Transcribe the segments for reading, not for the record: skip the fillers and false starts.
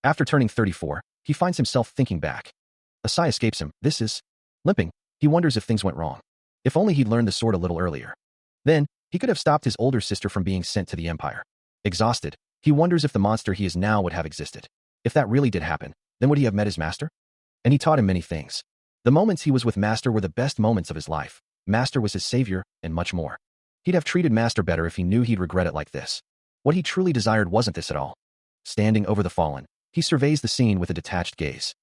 After turning 34, he finds himself thinking back. A sigh escapes him. This is limping. He wonders if things went wrong. If only he'd learned the sword a little earlier. Then, he could have stopped his older sister from being sent to the Empire. Exhausted, he wonders if the monster he is now would have existed. If that really did happen, then would he have met his master? And he taught him many things. The moments he was with Master were the best moments of his life. Master was his savior, and much more. He'd have treated Master better if he knew he'd regret it like this. What he truly desired wasn't this at all. Standing over the fallen, he surveys the scene with a detached gaze.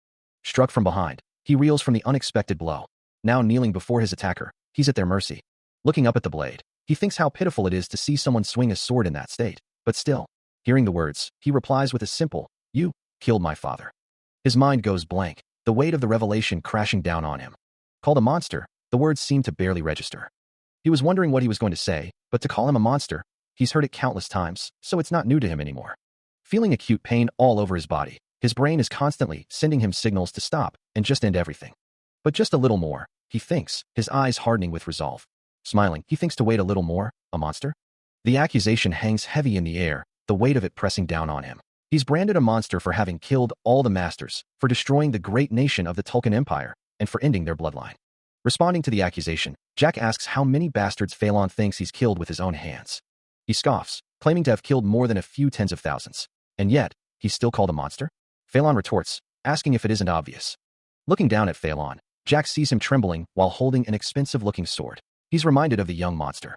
Struck from behind, he reels from the unexpected blow. Now kneeling before his attacker, he's at their mercy. Looking up at the blade, he thinks how pitiful it is to see someone swing a sword in that state. But still, hearing the words, he replies with a simple, "You killed my father." His mind goes blank, the weight of the revelation crashing down on him. Called a monster, the words seemed to barely register. He was wondering what he was going to say, but to call him a monster, he's heard it countless times, so it's not new to him anymore. Feeling acute pain all over his body, his brain is constantly sending him signals to stop and just end everything. But just a little more, he thinks, his eyes hardening with resolve. Smiling, he thinks to wait a little more. A monster? The accusation hangs heavy in the air, the weight of it pressing down on him. He's branded a monster for having killed all the masters, for destroying the great nation of the Tulkun Empire, and for ending their bloodline. Responding to the accusation, Jack asks how many bastards Phelan thinks he's killed with his own hands. He scoffs, claiming to have killed more than a few tens of thousands. And yet, he's still called a monster? Phelan retorts, asking if it isn't obvious. Looking down at Phelan, Jack sees him trembling while holding an expensive-looking sword. He's reminded of the young monster.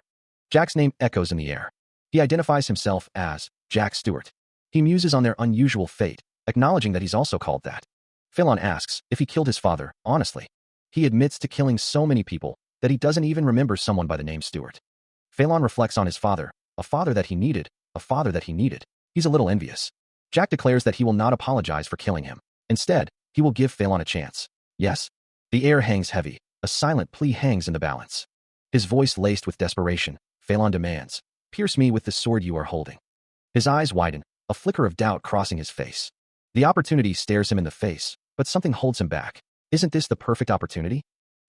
Jack's name echoes in the air. He identifies himself as Jack Stewart. He muses on their unusual fate, acknowledging that he's also called that. Phelan asks if he killed his father, honestly. He admits to killing so many people that he doesn't even remember someone by the name Stewart. Phelan reflects on his father, a father that he needed, a father that he needed. He's a little envious. Jack declares that he will not apologize for killing him. Instead, he will give Phelan a chance. Yes? The air hangs heavy. A silent plea hangs in the balance. His voice laced with desperation, Phelan demands, "Pierce me with the sword you are holding." His eyes widen, a flicker of doubt crossing his face. The opportunity stares him in the face, but something holds him back. Isn't this the perfect opportunity?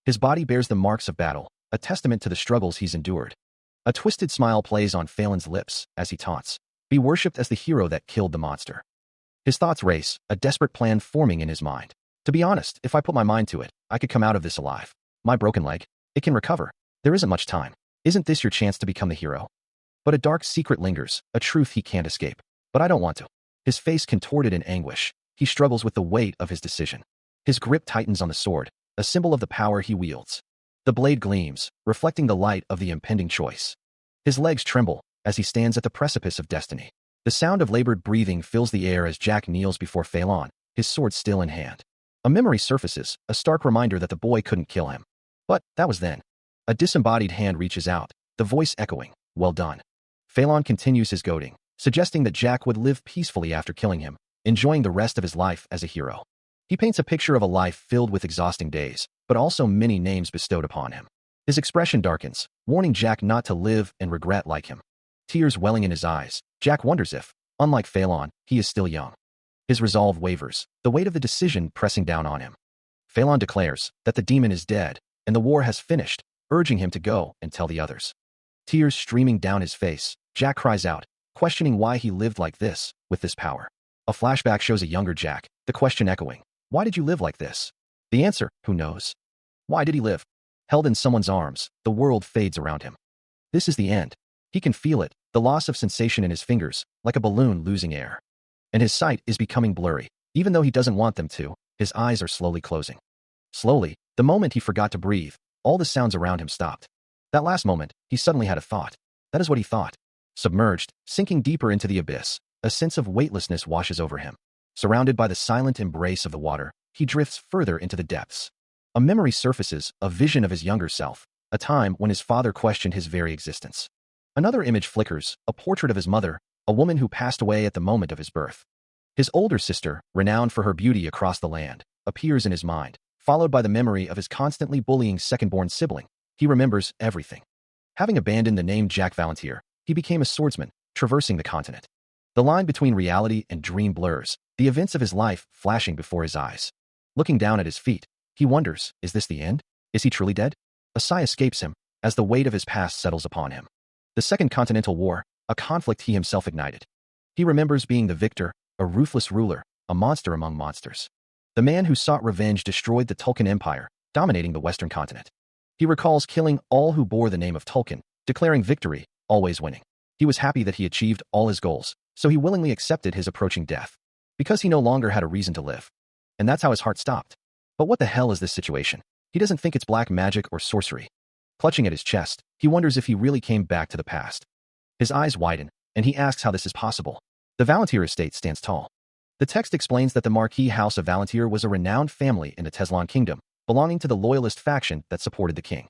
His body bears the marks of battle, a testament to the struggles he's endured. A twisted smile plays on Phelan's lips as he taunts, "Be worshipped as the hero that killed the monster." His thoughts race, a desperate plan forming in his mind. To be honest, if I put my mind to it, I could come out of this alive. My broken leg, it can recover. There isn't much time. Isn't this your chance to become the hero? But a dark secret lingers, a truth he can't escape. But I don't want to. His face contorted in anguish, he struggles with the weight of his decision. His grip tightens on the sword, a symbol of the power he wields. The blade gleams, reflecting the light of the impending choice. His legs tremble as he stands at the precipice of destiny. The sound of labored breathing fills the air as Jack kneels before Phelan, his sword still in hand. A memory surfaces, a stark reminder that the boy couldn't kill him. But that was then. A disembodied hand reaches out, the voice echoing, "Well done." Phelan continues his goading, suggesting that Jack would live peacefully after killing him, enjoying the rest of his life as a hero. He paints a picture of a life filled with exhausting days, but also many names bestowed upon him. His expression darkens, warning Jack not to live and regret like him. Tears welling in his eyes, Jack wonders if, unlike Phelan, he is still young. His resolve wavers, the weight of the decision pressing down on him. Phelan declares that the demon is dead, and the war has finished, urging him to go and tell the others. Tears streaming down his face, Jack cries out, questioning why he lived like this, with this power. A flashback shows a younger Jack, the question echoing, "Why did you live like this?" The answer, who knows? Why did he live? Held in someone's arms, the world fades around him. This is the end. He can feel it, the loss of sensation in his fingers, like a balloon losing air. And his sight is becoming blurry. Even though he doesn't want them to, his eyes are slowly closing. Slowly, the moment he forgot to breathe, all the sounds around him stopped. That last moment, he suddenly had a thought. That is what he thought. Submerged, sinking deeper into the abyss, a sense of weightlessness washes over him. Surrounded by the silent embrace of the water, he drifts further into the depths. A memory surfaces, a vision of his younger self, a time when his father questioned his very existence. Another image flickers, a portrait of his mother, a woman who passed away at the moment of his birth. His older sister, renowned for her beauty across the land, appears in his mind, followed by the memory of his constantly bullying second-born sibling. He remembers everything. Having abandoned the name Jack Valantier, he became a swordsman, traversing the continent. The line between reality and dream blurs, the events of his life flashing before his eyes. Looking down at his feet, he wonders, is this the end? Is he truly dead? A sigh escapes him, as the weight of his past settles upon him. The Second Continental War, a conflict he himself ignited. He remembers being the victor, a ruthless ruler, a monster among monsters. The man who sought revenge destroyed the Tulkun Empire, dominating the Western continent. He recalls killing all who bore the name of Tulkun, declaring victory, always winning. He was happy that he achieved all his goals, so he willingly accepted his approaching death, because he no longer had a reason to live. And that's how his heart stopped. But what the hell is this situation? He doesn't think it's black magic or sorcery. Clutching at his chest, he wonders if he really came back to the past. His eyes widen, and he asks how this is possible. The Valantier estate stands tall. The text explains that the Marquis House of Valantier was a renowned family in the Teslan kingdom, belonging to the loyalist faction that supported the king.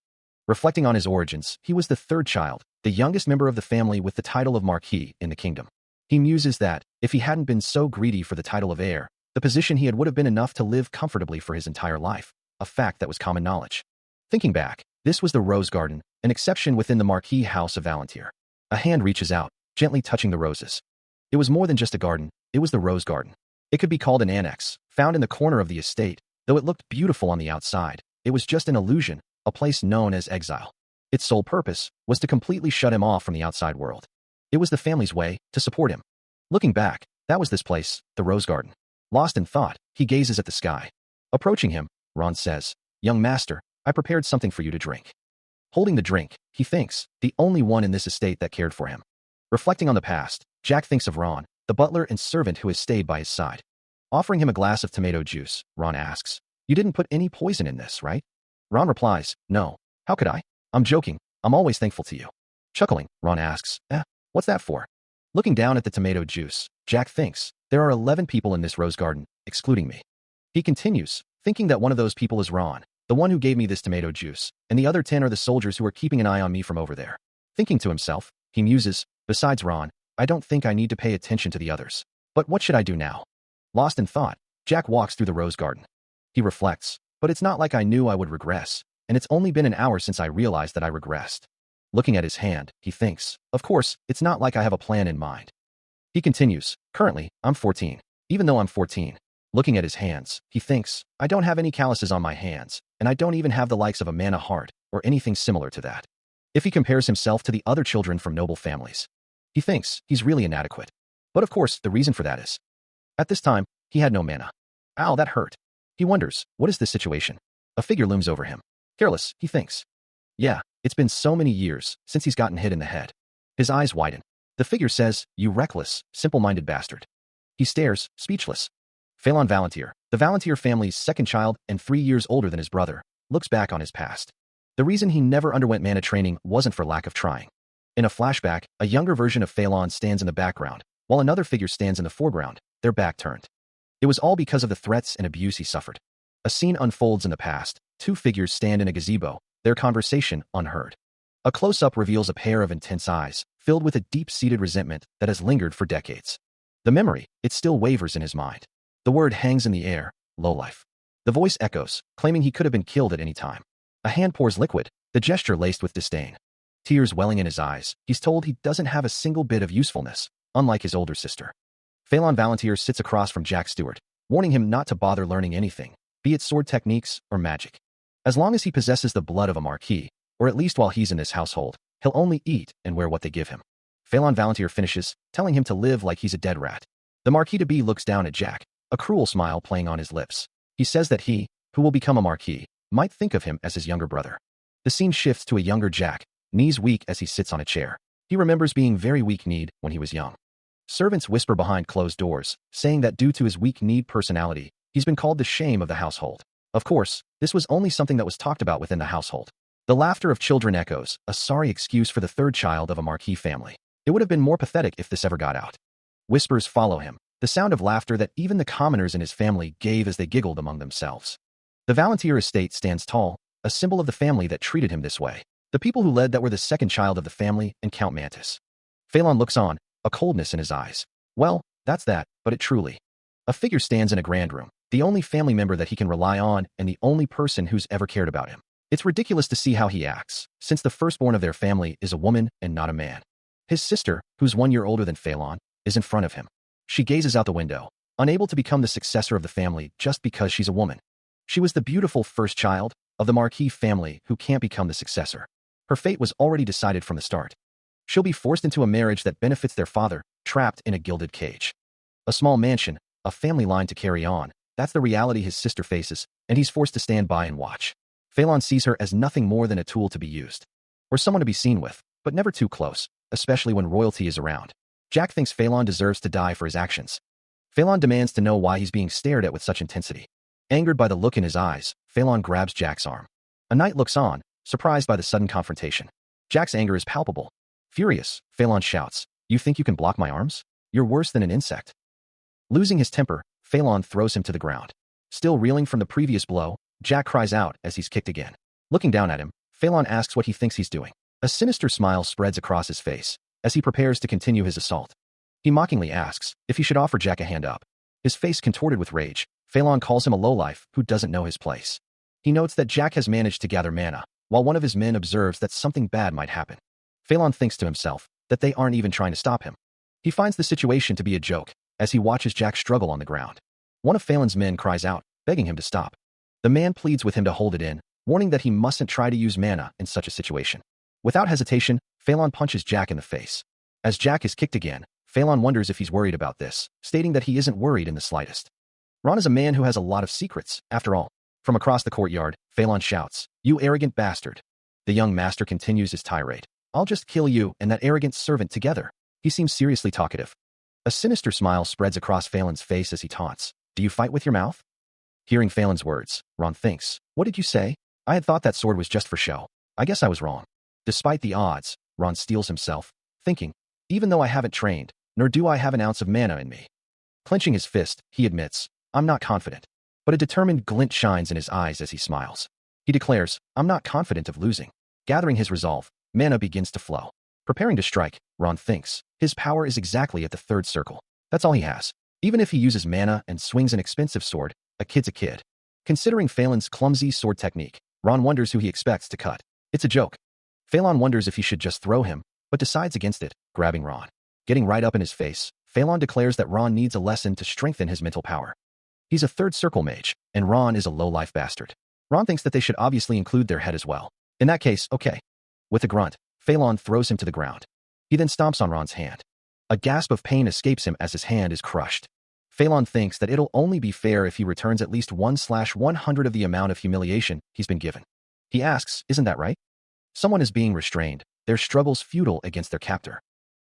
Reflecting on his origins, he was the third child, the youngest member of the family with the title of Marquis in the kingdom. He muses that, if he hadn't been so greedy for the title of heir, the position he had would have been enough to live comfortably for his entire life, a fact that was common knowledge. Thinking back, this was the Rose Garden, an exception within the Marquis House of Valantier. A hand reaches out, gently touching the roses. It was more than just a garden, it was the Rose Garden. It could be called an annex, found in the corner of the estate. Though it looked beautiful on the outside, it was just an illusion, a place known as exile. Its sole purpose was to completely shut him off from the outside world. It was the family's way to support him. Looking back, that was this place, the Rose Garden. Lost in thought, he gazes at the sky. Approaching him, Ron says, "Young master, I prepared something for you to drink." Holding the drink, he thinks, the only one in this estate that cared for him. Reflecting on the past, Jack thinks of Ron, the butler and servant who has stayed by his side. Offering him a glass of tomato juice, Ron asks, "You didn't put any poison in this, right?" Ron replies, "No. How could I? I'm joking. I'm always thankful to you." Chuckling, Ron asks, "What's that for?" Looking down at the tomato juice, Jack thinks, there are 11 people in this rose garden, excluding me. He continues, thinking that one of those people is Ron, the one who gave me this tomato juice, and the other 10 are the soldiers who are keeping an eye on me from over there. Thinking to himself, he muses, besides Ron, I don't think I need to pay attention to the others. But what should I do now? Lost in thought, Jack walks through the rose garden. He reflects, but it's not like I knew I would regress, and it's only been an hour since I realized that I regressed. Looking at his hand, he thinks, of course, it's not like I have a plan in mind. He continues, currently, I'm 14. Even though I'm 14. Looking at his hands, he thinks, I don't have any calluses on my hands, and I don't even have the likes of a mana heart, or anything similar to that. If he compares himself to the other children from noble families, he thinks he's really inadequate. But of course, the reason for that is, at this time, he had no mana. Ow, that hurt. He wonders, what is this situation? A figure looms over him. Careless, he thinks. Yeah, it's been so many years since he's gotten hit in the head. His eyes widen. The figure says, you reckless, simple-minded bastard. He stares, speechless. Phelan Valantier, the Valantier family's second child and 3 years older than his brother, looks back on his past. The reason he never underwent mana training wasn't for lack of trying. In a flashback, a younger version of Phelan stands in the background, while another figure stands in the foreground, their back turned. It was all because of the threats and abuse he suffered. A scene unfolds in the past. 2 figures stand in a gazebo, their conversation unheard. A close-up reveals a pair of intense eyes, filled with a deep-seated resentment that has lingered for decades. The memory, it still wavers in his mind. The word hangs in the air, lowlife. The voice echoes, claiming he could have been killed at any time. A hand pours liquid, the gesture laced with disdain. Tears welling in his eyes, he's told he doesn't have a single bit of usefulness, unlike his older sister. Phelan Valantier sits across from Jack Stewart, warning him not to bother learning anything, be it sword techniques or magic. As long as he possesses the blood of a marquis, or at least while he's in this household, he'll only eat and wear what they give him. Phelan Valantier finishes, telling him to live like he's a dead rat. The Marquis-to-be looks down at Jack, a cruel smile playing on his lips. He says that he, who will become a marquis, might think of him as his younger brother. The scene shifts to a younger Jack, knees weak as he sits on a chair. He remembers being very weak-kneed when he was young. Servants whisper behind closed doors, saying that due to his weak-kneed personality, he's been called the shame of the household. Of course, this was only something that was talked about within the household. The laughter of children echoes, a sorry excuse for the third child of a marquis family. It would have been more pathetic if this ever got out. Whispers follow him, the sound of laughter that even the commoners in his family gave as they giggled among themselves. The Valantier estate stands tall, a symbol of the family that treated him this way. The people who led that were the second child of the family and Count Mantis. Phelan looks on, a coldness in his eyes. Well, that's that, but it truly. A figure stands in a grand room, the only family member that he can rely on and the only person who's ever cared about him. It's ridiculous to see how he acts, since the firstborn of their family is a woman and not a man. His sister, who's 1 year older than Phelan, is in front of him. She gazes out the window, unable to become the successor of the family just because she's a woman. She was the beautiful first child of the Marquis family who can't become the successor. Her fate was already decided from the start. She'll be forced into a marriage that benefits their father, trapped in a gilded cage. A small mansion, a family line to carry on. That's the reality his sister faces, and he's forced to stand by and watch. Phelan sees her as nothing more than a tool to be used, or someone to be seen with, but never too close, especially when royalty is around. Jack thinks Phelan deserves to die for his actions. Phelan demands to know why he's being stared at with such intensity. Angered by the look in his eyes, Phelan grabs Jack's arm. A knight looks on, surprised by the sudden confrontation. Jack's anger is palpable. Furious, Phelan shouts, "You think you can block my arms? You're worse than an insect." Losing his temper, Phelan throws him to the ground. Still reeling from the previous blow, Jack cries out as he's kicked again. Looking down at him, Phelan asks what he thinks he's doing. A sinister smile spreads across his face as he prepares to continue his assault. He mockingly asks if he should offer Jack a hand up. His face contorted with rage, Phelan calls him a lowlife who doesn't know his place. He notes that Jack has managed to gather mana, while one of his men observes that something bad might happen. Phelan thinks to himself that they aren't even trying to stop him. He finds the situation to be a joke as he watches Jack struggle on the ground. One of Phelan's men cries out, begging him to stop. The man pleads with him to hold it in, warning that he mustn't try to use mana in such a situation. Without hesitation, Phelan punches Jack in the face. As Jack is kicked again, Phelan wonders if he's worried about this, stating that he isn't worried in the slightest. Ron is a man who has a lot of secrets, after all. From across the courtyard, Phelan shouts, "You arrogant bastard." The young master continues his tirade. "I'll just kill you and that arrogant servant together." He seems seriously talkative. A sinister smile spreads across Phelan's face as he taunts, "Do you fight with your mouth?" Hearing Phelan's words, Ron thinks, "What did you say? I had thought that sword was just for show. I guess I was wrong." Despite the odds, Ron steels himself, thinking, "Even though I haven't trained, nor do I have an ounce of mana in me." Clenching his fist, he admits, "I'm not confident." But a determined glint shines in his eyes as he smiles. He declares, "I'm not confident of losing." Gathering his resolve, mana begins to flow. Preparing to strike, Ron thinks, his power is exactly at the third circle. That's all he has. Even if he uses mana and swings an expensive sword, a kid's a kid. Considering Phelan's clumsy sword technique, Ron wonders who he expects to cut. It's a joke. Phelan wonders if he should just throw him, but decides against it, grabbing Ron. Getting right up in his face, Phelan declares that Ron needs a lesson to strengthen his mental power. He's a third circle mage, and Ron is a low-life bastard. Ron thinks that they should obviously include their head as well. In that case, okay. With a grunt, Phelan throws him to the ground. He then stomps on Ron's hand. A gasp of pain escapes him as his hand is crushed. Phelan thinks that it'll only be fair if he returns at least 1/100 of the amount of humiliation he's been given. He asks, "Isn't that right?" Someone is being restrained, their struggles futile against their captor.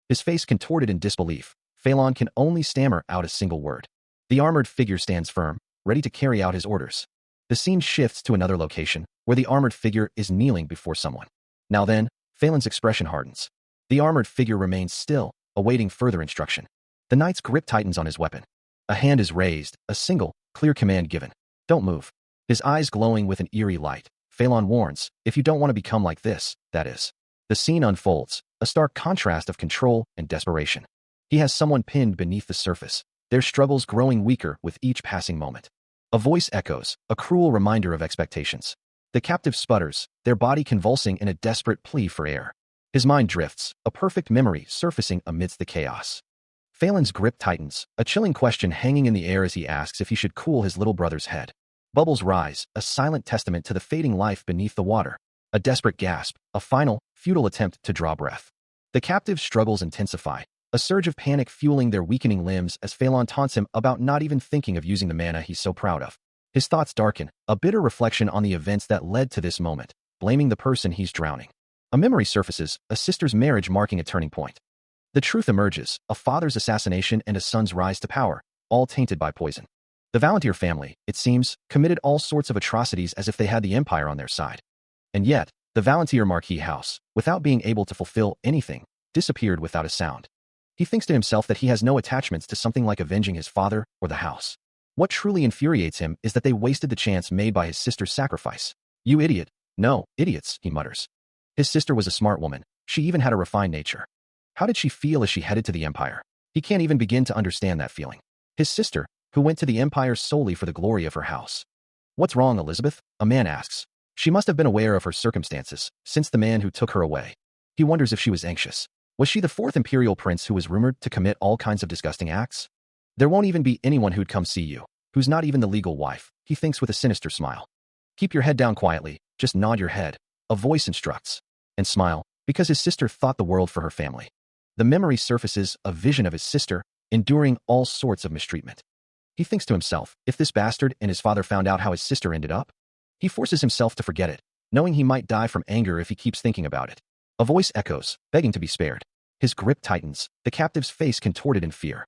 His face contorted in disbelief, Phelan can only stammer out a single word. The armored figure stands firm, ready to carry out his orders. The scene shifts to another location, where the armored figure is kneeling before someone. Now then, Phelan's expression hardens. The armored figure remains still, awaiting further instruction. The knight's grip tightens on his weapon. A hand is raised, a single, clear command given. "Don't move." His eyes glowing with an eerie light, Phelan warns, "If you don't want to become like this, that is." The scene unfolds, a stark contrast of control and desperation. He has someone pinned beneath the surface, their struggles growing weaker with each passing moment. A voice echoes, a cruel reminder of expectations. The captive sputters, their body convulsing in a desperate plea for air. His mind drifts, a perfect memory surfacing amidst the chaos. Phelan's grip tightens, a chilling question hanging in the air as he asks if he should cool his little brother's head. Bubbles rise, a silent testament to the fading life beneath the water. A desperate gasp, a final, futile attempt to draw breath. The captive's struggles intensify, a surge of panic fueling their weakening limbs as Phelan taunts him about not even thinking of using the mana he's so proud of. His thoughts darken, a bitter reflection on the events that led to this moment, blaming the person he's drowning. A memory surfaces, a sister's marriage marking a turning point. The truth emerges, a father's assassination and a son's rise to power, all tainted by poison. The Valentier family, it seems, committed all sorts of atrocities as if they had the empire on their side. And yet, the Valentier Marquis house, without being able to fulfill anything, disappeared without a sound. He thinks to himself that he has no attachments to something like avenging his father or the house. What truly infuriates him is that they wasted the chance made by his sister's sacrifice. "You idiot." "No, idiots," he mutters. His sister was a smart woman. She even had a refined nature. How did she feel as she headed to the empire? He can't even begin to understand that feeling. His sister, who went to the empire solely for the glory of her house. "What's wrong, Elizabeth?" a man asks. She must have been aware of her circumstances, since the man who took her away. He wonders if she was anxious. Was she the fourth imperial prince who was rumored to commit all kinds of disgusting acts? There won't even be anyone who'd come see you, who's not even the legal wife, he thinks with a sinister smile. "Keep your head down quietly, just nod your head," a voice instructs. And smile, because his sister thought the world for her family. The memory surfaces, a vision of his sister, enduring all sorts of mistreatment. He thinks to himself, if this bastard and his father found out how his sister ended up? He forces himself to forget it, knowing he might die from anger if he keeps thinking about it. A voice echoes, begging to be spared. His grip tightens, the captive's face contorted in fear.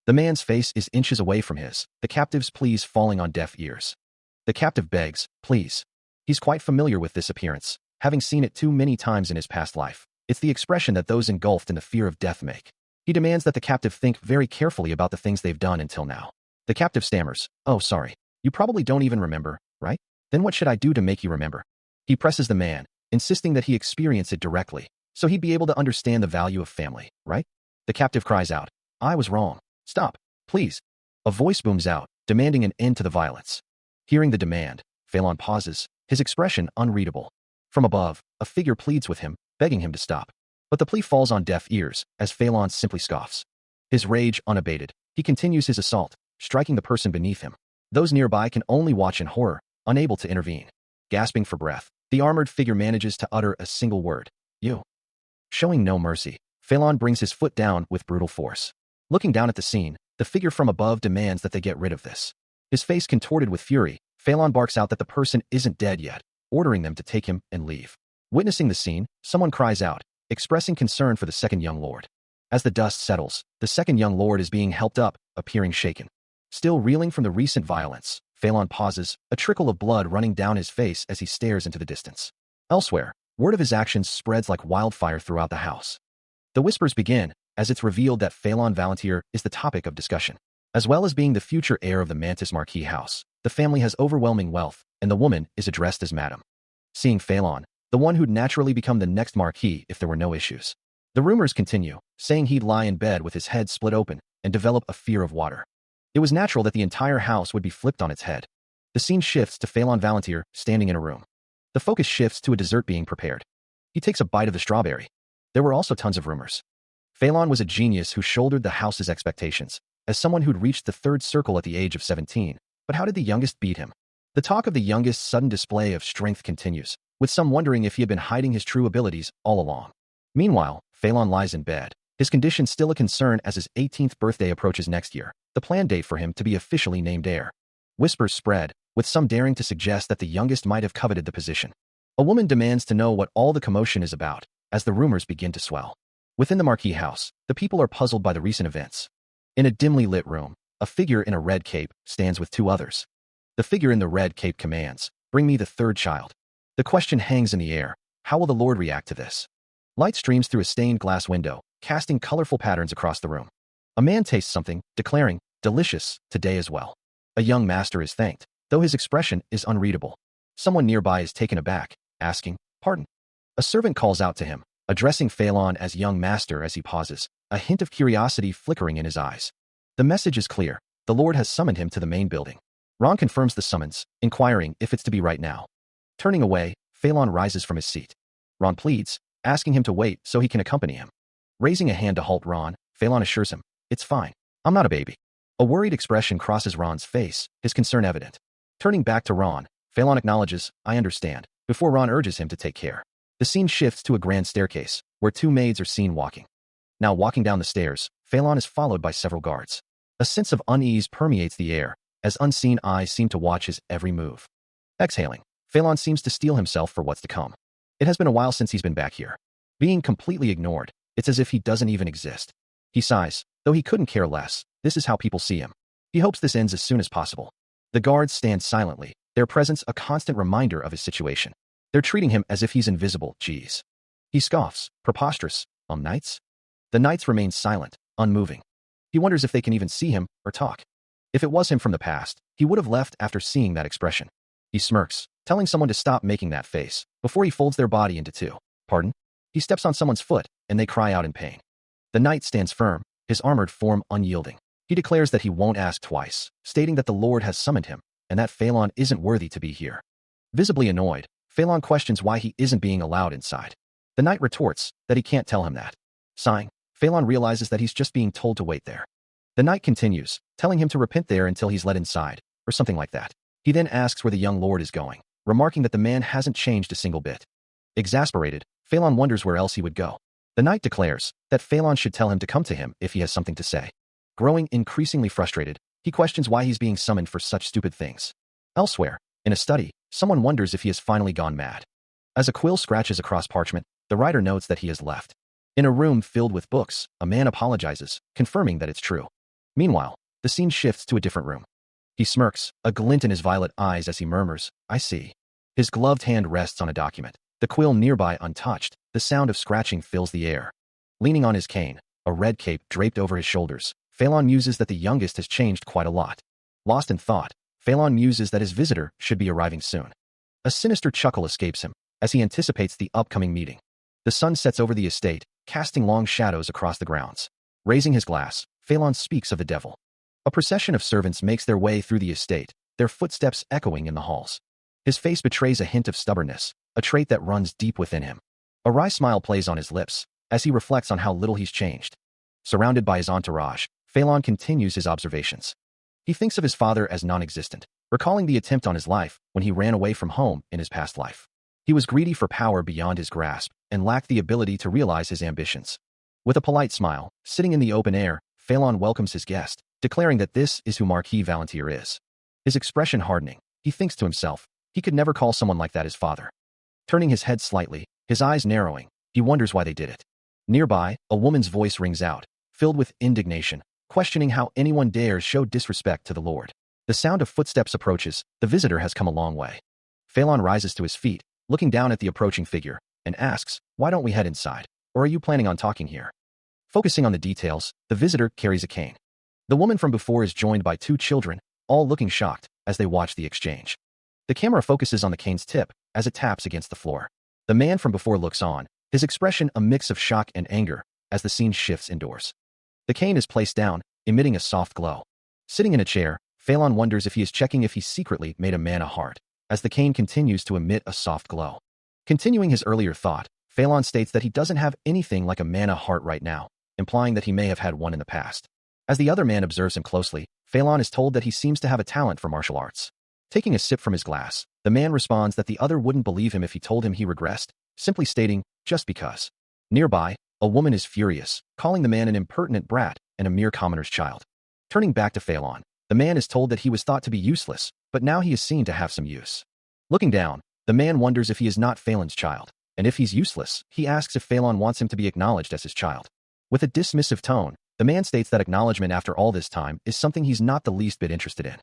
The man's face is inches away from his, the captive's pleas falling on deaf ears. The captive begs, please. He's quite familiar with this appearance, having seen it too many times in his past life. It's the expression that those engulfed in the fear of death make. He demands that the captive think very carefully about the things they've done until now. The captive stammers, oh sorry, you probably don't even remember, right? Then what should I do to make you remember? He presses the man, insisting that he experience it directly, so he'd be able to understand the value of family, right? The captive cries out, I was wrong. Stop, please. A voice booms out, demanding an end to the violence. Hearing the demand, Phelan pauses, his expression unreadable. From above, a figure pleads with him, begging him to stop. But the plea falls on deaf ears, as Phelan simply scoffs. His rage unabated, he continues his assault, striking the person beneath him. Those nearby can only watch in horror, unable to intervene. Gasping for breath, the armored figure manages to utter a single word, you. Showing no mercy, Phelan brings his foot down with brutal force. Looking down at the scene, the figure from above demands that they get rid of this. His face contorted with fury, Phelan barks out that the person isn't dead yet, ordering them to take him and leave. Witnessing the scene, someone cries out, expressing concern for the second young lord. As the dust settles, the second young lord is being helped up, appearing shaken. Still reeling from the recent violence, Phelan pauses, a trickle of blood running down his face as he stares into the distance. Elsewhere, word of his actions spreads like wildfire throughout the house. The whispers begin, as it's revealed that Phelan Valantier is the topic of discussion. As well as being the future heir of the Mantis Marquis house, the family has overwhelming wealth, and the woman is addressed as Madam. Seeing Phelan, the one who'd naturally become the next Marquis if there were no issues. The rumors continue, saying he'd lie in bed with his head split open and develop a fear of water. It was natural that the entire house would be flipped on its head. The scene shifts to Phelan Valantier standing in a room. The focus shifts to a dessert being prepared. He takes a bite of the strawberry. There were also tons of rumors. Phelan was a genius who shouldered the house's expectations, as someone who'd reached the third circle at the age of 17. But how did the youngest beat him? The talk of the youngest's sudden display of strength continues, with some wondering if he had been hiding his true abilities all along. Meanwhile, Phelan lies in bed, his condition still a concern as his 18th birthday approaches next year, the planned date for him to be officially named heir. Whispers spread, with some daring to suggest that the youngest might have coveted the position. A woman demands to know what all the commotion is about, as the rumors begin to swell. Within the Marquis house, the people are puzzled by the recent events. In a dimly lit room, a figure in a red cape stands with two others. The figure in the red cape commands, bring me the third child. The question hangs in the air, how will the Lord react to this? Light streams through a stained glass window, casting colorful patterns across the room. A man tastes something, declaring, delicious, today as well. A young master is thanked, though his expression is unreadable. Someone nearby is taken aback, asking, pardon. A servant calls out to him, addressing Phelan as young master as he pauses, a hint of curiosity flickering in his eyes. The message is clear, the Lord has summoned him to the main building. Ron confirms the summons, inquiring if it's to be right now. Turning away, Phelan rises from his seat. Ron pleads, asking him to wait so he can accompany him. Raising a hand to halt Ron, Phelan assures him, it's fine, I'm not a baby. A worried expression crosses Ron's face, his concern evident. Turning back to Ron, Phelan acknowledges, I understand, before Ron urges him to take care. The scene shifts to a grand staircase, where two maids are seen walking. Now walking down the stairs, Phelan is followed by several guards. A sense of unease permeates the air, as unseen eyes seem to watch his every move. Exhaling, Phelan seems to steel himself for what's to come. It has been a while since he's been back here. Being completely ignored, it's as if he doesn't even exist. He sighs, though he couldn't care less, this is how people see him. He hopes this ends as soon as possible. The guards stand silently, their presence a constant reminder of his situation. They're treating him as if he's invisible, geez. He scoffs, preposterous, knights? The knights remain silent, unmoving. He wonders if they can even see him or talk. If it was him from the past, he would have left after seeing that expression. He smirks, telling someone to stop making that face, before he folds their body into two. Pardon? He steps on someone's foot, and they cry out in pain. The knight stands firm, his armored form unyielding. He declares that he won't ask twice, stating that the Lord has summoned him, and that Phelan isn't worthy to be here. Visibly annoyed, Phelan questions why he isn't being allowed inside. The knight retorts that he can't tell him that. Sighing, Phelan realizes that he's just being told to wait there. The knight continues, telling him to repent there until he's let inside, or something like that. He then asks where the young lord is going, remarking that the man hasn't changed a single bit. Exasperated, Phelan wonders where else he would go. The knight declares that Phelan should tell him to come to him if he has something to say. Growing increasingly frustrated, He questions why he's being summoned for such stupid things. Elsewhere, in a study, someone wonders if he has finally gone mad. As a quill scratches across parchment, the writer notes that he has left. In a room filled with books, a man apologizes, confirming that it's true. Meanwhile, the scene shifts to a different room. He smirks, a glint in his violet eyes as he murmurs, "I see." His gloved hand rests on a document, the quill nearby untouched. The sound of scratching fills the air. Leaning on his cane, a red cape draped over his shoulders, Phelan muses that the youngest has changed quite a lot. Lost in thought, Phelan muses that his visitor should be arriving soon. A sinister chuckle escapes him as he anticipates the upcoming meeting. The sun sets over the estate, casting long shadows across the grounds. Raising his glass, Phelan speaks of the devil. A procession of servants makes their way through the estate, their footsteps echoing in the halls. His face betrays a hint of stubbornness, a trait that runs deep within him. A wry smile plays on his lips as he reflects on how little he's changed. Surrounded by his entourage, Phelan continues his observations. He thinks of his father as non-existent, recalling the attempt on his life when he ran away from home in his past life. He was greedy for power beyond his grasp and lacked the ability to realize his ambitions. With a polite smile, sitting in the open air, Phelan welcomes his guest, declaring that this is who Marquis Valantier is. His expression hardening, he thinks to himself, he could never call someone like that his father. Turning his head slightly, his eyes narrowing, he wonders why they did it. Nearby, a woman's voice rings out, filled with indignation, questioning how anyone dares show disrespect to the Lord. The sound of footsteps approaches. The visitor has come a long way. Phelan rises to his feet, looking down at the approaching figure, and asks, "Why don't we head inside? Or are you planning on talking here?" Focusing on the details, the visitor carries a cane. The woman from before is joined by two children, all looking shocked as they watch the exchange. The camera focuses on the cane's tip as it taps against the floor. The man from before looks on, his expression a mix of shock and anger as the scene shifts indoors. The cane is placed down, emitting a soft glow. Sitting in a chair, Phelan wonders if he is checking if he secretly made a man a heart, as the cane continues to emit a soft glow. Continuing his earlier thought, Phelan states that he doesn't have anything like a mana heart right now, implying that he may have had one in the past. As the other man observes him closely, Phelan is told that he seems to have a talent for martial arts. Taking a sip from his glass, the man responds that the other wouldn't believe him if he told him he regressed, simply stating, "Just because." Nearby, a woman is furious, calling the man an impertinent brat and a mere commoner's child. Turning back to Phelan, the man is told that he was thought to be useless, but now he is seen to have some use. Looking down, the man wonders if he is not Phelan's child, and if he's useless, he asks if Phelan wants him to be acknowledged as his child. With a dismissive tone, the man states that acknowledgement after all this time is something he's not the least bit interested in.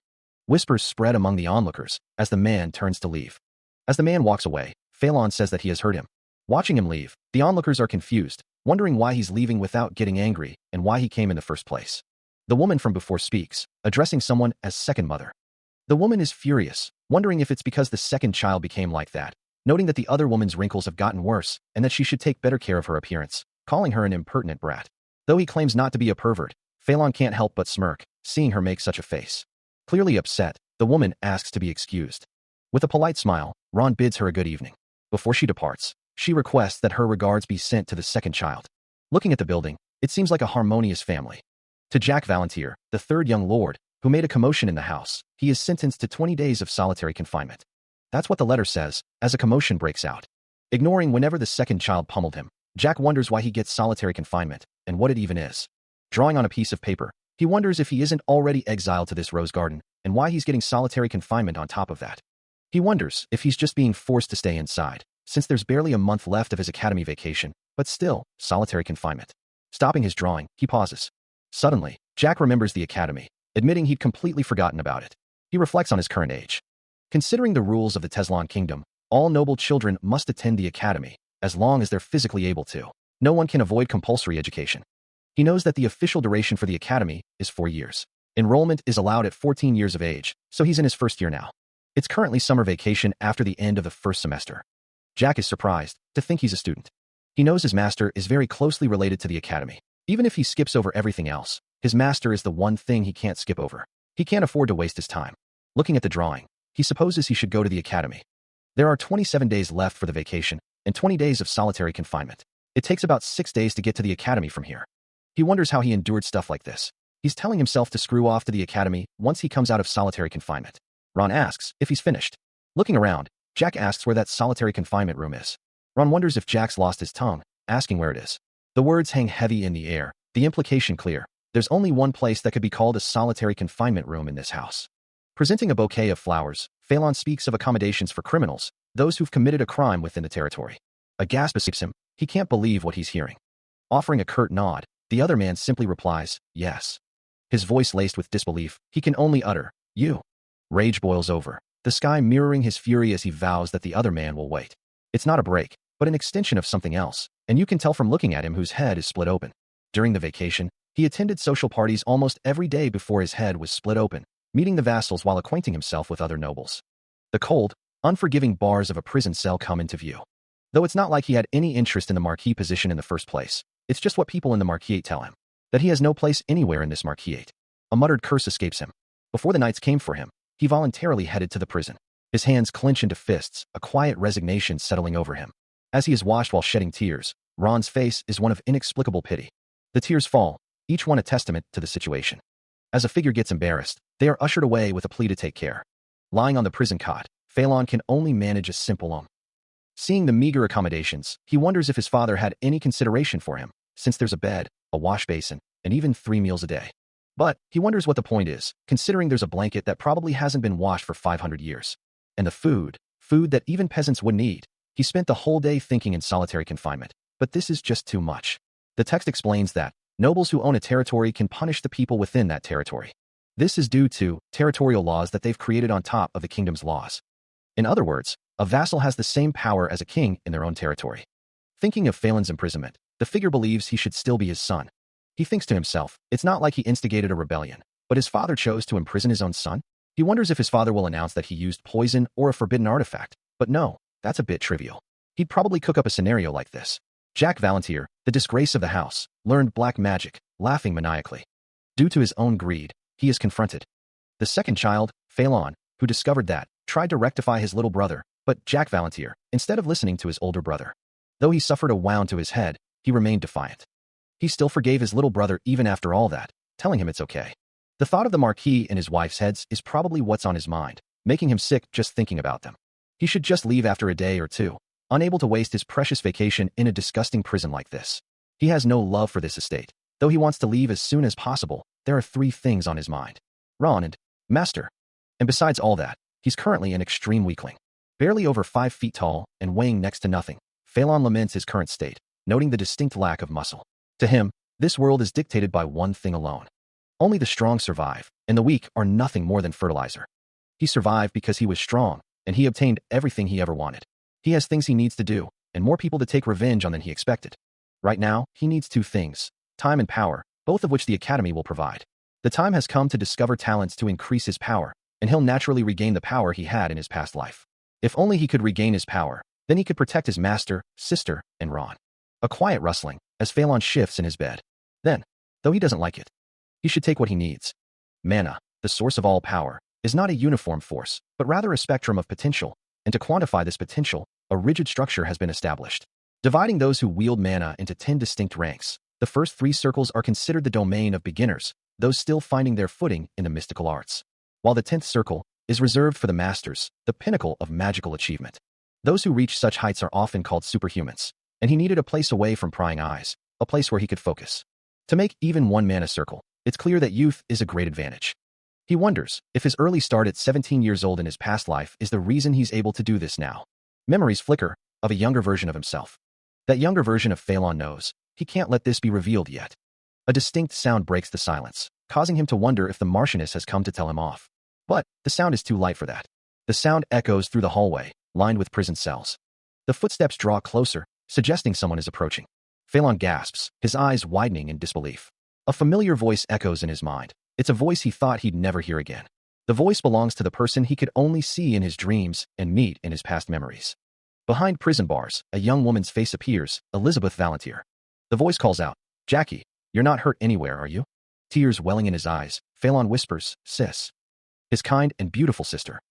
Whispers spread among the onlookers as the man turns to leave. As the man walks away, Phelan says that he has heard him. Watching him leave, the onlookers are confused, wondering why he's leaving without getting angry and why he came in the first place. The woman from before speaks, addressing someone as second mother. The woman is furious, wondering if it's because the second child became like that, noting that the other woman's wrinkles have gotten worse and that she should take better care of her appearance, calling her an impertinent brat. Though he claims not to be a pervert, Phelan can't help but smirk, seeing her make such a face. Clearly upset, the woman asks to be excused. With a polite smile, Ron bids her a good evening. Before she departs, she requests that her regards be sent to the second child. Looking at the building, it seems like a harmonious family. To Jack Valantier, the third young lord, who made a commotion in the house, he is sentenced to 20 days of solitary confinement. That's what the letter says, as a commotion breaks out. Ignoring whenever the second child pummeled him, Jack wonders why he gets solitary confinement, and what it even is. Drawing on a piece of paper, he wonders if he isn't already exiled to this rose garden, and why he's getting solitary confinement on top of that. He wonders if he's just being forced to stay inside, since there's barely a month left of his academy vacation, but still, solitary confinement. Stopping his drawing, he pauses. Suddenly, Jack remembers the academy, admitting he'd completely forgotten about it. He reflects on his current age. Considering the rules of the Teslan kingdom, all noble children must attend the academy, as long as they're physically able to. No one can avoid compulsory education. He knows that the official duration for the academy is 4 years. Enrollment is allowed at 14 years of age, so he's in his first year now. It's currently summer vacation after the end of the first semester. Jack is surprised to think he's a student. He knows his master is very closely related to the academy. Even if he skips over everything else, his master is the one thing he can't skip over. He can't afford to waste his time. Looking at the drawing, he supposes he should go to the academy. There are 27 days left for the vacation, and 20 days of solitary confinement. It takes about 6 days to get to the academy from here. He wonders how he endured stuff like this. He's telling himself to screw off to the academy once he comes out of solitary confinement. Ron asks if he's finished. Looking around, Jack asks where that solitary confinement room is. Ron wonders if Jack's lost his tongue, asking where it is. The words hang heavy in the air, the implication clear. There's only one place that could be called a solitary confinement room in this house. Presenting a bouquet of flowers, Phelan speaks of accommodations for criminals, those who've committed a crime within the territory. A gasp escapes him. He can't believe what he's hearing. Offering a curt nod, the other man simply replies, yes. His voice laced with disbelief, he can only utter, you. Rage boils over, the sky mirroring his fury as he vows that the other man will wait. It's not a break, but an extension of something else, and you can tell from looking at him whose head is split open. During the vacation, he attended social parties almost every day before his head was split open, meeting the vassals while acquainting himself with other nobles. The cold, unforgiving bars of a prison cell come into view. Though it's not like he had any interest in the marquis position in the first place, it's just what people in the marquisate tell him, that he has no place anywhere in this marquisate. A muttered curse escapes him. Before the knights came for him, he voluntarily headed to the prison. His hands clench into fists, a quiet resignation settling over him. As he is washed while shedding tears, Ron's face is one of inexplicable pity. The tears fall, each one a testament to the situation. As a figure gets embarrassed, they are ushered away with a plea to take care. Lying on the prison cot, Phelan can only manage a simple Seeing the meager accommodations, he wonders if his father had any consideration for him, since there's a bed, a wash basin, and even 3 meals a day. But he wonders what the point is, considering there's a blanket that probably hasn't been washed for 500 years. And the food that even peasants wouldn't eat. He spent the whole day thinking in solitary confinement. But this is just too much. The text explains that nobles who own a territory can punish the people within that territory. This is due to territorial laws that they've created on top of the kingdom's laws. In other words, a vassal has the same power as a king in their own territory. Thinking of Phelan's imprisonment, the figure believes he should still be his son. He thinks to himself, it's not like he instigated a rebellion, but his father chose to imprison his own son? He wonders if his father will announce that he used poison or a forbidden artifact, but no, that's a bit trivial. He'd probably cook up a scenario like this. Jack Valantier, the disgrace of the house, learned black magic, laughing maniacally. Due to his own greed, he is confronted. The second child, Phelan, who discovered that, tried to rectify his little brother, but Jack Valantier, instead of listening to his older brother. Though he suffered a wound to his head, he remained defiant. He still forgave his little brother even after all that, telling him it's okay. The thought of the Marquis and his wife's heads is probably what's on his mind, making him sick just thinking about them. He should just leave after a day or two, unable to waste his precious vacation in a disgusting prison like this. He has no love for this estate. Though he wants to leave as soon as possible, there are 3 things on his mind. Ron and Master. And besides all that, he's currently an extreme weakling. Barely over 5 feet tall and weighing next to nothing, Phelan laments his current state, noting the distinct lack of muscle. To him, this world is dictated by one thing alone. Only the strong survive, and the weak are nothing more than fertilizer. He survived because he was strong, and he obtained everything he ever wanted. He has things he needs to do, and more people to take revenge on than he expected. Right now, he needs 2 things, time and power, both of which the Academy will provide. The time has come to discover talents to increase his power, and he'll naturally regain the power he had in his past life. If only he could regain his power, then he could protect his master, sister, and Ron. A quiet rustling, as Phelan shifts in his bed. Then, though he doesn't like it, he should take what he needs. Mana, the source of all power, is not a uniform force, but rather a spectrum of potential, and to quantify this potential, a rigid structure has been established. Dividing those who wield mana into 10 distinct ranks, the first 3 circles are considered the domain of beginners, those still finding their footing in the mystical arts. While the 10th circle is reserved for the masters, the pinnacle of magical achievement. Those who reach such heights are often called superhumans, and he needed a place away from prying eyes, a place where he could focus. To make even 1 mana circle, it's clear that youth is a great advantage. He wonders if his early start at 17 years old in his past life is the reason he's able to do this now. Memories flicker of a younger version of himself. That younger version of Phelan knows he can't let this be revealed yet. A distinct sound breaks the silence, causing him to wonder if the Marchioness has come to tell him off. But the sound is too light for that. The sound echoes through the hallway, lined with prison cells. The footsteps draw closer, suggesting someone is approaching. Phelan gasps, his eyes widening in disbelief. A familiar voice echoes in his mind. It's a voice he thought he'd never hear again. The voice belongs to the person he could only see in his dreams and meet in his past memories. Behind prison bars, a young woman's face appears, Elizabeth Valantier. The voice calls out, "Jackie, you're not hurt anywhere, are you?" Tears welling in his eyes, Phelan whispers, "Sis." His kind and beautiful sister.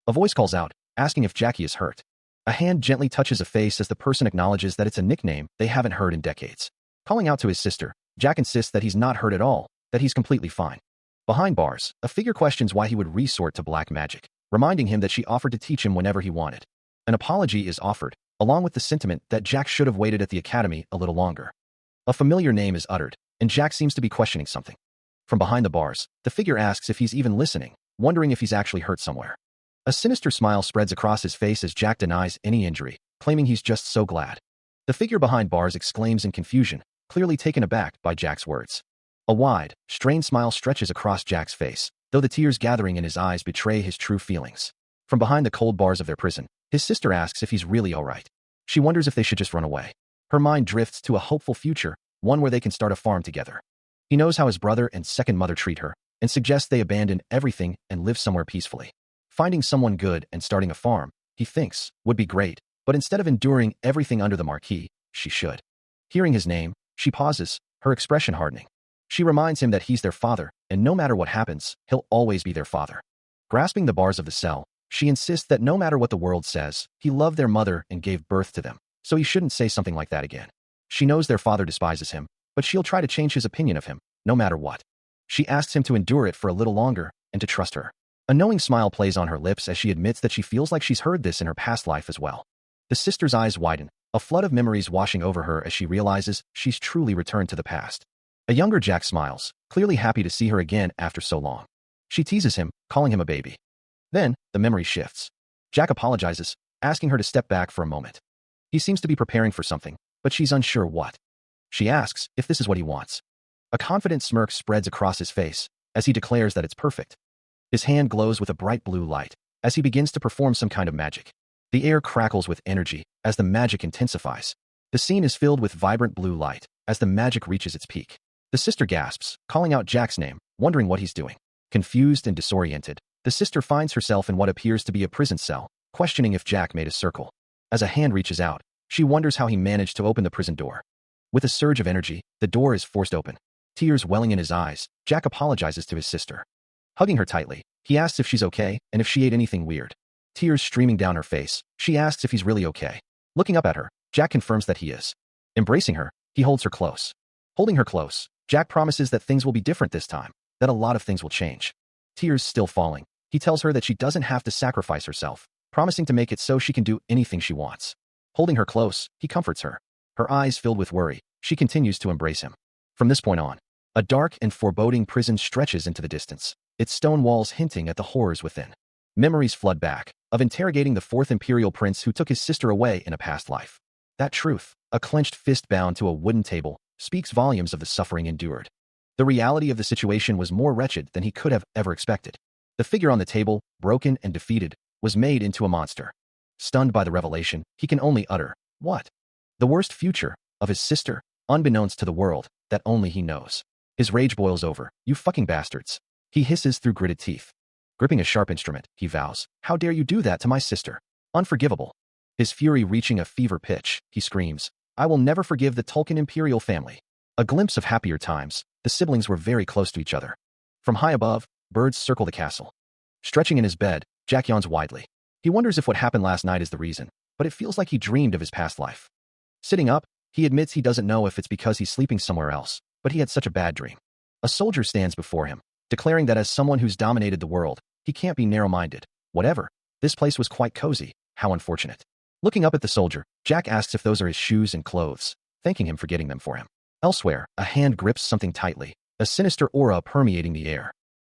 A voice calls out, asking if Jackie is hurt. A hand gently touches a face as the person acknowledges that it's a nickname they haven't heard in decades. Calling out to his sister, Jack insists that he's not hurt at all, that he's completely fine. Behind bars, a figure questions why he would resort to black magic, reminding him that she offered to teach him whenever he wanted. An apology is offered, along with the sentiment that Jack should have waited at the academy a little longer. A familiar name is uttered, and Jack seems to be questioning something. From behind the bars, the figure asks if he's even listening, wondering if he's actually hurt somewhere. A sinister smile spreads across his face as Jack denies any injury, claiming he's just so glad. The figure behind bars exclaims in confusion, clearly taken aback by Jack's words. A wide, strained smile stretches across Jack's face, though the tears gathering in his eyes betray his true feelings. From behind the cold bars of their prison, his sister asks if he's really all right. She wonders if they should just run away. Her mind drifts to a hopeful future, one where they can start a farm together. He knows how his brother and second mother treat her, and suggests they abandon everything and live somewhere peacefully. Finding someone good and starting a farm, he thinks, would be great, but instead of enduring everything under the marquee, she should. Hearing his name, she pauses, her expression hardening. She reminds him that he's their father, and no matter what happens, he'll always be their father. Grasping the bars of the cell, she insists that no matter what the world says, he loved their mother and gave birth to them, so he shouldn't say something like that again. She knows their father despises him, but she'll try to change his opinion of him, no matter what. She asks him to endure it for a little longer and to trust her. A knowing smile plays on her lips as she admits that she feels like she's heard this in her past life as well. The sister's eyes widen, a flood of memories washing over her as she realizes she's truly returned to the past. A younger Jack smiles, clearly happy to see her again after so long. She teases him, calling him a baby. Then, the memory shifts. Jack apologizes, asking her to step back for a moment. He seems to be preparing for something, but she's unsure what. She asks if this is what he wants. A confident smirk spreads across his face as he declares that it's perfect. His hand glows with a bright blue light as he begins to perform some kind of magic. The air crackles with energy as the magic intensifies. The scene is filled with vibrant blue light as the magic reaches its peak. The sister gasps, calling out Jack's name, wondering what he's doing. Confused and disoriented, the sister finds herself in what appears to be a prison cell, questioning if Jack made a circle. As a hand reaches out, she wonders how he managed to open the prison door. With a surge of energy, the door is forced open. Tears welling in his eyes, Jack apologizes to his sister. Hugging her tightly, he asks if she's okay and if she ate anything weird. Tears streaming down her face, she asks if he's really okay. Looking up at her, Jack confirms that he is. Embracing her, he holds her close. Holding her close, Jack promises that things will be different this time, that a lot of things will change. Tears still falling, he tells her that she doesn't have to sacrifice herself, promising to make it so she can do anything she wants. Holding her close, he comforts her. Her eyes filled with worry, she continues to embrace him. From this point on, a dark and foreboding prison stretches into the distance, its stone walls hinting at the horrors within. Memories flood back, of interrogating the fourth imperial prince who took his sister away in a past life. That truth, a clenched fist bound to a wooden table, speaks volumes of the suffering endured. The reality of the situation was more wretched than he could have ever expected. The figure on the table, broken and defeated, was made into a monster. Stunned by the revelation, he can only utter, "What?" The worst future of his sister, unbeknownst to the world, that only he knows. His rage boils over. "You fucking bastards." He hisses through gritted teeth. Gripping a sharp instrument, he vows, "How dare you do that to my sister? Unforgivable." His fury reaching a fever pitch, he screams, "I will never forgive the Tolkien imperial family." A glimpse of happier times, the siblings were very close to each other. From high above, birds circle the castle. Stretching in his bed, Jack yawns widely. He wonders if what happened last night is the reason, but it feels like he dreamed of his past life. Sitting up, he admits he doesn't know if it's because he's sleeping somewhere else, but he had such a bad dream. A soldier stands before him, declaring that as someone who's dominated the world, he can't be narrow-minded. Whatever. This place was quite cozy. How unfortunate. Looking up at the soldier, Jack asks if those are his shoes and clothes, thanking him for getting them for him. Elsewhere, a hand grips something tightly, a sinister aura permeating the air.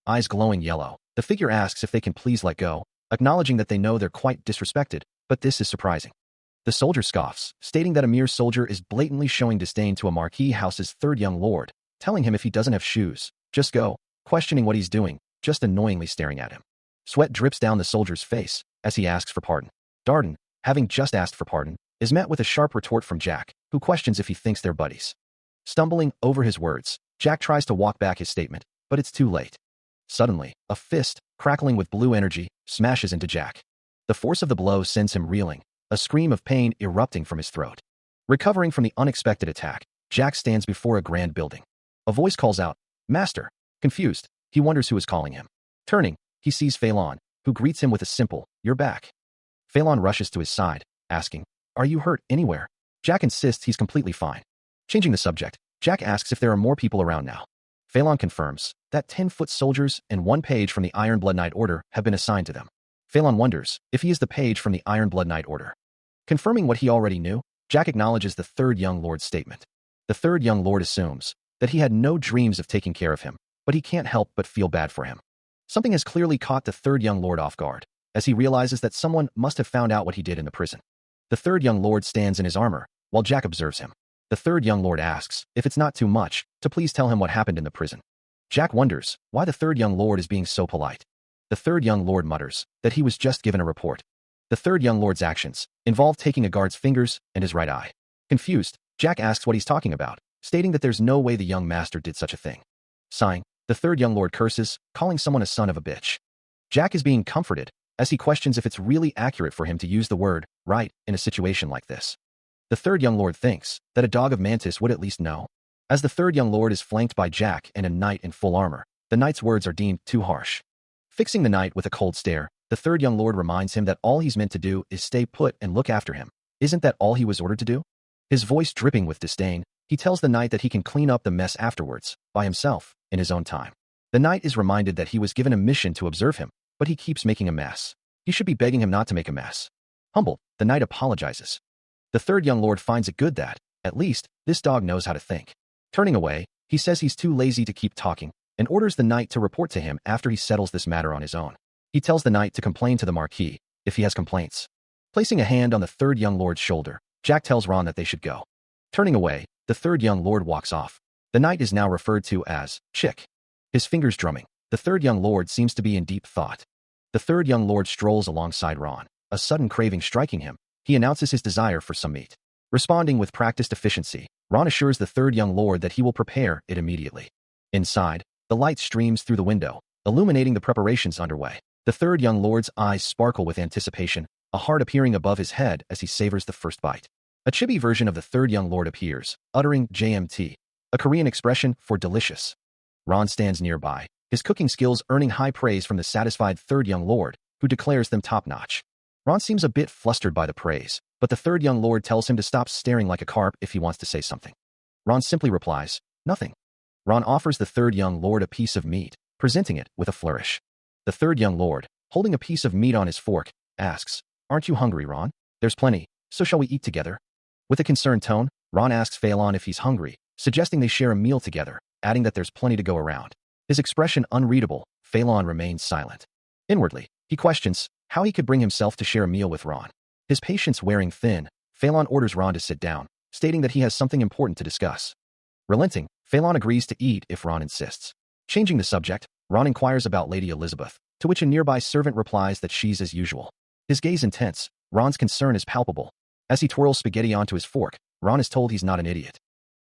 Eyes glowing yellow, the figure asks if they can please let go, acknowledging that they know they're quite disrespected, but this is surprising. The soldier scoffs, stating that a mere soldier is blatantly showing disdain to a marquee house's third young lord, telling him if he doesn't have shoes, just go, questioning what he's doing, just annoyingly staring at him. Sweat drips down the soldier's face as he asks for pardon. Darden, having just asked for pardon, is met with a sharp retort from Jack, who questions if he thinks they're buddies. Stumbling over his words, Jack tries to walk back his statement, but it's too late. Suddenly, a fist, crackling with blue energy, smashes into Jack. The force of the blow sends him reeling, a scream of pain erupting from his throat. Recovering from the unexpected attack, Jack stands before a grand building. A voice calls out, "Master." Confused, he wonders who is calling him. Turning, he sees Phelan, who greets him with a simple, "You're back." Phelan rushes to his side, asking, "Are you hurt anywhere?" Jack insists he's completely fine. Changing the subject, Jack asks if there are more people around now. Phelan confirms that 10-foot soldiers and one page from the Iron Blood Knight Order have been assigned to them. Phelan wonders if he is the page from the Iron Blood Knight Order. Confirming what he already knew, Jack acknowledges the third young lord's statement. The third young lord assumes that he had no dreams of taking care of him, but he can't help but feel bad for him. Something has clearly caught the third young lord off guard, as he realizes that someone must have found out what he did in the prison. The third young lord stands in his armor, while Jack observes him. The third young lord asks, if it's not too much, to please tell him what happened in the prison. Jack wonders why the third young lord is being so polite. The third young lord mutters that he was just given a report. The third young lord's actions involve taking a guard's fingers and his right eye. Confused, Jack asks what he's talking about, stating that there's no way the young master did such a thing. Sighing, the third young lord curses, calling someone a son of a bitch. Jack is being comforted, as he questions if it's really accurate for him to use the word right in a situation like this. The third young lord thinks that a dog of Mantis would at least know. As the third young lord is flanked by Jack and a knight in full armor, the knight's words are deemed too harsh. Fixing the knight with a cold stare, the third young lord reminds him that all he's meant to do is stay put and look after him. Isn't that all he was ordered to do? His voice dripping with disdain, he tells the knight that he can clean up the mess afterwards, by himself, in his own time. The knight is reminded that he was given a mission to observe him, but he keeps making a mess. He should be begging him not to make a mess. Humbled, the knight apologizes. The third young lord finds it good that, at least, this dog knows how to think. Turning away, he says he's too lazy to keep talking, and orders the knight to report to him after he settles this matter on his own. He tells the knight to complain to the Marquis, if he has complaints. Placing a hand on the third young lord's shoulder, Jack tells Ron that they should go. Turning away, the third young lord walks off. The knight is now referred to as Chick. His fingers drumming, the third young lord seems to be in deep thought. The third young lord strolls alongside Ron, a sudden craving striking him. He announces his desire for some meat. Responding with practiced efficiency, Ron assures the third young lord that he will prepare it immediately. Inside, the light streams through the window, illuminating the preparations underway. The third young lord's eyes sparkle with anticipation, a heart appearing above his head as he savors the first bite. A chibi version of the third young lord appears, uttering JMT, a Korean expression for delicious. Ron stands nearby, his cooking skills earning high praise from the satisfied third young lord, who declares them top-notch. Ron seems a bit flustered by the praise, but the third young lord tells him to stop staring like a carp if he wants to say something. Ron simply replies, nothing. Ron offers the third young lord a piece of meat, presenting it with a flourish. The third young lord, holding a piece of meat on his fork, asks, aren't you hungry, Ron? There's plenty, so shall we eat together? With a concerned tone, Ron asks Phelan if he's hungry, suggesting they share a meal together, adding that there's plenty to go around. His expression unreadable, Phelan remains silent. Inwardly, he questions how he could bring himself to share a meal with Ron. His patience wearing thin, Phelan orders Ron to sit down, stating that he has something important to discuss. Relenting, Phelan agrees to eat if Ron insists. Changing the subject, Ron inquires about Lady Elizabeth, to which a nearby servant replies that she's as usual. His gaze intense, Ron's concern is palpable. As he twirls spaghetti onto his fork, Ron is told he's not an idiot.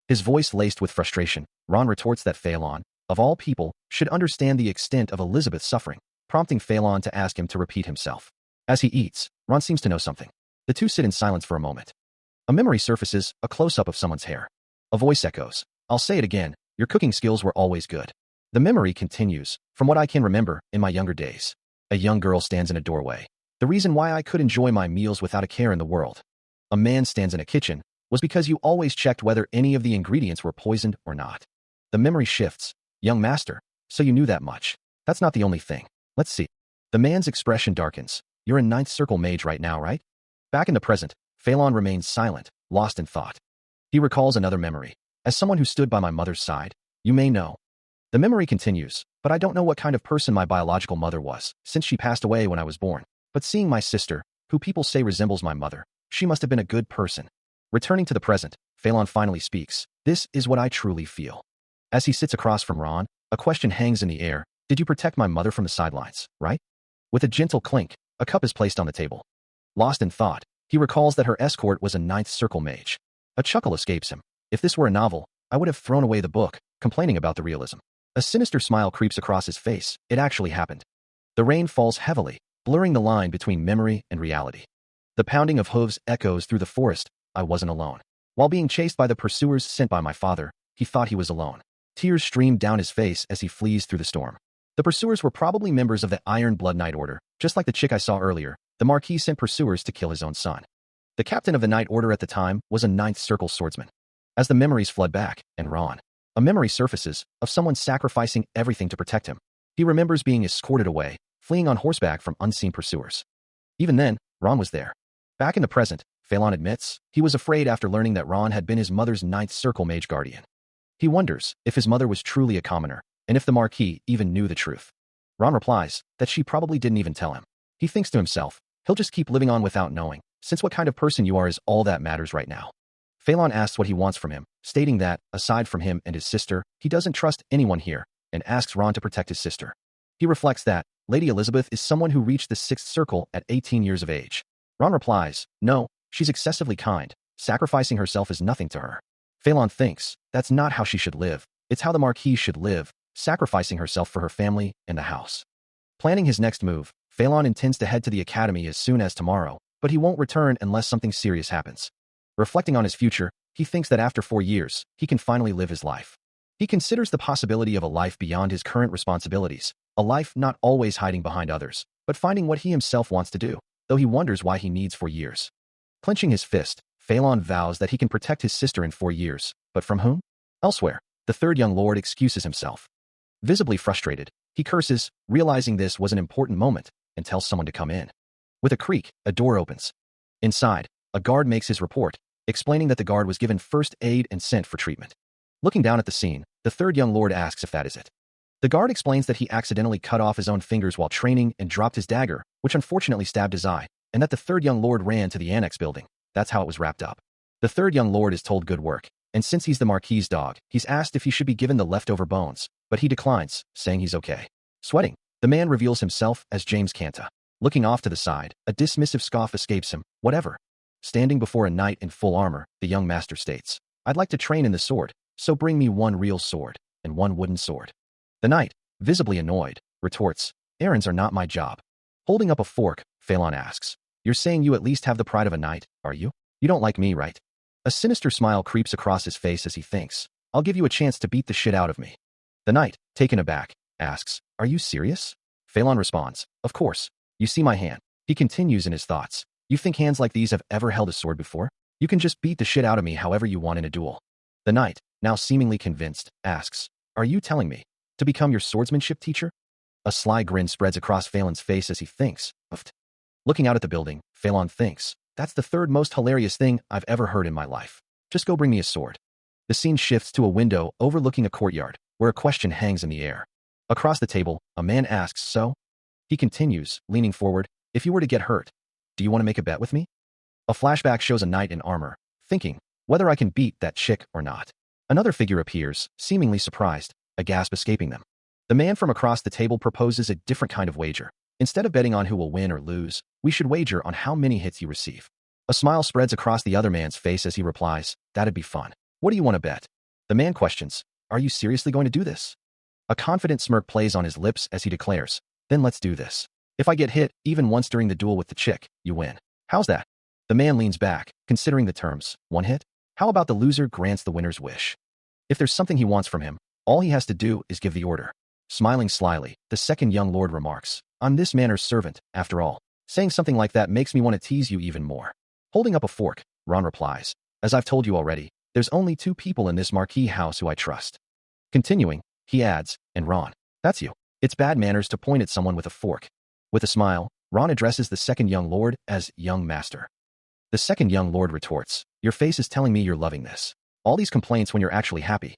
His voice laced with frustration, Ron retorts that Phelan, of all people, should understand the extent of Elizabeth's suffering, prompting Phelan to ask him to repeat himself. As he eats, Ron seems to know something. The two sit in silence for a moment. A memory surfaces, a close-up of someone's hair. A voice echoes, I'll say it again, your cooking skills were always good. The memory continues, from what I can remember, in my younger days. A young girl stands in a doorway. The reason why I could enjoy my meals without a care in the world. A man stands in a kitchen, was because you always checked whether any of the ingredients were poisoned or not. The memory shifts. Young master, so you knew that much. That's not the only thing. Let's see. The man's expression darkens. You're a ninth circle mage right now, right? Back in the present, Phelan remains silent, lost in thought. He recalls another memory. As someone who stood by my mother's side, you may know. The memory continues, but I don't know what kind of person my biological mother was, since she passed away when I was born. But seeing my sister, who people say resembles my mother, she must have been a good person. Returning to the present, Phelan finally speaks. This is what I truly feel. As he sits across from Ron, a question hangs in the air. Did you protect my mother from the sidelines, right? With a gentle clink, a cup is placed on the table. Lost in thought, he recalls that her escort was a ninth circle mage. A chuckle escapes him. If this were a novel, I would have thrown away the book, complaining about the realism. A sinister smile creeps across his face. It actually happened. The rain falls heavily, blurring the line between memory and reality. The pounding of hooves echoes through the forest. I wasn't alone. While being chased by the pursuers sent by my father, he thought he was alone. Tears streamed down his face as he flees through the storm. The pursuers were probably members of the Iron Blood Knight Order, just like the chick I saw earlier. The Marquis sent pursuers to kill his own son. The captain of the Knight Order at the time was a ninth circle swordsman. As the memories flood back, and Ron, a memory surfaces of someone sacrificing everything to protect him. He remembers being escorted away, fleeing on horseback from unseen pursuers. Even then, Ron was there. Back in the present, Phelan admits, he was afraid after learning that Ron had been his mother's ninth circle mage guardian. He wonders if his mother was truly a commoner, and if the Marquis even knew the truth. Ron replies that she probably didn't even tell him. He thinks to himself, he'll just keep living on without knowing, since what kind of person you are is all that matters right now. Phelan asks what he wants from him, stating that, aside from him and his sister, he doesn't trust anyone here, and asks Ron to protect his sister. He reflects that Lady Elizabeth is someone who reached the sixth circle at 18 years of age. Ron replies, no, she's excessively kind. Sacrificing herself is nothing to her. Phelan thinks that's not how she should live. It's how the Marquis should live, sacrificing herself for her family and the house. Planning his next move, Phelan intends to head to the academy as soon as tomorrow, but he won't return unless something serious happens. Reflecting on his future, he thinks that after 4 years, he can finally live his life. He considers the possibility of a life beyond his current responsibilities, a life not always hiding behind others, but finding what he himself wants to do, though he wonders why he needs 4 years. Clenching his fist, Phelan vows that he can protect his sister in 4 years, but from whom? Elsewhere, the third young lord excuses himself. Visibly frustrated, he curses, realizing this was an important moment, and tells someone to come in. With a creak, a door opens. Inside, a guard makes his report, explaining that the guard was given first aid and sent for treatment. Looking down at the scene, the third young lord asks if that is it. The guard explains that he accidentally cut off his own fingers while training and dropped his dagger, which unfortunately stabbed his eye, and that the third young lord ran to the annex building. That's how it was wrapped up. The third young lord is told good work, and since he's the Marquis's dog, he's asked if he should be given the leftover bones, but he declines, saying he's okay. Sweating, the man reveals himself as James Canta. Looking off to the side, a dismissive scoff escapes him, whatever. Standing before a knight in full armor, the young master states, I'd like to train in the sword, so bring me 1 real sword, and 1 wooden sword. The knight, visibly annoyed, retorts, errands are not my job. Holding up a fork, Phelan asks, you're saying you at least have the pride of a knight, are you? You don't like me, right? A sinister smile creeps across his face as he thinks, I'll give you a chance to beat the shit out of me. The knight, taken aback, asks, are you serious? Phelan responds, of course. You see my hand. He continues in his thoughts. You think hands like these have ever held a sword before? You can just beat the shit out of me however you want in a duel. The knight, now seemingly convinced, asks, are you telling me to become your swordsmanship teacher? A sly grin spreads across Phelan's face as he thinks, Uft. Looking out at the building, Phelan thinks, that's the third most hilarious thing I've ever heard in my life. Just go bring me a sword. The scene shifts to a window overlooking a courtyard, where a question hangs in the air. Across the table, a man asks, so? He continues, leaning forward, if you were to get hurt, do you want to make a bet with me? A flashback shows a knight in armor, thinking, whether I can beat that chick or not. Another figure appears, seemingly surprised, a gasp escaping them. The man from across the table proposes a different kind of wager. Instead of betting on who will win or lose, we should wager on how many hits you receive. A smile spreads across the other man's face as he replies, that'd be fun. What do you want to bet? The man questions, are you seriously going to do this? A confident smirk plays on his lips as he declares, then let's do this. If I get hit, even once during the duel with the chick, you win. How's that? The man leans back, considering the terms, 1 hit? How about the loser grants the winner's wish? If there's something he wants from him, all he has to do is give the order. Smiling slyly, the second young lord remarks, I'm this manner's servant, after all. Saying something like that makes me want to tease you even more. Holding up a fork, Ron replies, as I've told you already, there's only 2 people in this Marquis house who I trust. Continuing, he adds, and Ron, that's you. It's bad manners to point at someone with a fork. With a smile, Ron addresses the second young lord as young master. The second young lord retorts, your face is telling me you're loving this. All these complaints when you're actually happy.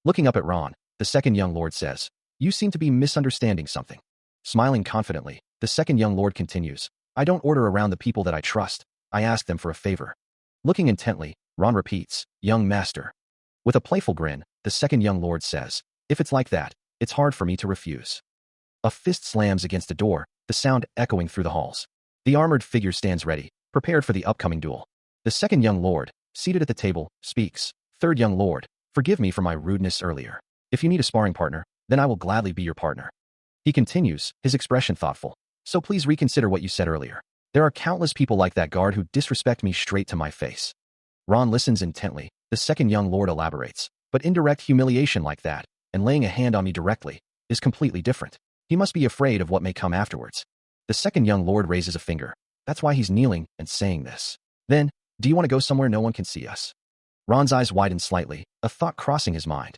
Looking up at Ron, the second young lord says, you seem to be misunderstanding something. Smiling confidently, the second young lord continues, I don't order around the people that I trust. I ask them for a favor. Looking intently, Ron repeats, young master. With a playful grin, the second young lord says, if it's like that, it's hard for me to refuse. A fist slams against a door, the sound echoing through the halls. The armored figure stands ready, prepared for the upcoming duel. The second young lord, seated at the table, speaks, third young lord, forgive me for my rudeness earlier. If you need a sparring partner, then I will gladly be your partner. He continues, his expression thoughtful. So please reconsider what you said earlier. There are countless people like that guard who disrespect me straight to my face. Ron listens intently. The second young lord elaborates, but indirect humiliation like that, and laying a hand on me directly, is completely different. He must be afraid of what may come afterwards. The second young lord raises a finger. That's why he's kneeling and saying this. Then, do you want to go somewhere no one can see us? Ron's eyes widen slightly, a thought crossing his mind.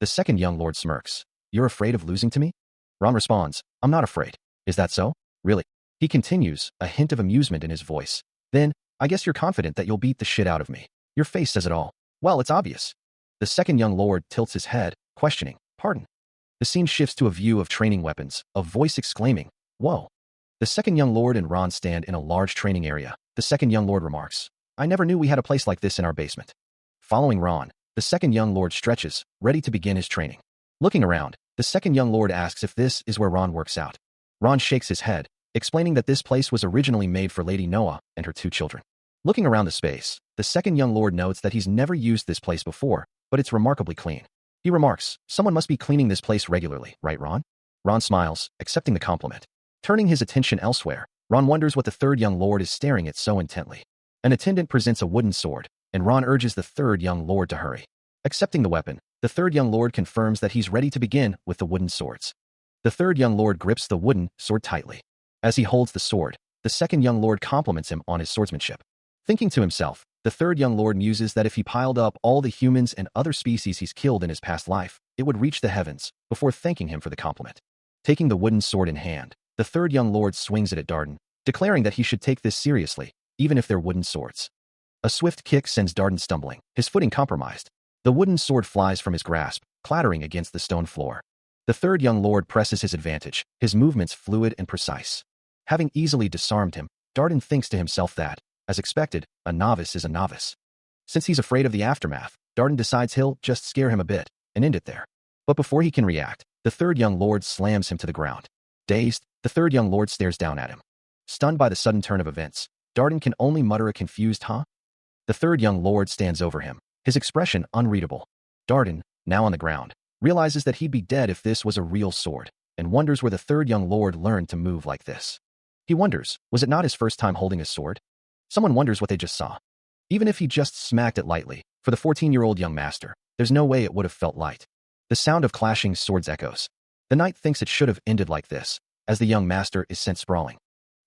The second young lord smirks. You're afraid of losing to me? Ron responds, I'm not afraid. Is that so? Really? He continues, a hint of amusement in his voice. Then, I guess you're confident that you'll beat the shit out of me. Your face says it all. Well, it's obvious. The second young lord tilts his head, questioning, pardon. The scene shifts to a view of training weapons, a voice exclaiming, "Whoa!" The second young lord and Ron stand in a large training area. The second young lord remarks, "I never knew we had a place like this in our basement." Following Ron, the second young lord stretches, ready to begin his training. Looking around, the second young lord asks if this is where Ron works out. Ron shakes his head, explaining that this place was originally made for Lady Noah and her 2 children. Looking around the space, the second young lord notes that he's never used this place before, but it's remarkably clean. He remarks, "Someone must be cleaning this place regularly, right, Ron?" Ron smiles, accepting the compliment. Turning his attention elsewhere, Ron wonders what the third young lord is staring at so intently. An attendant presents a wooden sword, and Ron urges the third young lord to hurry. Accepting the weapon, the third young lord confirms that he's ready to begin with the wooden swords. The third young lord grips the wooden sword tightly. As he holds the sword, the second young lord compliments him on his swordsmanship. Thinking to himself, the third young lord muses that if he piled up all the humans and other species he's killed in his past life, it would reach the heavens, before thanking him for the compliment. Taking the wooden sword in hand, the third young lord swings it at Darden, declaring that he should take this seriously, even if they're wooden swords. A swift kick sends Darden stumbling, his footing compromised. The wooden sword flies from his grasp, clattering against the stone floor. The third young lord presses his advantage, his movements fluid and precise. Having easily disarmed him, Darden thinks to himself that, as expected, a novice is a novice. Since he's afraid of the aftermath, Darden decides he'll just scare him a bit and end it there. But before he can react, the third young lord slams him to the ground. Dazed, the third young lord stares down at him. Stunned by the sudden turn of events, Darden can only mutter a confused "huh?" The third young lord stands over him, his expression unreadable. Darden, now on the ground, realizes that he'd be dead if this was a real sword, and wonders where the third young lord learned to move like this. He wonders, was it not his first time holding a sword? Someone wonders what they just saw. Even if he just smacked it lightly, for the 14-year-old young master, there's no way it would have felt light. The sound of clashing swords echoes. The knight thinks it should have ended like this, as the young master is sent sprawling.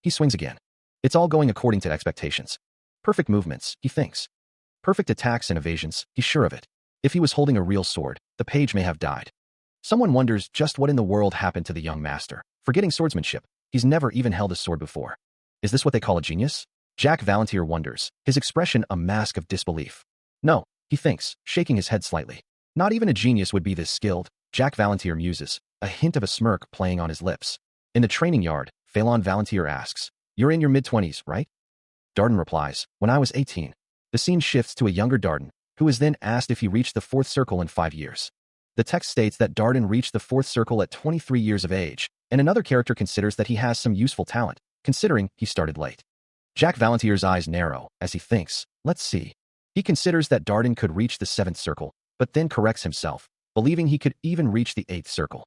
He swings again. It's all going according to expectations. Perfect movements, he thinks. Perfect attacks and evasions, he's sure of it. If he was holding a real sword, the page may have died. Someone wonders just what in the world happened to the young master. Forgetting swordsmanship, he's never even held a sword before. Is this what they call a genius? Jack Valantier wonders, his expression a mask of disbelief. No, he thinks, shaking his head slightly. Not even a genius would be this skilled, Jack Valantier muses, a hint of a smirk playing on his lips. In the training yard, Phelan Valantier asks, "You're in your mid-20s, right?" Darden replies, "When I was 18. The scene shifts to a younger Darden, who is then asked if he reached the 4th circle in 5 years. The text states that Darden reached the 4th circle at 23 years of age, and another character considers that he has some useful talent, considering he started late. Jack Valentier's eyes narrow, as he thinks, let's see. He considers that Darden could reach the 7th circle, but then corrects himself, believing he could even reach the 8th circle.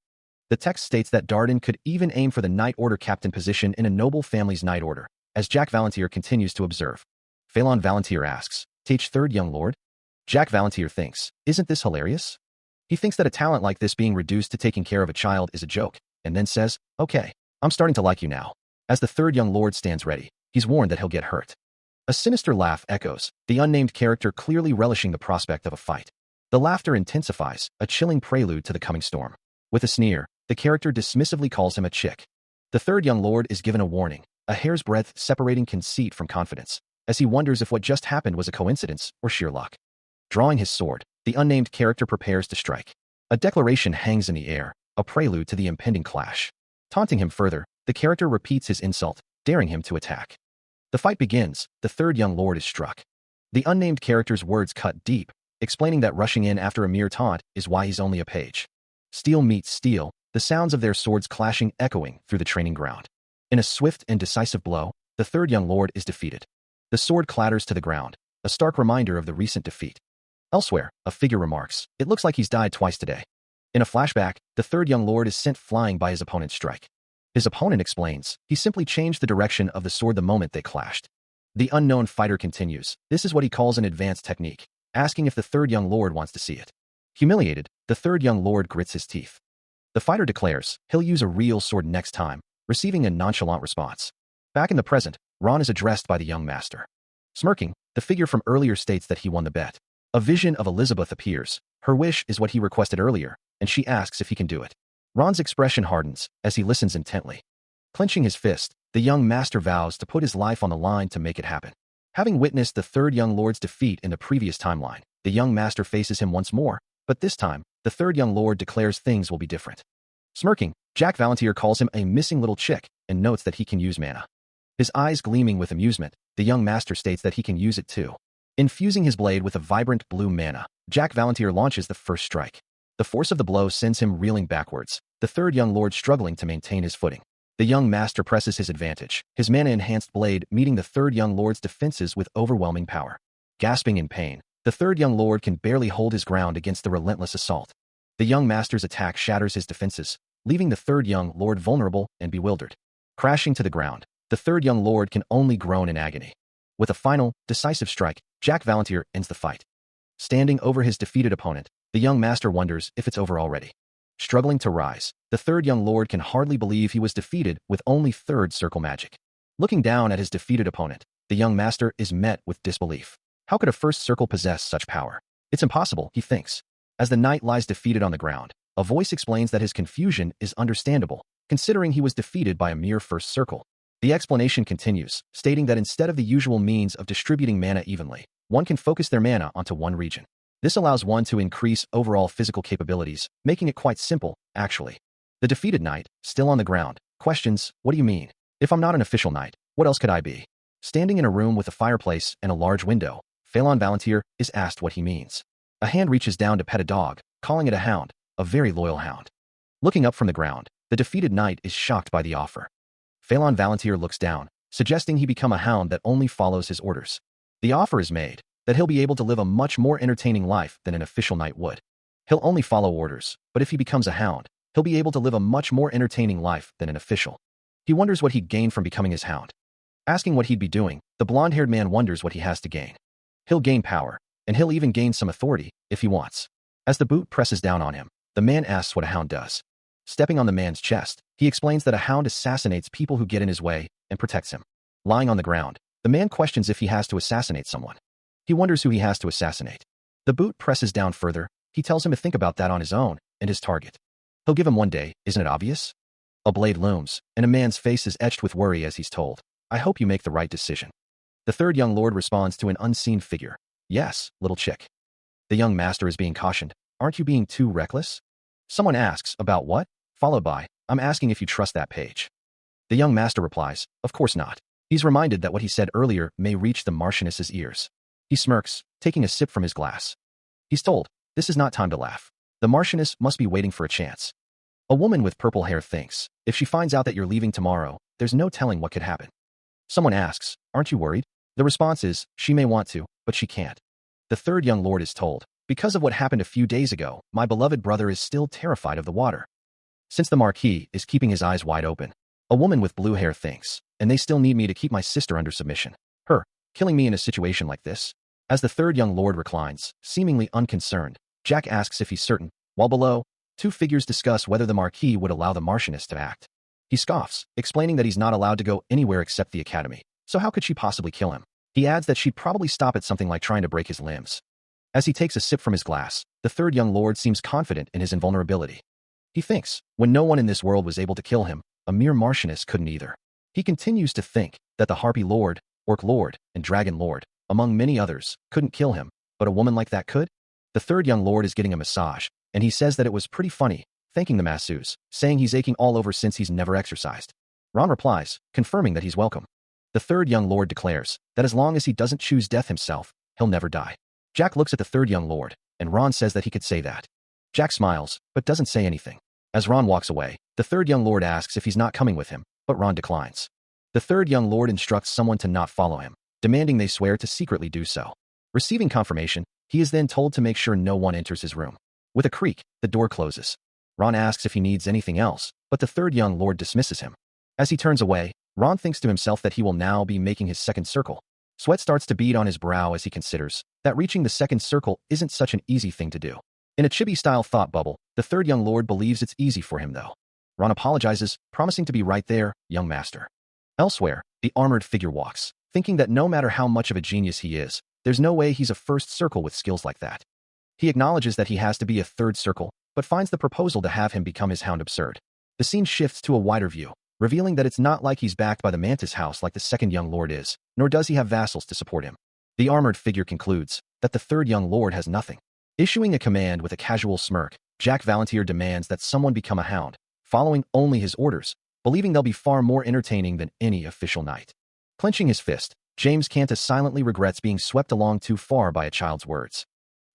The text states that Darden could even aim for the Knight Order captain position in a noble family's Knight Order, as Jack Valentier continues to observe. Phelan Valentier asks, "Teach third young lord?" Jack Valentier thinks, isn't this hilarious? He thinks that a talent like this being reduced to taking care of a child is a joke, and then says, "Okay, I'm starting to like you now." As the third young lord stands ready, he's warned that he'll get hurt. A sinister laugh echoes, the unnamed character clearly relishing the prospect of a fight. The laughter intensifies, a chilling prelude to the coming storm. With a sneer, the character dismissively calls him a chick. The third young lord is given a warning, a hair's breadth separating conceit from confidence, as he wonders if what just happened was a coincidence or sheer luck. Drawing his sword, the unnamed character prepares to strike. A declaration hangs in the air, a prelude to the impending clash. Taunting him further, the character repeats his insult, daring him to attack. The fight begins, the third young lord is struck. The unnamed character's words cut deep, explaining that rushing in after a mere taunt is why he's only a page. Steel meets steel, the sounds of their swords clashing echoing through the training ground. In a swift and decisive blow, the third young lord is defeated. The sword clatters to the ground, a stark reminder of the recent defeat. Elsewhere, a figure remarks, "It looks like he's died twice today." In a flashback, the third young lord is sent flying by his opponent's strike. His opponent explains, he simply changed the direction of the sword the moment they clashed. The unknown fighter continues, this is what he calls an advanced technique, asking if the third young lord wants to see it. Humiliated, the third young lord grits his teeth. The fighter declares, he'll use a real sword next time, receiving a nonchalant response. Back in the present, Ron is addressed by the young master. Smirking, the figure from earlier states that he won the bet. A vision of Elizabeth appears. Her wish is what he requested earlier, and she asks if he can do it. Ron's expression hardens as he listens intently. Clenching his fist, the young master vows to put his life on the line to make it happen. Having witnessed the third young lord's defeat in the previous timeline, the young master faces him once more, but this time, the third young lord declares things will be different. Smirking, Jack Valantier calls him a missing little chick and notes that he can use mana. His eyes gleaming with amusement, the young master states that he can use it too. Infusing his blade with a vibrant blue mana, Jack Valantier launches the first strike. The force of the blow sends him reeling backwards, the third young lord struggling to maintain his footing. The young master presses his advantage, his mana-enhanced blade meeting the third young lord's defenses with overwhelming power. Gasping in pain, the third young lord can barely hold his ground against the relentless assault. The young master's attack shatters his defenses, leaving the third young lord vulnerable and bewildered. Crashing to the ground, the third young lord can only groan in agony. With a final, decisive strike, Jack Valantier ends the fight. Standing over his defeated opponent, the young master wonders if it's over already. Struggling to rise, the third young lord can hardly believe he was defeated with only third circle magic. Looking down at his defeated opponent, the young master is met with disbelief. How could a first circle possess such power? It's impossible, he thinks. As the knight lies defeated on the ground, a voice explains that his confusion is understandable, considering he was defeated by a mere first circle. The explanation continues, stating that instead of the usual means of distributing mana evenly, one can focus their mana onto one region. This allows one to increase overall physical capabilities, making it quite simple, actually. The defeated knight, still on the ground, questions, "What do you mean? If I'm not an official knight, what else could I be?" Standing in a room with a fireplace and a large window, Phelan Valantier is asked what he means. A hand reaches down to pet a dog, calling it a hound, a very loyal hound. Looking up from the ground, the defeated knight is shocked by the offer. Phelan Valantier looks down, suggesting he become a hound that only follows his orders. The offer is made, that he'll be able to live a much more entertaining life than an official knight would. He'll only follow orders, but if he becomes a hound, he'll be able to live a much more entertaining life than an official. He wonders what he'd gain from becoming his hound. Asking what he'd be doing, the blonde-haired man wonders what he has to gain. He'll gain power, and he'll even gain some authority, if he wants. As the boot presses down on him, the man asks what a hound does. Stepping on the man's chest, he explains that a hound assassinates people who get in his way and protects him. Lying on the ground, the man questions if he has to assassinate someone. He wonders who he has to assassinate. The boot presses down further, he tells him to think about that on his own, and his target. He'll give him one day, isn't it obvious? A blade looms, and a man's face is etched with worry as he's told, "I hope you make the right decision." The third young lord responds to an unseen figure, "Yes, little chick." The young master is being cautioned, "Aren't you being too reckless?" Someone asks, "About what?" Followed by, "I'm asking if you trust that page." The young master replies, "Of course not." He's reminded that what he said earlier may reach the Marchioness's ears. He smirks, taking a sip from his glass. He's told, this is not time to laugh. The Marchioness must be waiting for a chance. A woman with purple hair thinks, if she finds out that you're leaving tomorrow, there's no telling what could happen. Someone asks, "Aren't you worried?" The response is, she may want to, but she can't. The third young lord is told, "Because of what happened a few days ago, my beloved brother is still terrified of the water." Since the Marquis is keeping his eyes wide open, a woman with blue hair thinks, and they still need me to keep my sister under submission. Her, killing me in a situation like this? As the third young lord reclines, seemingly unconcerned, Jack asks if he's certain, while below, two figures discuss whether the Marquis would allow the Marchioness to act. He scoffs, explaining that he's not allowed to go anywhere except the academy, so how could she possibly kill him? He adds that she'd probably stop at something like trying to break his limbs. As he takes a sip from his glass, the third young lord seems confident in his invulnerability. He thinks, when no one in this world was able to kill him, a mere Marchioness couldn't either. He continues to think that the Harpy Lord, Orc Lord, and Dragon Lord, among many others, couldn't kill him, but a woman like that could? The third young lord is getting a massage, and he says that it was pretty funny, thanking the masseuse, saying he's aching all over since he's never exercised. Ron replies, confirming that he's welcome. The third young lord declares that as long as he doesn't choose death himself, he'll never die. Jack looks at the third young lord, and Ron says that he could say that. Jack smiles, but doesn't say anything. As Ron walks away, the third young lord asks if he's not coming with him, but Ron declines. The third young lord instructs someone to not follow him, demanding they swear to secretly do so. Receiving confirmation, he is then told to make sure no one enters his room. With a creak, the door closes. Ron asks if he needs anything else, but the third young lord dismisses him. As he turns away, Ron thinks to himself that he will now be making his second circle. Sweat starts to bead on his brow as he considers that reaching the second circle isn't such an easy thing to do. In a chibi-style thought bubble, the third young lord believes it's easy for him though. Ron apologizes, promising to be right there, young master. Elsewhere, the armored figure walks, thinking that no matter how much of a genius he is, there's no way he's a first circle with skills like that. He acknowledges that he has to be a third circle, but finds the proposal to have him become his hound absurd. The scene shifts to a wider view, revealing that it's not like he's backed by the Mantis House like the second young lord is, nor does he have vassals to support him. The armored figure concludes that the third young lord has nothing. Issuing a command with a casual smirk, Jack Valantier demands that someone become a hound, following only his orders, believing they'll be far more entertaining than any official night. Clenching his fist, James Canta silently regrets being swept along too far by a child's words.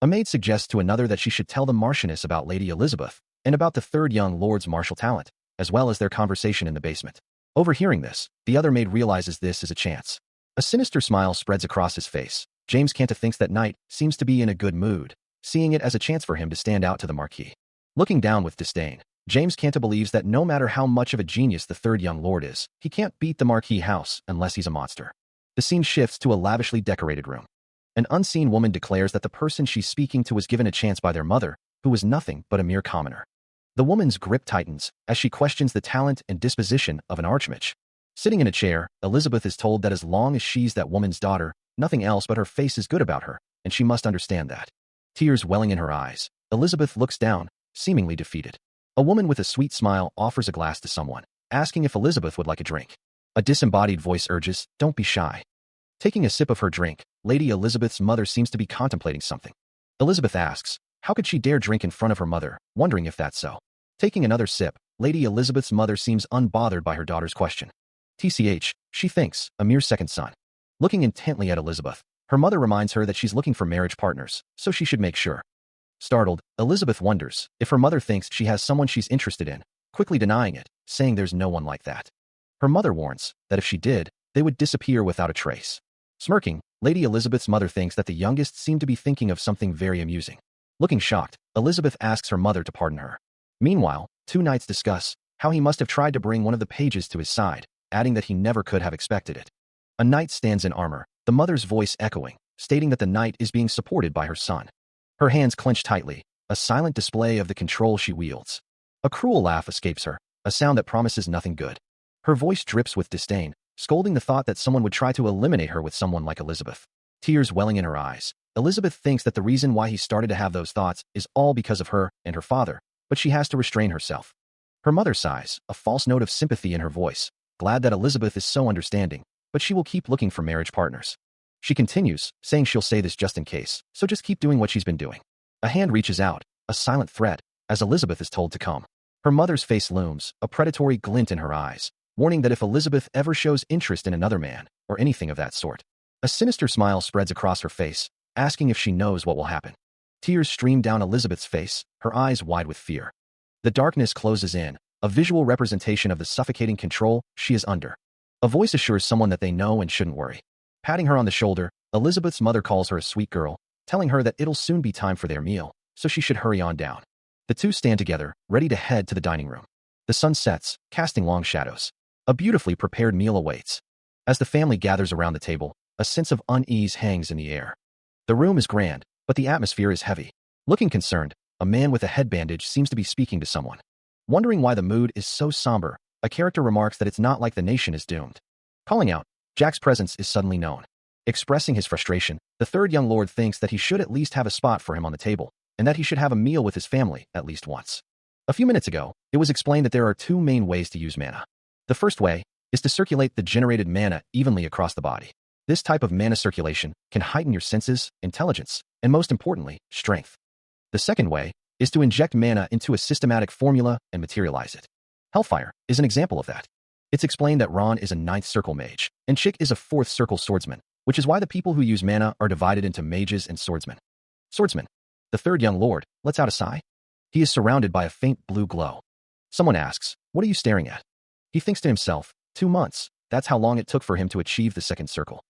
A maid suggests to another that she should tell the Marchioness about Lady Elizabeth and about the third young lord's martial talent, as well as their conversation in the basement. Overhearing this, the other maid realizes this is a chance. A sinister smile spreads across his face. James Canta thinks that Knight seems to be in a good mood, seeing it as a chance for him to stand out to the Marquis. Looking down with disdain, James Canta believes that no matter how much of a genius the third young lord is, he can't beat the Marquis house unless he's a monster. The scene shifts to a lavishly decorated room. An unseen woman declares that the person she's speaking to was given a chance by their mother, who was nothing but a mere commoner. The woman's grip tightens as she questions the talent and disposition of an archmage. Sitting in a chair, Elizabeth is told that as long as she's that woman's daughter, nothing else but her face is good about her, and she must understand that. Tears welling in her eyes, Elizabeth looks down, seemingly defeated. A woman with a sweet smile offers a glass to someone, asking if Elizabeth would like a drink. A disembodied voice urges, "Don't be shy." Taking a sip of her drink, Lady Elizabeth's mother seems to be contemplating something. Elizabeth asks, how could she dare drink in front of her mother, wondering if that's so. Taking another sip, Lady Elizabeth's mother seems unbothered by her daughter's question. TCH, she thinks, a mere second son. Looking intently at Elizabeth, her mother reminds her that she's looking for marriage partners, so she should make sure. Startled, Elizabeth wonders if her mother thinks she has someone she's interested in, quickly denying it, saying there's no one like that. Her mother warns that if she did, they would disappear without a trace. Smirking, Lady Elizabeth's mother thinks that the youngest seem to be thinking of something very amusing. Looking shocked, Elizabeth asks her mother to pardon her. Meanwhile, two knights discuss how he must have tried to bring one of the pages to his side, adding that he never could have expected it. A knight stands in armor, the mother's voice echoing, stating that the knight is being supported by her son. Her hands clench tightly, a silent display of the control she wields. A cruel laugh escapes her, a sound that promises nothing good. Her voice drips with disdain, scolding the thought that someone would try to eliminate her with someone like Elizabeth. Tears welling in her eyes, Elizabeth thinks that the reason why he started to have those thoughts is all because of her and her father, but she has to restrain herself. Her mother sighs, a false note of sympathy in her voice, glad that Elizabeth is so understanding, but she will keep looking for marriage partners. She continues, saying she'll say this just in case, so just keep doing what she's been doing. A hand reaches out, a silent threat, as Elizabeth is told to come. Her mother's face looms, a predatory glint in her eyes, warning that if Elizabeth ever shows interest in another man, or anything of that sort. A sinister smile spreads across her face, asking if she knows what will happen. Tears stream down Elizabeth's face, her eyes wide with fear. The darkness closes in, a visual representation of the suffocating control she is under. A voice assures someone that they know and shouldn't worry. Patting her on the shoulder, Elizabeth's mother calls her a sweet girl, telling her that it'll soon be time for their meal, so she should hurry on down. The two stand together, ready to head to the dining room. The sun sets, casting long shadows. A beautifully prepared meal awaits. As the family gathers around the table, a sense of unease hangs in the air. The room is grand, but the atmosphere is heavy. Looking concerned, a man with a head bandage seems to be speaking to someone. Wondering why the mood is so somber, a character remarks that it's not like the nation is doomed. Calling out, Jack's presence is suddenly known. Expressing his frustration, the third young lord thinks that he should at least have a spot for him on the table, and that he should have a meal with his family at least once. A few minutes ago, it was explained that there are two main ways to use mana. The first way is to circulate the generated mana evenly across the body. This type of mana circulation can heighten your senses, intelligence, and most importantly, strength. The second way is to inject mana into a systematic formula and materialize it. Hellfire is an example of that. It's explained that Ron is a 9th circle mage, and Chick is a 4th circle swordsman, which is why the people who use mana are divided into mages and swordsmen. Swordsman. The third young lord lets out a sigh. He is surrounded by a faint blue glow. Someone asks, "What are you staring at?" He thinks to himself, 2 months, that's how long it took for him to achieve the 2nd circle.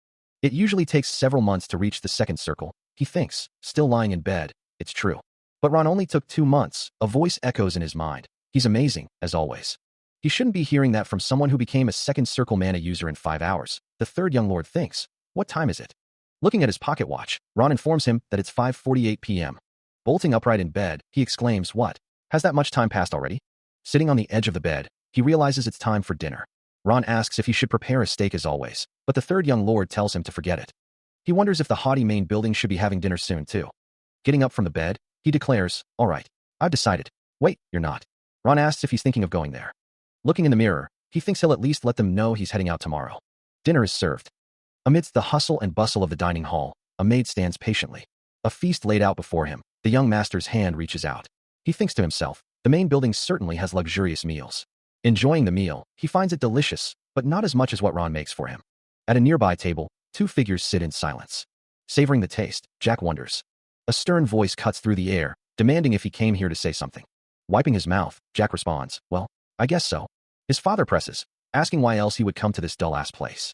It usually takes several months to reach the 2nd circle, he thinks, still lying in bed. It's true. But Ron only took 2 months, a voice echoes in his mind. He's amazing, as always. He shouldn't be hearing that from someone who became a 2nd circle mana user in 5 hours. The third young lord thinks, what time is it? Looking at his pocket watch, Ron informs him that it's 5:48 p.m. Bolting upright in bed, he exclaims, what? Has that much time passed already? Sitting on the edge of the bed, he realizes it's time for dinner. Ron asks if he should prepare a steak as always, but the third young lord tells him to forget it. He wonders if the haughty main building should be having dinner soon too. Getting up from the bed, he declares, all right, I've decided. Wait, you're not. Ron asks if he's thinking of going there. Looking in the mirror, he thinks he'll at least let them know he's heading out tomorrow. Dinner is served. Amidst the hustle and bustle of the dining hall, a maid stands patiently. A feast laid out before him, the young master's hand reaches out. He thinks to himself, The main building certainly has luxurious meals. Enjoying the meal, he finds it delicious, but not as much as what Ron makes for him. At a nearby table, two figures sit in silence. Savoring the taste, Jack wonders. A stern voice cuts through the air, demanding if he came here to say something. Wiping his mouth, Jack responds, "Well, I guess so." His father presses, asking why else he would come to this dull-ass place.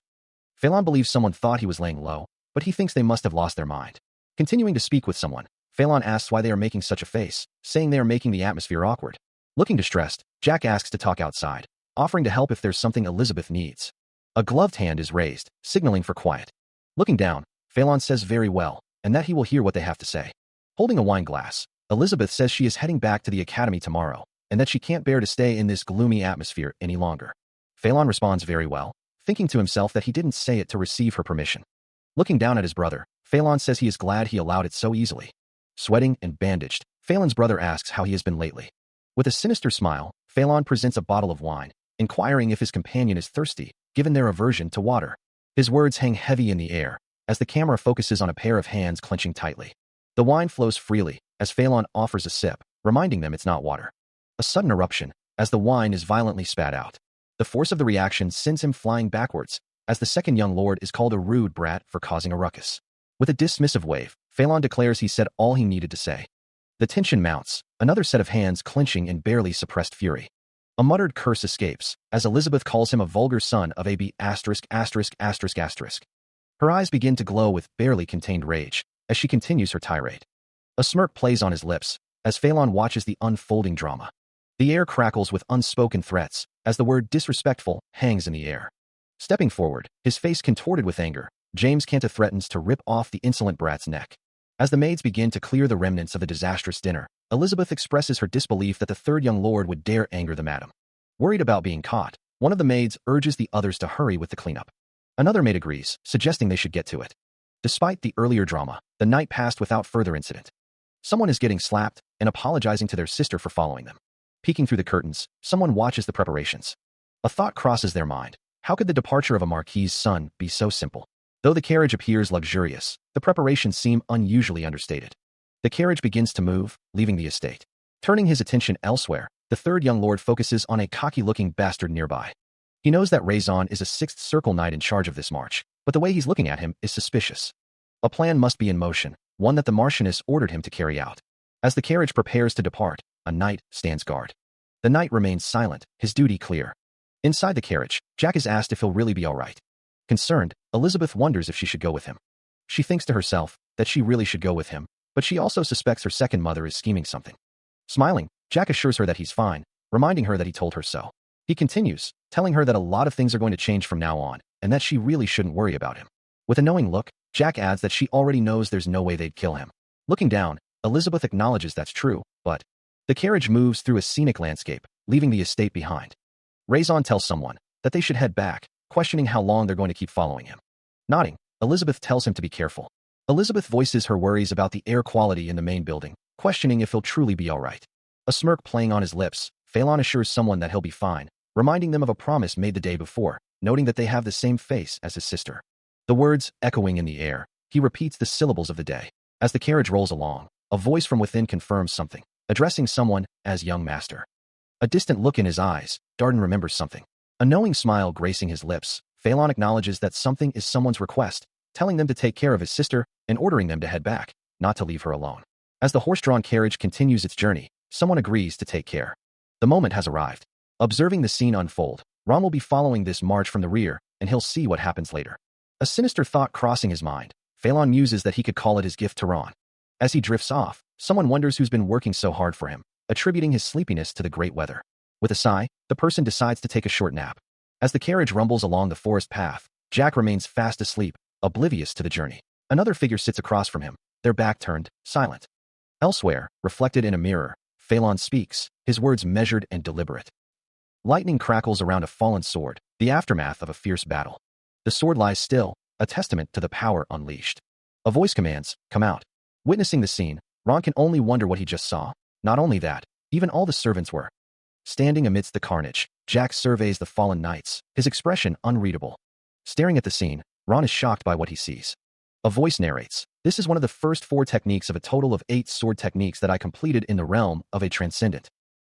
Phelan believes someone thought he was laying low, but he thinks they must have lost their mind. Continuing to speak with someone, Phelan asks why they are making such a face, saying they are making the atmosphere awkward. Looking distressed, Jack asks to talk outside, offering to help if there's something Elizabeth needs. A gloved hand is raised, signaling for quiet. Looking down, Phelan says very well, and that he will hear what they have to say. Holding a wine glass, Elizabeth says she is heading back to the academy tomorrow, and that she can't bear to stay in this gloomy atmosphere any longer. Phelan responds very well, thinking to himself that he didn't say it to receive her permission. Looking down at his brother, Phelan says he is glad he allowed it so easily. Sweating and bandaged, Phelan's brother asks how he has been lately. With a sinister smile, Phelan presents a bottle of wine, inquiring if his companion is thirsty, given their aversion to water. His words hang heavy in the air, as the camera focuses on a pair of hands clenching tightly. The wine flows freely, as Phelan offers a sip, reminding them it's not water. A sudden eruption, as the wine is violently spat out. The force of the reaction sends him flying backwards, as the second young lord is called a rude brat for causing a ruckus. With a dismissive wave, Phelan declares he said all he needed to say. The tension mounts, another set of hands clenching in barely suppressed fury. A muttered curse escapes, as Elizabeth calls him a vulgar son of a b**********. Her eyes begin to glow with barely contained rage, as she continues her tirade. A smirk plays on his lips, as Phelan watches the unfolding drama. The air crackles with unspoken threats, as the word disrespectful hangs in the air. Stepping forward, his face contorted with anger, James Canta threatens to rip off the insolent brat's neck. As the maids begin to clear the remnants of the disastrous dinner, Elizabeth expresses her disbelief that the third young lord would dare anger the madam. Worried about being caught, one of the maids urges the others to hurry with the cleanup. Another maid agrees, suggesting they should get to it. Despite the earlier drama, the night passed without further incident. Someone is getting slapped and apologizing to their sister for following them. Peeking through the curtains, someone watches the preparations. A thought crosses their mind. How could the departure of a marquis's son be so simple? Though the carriage appears luxurious, the preparations seem unusually understated. The carriage begins to move, leaving the estate. Turning his attention elsewhere, the third young lord focuses on a cocky-looking bastard nearby. He knows that Raison is a sixth circle knight in charge of this march, but the way he's looking at him is suspicious. A plan must be in motion, one that the Marchioness ordered him to carry out. As the carriage prepares to depart, a knight stands guard. The knight remains silent, his duty clear. Inside the carriage, Jack is asked if he'll really be all right. Concerned, Elizabeth wonders if she should go with him. She thinks to herself that she really should go with him, but she also suspects her second mother is scheming something. Smiling, Jack assures her that he's fine, reminding her that he told her so. He continues, telling her that a lot of things are going to change from now on, and that she really shouldn't worry about him. With a knowing look, Jack adds that she already knows there's no way they'd kill him. Looking down, Elizabeth acknowledges that's true, but the carriage moves through a scenic landscape, leaving the estate behind. Raison tells someone that they should head back, questioning how long they're going to keep following him. Nodding, Elizabeth tells him to be careful. Elizabeth voices her worries about the air quality in the main building, questioning if he'll truly be all right. A smirk playing on his lips, Phelan assures someone that he'll be fine, reminding them of a promise made the day before, noting that they have the same face as his sister. The words echoing in the air, he repeats the syllables of the day. As the carriage rolls along, a voice from within confirms something, addressing someone as young master. A distant look in his eyes, Darden remembers something. A knowing smile gracing his lips, Phelan acknowledges that something is someone's request, telling them to take care of his sister and ordering them to head back, not to leave her alone. As the horse-drawn carriage continues its journey, someone agrees to take care. The moment has arrived. Observing the scene unfold, Ron will be following this march from the rear, and he'll see what happens later. A sinister thought crossing his mind, Phelan muses that he could call it his gift to Ron. As he drifts off, someone wonders who's been working so hard for him, attributing his sleepiness to the great weather. With a sigh, the person decides to take a short nap. As the carriage rumbles along the forest path, Jack remains fast asleep, oblivious to the journey. Another figure sits across from him, their back turned, silent. Elsewhere, reflected in a mirror, Phelan speaks, his words measured and deliberate. Lightning crackles around a fallen sword, the aftermath of a fierce battle. The sword lies still, a testament to the power unleashed. A voice commands, "Come out." Witnessing the scene, Ron can only wonder what he just saw. Not only that, even all the servants were. Standing amidst the carnage, Jack surveys the fallen knights, his expression unreadable. Staring at the scene, Ron is shocked by what he sees. A voice narrates, "This is one of the first 4 techniques of a total of 8 sword techniques that I completed in the realm of a transcendent."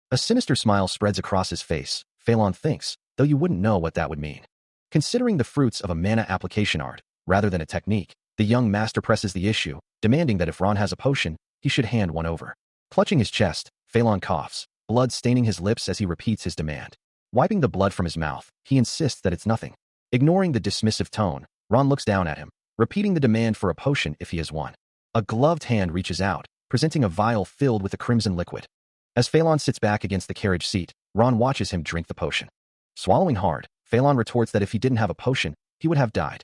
A sinister smile spreads across his face. Phelan thinks, though you wouldn't know what that would mean. Considering the fruits of a mana application art, rather than a technique, the young master presses the issue, demanding that if Ron has a potion, he should hand one over. Clutching his chest, Phelan coughs, blood staining his lips as he repeats his demand. Wiping the blood from his mouth, he insists that it's nothing. Ignoring the dismissive tone, Ron looks down at him, repeating the demand for a potion if he has one. A gloved hand reaches out, presenting a vial filled with a crimson liquid. As Phelan sits back against the carriage seat, Ron watches him drink the potion. Swallowing hard, Phelan retorts that if he didn't have a potion, he would have died.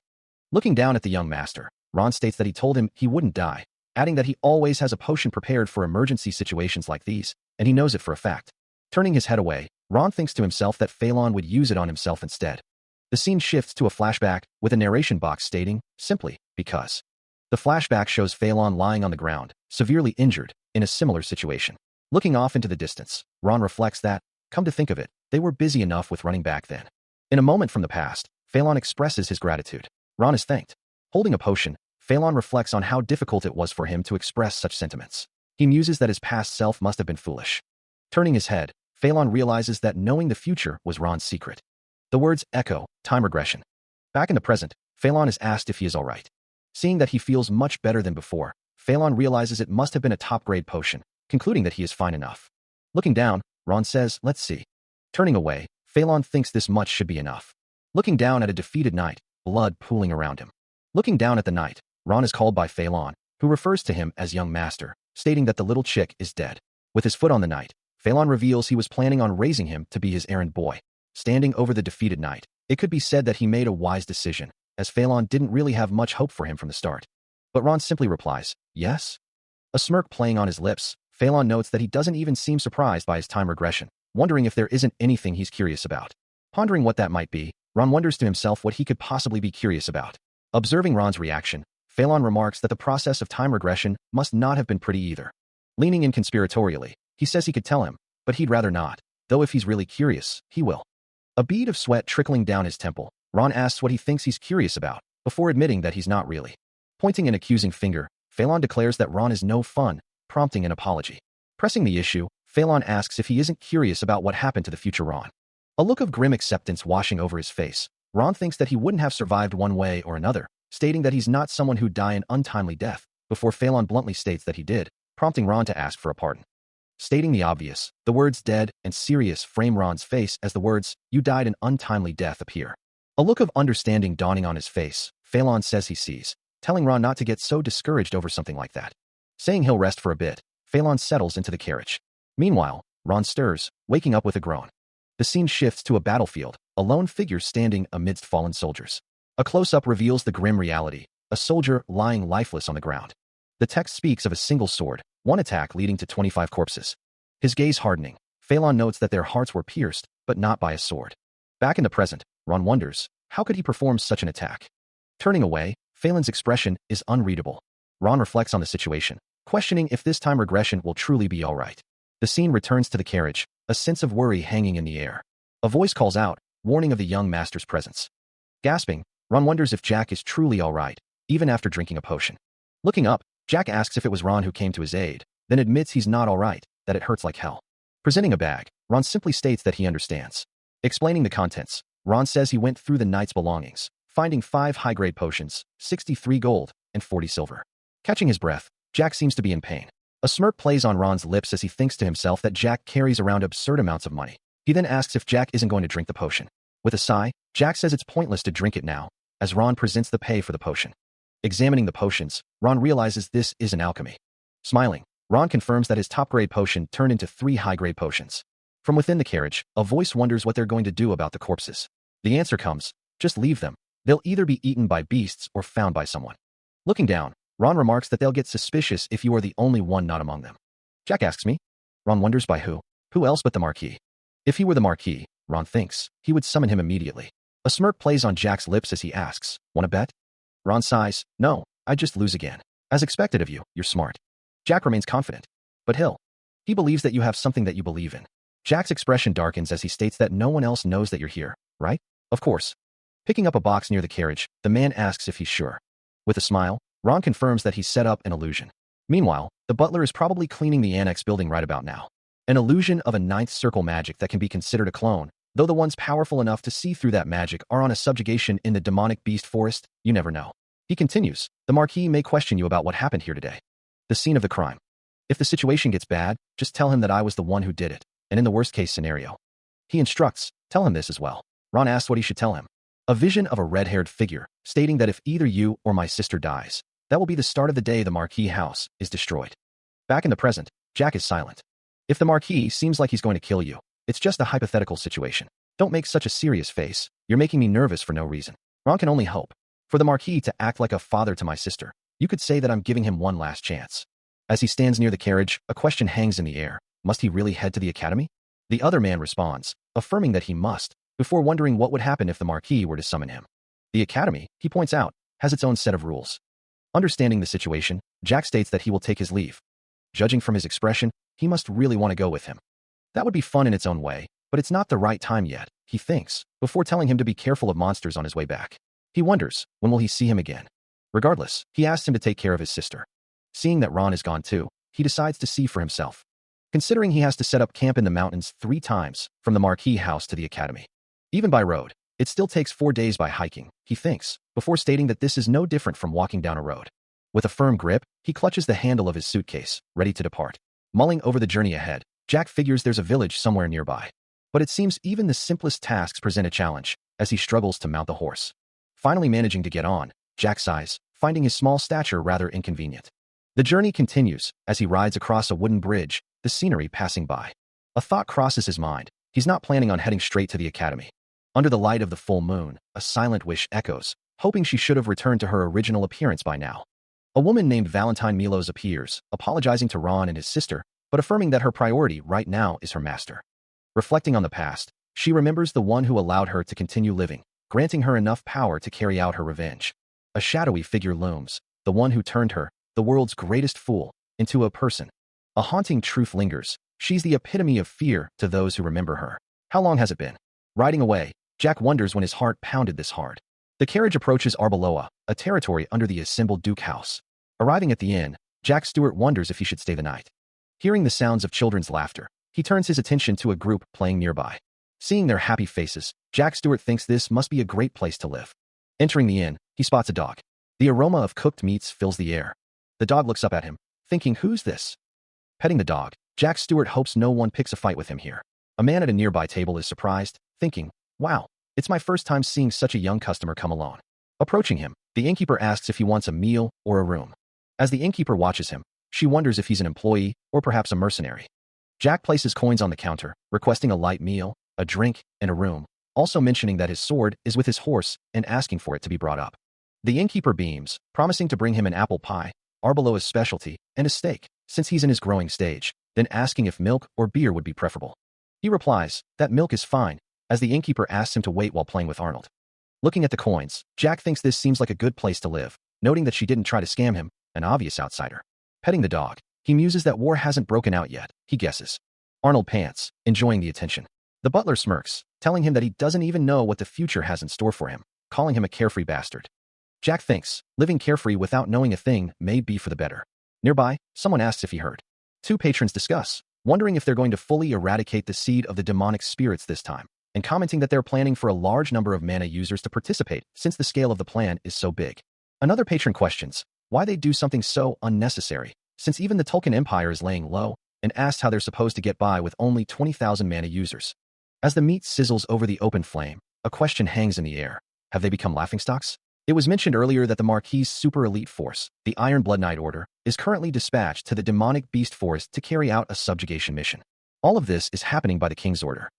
Looking down at the young master, Ron states that he told him he wouldn't die, adding that he always has a potion prepared for emergency situations like these, and he knows it for a fact. Turning his head away, Ron thinks to himself that Phelan would use it on himself instead. The scene shifts to a flashback, with a narration box stating, simply, because. The flashback shows Phelan lying on the ground, severely injured, in a similar situation. Looking off into the distance, Ron reflects that, come to think of it, they were busy enough with running back then. In a moment from the past, Phelan expresses his gratitude. Ron is thanked. Holding a potion, Phelan reflects on how difficult it was for him to express such sentiments. He muses that his past self must have been foolish. Turning his head, Phelan realizes that knowing the future was Ron's secret. The words echo, time regression. Back in the present, Phelan is asked if he is alright. Seeing that he feels much better than before, Phelan realizes it must have been a top-grade potion, concluding that he is fine enough. Looking down, Ron says, let's see. Turning away, Phelan thinks this much should be enough. Looking down at a defeated knight, blood pooling around him. Looking down at the knight, Ron is called by Phelan, who refers to him as young master, stating that the little chick is dead. With his foot on the knight, Phelan reveals he was planning on raising him to be his errand boy. Standing over the defeated knight, it could be said that he made a wise decision, as Phelan didn't really have much hope for him from the start. But Ron simply replies, yes? A smirk playing on his lips, Phelan notes that he doesn't even seem surprised by his time regression, wondering if there isn't anything he's curious about. Pondering what that might be, Ron wonders to himself what he could possibly be curious about. Observing Ron's reaction, Phelan remarks that the process of time regression must not have been pretty either. Leaning in conspiratorially, he says he could tell him, but he'd rather not, though if he's really curious, he will. A bead of sweat trickling down his temple, Ron asks what he thinks he's curious about, before admitting that he's not really. Pointing an accusing finger, Phelan declares that Ron is no fun, prompting an apology. Pressing the issue, Phelan asks if he isn't curious about what happened to the future Ron. A look of grim acceptance washing over his face, Ron thinks that he wouldn't have survived one way or another, stating that he's not someone who'd die an untimely death, before Phelan bluntly states that he did, prompting Ron to ask for a pardon. Stating the obvious, the words dead and serious frame Ron's face as the words, you died an untimely death appear. A look of understanding dawning on his face, Phelan says he sees, telling Ron not to get so discouraged over something like that. Saying he'll rest for a bit, Phelan settles into the carriage. Meanwhile, Ron stirs, waking up with a groan. The scene shifts to a battlefield, a lone figure standing amidst fallen soldiers. A close-up reveals the grim reality, a soldier lying lifeless on the ground. The text speaks of a single sword, one attack leading to 25 corpses. His gaze hardening, Phelan notes that their hearts were pierced, but not by a sword. Back in the present, Ron wonders, how could he perform such an attack? Turning away, Phelan's expression is unreadable. Ron reflects on the situation, questioning if this time regression will truly be alright. The scene returns to the carriage, a sense of worry hanging in the air. A voice calls out, warning of the young master's presence. Gasping, Ron wonders if Jack is truly alright, even after drinking a potion. Looking up, Jack asks if it was Ron who came to his aid, then admits he's not alright, that it hurts like hell. Presenting a bag, Ron simply states that he understands. Explaining the contents, Ron says he went through the knight's belongings, finding 5 high-grade potions, 63 gold, and 40 silver. Catching his breath, Jack seems to be in pain. A smirk plays on Ron's lips as he thinks to himself that Jack carries around absurd amounts of money. He then asks if Jack isn't going to drink the potion. With a sigh, Jack says it's pointless to drink it now, as Ron presents the pay for the potion. Examining the potions, Ron realizes this isn't alchemy. Smiling, Ron confirms that his top-grade potion turned into 3 high-grade potions. From within the carriage, a voice wonders what they're going to do about the corpses. The answer comes, just leave them. They'll either be eaten by beasts or found by someone. Looking down, Ron remarks that they'll get suspicious if you are the only one not among them. Jack asks me. Ron wonders by who? Who else but the Marquis? If he were the Marquis, Ron thinks, he would summon him immediately. A smirk plays on Jack's lips as he asks, wanna bet? Ron sighs, no, I'd just lose again. As expected of you, you're smart. Jack remains confident. But he believes that you have something that you believe in. Jack's expression darkens as he states that no one else knows that you're here, right? Of course. Picking up a box near the carriage, the man asks if he's sure. With a smile, Ron confirms that he's set up an illusion. Meanwhile, the butler is probably cleaning the annex building right about now. An illusion of a ninth circle magic that can be considered a clone, though the ones powerful enough to see through that magic are on a subjugation in the demonic beast forest, you never know. He continues, the Marquis may question you about what happened here today. The scene of the crime. If the situation gets bad, just tell him that I was the one who did it, and in the worst case scenario. He instructs, tell him this as well. Ron asks what he should tell him. A vision of a red-haired figure, stating that if either you or my sister dies, that will be the start of the day the Marquis house is destroyed. Back in the present, Jack is silent. If the Marquis seems like he's going to kill you, it's just a hypothetical situation. Don't make such a serious face. You're making me nervous for no reason. Ron can only hope for the Marquis to act like a father to my sister. You could say that I'm giving him one last chance. As he stands near the carriage, a question hangs in the air. Must he really head to the academy? The other man responds, affirming that he must, before wondering what would happen if the Marquis were to summon him. The academy, he points out, has its own set of rules. Understanding the situation, Jack states that he will take his leave. Judging from his expression, he must really want to go with him. That would be fun in its own way, but it's not the right time yet, he thinks, before telling him to be careful of monsters on his way back. He wonders, when will he see him again? Regardless, he asks him to take care of his sister. Seeing that Ron is gone too, he decides to see for himself. Considering he has to set up camp in the mountains 3 times, from the Marquis house to the academy. Even by road, it still takes 4 days by hiking, he thinks, before stating that this is no different from walking down a road. With a firm grip, he clutches the handle of his suitcase, ready to depart. Mulling over the journey ahead, Jack figures there's a village somewhere nearby. But it seems even the simplest tasks present a challenge, as he struggles to mount the horse. Finally managing to get on, Jack sighs, finding his small stature rather inconvenient. The journey continues, as he rides across a wooden bridge, the scenery passing by. A thought crosses his mind. He's not planning on heading straight to the academy. Under the light of the full moon, a silent wish echoes, hoping she should have returned to her original appearance by now. A woman named Valentine Milos appears, apologizing to Ron and his sister, but affirming that her priority right now is her master. Reflecting on the past, she remembers the one who allowed her to continue living, granting her enough power to carry out her revenge. A shadowy figure looms, the one who turned her, the world's greatest fool, into a person. A haunting truth lingers. She's the epitome of fear to those who remember her. How long has it been? Riding away, Jack wonders when his heart pounded this hard. The carriage approaches Arbeloa, a territory under the assembled Duke house. Arriving at the inn, Jack Stewart wonders if he should stay the night. Hearing the sounds of children's laughter, he turns his attention to a group playing nearby. Seeing their happy faces, Jack Stewart thinks this must be a great place to live. Entering the inn, he spots a dog. The aroma of cooked meats fills the air. The dog looks up at him, thinking, who's this? Petting the dog, Jack Stewart hopes no one picks a fight with him here. A man at a nearby table is surprised, thinking, wow, it's my first time seeing such a young customer come alone. Approaching him, the innkeeper asks if he wants a meal or a room. As the innkeeper watches him, she wonders if he's an employee or perhaps a mercenary. Jack places coins on the counter, requesting a light meal, a drink, and a room, also mentioning that his sword is with his horse and asking for it to be brought up. The innkeeper beams, promising to bring him an apple pie, Arbeloa's specialty, and a steak, since he's in his growing stage, then asking if milk or beer would be preferable. He replies that milk is fine, as the innkeeper asks him to wait while playing with Arnold. Looking at the coins, Jack thinks this seems like a good place to live, noting that she didn't try to scam him, an obvious outsider. Petting the dog, he muses that war hasn't broken out yet, he guesses. Arnold pants, enjoying the attention. The butler smirks, telling him that he doesn't even know what the future has in store for him, calling him a carefree bastard. Jack thinks, living carefree without knowing a thing may be for the better. Nearby, someone asks if he heard. 2 patrons discuss, wondering if they're going to fully eradicate the seed of the demonic spirits this time, and commenting that they're planning for a large number of mana users to participate since the scale of the plan is so big. Another patron questions why they do something so unnecessary, since even the Tolkien Empire is laying low, and asks how they're supposed to get by with only 20,000 mana users. As the meat sizzles over the open flame, a question hangs in the air. Have they become laughingstocks? It was mentioned earlier that the Marquis' super elite force, the Iron Blood Knight Order, is currently dispatched to the demonic beast forest to carry out a subjugation mission. All of this is happening by the king's order.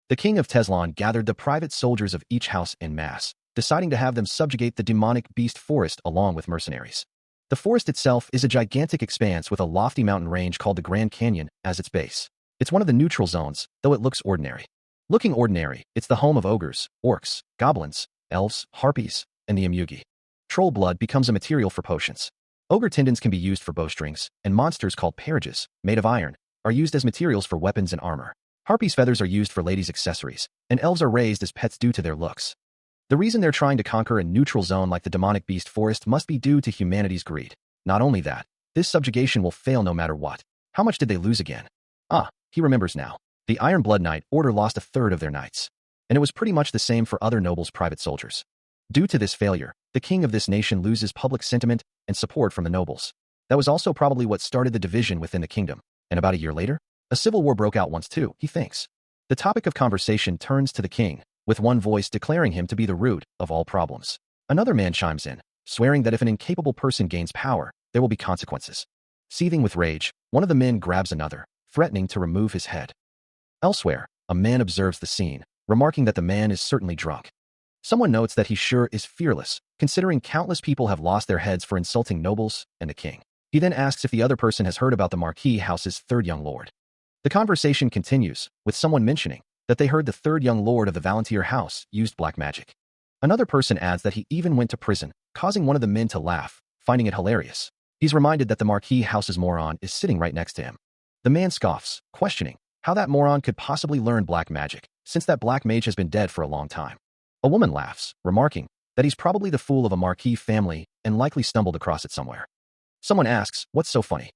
The king of Teslon gathered the private soldiers of each house en masse, deciding to have them subjugate the demonic beast forest along with mercenaries. The forest itself is a gigantic expanse with a lofty mountain range called the Grand Canyon as its base. It's one of the neutral zones, though it looks ordinary. Looking ordinary, it's the home of ogres, orcs, goblins, elves, harpies, and the Imugi. Troll blood becomes a material for potions. Ogre tendons can be used for bowstrings, and monsters called parages, made of iron, are used as materials for weapons and armor. Harpies' feathers are used for ladies' accessories, and elves are raised as pets due to their looks. The reason they're trying to conquer a neutral zone like the demonic beast forest must be due to humanity's greed. Not only that, this subjugation will fail no matter what. How much did they lose again? he remembers now. The Iron Blood Knight Order lost a third of their knights. And it was pretty much the same for other nobles' private soldiers. Due to this failure, the king of this nation loses public sentiment and support from the nobles. That was also probably what started the division within the kingdom. And about a year later, a civil war broke out once too, he thinks. The topic of conversation turns to the king, with one voice declaring him to be the root of all problems. Another man chimes in, swearing that if an incapable person gains power, there will be consequences. Seething with rage, one of the men grabs another, threatening to remove his head. Elsewhere, a man observes the scene, remarking that the man is certainly drunk. Someone notes that he sure is fearless, considering countless people have lost their heads for insulting nobles and the king. He then asks if the other person has heard about the Marquis House's third young lord. The conversation continues, with someone mentioning that they heard the third young lord of the Valentier House used black magic. Another person adds that he even went to prison, causing one of the men to laugh, finding it hilarious. He's reminded that the Marquis House's moron is sitting right next to him. The man scoffs, questioning how that moron could possibly learn black magic, since that black mage has been dead for a long time. A woman laughs, remarking that he's probably the fool of a Marquis family and likely stumbled across it somewhere. Someone asks, what's so funny?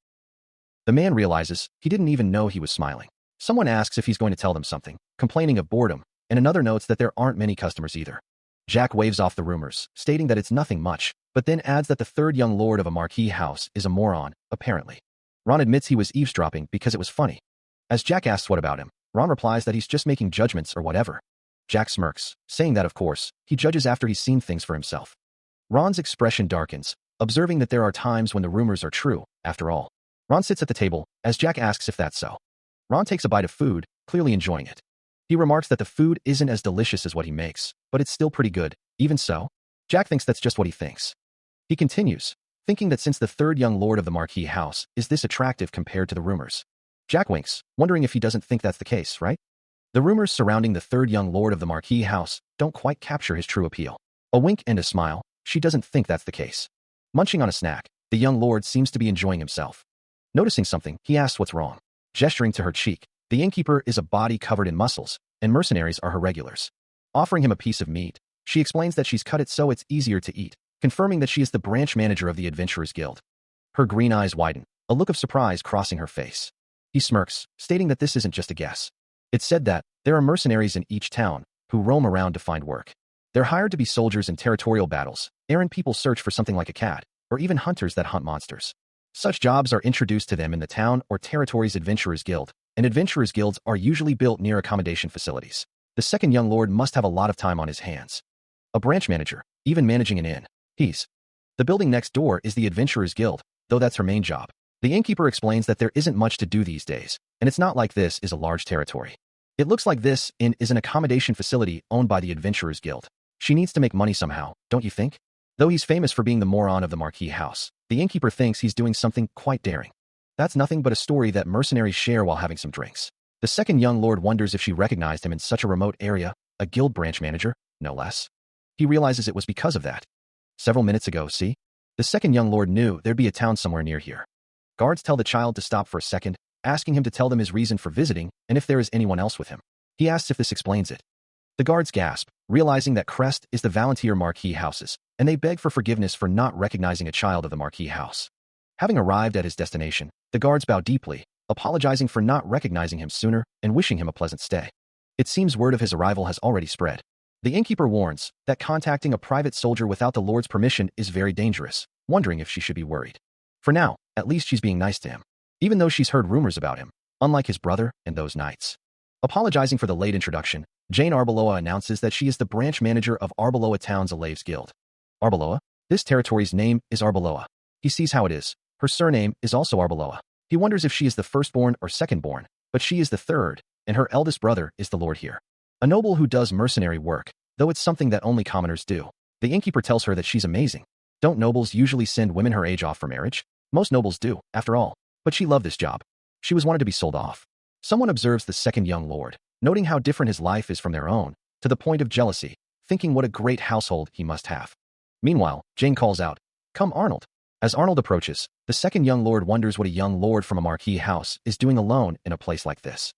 The man realizes he didn't even know he was smiling. Someone asks if he's going to tell them something, complaining of boredom, and another notes that there aren't many customers either. Jack waves off the rumors, stating that it's nothing much, but then adds that the third young lord of a Marquis house is a moron, apparently. Ron admits he was eavesdropping because it was funny. As Jack asks what about him, Ron replies that he's just making judgments or whatever. Jack smirks, saying that of course, he judges after he's seen things for himself. Ron's expression darkens, observing that there are times when the rumors are true, after all. Ron sits at the table, as Jack asks if that's so. Ron takes a bite of food, clearly enjoying it. He remarks that the food isn't as delicious as what he makes, but it's still pretty good. Even so, Jack thinks that's just what he thinks. He continues, thinking that since the third young lord of the Marquis house is this attractive compared to the rumors. Jack winks, wondering if he doesn't think that's the case, right? The rumors surrounding the third young lord of the Marquis house don't quite capture his true appeal. A wink and a smile, she doesn't think that's the case. Munching on a snack, the young lord seems to be enjoying himself. Noticing something, he asks what's wrong. Gesturing to her cheek, the innkeeper is a body covered in muscles, and mercenaries are her regulars. Offering him a piece of meat, she explains that she's cut it so it's easier to eat, confirming that she is the branch manager of the Adventurers Guild. Her green eyes widen, a look of surprise crossing her face. He smirks, stating that this isn't just a guess. It's said that there are mercenaries in each town who roam around to find work. They're hired to be soldiers in territorial battles, errand people search for something like a cat, or even hunters that hunt monsters. Such jobs are introduced to them in the town or territory's Adventurers Guild, and Adventurers Guilds are usually built near accommodation facilities. The second young lord must have a lot of time on his hands. A branch manager, even managing an inn. The building next door is the Adventurers Guild, though that's her main job. The innkeeper explains that there isn't much to do these days, and it's not like this is a large territory. It looks like this inn is an accommodation facility owned by the Adventurers Guild. She needs to make money somehow, don't you think? Though he's famous for being the moron of the Marquis house, the innkeeper thinks he's doing something quite daring. That's nothing but a story that mercenaries share while having some drinks. The second young lord wonders if she recognized him in such a remote area, a guild branch manager, no less. He realizes it was because of that. Several minutes ago, see? The second young lord knew there'd be a town somewhere near here. Guards tell the child to stop for a second, asking him to tell them his reason for visiting and if there is anyone else with him. He asks if this explains it. The guards gasp, realizing that Crest is the Valentier Marquis houses, and they beg for forgiveness for not recognizing a child of the Marquis house. Having arrived at his destination, the guards bow deeply, apologizing for not recognizing him sooner and wishing him a pleasant stay. It seems word of his arrival has already spread. The innkeeper warns that contacting a private soldier without the lord's permission is very dangerous, wondering if she should be worried. For now, at least she's being nice to him, even though she's heard rumors about him, unlike his brother and those knights. Apologizing for the late introduction, Jane Arbeloa announces that she is the branch manager of Arbeloa Town's Alaves Guild. Arbeloa? This territory's name is Arbeloa. He sees how it is. Her surname is also Arbeloa. He wonders if she is the firstborn or secondborn, but she is the third, and her eldest brother is the lord here. A noble who does mercenary work, though it's something that only commoners do. The innkeeper tells her that she's amazing. Don't nobles usually send women her age off for marriage? Most nobles do, after all. But she loved this job. She was wanted to be sold off. Someone observes the second young lord, noting how different his life is from their own, to the point of jealousy, thinking what a great household he must have. Meanwhile, Jane calls out, "Come, Arnold." As Arnold approaches, the second young lord wonders what a young lord from a Marquis house is doing alone in a place like this.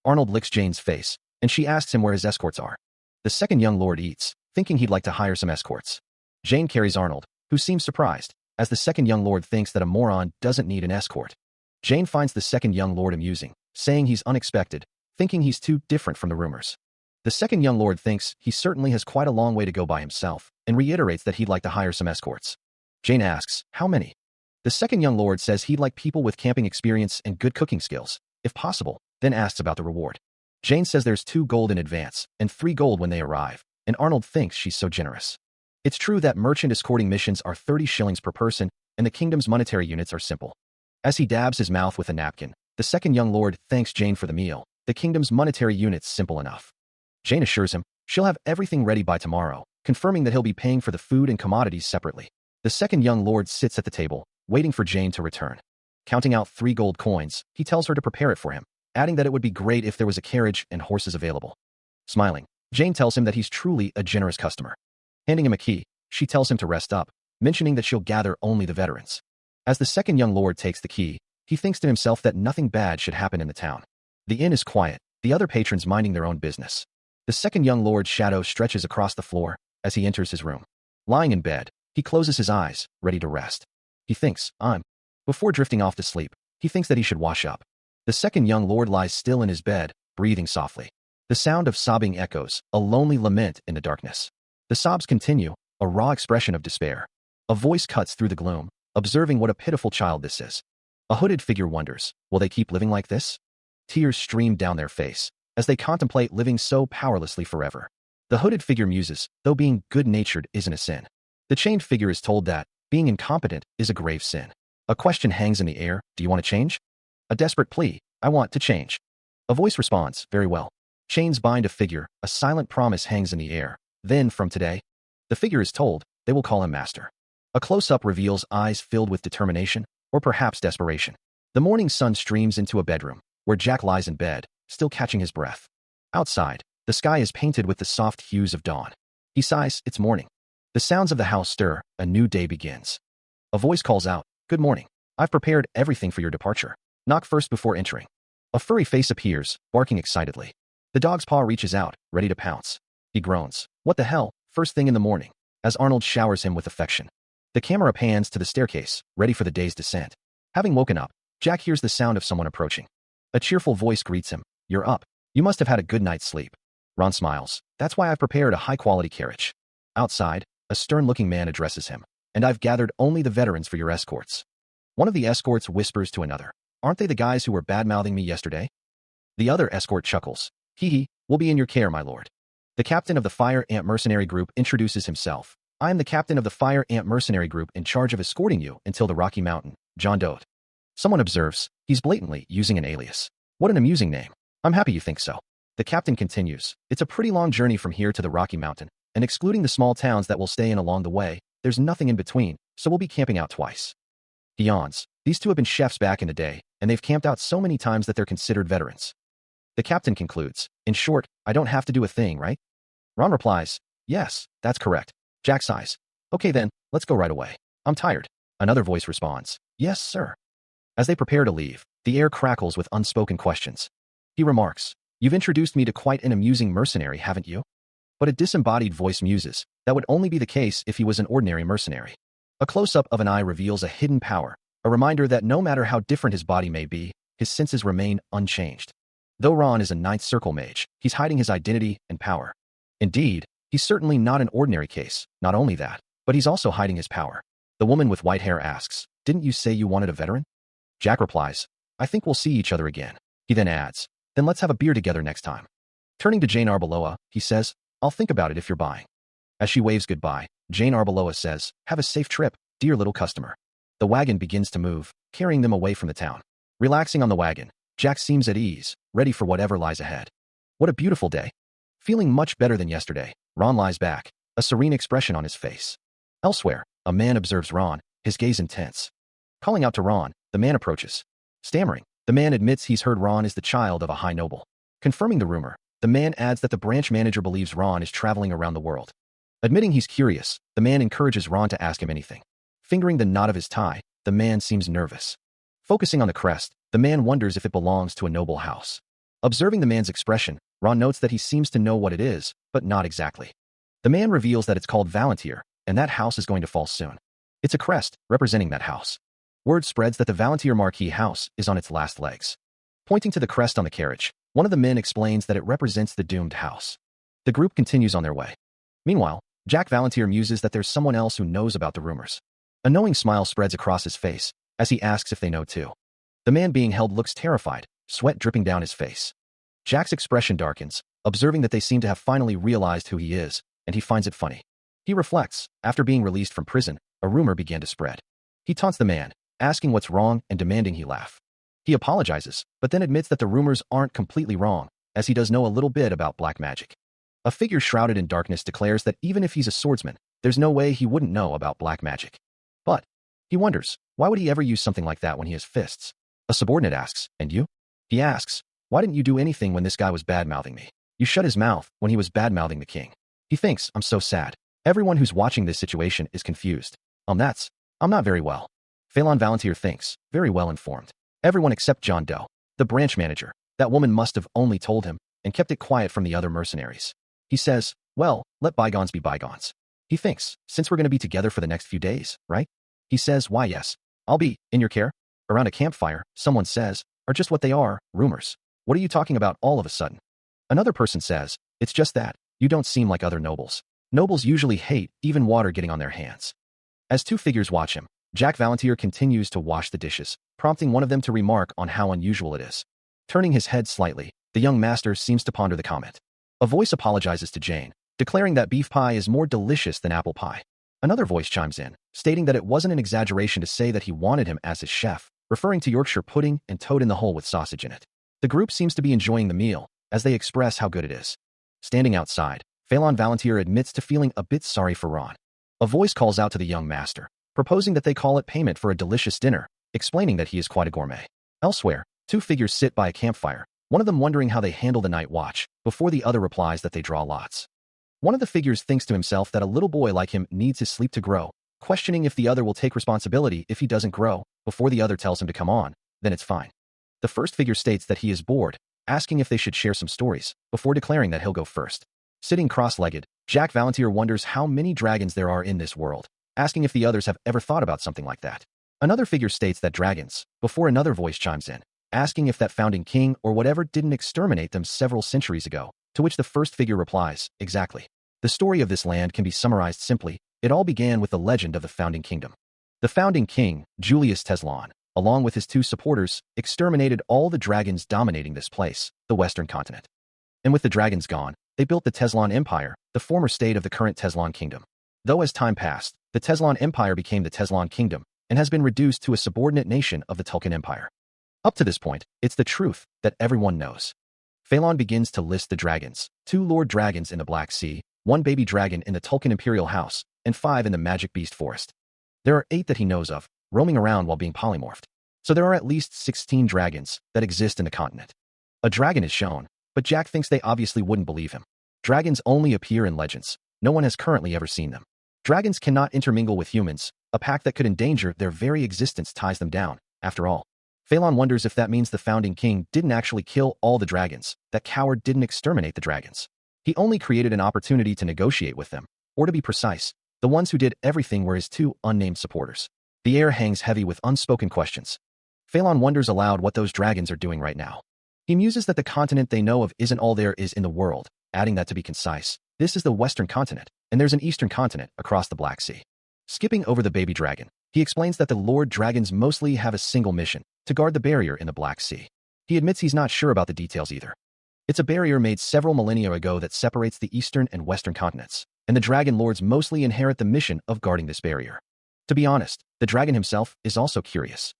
Arnold licks Jane's face, and she asks him where his escorts are. The second young lord eats, thinking he'd like to hire some escorts. Jane carries Arnold, who seems surprised, as the second young lord thinks that a moron doesn't need an escort. Jane finds the second young lord amusing, saying he's unexpected, thinking he's too different from the rumors. The second young lord thinks he certainly has quite a long way to go by himself and reiterates that he'd like to hire some escorts. Jane asks, how many? The second young lord says he'd like people with camping experience and good cooking skills, if possible, then asks about the reward. Jane says there's 2 gold in advance and 3 gold when they arrive, and Arnold thinks she's so generous. It's true that merchant escorting missions are 30 shillings per person, and the kingdom's monetary units are simple. As he dabs his mouth with a napkin, the second young lord thanks Jane for the meal. The kingdom's monetary unit's simple enough. Jane assures him she'll have everything ready by tomorrow, confirming that he'll be paying for the food and commodities separately. The second young lord sits at the table, waiting for Jane to return. Counting out 3 gold coins, he tells her to prepare it for him, adding that it would be great if there was a carriage and horses available. Smiling, Jane tells him that he's truly a generous customer. Handing him a key, she tells him to rest up, mentioning that she'll gather only the veterans. As the second young lord takes the key, he thinks to himself that nothing bad should happen in the town. The inn is quiet, the other patrons minding their own business. The second young lord's shadow stretches across the floor as he enters his room. Lying in bed, he closes his eyes, ready to rest. He thinks, Before drifting off to sleep, he thinks that he should wash up. The second young lord lies still in his bed, breathing softly. The sound of sobbing echoes, a lonely lament in the darkness. The sobs continue, a raw expression of despair. A voice cuts through the gloom, observing what a pitiful child this is. A hooded figure wonders, will they keep living like this? Tears stream down their face as they contemplate living so powerlessly forever. The hooded figure muses, though being good-natured isn't a sin. The chained figure is told that being incompetent is a grave sin. A question hangs in the air, do you want to change? A desperate plea, I want to change. A voice responds, very well. Chains bind a figure, a silent promise hangs in the air. Then, from today, the figure is told, they will call him master. A close-up reveals eyes filled with determination, or perhaps desperation. The morning sun streams into a bedroom, where Jack lies in bed, still catching his breath. Outside, the sky is painted with the soft hues of dawn. He sighs, it's morning. The sounds of the house stir, a new day begins. A voice calls out, good morning. I've prepared everything for your departure. Knock first before entering. A furry face appears, barking excitedly. The dog's paw reaches out, ready to pounce. He groans, what the hell, first thing in the morning, as Arnold showers him with affection. The camera pans to the staircase, ready for the day's descent. Having woken up, Jack hears the sound of someone approaching. A cheerful voice greets him, you're up. You must have had a good night's sleep. Ron smiles, that's why I've prepared a high-quality carriage. Outside, a stern-looking man addresses him, and I've gathered only the veterans for your escorts. One of the escorts whispers to another, aren't they the guys who were bad-mouthing me yesterday? The other escort chuckles, we'll be in your care, my lord. The captain of the Fire Ant Mercenary Group introduces himself. I am the captain of the Fire Ant Mercenary Group in charge of escorting you until the Rocky Mountain, John Doe. Someone observes, he's blatantly using an alias. What an amusing name. I'm happy you think so. The captain continues, it's a pretty long journey from here to the Rocky Mountain, and excluding the small towns that we'll stay in along the way, there's nothing in between, so we'll be camping out twice. He yawns, these two have been chefs back in the day, and they've camped out so many times that they're considered veterans. The captain concludes, in short, I don't have to do a thing, right? Ron replies, yes, that's correct. Jack sighs, okay then, let's go right away. I'm tired. Another voice responds, yes, sir. As they prepare to leave, the air crackles with unspoken questions. He remarks, you've introduced me to quite an amusing mercenary, haven't you? But a disembodied voice muses, that would only be the case if he was an ordinary mercenary. A close-up of an eye reveals a hidden power, a reminder that no matter how different his body may be, his senses remain unchanged. Though Ron is a ninth circle mage, he's hiding his identity and power. Indeed, he's certainly not an ordinary case, not only that, but he's also hiding his power. The woman with white hair asks, didn't you say you wanted a veteran? Jack replies, I think we'll see each other again. He then adds, then let's have a beer together next time. Turning to Jane Arbeloa, he says, I'll think about it if you're buying. As she waves goodbye, Jane Arbeloa says, have a safe trip, dear little customer. The wagon begins to move, carrying them away from the town. Relaxing on the wagon, Jack seems at ease, ready for whatever lies ahead. What a beautiful day. Feeling much better than yesterday, Ron lies back, a serene expression on his face. Elsewhere, a man observes Ron, his gaze intense. Calling out to Ron, the man approaches. Stammering, the man admits he's heard Ron is the child of a high noble. Confirming the rumor, the man adds that the branch manager believes Ron is traveling around the world. Admitting he's curious, the man encourages Ron to ask him anything. Fingering the knot of his tie, the man seems nervous. Focusing on the crest, the man wonders if it belongs to a noble house. Observing the man's expression, Ron notes that he seems to know what it is, but not exactly. The man reveals that it's called Valantier, and that house is going to fall soon. It's a crest, representing that house. Word spreads that the Valantier Marquis house is on its last legs. Pointing to the crest on the carriage, one of the men explains that it represents the doomed house. The group continues on their way. Meanwhile, Jack Valantier muses that there's someone else who knows about the rumors. A knowing smile spreads across his face as he asks if they know too. The man being held looks terrified, sweat dripping down his face. Jack's expression darkens, observing that they seem to have finally realized who he is, and he finds it funny. He reflects, after being released from prison, a rumor began to spread. He taunts the man, asking what's wrong and demanding he laugh. He apologizes, but then admits that the rumors aren't completely wrong, as he does know a little bit about black magic. A figure shrouded in darkness declares that even if he's a swordsman, there's no way he wouldn't know about black magic. But he wonders, why would he ever use something like that when he has fists? A subordinate asks, and you? He asks, why didn't you do anything when this guy was bad-mouthing me? You shut his mouth when he was bad-mouthing the king. He thinks, I'm so sad. Everyone who's watching this situation is confused. I'm not very well. Phelan Valantier thinks, very well informed. Everyone except John Doe, the branch manager. That woman must have only told him and kept it quiet from the other mercenaries. He says, well, let bygones be bygones. He thinks, since we're going to be together for the next few days, right? He says, why yes, I'll be in your care. Around a campfire, someone says, are just what they are, rumors. What are you talking about all of a sudden? Another person says, it's just that, you don't seem like other nobles. Nobles usually hate even water getting on their hands. As two figures watch him, Jack Valantier continues to wash the dishes, prompting one of them to remark on how unusual it is. Turning his head slightly, the young master seems to ponder the comment. A voice apologizes to Jane, declaring that beef pie is more delicious than apple pie. Another voice chimes in, stating that it wasn't an exaggeration to say that he wanted him as his chef, referring to Yorkshire pudding and toad in the hole with sausage in it. The group seems to be enjoying the meal, as they express how good it is. Standing outside, Phelan Valantier admits to feeling a bit sorry for Ron. A voice calls out to the young master, proposing that they call it payment for a delicious dinner, explaining that he is quite a gourmet. Elsewhere, two figures sit by a campfire, one of them wondering how they handle the night watch, before the other replies that they draw lots. One of the figures thinks to himself that a little boy like him needs his sleep to grow, questioning if the other will take responsibility if he doesn't grow, before the other tells him to come on, then it's fine. The first figure states that he is bored, asking if they should share some stories, before declaring that he'll go first. Sitting cross-legged, Jack Valantier wonders how many dragons there are in this world, asking if the others have ever thought about something like that. Another figure states that dragons, before another voice chimes in, asking if that founding king or whatever didn't exterminate them several centuries ago, to which the first figure replies, exactly. The story of this land can be summarized simply, it all began with the legend of the founding kingdom. The founding king, Julius Teslan, along with his two supporters, exterminated all the dragons dominating this place, the Western continent. And with the dragons gone, they built the Teslan Empire, the former state of the current Teslan kingdom. Though as time passed, the Teslan Empire became the Teslan kingdom, and has been reduced to a subordinate nation of the Tulkun Empire. Up to this point, it's the truth that everyone knows. Phelan begins to list the dragons, 2 lord dragons in the Black Sea, 1 baby dragon in the Tulkun Imperial House, and 5 in the Magic Beast Forest. There are 8 that he knows of, roaming around while being polymorphed. So there are at least 16 dragons that exist in the continent. A dragon is shown, but Jack thinks they obviously wouldn't believe him. Dragons only appear in legends. No one has currently ever seen them. Dragons cannot intermingle with humans. A pact that could endanger their very existence ties them down, after all. Phelan wonders if that means the founding king didn't actually kill all the dragons, that Coward didn't exterminate the dragons. He only created an opportunity to negotiate with them, or to be precise, the ones who did everything were his 2 unnamed supporters. The air hangs heavy with unspoken questions. Phelan wonders aloud what those dragons are doing right now. He muses that the continent they know of isn't all there is in the world, adding that to be concise, this is the Western continent, and there's an Eastern continent across the Black Sea. Skipping over the baby dragon, he explains that the Lord Dragons mostly have a single mission, to guard the barrier in the Black Sea. He admits he's not sure about the details either. It's a barrier made several millennia ago that separates the Eastern and Western continents, and the Dragon Lords mostly inherit the mission of guarding this barrier. To be honest, the dragon himself is also curious.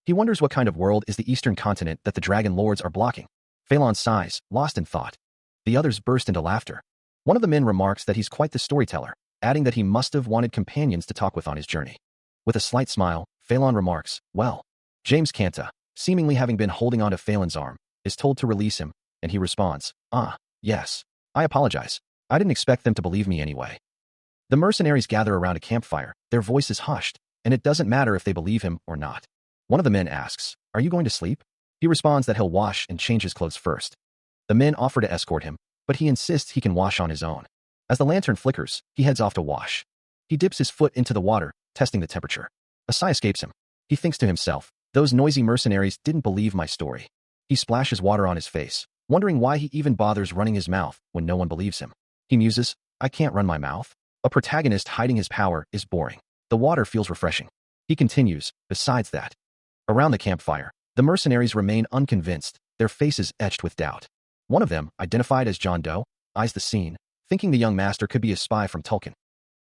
He wonders what kind of world is the Eastern continent that the Dragon Lords are blocking. Phelan sighs, lost in thought. The others burst into laughter. One of the men remarks that he's quite the storyteller, adding that he must have wanted companions to talk with on his journey. With a slight smile, Phelan remarks, well, James Canta, seemingly having been holding onto Phelan's arm, is told to release him, and he responds, yes. I apologize. I didn't expect them to believe me anyway. The mercenaries gather around a campfire, their voices hushed, and it doesn't matter if they believe him or not. One of the men asks, are you going to sleep? He responds that he'll wash and change his clothes first. The men offer to escort him, but he insists he can wash on his own. As the lantern flickers, he heads off to wash. He dips his foot into the water, testing the temperature. A sigh escapes him. He thinks to himself, those noisy mercenaries didn't believe my story. He splashes water on his face, wondering why he even bothers running his mouth when no one believes him. He muses, I can't run my mouth. A protagonist hiding his power is boring. The water feels refreshing. He continues, besides that. Around the campfire, the mercenaries remain unconvinced, their faces etched with doubt. One of them, identified as John Doe, eyes the scene, thinking the young master could be a spy from Tulkin.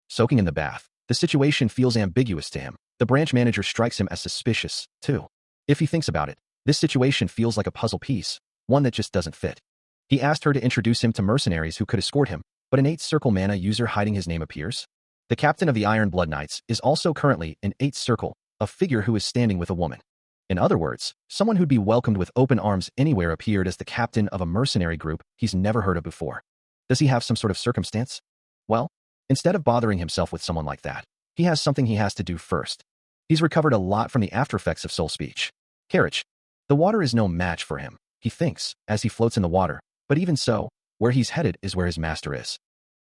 Soaking in the bath, the situation feels ambiguous to him. The branch manager strikes him as suspicious, too. If he thinks about it, this situation feels like a puzzle piece, one that just doesn't fit. He asked her to introduce him to mercenaries who could escort him, but an 8th Circle mana user hiding his name appears. The captain of the Iron Blood Knights is also currently in 8th Circle, a figure who is standing with a woman. In other words, someone who'd be welcomed with open arms anywhere appeared as the captain of a mercenary group he's never heard of before. Does he have some sort of circumstance? Well, instead of bothering himself with someone like that, he has something he has to do first. He's recovered a lot from the aftereffects of soul speech. Carriage. The water is no match for him, he thinks, as he floats in the water, but even so, where he's headed is where his master is.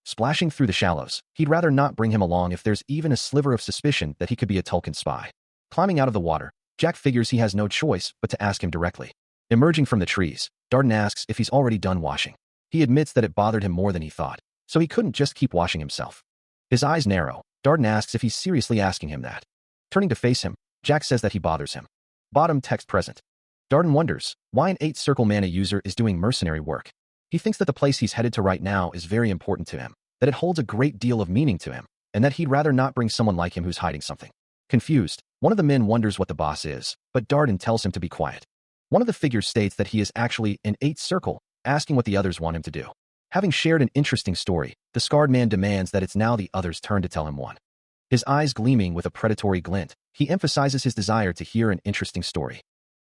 Splashing through the shallows, he'd rather not bring him along if there's even a sliver of suspicion that he could be a Tulkin spy. Climbing out of the water, Jack figures he has no choice but to ask him directly. Emerging from the trees, Darden asks if he's already done washing. He admits that it bothered him more than he thought, so he couldn't just keep washing himself. His eyes narrow. Darden asks if he's seriously asking him that. Turning to face him, Jack says that he bothers him. Bottom text present. Darden wonders why an 8th Circle mana user is doing mercenary work. He thinks that the place he's headed to right now is very important to him, that it holds a great deal of meaning to him, and that he'd rather not bring someone like him who's hiding something. Confused, one of the men wonders what the boss is, but Darden tells him to be quiet. One of the figures states that he is actually in 8th Circle, asking what the others want him to do. Having shared an interesting story, the scarred man demands that it's now the others' turn to tell him one. His eyes gleaming with a predatory glint, he emphasizes his desire to hear an interesting story.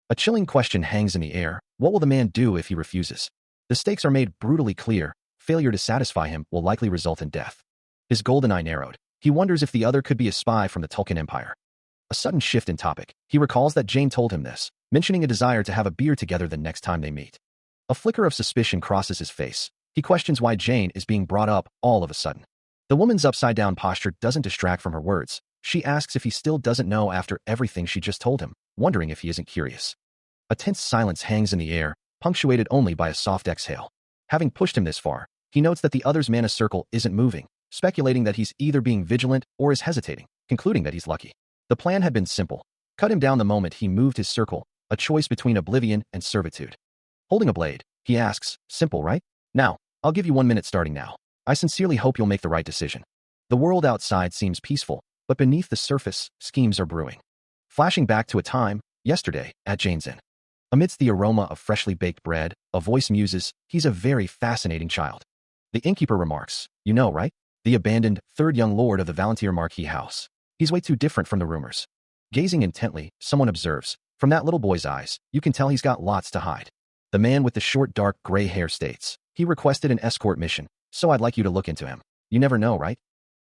A chilling question hangs in the air. What will the man do if he refuses? The stakes are made brutally clear. Failure to satisfy him will likely result in death. His golden eye narrowed. He wonders if the other could be a spy from the Tulkin Empire. A sudden shift in topic. He recalls that Jane told him this, mentioning a desire to have a beer together the next time they meet. A flicker of suspicion crosses his face. He questions why Jane is being brought up all of a sudden. The woman's upside-down posture doesn't distract from her words. She asks if he still doesn't know after everything she just told him, wondering if he isn't curious. A tense silence hangs in the air, punctuated only by a soft exhale. Having pushed him this far, he notes that the other's mana circle isn't moving, speculating that he's either being vigilant or is hesitating, concluding that he's lucky. The plan had been simple. Cut him down the moment he moved his circle, a choice between oblivion and servitude. Holding a blade, he asks, simple, right? Now, I'll give you 1 minute starting now. I sincerely hope you'll make the right decision. The world outside seems peaceful, but beneath the surface, schemes are brewing. Flashing back to a time, yesterday, at Jane's Inn. Amidst the aroma of freshly baked bread, a voice muses, he's a very fascinating child. The innkeeper remarks, you know, right? The abandoned, third young lord of the Valantier Marquis house. He's way too different from the rumors. Gazing intently, someone observes, from that little boy's eyes, you can tell he's got lots to hide. The man with the short dark gray hair states, he requested an escort mission, so I'd like you to look into him. You never know, right?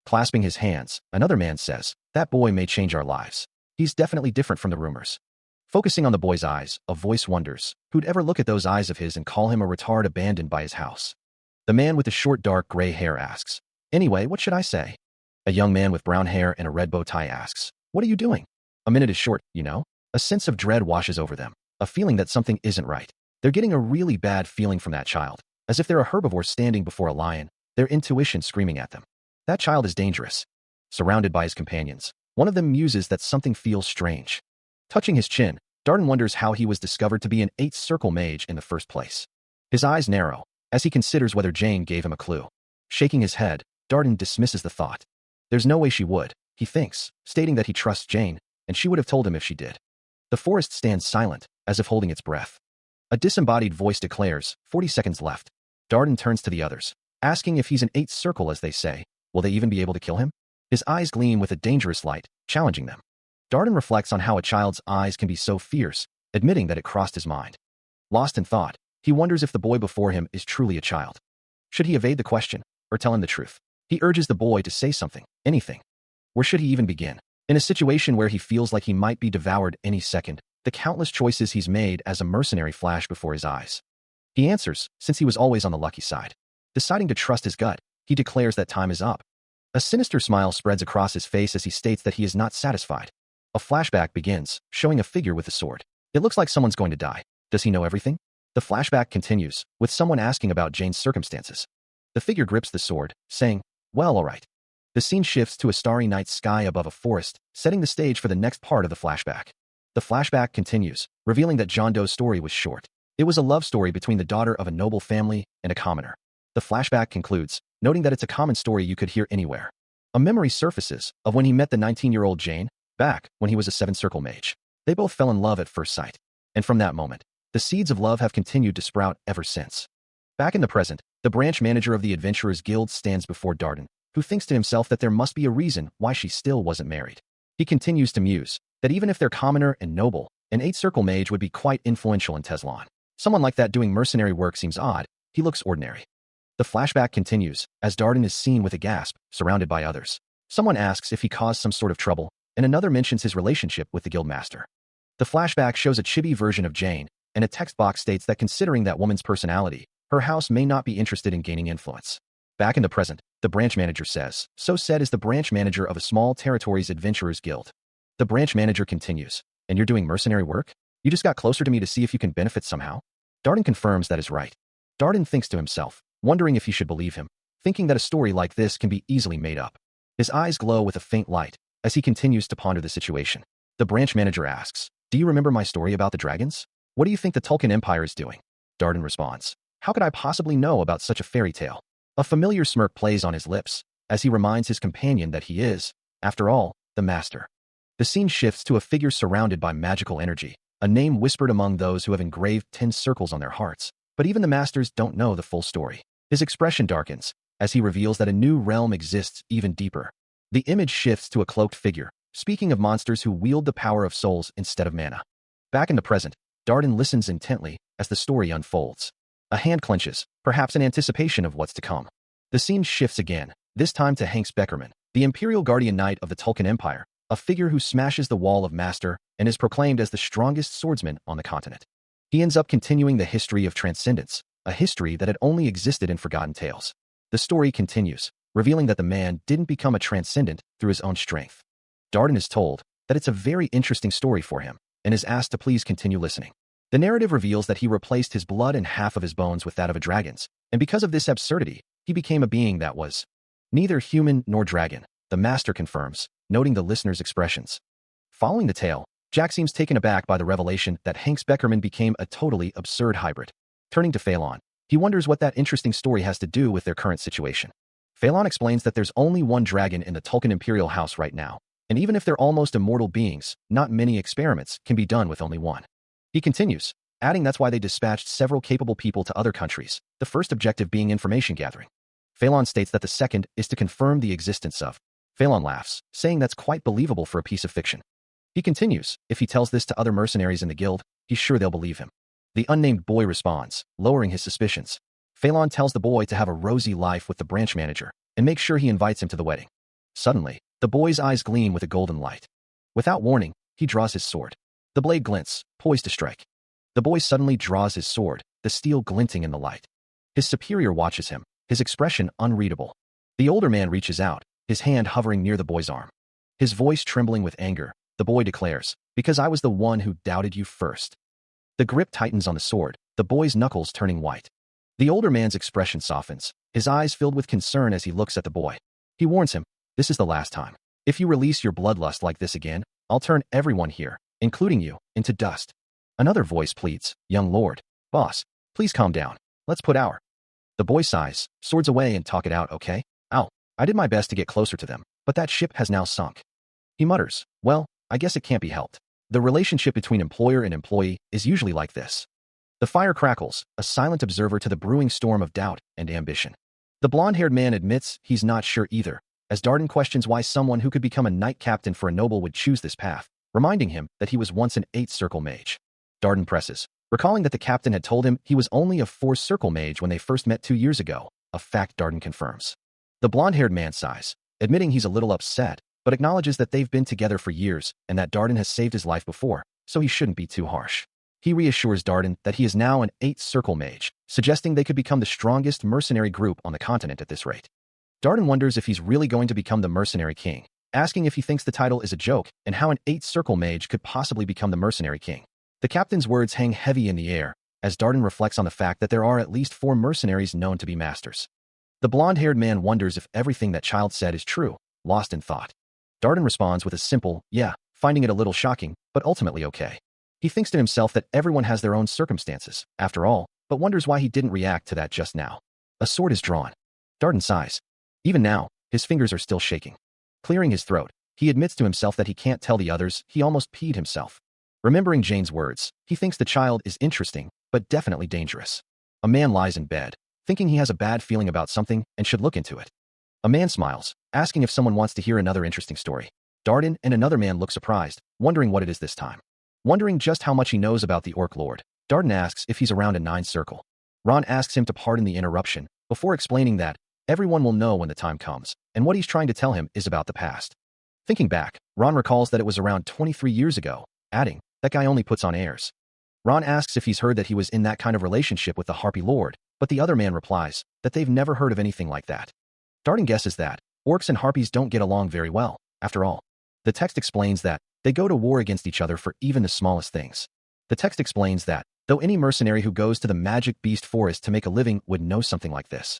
Clasping his hands, another man says, that boy may change our lives. He's definitely different from the rumors. Focusing on the boy's eyes, a voice wonders, who'd ever look at those eyes of his and call him a retard abandoned by his house? The man with the short dark gray hair asks, anyway, what should I say? A young man with brown hair and a red bow tie asks, what are you doing? A minute is short, you know? A sense of dread washes over them, a feeling that something isn't right. They're getting a really bad feeling from that child, as if they're a herbivore standing before a lion, their intuition screaming at them. That child is dangerous. Surrounded by his companions, one of them muses that something feels strange. Touching his chin, Darden wonders how he was discovered to be an 8th Circle mage in the first place. His eyes narrow, as he considers whether Jane gave him a clue. Shaking his head, Darden dismisses the thought. There's no way she would, he thinks, stating that he trusts Jane, and she would have told him if she did. The forest stands silent, as if holding its breath. A disembodied voice declares, 40 seconds left. Darden turns to the others, asking if he's an 8th Circle as they say. Will they even be able to kill him? His eyes gleam with a dangerous light, challenging them. Darden reflects on how a child's eyes can be so fierce, admitting that it crossed his mind. Lost in thought, he wonders if the boy before him is truly a child. Should he evade the question, or tell him the truth? He urges the boy to say something, anything. Where should he even begin? In a situation where he feels like he might be devoured any second, the countless choices he's made as a mercenary flash before his eyes. He answers, since he was always on the lucky side. Deciding to trust his gut, he declares that time is up. A sinister smile spreads across his face as he states that he is not satisfied. A flashback begins, showing a figure with a sword. It looks like someone's going to die. Does he know everything? The flashback continues, with someone asking about Jane's circumstances. The figure grips the sword, saying, well, all right. The scene shifts to a starry night sky above a forest, setting the stage for the next part of the flashback. The flashback continues, revealing that John Doe's story was short. It was a love story between the daughter of a noble family and a commoner. The flashback concludes, noting that it's a common story you could hear anywhere. A memory surfaces of when he met the 19-year-old Jane, back when he was a seven-circle mage. They both fell in love at first sight. And from that moment, the seeds of love have continued to sprout ever since. Back in the present, the branch manager of the Adventurers Guild stands before Darden, who thinks to himself that there must be a reason why she still wasn't married. He continues to muse that even if they're commoner and noble, an eight-circle mage would be quite influential in Teslan. Someone like that doing mercenary work seems odd. He looks ordinary. The flashback continues, as Darden is seen with a gasp, surrounded by others. Someone asks if he caused some sort of trouble, and another mentions his relationship with the guildmaster. The flashback shows a chibi version of Jane, and a text box states that considering that woman's personality, her house may not be interested in gaining influence. Back in the present, the branch manager says, so said is the branch manager of a small territory's adventurers guild. The branch manager continues, and you're doing mercenary work? You just got closer to me to see if you can benefit somehow? Darden confirms that is right. Darden thinks to himself, wondering if he should believe him, thinking that a story like this can be easily made up. His eyes glow with a faint light as he continues to ponder the situation. The branch manager asks, do you remember my story about the dragons? What do you think the Tulkun Empire is doing? Darden responds, how could I possibly know about such a fairy tale? A familiar smirk plays on his lips as he reminds his companion that he is, after all, the master. The scene shifts to a figure surrounded by magical energy, a name whispered among those who have engraved 10 circles on their hearts. But even the masters don't know the full story. His expression darkens as he reveals that a new realm exists even deeper. The image shifts to a cloaked figure, speaking of monsters who wield the power of souls instead of mana. Back in the present, Darden listens intently as the story unfolds. A hand clenches, perhaps in anticipation of what's to come. The scene shifts again, this time to Hanks Beckerman, the Imperial Guardian Knight of the Tulkun Empire, a figure who smashes the wall of master and is proclaimed as the strongest swordsman on the continent. He ends up continuing the history of transcendence, a history that had only existed in forgotten tales. The story continues, revealing that the man didn't become a transcendent through his own strength. Darden is told that it's a very interesting story for him and is asked to please continue listening. The narrative reveals that he replaced his blood and half of his bones with that of a dragon's, and because of this absurdity, he became a being that was neither human nor dragon, the master confirms, noting the listener's expressions. Following the tale, Jack seems taken aback by the revelation that Hanks Beckerman became a totally absurd hybrid. Turning to Phelan, he wonders what that interesting story has to do with their current situation. Phelan explains that there's only one dragon in the Tulkun Imperial House right now, and even if they're almost immortal beings, not many experiments can be done with only one. He continues, adding that's why they dispatched several capable people to other countries, the first objective being information gathering. Phelan states that the second is to confirm the existence of. Phelan laughs, saying that's quite believable for a piece of fiction. He continues, if he tells this to other mercenaries in the guild, he's sure they'll believe him. The unnamed boy responds, lowering his suspicions. Phelan tells the boy to have a rosy life with the branch manager and make sure he invites him to the wedding. Suddenly, the boy's eyes gleam with a golden light. Without warning, he draws his sword. The blade glints, poised to strike. The boy suddenly draws his sword, the steel glinting in the light. His superior watches him, his expression unreadable. The older man reaches out, his hand hovering near the boy's arm. His voice trembling with anger, the boy declares, because I was the one who doubted you first. The grip tightens on the sword, the boy's knuckles turning white. The older man's expression softens, his eyes filled with concern as he looks at the boy. He warns him, this is the last time. If you release your bloodlust like this again, I'll turn everyone here, including you, into dust. Another voice pleads, young lord, boss, please calm down. Let's put our. The boy sighs, swords away and talk it out, okay? Ow. I did my best to get closer to them, but that ship has now sunk. He mutters, well, I guess it can't be helped. The relationship between employer and employee is usually like this. The fire crackles, a silent observer to the brewing storm of doubt and ambition. The blonde-haired man admits he's not sure either, as Darden questions why someone who could become a knight captain for a noble would choose this path, reminding him that he was once an 8-circle mage. Darden presses, recalling that the captain had told him he was only a 4-circle mage when they first met 2 years ago, a fact Darden confirms. The blonde-haired man sighs, admitting he's a little upset, but acknowledges that they've been together for years and that Darden has saved his life before, so he shouldn't be too harsh. He reassures Darden that he is now an 8-circle mage, suggesting they could become the strongest mercenary group on the continent at this rate. Darden wonders if he's really going to become the mercenary king, asking if he thinks the title is a joke and how an 8-circle mage could possibly become the mercenary king. The captain's words hang heavy in the air, as Darden reflects on the fact that there are at least 4 mercenaries known to be masters. The blonde-haired man wonders if everything that child said is true, lost in thought. Darden responds with a simple, yeah, finding it a little shocking, but ultimately okay. He thinks to himself that everyone has their own circumstances, after all, but wonders why he didn't react to that just now. A sword is drawn. Darden sighs. Even now, his fingers are still shaking. Clearing his throat, he admits to himself that he can't tell the others he almost peed himself. Remembering Jane's words, he thinks the child is interesting, but definitely dangerous. A man lies in bed, thinking he has a bad feeling about something and should look into it. A man smiles, asking if someone wants to hear another interesting story. Darden and another man look surprised, wondering what it is this time. Wondering just how much he knows about the Orc Lord, Darden asks if he's around a 9 circle. Ron asks him to pardon the interruption, before explaining that everyone will know when the time comes, and what he's trying to tell him is about the past. Thinking back, Ron recalls that it was around 23 years ago, adding, that guy only puts on airs. Ron asks if he's heard that he was in that kind of relationship with the Harpy Lord, but the other man replies that they've never heard of anything like that. Darden guesses that orcs and harpies don't get along very well, after all. The text explains that they go to war against each other for even the smallest things. The text explains that, though any mercenary who goes to the magic beast forest to make a living would know something like this.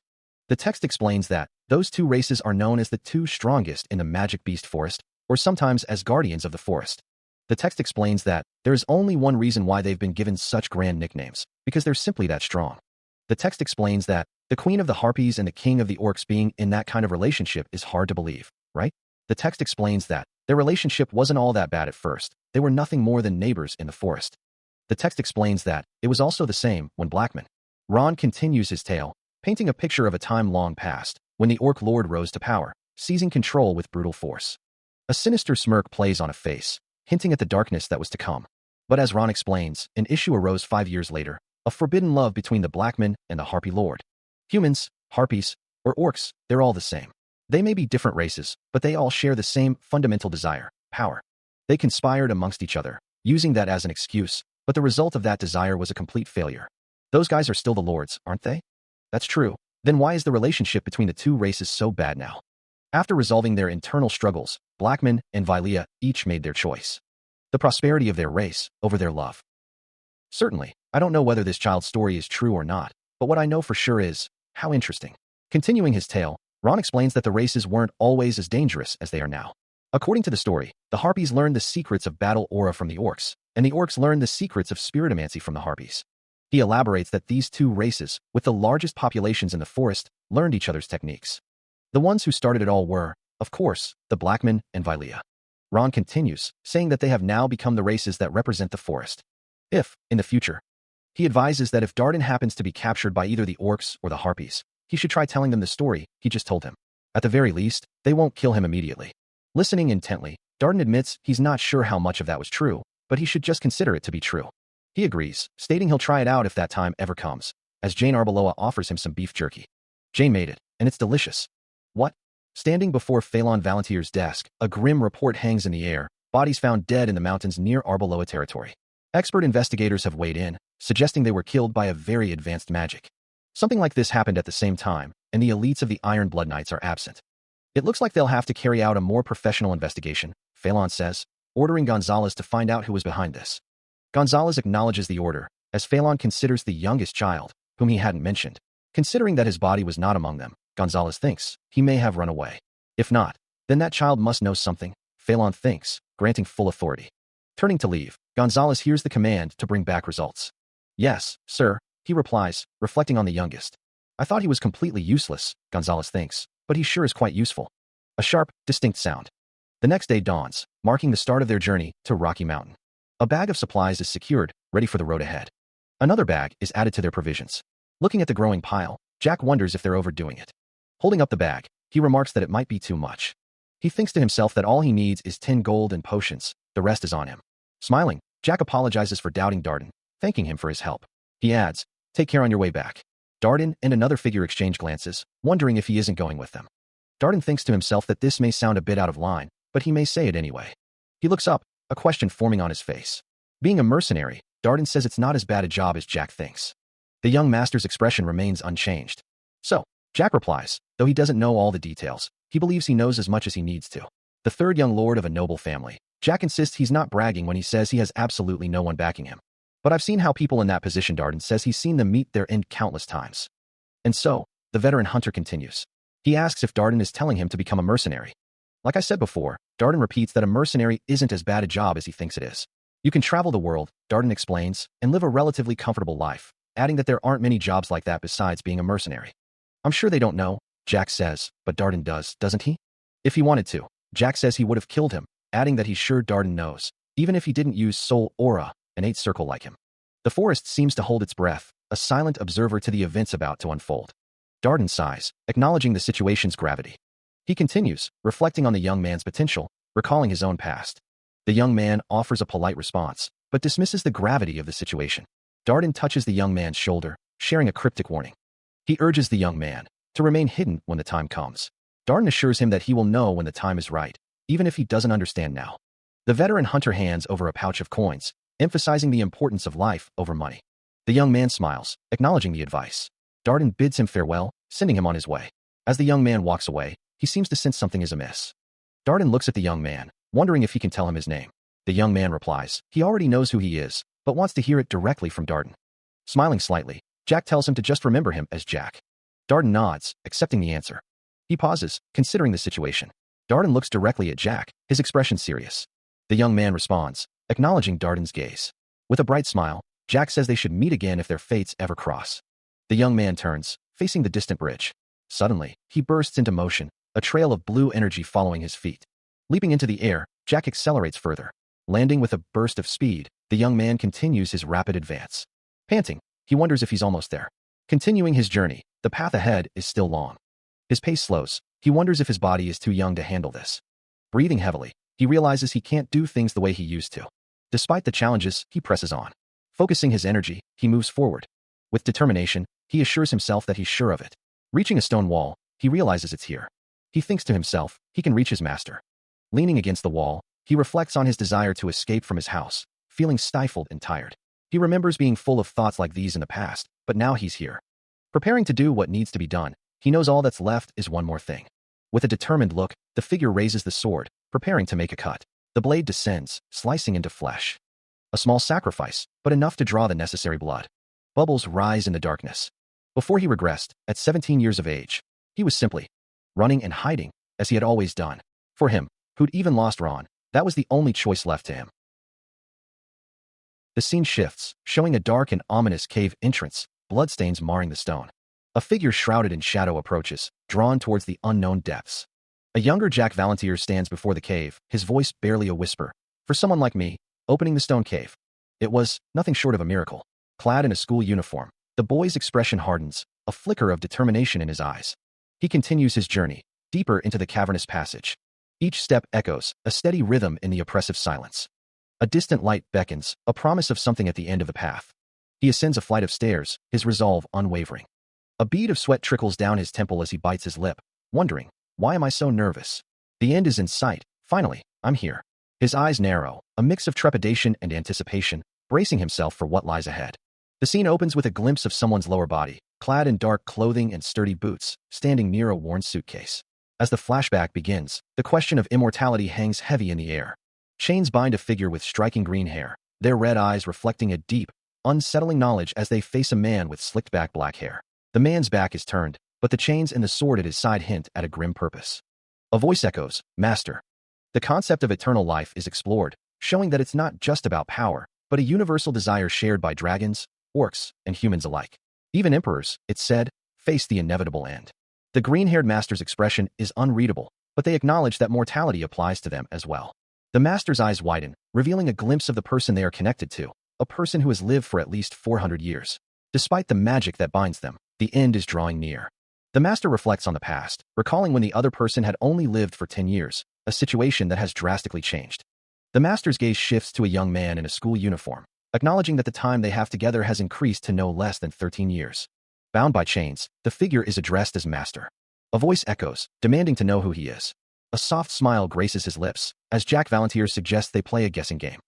The text explains that those 2 races are known as the 2 strongest in the magic beast forest, or sometimes as guardians of the forest. The text explains that there is only one reason why they've been given such grand nicknames, because they're simply that strong. The text explains that the queen of the harpies and the king of the orcs being in that kind of relationship is hard to believe, right? The text explains that their relationship wasn't all that bad at first. They were nothing more than neighbors in the forest. The text explains that it was also the same when Blackman. Ron continues his tale, painting a picture of a time long past, when the Orc Lord rose to power, seizing control with brutal force. A sinister smirk plays on a face, hinting at the darkness that was to come. But as Ron explains, an issue arose 5 years later, a forbidden love between the Blackman and the Harpy Lord. Humans, harpies, or orcs, they're all the same. They may be different races, but they all share the same fundamental desire, power. They conspired amongst each other, using that as an excuse, but the result of that desire was a complete failure. Those guys are still the lords, aren't they? That's true. Then why is the relationship between the 2 races so bad now? After resolving their internal struggles, Blackman and Vilea each made their choice. The prosperity of their race over their love. Certainly, I don't know whether this child's story is true or not, but what I know for sure is, how interesting. Continuing his tale, Ron explains that the races weren't always as dangerous as they are now. According to the story, the Harpies learned the secrets of battle aura from the orcs, and the orcs learned the secrets of spiritomancy from the Harpies. He elaborates that these 2 races, with the largest populations in the forest, learned each other's techniques. The ones who started it all were, of course, the Blackman and Vilea. Ron continues, saying that they have now become the races that represent the forest. If, in the future, he advises that if Darden happens to be captured by either the orcs or the Harpies, he should try telling them the story he just told him. At the very least, they won't kill him immediately. Listening intently, Darden admits he's not sure how much of that was true, but he should just consider it to be true. He agrees, stating he'll try it out if that time ever comes, as Jane Arbeloa offers him some beef jerky. Jane made it, and it's delicious. What? Standing before Phelan Valentier's desk, a grim report hangs in the air, bodies found dead in the mountains near Arbeloa territory. Expert investigators have weighed in, suggesting they were killed by a very advanced magic. Something like this happened at the same time, and the elites of the Iron Blood Knights are absent. It looks like they'll have to carry out a more professional investigation, Phelan says, ordering Gonzalez to find out who was behind this. Gonzalez acknowledges the order, as Phelan considers the youngest child, whom he hadn't mentioned. Considering that his body was not among them, Gonzalez thinks he may have run away. If not, then that child must know something, Phelan thinks, granting full authority. Turning to leave, Gonzalez hears the command to bring back results. Yes, sir, he replies, reflecting on the youngest. I thought he was completely useless, Gonzalez thinks, but he sure is quite useful. A sharp, distinct sound. The next day dawns, marking the start of their journey to Rocky Mountain. A bag of supplies is secured, ready for the road ahead. Another bag is added to their provisions. Looking at the growing pile, Jack wonders if they're overdoing it. Holding up the bag, he remarks that it might be too much. He thinks to himself that all he needs is 10 gold and potions, the rest is on him. Smiling, Jack apologizes for doubting Darden, thanking him for his help. He adds, take care on your way back. Darden and another figure exchange glances, wondering if he isn't going with them. Darden thinks to himself that this may sound a bit out of line, but he may say it anyway. He looks up, a question forming on his face. Being a mercenary, Darden says it's not as bad a job as Jack thinks. The young master's expression remains unchanged. So, Jack replies, though he doesn't know all the details, he believes he knows as much as he needs to. The third young lord of a noble family, Jack insists he's not bragging when he says he has absolutely no one backing him. But I've seen how people in that position, Darden says he's seen them meet their end countless times. And so, the veteran hunter continues. He asks if Darden is telling him to become a mercenary. Like I said before, Darden repeats that a mercenary isn't as bad a job as he thinks it is. You can travel the world, Darden explains, and live a relatively comfortable life, adding that there aren't many jobs like that besides being a mercenary. I'm sure they don't know, Jack says, but Darden does, doesn't he? If he wanted to, Jack says he would have killed him, adding that he's sure Darden knows, even if he didn't use soul aura, an 8th circle like him. The forest seems to hold its breath, a silent observer to the events about to unfold. Darden sighs, acknowledging the situation's gravity. He continues, reflecting on the young man's potential, recalling his own past. The young man offers a polite response, but dismisses the gravity of the situation. Darden touches the young man's shoulder, sharing a cryptic warning. He urges the young man to remain hidden when the time comes. Darden assures him that he will know when the time is right, even if he doesn't understand now. The veteran hunter hands over a pouch of coins, emphasizing the importance of life over money. The young man smiles, acknowledging the advice. Darden bids him farewell, sending him on his way. As the young man walks away, he seems to sense something is amiss. Darden looks at the young man, wondering if he can tell him his name. The young man replies, he already knows who he is, but wants to hear it directly from Darden. Smiling slightly, Jack tells him to just remember him as Jack. Darden nods, accepting the answer. He pauses, considering the situation. Darden looks directly at Jack, his expression serious. The young man responds, acknowledging Darden's gaze. With a bright smile, Jack says they should meet again if their fates ever cross. The young man turns, facing the distant bridge. Suddenly, he bursts into motion, a trail of blue energy following his feet. Leaping into the air, Jack accelerates further. Landing with a burst of speed, the young man continues his rapid advance. Panting, he wonders if he's almost there. Continuing his journey, the path ahead is still long. His pace slows, he wonders if his body is too young to handle this. Breathing heavily, he realizes he can't do things the way he used to. Despite the challenges, he presses on. Focusing his energy, he moves forward. With determination, he assures himself that he's sure of it. Reaching a stone wall, he realizes it's here. He thinks to himself, he can reach his master. Leaning against the wall, he reflects on his desire to escape from his house, feeling stifled and tired. He remembers being full of thoughts like these in the past, but now he's here. Preparing to do what needs to be done, he knows all that's left is one more thing. With a determined look, the figure raises the sword, preparing to make a cut. The blade descends, slicing into flesh. A small sacrifice, but enough to draw the necessary blood. Bubbles rise in the darkness. Before he regressed, at 17 years of age, he was simply running and hiding, as he had always done. For him, who'd even lost Ron, that was the only choice left to him. The scene shifts, showing a dark and ominous cave entrance, bloodstains marring the stone. A figure shrouded in shadow approaches, drawn towards the unknown depths. A younger Jack Valentier stands before the cave, his voice barely a whisper. For someone like me, opening the stone cave. It was nothing short of a miracle. Clad in a school uniform, the boy's expression hardens, a flicker of determination in his eyes. He continues his journey, deeper into the cavernous passage. Each step echoes, a steady rhythm in the oppressive silence. A distant light beckons, a promise of something at the end of the path. He ascends a flight of stairs, his resolve unwavering. A bead of sweat trickles down his temple as he bites his lip, wondering, why am I so nervous? The end is in sight, finally, I'm here. His eyes narrow, a mix of trepidation and anticipation, bracing himself for what lies ahead. The scene opens with a glimpse of someone's lower body, clad in dark clothing and sturdy boots, standing near a worn suitcase. As the flashback begins, the question of immortality hangs heavy in the air. Chains bind a figure with striking green hair, their red eyes reflecting a deep, unsettling knowledge as they face a man with slicked-back black hair. The man's back is turned, but the chains and the sword at his side hint at a grim purpose. A voice echoes, "Master." The concept of eternal life is explored, showing that it's not just about power, but a universal desire shared by dragons, orcs, and humans alike. Even emperors, it's said, face the inevitable end. The green-haired master's expression is unreadable, but they acknowledge that mortality applies to them as well. The master's eyes widen, revealing a glimpse of the person they are connected to, a person who has lived for at least 400 years. Despite the magic that binds them, the end is drawing near. The master reflects on the past, recalling when the other person had only lived for 10 years, a situation that has drastically changed. The master's gaze shifts to a young man in a school uniform, acknowledging that the time they have together has increased to no less than 13 years. Bound by chains, the figure is addressed as master. A voice echoes, demanding to know who he is. A soft smile graces his lips, as Jack Valentier suggests they play a guessing game.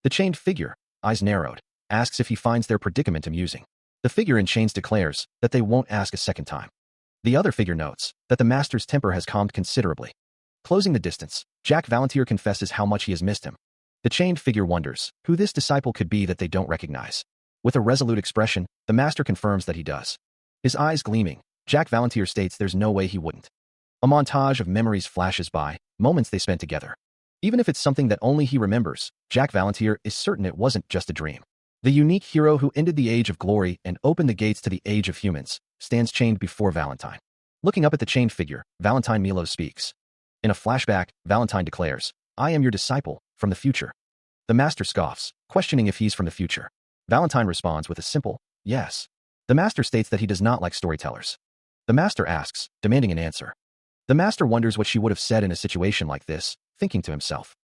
The chained figure, eyes narrowed, asks if he finds their predicament amusing. The figure in chains declares that they won't ask a second time. The other figure notes that the master's temper has calmed considerably. Closing the distance, Jack Valentier confesses how much he has missed him. The chained figure wonders who this disciple could be that they don't recognize. With a resolute expression, the master confirms that he does. His eyes gleaming, Jack Valantier states there's no way he wouldn't. A montage of memories flashes by, moments they spent together. Even if it's something that only he remembers, Jack Valantier is certain it wasn't just a dream. The unique hero who ended the age of glory and opened the gates to the age of humans stands chained before Valentine. Looking up at the chained figure, Valentine Milos speaks. In a flashback, Valentine declares, "I am your disciple, from the future." The master scoffs, questioning if he's from the future. Valentine responds with a simple, "Yes." The master states that he does not like storytellers. The master asks, demanding an answer. The master wonders what she would have said in a situation like this, thinking to himself.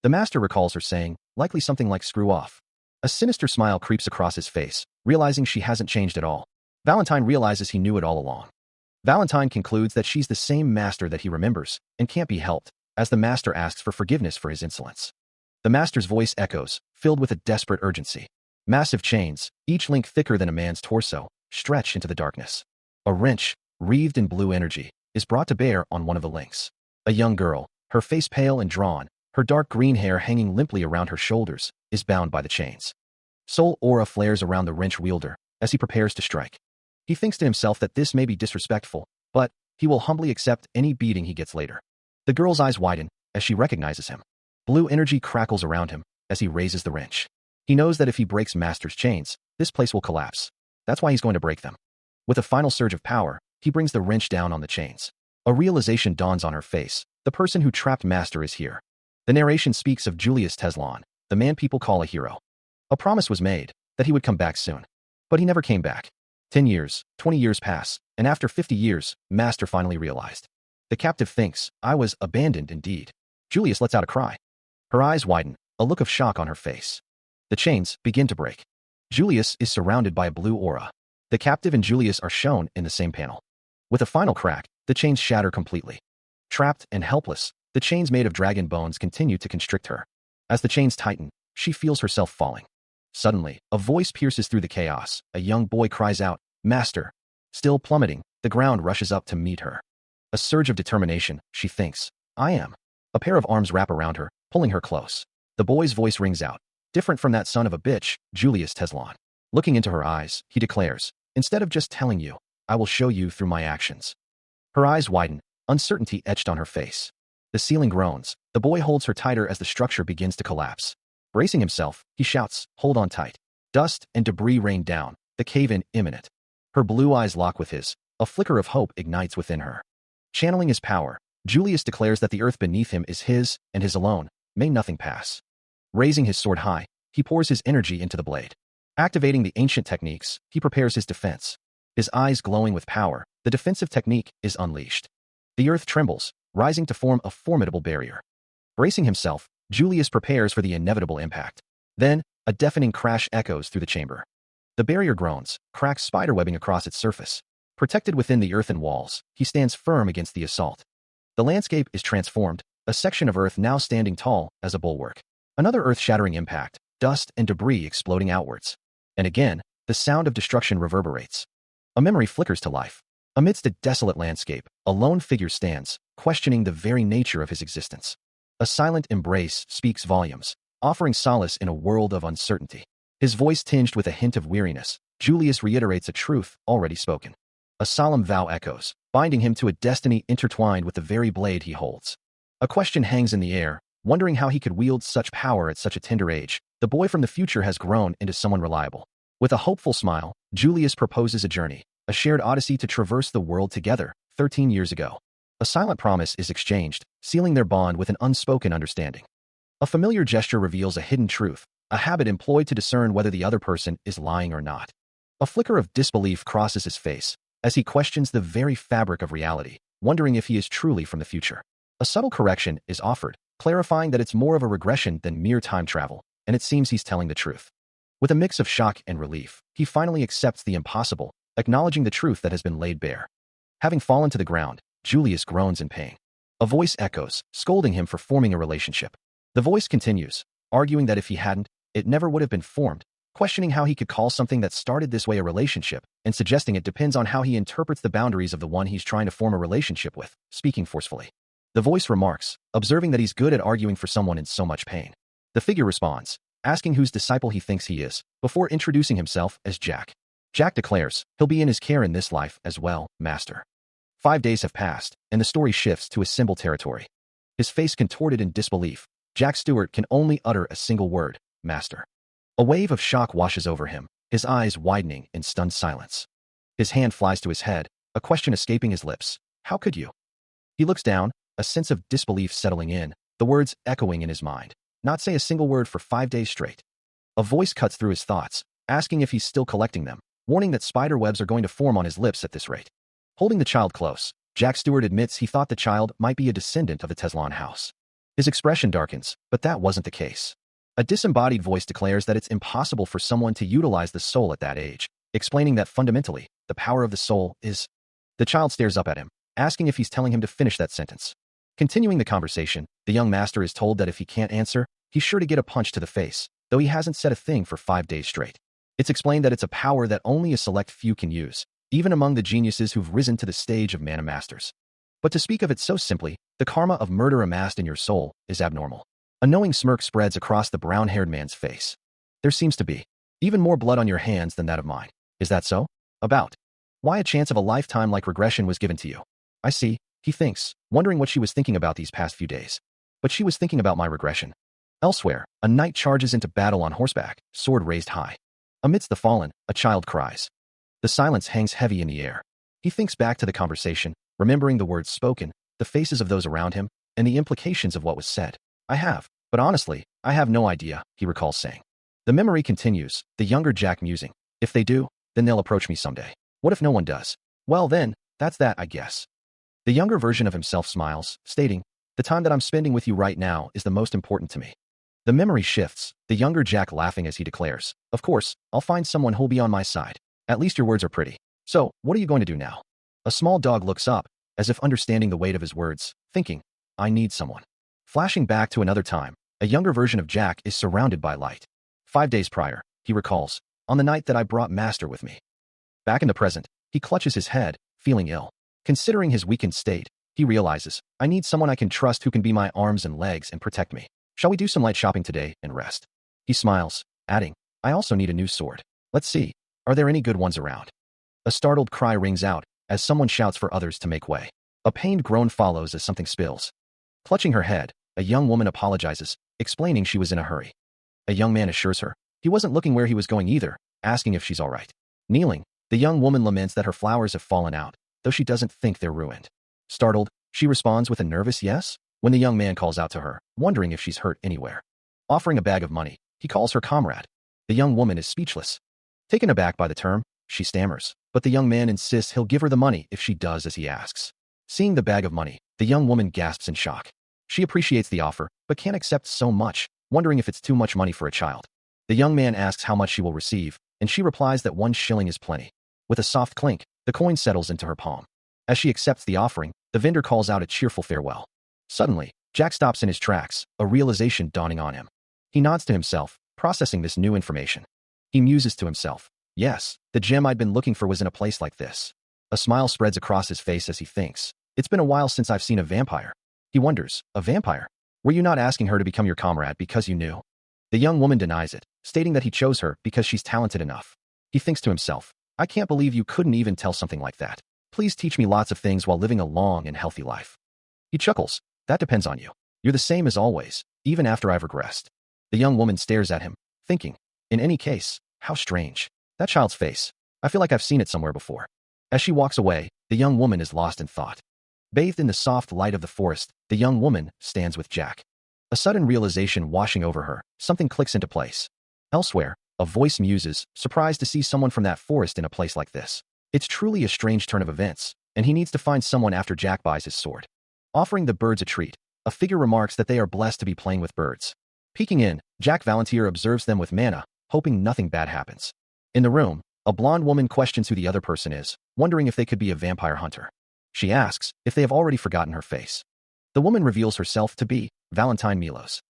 The master recalls her saying, likely something like "screw off." A sinister smile creeps across his face, realizing she hasn't changed at all. Valentine realizes he knew it all along. Valentine concludes that she's the same master that he remembers, and can't be helped, as the master asks for forgiveness for his insolence. The master's voice echoes, filled with a desperate urgency. Massive chains, each link thicker than a man's torso, stretch into the darkness. A wrench, wreathed in blue energy, is brought to bear on one of the links. A young girl, her face pale and drawn, her dark green hair hanging limply around her shoulders, is bound by the chains. Soul aura flares around the wrench wielder as he prepares to strike. He thinks to himself that this may be disrespectful, but he will humbly accept any beating he gets later. The girl's eyes widen as she recognizes him. Blue energy crackles around him as he raises the wrench. He knows that if he breaks Master's chains, this place will collapse. That's why he's going to break them. With a final surge of power, he brings the wrench down on the chains. A realization dawns on her face. The person who trapped Master is here. The narration speaks of Julius Teslan, the man people call a hero. A promise was made that he would come back soon. But he never came back. 10 years, 20 years pass, and after 50 years, Master finally realized. The captive thinks, "I was abandoned indeed." Julius lets out a cry. Her eyes widen, a look of shock on her face. The chains begin to break. Julius is surrounded by a blue aura. The captive and Julius are shown in the same panel. With a final crack, the chains shatter completely. Trapped and helpless, the chains made of dragon bones continue to constrict her. As the chains tighten, she feels herself falling. Suddenly, a voice pierces through the chaos. A young boy cries out, "Master!" Still plummeting, the ground rushes up to meet her. A surge of determination, she thinks, "I am." A pair of arms wrap around her, pulling her close. The boy's voice rings out, different from that son of a bitch, Julius Teslan. Looking into her eyes, he declares, "Instead of just telling you, I will show you through my actions." Her eyes widen, uncertainty etched on her face. The ceiling groans. The boy holds her tighter as the structure begins to collapse. Bracing himself, he shouts, "Hold on tight." Dust and debris rain down, the cave-in imminent. Her blue eyes lock with his. A flicker of hope ignites within her. Channeling his power, Julius declares that the earth beneath him is his, and his alone. May nothing pass. Raising his sword high, he pours his energy into the blade. Activating the ancient techniques, he prepares his defense. His eyes glowing with power, the defensive technique is unleashed. The earth trembles, rising to form a formidable barrier. Bracing himself, Julius prepares for the inevitable impact. Then, a deafening crash echoes through the chamber. The barrier groans, cracks spiderwebbing across its surface. Protected within the earthen walls, he stands firm against the assault. The landscape is transformed, a section of earth now standing tall as a bulwark. Another earth-shattering impact, dust and debris exploding outwards. And again, the sound of destruction reverberates. A memory flickers to life. Amidst a desolate landscape, a lone figure stands, questioning the very nature of his existence. A silent embrace speaks volumes, offering solace in a world of uncertainty. His voice tinged with a hint of weariness, Julius reiterates a truth already spoken. A solemn vow echoes, binding him to a destiny intertwined with the very blade he holds. A question hangs in the air, wondering how he could wield such power at such a tender age. The boy from the future has grown into someone reliable. With a hopeful smile, Julius proposes a journey, a shared odyssey to traverse the world together, 13 years ago. A silent promise is exchanged, sealing their bond with an unspoken understanding. A familiar gesture reveals a hidden truth, a habit employed to discern whether the other person is lying or not. A flicker of disbelief crosses his face, as he questions the very fabric of reality, wondering if he is truly from the future. A subtle correction is offered, clarifying that it's more of a regression than mere time travel, and it seems he's telling the truth. With a mix of shock and relief, he finally accepts the impossible, acknowledging the truth that has been laid bare. Having fallen to the ground, Julius groans in pain. A voice echoes, scolding him for forming a relationship. The voice continues, arguing that if he hadn't, it never would have been formed, questioning how he could call something that started this way a relationship, and suggesting it depends on how he interprets the boundaries of the one he's trying to form a relationship with, speaking forcefully. The voice remarks, observing that he's good at arguing for someone in so much pain. The figure responds, asking whose disciple he thinks he is, before introducing himself as Jack. Jack declares he'll be in his care in this life as well, master. 5 days have passed, and the story shifts to his symbol territory. His face contorted in disbelief, Jack Stewart can only utter a single word, master. A wave of shock washes over him, his eyes widening in stunned silence. His hand flies to his head, a question escaping his lips. How could you? He looks down, a sense of disbelief settling in, the words echoing in his mind. Not say a single word for 5 days straight. A voice cuts through his thoughts, asking if he's still collecting them, warning that spider webs are going to form on his lips at this rate. Holding the child close, Jack Stewart admits he thought the child might be a descendant of the Teslan house. His expression darkens, but that wasn't the case. A disembodied voice declares that it's impossible for someone to utilize the soul at that age, explaining that fundamentally, the power of the soul is... The child stares up at him, asking if he's telling him to finish that sentence. Continuing the conversation, the young master is told that if he can't answer, he's sure to get a punch to the face, though he hasn't said a thing for 5 days straight. It's explained that it's a power that only a select few can use, even among the geniuses who've risen to the stage of mana masters. But to speak of it so simply, the karma of murder amassed in your soul is abnormal. A knowing smirk spreads across the brown-haired man's face. There seems to be even more blood on your hands than that of mine. Is that so? About. Why a chance of a lifetime like regression was given to you? I see, he thinks, wondering what she was thinking about these past few days. But she was thinking about my regression. Elsewhere, a knight charges into battle on horseback, sword raised high. Amidst the fallen, a child cries. The silence hangs heavy in the air. He thinks back to the conversation, remembering the words spoken, the faces of those around him, and the implications of what was said. But honestly, I have no idea, he recalls saying. The memory continues, the younger Jack musing. If they do, then they'll approach me someday. What if no one does? Well then, that's that, I guess. The younger version of himself smiles, stating, the time that I'm spending with you right now is the most important to me. The memory shifts, the younger Jack laughing as he declares, of course, I'll find someone who'll be on my side. At least your words are pretty. So, what are you going to do now? A small dog looks up, as if understanding the weight of his words, thinking, I need someone. Flashing back to another time, a younger version of Jack is surrounded by light. 5 days prior, he recalls, on the night that I brought Master with me. Back in the present, he clutches his head, feeling ill. Considering his weakened state, he realizes, I need someone I can trust who can be my arms and legs and protect me. Shall we do some light shopping today and rest? He smiles, adding, I also need a new sword. Let's see, are there any good ones around? A startled cry rings out, as someone shouts for others to make way. A pained groan follows as something spills. Clutching her head, a young woman apologizes, explaining she was in a hurry. A young man assures her, he wasn't looking where he was going either, asking if she's all right. Kneeling, the young woman laments that her flowers have fallen out, though she doesn't think they're ruined. Startled, she responds with a nervous yes, when the young man calls out to her, wondering if she's hurt anywhere. Offering a bag of money, he calls her comrade. The young woman is speechless. Taken aback by the term, she stammers, but the young man insists he'll give her the money if she does as he asks. Seeing the bag of money, the young woman gasps in shock. She appreciates the offer, but can't accept so much, wondering if it's too much money for a child. The young man asks how much she will receive, and she replies that 1 shilling is plenty. With a soft clink, the coin settles into her palm. As she accepts the offering, the vendor calls out a cheerful farewell. Suddenly, Jack stops in his tracks, a realization dawning on him. He nods to himself, processing this new information. He muses to himself. Yes, the gem I'd been looking for was in a place like this. A smile spreads across his face as he thinks. It's been a while since I've seen a vampire. He wonders, a vampire? Were you not asking her to become your comrade because you knew? The young woman denies it, stating that he chose her because she's talented enough. He thinks to himself, I can't believe you couldn't even tell something like that. Please teach me lots of things while living a long and healthy life. He chuckles. That depends on you. You're the same as always, even after I've regressed. The young woman stares at him, thinking, in any case, how strange. That child's face. I feel like I've seen it somewhere before. As she walks away, the young woman is lost in thought. Bathed in the soft light of the forest, the young woman stands with Jack. A sudden realization washing over her, something clicks into place. Elsewhere, a voice muses, surprised to see someone from that forest in a place like this. It's truly a strange turn of events, and he needs to find someone after Jack buys his sword. Offering the birds a treat, a figure remarks that they are blessed to be playing with birds. Peeking in, Jack Valentier observes them with mana, hoping nothing bad happens. In the room, a blonde woman questions who the other person is, wondering if they could be a vampire hunter. She asks if they have already forgotten her face. The woman reveals herself to be Valentine Milos.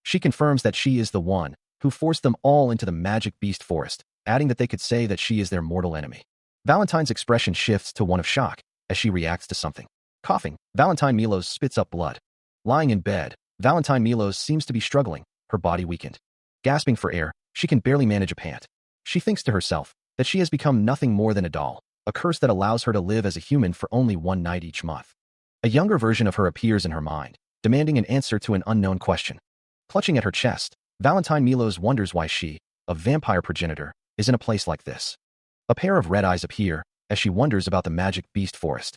She confirms that she is the one who forced them all into the magic beast forest, adding that they could say that she is their mortal enemy. Valentine's expression shifts to one of shock as she reacts to something. Coughing, Valentine Milos spits up blood. Lying in bed, Valentine Milos seems to be struggling, her body weakened. Gasping for air, she can barely manage a pant. She thinks to herself that she has become nothing more than a doll, a curse that allows her to live as a human for only one night each month. A younger version of her appears in her mind, demanding an answer to an unknown question. Clutching at her chest, Valentine Milos wonders why she, a vampire progenitor, is in a place like this. A pair of red eyes appear as she wonders about the magic beast forest.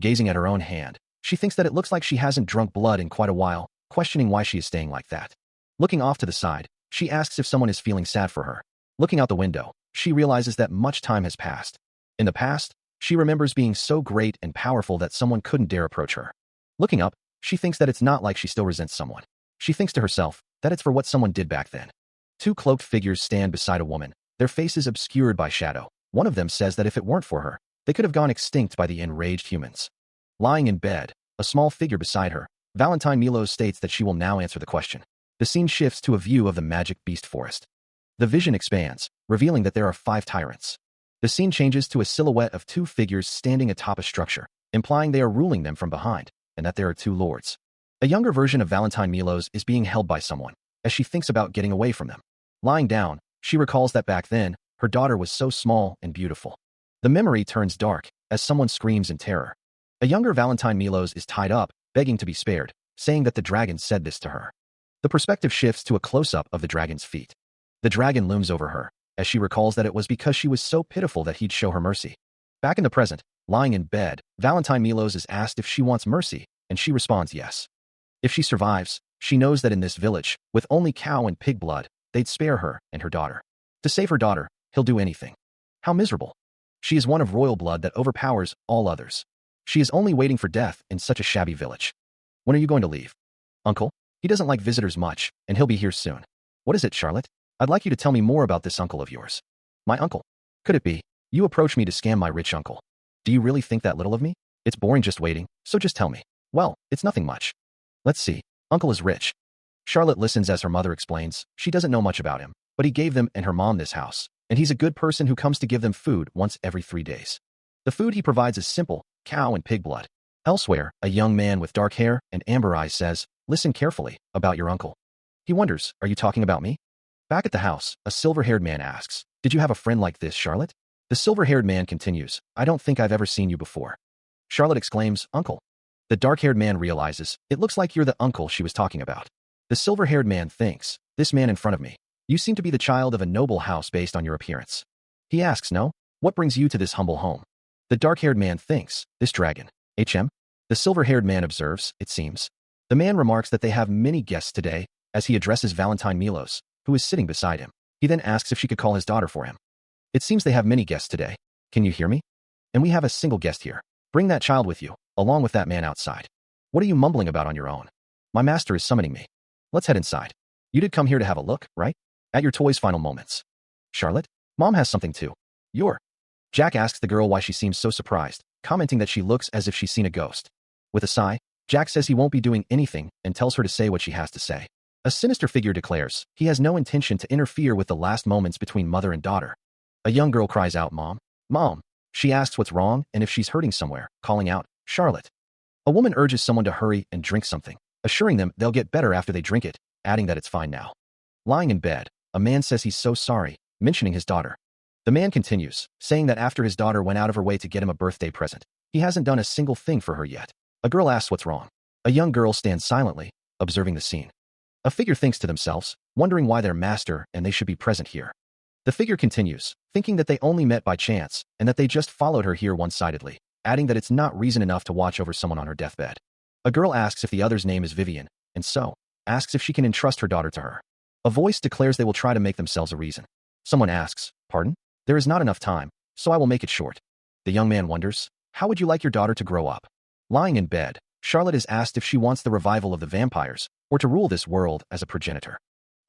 Gazing at her own hand, she thinks that it looks like she hasn't drunk blood in quite a while, questioning why she is staying like that. Looking off to the side, she asks if someone is feeling sad for her. Looking out the window, she realizes that much time has passed. In the past, she remembers being so great and powerful that someone couldn't dare approach her. Looking up, she thinks that it's not like she still resents someone. She thinks to herself that it's for what someone did back then. Two cloaked figures stand beside a woman, their faces obscured by shadow. One of them says that if it weren't for her, they could have gone extinct by the enraged humans. Lying in bed, a small figure beside her, Valentine Milos states that she will now answer the question. The scene shifts to a view of the magic beast forest. The vision expands, revealing that there are 5 tyrants. The scene changes to a silhouette of 2 figures standing atop a structure, implying they are ruling them from behind, and that there are 2 lords. A younger version of Valentine Milos is being held by someone, as she thinks about getting away from them. Lying down, she recalls that back then, her daughter was so small and beautiful. The memory turns dark, as someone screams in terror. A younger Valentine Milos is tied up, begging to be spared, saying that the dragon said this to her. The perspective shifts to a close-up of the dragon's feet. The dragon looms over her, as she recalls that it was because she was so pitiful that he'd show her mercy. Back in the present, lying in bed, Valentine Milos is asked if she wants mercy, and she responds yes. If she survives, she knows that in this village, with only cow and pig blood, they'd spare her and her daughter. To save her daughter, he'll do anything. How miserable. She is one of royal blood that overpowers all others. She is only waiting for death in such a shabby village. When are you going to leave? Uncle? He doesn't like visitors much, and he'll be here soon. What is it, Charlotte? I'd like you to tell me more about this uncle of yours. My uncle? Could it be? You approach me to scam my rich uncle. Do you really think that little of me? It's boring just waiting, so just tell me. Well, it's nothing much. Let's see. Uncle is rich. Charlotte listens as her mother explains. She doesn't know much about him, but he gave them and her mom this house, and he's a good person who comes to give them food once every 3 days. The food he provides is simple, cow and pig blood. Elsewhere, a young man with dark hair and amber eyes says, listen carefully about your uncle. He wonders, are you talking about me? Back at the house, a silver-haired man asks, did you have a friend like this, Charlotte? The silver-haired man continues, I don't think I've ever seen you before. Charlotte exclaims, Uncle. The dark-haired man realizes, it looks like you're the uncle she was talking about. The silver-haired man thinks, this man in front of me. You seem to be the child of a noble house based on your appearance. He asks, no? What brings you to this humble home? The dark-haired man thinks, this dragon. HM? The silver-haired man observes, it seems. The man remarks that they have many guests today, as he addresses Valentine Milos, who is sitting beside him. He then asks if she could call his daughter for him. It seems they have many guests today. Can you hear me? And we have a single guest here. Bring that child with you, along with that man outside. What are you mumbling about on your own? My master is summoning me. Let's head inside. You did come here to have a look, right? At your toy's final moments. Charlotte? Mom has something too. Jack asks the girl why she seems so surprised, commenting that she looks as if she's seen a ghost. With a sigh, Jack says he won't be doing anything and tells her to say what she has to say. A sinister figure declares he has no intention to interfere with the last moments between mother and daughter. A young girl cries out, Mom. Mom. She asks what's wrong and if she's hurting somewhere, calling out, Charlotte. A woman urges someone to hurry and drink something, assuring them they'll get better after they drink it, adding that it's fine now. Lying in bed, a man says he's so sorry, mentioning his daughter. The man continues, saying that after his daughter went out of her way to get him a birthday present, he hasn't done a single thing for her yet. A girl asks what's wrong. A young girl stands silently, observing the scene. A figure thinks to themselves, wondering why their master and they should be present here. The figure continues, thinking that they only met by chance and that they just followed her here one-sidedly, adding that it's not reason enough to watch over someone on her deathbed. A girl asks if the other's name is Vivian, and so, asks if she can entrust her daughter to her. A voice declares they will try to make themselves a reason. Someone asks, pardon? There is not enough time, so I will make it short. The young man wonders, how would you like your daughter to grow up? Lying in bed, Charlotte is asked if she wants the revival of the vampires, or to rule this world as a progenitor.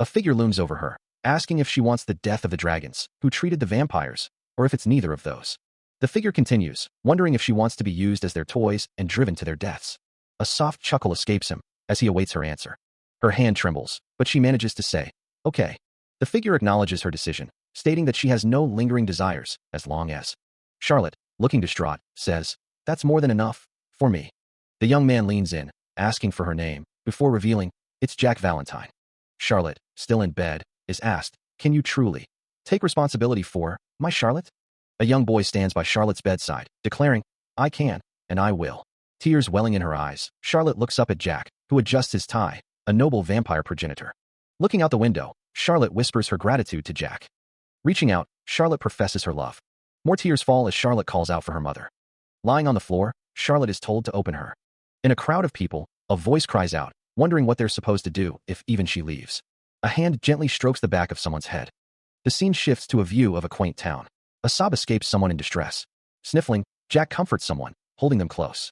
A figure looms over her, asking if she wants the death of the dragons, who treated the vampires, or if it's neither of those. The figure continues, wondering if she wants to be used as their toys and driven to their deaths. A soft chuckle escapes him, as he awaits her answer. Her hand trembles, but she manages to say, okay. The figure acknowledges her decision, stating that she has no lingering desires, as long as. Charlotte, looking distraught, says, that's more than enough, for me. The young man leans in, asking for her name, before revealing, it's Jack Valentine. Charlotte, still in bed, is asked, "Can you truly take responsibility for my Charlotte?" A young boy stands by Charlotte's bedside, declaring, "I can, and I will." Tears welling in her eyes, Charlotte looks up at Jack, who adjusts his tie, a noble vampire progenitor. Looking out the window, Charlotte whispers her gratitude to Jack. Reaching out, Charlotte professes her love. More tears fall as Charlotte calls out for her mother. Lying on the floor, Charlotte is told to open her. In a crowd of people, a voice cries out, wondering what they're supposed to do if even she leaves. A hand gently strokes the back of someone's head. The scene shifts to a view of a quaint town. A sob escapes someone in distress. Sniffling, Jack comforts someone, holding them close.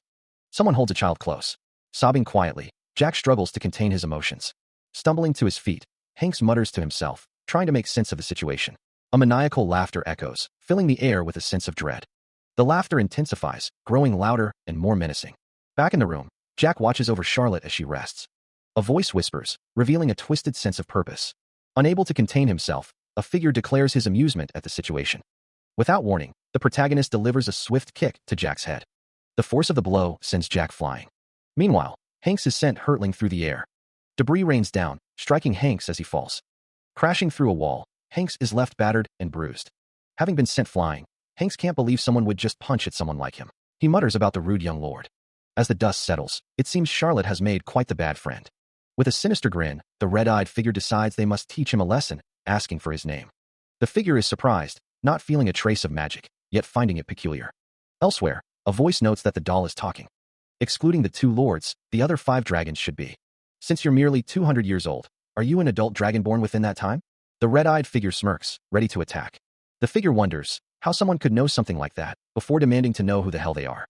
Someone holds a child close. Sobbing quietly, Jack struggles to contain his emotions. Stumbling to his feet, Hanks mutters to himself, trying to make sense of the situation. A maniacal laughter echoes, filling the air with a sense of dread. The laughter intensifies, growing louder and more menacing. Back in the room, Jack watches over Charlotte as she rests. A voice whispers, revealing a twisted sense of purpose. Unable to contain himself, a figure declares his amusement at the situation. Without warning, the protagonist delivers a swift kick to Jack's head. The force of the blow sends Jack flying. Meanwhile, Hanks is sent hurtling through the air. Debris rains down, striking Hanks as he falls. Crashing through a wall, Hanks is left battered and bruised. Having been sent flying, Hanks can't believe someone would just punch at someone like him. He mutters about the rude young lord. As the dust settles, it seems Charlotte has made quite the bad friend. With a sinister grin, the red-eyed figure decides they must teach him a lesson, asking for his name. The figure is surprised, not feeling a trace of magic, yet finding it peculiar. Elsewhere, a voice notes that the doll is talking. Excluding the two lords, the other 5 dragons should be. Since you're merely 200 years old, are you an adult dragon born within that time? The red-eyed figure smirks, ready to attack. The figure wonders how someone could know something like that before demanding to know who the hell they are.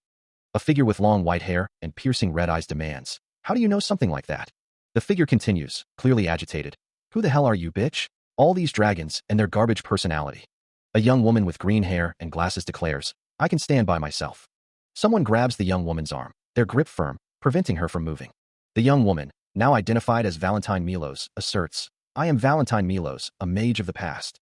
A figure with long white hair and piercing red eyes demands, "How do you know something like that?" The figure continues, clearly agitated. "Who the hell are you, bitch? All these dragons and their garbage personality." A young woman with green hair and glasses declares, "I can stand by myself." Someone grabs the young woman's arm, their grip firm, preventing her from moving. The young woman, now identified as Valentine Milos, asserts, "I am Valentine Milos, a mage of the past."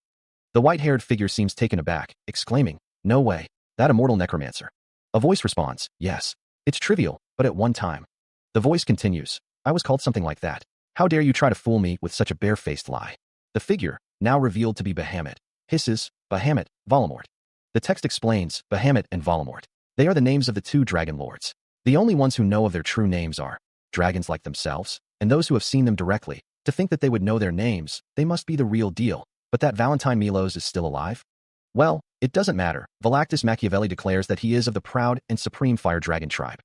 The white-haired figure seems taken aback, exclaiming, "No way, that immortal necromancer." A voice responds, "Yes, it's trivial, but at one time." The voice continues, "I was called something like that. How dare you try to fool me with such a barefaced lie?" The figure, now revealed to be Bahamut, hisses, "Bahamut, Voldemort." The text explains, Bahamut and Voldemort. They are the names of the 2 dragon lords. The only ones who know of their true names are dragons like themselves, and those who have seen them directly. To think that they would know their names, they must be the real deal. But that Valentine Milos is still alive? Well, it doesn't matter. Valactus Machiavelli declares that he is of the proud and supreme fire dragon tribe.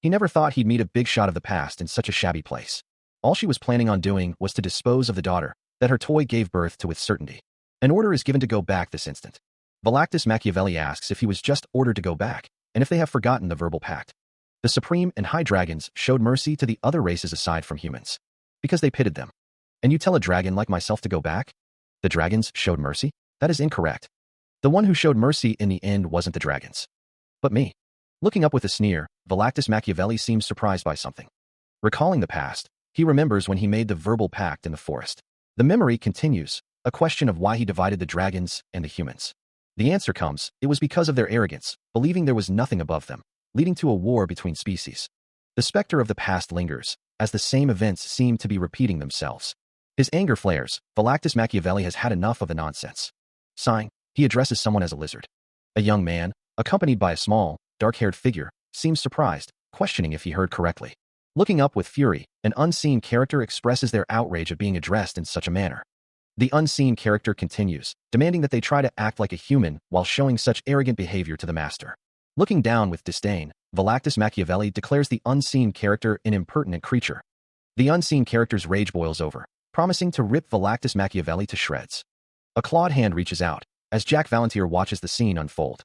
He never thought he'd meet a big shot of the past in such a shabby place. All she was planning on doing was to dispose of the daughter that her toy gave birth to with certainty. An order is given to go back this instant. Valactus Machiavelli asks if he was just ordered to go back, and if they have forgotten the verbal pact. The supreme and high dragons showed mercy to the other races aside from humans, because they pitted them. And you tell a dragon like myself to go back? The dragons showed mercy? That is incorrect. The one who showed mercy in the end wasn't the dragons, but me. Looking up with a sneer, Valactus Machiavelli seems surprised by something. Recalling the past, he remembers when he made the verbal pact in the forest. The memory continues, a question of why he divided the dragons and the humans. The answer comes, it was because of their arrogance, believing there was nothing above them, leading to a war between species. The specter of the past lingers, as the same events seem to be repeating themselves. His anger flares. Valactus Machiavelli has had enough of the nonsense. Sighing, he addresses someone as a lizard. A young man, accompanied by a small, dark-haired figure, seems surprised, questioning if he heard correctly. Looking up with fury, an unseen character expresses their outrage at being addressed in such a manner. The unseen character continues, demanding that they try to act like a human while showing such arrogant behavior to the master. Looking down with disdain, Valactus Machiavelli declares the unseen character an impertinent creature. The unseen character's rage boils over, promising to rip Valactus Machiavelli to shreds. A clawed hand reaches out, as Jack Valantier watches the scene unfold.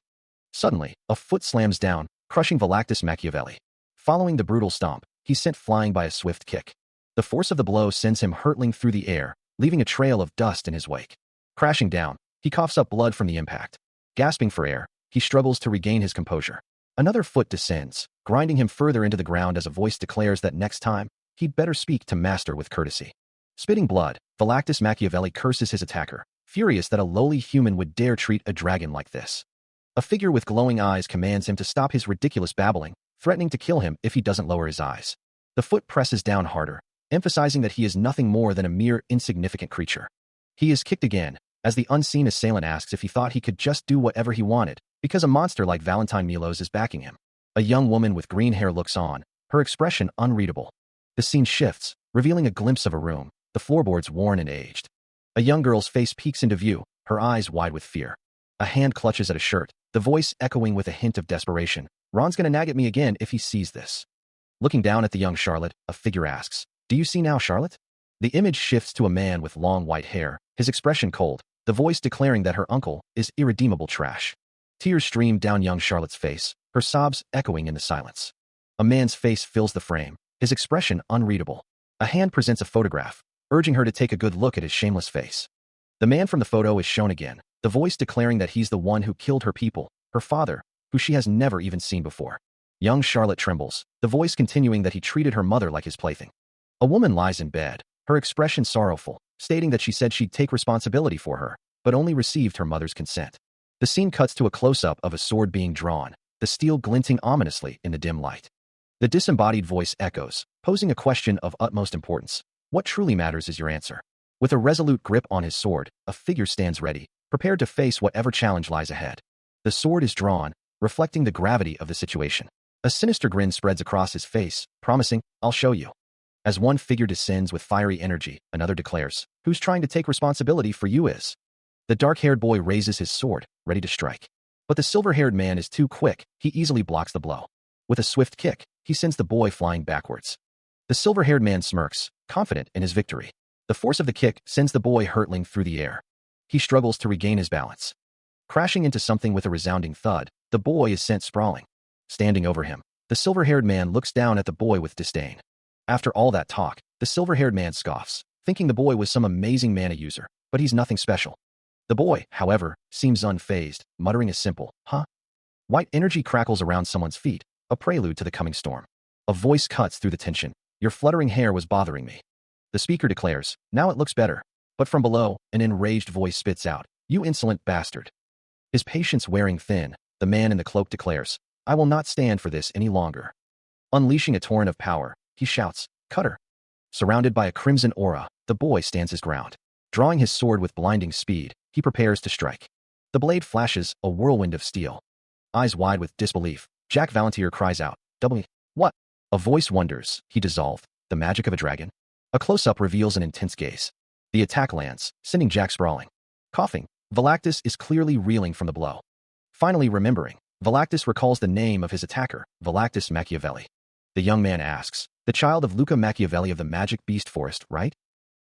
Suddenly, a foot slams down, crushing Valactus Machiavelli. Following the brutal stomp, he's sent flying by a swift kick. The force of the blow sends him hurtling through the air, leaving a trail of dust in his wake. Crashing down, he coughs up blood from the impact. Gasping for air, he struggles to regain his composure. Another foot descends, grinding him further into the ground as a voice declares that next time, he'd better speak to Master with courtesy. Spitting blood, Valactus Machiavelli curses his attacker, furious that a lowly human would dare treat a dragon like this. A figure with glowing eyes commands him to stop his ridiculous babbling, threatening to kill him if he doesn't lower his eyes. The foot presses down harder, emphasizing that he is nothing more than a mere insignificant creature. He is kicked again, as the unseen assailant asks if he thought he could just do whatever he wanted, because a monster like Valentine Milos is backing him. A young woman with green hair looks on, her expression unreadable. The scene shifts, revealing a glimpse of a room, the floorboards worn and aged. A young girl's face peeks into view, her eyes wide with fear. A hand clutches at a shirt, the voice echoing with a hint of desperation. Ron's gonna nag at me again if he sees this. Looking down at the young Charlotte, a figure asks, "Do you see now, Charlotte?" The image shifts to a man with long white hair, his expression cold, the voice declaring that her uncle is irredeemable trash. Tears stream down young Charlotte's face, her sobs echoing in the silence. A man's face fills the frame, his expression unreadable. A hand presents a photograph, urging her to take a good look at his shameless face. The man from the photo is shown again, the voice declaring that he's the one who killed her people, her father, who she has never even seen before. Young Charlotte trembles, the voice continuing that he treated her mother like his plaything. A woman lies in bed, her expression sorrowful, stating that she said she'd take responsibility for her, but only received her mother's consent. The scene cuts to a close-up of a sword being drawn, the steel glinting ominously in the dim light. The disembodied voice echoes, posing a question of utmost importance. What truly matters is your answer. With a resolute grip on his sword, a figure stands ready, prepared to face whatever challenge lies ahead. The sword is drawn, reflecting the gravity of the situation. A sinister grin spreads across his face, promising, "I'll show you." As one figure descends with fiery energy, another declares, "Who's trying to take responsibility for you is?" The dark-haired boy raises his sword, ready to strike. But the silver-haired man is too quick, he easily blocks the blow. With a swift kick, he sends the boy flying backwards. The silver-haired man smirks, confident in his victory. The force of the kick sends the boy hurtling through the air. He struggles to regain his balance. Crashing into something with a resounding thud, the boy is sent sprawling. Standing over him, the silver-haired man looks down at the boy with disdain. After all that talk, the silver-haired man scoffs, thinking the boy was some amazing mana user, but he's nothing special. The boy, however, seems unfazed, muttering a simple, "Huh?" White energy crackles around someone's feet, a prelude to the coming storm. A voice cuts through the tension. "Your fluttering hair was bothering me." The speaker declares, "Now it looks better." But from below, an enraged voice spits out, "You insolent bastard." His patience wearing thin, the man in the cloak declares, "I will not stand for this any longer." Unleashing a torrent of power, he shouts, "Cut her." Surrounded by a crimson aura, the boy stands his ground. Drawing his sword with blinding speed, he prepares to strike. The blade flashes, a whirlwind of steel. Eyes wide with disbelief, Jack Valantier cries out, What?" A voice wonders, he dissolved, the magic of a dragon? A close-up reveals an intense gaze. The attack lands, sending Jack sprawling. Coughing, Valactus is clearly reeling from the blow. Finally remembering, Valactus recalls the name of his attacker, Valactus Machiavelli. The young man asks, "The child of Luca Machiavelli of the Magic Beast Forest, right?"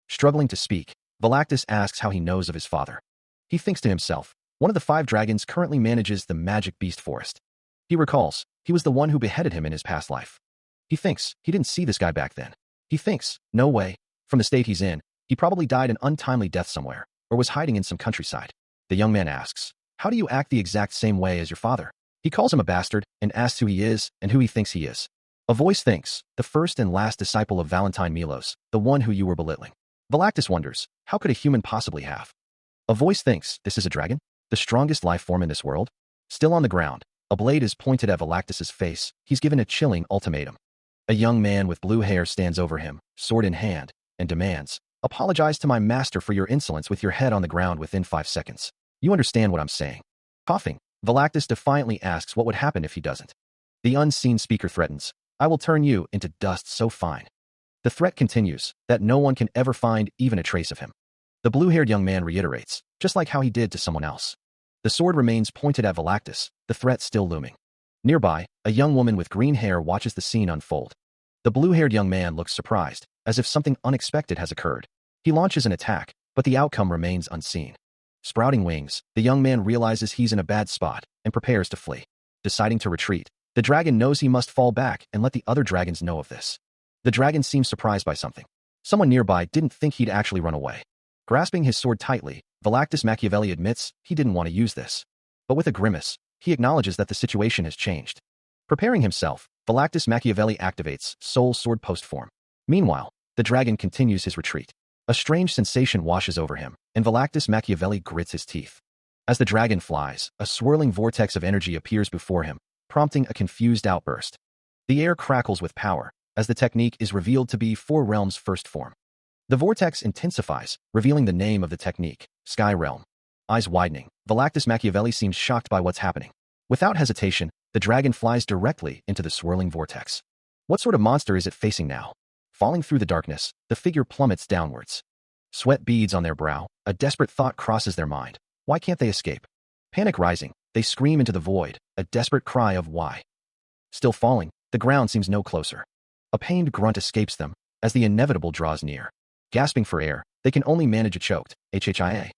Struggling to speak, Valactus asks how he knows of his father. He thinks to himself, one of the 5 dragons currently manages the Magic Beast Forest. He recalls, he was the one who beheaded him in his past life. He thinks, he didn't see this guy back then. He thinks, no way. From the state he's in, he probably died an untimely death somewhere, or was hiding in some countryside. The young man asks, "How do you act the exact same way as your father?" He calls him a bastard, and asks who he is and who he thinks he is. A voice thinks, "The first and last disciple of Valentine Milos, the one who you were belittling." Valactus wonders, how could a human possibly have? A voice thinks, "This is a dragon? The strongest life form in this world?" Still on the ground, a blade is pointed at Valactus's face. He's given a chilling ultimatum. A young man with blue hair stands over him, sword in hand, and demands, "Apologize to my master for your insolence with your head on the ground within 5 seconds. You understand what I'm saying?" Coughing, Valactus defiantly asks what would happen if he doesn't. The unseen speaker threatens, "I will turn you into dust so fine." The threat continues, that no one can ever find even a trace of him. The blue-haired young man reiterates, just like how he did to someone else. The sword remains pointed at Valactus, the threat still looming. Nearby, a young woman with green hair watches the scene unfold. The blue-haired young man looks surprised, as if something unexpected has occurred. He launches an attack, but the outcome remains unseen. Sprouting wings, the young man realizes he's in a bad spot and prepares to flee. Deciding to retreat, the dragon knows he must fall back and let the other dragons know of this. The dragon seems surprised by something. Someone nearby didn't think he'd actually run away. Grasping his sword tightly, Valactus Machiavelli admits he didn't want to use this. But with a grimace, he acknowledges that the situation has changed. Preparing himself, Valactus Machiavelli activates Soul Sword Post form. Meanwhile, the dragon continues his retreat. A strange sensation washes over him, and Valactus Machiavelli grits his teeth. As the dragon flies, a swirling vortex of energy appears before him, prompting a confused outburst. The air crackles with power, as the technique is revealed to be Four Realms' first form. The vortex intensifies, revealing the name of the technique, Sky Realm. Eyes widening, Velactus Machiavelli seems shocked by what's happening. Without hesitation, the dragon flies directly into the swirling vortex. What sort of monster is it facing now? Falling through the darkness, the figure plummets downwards. Sweat beads on their brow, a desperate thought crosses their mind. Why can't they escape? Panic rising, they scream into the void, a desperate cry of why. Still falling, the ground seems no closer. A pained grunt escapes them as the inevitable draws near. Gasping for air, they can only manage a choked HHIA.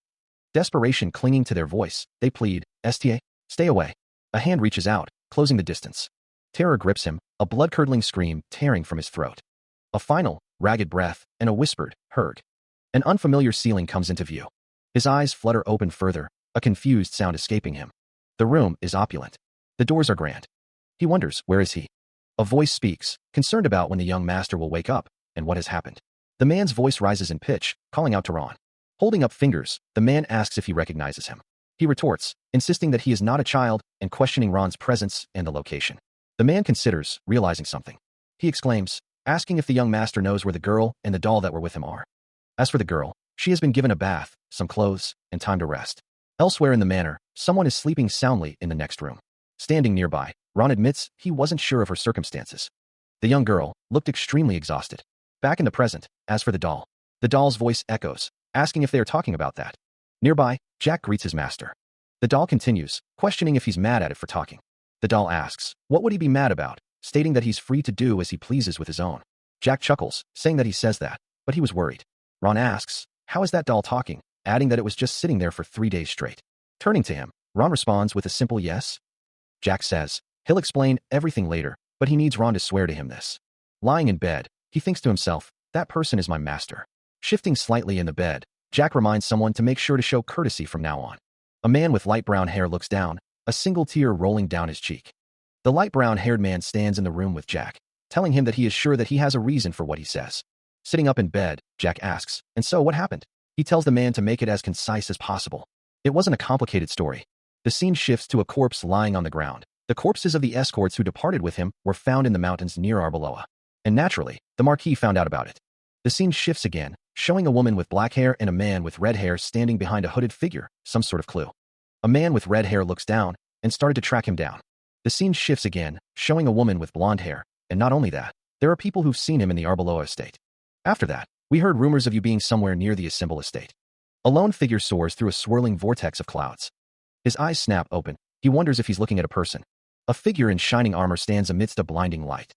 Desperation clinging to their voice, they plead, "STA, stay away." A hand reaches out, closing the distance. Terror grips him, a blood-curdling scream tearing from his throat. A final, ragged breath, and a whispered, "Heard." An unfamiliar ceiling comes into view. His eyes flutter open further, a confused sound escaping him. The room is opulent. The doors are grand. He wonders, where is he? A voice speaks, concerned about when the young master will wake up, and what has happened. The man's voice rises in pitch, calling out to Ron. Holding up fingers, the man asks if he recognizes him. He retorts, insisting that he is not a child and questioning Ron's presence and the location. The man considers, realizing something. He exclaims, asking if the young master knows where the girl and the doll that were with him are. As for the girl, she has been given a bath, some clothes, and time to rest. Elsewhere in the manor, someone is sleeping soundly in the next room. Standing nearby, Ron admits he wasn't sure of her circumstances. The young girl looked extremely exhausted. Back in the present, as for the doll's voice echoes, asking if they are talking about that. Nearby, Jack greets his master. The doll continues, questioning if he's mad at it for talking. The doll asks, what would he be mad about, stating that he's free to do as he pleases with his own. Jack chuckles, saying that he says that, but he was worried. Ron asks, how is that doll talking, adding that it was just sitting there for 3 days straight. Turning to him, Ron responds with a simple yes. Jack says, he'll explain everything later, but he needs Ron to swear to him this. Lying in bed, he thinks to himself, that person is my master. Shifting slightly in the bed, Jack reminds someone to make sure to show courtesy from now on. A man with light brown hair looks down, a single tear rolling down his cheek. The light brown-haired man stands in the room with Jack, telling him that he is sure that he has a reason for what he says. Sitting up in bed, Jack asks, and so what happened? He tells the man to make it as concise as possible. It wasn't a complicated story. The scene shifts to a corpse lying on the ground. The corpses of the escorts who departed with him were found in the mountains near Arbeloa. And naturally, the Marquis found out about it. The scene shifts again, showing a woman with black hair and a man with red hair standing behind a hooded figure, some sort of clue. A man with red hair looks down and started to track him down. The scene shifts again, showing a woman with blonde hair, and not only that, there are people who've seen him in the Arbeloa estate. After that, we heard rumors of you being somewhere near the Assemble estate. A lone figure soars through a swirling vortex of clouds. His eyes snap open. He wonders if he's looking at a person. A figure in shining armor stands amidst a blinding light.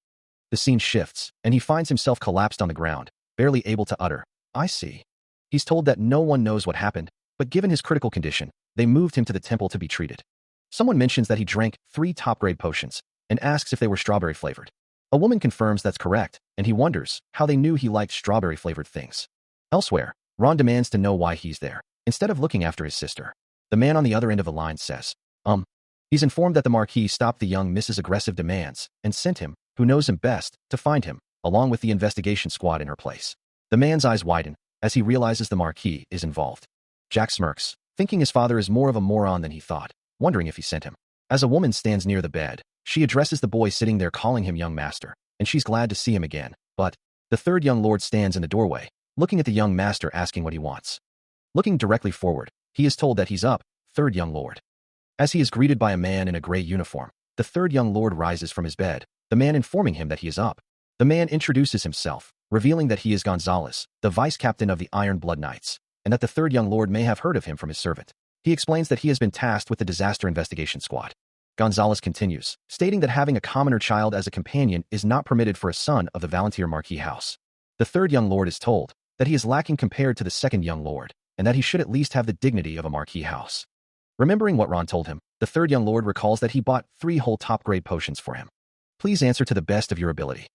The scene shifts, and he finds himself collapsed on the ground, barely able to utter, I see. He's told that no one knows what happened, but given his critical condition, they moved him to the temple to be treated. Someone mentions that he drank 3 top-grade potions, and asks if they were strawberry-flavored. A woman confirms that's correct, and he wonders how they knew he liked strawberry-flavored things. Elsewhere, Ron demands to know why he's there, instead of looking after his sister. The man on the other end of the line says, He's informed that the Marquis stopped the young Mrs. Aggressive demands and sent him, who knows him best, to find him, along with the investigation squad in her place. The man's eyes widen as he realizes the Marquis is involved. Jack smirks, thinking his father is more of a moron than he thought, wondering if he sent him. As a woman stands near the bed, she addresses the boy sitting there calling him young master, and she's glad to see him again, but the third young lord stands in the doorway, looking at the young master asking what he wants. Looking directly forward, he is told that he's up, third young lord. As he is greeted by a man in a gray uniform, the third young lord rises from his bed, the man informing him that he is up. The man introduces himself, revealing that he is Gonzalez, the vice-captain of the Iron Blood Knights, and that the third young lord may have heard of him from his servant. He explains that he has been tasked with the disaster investigation squad. Gonzalez continues, stating that having a commoner child as a companion is not permitted for a son of the Valentier Marquis house. The third young lord is told that he is lacking compared to the second young lord, and that he should at least have the dignity of a Marquis house. Remembering what Ron told him, the third young lord recalls that he bought 3 whole top-grade potions for him. Please answer to the best of your ability.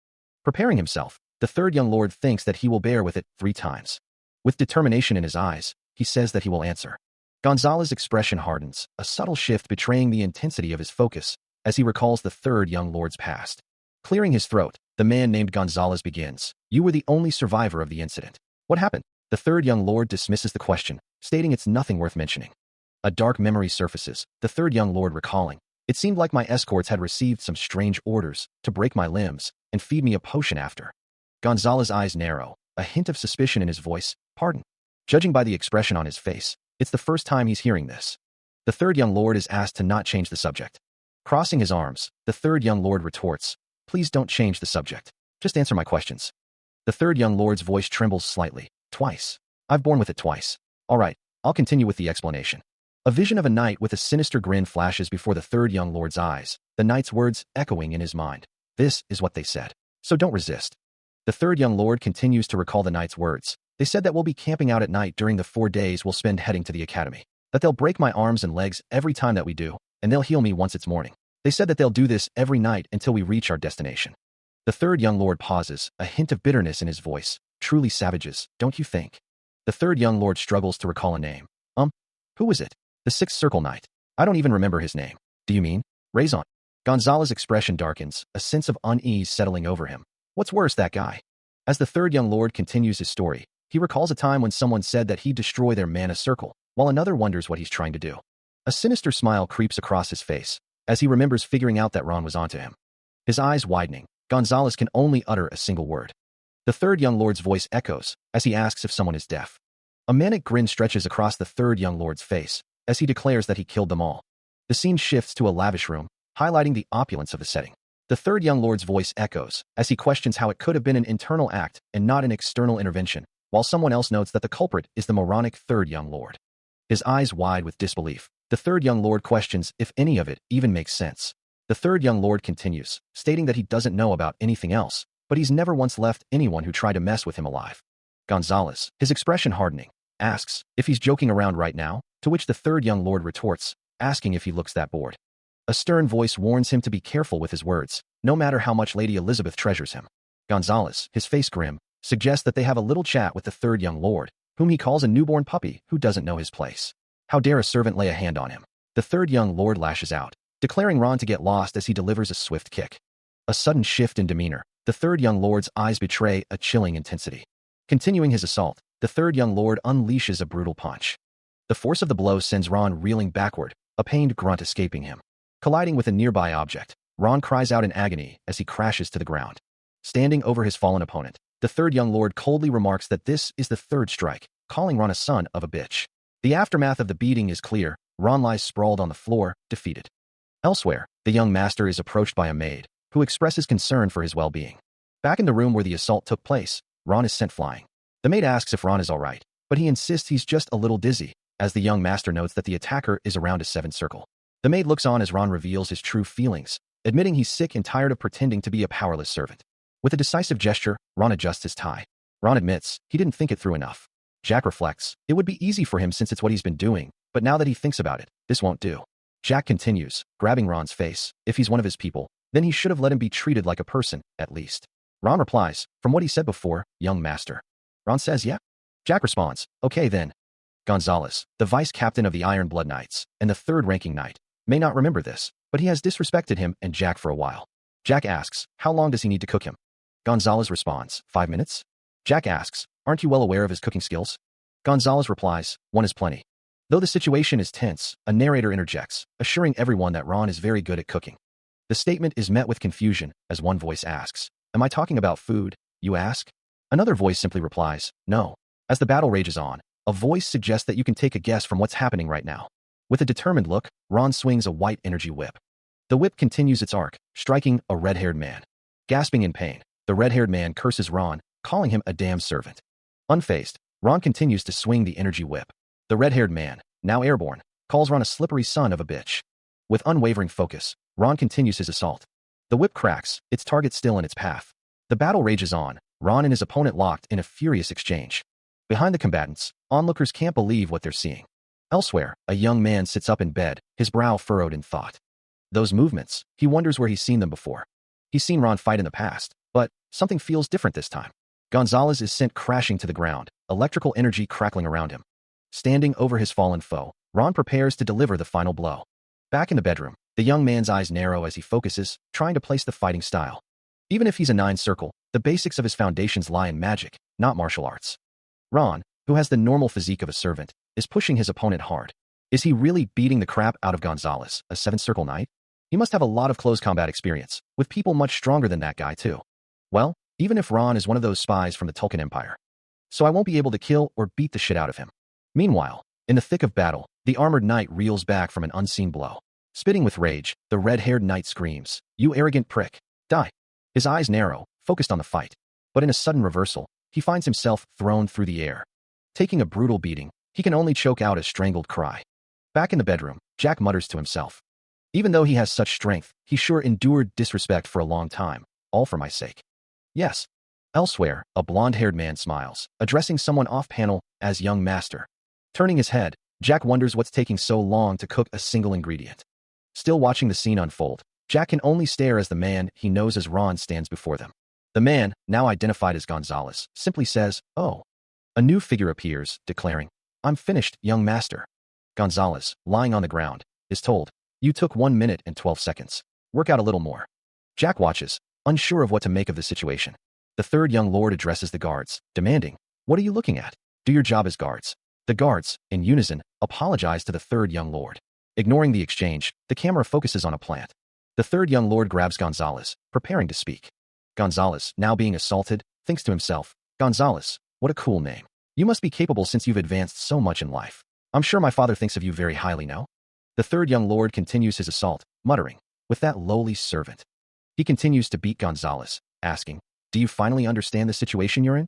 Preparing himself, the third young lord thinks that he will bear with it 3 times. With determination in his eyes, he says that he will answer. Gonzalez's expression hardens, a subtle shift betraying the intensity of his focus as he recalls the third young lord's past. Clearing his throat, the man named Gonzalez begins. You were the only survivor of the incident. What happened? The third young lord dismisses the question, stating it's nothing worth mentioning. A dark memory surfaces, the third young lord recalling. It seemed like my escorts had received some strange orders to break my limbs and feed me a potion after. Gonzalez's eyes narrow, a hint of suspicion in his voice. Pardon. Judging by the expression on his face, it's the first time he's hearing this. The third young lord is asked to not change the subject. Crossing his arms, the third young lord retorts, please don't change the subject. Just answer my questions. The third young lord's voice trembles slightly. Twice. I've borne with it twice. All right, I'll continue with the explanation. A vision of a knight with a sinister grin flashes before the third young lord's eyes, the knight's words echoing in his mind. This is what they said. So don't resist. The third young lord continues to recall the knight's words. They said that we'll be camping out at night during the 4 days we'll spend heading to the academy. That they'll break my arms and legs every time that we do, and they'll heal me once it's morning. They said that they'll do this every night until we reach our destination. The third young lord pauses, a hint of bitterness in his voice. Truly savages, don't you think? The third young lord struggles to recall a name. Who was it? The sixth circle knight. I don't even remember his name. Do you mean? Raison. Gonzalez's expression darkens, a sense of unease settling over him. What's worse, that guy? As the third young lord continues his story, he recalls a time when someone said that he'd destroy their mana circle, while another wonders what he's trying to do. A sinister smile creeps across his face, as he remembers figuring out that Ron was onto him. His eyes widening, Gonzalez can only utter a single word. The third young lord's voice echoes, as he asks if someone is deaf. A manic grin stretches across the third young lord's face, as he declares that he killed them all. The scene shifts to a lavish room, highlighting the opulence of the setting. The third young lord's voice echoes, as he questions how it could have been an internal act and not an external intervention, while someone else notes that the culprit is the moronic third young lord. His eyes wide with disbelief, the third young lord questions if any of it even makes sense. The third young lord continues, stating that he doesn't know about anything else, but he's never once left anyone who tried to mess with him alive. Gonzalez, his expression hardening, asks if he's joking around right now, to which the third young lord retorts, asking if he looks that bored. A stern voice warns him to be careful with his words, no matter how much Lady Elizabeth treasures him. Gonzalez, his face grim, suggests that they have a little chat with the third young lord, whom he calls a newborn puppy who doesn't know his place. How dare a servant lay a hand on him? The third young lord lashes out, declaring Ron to get lost as he delivers a swift kick. A sudden shift in demeanor, the third young lord's eyes betray a chilling intensity. Continuing his assault, the third young lord unleashes a brutal punch. The force of the blow sends Ron reeling backward, a pained grunt escaping him. Colliding with a nearby object, Ron cries out in agony as he crashes to the ground. Standing over his fallen opponent, the third young lord coldly remarks that this is the third strike, calling Ron a son of a bitch. The aftermath of the beating is clear. Ron lies sprawled on the floor, defeated. Elsewhere, the young master is approached by a maid, who expresses concern for his well-being. Back in the room where the assault took place, Ron is sent flying. The maid asks if Ron is all right, but he insists he's just a little dizzy, as the young master notes that the attacker is around a 7 circle. The maid looks on as Ron reveals his true feelings, admitting he's sick and tired of pretending to be a powerless servant. With a decisive gesture, Ron adjusts his tie. Ron admits he didn't think it through enough. Jack reflects, it would be easy for him since it's what he's been doing, but now that he thinks about it, this won't do. Jack continues, grabbing Ron's face. If he's one of his people, then he should have let him be treated like a person, at least. Ron replies, from what he said before, young master. Ron says, yeah. Jack responds, okay then. Gonzalez, the vice captain of the Iron Blood Knights, and the third-ranking knight, may not remember this, but he has disrespected him and Jack for a while. Jack asks, how long does he need to cook him? Gonzalez responds, 5 minutes? Jack asks, aren't you well aware of his cooking skills? Gonzalez replies, 1 is plenty. Though the situation is tense, a narrator interjects, assuring everyone that Ron is very good at cooking. The statement is met with confusion, as one voice asks, am I talking about food, you ask? Another voice simply replies, no. As the battle rages on, a voice suggests that you can take a guess from what's happening right now. With a determined look, Ron swings a white energy whip. The whip continues its arc, striking a red-haired man. Gasping in pain, the red-haired man curses Ron, calling him a damn servant. Unfazed, Ron continues to swing the energy whip. The red-haired man, now airborne, calls Ron a slippery son of a bitch. With unwavering focus, Ron continues his assault. The whip cracks, its target still in its path. The battle rages on, Ron and his opponent locked in a furious exchange. Behind the combatants, onlookers can't believe what they're seeing. Elsewhere, a young man sits up in bed, his brow furrowed in thought. Those movements, he wonders where he's seen them before. He's seen Ron fight in the past, but something feels different this time. Gonzalez is sent crashing to the ground, electrical energy crackling around him. Standing over his fallen foe, Ron prepares to deliver the final blow. Back in the bedroom, the young man's eyes narrow as he focuses, trying to place the fighting style. Even if he's a 9 circle, the basics of his foundations lie in magic, not martial arts. Ron, who has the normal physique of a servant, is pushing his opponent hard. Is he really beating the crap out of Gonzalez, a 7 circle knight? He must have a lot of close combat experience, with people much stronger than that guy too. Well, even if Ron is one of those spies from the Tulkun Empire. So I won't be able to kill or beat the shit out of him. Meanwhile, in the thick of battle, the armored knight reels back from an unseen blow. Spitting with rage, the red-haired knight screams, "You arrogant prick! Die!" His eyes narrow, focused on the fight. But in a sudden reversal, he finds himself thrown through the air. Taking a brutal beating, he can only choke out a strangled cry. Back in the bedroom, Jack mutters to himself. Even though he has such strength, he sure endured disrespect for a long time, all for my sake. Yes. Elsewhere, a blonde-haired man smiles, addressing someone off-panel as young master. Turning his head, Jack wonders what's taking so long to cook a single ingredient. Still watching the scene unfold, Jack can only stare as the man he knows as Ron stands before them. The man, now identified as Gonzalez, simply says, "Oh." A new figure appears, declaring, "I'm finished, young master." Gonzalez, lying on the ground, is told, "You took 1 minute and 12 seconds. Work out a little more." Jack watches, unsure of what to make of the situation. The third young lord addresses the guards, demanding, "What are you looking at? Do your job as guards." The guards, in unison, apologize to the third young lord. Ignoring the exchange, the camera focuses on a plant. The third young lord grabs Gonzalez, preparing to speak. Gonzalez, now being assaulted, thinks to himself, "Gonzalez, what a cool name. You must be capable since you've advanced so much in life. I'm sure my father thinks of you very highly, no?" The third young lord continues his assault, muttering, "With that lowly servant." He continues to beat Gonzalez, asking, "Do you finally understand the situation you're in?"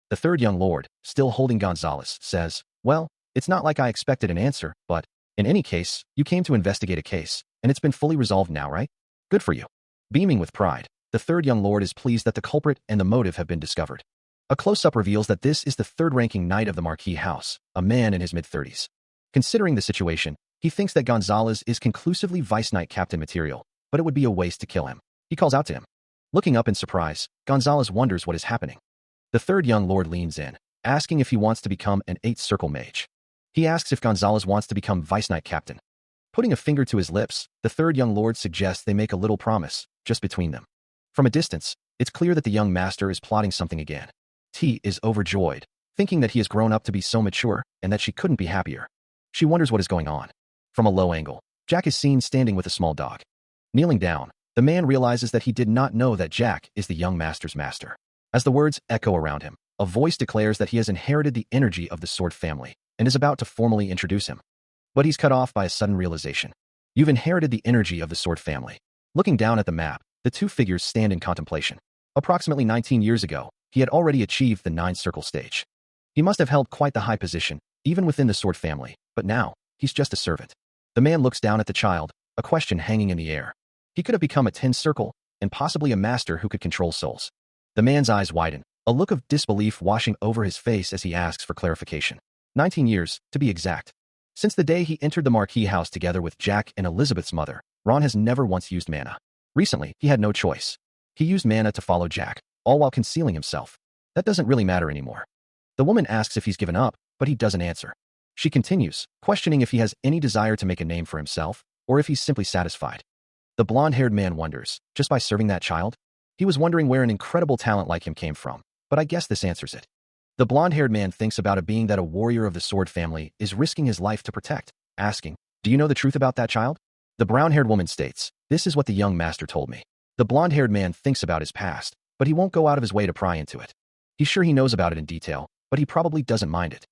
The third young lord, still holding Gonzalez, says, "Well, it's not like I expected an answer, but in any case, you came to investigate a case, and it's been fully resolved now, right? Good for you." Beaming with pride, the third young lord is pleased that the culprit and the motive have been discovered. A close-up reveals that this is the third-ranking knight of the Marquis house, a man in his mid-30s. Considering the situation, he thinks that Gonzalez is conclusively Vice Knight Captain material, but it would be a waste to kill him. He calls out to him. Looking up in surprise, Gonzalez wonders what is happening. The third young lord leans in, asking if he wants to become an 8th-circle mage. He asks if Gonzalez wants to become Vice Knight Captain. Putting a finger to his lips, the third young lord suggests they make a little promise, just between them. From a distance, it's clear that the young master is plotting something again. T is overjoyed, thinking that he has grown up to be so mature and that she couldn't be happier. She wonders what is going on. From a low angle, Jack is seen standing with a small dog. Kneeling down, the man realizes that he did not know that Jack is the young master's master. As the words echo around him, a voice declares that he has inherited the energy of the Sword family and is about to formally introduce him. But he's cut off by a sudden realization. You've inherited the energy of the Sword family. Looking down at the map, the two figures stand in contemplation. Approximately 19 years ago, he had already achieved the 9th-circle stage. He must have held quite the high position, even within the Sword family, but now, he's just a servant. The man looks down at the child, a question hanging in the air. He could have become a 10th-circle, and possibly a master who could control souls. The man's eyes widen, a look of disbelief washing over his face as he asks for clarification. 19 years, to be exact. Since the day he entered the Marquis house together with Jack and Elizabeth's mother, Ron has never once used mana. Recently, he had no choice. He used mana to follow Jack, all while concealing himself. That doesn't really matter anymore. The woman asks if he's given up, but he doesn't answer. She continues, questioning if he has any desire to make a name for himself, or if he's simply satisfied. The blonde-haired man wonders, just by serving that child? He was wondering where an incredible talent like him came from, but I guess this answers it. The blonde-haired man thinks about a being that a warrior of the Sword family is risking his life to protect, asking, "Do you know the truth about that child?" The brown-haired woman states, "This is what the young master told me." The blonde-haired man thinks about his past, but he won't go out of his way to pry into it. He's sure he knows about it in detail, but he probably doesn't mind it.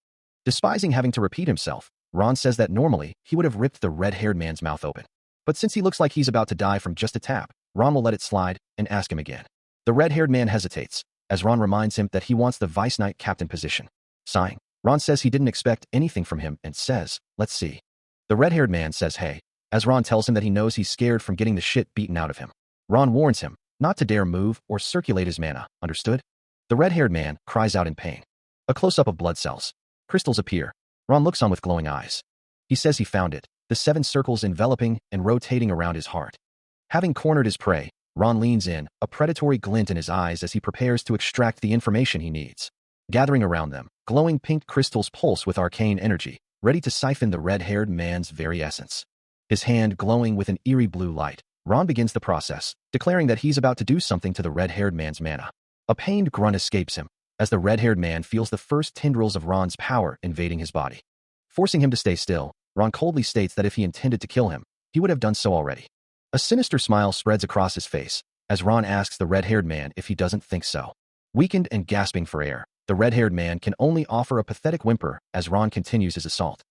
Despising having to repeat himself, Ron says that normally he would have ripped the red-haired man's mouth open. But since he looks like he's about to die from just a tap, Ron will let it slide and ask him again. The red-haired man hesitates, as Ron reminds him that he wants the Vice Knight Captain position. Sighing, Ron says he didn't expect anything from him and says, "Let's see." The red-haired man says hey, as Ron tells him that he knows he's scared from getting the shit beaten out of him. Ron warns him not to dare move or circulate his mana, understood? The red-haired man cries out in pain. A close-up of blood cells. Crystals appear. Ron looks on with glowing eyes. He says he found it, the 7 circles enveloping and rotating around his heart. Having cornered his prey, Ron leans in, a predatory glint in his eyes as he prepares to extract the information he needs. Gathering around them, glowing pink crystals pulse with arcane energy, ready to siphon the red-haired man's very essence. His hand glowing with an eerie blue light, Ron begins the process, declaring that he's about to do something to the red-haired man's mana. A pained grunt escapes him, as the red-haired man feels the first tendrils of Ron's power invading his body. Forcing him to stay still, Ron coldly states that if he intended to kill him, he would have done so already. A sinister smile spreads across his face as Ron asks the red-haired man if he doesn't think so. Weakened and gasping for air, the red-haired man can only offer a pathetic whimper as Ron continues his assault.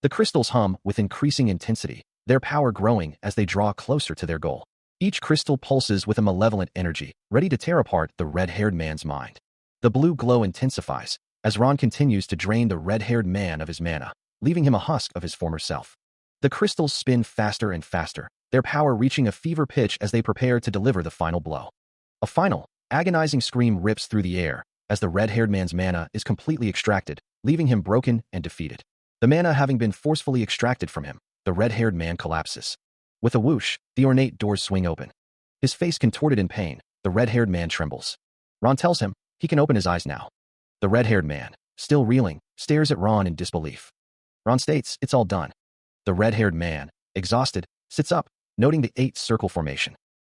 The crystals hum with increasing intensity, their power growing as they draw closer to their goal. Each crystal pulses with a malevolent energy, ready to tear apart the red-haired man's mind. The blue glow intensifies as Ron continues to drain the red-haired man of his mana, leaving him a husk of his former self. The crystals spin faster and faster, their power reaching a fever pitch as they prepare to deliver the final blow. A final, agonizing scream rips through the air as the red-haired man's mana is completely extracted, leaving him broken and defeated. The mana having been forcefully extracted from him, the red-haired man collapses. With a whoosh, the ornate doors swing open. His face contorted in pain, the red-haired man trembles. Ron tells him he can open his eyes now. The red-haired man, still reeling, stares at Ron in disbelief. Ron states it's all done. The red-haired man, exhausted, sits up, noting the 8-circle formation.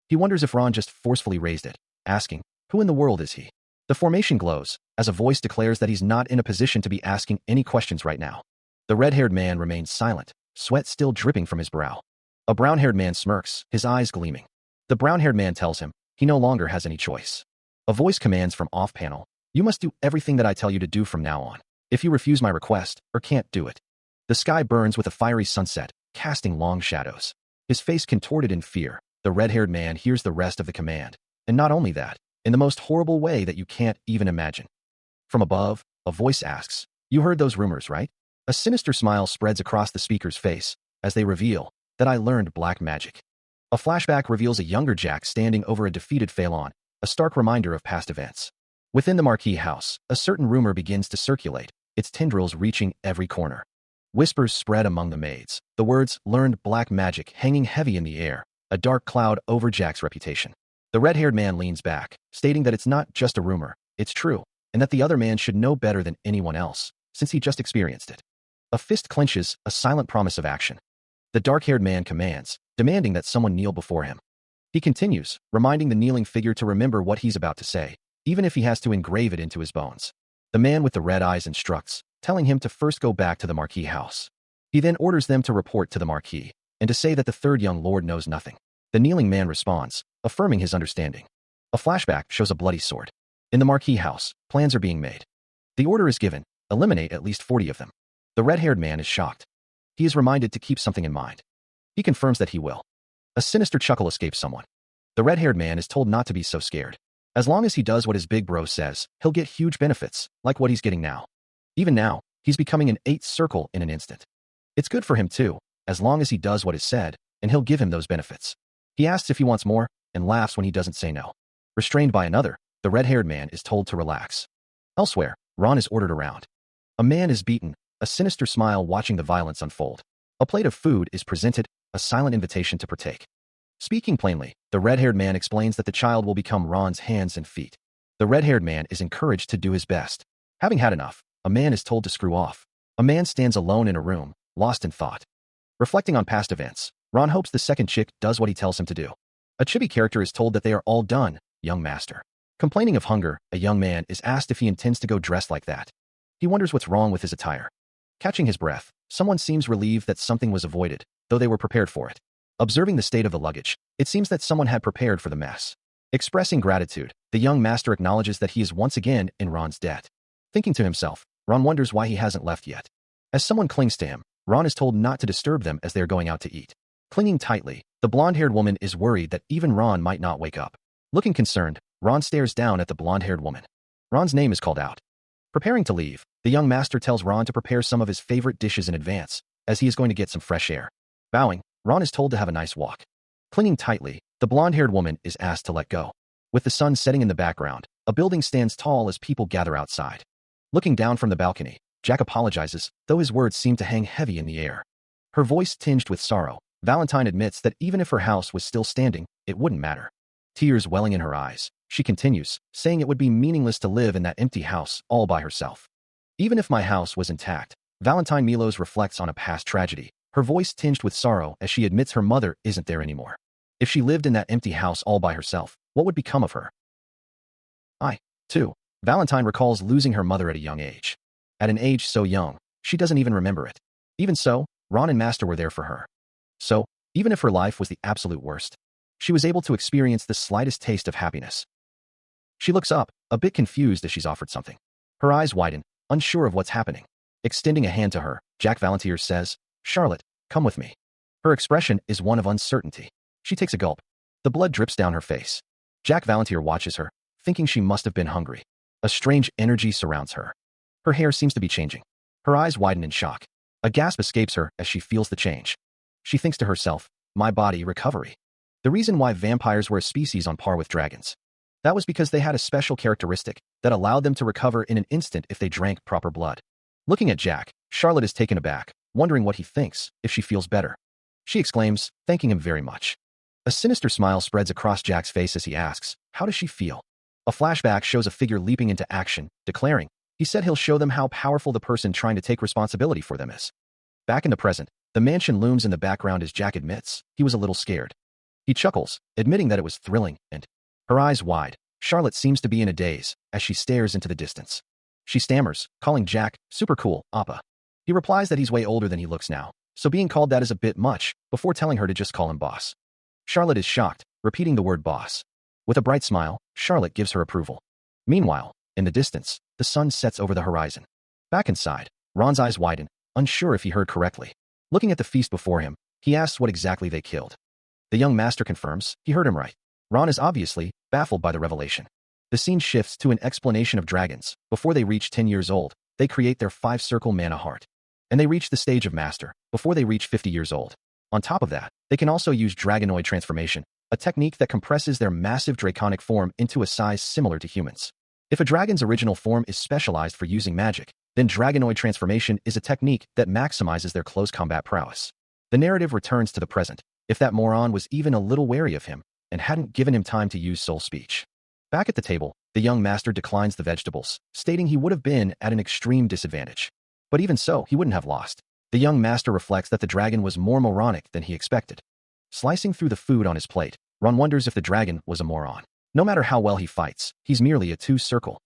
He wonders if Ron just forcefully raised it, asking, who in the world is he? The formation glows as a voice declares that he's not in a position to be asking any questions right now. The red-haired man remains silent, sweat still dripping from his brow. A brown-haired man smirks, his eyes gleaming. The brown-haired man tells him he no longer has any choice. A voice commands from off-panel, you must do everything that I tell you to do from now on. If you refuse my request, or can't do it. The sky burns with a fiery sunset, casting long shadows. His face contorted in fear, the red-haired man hears the rest of the command. And not only that, in the most horrible way that you can't even imagine. From above, a voice asks, you heard those rumors, right? A sinister smile spreads across the speaker's face as they reveal that I learned black magic. A flashback reveals a younger Jack standing over a defeated Phelan, a stark reminder of past events. Within the Marquis house, a certain rumor begins to circulate, its tendrils reaching every corner. Whispers spread among the maids, the words learned black magic hanging heavy in the air, a dark cloud over Jack's reputation. The red-haired man leans back, stating that it's not just a rumor, it's true, and that the other man should know better than anyone else, since he just experienced it. A fist clenches, a silent promise of action. The dark-haired man commands, demanding that someone kneel before him. He continues, reminding the kneeling figure to remember what he's about to say, even if he has to engrave it into his bones. The man with the red eyes instructs, telling him to first go back to the Marquis house. He then orders them to report to the Marquis, and to say that the third young lord knows nothing. The kneeling man responds, affirming his understanding. A flashback shows a bloody sword. In the Marquis house, plans are being made. The order is given, eliminate at least 40 of them. The red-haired man is shocked. He is reminded to keep something in mind. He confirms that he will. A sinister chuckle escapes someone. The red-haired man is told not to be so scared. As long as he does what his big bro says, he'll get huge benefits, like what he's getting now. Even now, he's becoming an 8th circle in an instant. It's good for him too, as long as he does what is said, and he'll give him those benefits. He asks if he wants more, and laughs when he doesn't say no. Restrained by another, the red-haired man is told to relax. Elsewhere, Ron is ordered around. A man is beaten, a sinister smile watching the violence unfold. A plate of food is presented, a silent invitation to partake. Speaking plainly, the red-haired man explains that the child will become Ron's hands and feet. The red-haired man is encouraged to do his best. Having had enough, a man is told to screw off. A man stands alone in a room, lost in thought. Reflecting on past events, Ron hopes the second chick does what he tells him to do. A chibi character is told that they are all done, young master. Complaining of hunger, a young man is asked if he intends to go dressed like that. He wonders what's wrong with his attire. Catching his breath, someone seems relieved that something was avoided, though they were prepared for it. Observing the state of the luggage, it seems that someone had prepared for the mess. Expressing gratitude, the young master acknowledges that he is once again in Ron's debt. Thinking to himself, Ron wonders why he hasn't left yet. As someone clings to him, Ron is told not to disturb them as they are going out to eat. Clinging tightly, the blonde-haired woman is worried that even Ron might not wake up. Looking concerned, Ron stares down at the blonde-haired woman. Ron's name is called out. Preparing to leave, the young master tells Ron to prepare some of his favorite dishes in advance, as he is going to get some fresh air. Bowing, Ron is told to have a nice walk. Clinging tightly, the blonde-haired woman is asked to let go. With the sun setting in the background, a building stands tall as people gather outside. Looking down from the balcony, Jack apologizes, though his words seem to hang heavy in the air. Her voice tinged with sorrow, Valentine admits that even if her house was still standing, it wouldn't matter. Tears welling in her eyes, she continues, saying it would be meaningless to live in that empty house all by herself. Even if my house was intact, Valentine Milos reflects on a past tragedy, her voice tinged with sorrow as she admits her mother isn't there anymore. If she lived in that empty house all by herself, what would become of her? Too. Valentine recalls losing her mother at a young age. At an age so young, she doesn't even remember it. Even so, Ron and Master were there for her. So, Even if her life was the absolute worst, she was able to experience the slightest taste of happiness. She looks up, a bit confused as she's offered something. Her eyes widen, unsure of what's happening. Extending a hand to her, Jack volunteers says, "Charlotte, come with me." Her expression is one of uncertainty. She takes a gulp. The blood drips down her face. Jack Valentier watches her, thinking she must have been hungry. A strange energy surrounds her. Her hair seems to be changing. Her eyes widen in shock. A gasp escapes her as she feels the change. She thinks to herself, "My body recovery." The reason why vampires were a species on par with dragons. That was because they had a special characteristic that allowed them to recover in an instant if they drank proper blood. Looking at Jack, Charlotte is taken aback, wondering what he thinks, if she feels better. She exclaims, thanking him very much. A sinister smile spreads across Jack's face as he asks, "How does she feel?" A flashback shows a figure leaping into action, declaring, "He said he'll show them how powerful the person trying to take responsibility for them is." Back in the present, the mansion looms in the background as Jack admits he was a little scared. He chuckles, admitting that it was thrilling, and her eyes wide. Charlotte seems to be in a daze as she stares into the distance. She stammers, calling Jack super cool, Appa. He replies that he's way older than he looks now, so being called that is a bit much, before telling her to just call him boss. Charlotte is shocked, repeating the word boss. With a bright smile, Charlotte gives her approval. Meanwhile, in the distance, the sun sets over the horizon. Back inside, Ron's eyes widen, unsure if he heard correctly. Looking at the feast before him, he asks what exactly they killed. The young master confirms he heard him right. Ron is obviously baffled by the revelation. The scene shifts to an explanation of dragons. Before they reach 10 years old, they create their 5-circle mana heart. And they reach the stage of master before they reach 50 years old. On top of that, they can also use dragonoid transformation, a technique that compresses their massive draconic form into a size similar to humans. If a dragon's original form is specialized for using magic, then dragonoid transformation is a technique that maximizes their close combat prowess. The narrative returns to the present, if that moron was even a little wary of him, and hadn't given him time to use soul speech. Back at the table, the young master declines the vegetables, stating he would have been at an extreme disadvantage. But even so, he wouldn't have lost. The young master reflects that the dragon was more moronic than he expected. Slicing through the food on his plate, Ron wonders if the dragon was a moron. No matter how well he fights, he's merely a 2-circle.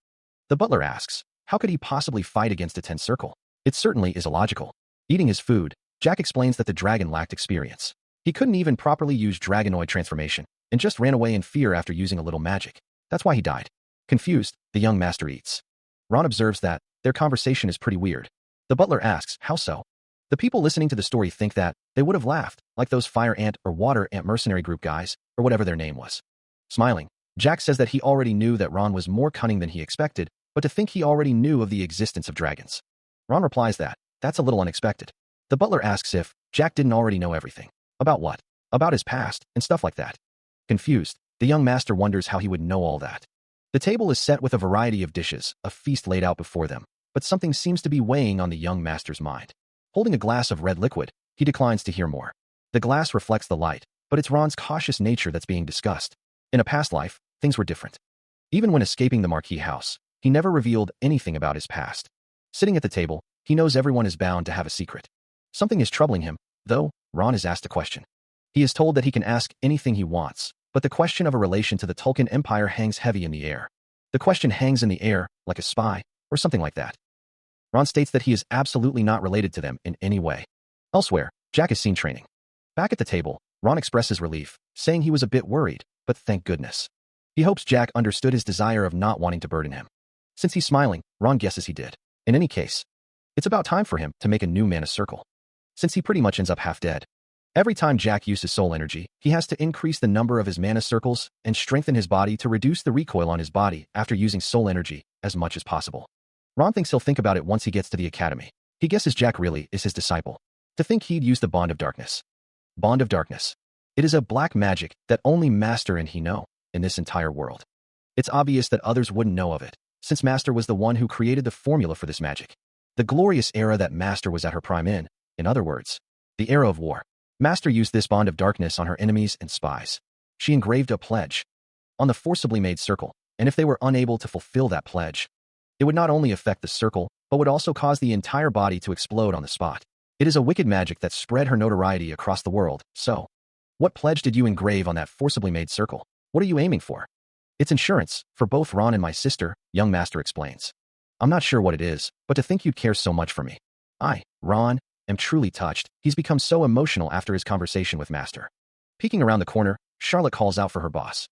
The butler asks, how could he possibly fight against a 10-circle? It certainly is illogical. Eating his food, Jack explains that the dragon lacked experience. He couldn't even properly use dragonoid transformation, and just ran away in fear after using a little magic. That's why he died. Confused, the young master eats. Ron observes that their conversation is pretty weird. The butler asks, how so? The people listening to the story think that they would have laughed, like those fire ant or water ant mercenary group guys, or whatever their name was. Smiling, Jack says that he already knew that Ron was more cunning than he expected, but to think he already knew of the existence of dragons. Ron replies that that's a little unexpected. The butler asks if Jack didn't already know everything. About what? About his past, and stuff like that. Confused, the young master wonders how he would know all that. The table is set with a variety of dishes, a feast laid out before them, but something seems to be weighing on the young master's mind. Holding a glass of red liquid, he declines to hear more. The glass reflects the light, but it's Ron's cautious nature that's being discussed. In a past life, things were different. Even when escaping the Marquis house, he never revealed anything about his past. Sitting at the table, he knows everyone is bound to have a secret. Something is troubling him, though. Ron is asked a question. He is told that he can ask anything he wants, but the question of a relation to the Tolkien Empire hangs heavy in the air. The question hangs in the air, like a spy, or something like that. Ron states that he is absolutely not related to them in any way. Elsewhere, Jack is seen training. Back at the table, Ron expresses relief, saying he was a bit worried, but thank goodness. He hopes Jack understood his desire of not wanting to burden him. Since he's smiling, Ron guesses he did. In any case, it's about time for him to make a new mana circle, since he pretty much ends up half dead. Every time Jack uses soul energy, he has to increase the number of his mana circles and strengthen his body to reduce the recoil on his body after using soul energy as much as possible. Ron thinks he'll think about it once he gets to the academy. He guesses Jack really is his disciple. To think he'd use the Bond of Darkness. Bond of Darkness. It is a black magic that only Master and he know in this entire world. It's obvious that others wouldn't know of it, since Master was the one who created the formula for this magic. The glorious era that Master was at her prime in other words, the era of war. Master used this Bond of Darkness on her enemies and spies. She engraved a pledge on the forcibly made circle, and if they were unable to fulfill that pledge, it would not only affect the circle, but would also cause the entire body to explode on the spot. It is a wicked magic that spread her notoriety across the world. So, what pledge did you engrave on that forcibly made circle? What are you aiming for? It's insurance, for both Ron and my sister, young Master explains. I'm not sure what it is, but to think you'd care so much for me. Ron, am truly touched. He's become so emotional after his conversation with Master. Peeking around the corner, Charlotte calls out for her boss.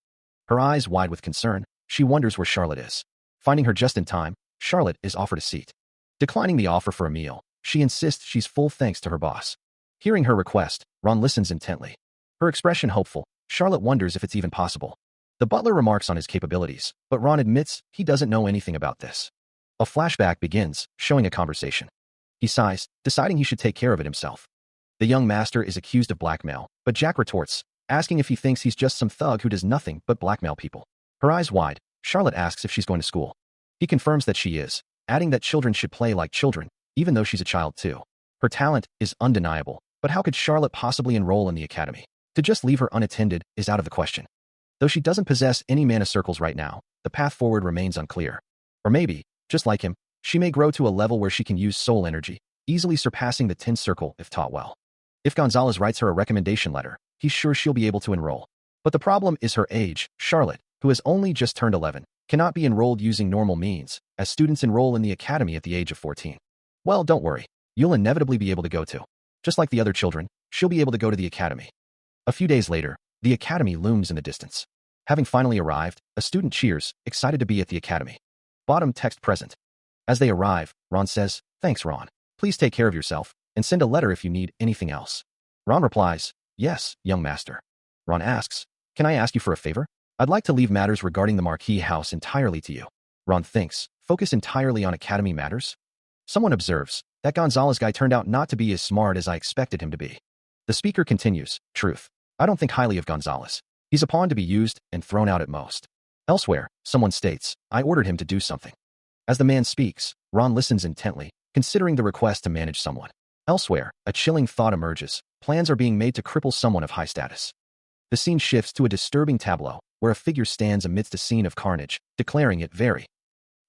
Her eyes wide with concern, she wonders where Charlotte is. Finding her just in time, Charlotte is offered a seat. Declining the offer for a meal, she insists she's full thanks to her boss. Hearing her request, Ron listens intently. Her expression hopeful, Charlotte wonders if it's even possible. The butler remarks on his capabilities, but Ron admits he doesn't know anything about this. A flashback begins, showing a conversation. He sighs, deciding he should take care of it himself. The young master is accused of blackmail, but Jack retorts, asking if he thinks he's just some thug who does nothing but blackmail people. Her eyes wide, Charlotte asks if she's going to school. He confirms that she is, adding that children should play like children, even though she's a child too. Her talent is undeniable, but how could Charlotte possibly enroll in the academy? To just leave her unattended is out of the question. Though she doesn't possess any mana circles right now, the path forward remains unclear. Or maybe, just like him, she may grow to a level where she can use soul energy, easily surpassing the 10 circle if taught well. If Gonzalez writes her a recommendation letter, he's sure she'll be able to enroll. But the problem is her age. Charlotte, who has only just turned 11, cannot be enrolled using normal means, as students enroll in the academy at the age of 14. Well, don't worry. You'll inevitably be able to go to. Just like the other children, she'll be able to go to the academy. A few days later, the academy looms in the distance. Having finally arrived, a student cheers, excited to be at the academy. Bottom text present. As they arrive, Ron says, "Thanks, Ron. Please take care of yourself, and send a letter if you need anything else." Ron replies, "Yes, young master." Ron asks, "Can I ask you for a favor? I'd like to leave matters regarding the Marquis house entirely to you." Ron thinks, focus entirely on academy matters? Someone observes, that Gonzalez guy turned out not to be as smart as I expected him to be. The speaker continues, "Truth. I don't think highly of Gonzalez. He's a pawn to be used and thrown out at most." Elsewhere, someone states, "I ordered him to do something." As the man speaks, Ron listens intently, considering the request to manage someone. Elsewhere, a chilling thought emerges. Plans are being made to cripple someone of high status. The scene shifts to a disturbing tableau, where a figure stands amidst a scene of carnage, declaring it very.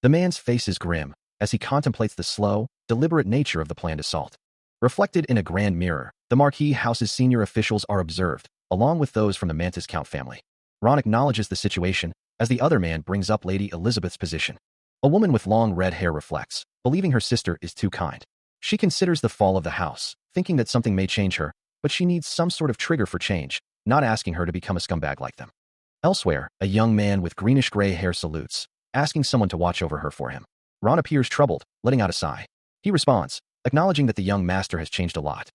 The man's face is grim, as he contemplates the slow, deliberate nature of the planned assault. Reflected in a grand mirror, the Marquis house's senior officials are observed, along with those from the Mantis Count family. Ron acknowledges the situation, as the other man brings up Lady Elizabeth's position. A woman with long red hair reflects, believing her sister is too kind. She considers the fall of the house, thinking that something may change her, but she needs some sort of trigger for change, not asking her to become a scumbag like them. Elsewhere, a young man with greenish-gray hair salutes, asking someone to watch over her for him. Ron appears troubled, letting out a sigh. He responds, acknowledging that the young master has changed a lot.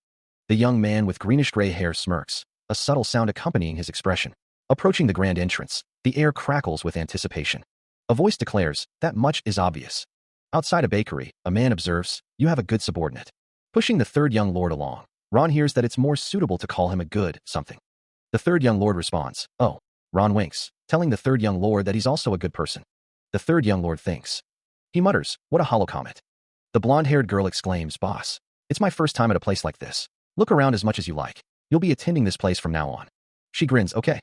The young man with greenish-gray hair smirks, a subtle sound accompanying his expression. Approaching the grand entrance, the air crackles with anticipation. A voice declares, "That much is obvious." Outside a bakery, a man observes, "You have a good subordinate." Pushing the third young lord along, Ron hears that it's more suitable to call him a good something. The third young lord responds, "Oh." Ron winks, telling the third young lord that he's also a good person. The third young lord thinks. He mutters, "What a hollow comment." The blonde-haired girl exclaims, "Boss, it's my first time at a place like this. Look around as much as you like. You'll be attending this place from now on." She grins, "Okay."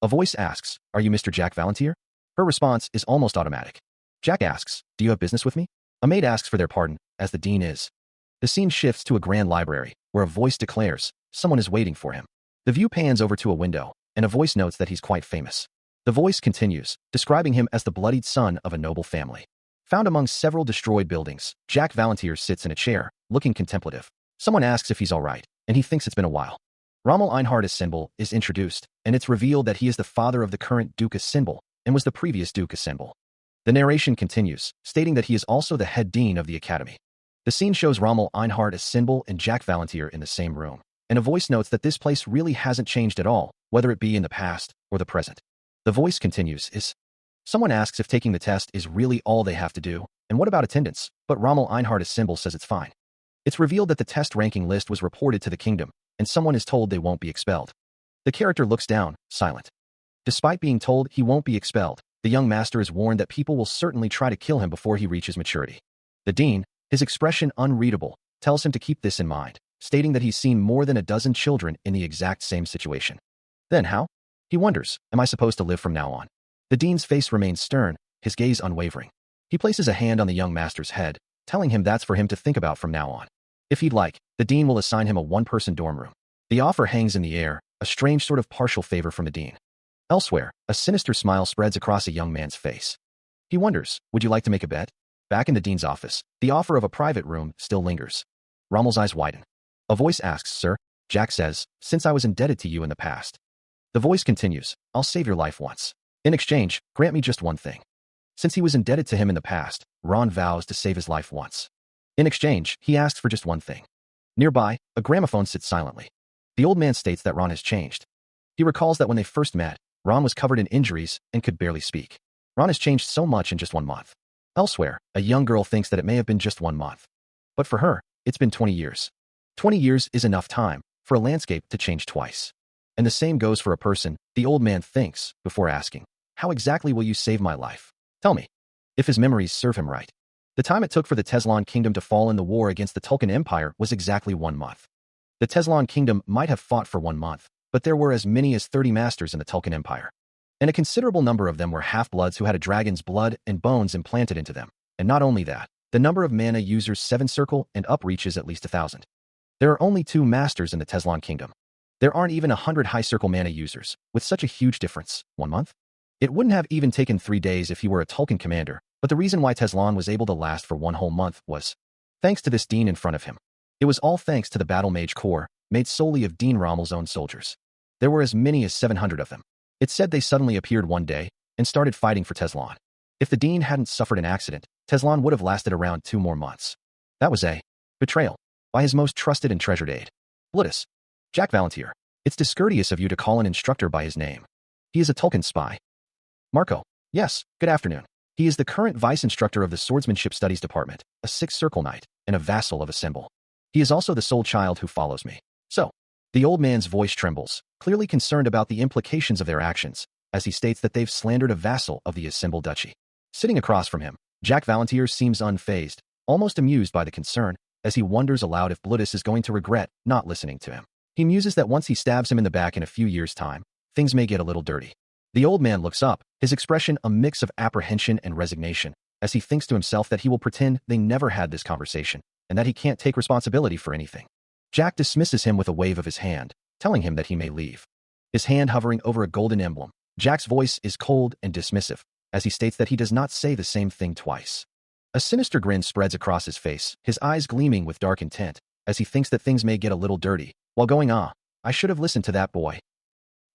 A voice asks, "Are you Mr. Jack Valentier?" Her response is almost automatic. Jack asks, "Do you have business with me?" A maid asks for their pardon, as the dean is. The scene shifts to a grand library, where a voice declares, someone is waiting for him. The view pans over to a window, and a voice notes that he's quite famous. The voice continues, describing him as the bloodied son of a noble family. Found among several destroyed buildings, Jack Valentier sits in a chair, looking contemplative. Someone asks if he's all right, and he thinks it's been a while. Rommel Einhard Assemble is introduced, and it's revealed that he is the father of the current Duke Assemble, and was the previous Duke Assemble. The narration continues, stating that he is also the head dean of the academy. The scene shows Rommel Einhard Assemble and Jack Valentier in the same room, and a voice notes that this place really hasn't changed at all, whether it be in the past or the present. The voice continues, someone asks if taking the test is really all they have to do, and what about attendance, but Rommel Einhard Assemble says it's fine. It's revealed that the test ranking list was reported to the kingdom, and someone is told they won't be expelled. The character looks down, silent. Despite being told he won't be expelled, the young master is warned that people will certainly try to kill him before he reaches maturity. The dean, his expression unreadable, tells him to keep this in mind, stating that he's seen more than a dozen children in the exact same situation. Then how? He wonders, am I supposed to live from now on? The dean's face remains stern, his gaze unwavering. He places a hand on the young master's head, telling him that's for him to think about from now on. If he'd like, the dean will assign him a one-person dorm room. The offer hangs in the air, a strange sort of partial favor from the dean. Elsewhere, a sinister smile spreads across a young man's face. He wonders, would you like to make a bet? Back in the dean's office, the offer of a private room still lingers. Rommel's eyes widen. A voice asks, "Sir?" Jack says, "Since I was indebted to you in the past." The voice continues, "I'll save your life once. In exchange, grant me just one thing." Since he was indebted to him in the past, Ron vows to save his life once. In exchange, he asks for just one thing. Nearby, a gramophone sits silently. The old man states that Ron has changed. He recalls that when they first met, Ron was covered in injuries and could barely speak. Ron has changed so much in just 1 month. Elsewhere, a young girl thinks that it may have been just 1 month. But for her, it's been 20 years. 20 years is enough time for a landscape to change twice. And the same goes for a person, the old man thinks, before asking, "How exactly will you save my life? Tell me." If his memories serve him right, the time it took for the Tezlon kingdom to fall in the war against the Tulkun Empire was exactly 1 month. The Tezlon kingdom might have fought for 1 month, but there were as many as 30 masters in the Tulkun Empire. And a considerable number of them were half-bloods who had a dragon's blood and bones implanted into them. And not only that, the number of mana users 7 circle and up reaches at least 1,000. There are only 2 masters in the Tezlon kingdom. There aren't even 100 high circle mana users, with such a huge difference. 1 month? It wouldn't have even taken 3 days if he were a Tulkun commander, but the reason why Tezlon was able to last for 1 whole month was thanks to this Dean in front of him. It was all thanks to the Battle Mage Corps, made solely of Dean Rommel's own soldiers. There were as many as 700 of them. It said they suddenly appeared one day and started fighting for Tezlon. If the Dean hadn't suffered an accident, Tezlon would have lasted around 2 more months. That was a betrayal by his most trusted and treasured aide. Blitus. Jack Valantier. It's discourteous of you to call an instructor by his name. He is a Tulkun spy. Marco. Yes, good afternoon. He is the current vice instructor of the Swordsmanship Studies Department, a 6th Circle Knight, and a vassal of a symbol. He is also the sole child who follows me. So, the old man's voice trembles, clearly concerned about the implications of their actions, as he states that they've slandered a vassal of the Assemble Duchy. Sitting across from him, Jack Valantier seems unfazed, almost amused by the concern, as he wonders aloud if Blitus is going to regret not listening to him. He muses that once he stabs him in the back in a few years' time, things may get a little dirty. The old man looks up, his expression a mix of apprehension and resignation, as he thinks to himself that he will pretend they never had this conversation, and that he can't take responsibility for anything. Jack dismisses him with a wave of his hand, telling him that he may leave. His hand hovering over a golden emblem, Jack's voice is cold and dismissive, as he states that he does not say the same thing twice. A sinister grin spreads across his face, his eyes gleaming with dark intent, as he thinks that things may get a little dirty, while going, I should have listened to that boy."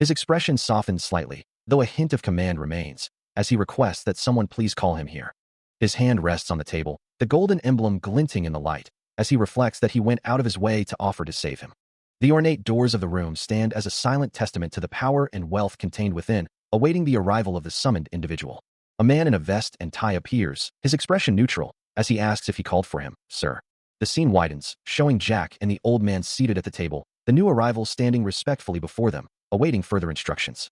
His expression softens slightly, though a hint of command remains, as he requests that someone please call him here. His hand rests on the table, the golden emblem glinting in the light, as he reflects that he went out of his way to offer to save him. The ornate doors of the room stand as a silent testament to the power and wealth contained within, awaiting the arrival of the summoned individual. A man in a vest and tie appears, his expression neutral, as he asks if he called for him, "Sir." The scene widens, showing Jack and the old man seated at the table, the new arrival standing respectfully before them, awaiting further instructions.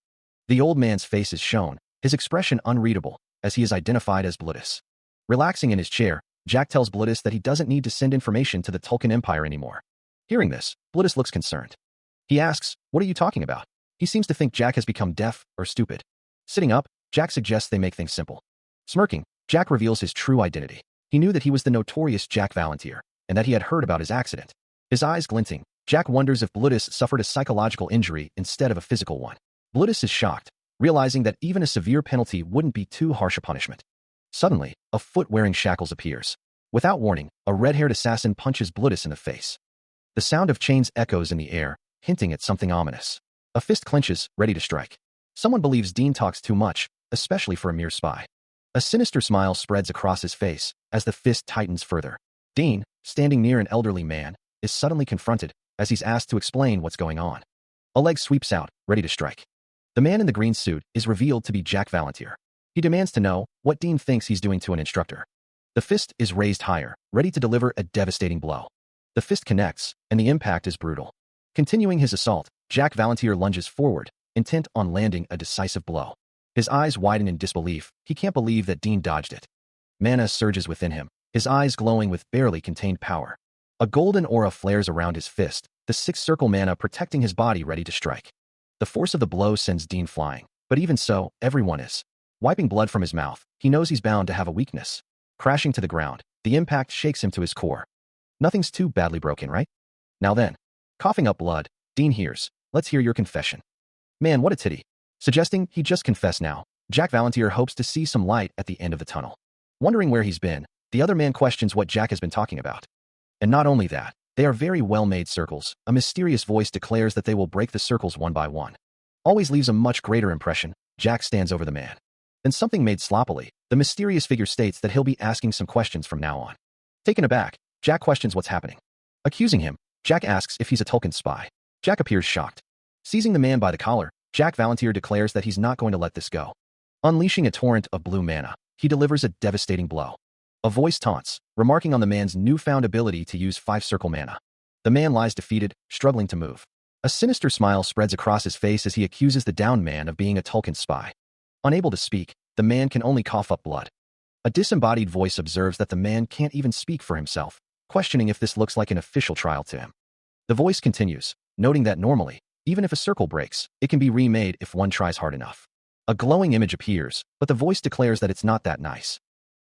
The old man's face is shown, his expression unreadable, as he is identified as Blitus. Relaxing in his chair, Jack tells Blitus that he doesn't need to send information to the Tulkun Empire anymore. Hearing this, Blitus looks concerned. He asks, "What are you talking about?" He seems to think Jack has become deaf or stupid. Sitting up, Jack suggests they make things simple. Smirking, Jack reveals his true identity. He knew that he was the notorious Jack Valantier, and that he had heard about his accident. His eyes glinting, Jack wonders if Blitus suffered a psychological injury instead of a physical one. Blitus is shocked, realizing that even a severe penalty wouldn't be too harsh a punishment. Suddenly, a foot wearing shackles appears. Without warning, a red-haired assassin punches Blitus in the face. The sound of chains echoes in the air, hinting at something ominous. A fist clenches, ready to strike. Someone believes Dean talks too much, especially for a mere spy. A sinister smile spreads across his face as the fist tightens further. Dean, standing near an elderly man, is suddenly confronted as he's asked to explain what's going on. A leg sweeps out, ready to strike. The man in the green suit is revealed to be Jack Valantier. He demands to know what Dean thinks he's doing to an instructor. The fist is raised higher, ready to deliver a devastating blow. The fist connects, and the impact is brutal. Continuing his assault, Jack Valantier lunges forward, intent on landing a decisive blow. His eyes widen in disbelief. He can't believe that Dean dodged it. Mana surges within him, his eyes glowing with barely contained power. A golden aura flares around his fist, the 6th circle mana protecting his body ready to strike. The force of the blow sends Dean flying, but even so, everyone is. Wiping blood from his mouth, he knows he's bound to have a weakness. Crashing to the ground, the impact shakes him to his core. Nothing's too badly broken, right? Now then. Coughing up blood, Dean hears, "Let's hear your confession." Man, what a titty. Suggesting he just confess now, Jack Valantier hopes to see some light at the end of the tunnel. Wondering where he's been, the other man questions what Jack has been talking about. And not only that, They are very well-made circles. A mysterious voice declares that they will break the circles one by one. Always leaves a much greater impression. Jack stands over the man. Then something made sloppily. The mysterious figure states that he'll be asking some questions from now on. Taken aback, Jack questions what's happening. Accusing him, Jack asks if he's a Tolkien spy. Jack appears shocked. Seizing the man by the collar, Jack Valantier declares that he's not going to let this go. Unleashing a torrent of blue mana, he delivers a devastating blow. A voice taunts, remarking on the man's newfound ability to use 5-circle mana. The man lies defeated, struggling to move. A sinister smile spreads across his face as he accuses the downed man of being a Tolkien spy. Unable to speak, the man can only cough up blood. A disembodied voice observes that the man can't even speak for himself, questioning if this looks like an official trial to him. The voice continues, noting that normally, even if a circle breaks, it can be remade if one tries hard enough. A glowing image appears, but the voice declares that it's not that nice.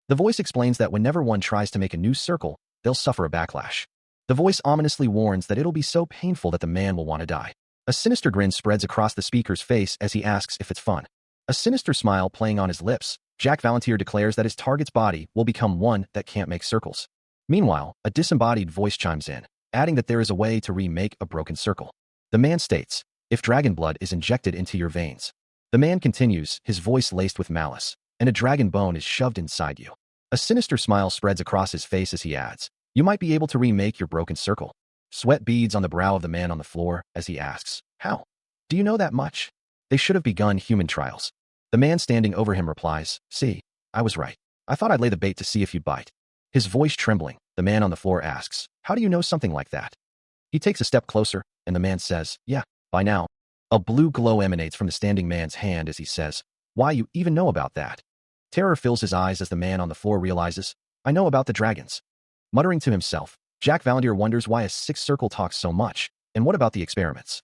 The voice explains that whenever one tries to make a new circle, they'll suffer a backlash. The voice ominously warns that it'll be so painful that the man will want to die. A sinister grin spreads across the speaker's face as he asks if it's fun. A sinister smile playing on his lips, Jack Valantier declares that his target's body will become one that can't make circles. Meanwhile, a disembodied voice chimes in, adding that there is a way to remake a broken circle. The man states, if dragon blood is injected into your veins. The man continues, his voice laced with malice, and a dragon bone is shoved inside you. A sinister smile spreads across his face as he adds, you might be able to remake your broken circle. Sweat beads on the brow of the man on the floor as he asks, how? Do you know that much? They should have begun human trials. The man standing over him replies, see, I was right. I thought I'd lay the bait to see if you'd bite. His voice trembling, the man on the floor asks, how do you know something like that? He takes a step closer, and the man says, yeah, by now. A blue glow emanates from the standing man's hand as he says, why you even know about that? Terror fills his eyes as the man on the floor realizes, I know about the dragons. Muttering to himself, Jack Valantier wonders why a 6-circle talks so much, and what about the experiments?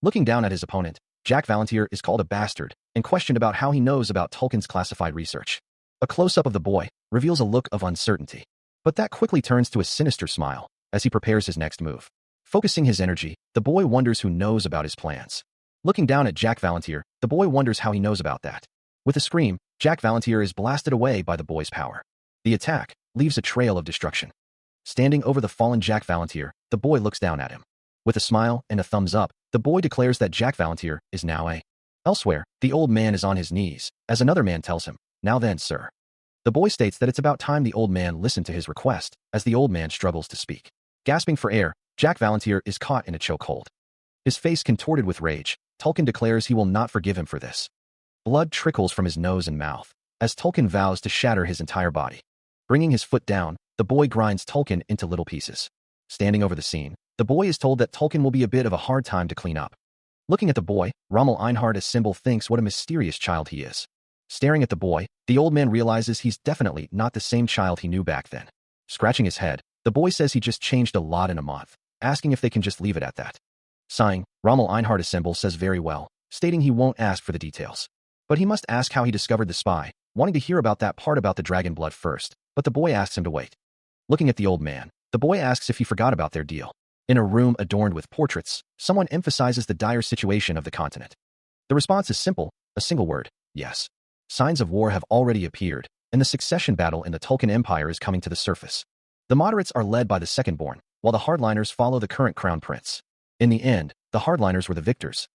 Looking down at his opponent, Jack Valantier is called a bastard and questioned about how he knows about Tolkien's classified research. A close-up of the boy reveals a look of uncertainty, but that quickly turns to a sinister smile as he prepares his next move. Focusing his energy, the boy wonders who knows about his plans. Looking down at Jack Valantier, the boy wonders how he knows about that. With a scream, Jack Valantier is blasted away by the boy's power. The attack leaves a trail of destruction. Standing over the fallen Jack Valantier, the boy looks down at him. With a smile and a thumbs up, the boy declares that Jack Valantier is now a. Elsewhere, the old man is on his knees, as another man tells him, now then, sir. The boy states that it's about time the old man listened to his request, as the old man struggles to speak. Gasping for air, Jack Valantier is caught in a chokehold. His face contorted with rage, Tolkien declares he will not forgive him for this. Blood trickles from his nose and mouth, as Tolkien vows to shatter his entire body. Bringing his foot down, the boy grinds Tolkien into little pieces. Standing over the scene, the boy is told that Tolkien will be a bit of a hard time to clean up. Looking at the boy, Rommel Einhard as Symbol thinks what a mysterious child he is. Staring at the boy, the old man realizes he's definitely not the same child he knew back then. Scratching his head, the boy says he just changed a lot in a month, asking if they can just leave it at that. Sighing, Rommel Einhard as Symbol says very well, stating he won't ask for the details. But he must ask how he discovered the spy, wanting to hear about that part about the dragon blood first, but the boy asks him to wait. Looking at the old man, the boy asks if he forgot about their deal. In a room adorned with portraits, someone emphasizes the dire situation of the continent. The response is simple, a single word, yes. Signs of war have already appeared, and the succession battle in the Tolkien Empire is coming to the surface. The moderates are led by the Secondborn, while the hardliners follow the current crown prince. In the end, the hardliners were the victors.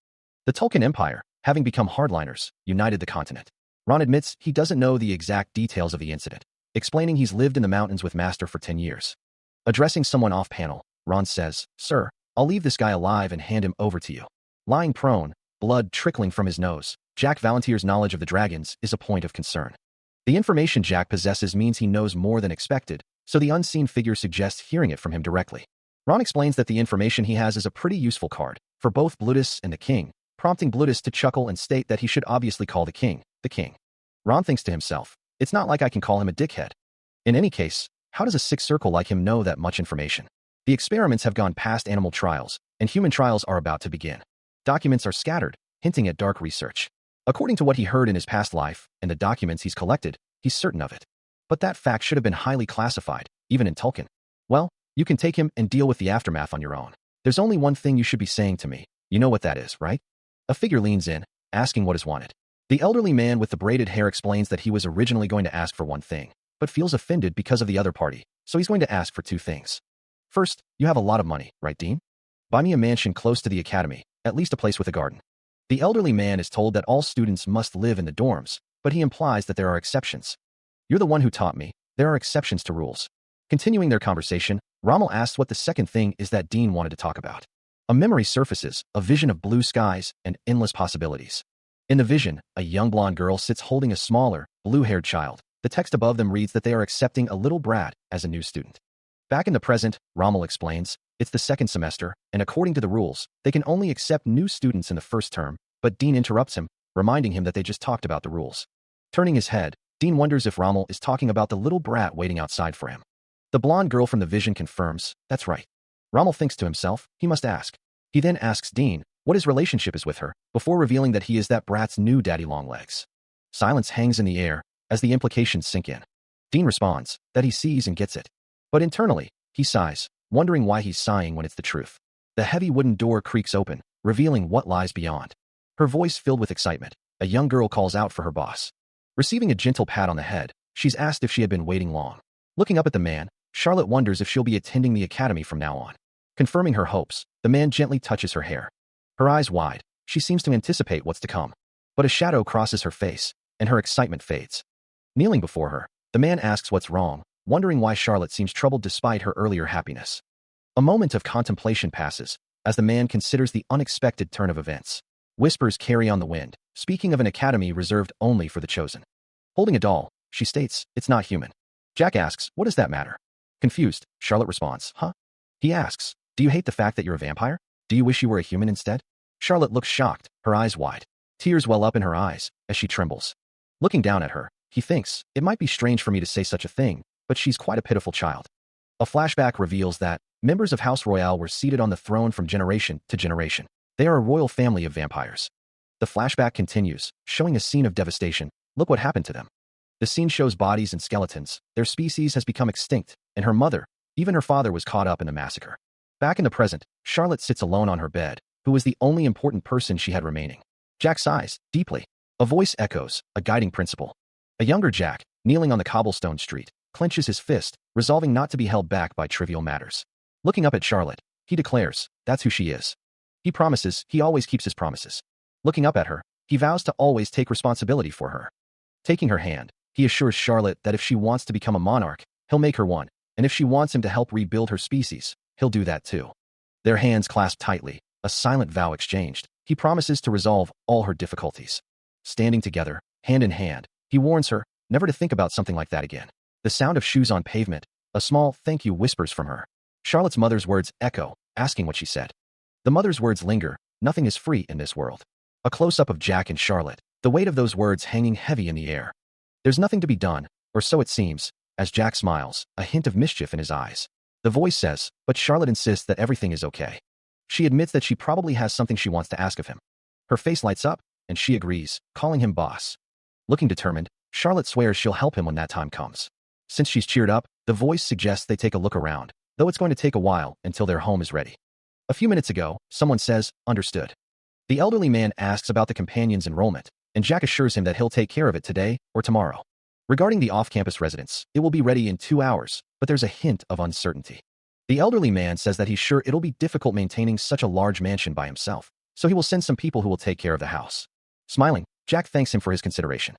The Tolkien Empire, having become hardliners, united the continent. Ron admits he doesn't know the exact details of the incident, explaining he's lived in the mountains with Master for 10 years. Addressing someone off-panel, Ron says, sir, I'll leave this guy alive and hand him over to you. Lying prone, blood trickling from his nose, Jack Valantier's knowledge of the dragons is a point of concern. The information Jack possesses means he knows more than expected, so the unseen figure suggests hearing it from him directly. Ron explains that the information he has is a pretty useful card for both Blutus and the king, prompting Blutus to chuckle and state that he should obviously call the king, the king. Ron thinks to himself, it's not like I can call him a dickhead. In any case, how does a 6-circle like him know that much information? The experiments have gone past animal trials, and human trials are about to begin. Documents are scattered, hinting at dark research. According to what he heard in his past life and the documents he's collected, he's certain of it. But that fact should have been highly classified, even in Tolkien. Well, you can take him and deal with the aftermath on your own. There's only one thing you should be saying to me. You know what that is, right? A figure leans in, asking what is wanted. The elderly man with the braided hair explains that he was originally going to ask for one thing, but feels offended because of the other party, so he's going to ask for 2 things. First, you have a lot of money, right, Dean? Buy me a mansion close to the academy, at least a place with a garden. The elderly man is told that all students must live in the dorms, but he implies that there are exceptions. You're the one who taught me. There are exceptions to rules. Continuing their conversation, Rommel asks what the second thing is that Dean wanted to talk about. A memory surfaces, a vision of blue skies and endless possibilities. In the vision, a young blonde girl sits holding a smaller, blue-haired child. The text above them reads that they are accepting a little brat as a new student. Back in the present, Rommel explains, it's the second semester, and according to the rules, they can only accept new students in the first term, but Dean interrupts him, reminding him that they just talked about the rules. Turning his head, Dean wonders if Rommel is talking about the little brat waiting outside for him. The blonde girl from the vision confirms, that's right. Rommel thinks to himself, he must ask. He then asks Dean what his relationship is with her, before revealing that he is that brat's new daddy longlegs. Silence hangs in the air as the implications sink in. Dean responds that he sees and gets it. But internally, he sighs, wondering why he's sighing when it's the truth. The heavy wooden door creaks open, revealing what lies beyond. Her voice filled with excitement, a young girl calls out for her boss. Receiving a gentle pat on the head, she's asked if she had been waiting long. Looking up at the man, Charlotte wonders if she'll be attending the academy from now on. Confirming her hopes, the man gently touches her hair. Her eyes wide, she seems to anticipate what's to come. But a shadow crosses her face, and her excitement fades. Kneeling before her, the man asks what's wrong, wondering why Charlotte seems troubled despite her earlier happiness. A moment of contemplation passes, as the man considers the unexpected turn of events. Whispers carry on the wind, speaking of an academy reserved only for the chosen. Holding a doll, she states, it's not human. Jack asks, what does that matter? Confused, Charlotte responds, huh? He asks, do you hate the fact that you're a vampire? Do you wish you were a human instead? Charlotte looks shocked, her eyes wide. Tears well up in her eyes, as she trembles. Looking down at her, he thinks, it might be strange for me to say such a thing, but she's quite a pitiful child. A flashback reveals that members of House Royale were seated on the throne from generation to generation. They are a royal family of vampires. The flashback continues, showing a scene of devastation. Look what happened to them. The scene shows bodies and skeletons. Their species has become extinct, and her mother, even her father, was caught up in the massacre. Back in the present, Charlotte sits alone on her bed, who was the only important person she had remaining. Jack sighs, deeply. A voice echoes, a guiding principle. A younger Jack, kneeling on the cobblestone street, clenches his fist, resolving not to be held back by trivial matters. Looking up at Charlotte, he declares, that's who she is. He promises, he always keeps his promises. Looking up at her, he vows to always take responsibility for her. Taking her hand, he assures Charlotte that if she wants to become a monarch, he'll make her one, and if she wants him to help rebuild her species, he'll do that too. Their hands clasp tightly, a silent vow exchanged. He promises to resolve all her difficulties. Standing together, hand in hand, he warns her never to think about something like that again. The sound of shoes on pavement, a small thank you whispers from her. Charlotte's mother's words echo, asking what she said. The mother's words linger, nothing is free in this world. A close-up of Jack and Charlotte, the weight of those words hanging heavy in the air. There's nothing to be done, or so it seems, as Jack smiles, a hint of mischief in his eyes. The voice says, but Charlotte insists that everything is okay. She admits that she probably has something she wants to ask of him. Her face lights up, and she agrees, calling him boss. Looking determined, Charlotte swears she'll help him when that time comes. Since she's cheered up, the voice suggests they take a look around, though it's going to take a while until their home is ready. A few minutes ago, someone says, understood. The elderly man asks about the companion's enrollment, and Jack assures him that he'll take care of it today or tomorrow. Regarding the off-campus residence, it will be ready in 2 hours, but there's a hint of uncertainty. The elderly man says that he's sure it'll be difficult maintaining such a large mansion by himself, so he will send some people who will take care of the house. Smiling, Jack thanks him for his consideration.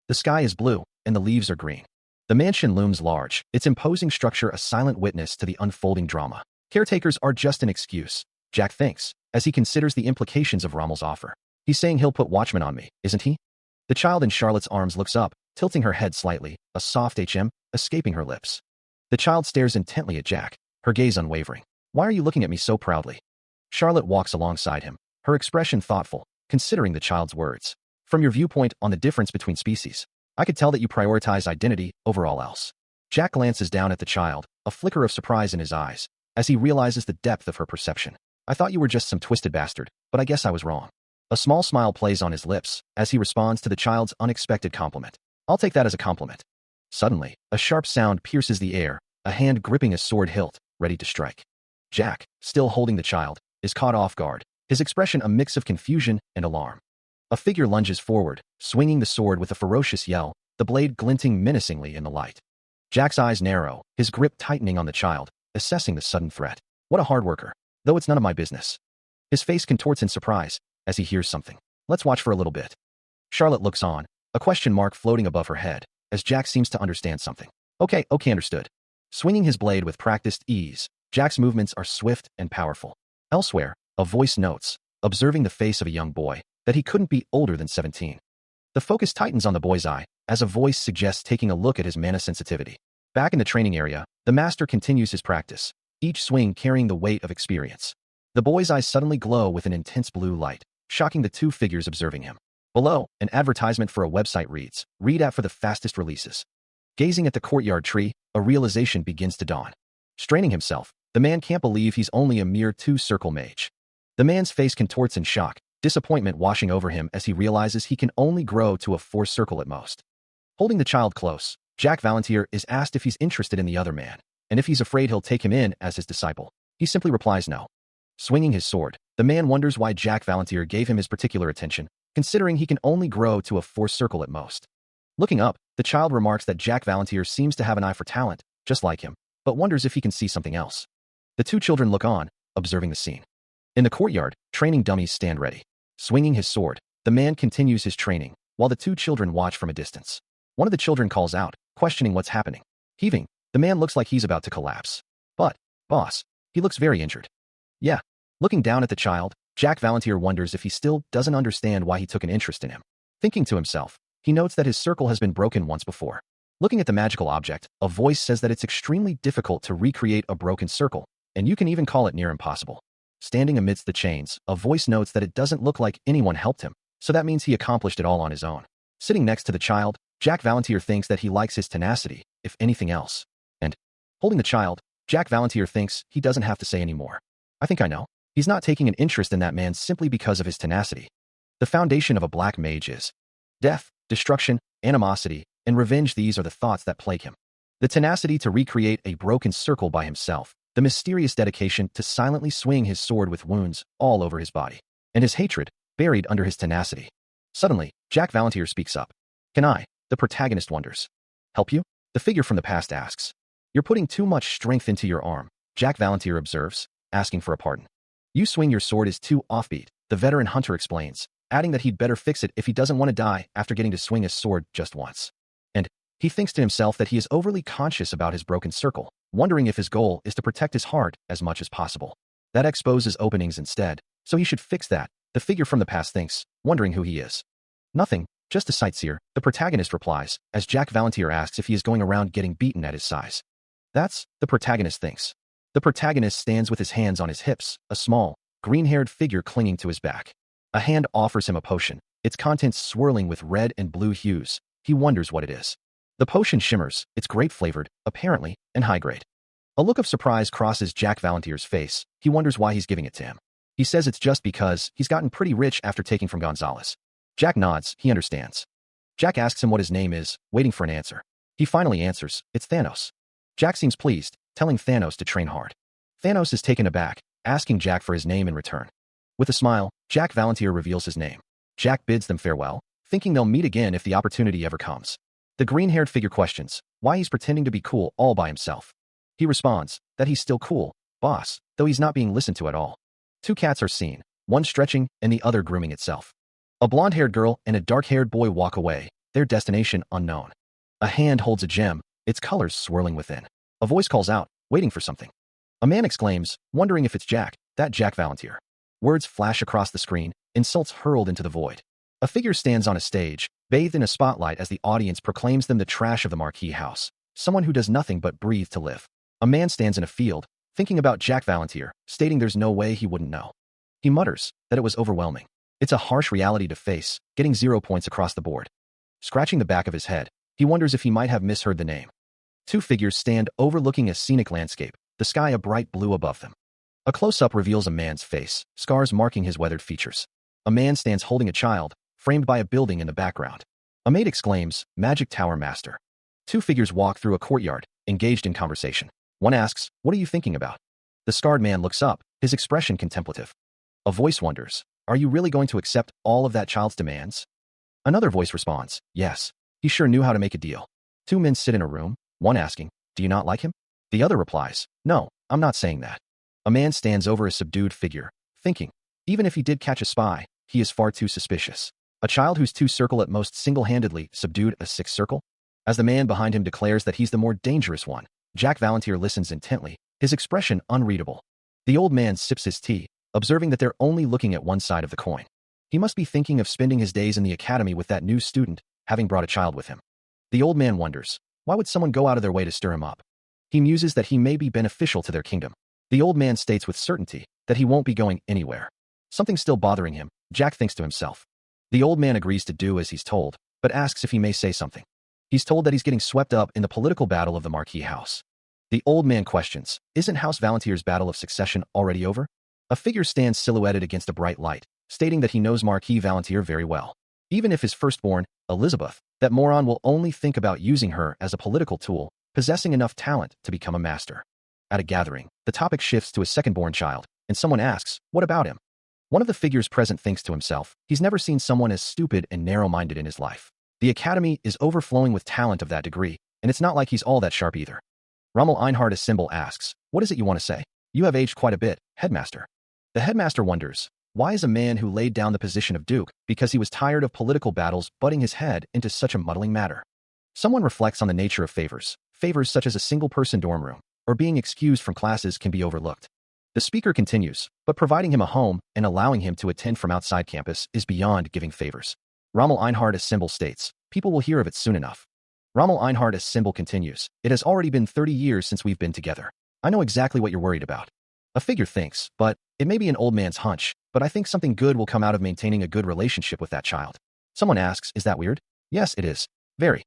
The sky is blue, and the leaves are green. The mansion looms large, its imposing structure a silent witness to the unfolding drama. Caretakers are just an excuse, Jack thinks, as he considers the implications of Rommel's offer. He's saying he'll put watchmen on me, isn't he? The child in Charlotte's arms looks up, tilting her head slightly, a soft HM escaping her lips. The child stares intently at Jack, her gaze unwavering. Why are you looking at me so proudly? Charlotte walks alongside him, her expression thoughtful, considering the child's words. From your viewpoint on the difference between species, I could tell that you prioritize identity over all else. Jack glances down at the child, a flicker of surprise in his eyes, as he realizes the depth of her perception. I thought you were just some twisted bastard, but I guess I was wrong. A small smile plays on his lips as he responds to the child's unexpected compliment. I'll take that as a compliment. Suddenly, a sharp sound pierces the air, a hand gripping a sword hilt, ready to strike. Jack, still holding the child, is caught off guard, his expression a mix of confusion and alarm. A figure lunges forward, swinging the sword with a ferocious yell, the blade glinting menacingly in the light. Jack's eyes narrow, his grip tightening on the child, assessing the sudden threat. What a hard worker. Though it's none of my business. His face contorts in surprise as he hears something. Let's watch for a little bit. Charlotte looks on, a question mark floating above her head, as Jack seems to understand something. Okay, understood. Swinging his blade with practiced ease, Jack's movements are swift and powerful. Elsewhere, a voice notes, observing the face of a young boy, that he couldn't be older than 17. The focus tightens on the boy's eye, as a voice suggests taking a look at his mana sensitivity. Back in the training area, the master continues his practice, each swing carrying the weight of experience. The boy's eyes suddenly glow with an intense blue light, shocking the two figures observing him. Below, an advertisement for a website reads, "Read app for the fastest releases." Gazing at the courtyard tree, a realization begins to dawn. Straining himself, the man can't believe he's only a mere two-circle mage. The man's face contorts in shock, disappointment washing over him as he realizes he can only grow to a four-circle at most. Holding the child close, Jack Valentier is asked if he's interested in the other man, and if he's afraid he'll take him in as his disciple. He simply replies no. Swinging his sword, the man wonders why Jack Valentier gave him his particular attention, considering he can only grow to a four-circle at most. Looking up, the child remarks that Jack Valentier seems to have an eye for talent, just like him, but wonders if he can see something else. The two children look on, observing the scene. In the courtyard, training dummies stand ready. Swinging his sword, the man continues his training, while the two children watch from a distance. One of the children calls out, questioning what's happening. Heaving, the man looks like he's about to collapse. But, boss, he looks very injured. Yeah. Looking down at the child, Jack Valentier wonders if he still doesn't understand why he took an interest in him. Thinking to himself, he notes that his circle has been broken once before. Looking at the magical object, a voice says that it's extremely difficult to recreate a broken circle, and you can even call it near impossible. Standing amidst the chains, a voice notes that it doesn't look like anyone helped him, so that means he accomplished it all on his own. Sitting next to the child, Jack Valentier thinks that he likes his tenacity, if anything else. And, holding the child, Jack Valentier thinks he doesn't have to say any more. I think I know. He's not taking an interest in that man simply because of his tenacity. The foundation of a black mage is death, destruction, animosity, and revenge. These are the thoughts that plague him. The tenacity to recreate a broken circle by himself, the mysterious dedication to silently swing his sword with wounds all over his body, and his hatred buried under his tenacity. Suddenly, Jack Valentier speaks up. Can I, the protagonist wonders, help you? The figure from the past asks. You're putting too much strength into your arm, Jack Valentier observes, asking for a pardon. You swing your sword is too offbeat, the veteran hunter explains, adding that he'd better fix it if he doesn't want to die after getting to swing his sword just once. And he thinks to himself that he is overly conscious about his broken circle, wondering if his goal is to protect his heart as much as possible. That exposes openings instead, so he should fix that, the figure from the past thinks, wondering who he is. Nothing, just a sightseer, the protagonist replies, as Jack Valentier asks if he is going around getting beaten at his size. That's, the protagonist thinks. The protagonist stands with his hands on his hips, a small, green-haired figure clinging to his back. A hand offers him a potion, its contents swirling with red and blue hues. He wonders what it is. The potion shimmers, it's grape-flavored, apparently, and high-grade. A look of surprise crosses Jack Valentier's face. He wonders why he's giving it to him. He says it's just because he's gotten pretty rich after taking from Gonzalez. Jack nods, he understands. Jack asks him what his name is, waiting for an answer. He finally answers, it's Thanos. Jack seems pleased, telling Thanos to train hard. Thanos is taken aback, asking Jack for his name in return. With a smile, Jack Valentier reveals his name. Jack bids them farewell, thinking they'll meet again if the opportunity ever comes. The green-haired figure questions why he's pretending to be cool all by himself. He responds that he's still cool, boss, though he's not being listened to at all. Two cats are seen, one stretching and the other grooming itself. A blonde-haired girl and a dark-haired boy walk away, their destination unknown. A hand holds a gem, its colors swirling within. A voice calls out, waiting for something. A man exclaims, wondering if it's Jack, that Jack Valentier. Words flash across the screen, insults hurled into the void. A figure stands on a stage, bathed in a spotlight as the audience proclaims them the trash of the marquee house, someone who does nothing but breathe to live. A man stands in a field, thinking about Jack Valentier, stating there's no way he wouldn't know. He mutters that it was overwhelming. It's a harsh reality to face, getting 0 points across the board. Scratching the back of his head, he wonders if he might have misheard the name. Two figures stand overlooking a scenic landscape, the sky a bright blue above them. A close-up reveals a man's face, scars marking his weathered features. A man stands holding a child, framed by a building in the background. A maid exclaims, Magic Tower Master. Two figures walk through a courtyard, engaged in conversation. One asks, what are you thinking about? The scarred man looks up, his expression contemplative. A voice wonders, are you really going to accept all of that child's demands? Another voice responds, yes. He sure knew how to make a deal. Two men sit in a room, one asking, do you not like him? The other replies, "No, I'm not saying that." A man stands over a subdued figure, thinking, even if he did catch a spy, he is far too suspicious. A child whose two circle at most single-handedly subdued a sixth circle? As the man behind him declares that he's the more dangerous one, Jack Valantier listens intently, his expression unreadable. The old man sips his tea, observing that they're only looking at one side of the coin. He must be thinking of spending his days in the academy with that new student, having brought a child with him. The old man wonders, why would someone go out of their way to stir him up? He muses that he may be beneficial to their kingdom. The old man states with certainty that he won't be going anywhere. Something still bothering him, Jack thinks to himself. The old man agrees to do as he's told, but asks if he may say something. He's told that he's getting swept up in the political battle of the Marquis house. The old man questions, isn't House Valentier's battle of succession already over? A figure stands silhouetted against a bright light, stating that he knows Marquis Valentier very well. Even if his firstborn, Elizabeth, that moron will only think about using her as a political tool, possessing enough talent to become a master. At a gathering, the topic shifts to a second-born child, and someone asks, what about him? One of the figures present thinks to himself, he's never seen someone as stupid and narrow-minded in his life. The academy is overflowing with talent of that degree, and it's not like he's all that sharp either. Rommel Einhard as symbol asks, what is it you want to say? You have aged quite a bit, headmaster. The headmaster wonders, why is a man who laid down the position of duke because he was tired of political battles butting his head into such a muddling matter? Someone reflects on the nature of favors. Favors such as a single-person dorm room, or being excused from classes can be overlooked. The speaker continues, but providing him a home and allowing him to attend from outside campus is beyond giving favors. Rommel Einhard as symbol states, people will hear of it soon enough. Rommel Einhard as symbol continues, it has already been 30 years since we've been together. I know exactly what you're worried about. A figure thinks, but it may be an old man's hunch, but I think something good will come out of maintaining a good relationship with that child. Someone asks, is that weird? Yes, it is. Very.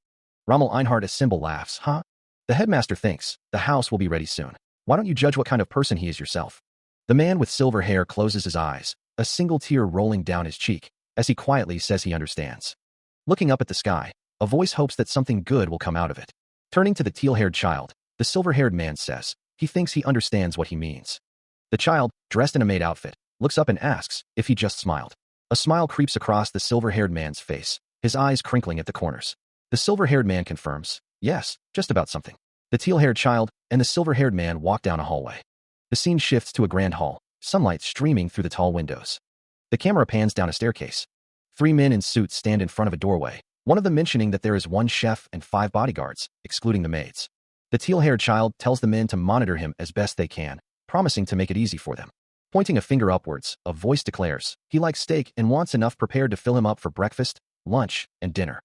Rommel Einhard as symbol laughs, huh? The headmaster thinks, the house will be ready soon. Why don't you judge what kind of person he is yourself? The man with silver hair closes his eyes, a single tear rolling down his cheek, as he quietly says he understands. Looking up at the sky, a voice hopes that something good will come out of it. Turning to the teal-haired child, the silver-haired man says, he thinks he understands what he means. The child, dressed in a maid outfit, looks up and asks if he just smiled. A smile creeps across the silver-haired man's face, his eyes crinkling at the corners. The silver-haired man confirms, yes, just about something. The teal-haired child and the silver-haired man walk down a hallway. The scene shifts to a grand hall, sunlight streaming through the tall windows. The camera pans down a staircase. 3 men in suits stand in front of a doorway, one of them mentioning that there is 1 chef and 5 bodyguards, excluding the maids. The teal-haired child tells the men to monitor him as best they can, promising to make it easy for them. Pointing a finger upwards, a voice declares, he likes steak and wants enough prepared to fill him up for breakfast, lunch, and dinner.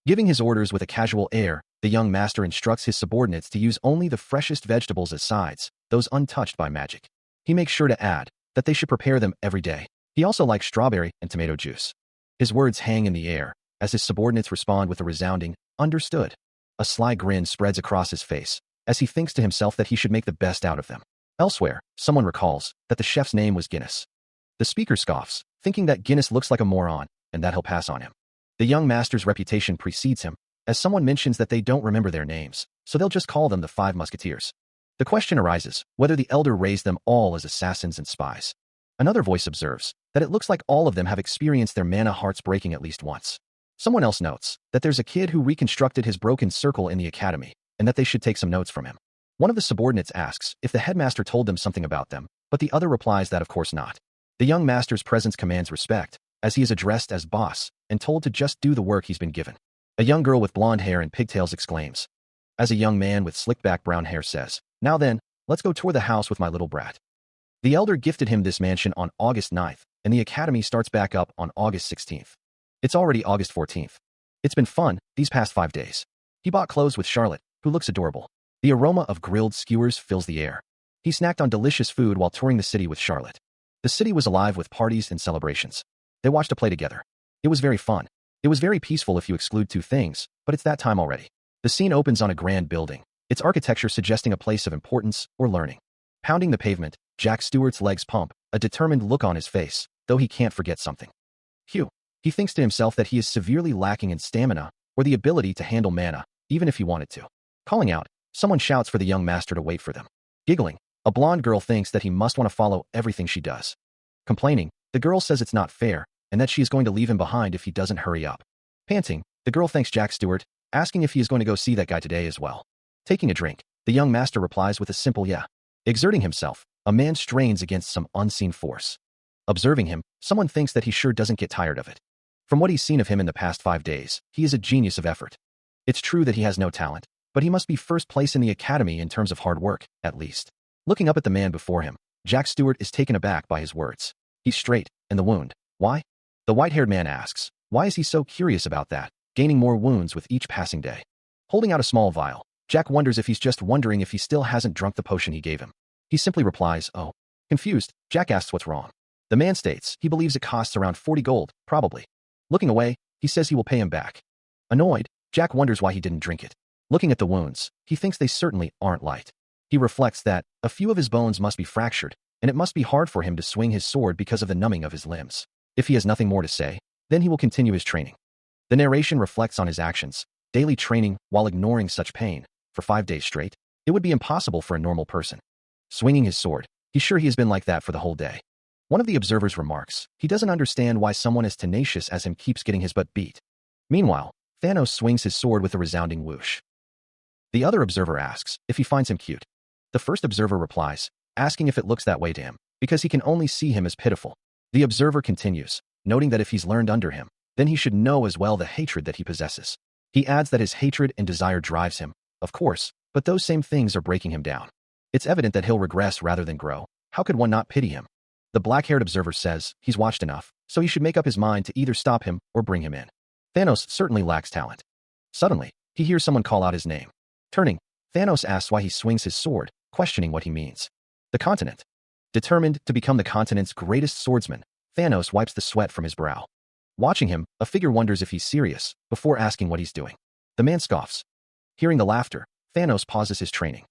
Giving his orders with a casual air, the young master instructs his subordinates to use only the freshest vegetables as sides, those untouched by magic. He makes sure to add that they should prepare them every day. He also likes strawberry and tomato juice. His words hang in the air, as his subordinates respond with a resounding, understood. A sly grin spreads across his face, as he thinks to himself that he should make the best out of them. Elsewhere, someone recalls that the chef's name was Guinness. The speaker scoffs, thinking that Guinness looks like a moron, and that he'll pass on him. The young master's reputation precedes him, as someone mentions that they don't remember their names, so they'll just call them the 5 Musketeers. The question arises whether the elder raised them all as assassins and spies. Another voice observes that it looks like all of them have experienced their mana hearts breaking at least once. Someone else notes that there's a kid who reconstructed his broken circle in the academy, and that they should take some notes from him. One of the subordinates asks if the headmaster told them something about them, but the other replies that of course not. The young master's presence commands respect, as he is addressed as boss and told to just do the work he's been given. A young girl with blonde hair and pigtails exclaims, as a young man with slicked-back brown hair says, now then, let's go tour the house with my little brat. The elder gifted him this mansion on August 9th, and the academy starts back up on August 16th. It's already August 14th. It's been fun these past 5 days. He bought clothes with Charlotte, who looks adorable. The aroma of grilled skewers fills the air. He snacked on delicious food while touring the city with Charlotte. The city was alive with parties and celebrations. They watched a play together. It was very fun. It was very peaceful if you exclude 2 things, but it's that time already. The scene opens on a grand building, its architecture suggesting a place of importance or learning. Pounding the pavement, Jack Stewart's legs pump, a determined look on his face, though he can't forget something. Phew. He thinks to himself that he is severely lacking in stamina or the ability to handle mana, even if he wanted to. Calling out, someone shouts for the young master to wait for them. Giggling, a blonde girl thinks that he must want to follow everything she does. Complaining, the girl says it's not fair and that she is going to leave him behind if he doesn't hurry up. Panting, the girl thanks Jack Stewart, asking if he is going to go see that guy today as well. Taking a drink, The young master replies with a simple yeah. Exerting himself, a man strains against some unseen force. Observing him, someone thinks that he sure doesn't get tired of it. From what he's seen of him in the past 5 days, he is a genius of effort. It's true that he has no talent, but he must be first place in the academy in terms of hard work, at least. Looking up at the man before him, Jack Stewart is taken aback by his words. He's straight, and the wound. Why? The white-haired man asks. Why is he so curious about that, gaining more wounds with each passing day? Holding out a small vial, Jack wonders if he's just wondering if he still hasn't drunk the potion he gave him. He simply replies, oh. Confused, Jack asks what's wrong. The man states he believes it costs around 40 gold, probably. Looking away, he says he will pay him back. Annoyed, Jack wonders why he didn't drink it. Looking at the wounds, he thinks they certainly aren't light. He reflects that a few of his bones must be fractured, and it must be hard for him to swing his sword because of the numbing of his limbs. If he has nothing more to say, then he will continue his training. The narration reflects on his actions, daily training while ignoring such pain, for 5 days straight. It would be impossible for a normal person. Swinging his sword, he's sure he has been like that for the whole day. One of the observers remarks, he doesn't understand why someone as tenacious as him keeps getting his butt beat. Meanwhile, Thanos swings his sword with a resounding whoosh. The other observer asks if he finds him cute. The first observer replies, asking if it looks that way to him, because he can only see him as pitiful. The observer continues, noting that if he's learned under him, then he should know as well the hatred that he possesses. He adds that his hatred and desire drives him, of course, but those same things are breaking him down. It's evident that he'll regress rather than grow. How could one not pity him? The black-haired observer says he's watched enough, so he should make up his mind to either stop him or bring him in. Thanos certainly lacks talent. Suddenly, he hears someone call out his name. Turning, Thanos asks why he swings his sword, questioning what he means. The continent. Determined to become the continent's greatest swordsman, Thanos wipes the sweat from his brow. Watching him, a figure wonders if he's serious, before asking what he's doing. The man scoffs. Hearing the laughter, Thanos pauses his training.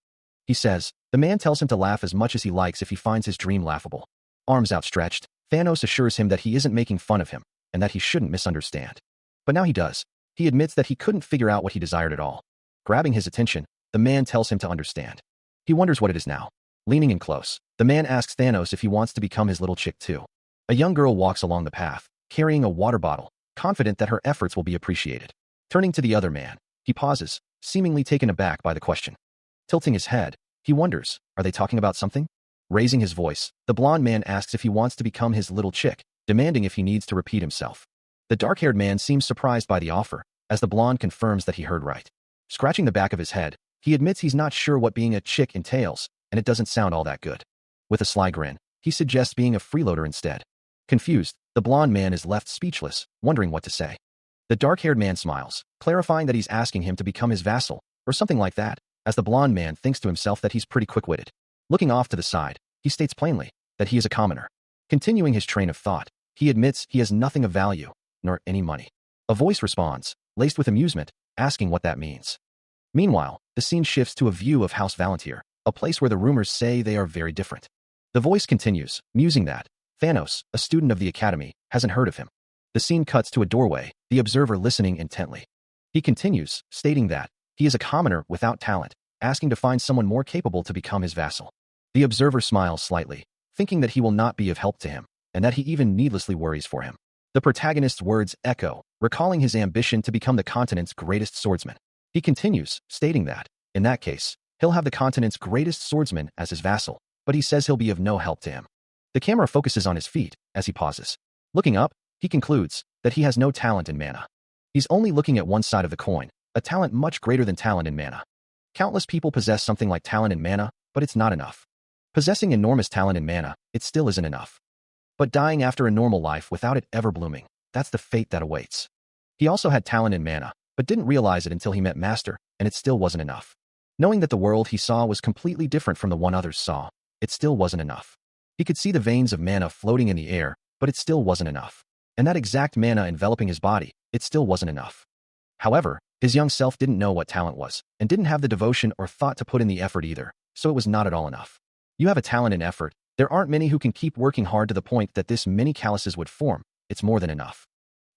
He says, the man tells him to laugh as much as he likes if he finds his dream laughable. Arms outstretched, Thanos assures him that he isn't making fun of him, and that he shouldn't misunderstand. But now he does. He admits that he couldn't figure out what he desired at all. Grabbing his attention, the man tells him to understand. He wonders what it is now. Leaning in close, the man asks Thanos if he wants to become his little chick too. A young girl walks along the path, carrying a water bottle, confident that her efforts will be appreciated. Turning to the other man, he pauses, seemingly taken aback by the question. Tilting his head, he wonders, are they talking about something? Raising his voice, the blonde man asks if he wants to become his little chick, demanding if he needs to repeat himself. The dark-haired man seems surprised by the offer, as the blonde confirms that he heard right. Scratching the back of his head, he admits he's not sure what being a chick entails, and it doesn't sound all that good. With a sly grin, he suggests being a freeloader instead. Confused, the blonde man is left speechless, wondering what to say. The dark-haired man smiles, clarifying that he's asking him to become his vassal, or something like that, as the blonde man thinks to himself that he's pretty quick-witted. Looking off to the side, he states plainly that he is a commoner. Continuing his train of thought, he admits he has nothing of value, nor any money. A voice responds, laced with amusement, asking what that means. Meanwhile, the scene shifts to a view of House Valantier, a place where the rumors say they are very different. The voice continues, musing that Thanos, a student of the academy, hasn't heard of him. The scene cuts to a doorway, the observer listening intently. He continues, stating that he is a commoner without talent, asking to find someone more capable to become his vassal. The observer smiles slightly, thinking that he will not be of help to him, and that he even needlessly worries for him. The protagonist's words echo, recalling his ambition to become the continent's greatest swordsman. He continues, stating that, in that case, he'll have the continent's greatest swordsman as his vassal, but he says he'll be of no help to him. The camera focuses on his feet, as he pauses. Looking up, he concludes that he has no talent in mana. He's only looking at one side of the coin, a talent much greater than talent in mana. Countless people possess something like talent in mana, but it's not enough. Possessing enormous talent in mana, it still isn't enough. But dying after a normal life without it ever blooming, that's the fate that awaits. He also had talent in mana, but didn't realize it until he met Master, and it still wasn't enough. Knowing that the world he saw was completely different from the one others saw, it still wasn't enough. He could see the veins of mana floating in the air, but it still wasn't enough. And that exact mana enveloping his body, it still wasn't enough. However, his young self didn't know what talent was, and didn't have the devotion or thought to put in the effort either, so it was not at all enough. You have a talent and effort. There aren't many who can keep working hard to the point that this many calluses would form. It's more than enough.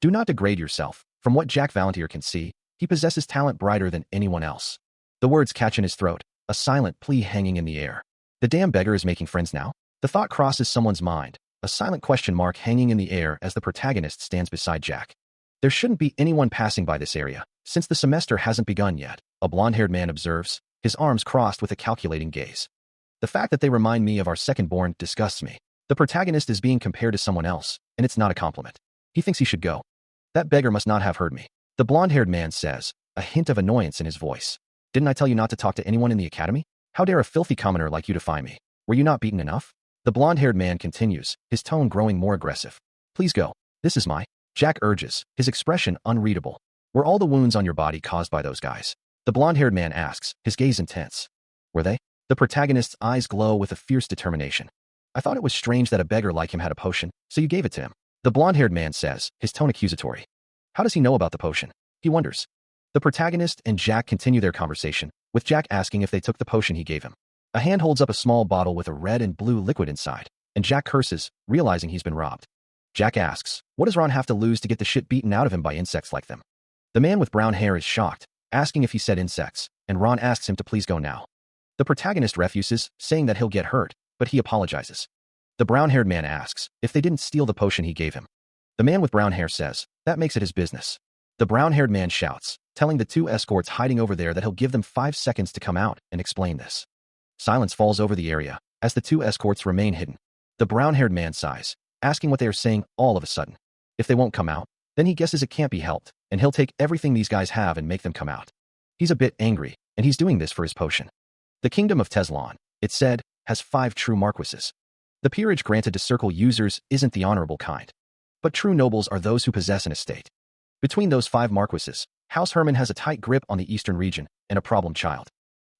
Do not degrade yourself. From what Jack Valantier can see, he possesses talent brighter than anyone else. The words catch in his throat, a silent plea hanging in the air. The damn beggar is making friends now? The thought crosses someone's mind, a silent question mark hanging in the air as the protagonist stands beside Jack. There shouldn't be anyone passing by this area, since the semester hasn't begun yet, a blonde-haired man observes, his arms crossed with a calculating gaze. The fact that they remind me of our second-born disgusts me. The protagonist is being compared to someone else, and it's not a compliment. He thinks he should go. That beggar must not have heard me. The blonde-haired man says, a hint of annoyance in his voice. Didn't I tell you not to talk to anyone in the academy? How dare a filthy commoner like you defy me? Were you not beaten enough? The blonde-haired man continues, his tone growing more aggressive. Please go. This is my... Jack urges, his expression unreadable. Were all the wounds on your body caused by those guys? The blonde-haired man asks, his gaze intense. Were they? The protagonist's eyes glow with a fierce determination. I thought it was strange that a beggar like him had a potion, so you gave it to him. The blonde-haired man says, his tone accusatory. How does he know about the potion? He wonders. The protagonist and Jack continue their conversation, with Jack asking if they took the potion he gave him. A hand holds up a small bottle with a red and blue liquid inside, and Jack curses, realizing he's been robbed. Jack asks, what does Ron have to lose to get the shit beaten out of him by insects like them? The man with brown hair is shocked, asking if he said insects, and Ron asks him to please go now. The protagonist refuses, saying that he'll get hurt, but he apologizes. The brown-haired man asks if they didn't steal the potion he gave him. The man with brown hair says, that makes it his business. The brown-haired man shouts, telling the two escorts hiding over there that he'll give them 5 seconds to come out and explain this. Silence falls over the area, as the two escorts remain hidden. The brown-haired man sighs, asking what they are saying all of a sudden. If they won't come out, then he guesses it can't be helped, and he'll take everything these guys have and make them come out. He's a bit angry, and he's doing this for his potion. The kingdom of Tezlon, it's said, has 5 true marquises. The peerage granted to circle users isn't the honorable kind. But true nobles are those who possess an estate. Between those 5 marquises, House Herman has a tight grip on the eastern region and a problem child.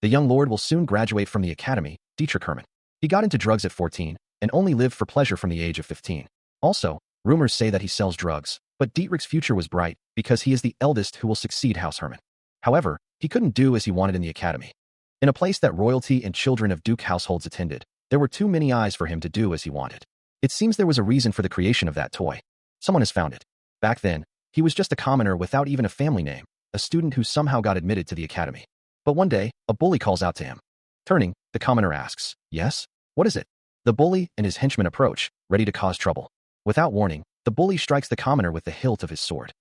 The young lord will soon graduate from the academy, Dietrich Herman. He got into drugs at 14, and only lived for pleasure from the age of 15. Also, rumors say that he sells drugs, but Dietrich's future was bright because he is the eldest who will succeed House Herman. However, he couldn't do as he wanted in the academy. In a place that royalty and children of Duke households attended, there were too many eyes for him to do as he wanted. It seems there was a reason for the creation of that toy. Someone has found it. Back then, he was just a commoner without even a family name, a student who somehow got admitted to the academy. But one day, a bully calls out to him. Turning, the commoner asks, yes? What is it? The bully and his henchmen approach, ready to cause trouble. Without warning, the bully strikes the commoner with the hilt of his sword.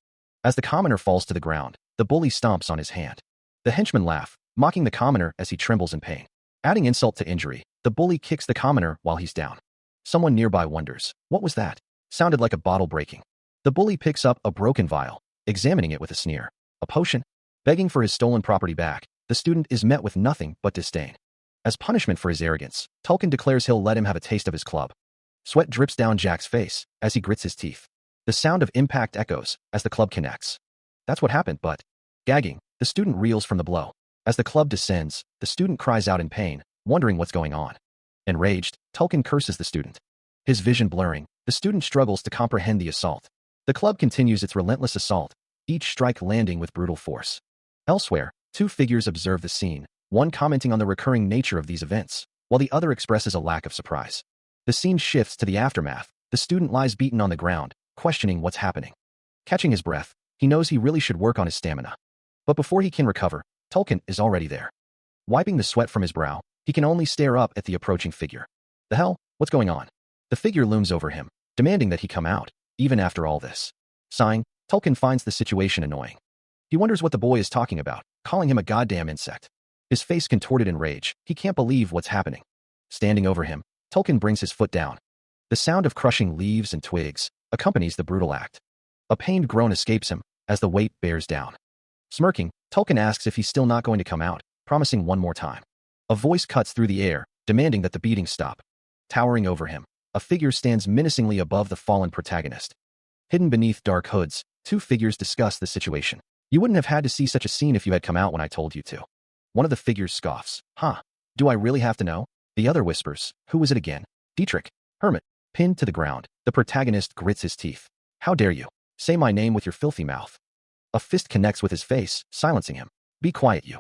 As the commoner falls to the ground, the bully stomps on his hand. The henchmen laugh, mocking the commoner as he trembles in pain. Adding insult to injury, the bully kicks the commoner while he's down. Someone nearby wonders, what was that? Sounded like a bottle breaking. The bully picks up a broken vial, examining it with a sneer. A potion? Begging for his stolen property back, the student is met with nothing but disdain. As punishment for his arrogance, Tolkien declares he'll let him have a taste of his club. Sweat drips down Jack's face as he grits his teeth. The sound of impact echoes as the club connects. That's what happened, but... Gagging, the student reels from the blow. As the club descends, the student cries out in pain, wondering what's going on. Enraged, Tolkien curses the student. His vision blurring, the student struggles to comprehend the assault. The club continues its relentless assault, each strike landing with brutal force. Elsewhere, 2 figures observe the scene, one commenting on the recurring nature of these events, while the other expresses a lack of surprise. The scene shifts to the aftermath. The student lies beaten on the ground, questioning what's happening. Catching his breath, he knows he really should work on his stamina. But before he can recover, Tolkien is already there. Wiping the sweat from his brow, he can only stare up at the approaching figure. The hell? What's going on? The figure looms over him, demanding that he come out, even after all this. Sighing, Tolkien finds the situation annoying. He wonders what the boy is talking about, calling him a goddamn insect. His face contorted in rage, he can't believe what's happening. Standing over him, Tolkien brings his foot down. The sound of crushing leaves and twigs accompanies the brutal act. A pained groan escapes him as the weight bears down. Smirking, Tolkien asks if he's still not going to come out, promising one more time. A voice cuts through the air, demanding that the beatings stop. Towering over him, a figure stands menacingly above the fallen protagonist. Hidden beneath dark hoods, 2 figures discuss the situation. You wouldn't have had to see such a scene if you had come out when I told you to. One of the figures scoffs. Huh? Do I really have to know? The other whispers. Who was it again? Dietrich. Hermit. Pinned to the ground, the protagonist grits his teeth. How dare you? Say my name with your filthy mouth. A fist connects with his face, silencing him. Be quiet, you.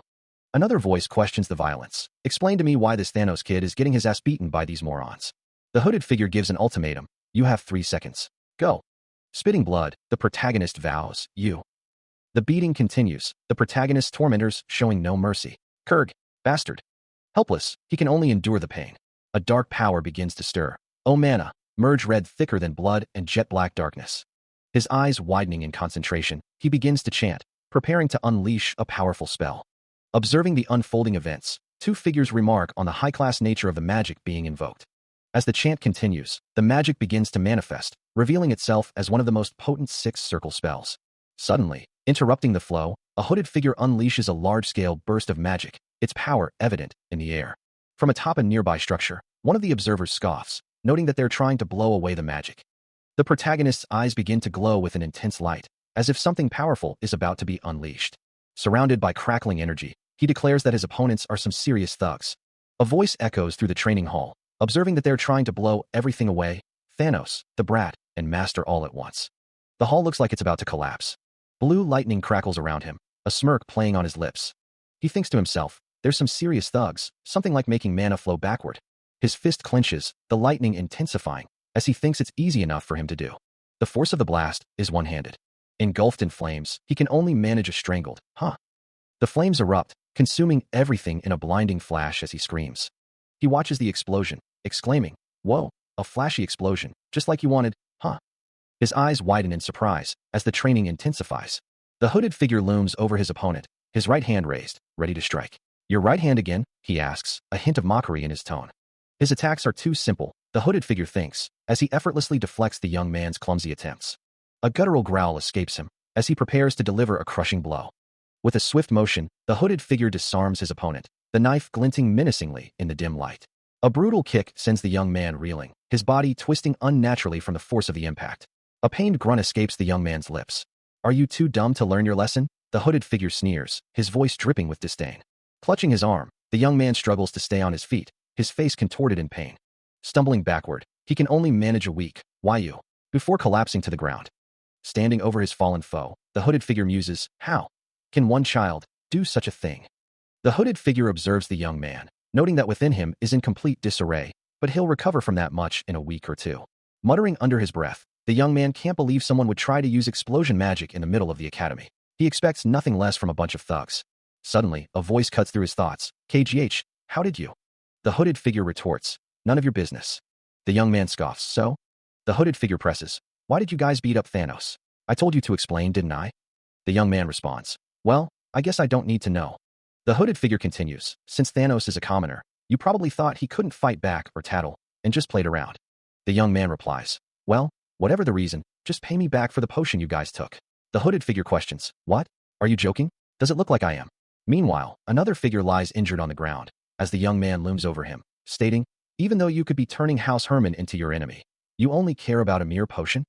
Another voice questions the violence. Explain to me why this Thanos kid is getting his ass beaten by these morons. The hooded figure gives an ultimatum. You have 3 seconds. Go. Spitting blood, the protagonist vows, you. The beating continues, the protagonist's tormentors showing no mercy. Kurg, bastard. Helpless, he can only endure the pain. A dark power begins to stir. Oh mana, merge red thicker than blood and jet black darkness. His eyes widening in concentration, he begins to chant, preparing to unleash a powerful spell. Observing the unfolding events, two figures remark on the high-class nature of the magic being invoked. As the chant continues, the magic begins to manifest, revealing itself as one of the most potent six-circle spells. Suddenly, interrupting the flow, a hooded figure unleashes a large-scale burst of magic, its power evident in the air. From atop a nearby structure, one of the observers scoffs, noting that they're trying to blow away the magic. The protagonist's eyes begin to glow with an intense light, as if something powerful is about to be unleashed. Surrounded by crackling energy, he declares that his opponents are some serious thugs. A voice echoes through the training hall, observing that they're trying to blow everything away: Thanos, the Brat, and Master all at once. The hall looks like it's about to collapse. Blue lightning crackles around him, a smirk playing on his lips. He thinks to himself, there's some serious thugs, something like making mana flow backward. His fist clenches, the lightning intensifying, as he thinks it's easy enough for him to do. The force of the blast is one-handed. Engulfed in flames, he can only manage a strangled, huh? The flames erupt, consuming everything in a blinding flash as he screams. He watches the explosion, exclaiming, whoa, a flashy explosion, just like you wanted, huh? His eyes widen in surprise as the training intensifies. The hooded figure looms over his opponent, his right hand raised, ready to strike. Your right hand again? He asks, a hint of mockery in his tone. His attacks are too simple, the hooded figure thinks, as he effortlessly deflects the young man's clumsy attempts. A guttural growl escapes him as he prepares to deliver a crushing blow. With a swift motion, the hooded figure disarms his opponent, the knife glinting menacingly in the dim light. A brutal kick sends the young man reeling, his body twisting unnaturally from the force of the impact. A pained grunt escapes the young man's lips. Are you too dumb to learn your lesson? The hooded figure sneers, his voice dripping with disdain. Clutching his arm, the young man struggles to stay on his feet, his face contorted in pain. Stumbling backward, he can only manage a weak, "Why you?" before collapsing to the ground. Standing over his fallen foe, the hooded figure muses, how can one child do such a thing? The hooded figure observes the young man, noting that within him is in complete disarray, but he'll recover from that much in a week or two. Muttering under his breath, the young man can't believe someone would try to use explosion magic in the middle of the academy. He expects nothing less from a bunch of thugs. Suddenly, a voice cuts through his thoughts. KGH, how did you? The hooded figure retorts, none of your business. The young man scoffs, so? The hooded figure presses, why did you guys beat up Thanos? I told you to explain, didn't I? The young man responds, well, I guess I don't need to know. The hooded figure continues, since Thanos is a commoner, you probably thought he couldn't fight back or tattle, and just played around. The young man replies, well, whatever the reason, just pay me back for the potion you guys took. The hooded figure questions, what? Are you joking? Does it look like I am? Meanwhile, another figure lies injured on the ground, as the young man looms over him, stating, even though you could be turning House Herman into your enemy, you only care about a mere potion?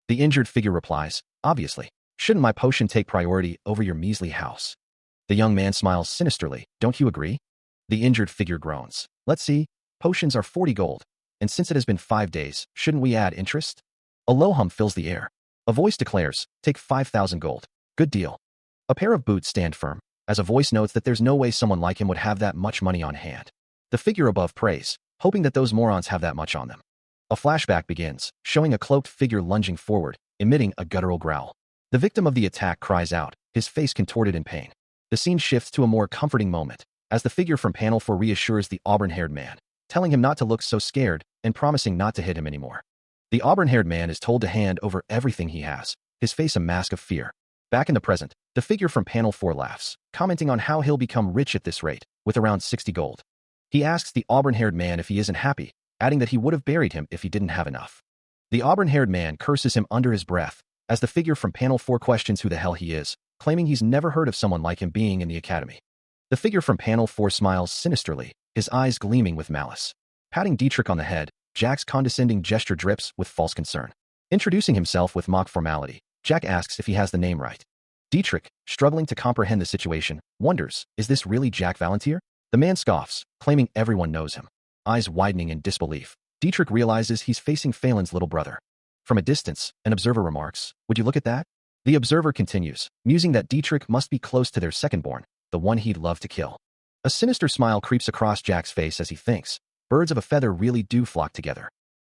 The injured figure replies, obviously. Shouldn't my potion take priority over your measly house? The young man smiles sinisterly, don't you agree? The injured figure groans, let's see, potions are 40 gold, and since it has been 5 days, shouldn't we add interest? A low hum fills the air. A voice declares, take 5,000 gold. Good deal. A pair of boots stand firm, as a voice notes that there's no way someone like him would have that much money on hand. The figure above prays, hoping that those morons have that much on them. A flashback begins, showing a cloaked figure lunging forward, emitting a guttural growl. The victim of the attack cries out, his face contorted in pain. The scene shifts to a more comforting moment, as the figure from panel 4 reassures the auburn-haired man, telling him not to look so scared and promising not to hit him anymore. The auburn-haired man is told to hand over everything he has, his face a mask of fear. Back in the present, the figure from panel 4 laughs, commenting on how he'll become rich at this rate, with around 60 gold. He asks the auburn-haired man if he isn't happy, adding that he would have buried him if he didn't have enough. The auburn-haired man curses him under his breath, as the figure from panel 4 questions who the hell he is, claiming he's never heard of someone like him being in the academy. The figure from panel 4 smiles sinisterly, his eyes gleaming with malice. Patting Dietrich on the head, Jack's condescending gesture drips with false concern. Introducing himself with mock formality, Jack asks if he has the name right. Dietrich, struggling to comprehend the situation, wonders, is this really Jack Valentier? The man scoffs, claiming everyone knows him. Eyes widening in disbelief, Dietrich realizes he's facing Phelan's little brother. From a distance, an observer remarks, would you look at that? The observer continues, musing that Dietrich must be close to their second-born, the one he'd love to kill. A sinister smile creeps across Jack's face as he thinks, birds of a feather really do flock together.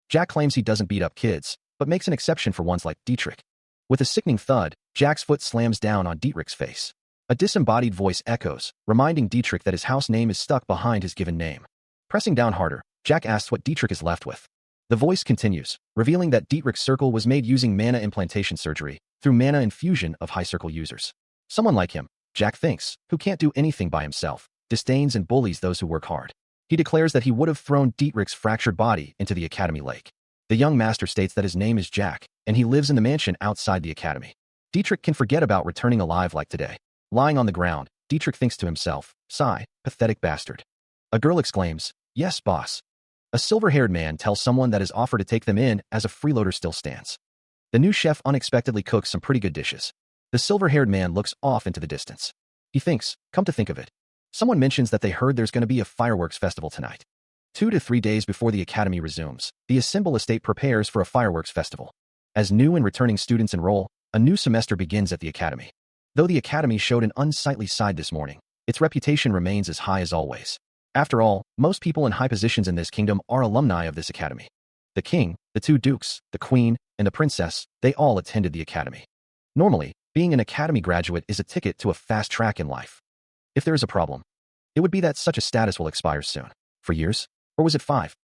Jack claims he doesn't beat up kids, but makes an exception for ones like Dietrich. With a sickening thud, Jack's foot slams down on Dietrich's face. A disembodied voice echoes, reminding Dietrich that his house name is stuck behind his given name. Pressing down harder, Jack asks what Dietrich is left with. The voice continues, revealing that Dietrich's circle was made using mana implantation surgery, through mana infusion of high circle users. Someone like him, Jack thinks, who can't do anything by himself, disdains and bullies those who work hard. He declares that he would have thrown Dietrich's fractured body into the academy lake. The young master states that his name is Jack, and he lives in the mansion outside the academy. Dietrich can forget about returning alive like today. Lying on the ground, Dietrich thinks to himself, sigh, pathetic bastard. A girl exclaims, yes, boss. A silver-haired man tells someone that his offer to take them in as a freeloader still stands. The new chef unexpectedly cooks some pretty good dishes. The silver-haired man looks off into the distance. He thinks, come to think of it. Someone mentions that they heard there's going to be a fireworks festival tonight. 2 to 3 days before the academy resumes, the Assemble estate prepares for a fireworks festival. As new and returning students enroll, a new semester begins at the academy. Though the academy showed an unsightly side this morning, its reputation remains as high as always. After all, most people in high positions in this kingdom are alumni of this academy. The king, the 2 dukes, the queen, and the princess, they all attended the academy. Normally, being an academy graduate is a ticket to a fast track in life. If there is a problem, it would be that such a status will expire soon. For years? Or was it 5?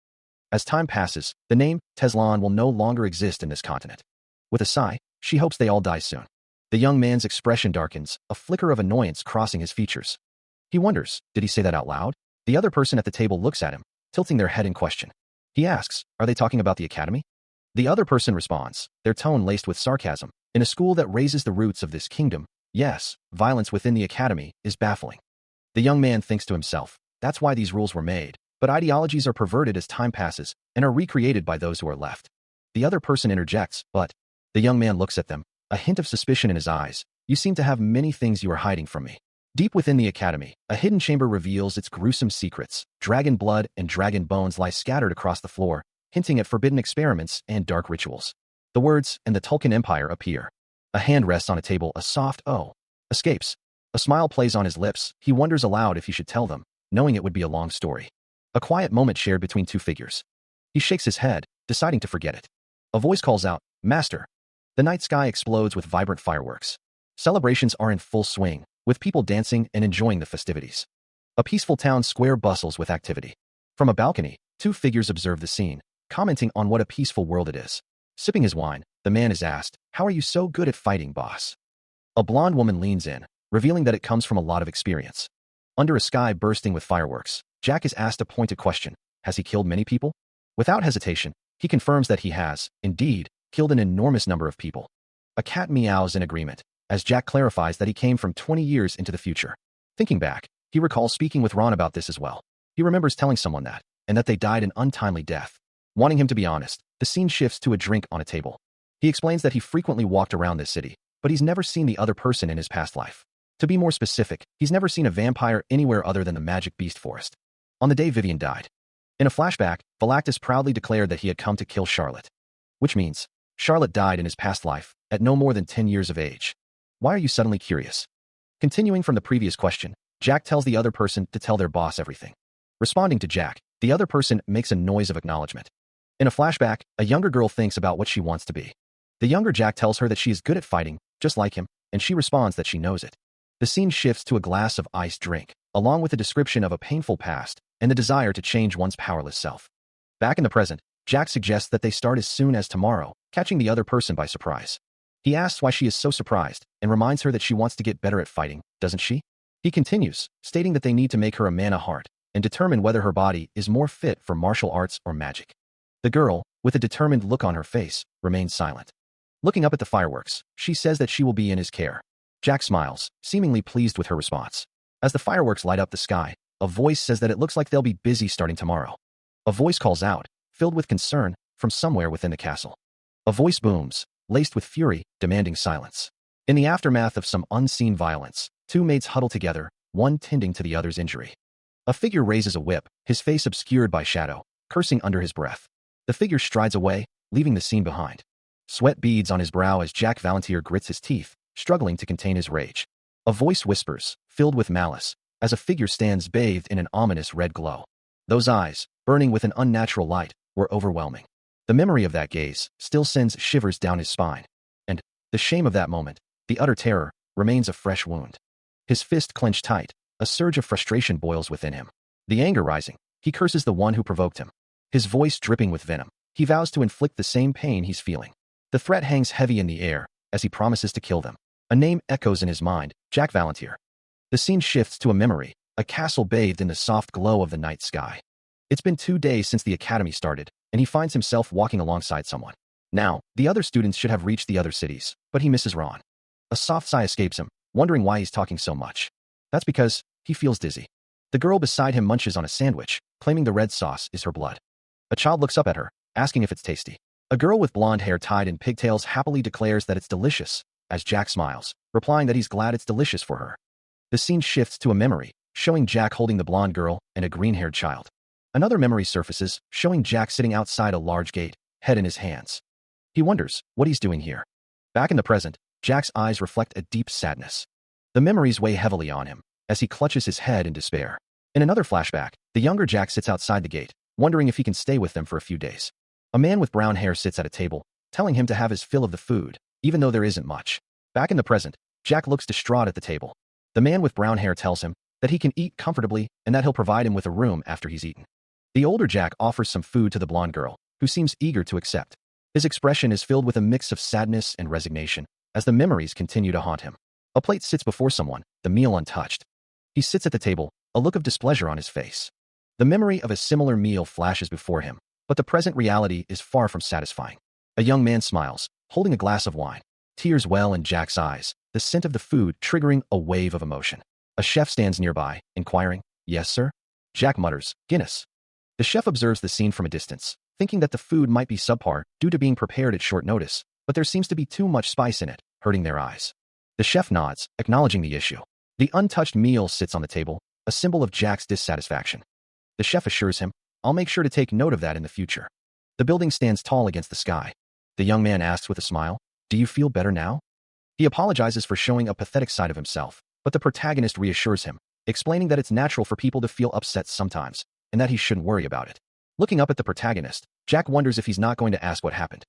As time passes, the name Teslan will no longer exist in this continent. With a sigh, she hopes they all die soon. The young man's expression darkens, a flicker of annoyance crossing his features. He wonders, did he say that out loud? The other person at the table looks at him, tilting their head in question. He asks, are they talking about the academy? The other person responds, their tone laced with sarcasm. In a school that raises the roots of this kingdom, yes, violence within the academy is baffling. The young man thinks to himself, that's why these rules were made, but ideologies are perverted as time passes and are recreated by those who are left. The other person interjects, but the young man looks at them, a hint of suspicion in his eyes. You seem to have many things you are hiding from me. Deep within the academy, a hidden chamber reveals its gruesome secrets. Dragon blood and dragon bones lie scattered across the floor, hinting at forbidden experiments and dark rituals. The words, and the Tulkun Empire appear. A hand rests on a table, a soft "oh" escapes. A smile plays on his lips. He wonders aloud if he should tell them, knowing it would be a long story. A quiet moment shared between 2 figures. He shakes his head, deciding to forget it. A voice calls out, Master. The night sky explodes with vibrant fireworks. Celebrations are in full swing, with people dancing and enjoying the festivities. A peaceful town square bustles with activity. From a balcony, 2 figures observe the scene, commenting on what a peaceful world it is. Sipping his wine, the man is asked, how are you so good at fighting, boss? A blonde woman leans in, revealing that it comes from a lot of experience. Under a sky bursting with fireworks, Jack is asked a pointed question, has he killed many people? Without hesitation, he confirms that he has, indeed, killed an enormous number of people. A cat meows in agreement, as Jack clarifies that he came from 20 years into the future. Thinking back, he recalls speaking with Ron about this as well. He remembers telling someone that, and that they died an untimely death. Wanting him to be honest, the scene shifts to a drink on a table. He explains that he frequently walked around this city, but he's never seen the other person in his past life. To be more specific, he's never seen a vampire anywhere other than the magic beast forest. On the day Vivian died. In a flashback, Philactus proudly declared that he had come to kill Charlotte. Which means, Charlotte died in his past life, at no more than 10 years of age. Why are you suddenly curious? Continuing from the previous question, Jack tells the other person to tell their boss everything. Responding to Jack, the other person makes a noise of acknowledgement. In a flashback, a younger girl thinks about what she wants to be. The younger Jack tells her that she is good at fighting, just like him, and she responds that she knows it. The scene shifts to a glass of iced drink, along with a description of a painful past and the desire to change one's powerless self. Back in the present, Jack suggests that they start as soon as tomorrow, catching the other person by surprise. He asks why she is so surprised and reminds her that she wants to get better at fighting, doesn't she? He continues, stating that they need to make her a man of heart and determine whether her body is more fit for martial arts or magic. The girl, with a determined look on her face, remains silent. Looking up at the fireworks, she says that she will be in his care. Jack smiles, seemingly pleased with her response. As the fireworks light up the sky, a voice says that it looks like they'll be busy starting tomorrow. A voice calls out, filled with concern, from somewhere within the castle. A voice booms, laced with fury, demanding silence. In the aftermath of some unseen violence, 2 mates huddle together, one tending to the other's injury. A figure raises a whip, his face obscured by shadow, cursing under his breath. The figure strides away, leaving the scene behind. Sweat beads on his brow as Jack Valantier grits his teeth, struggling to contain his rage. A voice whispers, filled with malice, as a figure stands bathed in an ominous red glow. Those eyes, burning with an unnatural light, were overwhelming. The memory of that gaze still sends shivers down his spine. And the shame of that moment, the utter terror, remains a fresh wound. His fist clenched tight, a surge of frustration boils within him. The anger rising, he curses the one who provoked him. His voice dripping with venom, he vows to inflict the same pain he's feeling. The threat hangs heavy in the air, as he promises to kill them. A name echoes in his mind, Jack Valantier. The scene shifts to a memory, a castle bathed in the soft glow of the night sky. It's been 2 days since the academy started, and he finds himself walking alongside someone. Now, the other students should have reached the other cities, but he misses Ron. A soft sigh escapes him, wondering why he's talking so much. That's because he feels dizzy. The girl beside him munches on a sandwich, claiming the red sauce is her blood. A child looks up at her, asking if it's tasty. A girl with blonde hair tied in pigtails happily declares that it's delicious, as Jack smiles, replying that he's glad it's delicious for her. The scene shifts to a memory, showing Jack holding the blonde girl and a green-haired child. Another memory surfaces, showing Jack sitting outside a large gate, head in his hands. He wonders what he's doing here. Back in the present, Jack's eyes reflect a deep sadness. The memories weigh heavily on him, as he clutches his head in despair. In another flashback, the younger Jack sits outside the gate, wondering if he can stay with them for a few days. A man with brown hair sits at a table, telling him to have his fill of the food, even though there isn't much. Back in the present, Jack looks distraught at the table. The man with brown hair tells him that he can eat comfortably and that he'll provide him with a room after he's eaten. The older Jack offers some food to the blonde girl, who seems eager to accept. His expression is filled with a mix of sadness and resignation, as the memories continue to haunt him. A plate sits before someone, the meal untouched. He sits at the table, a look of displeasure on his face. The memory of a similar meal flashes before him, but the present reality is far from satisfying. A young man smiles, holding a glass of wine. Tears well in Jack's eyes, the scent of the food triggering a wave of emotion. A chef stands nearby, inquiring, "Yes, sir?" Jack mutters, "Guinness." The chef observes the scene from a distance, thinking that the food might be subpar due to being prepared at short notice, but there seems to be too much spice in it, hurting their eyes. The chef nods, acknowledging the issue. The untouched meal sits on the table, a symbol of Jack's dissatisfaction. The chef assures him, "I'll make sure to take note of that in the future." The building stands tall against the sky. The young man asks with a smile, "Do you feel better now?" He apologizes for showing a pathetic side of himself, but the protagonist reassures him, explaining that it's natural for people to feel upset sometimes, and that he shouldn't worry about it. Looking up at the protagonist, Jack wonders if he's not going to ask what happened.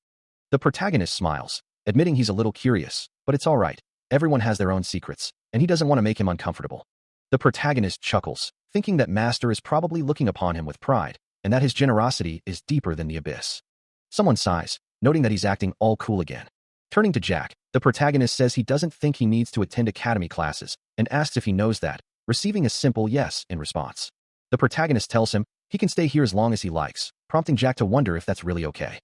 The protagonist smiles, admitting he's a little curious, but it's all right. Everyone has their own secrets, and he doesn't want to make him uncomfortable. The protagonist chuckles, thinking that Master is probably looking upon him with pride, and that his generosity is deeper than the abyss. Someone sighs, noting that he's acting all cool again. Turning to Jack, the protagonist says he doesn't think he needs to attend academy classes, and asks if he knows that, receiving a simple yes in response. The protagonist tells him he can stay here as long as he likes, prompting Jack to wonder if that's really okay.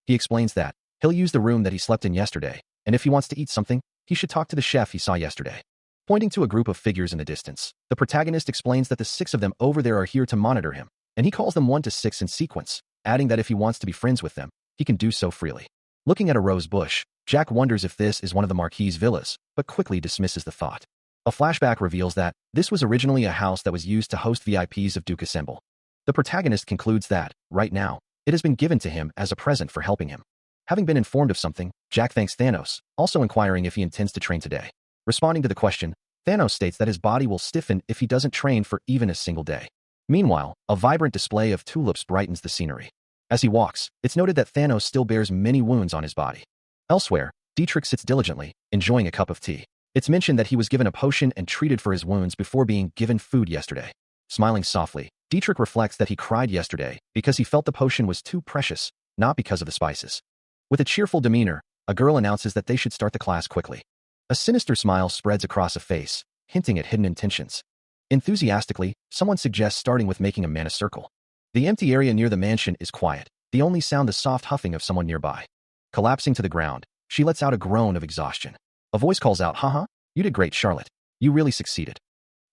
He explains that he'll use the room that he slept in yesterday, and if he wants to eat something, he should talk to the chef he saw yesterday. Pointing to a group of figures in the distance, the protagonist explains that the 6 of them over there are here to monitor him, and he calls them 1 to 6 in sequence, adding that if he wants to be friends with them, he can do so freely. Looking at a rose bush, Jack wonders if this is one of the Marquis's villas, but quickly dismisses the thought. A flashback reveals that this was originally a house that was used to host VIPs of Duke Assemble. The protagonist concludes that, right now, it has been given to him as a present for helping him. Having been informed of something, Jack thanks Thanos, also inquiring if he intends to train today. Responding to the question, Thanos states that his body will stiffen if he doesn't train for even a single day. Meanwhile, a vibrant display of tulips brightens the scenery. As he walks, it's noted that Thanos still bears many wounds on his body. Elsewhere, Dietrich sits diligently, enjoying a cup of tea. It's mentioned that he was given a potion and treated for his wounds before being given food yesterday. Smiling softly, Dietrich reflects that he cried yesterday because he felt the potion was too precious, not because of the spices. With a cheerful demeanor, a girl announces that they should start the class quickly. A sinister smile spreads across a face, hinting at hidden intentions. Enthusiastically, someone suggests starting with making a mana circle. The empty area near the mansion is quiet, the only sound the soft huffing of someone nearby. Collapsing to the ground, she lets out a groan of exhaustion. A voice calls out, "Haha, you did great, Charlotte. You really succeeded."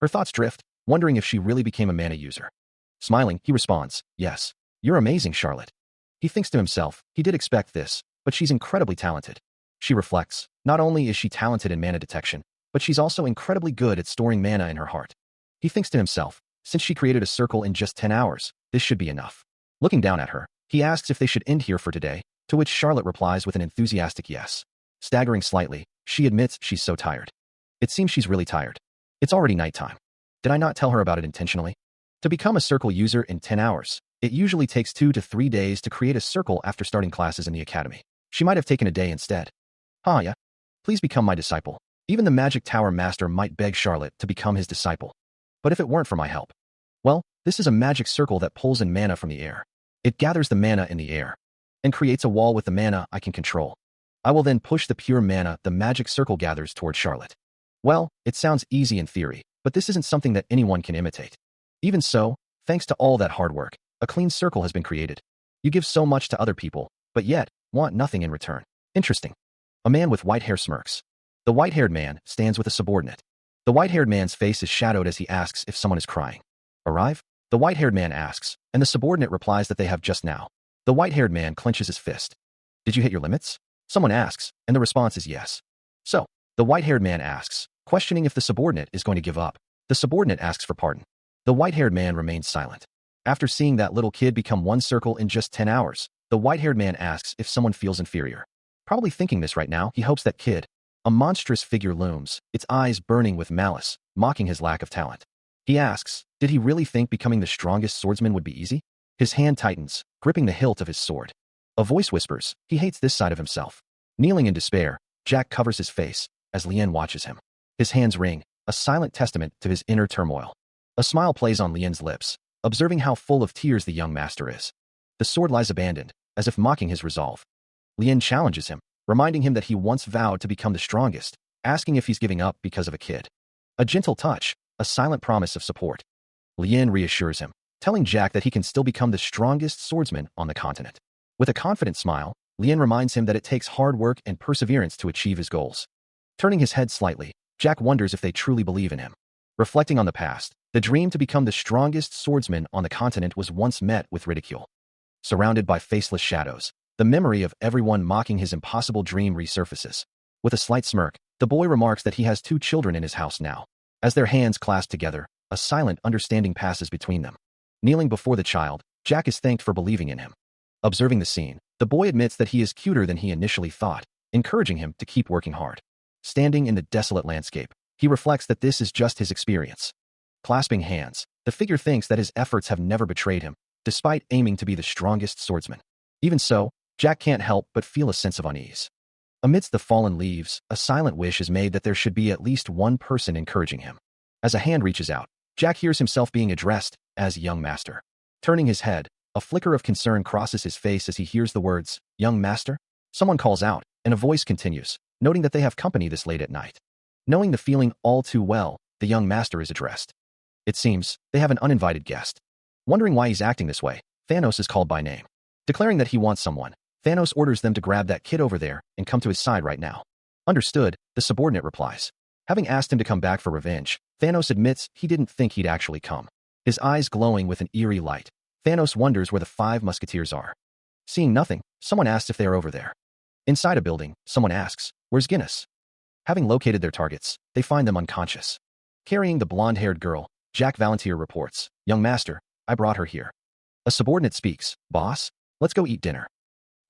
Her thoughts drift, wondering if she really became a mana user. Smiling, he responds, "Yes, you're amazing, Charlotte." He thinks to himself, he did expect this, but she's incredibly talented. She reflects, not only is she talented in mana detection, but she's also incredibly good at storing mana in her heart. He thinks to himself, since she created a circle in just 10 hours, this should be enough. Looking down at her, he asks if they should end here for today, to which Charlotte replies with an enthusiastic yes. Staggering slightly, she admits she's so tired. It seems she's really tired. It's already nighttime. Did I not tell her about it intentionally? To become a circle user in 10 hours, it usually takes 2 to 3 days to create a circle after starting classes in the academy. She might have taken a day instead. Yeah. Please become my disciple. Even the Magic Tower Master might beg Charlotte to become his disciple. But if it weren't for my help? Well, this is a magic circle that pulls in mana from the air. It gathers the mana in the air and creates a wall with the mana I can control. I will then push the pure mana the magic circle gathers toward Charlotte. Well, it sounds easy in theory, but this isn't something that anyone can imitate. Even so, thanks to all that hard work, a clean circle has been created. You give so much to other people, but yet, want nothing in return. Interesting. A man with white hair smirks. The white-haired man stands with a subordinate. The white-haired man's face is shadowed as he asks if someone is crying. Arrive? The white-haired man asks, and the subordinate replies that they have just now. The white-haired man clenches his fist. Did you hit your limits? Someone asks, and the response is yes. So, the white-haired man asks, questioning if the subordinate is going to give up. The subordinate asks for pardon. The white-haired man remains silent. After seeing that little kid become one circle in just 10 hours, the white-haired man asks if someone feels inferior. Probably thinking this right now, he hopes that kid. A monstrous figure looms, its eyes burning with malice, mocking his lack of talent. He asks, did he really think becoming the strongest swordsman would be easy? His hand tightens, gripping the hilt of his sword. A voice whispers, he hates this side of himself. Kneeling in despair, Jack covers his face as Lien watches him. His hands ring, a silent testament to his inner turmoil. A smile plays on Lien's lips, observing how full of tears the young master is. The sword lies abandoned, as if mocking his resolve. Lien challenges him, reminding him that he once vowed to become the strongest, asking if he's giving up because of a kid. A gentle touch, a silent promise of support. Lien reassures him, telling Jack that he can still become the strongest swordsman on the continent. With a confident smile, Lien reminds him that it takes hard work and perseverance to achieve his goals. Turning his head slightly, Jack wonders if they truly believe in him. Reflecting on the past, the dream to become the strongest swordsman on the continent was once met with ridicule. Surrounded by faceless shadows, the memory of everyone mocking his impossible dream resurfaces. With a slight smirk, the boy remarks that he has 2 children in his house now. As their hands clasp together, a silent understanding passes between them. Kneeling before the child, Jack is thanked for believing in him. Observing the scene, the boy admits that he is cuter than he initially thought, encouraging him to keep working hard. Standing in the desolate landscape, he reflects that this is just his experience. Clasping hands, the figure thinks that his efforts have never betrayed him, despite aiming to be the strongest swordsman. Even so, Jack can't help but feel a sense of unease. Amidst the fallen leaves, a silent wish is made that there should be at least one person encouraging him. As a hand reaches out, Jack hears himself being addressed as young master. Turning his head, a flicker of concern crosses his face as he hears the words, young master? Someone calls out, and a voice continues, noting that they have company this late at night. Knowing the feeling all too well, the young master is addressed. It seems, they have an uninvited guest. Wondering why he's acting this way, Thanos is called by name. Declaring that he wants someone, Thanos orders them to grab that kid over there and come to his side right now. Understood, the subordinate replies. Having asked him to come back for revenge, Thanos admits he didn't think he'd actually come. His eyes glowing with an eerie light, Thanos wonders where the 5 musketeers are. Seeing nothing, someone asks if they are over there. Inside a building, someone asks, where's Guinness? Having located their targets, they find them unconscious. Carrying the blonde-haired girl, Jack Valantier reports, young master, I brought her here. A subordinate speaks, boss, let's go eat dinner.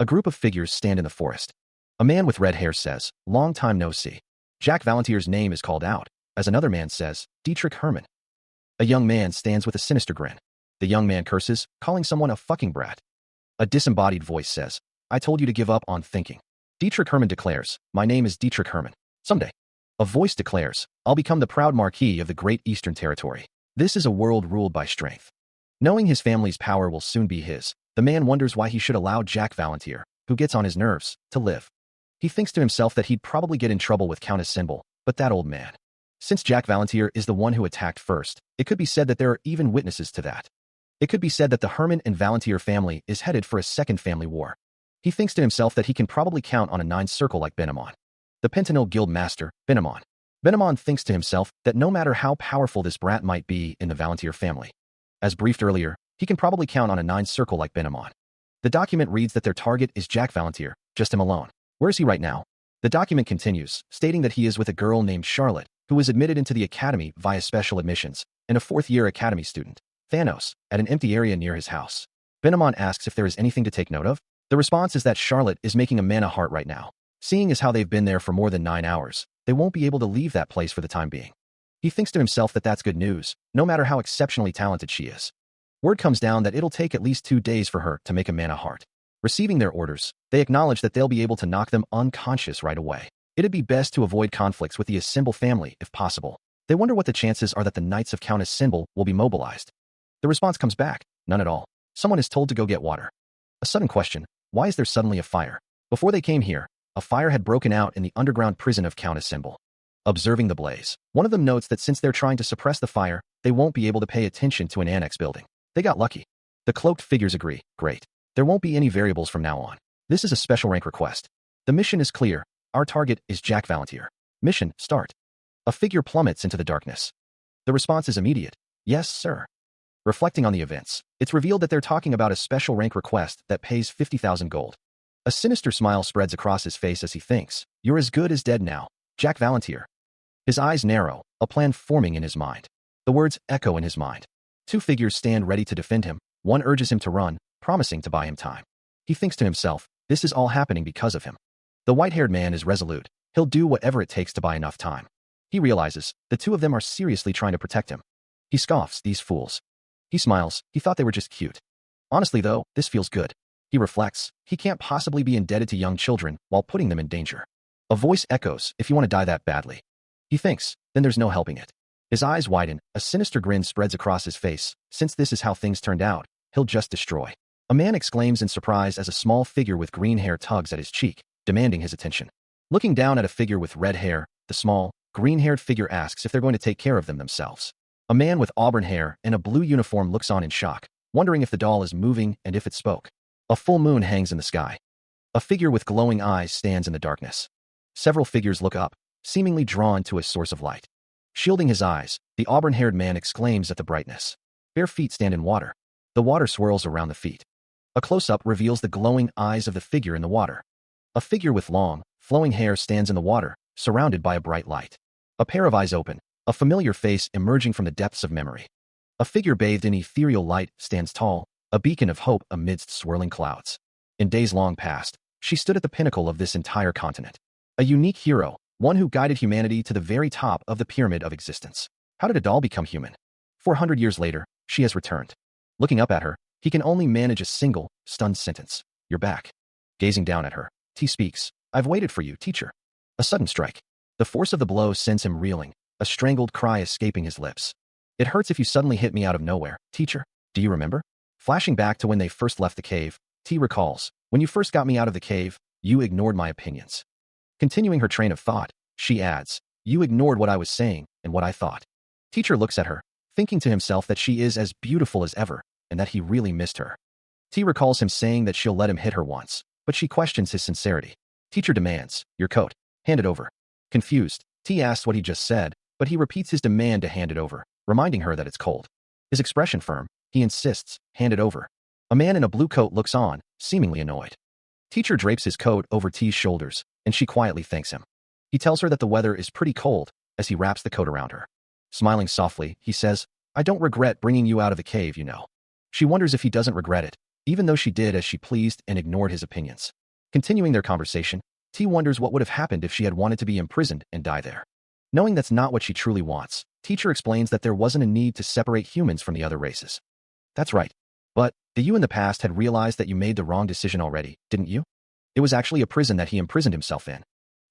A group of figures stand in the forest. A man with red hair says, long time no see. Jack Valentier's name is called out, as another man says, Dietrich Hermann. A young man stands with a sinister grin. The young man curses, calling someone a fucking brat. A disembodied voice says, I told you to give up on thinking. Dietrich Hermann declares, my name is Dietrich Hermann. Someday. A voice declares, I'll become the proud Marquis of the Great Eastern Territory. This is a world ruled by strength. Knowing his family's power will soon be his, the man wonders why he should allow Jack Valantier, who gets on his nerves, to live. He thinks to himself that he'd probably get in trouble with Countess Symbol, but that old man. Since Jack Valantier is the one who attacked first, it could be said that there are even witnesses to that. It could be said that the Hermann and Valantier family is headed for a second family war. He thinks to himself that he can probably count on a 9 circle like Benamon. The Pentanil Guild Master, Benamon. Benamon thinks to himself that no matter how powerful this brat might be in the Valantier family, as briefed earlier, he can probably count on a 9 circle like Benamon. The document reads that their target is Jack Valantier, just him alone. Where is he right now? The document continues, stating that he is with a girl named Charlotte, who was admitted into the academy via special admissions, and a 4th-year academy student, Thanos, at an empty area near his house. Benamon asks if there is anything to take note of. The response is that Charlotte is making a mana heart right now. Seeing as how they've been there for more than 9 hours, they won't be able to leave that place for the time being. He thinks to himself that that's good news, no matter how exceptionally talented she is. Word comes down that it'll take at least 2 days for her to make a mana heart. Receiving their orders, they acknowledge that they'll be able to knock them unconscious right away. It'd be best to avoid conflicts with the Symbol family if possible. They wonder what the chances are that the Knights of Countess Symbol will be mobilized. The response comes back, none at all. Someone is told to go get water. A sudden question, why is there suddenly a fire? Before they came here, a fire had broken out in the underground prison of Countess Symbol. observing the blaze. One of them notes that since they're trying to suppress the fire, they won't be able to pay attention to an annex building. They got lucky. The cloaked figures agree. Great. There won't be any variables from now on. This is a special rank request. The mission is clear. Our target is Jack Valantier. Mission, start. A figure plummets into the darkness. The response is immediate. Yes, sir. Reflecting on the events, it's revealed that they're talking about a special rank request that pays 50,000 gold. A sinister smile spreads across his face as he thinks, "You're as good as dead now, Jack Valantier." His eyes narrow, a plan forming in his mind. The words echo in his mind. Two figures stand ready to defend him. One urges him to run, promising to buy him time. He thinks to himself, this is all happening because of him. The white-haired man is resolute. He'll do whatever it takes to buy enough time. He realizes the two of them are seriously trying to protect him. He scoffs, these fools. He smiles. He thought they were just cute. Honestly, though, this feels good. He reflects. He can't possibly be indebted to young children while putting them in danger. A voice echoes, if you want to die that badly. He thinks, then there's no helping it. His eyes widen. A sinister grin spreads across his face. Since this is how things turned out, he'll just destroy. A man exclaims in surprise as a small figure with green hair tugs at his cheek, demanding his attention. Looking down at a figure with red hair, the small, green-haired figure asks if they're going to take care of them themselves. A man with auburn hair and a blue uniform looks on in shock, wondering if the doll is moving and if it spoke. A full moon hangs in the sky. A figure with glowing eyes stands in the darkness. Several figures look up, seemingly drawn to a source of light. Shielding his eyes, the auburn-haired man exclaims at the brightness. Bare feet stand in water. The water swirls around the feet. A close-up reveals the glowing eyes of the figure in the water. A figure with long, flowing hair stands in the water, surrounded by a bright light. A pair of eyes open, a familiar face emerging from the depths of memory. A figure bathed in ethereal light stands tall, a beacon of hope amidst swirling clouds. In days long past, she stood at the pinnacle of this entire continent. A unique hero, one who guided humanity to the very top of the pyramid of existence. How did a doll become human? 400 years later, she has returned. Looking up at her, he can only manage a single, stunned sentence. You're back. Gazing down at her, T speaks. I've waited for you, teacher. A sudden strike. The force of the blow sends him reeling, a strangled cry escaping his lips. It hurts if you suddenly hit me out of nowhere, teacher. Do you remember? Flashing back to when they first left the cave, T recalls. When you first got me out of the cave, you ignored my opinions. Continuing her train of thought, she adds, you ignored what I was saying and what I thought. Teacher looks at her, thinking to himself that she is as beautiful as ever and that he really missed her. T recalls him saying that she'll let him hit her once, but she questions his sincerity. Teacher demands, your coat. Hand it over. Confused, T asks what he just said, but he repeats his demand to hand it over, reminding her that it's cold. His expression firm, he insists, hand it over. A man in a blue coat looks on, seemingly annoyed. Teacher drapes his coat over T's shoulders, and she quietly thanks him. He tells her that the weather is pretty cold as he wraps the coat around her. Smiling softly, he says, I don't regret bringing you out of the cave, you know. She wonders if he doesn't regret it, even though she did as she pleased and ignored his opinions. Continuing their conversation, T wonders what would have happened if she had wanted to be imprisoned and die there. Knowing that's not what she truly wants, Teacher explains that there wasn't a need to separate humans from the other races. That's right. But the you in the past had realized that you made the wrong decision already, didn't you? It was actually a prison that he imprisoned himself in.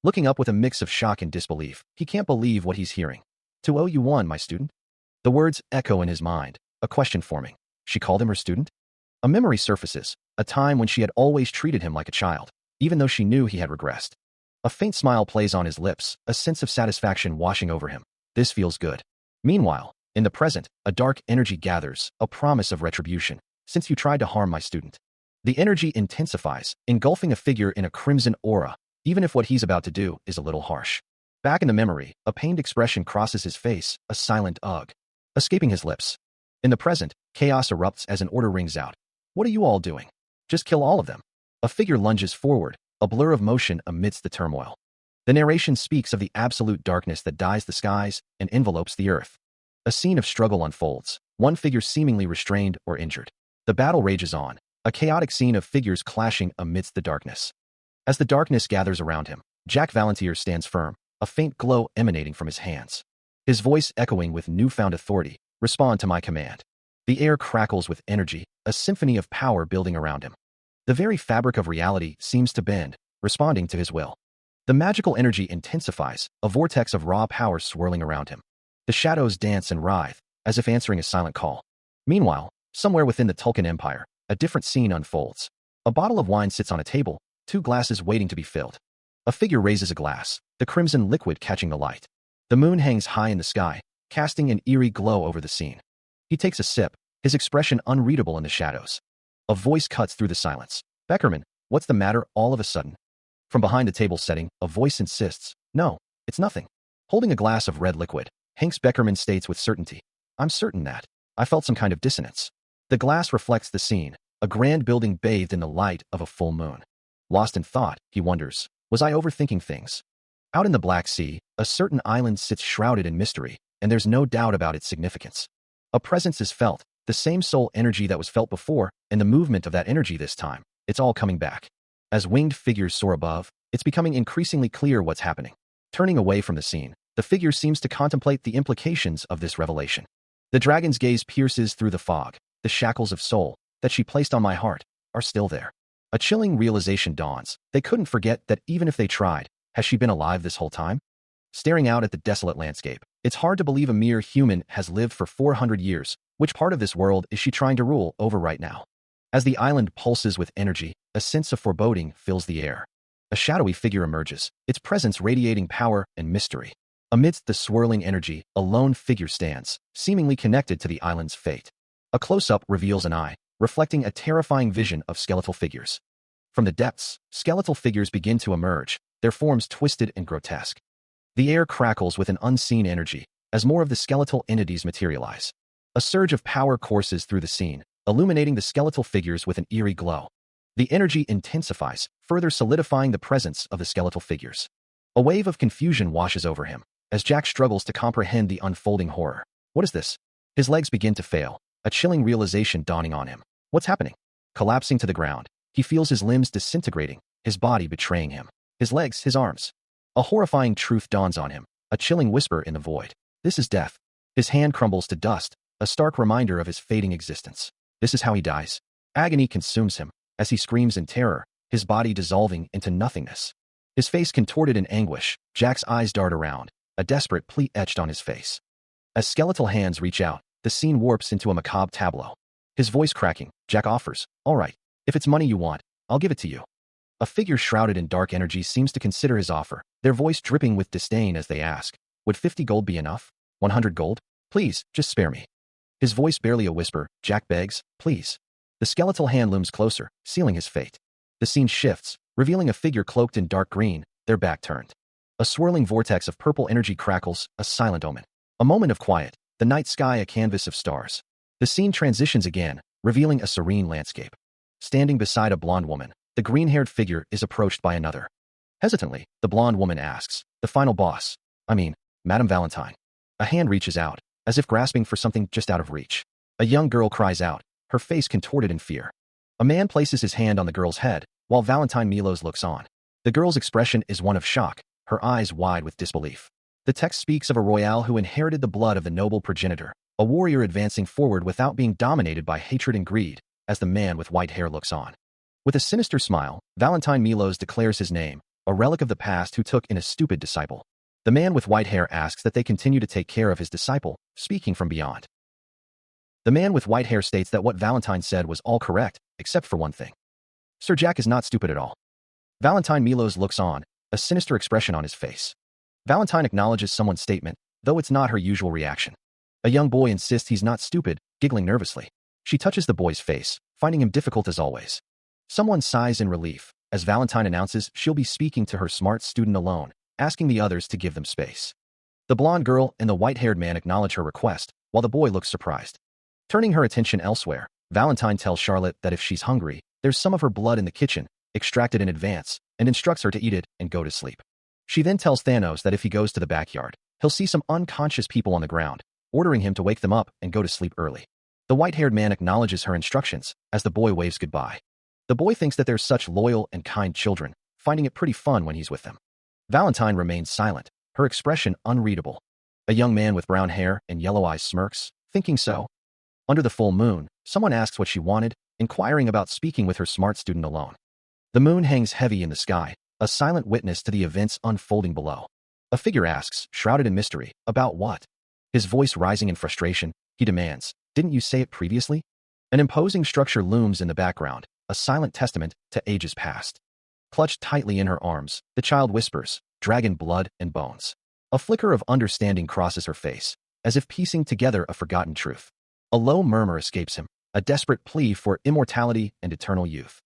Looking up with a mix of shock and disbelief, he can't believe what he's hearing. To owe you one, my student? The words echo in his mind, a question forming. She called him her student? A memory surfaces, a time when she had always treated him like a child, even though she knew he had regressed. A faint smile plays on his lips, a sense of satisfaction washing over him. This feels good. Meanwhile, in the present, a dark energy gathers, a promise of retribution, since you tried to harm my student. The energy intensifies, engulfing a figure in a crimson aura, even if what he's about to do is a little harsh. Back in the memory, a pained expression crosses his face, a silent ugh, escaping his lips. In the present, chaos erupts as an order rings out. What are you all doing? Just kill all of them. A figure lunges forward, a blur of motion amidst the turmoil. The narration speaks of the absolute darkness that dyes the skies and envelopes the earth. A scene of struggle unfolds, one figure seemingly restrained or injured. The battle rages on, a chaotic scene of figures clashing amidst the darkness. As the darkness gathers around him, Jack Valantier stands firm, a faint glow emanating from his hands. His voice echoing with newfound authority, respond to my command. The air crackles with energy, a symphony of power building around him. The very fabric of reality seems to bend, responding to his will. The magical energy intensifies, a vortex of raw power swirling around him. The shadows dance and writhe, as if answering a silent call. Meanwhile, somewhere within the Tulkun Empire, a different scene unfolds. A bottle of wine sits on a table, two glasses waiting to be filled. A figure raises a glass, the crimson liquid catching the light. The moon hangs high in the sky, casting an eerie glow over the scene. He takes a sip, his expression unreadable in the shadows. A voice cuts through the silence. Beckerman, what's the matter all of a sudden? From behind the table setting, a voice insists, no, it's nothing. Holding a glass of red liquid, Hanks Beckerman states with certainty, I'm certain that. I felt some kind of dissonance. The glass reflects the scene, a grand building bathed in the light of a full moon. Lost in thought, he wonders, was I overthinking things? Out in the Black Sea, a certain island sits shrouded in mystery, and there's no doubt about its significance. A presence is felt, the same soul energy that was felt before, and the movement of that energy this time. It's all coming back. As winged figures soar above, it's becoming increasingly clear what's happening. Turning away from the scene, the figure seems to contemplate the implications of this revelation. The dragon's gaze pierces through the fog. The shackles of soul that she placed on my heart are still there. A chilling realization dawns. They couldn't forget that even if they tried. Has she been alive this whole time? Staring out at the desolate landscape, it's hard to believe a mere human has lived for 400 years. Which part of this world is she trying to rule over right now? As the island pulses with energy, a sense of foreboding fills the air. A shadowy figure emerges, its presence radiating power and mystery. Amidst the swirling energy, a lone figure stands, seemingly connected to the island's fate. A close-up reveals an eye, reflecting a terrifying vision of skeletal figures. From the depths, skeletal figures begin to emerge, their forms twisted and grotesque. The air crackles with an unseen energy, as more of the skeletal entities materialize. A surge of power courses through the scene, illuminating the skeletal figures with an eerie glow. The energy intensifies, further solidifying the presence of the skeletal figures. A wave of confusion washes over him, as Jack struggles to comprehend the unfolding horror. What is this? His legs begin to fail, a chilling realization dawning on him. What's happening? Collapsing to the ground, he feels his limbs disintegrating, his body betraying him. His legs, his arms. A horrifying truth dawns on him, a chilling whisper in the void. This is death. His hand crumbles to dust, a stark reminder of his fading existence. This is how he dies. Agony consumes him, as he screams in terror, his body dissolving into nothingness. His face contorted in anguish, Jack's eyes dart around, a desperate plea etched on his face. As skeletal hands reach out, the scene warps into a macabre tableau. His voice cracking, Jack offers, all right, if it's money you want, I'll give it to you. A figure shrouded in dark energy seems to consider his offer, their voice dripping with disdain as they ask, would 50 gold be enough? 100 gold? Please, just spare me. His voice barely a whisper, Jack begs, please. The skeletal hand looms closer, sealing his fate. The scene shifts, revealing a figure cloaked in dark green, their back turned. A swirling vortex of purple energy crackles, a silent omen. A moment of quiet, the night sky a canvas of stars. The scene transitions again, revealing a serene landscape. Standing beside a blonde woman, the green-haired figure is approached by another. Hesitantly, the blonde woman asks, the final boss, Madame Valentine. A hand reaches out, as if grasping for something just out of reach. A young girl cries out, her face contorted in fear. A man places his hand on the girl's head, while Valentine Milos looks on. The girl's expression is one of shock, her eyes wide with disbelief. The text speaks of a royale who inherited the blood of the noble progenitor, a warrior advancing forward without being dominated by hatred and greed, as the man with white hair looks on. With a sinister smile, Valentine Milos declares his name, a relic of the past who took in a stupid disciple. The man with white hair asks that they continue to take care of his disciple, speaking from beyond. The man with white hair states that what Valentine said was all correct, except for one thing. Sir Jack is not stupid at all. Valentine Milos looks on, a sinister expression on his face. Valentine acknowledges someone's statement, though it's not her usual reaction. A young boy insists he's not stupid, giggling nervously. She touches the boy's face, finding him difficult as always. Someone sighs in relief, as Valentine announces she'll be speaking to her smart student alone, asking the others to give them space. The blonde girl and the white-haired man acknowledge her request, while the boy looks surprised. Turning her attention elsewhere, Valentine tells Charlotte that if she's hungry, there's some of her blood in the kitchen, extracted in advance, and instructs her to eat it and go to sleep. She then tells Thanos that if he goes to the backyard, he'll see some unconscious people on the ground, ordering him to wake them up and go to sleep early. The white-haired man acknowledges her instructions, as the boy waves goodbye. The boy thinks that they're such loyal and kind children, finding it pretty fun when he's with them. Valentine remains silent, her expression unreadable. A young man with brown hair and yellow eyes smirks, thinking so. Under the full moon, someone asks what she wanted, inquiring about speaking with her smart student alone. The moon hangs heavy in the sky, a silent witness to the events unfolding below. A figure asks, shrouded in mystery, about what? His voice rising in frustration, he demands, didn't you say it previously? An imposing structure looms in the background, a silent testament to ages past. Clutched tightly in her arms, the child whispers, dragon blood and bones. A flicker of understanding crosses her face, as if piecing together a forgotten truth. A low murmur escapes him, a desperate plea for immortality and eternal youth.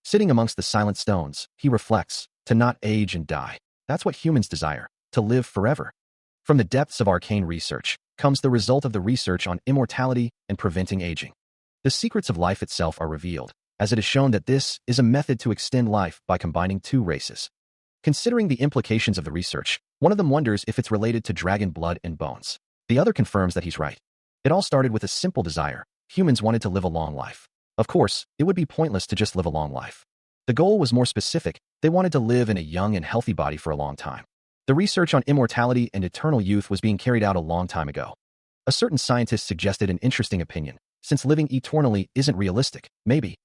Sitting amongst the silent stones, he reflects, to not age and die. That's what humans desire, to live forever. From the depths of arcane research comes the result of the research on immortality and preventing aging. The secrets of life itself are revealed, as it is shown that this is a method to extend life by combining two races. Considering the implications of the research, one of them wonders if it's related to dragon blood and bones. The other confirms that he's right. It all started with a simple desire. Humans wanted to live a long life. Of course, it would be pointless to just live a long life. The goal was more specific. They wanted to live in a young and healthy body for a long time. The research on immortality and eternal youth was being carried out a long time ago. A certain scientist suggested an interesting opinion. Since living eternally isn't realistic, maybe.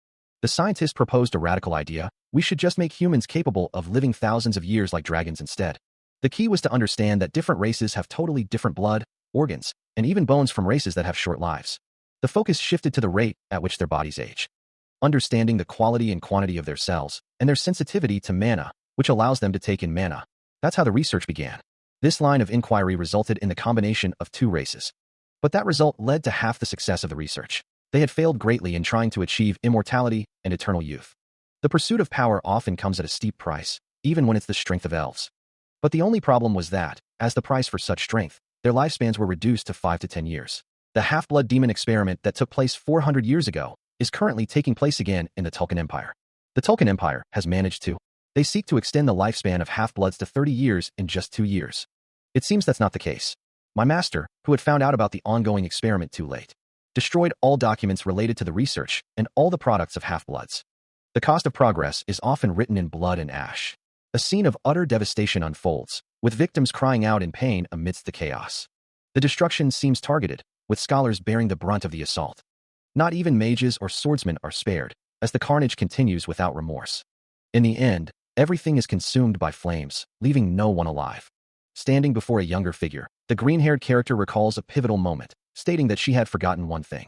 The scientist proposed a radical idea. We should just make humans capable of living thousands of years like dragons instead. The key was to understand that different races have totally different blood, organs, and even bones from races that have short lives. The focus shifted to the rate at which their bodies age. Understanding the quality and quantity of their cells, and their sensitivity to mana, which allows them to take in mana. That's how the research began. This line of inquiry resulted in the combination of two races. But that result led to half the success of the research. They had failed greatly in trying to achieve immortality and eternal youth. The pursuit of power often comes at a steep price, even when it's the strength of elves. But the only problem was that, as the price for such strength, their lifespans were reduced to 5 to 10 years. The half-blood demon experiment that took place 400 years ago is currently taking place again in the Tulkun Empire. The Tulkun Empire has managed to. They seek to extend the lifespan of half-bloods to 30 years in just 2 years. It seems that's not the case. My master, who had found out about the ongoing experiment too late, destroyed all documents related to the research and all the products of half-bloods. The cost of progress is often written in blood and ash. A scene of utter devastation unfolds, with victims crying out in pain amidst the chaos. The destruction seems targeted, with scholars bearing the brunt of the assault. Not even mages or swordsmen are spared, as the carnage continues without remorse. In the end, everything is consumed by flames, leaving no one alive. Standing before a younger figure, the green-haired character recalls a pivotal moment, stating that she had forgotten one thing.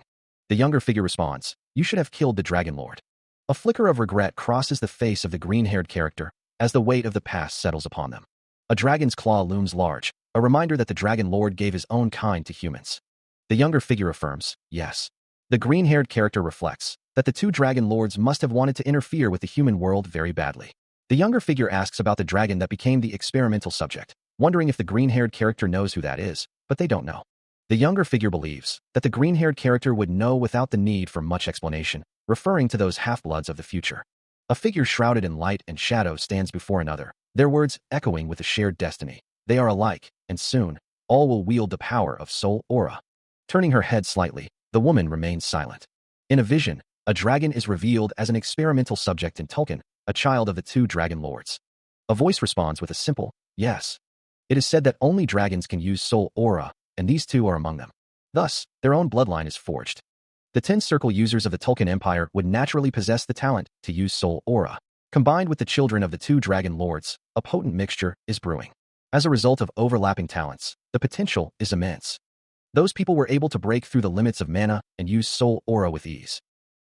The younger figure responds, "You should have killed the Dragon Lord." A flicker of regret crosses the face of the green-haired character as the weight of the past settles upon them. A dragon's claw looms large, a reminder that the Dragon Lord gave his own kind to humans. The younger figure affirms, yes. The green-haired character reflects that the two Dragon Lords must have wanted to interfere with the human world very badly. The younger figure asks about the dragon that became the experimental subject, wondering if the green-haired character knows who that is, but they don't know. The younger figure believes that the green-haired character would know without the need for much explanation, referring to those half-bloods of the future. A figure shrouded in light and shadow stands before another, their words echoing with a shared destiny. They are alike, and soon, all will wield the power of soul aura. Turning her head slightly, the woman remains silent. In a vision, a dragon is revealed as an experimental subject in Tulkun, a child of the two Dragon Lords. A voice responds with a simple, yes. It is said that only dragons can use soul aura, and these two are among them. Thus, their own bloodline is forged. The 10 circle users of the Tulkun Empire would naturally possess the talent to use soul aura. Combined with the children of the two Dragon Lords, a potent mixture is brewing. As a result of overlapping talents, the potential is immense. Those people were able to break through the limits of mana and use soul aura with ease.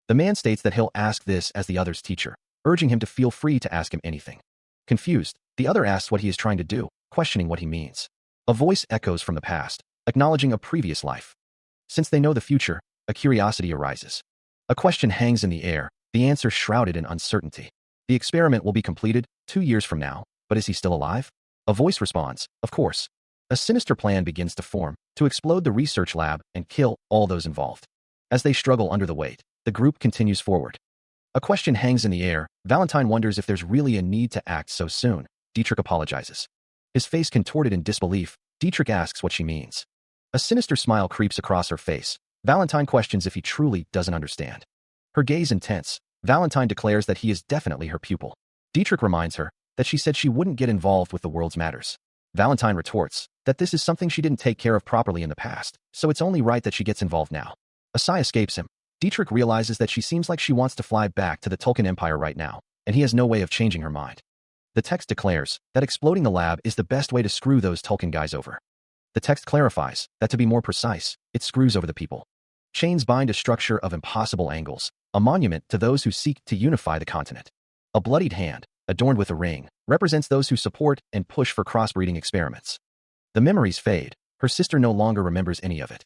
The man states that he'll ask this as the other's teacher, urging him to feel free to ask him anything. Confused, the other asks what he is trying to do, questioning what he means. A voice echoes from the past, acknowledging a previous life. Since they know the future, a curiosity arises. A question hangs in the air, the answer shrouded in uncertainty. The experiment will be completed 2 years from now, but is he still alive? A voice responds, of course. A sinister plan begins to form, to explode the research lab and kill all those involved. As they struggle under the weight, the group continues forward. A question hangs in the air. Valentine wonders if there's really a need to act so soon. Dietrich apologizes. His face contorted in disbelief, Dietrich asks what she means. A sinister smile creeps across her face. Valentine questions if he truly doesn't understand. Her gaze intense, Valentine declares that he is definitely her pupil. Dietrich reminds her that she said she wouldn't get involved with the world's matters. Valentine retorts that this is something she didn't take care of properly in the past, so it's only right that she gets involved now. A sigh escapes him. Dietrich realizes that she seems like she wants to fly back to the Tulkun Empire right now, and he has no way of changing her mind. The text declares that exploding the lab is the best way to screw those Tulkun guys over. The text clarifies that to be more precise, it screws over the people. Chains bind a structure of impossible angles, a monument to those who seek to unify the continent. A bloodied hand, adorned with a ring, represents those who support and push for crossbreeding experiments. The memories fade. Her sister no longer remembers any of it.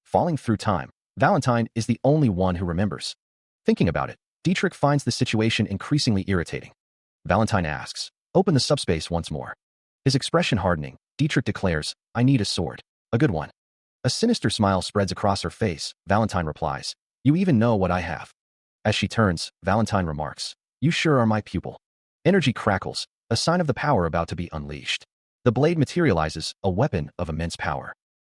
Falling through time, Valentine is the only one who remembers. Thinking about it, Dietrich finds the situation increasingly irritating. Valentine asks, "Open the subspace once more." His expression hardening, Dietrich declares, "I need a sword. A good one." A sinister smile spreads across her face. Valentine replies, "You even know what I have." As she turns, Valentine remarks, "You sure are my pupil." Energy crackles, a sign of the power about to be unleashed. The blade materializes, a weapon of immense power.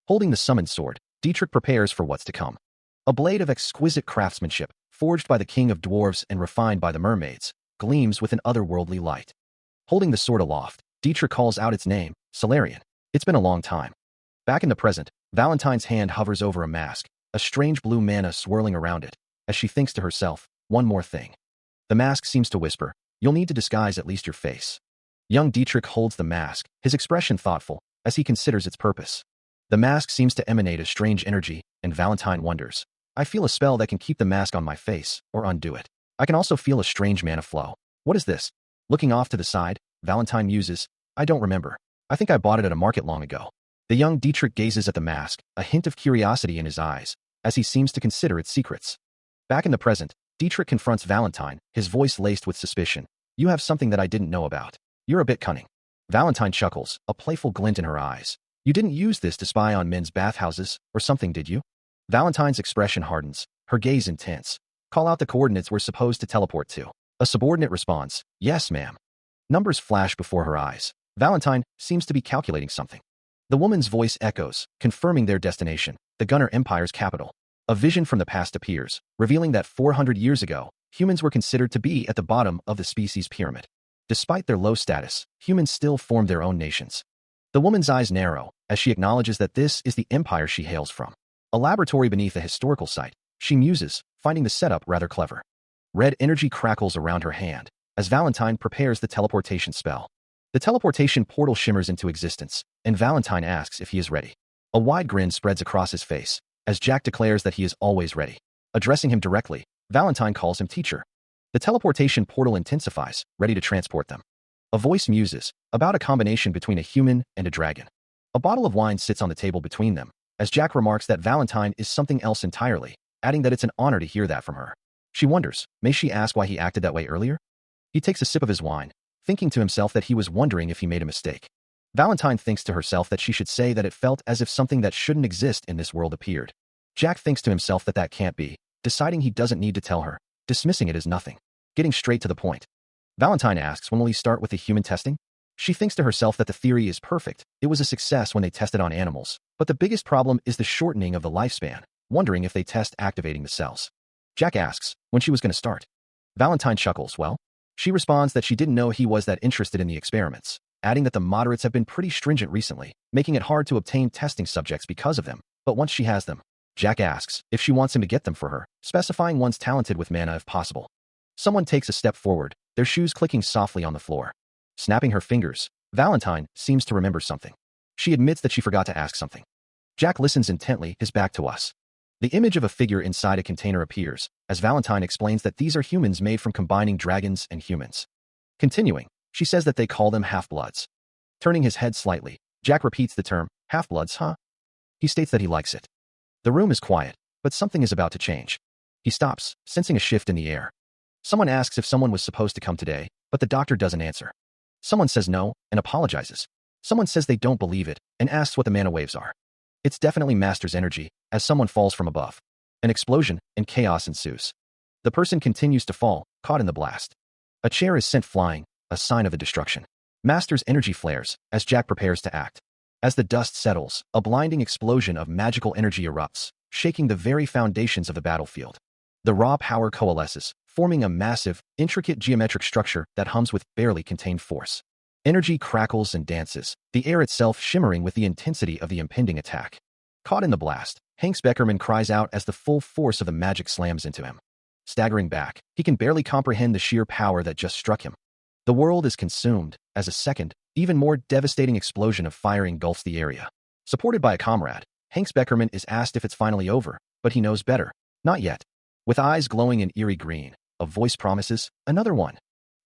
Holding the summoned sword, Dietrich prepares for what's to come. A blade of exquisite craftsmanship, forged by the king of dwarves and refined by the mermaids, gleams with an otherworldly light. Holding the sword aloft, Dietrich calls out its name, Solarian. It's been a long time. Back in the present, Valentine's hand hovers over a mask, a strange blue mana swirling around it, as she thinks to herself, "One more thing." The mask seems to whisper, "You'll need to disguise at least your face." Young Dietrich holds the mask, his expression thoughtful, as he considers its purpose. The mask seems to emanate a strange energy, and Valentine wonders, "I feel a spell that can keep the mask on my face, or undo it. I can also feel a strange mana flow. What is this?" Looking off to the side, Valentine muses, "I don't remember. I think I bought it at a market long ago." The young Dietrich gazes at the mask, a hint of curiosity in his eyes, as he seems to consider its secrets. Back in the present, Dietrich confronts Valentine, his voice laced with suspicion. "You have something that I didn't know about. You're a bit cunning." Valentine chuckles, a playful glint in her eyes. "You didn't use this to spy on men's bathhouses, or something, did you?" Valentine's expression hardens, her gaze intense. "Call out the coordinates we're supposed to teleport to." A subordinate responds, "Yes, ma'am." Numbers flash before her eyes. Valentine seems to be calculating something. The woman's voice echoes, confirming their destination, the Gunner Empire's capital. A vision from the past appears, revealing that 400 years ago, humans were considered to be at the bottom of the species pyramid. Despite their low status, humans still formed their own nations. The woman's eyes narrow, as she acknowledges that this is the empire she hails from. A laboratory beneath a historical site, she muses, finding the setup rather clever. Red energy crackles around her hand, as Valentine prepares the teleportation spell. The teleportation portal shimmers into existence, and Valentine asks if he is ready. A wide grin spreads across his face, as Jack declares that he is always ready. Addressing him directly, Valentine calls him teacher. The teleportation portal intensifies, ready to transport them. A voice muses, about a combination between a human and a dragon. A bottle of wine sits on the table between them, as Jack remarks that Valentine is something else entirely, adding that it's an honor to hear that from her. She wonders, may she ask why he acted that way earlier? He takes a sip of his wine, thinking to himself that he was wondering if he made a mistake. Valentine thinks to herself that she should say that it felt as if something that shouldn't exist in this world appeared. Jack thinks to himself that that can't be, deciding he doesn't need to tell her, dismissing it as nothing. Getting straight to the point. Valentine asks when will he start with the human testing? She thinks to herself that the theory is perfect. It was a success when they tested on animals, but the biggest problem is the shortening of the lifespan, wondering if they test activating the cells. Jack asks when she was going to start. Valentine chuckles, well? She responds that she didn't know he was that interested in the experiments, adding that the moderates have been pretty stringent recently, making it hard to obtain testing subjects because of them, but once she has them. Jack asks if she wants him to get them for her, specifying one's talented with mana if possible. Someone takes a step forward, their shoes clicking softly on the floor. Snapping her fingers, Valentine seems to remember something. She admits that she forgot to ask something. Jack listens intently, his back to us. The image of a figure inside a container appears, as Valentine explains that these are humans made from combining dragons and humans. Continuing, she says that they call them half-bloods. Turning his head slightly, Jack repeats the term, half-bloods, huh? He states that he likes it. The room is quiet, but something is about to change. He stops, sensing a shift in the air. Someone asks if someone was supposed to come today, but the doctor doesn't answer. Someone says no, and apologizes. Someone says they don't believe it, and asks what the mana waves are. It's definitely Master's energy, as someone falls from above. An explosion, and chaos ensues. The person continues to fall, caught in the blast. A chair is sent flying, a sign of the destruction. Master's energy flares, as Jack prepares to act. As the dust settles, a blinding explosion of magical energy erupts, shaking the very foundations of the battlefield. The raw power coalesces, forming a massive, intricate geometric structure that hums with barely contained force. Energy crackles and dances, the air itself shimmering with the intensity of the impending attack. Caught in the blast, Hank Beckerman cries out as the full force of the magic slams into him. Staggering back, he can barely comprehend the sheer power that just struck him. The world is consumed, as a second, even more devastating explosion of fire engulfs the area. Supported by a comrade, Hank Beckerman is asked if it's finally over, but he knows better. Not yet. With eyes glowing in eerie green, a voice promises, another one.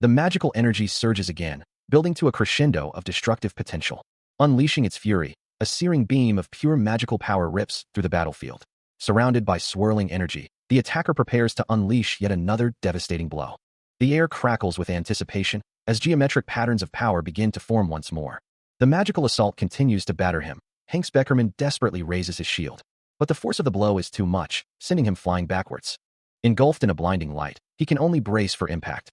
The magical energy surges again, building to a crescendo of destructive potential. Unleashing its fury, A searing beam of pure magical power rips through the battlefield. Surrounded by swirling energy, the attacker prepares to unleash yet another devastating blow. The air crackles with anticipation as geometric patterns of power begin to form once more. The magical assault continues to batter him. Hanks Beckerman desperately raises his shield. But the force of the blow is too much, sending him flying backwards. Engulfed in a blinding light, he can only brace for impact.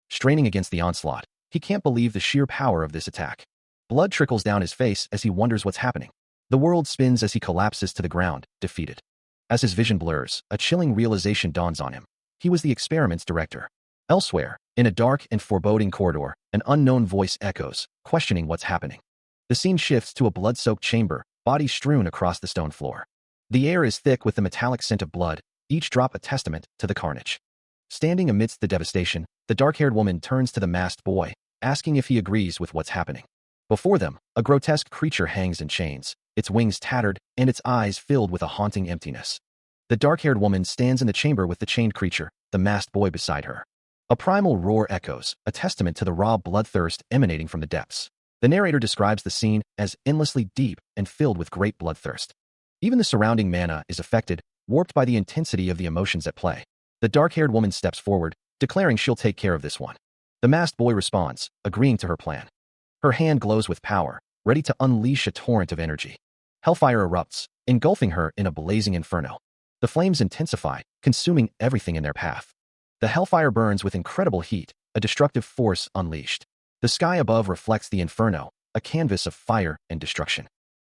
Straining against the onslaught, he can't believe the sheer power of this attack. Blood trickles down his face as he wonders what's happening. The world spins as he collapses to the ground, defeated. As his vision blurs, a chilling realization dawns on him. He was the experiment's director. Elsewhere, in a dark and foreboding corridor, an unknown voice echoes, questioning what's happening. The scene shifts to a blood-soaked chamber, bodies strewn across the stone floor. The air is thick with the metallic scent of blood, each drop a testament to the carnage. Standing amidst the devastation, the dark-haired woman turns to the masked boy, asking if he agrees with what's happening. Before them, a grotesque creature hangs in chains, its wings tattered and its eyes filled with a haunting emptiness. The dark-haired woman stands in the chamber with the chained creature, the masked boy beside her. A primal roar echoes, a testament to the raw bloodthirst emanating from the depths. The narrator describes the scene as endlessly deep and filled with great bloodthirst. Even the surrounding mana is affected, warped by the intensity of the emotions at play. The dark-haired woman steps forward, declaring she'll take care of this one. The masked boy responds, agreeing to her plan. Her hand glows with power, ready to unleash a torrent of energy. Hellfire erupts, engulfing her in a blazing inferno. The flames intensify, consuming everything in their path. The hellfire burns with incredible heat, a destructive force unleashed. The sky above reflects the inferno, a canvas of fire and destruction.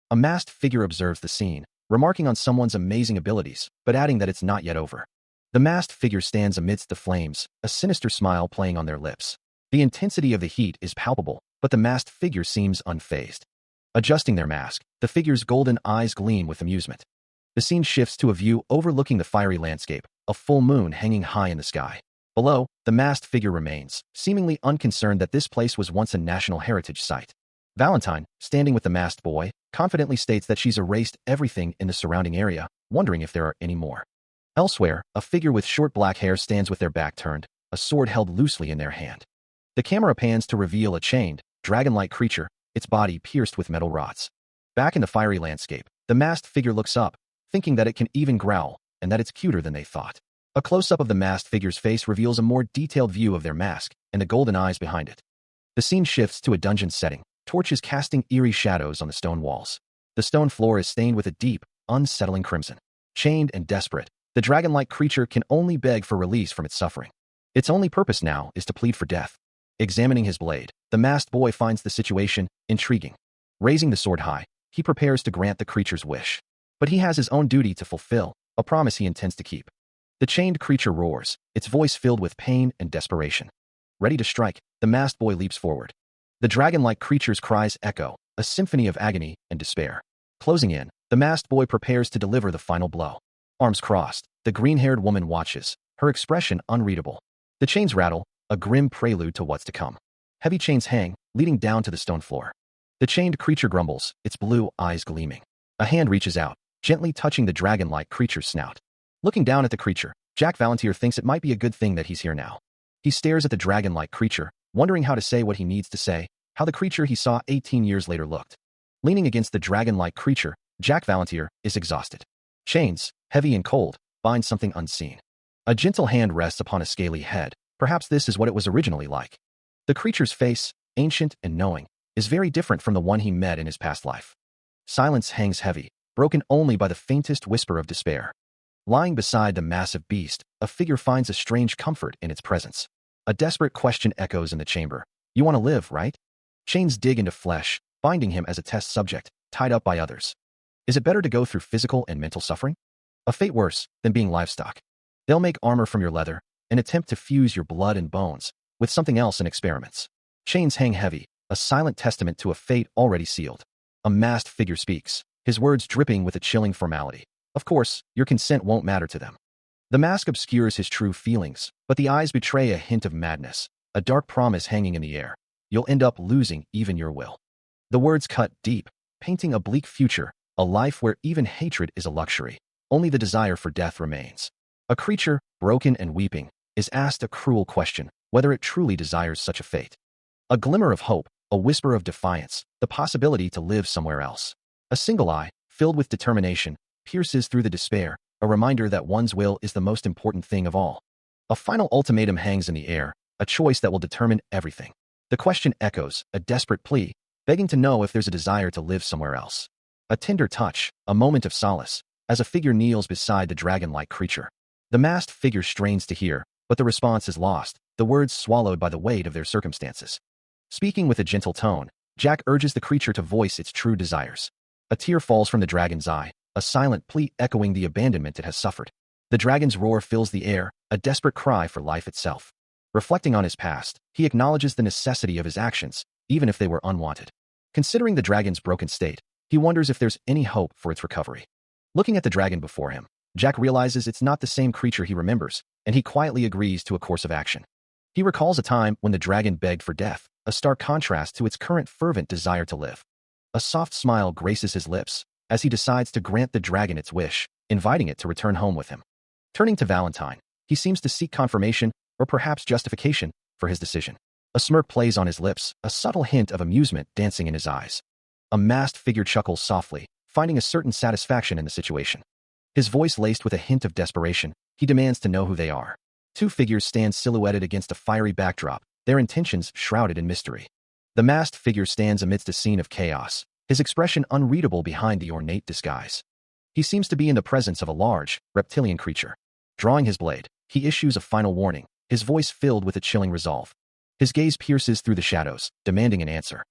A masked figure observes the scene, remarking on someone's amazing abilities, but adding that it's not yet over. The masked figure stands amidst the flames, a sinister smile playing on their lips. The intensity of the heat is palpable, but the masked figure seems unfazed. Adjusting their mask, the figure's golden eyes gleam with amusement. The scene shifts to a view overlooking the fiery landscape, a full moon hanging high in the sky. Below, the masked figure remains, seemingly unconcerned that this place was once a national heritage site. Valentine, standing with the masked boy, confidently states that she's erased everything in the surrounding area, wondering if there are any more. Elsewhere, a figure with short black hair stands with their back turned, a sword held loosely in their hand. The camera pans to reveal a chained, dragon-like creature, its body pierced with metal rods. Back in the fiery landscape, the masked figure looks up, thinking that it can even growl, and that it's cuter than they thought. A close-up of the masked figure's face reveals a more detailed view of their mask and the golden eyes behind it. The scene shifts to a dungeon setting, torches casting eerie shadows on the stone walls. The stone floor is stained with a deep, unsettling crimson. Chained and desperate, the dragon-like creature can only beg for release from its suffering. Its only purpose now is to plead for death. Examining his blade, the masked boy finds the situation intriguing. Raising the sword high, he prepares to grant the creature's wish. But he has his own duty to fulfill, a promise he intends to keep. The chained creature roars, its voice filled with pain and desperation. Ready to strike, the masked boy leaps forward. The dragon-like creature's cries echo, a symphony of agony and despair. Closing in, the masked boy prepares to deliver the final blow. Arms crossed, the green-haired woman watches, her expression unreadable. The chains rattle, a grim prelude to what's to come. Heavy chains hang, leading down to the stone floor. The chained creature grumbles, its blue eyes gleaming. A hand reaches out, gently touching the dragon-like creature's snout. Looking down at the creature, Jack Valentier thinks it might be a good thing that he's here now. He stares at the dragon-like creature, wondering how to say what he needs to say, how the creature he saw 18 years later looked. Leaning against the dragon-like creature, Jack Valentier is exhausted. Chains, heavy and cold, bind something unseen. A gentle hand rests upon a scaly head. Perhaps this is what it was originally like. The creature's face, ancient and knowing, is very different from the one he met in his past life. Silence hangs heavy, broken only by the faintest whisper of despair. Lying beside the massive beast, a figure finds a strange comfort in its presence. A desperate question echoes in the chamber. You want to live, right? Chains dig into flesh, binding him as a test subject, tied up by others. Is it better to go through physical and mental suffering? A fate worse than being livestock. They'll make armor from your leather, and attempt to fuse your blood and bones with something else in experiments. Chains hang heavy, a silent testament to a fate already sealed. A masked figure speaks, his words dripping with a chilling formality. Of course, your consent won't matter to them. The mask obscures his true feelings, but the eyes betray a hint of madness, a dark promise hanging in the air. You'll end up losing even your will. The words cut deep, painting a bleak future, a life where even hatred is a luxury. Only the desire for death remains. A creature, broken and weeping, is asked a cruel question, whether it truly desires such a fate. A glimmer of hope, a whisper of defiance, the possibility to live somewhere else. A single eye, filled with determination, pierces through the despair, a reminder that one's will is the most important thing of all. A final ultimatum hangs in the air, a choice that will determine everything. The question echoes, a desperate plea, begging to know if there's a desire to live somewhere else. A tender touch, a moment of solace, as a figure kneels beside the dragon-like creature. The masked figure strains to hear, but the response is lost, the words swallowed by the weight of their circumstances. Speaking with a gentle tone, Jack urges the creature to voice its true desires. A tear falls from the dragon's eye, a silent plea echoing the abandonment it has suffered. The dragon's roar fills the air, a desperate cry for life itself. Reflecting on his past, he acknowledges the necessity of his actions, even if they were unwanted. Considering the dragon's broken state, he wonders if there's any hope for its recovery. Looking at the dragon before him, Jack realizes it's not the same creature he remembers, and he quietly agrees to a course of action. He recalls a time when the dragon begged for death, a stark contrast to its current fervent desire to live. A soft smile graces his lips as he decides to grant the dragon its wish, inviting it to return home with him. Turning to Valentine, he seems to seek confirmation, or perhaps justification, for his decision. A smirk plays on his lips, a subtle hint of amusement dancing in his eyes. A masked figure chuckles softly, finding a certain satisfaction in the situation. His voice laced with a hint of desperation, he demands to know who they are. Two figures stand silhouetted against a fiery backdrop, their intentions shrouded in mystery. The masked figure stands amidst a scene of chaos, his expression unreadable behind the ornate disguise. He seems to be in the presence of a large, reptilian creature. Drawing his blade, he issues a final warning, his voice filled with a chilling resolve. His gaze pierces through the shadows, demanding an answer.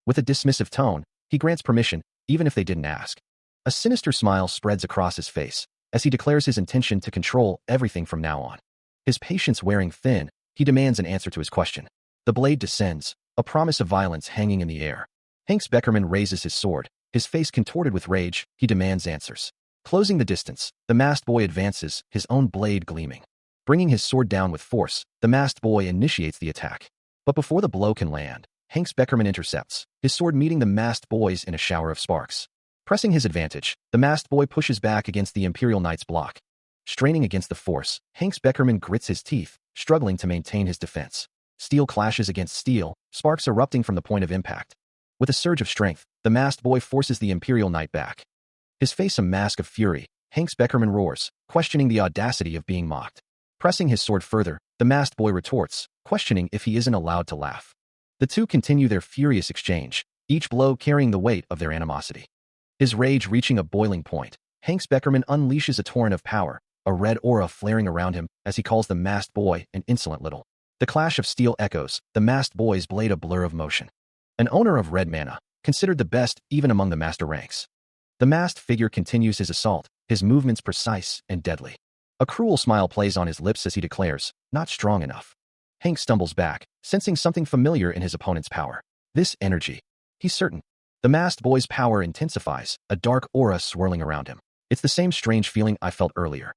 With a dismissive tone, he grants permission, even if they didn't ask. A sinister smile spreads across his face, as he declares his intention to control everything from now on. His patience wearing thin, he demands an answer to his question. The blade descends, a promise of violence hanging in the air. Hanks Beckerman raises his sword, his face contorted with rage, he demands answers. Closing the distance, the masked boy advances, his own blade gleaming. Bringing his sword down with force, the masked boy initiates the attack. But before the blow can land, Hanks Beckerman intercepts, his sword meeting the masked boy's in a shower of sparks. Pressing his advantage, the masked boy pushes back against the Imperial Knight's block. Straining against the force, Hanks Beckerman grits his teeth, struggling to maintain his defense. Steel clashes against steel, sparks erupting from the point of impact. With a surge of strength, the masked boy forces the Imperial Knight back. His face a mask of fury, Hanks Beckerman roars, questioning the audacity of being mocked. Pressing his sword further, the masked boy retorts, questioning if he isn't allowed to laugh. The two continue their furious exchange, each blow carrying the weight of their animosity. His rage reaching a boiling point, Hanks Beckerman unleashes a torrent of power, a red aura flaring around him as he calls the masked boy an insolent little. The clash of steel echoes, the masked boy's blade a blur of motion. An owner of red mana, considered the best even among the master ranks. The masked figure continues his assault, his movements precise and deadly. A cruel smile plays on his lips as he declares, not strong enough. Hank stumbles back, sensing something familiar in his opponent's power. This energy. He's certain. The masked boy's power intensifies, a dark aura swirling around him. It's the same strange feeling I felt earlier.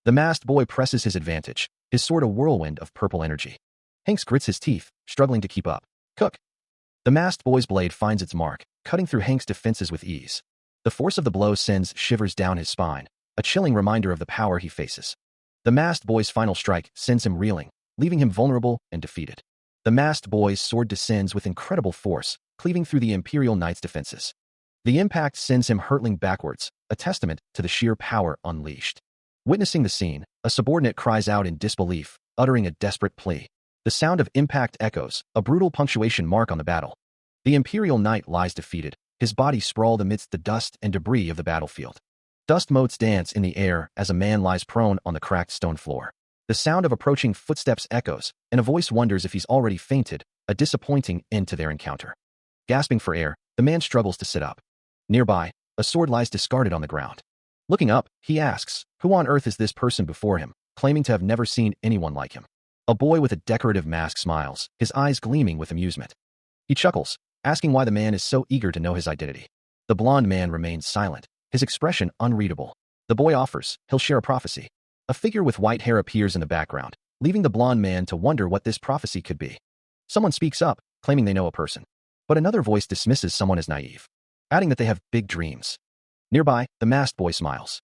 The masked boy presses his advantage, his sword a whirlwind of purple energy. Hanks grits his teeth, struggling to keep up. Cook. The masked boy's blade finds its mark, cutting through Hank's defenses with ease. The force of the blow sends shivers down his spine, a chilling reminder of the power he faces. The masked boy's final strike sends him reeling, leaving him vulnerable and defeated. The masked boy's sword descends with incredible force, cleaving through the Imperial Knight's defenses. The impact sends him hurtling backwards, a testament to the sheer power unleashed. Witnessing the scene, a subordinate cries out in disbelief, uttering a desperate plea. The sound of impact echoes, a brutal punctuation mark on the battle. The Imperial Knight lies defeated, his body sprawled amidst the dust and debris of the battlefield. Dust motes dance in the air as a man lies prone on the cracked stone floor. The sound of approaching footsteps echoes, and a voice wonders if he's already fainted, a disappointing end to their encounter. Gasping for air, the man struggles to sit up. Nearby, a sword lies discarded on the ground. Looking up, he asks, who on earth is this person before him, claiming to have never seen anyone like him? A boy with a decorative mask smiles, his eyes gleaming with amusement. He chuckles, asking why the man is so eager to know his identity. The blond man remains silent, his expression unreadable. The boy offers, he'll share a prophecy. A figure with white hair appears in the background, leaving the blond man to wonder what this prophecy could be. Someone speaks up, claiming they know a person. But another voice dismisses someone as naive, adding that they have big dreams. Nearby, the masked boy smiles.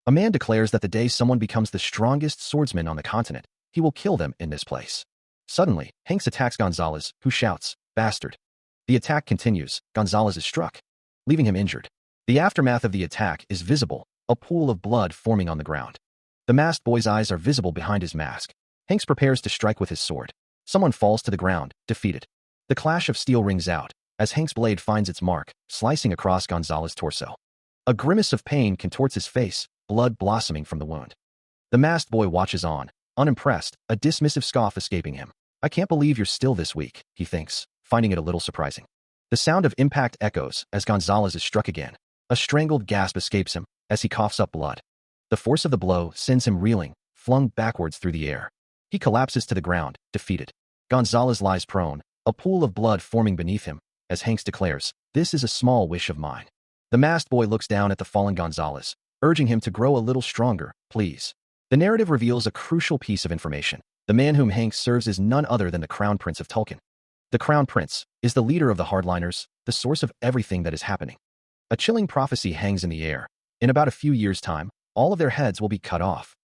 A man declares that the day someone becomes the strongest swordsman on the continent, he will kill them in this place. Suddenly, Hanks attacks Gonzalez, who shouts, bastard. The attack continues, Gonzalez is struck, leaving him injured. The aftermath of the attack is visible, a pool of blood forming on the ground. The masked boy's eyes are visible behind his mask. Hanks prepares to strike with his sword. Someone falls to the ground, defeated. The clash of steel rings out, as Hank's blade finds its mark, slicing across Gonzalez's torso. A grimace of pain contorts his face, blood blossoming from the wound. The masked boy watches on, unimpressed, a dismissive scoff escaping him. I can't believe you're still this weak, he thinks, finding it a little surprising. The sound of impact echoes as Gonzalez is struck again. A strangled gasp escapes him as he coughs up blood. The force of the blow sends him reeling, flung backwards through the air. He collapses to the ground, defeated. Gonzalez lies prone, a pool of blood forming beneath him, as Hanks declares, "This is a small wish of mine." The masked boy looks down at the fallen Gonzalez, urging him to grow a little stronger, please. The narrative reveals a crucial piece of information. The man whom Hanks serves is none other than the Crown Prince of Tulkun. The Crown Prince is the leader of the hardliners, the source of everything that is happening. A chilling prophecy hangs in the air. In about a few years' time, all of their heads will be cut off.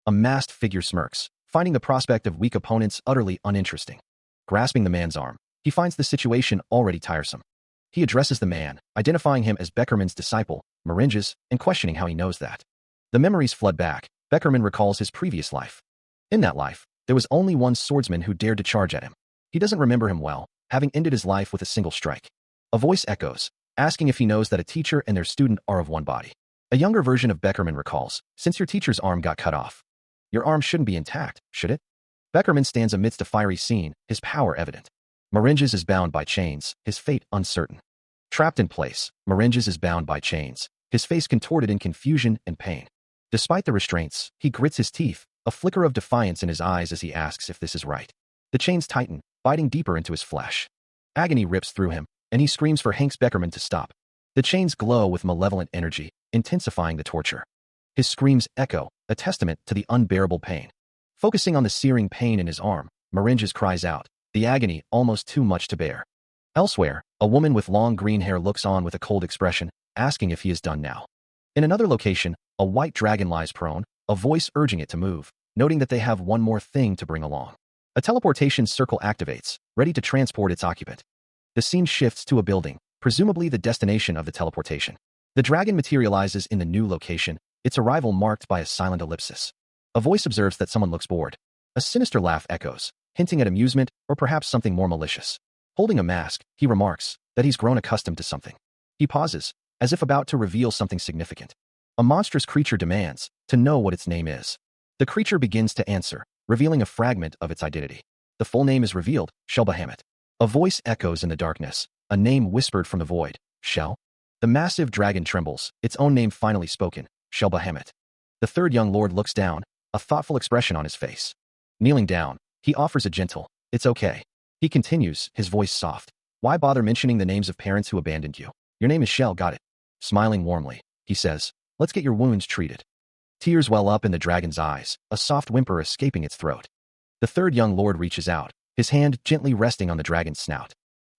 A masked figure smirks, finding the prospect of weak opponents utterly uninteresting. Grasping the man's arm, he finds the situation already tiresome. He addresses the man, identifying him as Beckerman's disciple, Maringes, and questioning how he knows that. The memories flood back. Beckerman recalls his previous life. In that life, there was only one swordsman who dared to charge at him. He doesn't remember him well, having ended his life with a single strike. A voice echoes, asking if he knows that a teacher and their student are of one body. A younger version of Beckerman recalls, since your teacher's arm got cut off, your arm shouldn't be intact, should it? Beckerman stands amidst a fiery scene, his power evident. Maringes is bound by chains, his fate uncertain. Trapped in place, Maringes is bound by chains, his face contorted in confusion and pain. Despite the restraints, he grits his teeth, a flicker of defiance in his eyes as he asks if this is right. The chains tighten, biting deeper into his flesh. Agony rips through him, and he screams for Hanks Beckerman to stop. The chains glow with malevolent energy, intensifying the torture. His screams echo, a testament to the unbearable pain. Focusing on the searing pain in his arm, Maringes cries out, the agony almost too much to bear. Elsewhere, a woman with long green hair looks on with a cold expression, asking if he is done now. In another location, a white dragon lies prone, a voice urging it to move, noting that they have one more thing to bring along. A teleportation circle activates, ready to transport its occupant. The scene shifts to a building, presumably the destination of the teleportation. The dragon materializes in the new location, its arrival marked by a silent ellipsis. A voice observes that someone looks bored. A sinister laugh echoes, hinting at amusement or perhaps something more malicious. Holding a mask, he remarks that he's grown accustomed to something. He pauses, as if about to reveal something significant. A monstrous creature demands to know what its name is. The creature begins to answer, revealing a fragment of its identity. The full name is revealed, Shel Bahamut. A voice echoes in the darkness, a name whispered from the void, Shel. The massive dragon trembles, its own name finally spoken, Shel Bahamut. The third young lord looks down, a thoughtful expression on his face. Kneeling down, he offers a gentle, it's okay. He continues, his voice soft. Why bother mentioning the names of parents who abandoned you? Your name is Shel, got it? Smiling warmly, he says, let's get your wounds treated. Tears well up in the dragon's eyes, a soft whimper escaping its throat. The third young lord reaches out, his hand gently resting on the dragon's snout.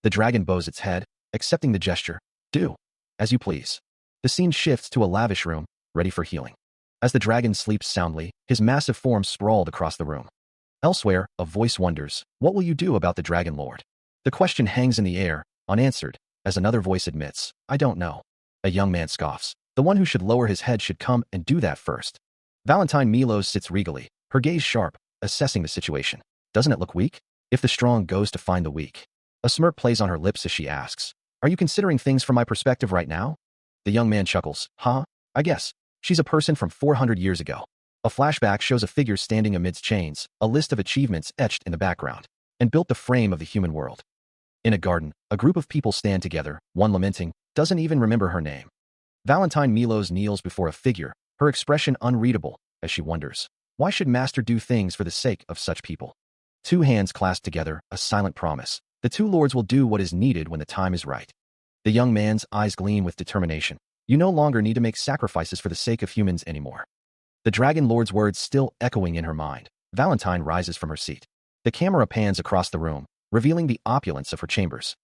The dragon bows its head, accepting the gesture. Do as you please. The scene shifts to a lavish room, ready for healing. As the dragon sleeps soundly, his massive form sprawled across the room. Elsewhere, a voice wonders, what will you do about the dragon lord? The question hangs in the air, unanswered, as another voice admits, I don't know. A young man scoffs. The one who should lower his head should come and do that first. Valentine Milos sits regally, her gaze sharp, assessing the situation. Doesn't it look weak? If the strong goes to find the weak. A smirk plays on her lips as she asks, are you considering things from my perspective right now? The young man chuckles, huh? I guess. She's a person from 400 years ago. A flashback shows a figure standing amidst chains, a list of achievements etched in the background, and built the frame of the human world. In a garden, a group of people stand together, one lamenting, doesn't even remember her name. Valentine Milos kneels before a figure, her expression unreadable, as she wonders, why should Master do things for the sake of such people? Two hands clasped together, a silent promise. The two lords will do what is needed when the time is right. The young man's eyes gleam with determination. You no longer need to make sacrifices for the sake of humans anymore. The dragon lord's words still echoing in her mind, Valentine rises from her seat. The camera pans across the room, revealing the opulence of her chambers.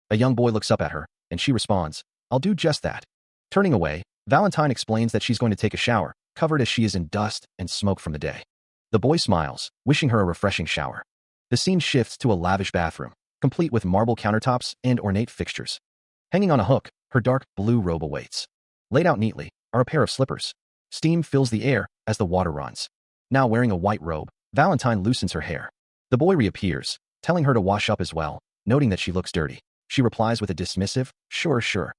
A young boy looks up at her, and she responds, I'll do just that. Turning away, Valentine explains that she's going to take a shower, covered as she is in dust and smoke from the day. The boy smiles, wishing her a refreshing shower. The scene shifts to a lavish bathroom, complete with marble countertops and ornate fixtures. Hanging on a hook, her dark blue robe awaits. Laid out neatly are a pair of slippers. Steam fills the air as the water runs. Now wearing a white robe, Valentine loosens her hair. The boy reappears, telling her to wash up as well, noting that she looks dirty. She replies with a dismissive, "Sure, sure."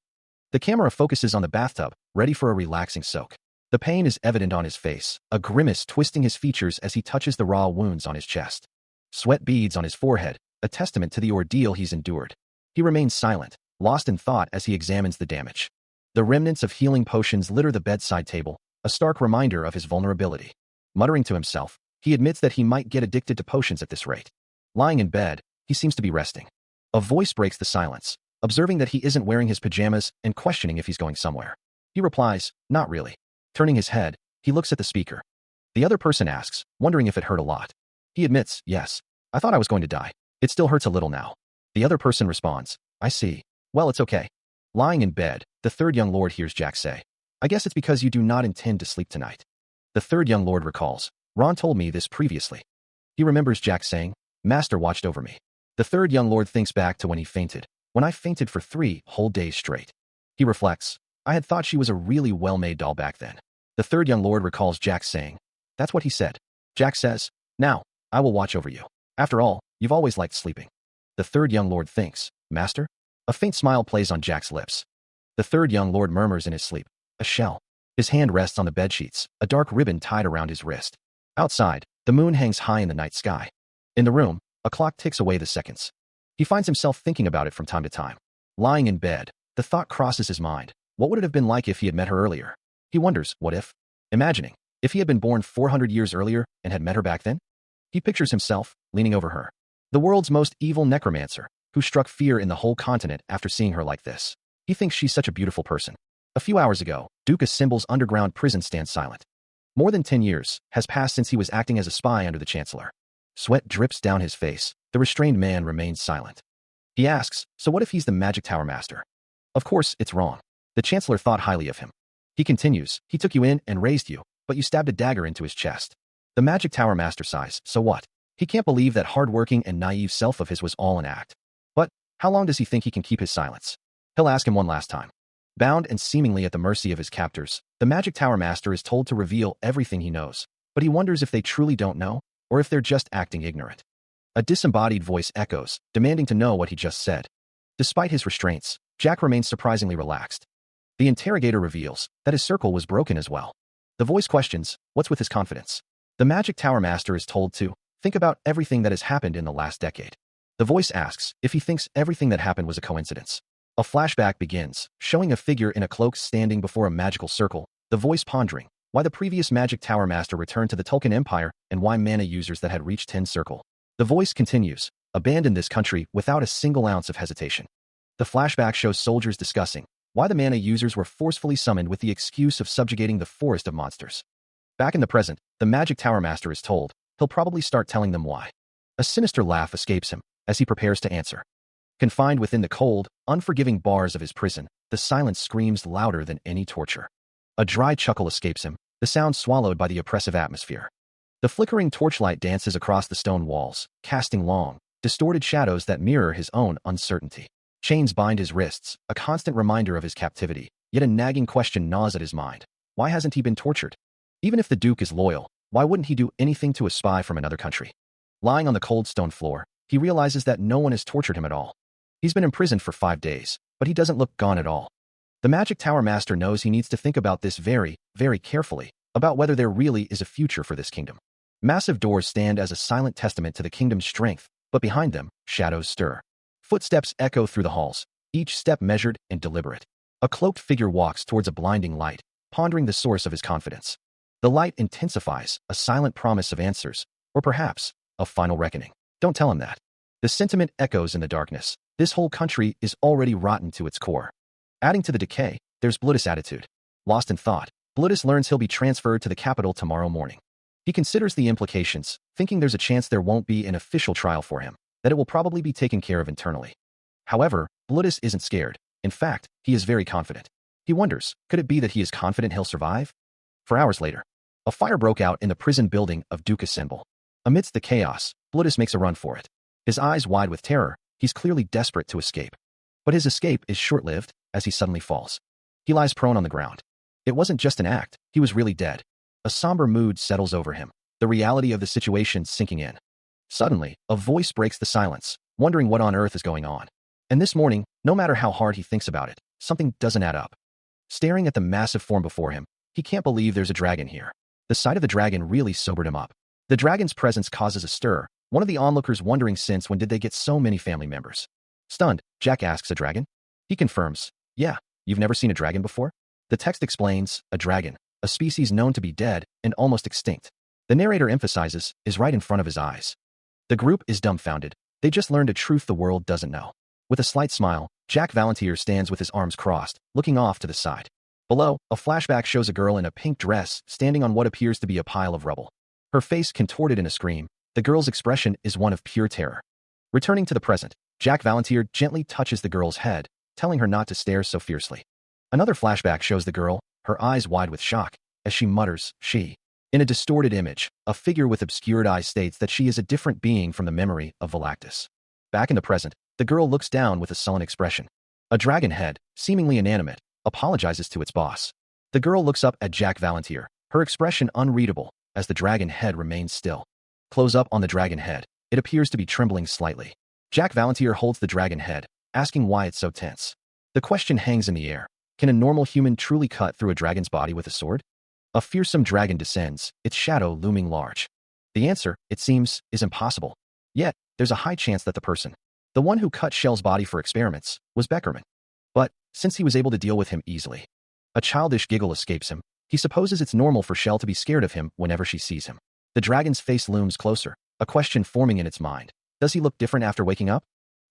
The camera focuses on the bathtub, ready for a relaxing soak. The pain is evident on his face, a grimace twisting his features as he touches the raw wounds on his chest. Sweat beads on his forehead, a testament to the ordeal he's endured. He remains silent, lost in thought as he examines the damage. The remnants of healing potions litter the bedside table, a stark reminder of his vulnerability. Muttering to himself, he admits that he might get addicted to potions at this rate. Lying in bed, he seems to be resting. A voice breaks the silence, observing that he isn't wearing his pajamas and questioning if he's going somewhere. He replies, "Not really." Turning his head, he looks at the speaker. The other person asks, wondering if it hurt a lot. He admits, "Yes. I thought I was going to die. It still hurts a little now." The other person responds, "I see. Well, it's okay." Lying in bed, the third young lord hears Jack say, "I guess it's because you do not intend to sleep tonight." The third young lord recalls, "Ron told me this previously." He remembers Jack saying, "Master watched over me." The third young lord thinks back to when he fainted, "When I fainted for 3 whole days straight." He reflects, "I had thought she was a really well-made doll back then." The third young lord recalls Jack saying, "That's what he said." Jack says, "Now, I will watch over you. After all, you've always liked sleeping." The third young lord thinks, "Master?" A faint smile plays on Jack's lips. The third young lord murmurs in his sleep, "A shell." His hand rests on the bedsheets, a dark ribbon tied around his wrist. Outside, the moon hangs high in the night sky. In the room, a clock ticks away the seconds. He finds himself thinking about it from time to time. Lying in bed, the thought crosses his mind. What would it have been like if he had met her earlier? He wonders, what if? Imagining, if he had been born 400 years earlier and had met her back then? He pictures himself, leaning over her. The world's most evil necromancer, who struck fear in the whole continent after seeing her like this. He thinks she's such a beautiful person. A few hours ago, Duke Assemble's underground prison stands silent. More than 10 years has passed since he was acting as a spy under the Chancellor. Sweat drips down his face. The restrained man remains silent. He asks, "So what if he's the Magic Tower Master?" Of course, it's wrong. The Chancellor thought highly of him. He continues, "He took you in and raised you, but you stabbed a dagger into his chest." The Magic Tower Master sighs, "So what?" He can't believe that hard-working and naive self of his was all an act. But how long does he think he can keep his silence? He'll ask him one last time. Bound and seemingly at the mercy of his captors, the Magic Tower Master is told to reveal everything he knows, but he wonders if they truly don't know, or if they're just acting ignorant. A disembodied voice echoes, demanding to know what he just said. Despite his restraints, Jack remains surprisingly relaxed. The interrogator reveals that his circle was broken as well. The voice questions, what's with his confidence? The Magic Tower Master is told to think about everything that has happened in the last decade. The voice asks if he thinks everything that happened was a coincidence. A flashback begins, showing a figure in a cloak standing before a magical circle, the voice pondering why the previous Magic Tower Master returned to the Tolkien Empire and why mana users that had reached 10 circle. The voice continues, abandoned this country without a single ounce of hesitation. The flashback shows soldiers discussing why the mana users were forcefully summoned with the excuse of subjugating the forest of monsters. Back in the present, the Magic Tower Master is told he'll probably start telling them why. A sinister laugh escapes him as he prepares to answer. Confined within the cold, unforgiving bars of his prison, the silence screams louder than any torture. A dry chuckle escapes him, the sound swallowed by the oppressive atmosphere. The flickering torchlight dances across the stone walls, casting long, distorted shadows that mirror his own uncertainty. Chains bind his wrists, a constant reminder of his captivity, yet a nagging question gnaws at his mind. Why hasn't he been tortured? Even if the Duke is loyal, why wouldn't he do anything to a spy from another country? Lying on the cold stone floor, he realizes that no one has tortured him at all. He's been imprisoned for 5 days, but he doesn't look gone at all. The Magic Tower Master knows he needs to think about this very, very carefully, about whether there really is a future for this kingdom. Massive doors stand as a silent testament to the kingdom's strength, but behind them, shadows stir. Footsteps echo through the halls, each step measured and deliberate. A cloaked figure walks towards a blinding light, pondering the source of his confidence. The light intensifies, a silent promise of answers, or perhaps, a final reckoning. Don't tell him that. The sentiment echoes in the darkness. This whole country is already rotten to its core. Adding to the decay, there's Bloodus' attitude. Lost in thought, Bloodus learns he'll be transferred to the capital tomorrow morning. He considers the implications, thinking there's a chance there won't be an official trial for him, that it will probably be taken care of internally. However, Bloodus isn't scared. In fact, he is very confident. He wonders, could it be that he is confident he'll survive? For hours later, a fire broke out in the prison building of Duke Assemble. Amidst the chaos, Bloodus makes a run for it. His eyes wide with terror, he's clearly desperate to escape. But his escape is short-lived, as he suddenly falls. He lies prone on the ground. It wasn't just an act, he was really dead. A somber mood settles over him, the reality of the situation sinking in. Suddenly, a voice breaks the silence, wondering what on earth is going on. And this morning, no matter how hard he thinks about it, something doesn't add up. Staring at the massive form before him, he can't believe there's a dragon here. The sight of the dragon really sobered him up. The dragon's presence causes a stir, one of the onlookers wondering since when did they get so many family members. Stunned, Jack asks, a dragon? He confirms, yeah, you've never seen a dragon before? The text explains, a dragon, a species known to be dead and almost extinct. The narrator emphasizes, is right in front of his eyes. The group is dumbfounded. They just learned a truth the world doesn't know. With a slight smile, Jack Valentier stands with his arms crossed, looking off to the side. Below, a flashback shows a girl in a pink dress standing on what appears to be a pile of rubble. Her face contorted in a scream, the girl's expression is one of pure terror. Returning to the present, Jack Valentier gently touches the girl's head, telling her not to stare so fiercely. Another flashback shows the girl, her eyes wide with shock, as she mutters, she. In a distorted image, a figure with obscured eyes states that she is a different being from the memory of Valactus. Back in the present, the girl looks down with a sullen expression. A dragon head, seemingly inanimate, apologizes to its boss. The girl looks up at Jack Valentier, her expression unreadable, as the dragon head remains still. Close up on the dragon head, it appears to be trembling slightly. Jack Valentier holds the dragon head, asking why it's so tense. The question hangs in the air. Can a normal human truly cut through a dragon's body with a sword? A fearsome dragon descends, its shadow looming large. The answer, it seems, is impossible. Yet, there's a high chance that the person, the one who cut Shell's body for experiments, was Beckerman. But, since he was able to deal with him easily, a childish giggle escapes him. He supposes it's normal for Shell to be scared of him whenever she sees him. The dragon's face looms closer, a question forming in its mind. Does he look different after waking up?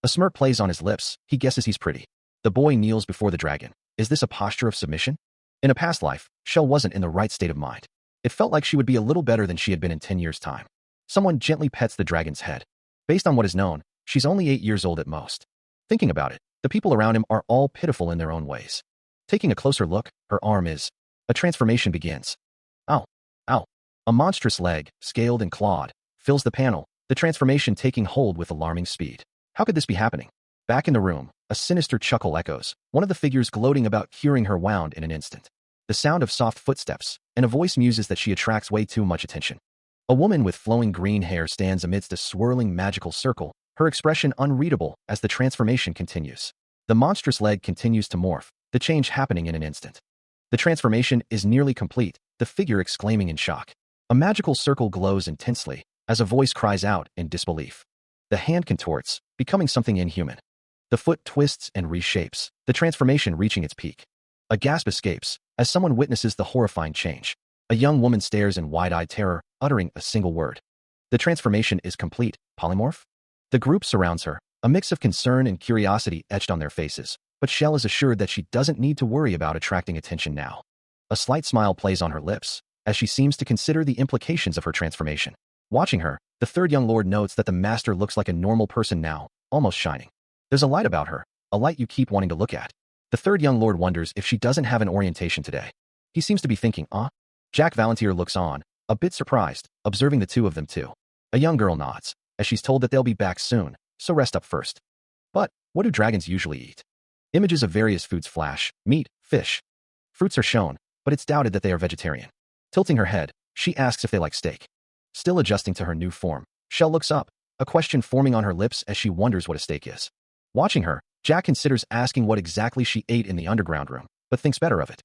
A smirk plays on his lips, he guesses he's pretty. The boy kneels before the dragon. Is this a posture of submission? In a past life, Shell wasn't in the right state of mind. It felt like she would be a little better than she had been in 10 years' time. Someone gently pets the dragon's head. Based on what is known, she's only 8 years old at most. Thinking about it, the people around him are all pitiful in their own ways. Taking a closer look, her arm is. A transformation begins. Ow. Ow. A monstrous leg, scaled and clawed, fills the panel, the transformation taking hold with alarming speed. How could this be happening? Back in the room, a sinister chuckle echoes, one of the figures gloating about curing her wound in an instant. The sound of soft footsteps, and a voice muses that she attracts way too much attention. A woman with flowing green hair stands amidst a swirling magical circle, her expression unreadable as the transformation continues. The monstrous leg continues to morph, the change happening in an instant. The transformation is nearly complete, the figure exclaiming in shock. A magical circle glows intensely, as a voice cries out in disbelief. The hand contorts, becoming something inhuman. The foot twists and reshapes, the transformation reaching its peak. A gasp escapes, as someone witnesses the horrifying change. A young woman stares in wide-eyed terror, uttering a single word. The transformation is complete, polymorph? The group surrounds her, a mix of concern and curiosity etched on their faces, but Shell is assured that she doesn't need to worry about attracting attention now. A slight smile plays on her lips, as she seems to consider the implications of her transformation. Watching her, the third young lord notes that the master looks like a normal person now, almost shining. There's a light about her, a light you keep wanting to look at. The third young lord wonders if she doesn't have an orientation today. He seems to be thinking, Jack Valentier looks on, a bit surprised, observing the two of them too. A young girl nods, as she's told that they'll be back soon, so rest up first. But, what do dragons usually eat? Images of various foods flash, meat, fish. Fruits are shown, but it's doubted that they are vegetarian. Tilting her head, she asks if they like steak. Still adjusting to her new form, Shell looks up, a question forming on her lips as she wonders what a steak is. Watching her, Jack considers asking what exactly she ate in the underground room, but thinks better of it.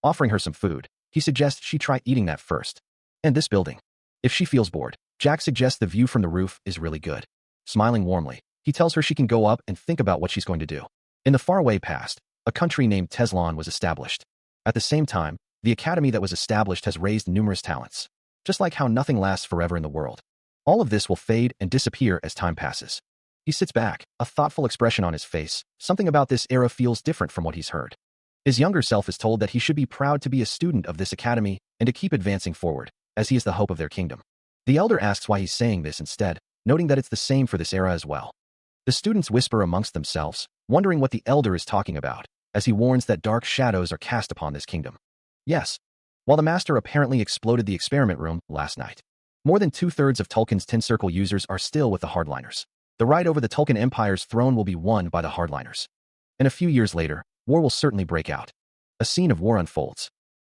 Offering her some food, he suggests she try eating that first. And this building. If she feels bored, Jack suggests the view from the roof is really good. Smiling warmly, he tells her she can go up and think about what she's going to do. In the faraway past, a country named Teslon was established. At the same time, the academy that was established has raised numerous talents. Just like how nothing lasts forever in the world. All of this will fade and disappear as time passes. He sits back, a thoughtful expression on his face. Something about this era feels different from what he's heard. His younger self is told that he should be proud to be a student of this academy and to keep advancing forward, as he is the hope of their kingdom. The elder asks why he's saying this instead, noting that it's the same for this era as well. The students whisper amongst themselves, wondering what the elder is talking about, as he warns that dark shadows are cast upon this kingdom. Yes. While the master apparently exploded the experiment room last night, more than 2/3 of Tolkien's 10 Circle users are still with the Hardliners. The right over the Tolkien Empire's throne will be won by the Hardliners. And a few years later, war will certainly break out. A scene of war unfolds.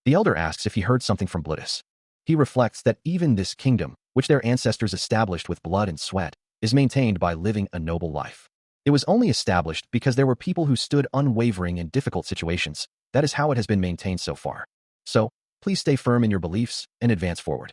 The elder asks if he heard something from Blitus. He reflects that even this kingdom, which their ancestors established with blood and sweat, is maintained by living a noble life. It was only established because there were people who stood unwavering in difficult situations. That is how it has been maintained so far. So, please stay firm in your beliefs and advance forward.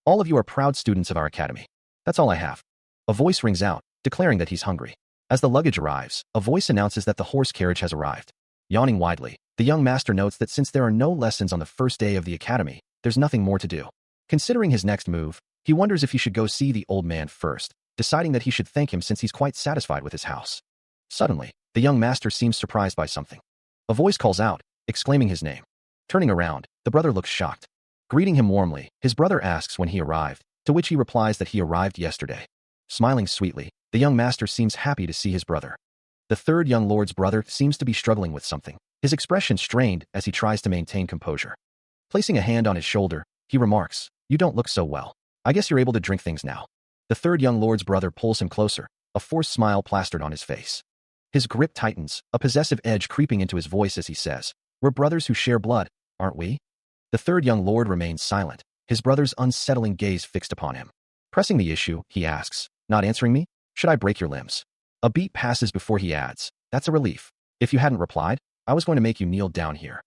All of you are proud students of our academy. That's all I have. A voice rings out, declaring that he's hungry. As the luggage arrives, a voice announces that the horse carriage has arrived. Yawning widely, the young master notes that since there are no lessons on the first day of the academy, there's nothing more to do. Considering his next move, he wonders if he should go see the old man first, deciding that he should thank him since he's quite satisfied with his house. Suddenly, the young master seems surprised by something. A voice calls out, exclaiming his name. Turning around, the brother looks shocked. Greeting him warmly, his brother asks when he arrived, to which he replies that he arrived yesterday. Smiling sweetly, the young master seems happy to see his brother. The third young lord's brother seems to be struggling with something, his expression strained as he tries to maintain composure. Placing a hand on his shoulder, he remarks, "You don't look so well. I guess you're able to drink things now." The third young lord's brother pulls him closer, a forced smile plastered on his face. His grip tightens, a possessive edge creeping into his voice as he says, "We're brothers who share blood, aren't we?" The third young lord remains silent, his brother's unsettling gaze fixed upon him. Pressing the issue, he asks, "Not answering me? Should I break your limbs?" A beat passes before he adds, "That's a relief. If you hadn't replied, I was going to make you kneel down here."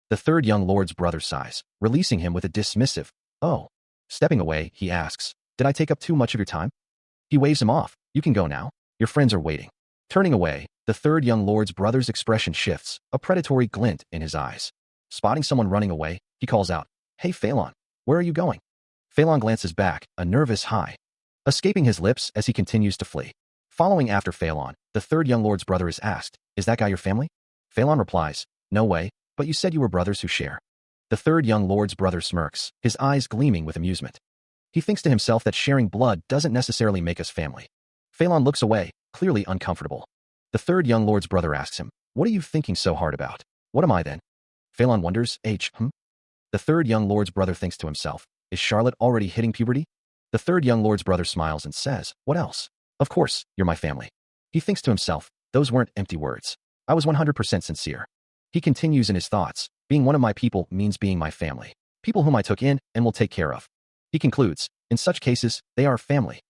The third young lord's brother sighs, releasing him with a dismissive, "Oh." Stepping away, he asks, "Did I take up too much of your time?" He waves him off, "You can go now. Your friends are waiting." Turning away, the third young lord's brother's expression shifts, a predatory glint in his eyes. Spotting someone running away, he calls out, "Hey Phelan, where are you going?" Phelan glances back, a nervous hi, escaping his lips as he continues to flee. Following after Phelan, the third young lord's brother is asked, "Is that guy your family?" Phelan replies, "No way, but you said you were brothers who share." The third young lord's brother smirks, his eyes gleaming with amusement. He thinks to himself that sharing blood doesn't necessarily make us family. Phelan looks away, clearly uncomfortable. The third young lord's brother asks him, "What are you thinking so hard about?" "What am I then?" Phelan wonders, The third young lord's brother thinks to himself, "Is Charlotte already hitting puberty?" The third young lord's brother smiles and says, "What else? Of course, you're my family." He thinks to himself, "Those weren't empty words. I was 100% sincere." He continues in his thoughts, "Being one of my people means being my family. People whom I took in and will take care of." He concludes, "In such cases, they are family."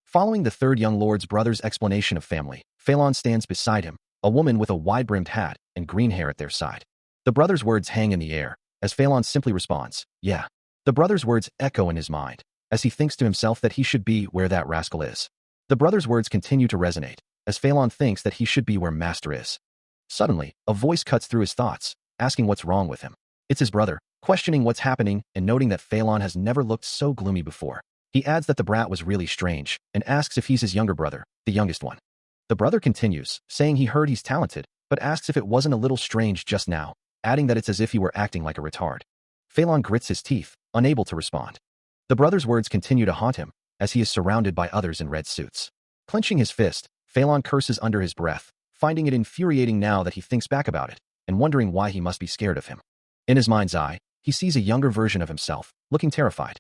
Following the third young lord's brother's explanation of family, Phelan stands beside him, a woman with a wide-brimmed hat and green hair at their side. The brother's words hang in the air, as Phelan simply responds, "Yeah." The brother's words echo in his mind, as he thinks to himself that he should be where that rascal is. The brother's words continue to resonate, as Phelan thinks that he should be where Master is. Suddenly, a voice cuts through his thoughts, asking what's wrong with him. It's his brother, questioning what's happening and noting that Phelan has never looked so gloomy before. He adds that the brat was really strange, and asks if he's his younger brother, the youngest one. The brother continues, saying he heard he's talented, but asks if it wasn't a little strange just now, adding that it's as if he were acting like a retard. Phelan grits his teeth, unable to respond. The brother's words continue to haunt him, as he is surrounded by others in red suits. Clenching his fist, Phelan curses under his breath, finding it infuriating now that he thinks back about it, and wondering why he must be scared of him. In his mind's eye, he sees a younger version of himself, looking terrified.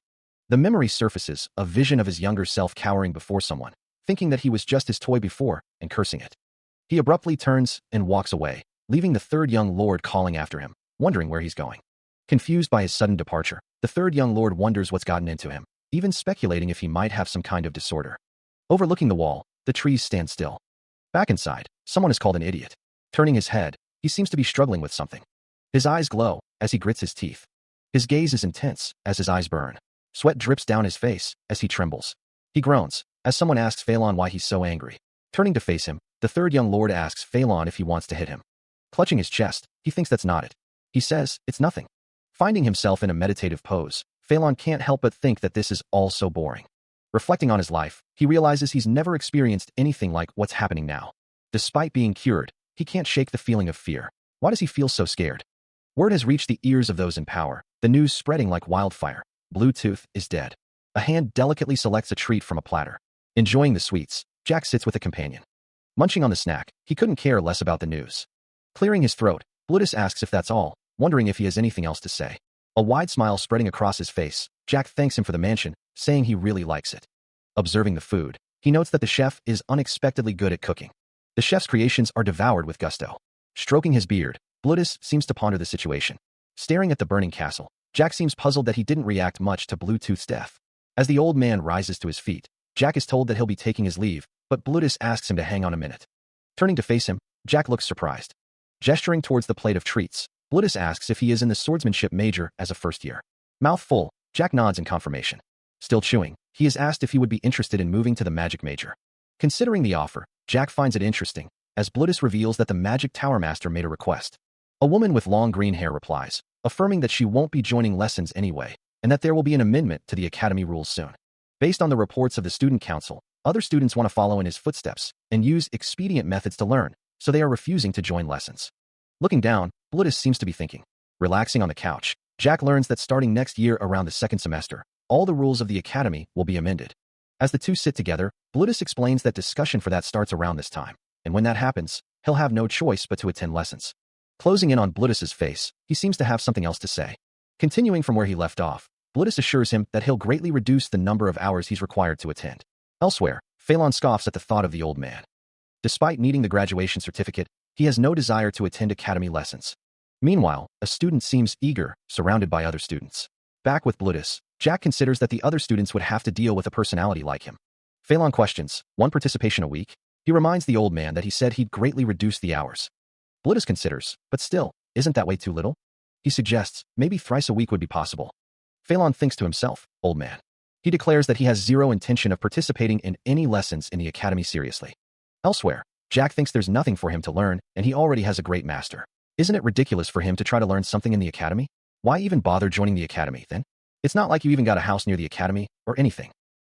The memory surfaces, a vision of his younger self cowering before someone, thinking that he was just his toy before, and cursing it. He abruptly turns and walks away, leaving the third young lord calling after him, wondering where he's going. Confused by his sudden departure, the third young lord wonders what's gotten into him, even speculating if he might have some kind of disorder. Overlooking the wall, the trees stand still. Back inside, someone is called an idiot. Turning his head, he seems to be struggling with something. His eyes glow, as he grits his teeth. His gaze is intense, as his eyes burn. Sweat drips down his face, as he trembles. He groans, as someone asks Phelan why he's so angry. Turning to face him, the third young lord asks Phelan if he wants to hit him. Clutching his chest, he thinks that's not it. He says, "It's nothing." Finding himself in a meditative pose, Phelan can't help but think that this is all so boring. Reflecting on his life, he realizes he's never experienced anything like what's happening now. Despite being cured, he can't shake the feeling of fear. Why does he feel so scared? Word has reached the ears of those in power, the news spreading like wildfire. Bluetooth is dead. A hand delicately selects a treat from a platter. Enjoying the sweets, Jack sits with a companion. Munching on the snack, he couldn't care less about the news. Clearing his throat, Blutus asks if that's all, wondering if he has anything else to say. A wide smile spreading across his face, Jack thanks him for the mansion, saying he really likes it. Observing the food, he notes that the chef is unexpectedly good at cooking. The chef's creations are devoured with gusto. Stroking his beard, Blutus seems to ponder the situation. Staring at the burning castle, Jack seems puzzled that he didn't react much to Bluetooth's death. As the old man rises to his feet, Jack is told that he'll be taking his leave, but Blutus asks him to hang on a minute. Turning to face him, Jack looks surprised. Gesturing towards the plate of treats, Blutus asks if he is in the swordsmanship major as a first year. Mouth full, Jack nods in confirmation. Still chewing, he is asked if he would be interested in moving to the magic major. Considering the offer, Jack finds it interesting, as Blutus reveals that the magic tower master made a request. A woman with long green hair replies, affirming that she won't be joining lessons anyway, and that there will be an amendment to the academy rules soon. Based on the reports of the student council, other students want to follow in his footsteps and use expedient methods to learn, so they are refusing to join lessons. Looking down, Blutus seems to be thinking. Relaxing on the couch, Jack learns that starting next year around the second semester, all the rules of the academy will be amended. As the two sit together, Blutus explains that discussion for that starts around this time, and when that happens, he'll have no choice but to attend lessons. Closing in on Blutus's face, he seems to have something else to say. Continuing from where he left off, Blutus assures him that he'll greatly reduce the number of hours he's required to attend. Elsewhere, Phelan scoffs at the thought of the old man. Despite needing the graduation certificate, he has no desire to attend academy lessons. Meanwhile, a student seems eager, surrounded by other students. Back with Blutus, Jack considers that the other students would have to deal with a personality like him. Phelan questions, one participation a week? He reminds the old man that he said he'd greatly reduce the hours. Blutus considers, but still, isn't that way too little? He suggests, maybe thrice a week would be possible. Phelan thinks to himself, old man. He declares that he has zero intention of participating in any lessons in the academy seriously. Elsewhere, Jack thinks there's nothing for him to learn, and he already has a great master. Isn't it ridiculous for him to try to learn something in the academy? Why even bother joining the academy, then? It's not like you even got a house near the academy, or anything.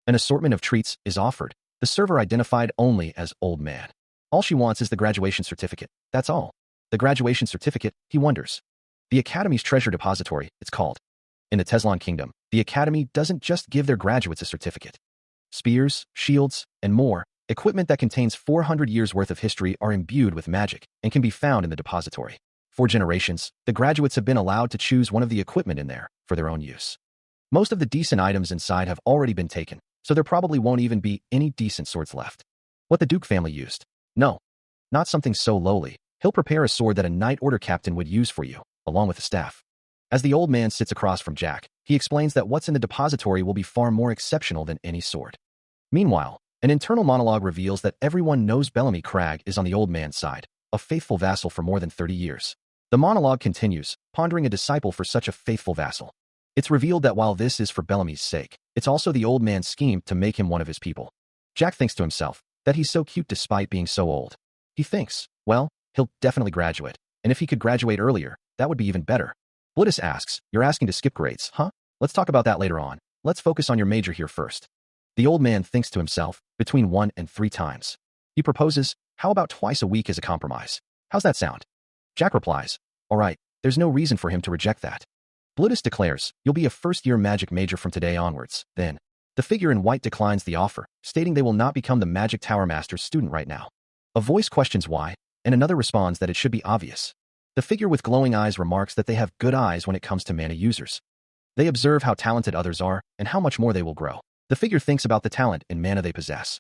An assortment of treats is offered, the server identified only as old man. All she wants is the graduation certificate, that's all. The graduation certificate, he wonders. The academy's treasure depository, it's called. In the Teslan Kingdom, the academy doesn't just give their graduates a certificate. Spears, shields, and more, equipment that contains 400 years' worth of history are imbued with magic and can be found in the depository. For generations, the graduates have been allowed to choose one of the equipment in there for their own use. Most of the decent items inside have already been taken, so there probably won't even be any decent swords left. What the Duke family used? No. Not something so lowly. He'll prepare a sword that a Knight Order captain would use for you, along with a staff. As the old man sits across from Jack, he explains that what's in the depository will be far more exceptional than any sword. Meanwhile, an internal monologue reveals that everyone knows Bellamy Cragg is on the old man's side, a faithful vassal for more than 30 years. The monologue continues, pondering a disciple for such a faithful vassal. It's revealed that while this is for Bellamy's sake, it's also the old man's scheme to make him one of his people. Jack thinks to himself that he's so cute despite being so old. He thinks, well, he'll definitely graduate, and if he could graduate earlier, that would be even better. Blutus asks, you're asking to skip grades, huh? Let's talk about that later on. Let's focus on your major here first. The old man thinks to himself, between 1 and 3 times. He proposes, how about twice a week as a compromise? How's that sound? Jack replies, all right, there's no reason for him to reject that. Blutus declares, you'll be a first-year magic major from today onwards, then. The figure in white declines the offer, stating they will not become the Magic Tower Master's student right now. A voice questions why, and another responds that it should be obvious. The figure with glowing eyes remarks that they have good eyes when it comes to mana users. They observe how talented others are and how much more they will grow. The figure thinks about the talent and mana they possess.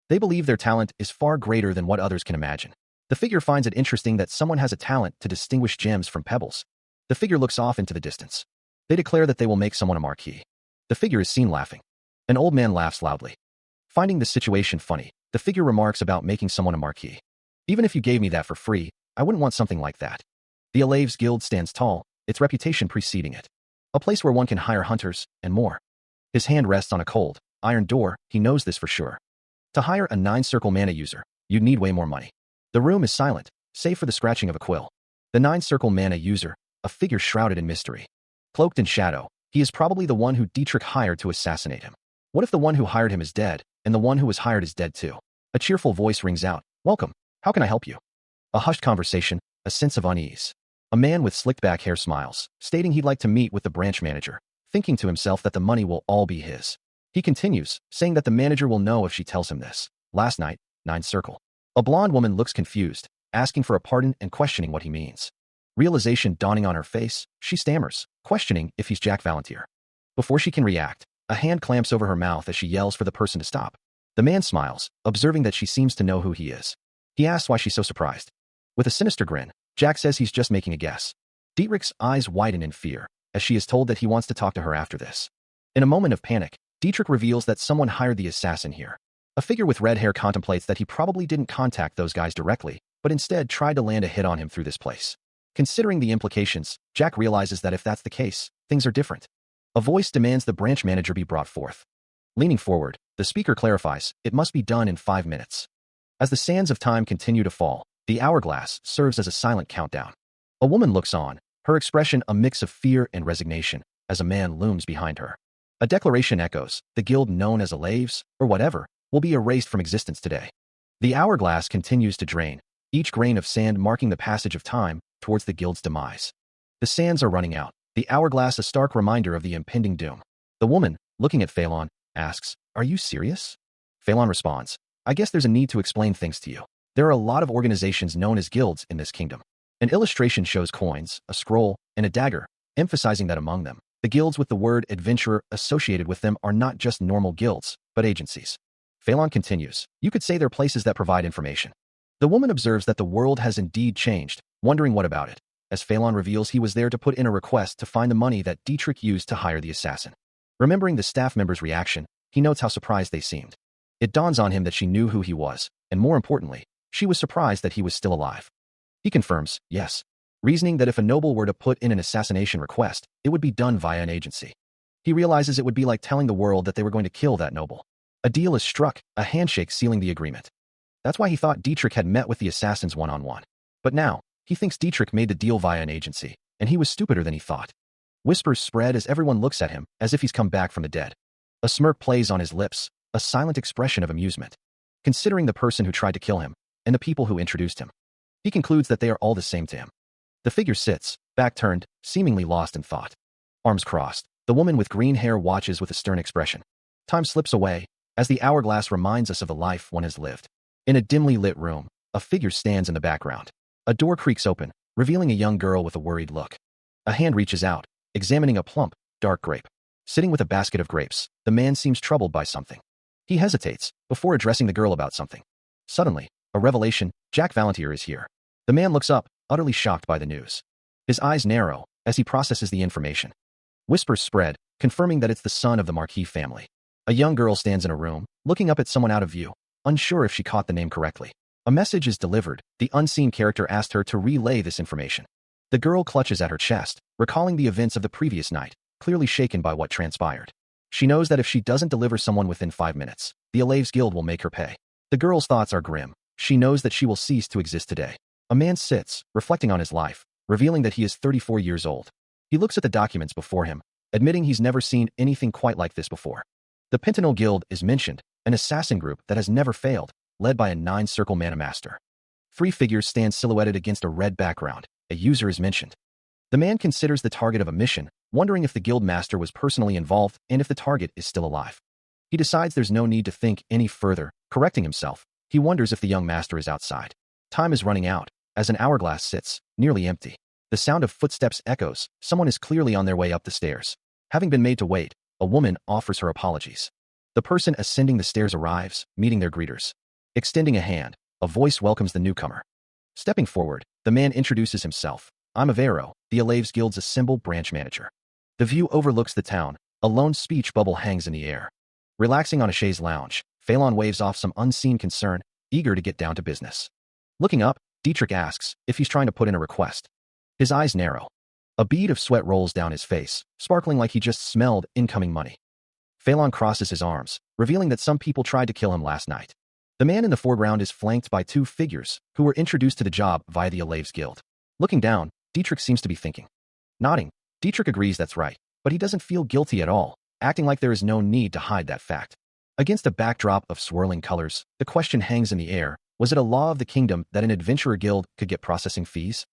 They believe their talent is far greater than what others can imagine. The figure finds it interesting that someone has a talent to distinguish gems from pebbles. The figure looks off into the distance. They declare that they will make someone a marquis. The figure is seen laughing. An old man laughs loudly. Finding the situation funny, the figure remarks about making someone a marquis. Even if you gave me that for free, I wouldn't want something like that. The Alaves Guild stands tall, its reputation preceding it. A place where one can hire hunters, and more. His hand rests on a cold, iron door, he knows this for sure. To hire a 9-circle mana user, you'd need way more money. The room is silent, save for the scratching of a quill. The 9-circle mana user, a figure shrouded in mystery. Cloaked in shadow, he is probably the one who Dietrich hired to assassinate him. What if the one who hired him is dead, and the one who was hired is dead too? A cheerful voice rings out, welcome, how can I help you? A hushed conversation, a sense of unease. A man with slicked back hair smiles, stating he'd like to meet with the branch manager, thinking to himself that the money will all be his. He continues, saying that the manager will know if she tells him this. Last night, 9-circle. A blonde woman looks confused, asking for a pardon and questioning what he means. Realization dawning on her face, she stammers, questioning if he's Jack Valantier. Before she can react, a hand clamps over her mouth as she yells for the person to stop. The man smiles, observing that she seems to know who he is. He asks why she's so surprised. With a sinister grin, Jack says he's just making a guess. Dietrich's eyes widen in fear, as she is told that he wants to talk to her after this. In a moment of panic, Dietrich reveals that someone hired the assassin here. A figure with red hair contemplates that he probably didn't contact those guys directly, but instead tried to land a hit on him through this place. Considering the implications, Jack realizes that if that's the case, things are different. A voice demands the branch manager be brought forth. Leaning forward, the speaker clarifies, it must be done in 5 minutes. As the sands of time continue to fall, the hourglass serves as a silent countdown. A woman looks on, her expression a mix of fear and resignation, as a man looms behind her. A declaration echoes, the guild known as Alaves, or whatever, will be erased from existence today. The hourglass continues to drain, each grain of sand marking the passage of time towards the guild's demise. The sands are running out, the hourglass a stark reminder of the impending doom. The woman, looking at Phelan, asks, are you serious? Phelan responds, I guess there's a need to explain things to you. There are a lot of organizations known as guilds in this kingdom. An illustration shows coins, a scroll, and a dagger, emphasizing that among them, the guilds with the word adventurer associated with them are not just normal guilds, but agencies. Phelan continues, you could say they're places that provide information. The woman observes that the world has indeed changed, wondering what about it, as Phelan reveals he was there to put in a request to find the money that Dietrich used to hire the assassin. Remembering the staff member's reaction, he notes how surprised they seemed. It dawns on him that she knew who he was, and more importantly, she was surprised that he was still alive. He confirms, yes, reasoning that if a noble were to put in an assassination request, it would be done via an agency. He realizes it would be like telling the world that they were going to kill that noble. A deal is struck, a handshake sealing the agreement. That's why he thought Dietrich had met with the assassins one-on-one. But now, he thinks Dietrich made the deal via an agency, and he was stupider than he thought. Whispers spread as everyone looks at him, as if he's come back from the dead. A smirk plays on his lips, a silent expression of amusement. Considering the person who tried to kill him, and the people who introduced him, he concludes that they are all the same to him. The figure sits, back turned, seemingly lost in thought. Arms crossed, the woman with green hair watches with a stern expression. Time slips away, as the hourglass reminds us of the life one has lived. In a dimly lit room, a figure stands in the background. A door creaks open, revealing a young girl with a worried look. A hand reaches out, examining a plump, dark grape. Sitting with a basket of grapes, the man seems troubled by something. He hesitates, before addressing the girl about something. Suddenly, a revelation, Jack Valentier is here. The man looks up, utterly shocked by the news. His eyes narrow, as he processes the information. Whispers spread, confirming that it's the son of the Marquis family. A young girl stands in a room, looking up at someone out of view, unsure if she caught the name correctly. A message is delivered, the unseen character asked her to relay this information. The girl clutches at her chest, recalling the events of the previous night, clearly shaken by what transpired. She knows that if she doesn't deliver someone within 5 minutes, the Alaves Guild will make her pay. The girl's thoughts are grim. She knows that she will cease to exist today. A man sits, reflecting on his life, revealing that he is 34 years old. He looks at the documents before him, admitting he's never seen anything quite like this before. The Pentanil Guild is mentioned, an assassin group that has never failed, led by a 9-circle mana master. 3 figures stand silhouetted against a red background. A user is mentioned. The man considers the target of a mission, wondering if the guild master was personally involved and if the target is still alive. He decides there's no need to think any further, correcting himself. He wonders if the young master is outside. Time is running out, as an hourglass sits, nearly empty. The sound of footsteps echoes. Someone is clearly on their way up the stairs. Having been made to wait, a woman offers her apologies. The person ascending the stairs arrives, meeting their greeters. Extending a hand, a voice welcomes the newcomer. Stepping forward, the man introduces himself. I'm Avero, the Alaves Guild's assembled branch manager. The view overlooks the town. A lone speech bubble hangs in the air. Relaxing on a chaise lounge, Phelan waves off some unseen concern, eager to get down to business. Looking up, Dietrich asks if he's trying to put in a request. His eyes narrow. A bead of sweat rolls down his face, sparkling like he just smelled incoming money. Phelan crosses his arms, revealing that some people tried to kill him last night. The man in the foreground is flanked by 2 figures who were introduced to the job via the Alaves Guild. Looking down, Dietrich seems to be thinking. Nodding, Dietrich agrees that's right, but he doesn't feel guilty at all, acting like there is no need to hide that fact. Against a backdrop of swirling colors, the question hangs in the air, was it a law of the kingdom that an adventurer guild could get processing fees?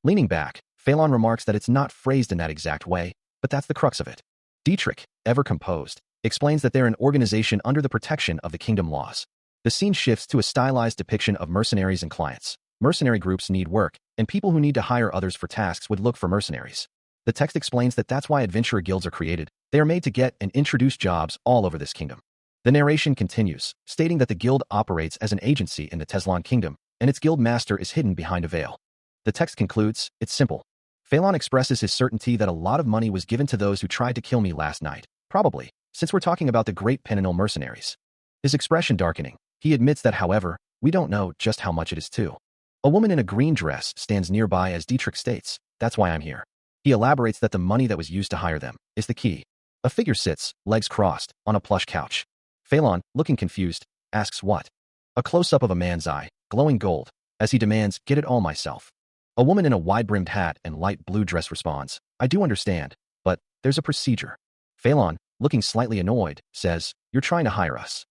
Leaning back, Phelan remarks that it's not phrased in that exact way, but that's the crux of it. Dietrich, ever composed, explains that they're an organization under the protection of the kingdom laws. The scene shifts to a stylized depiction of mercenaries and clients. Mercenary groups need work, and people who need to hire others for tasks would look for mercenaries. The text explains that that's why adventurer guilds are created. They are made to get and introduce jobs all over this kingdom. The narration continues, stating that the guild operates as an agency in the Teslan kingdom, and its guild master is hidden behind a veil. The text concludes, it's simple. Phelan expresses his certainty that a lot of money was given to those who tried to kill me last night. Probably, since we're talking about the great Penanil mercenaries. His expression darkening, he admits that, however, we don't know just how much it is too. A woman in a green dress stands nearby as Dietrich states, that's why I'm here. He elaborates that the money that was used to hire them is the key. A figure sits, legs crossed, on a plush couch. Phelan, looking confused, asks what? A close-up of a man's eye, glowing gold, as he demands, get it all myself. A woman in a wide-brimmed hat and light blue dress responds, I do understand, but there's a procedure. Phelan, looking slightly annoyed, says, you're trying to hire us.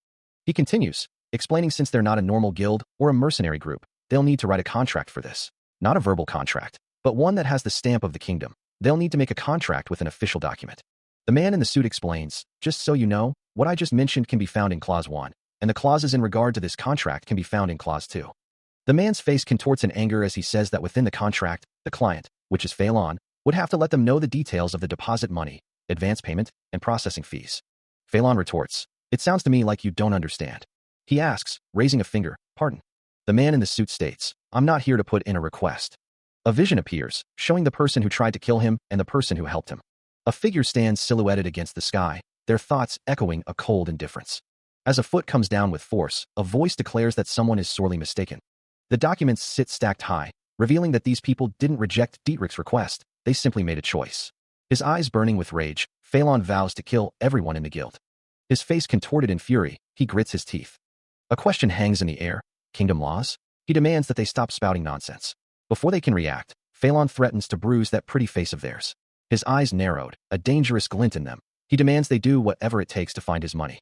He continues, explaining since they're not a normal guild or a mercenary group, they'll need to write a contract for this. Not a verbal contract, but one that has the stamp of the kingdom. They'll need to make a contract with an official document. The man in the suit explains, just so you know, what I just mentioned can be found in Clause 1, and the clauses in regard to this contract can be found in Clause 2. The man's face contorts in anger as he says that within the contract, the client, which is Phelan, would have to let them know the details of the deposit money, advance payment, and processing fees. Phelan retorts, it sounds to me like you don't understand. He asks, raising a finger, pardon. The man in the suit states, I'm not here to put in a request. A vision appears, showing the person who tried to kill him and the person who helped him. A figure stands silhouetted against the sky, their thoughts echoing a cold indifference. As a foot comes down with force, a voice declares that someone is sorely mistaken. The documents sit stacked high, revealing that these people didn't reject Dietrich's request, they simply made a choice. His eyes burning with rage, Phelan vows to kill everyone in the guild. His face contorted in fury, he grits his teeth. A question hangs in the air, kingdom laws? He demands that they stop spouting nonsense. Before they can react, Phelan threatens to bruise that pretty face of theirs. His eyes narrowed, a dangerous glint in them. He demands they do whatever it takes to find his money.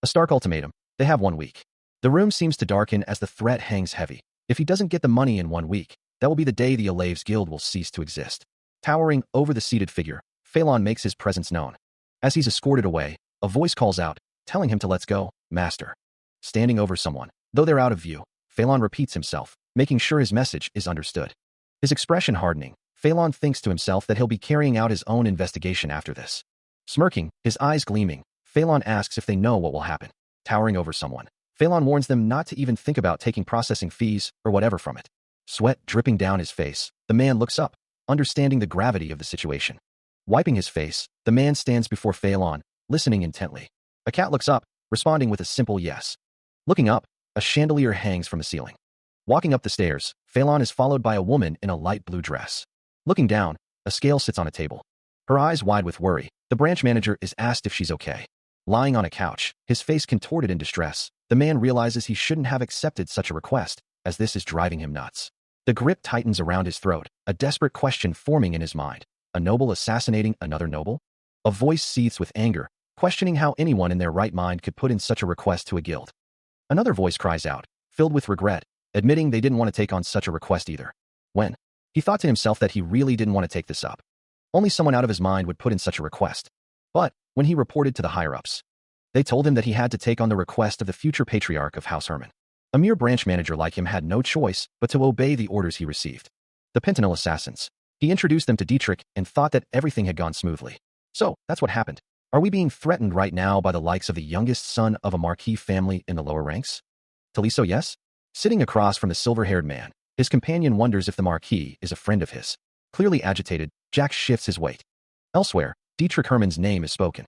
A stark ultimatum, they have 1 week. The room seems to darken as the threat hangs heavy. If he doesn't get the money in 1 week, that will be the day the Alaves Guild will cease to exist. Towering over the seated figure, Phelan makes his presence known. As he's escorted away, a voice calls out, telling him to let's go, master. Standing over someone, though they're out of view, Phelan repeats himself, making sure his message is understood. His expression hardening, Phelan thinks to himself that he'll be carrying out his own investigation after this. Smirking, his eyes gleaming, Phelan asks if they know what will happen. Towering over someone, Phelan warns them not to even think about taking processing fees or whatever from it. Sweat dripping down his face, the man looks up, understanding the gravity of the situation. Wiping his face, the man stands before Phelan, listening intently. A cat looks up, responding with a simple yes. Looking up, a chandelier hangs from the ceiling. Walking up the stairs, Phelan is followed by a woman in a light blue dress. Looking down, a scale sits on a table. Her eyes wide with worry, the branch manager is asked if she's okay. Lying on a couch, his face contorted in distress, the man realizes he shouldn't have accepted such a request, as this is driving him nuts. The grip tightens around his throat, a desperate question forming in his mind. A noble assassinating another noble? A voice seethes with anger, questioning how anyone in their right mind could put in such a request to a guild. Another voice cries out, filled with regret, admitting they didn't want to take on such a request either. When? He thought to himself that he really didn't want to take this up. Only someone out of his mind would put in such a request. But, when he reported to the higher-ups, they told him that he had to take on the request of the future patriarch of House Herman. A mere branch manager like him had no choice but to obey the orders he received. The Pentanil assassins. He introduced them to Dietrich and thought that everything had gone smoothly. So, that's what happened. Are we being threatened right now by the likes of the youngest son of a marquis family in the lower ranks? Taliso, yes? Sitting across from the silver-haired man, his companion wonders if the marquis is a friend of his. Clearly agitated, Jack shifts his weight. Elsewhere, Dietrich Herman's name is spoken.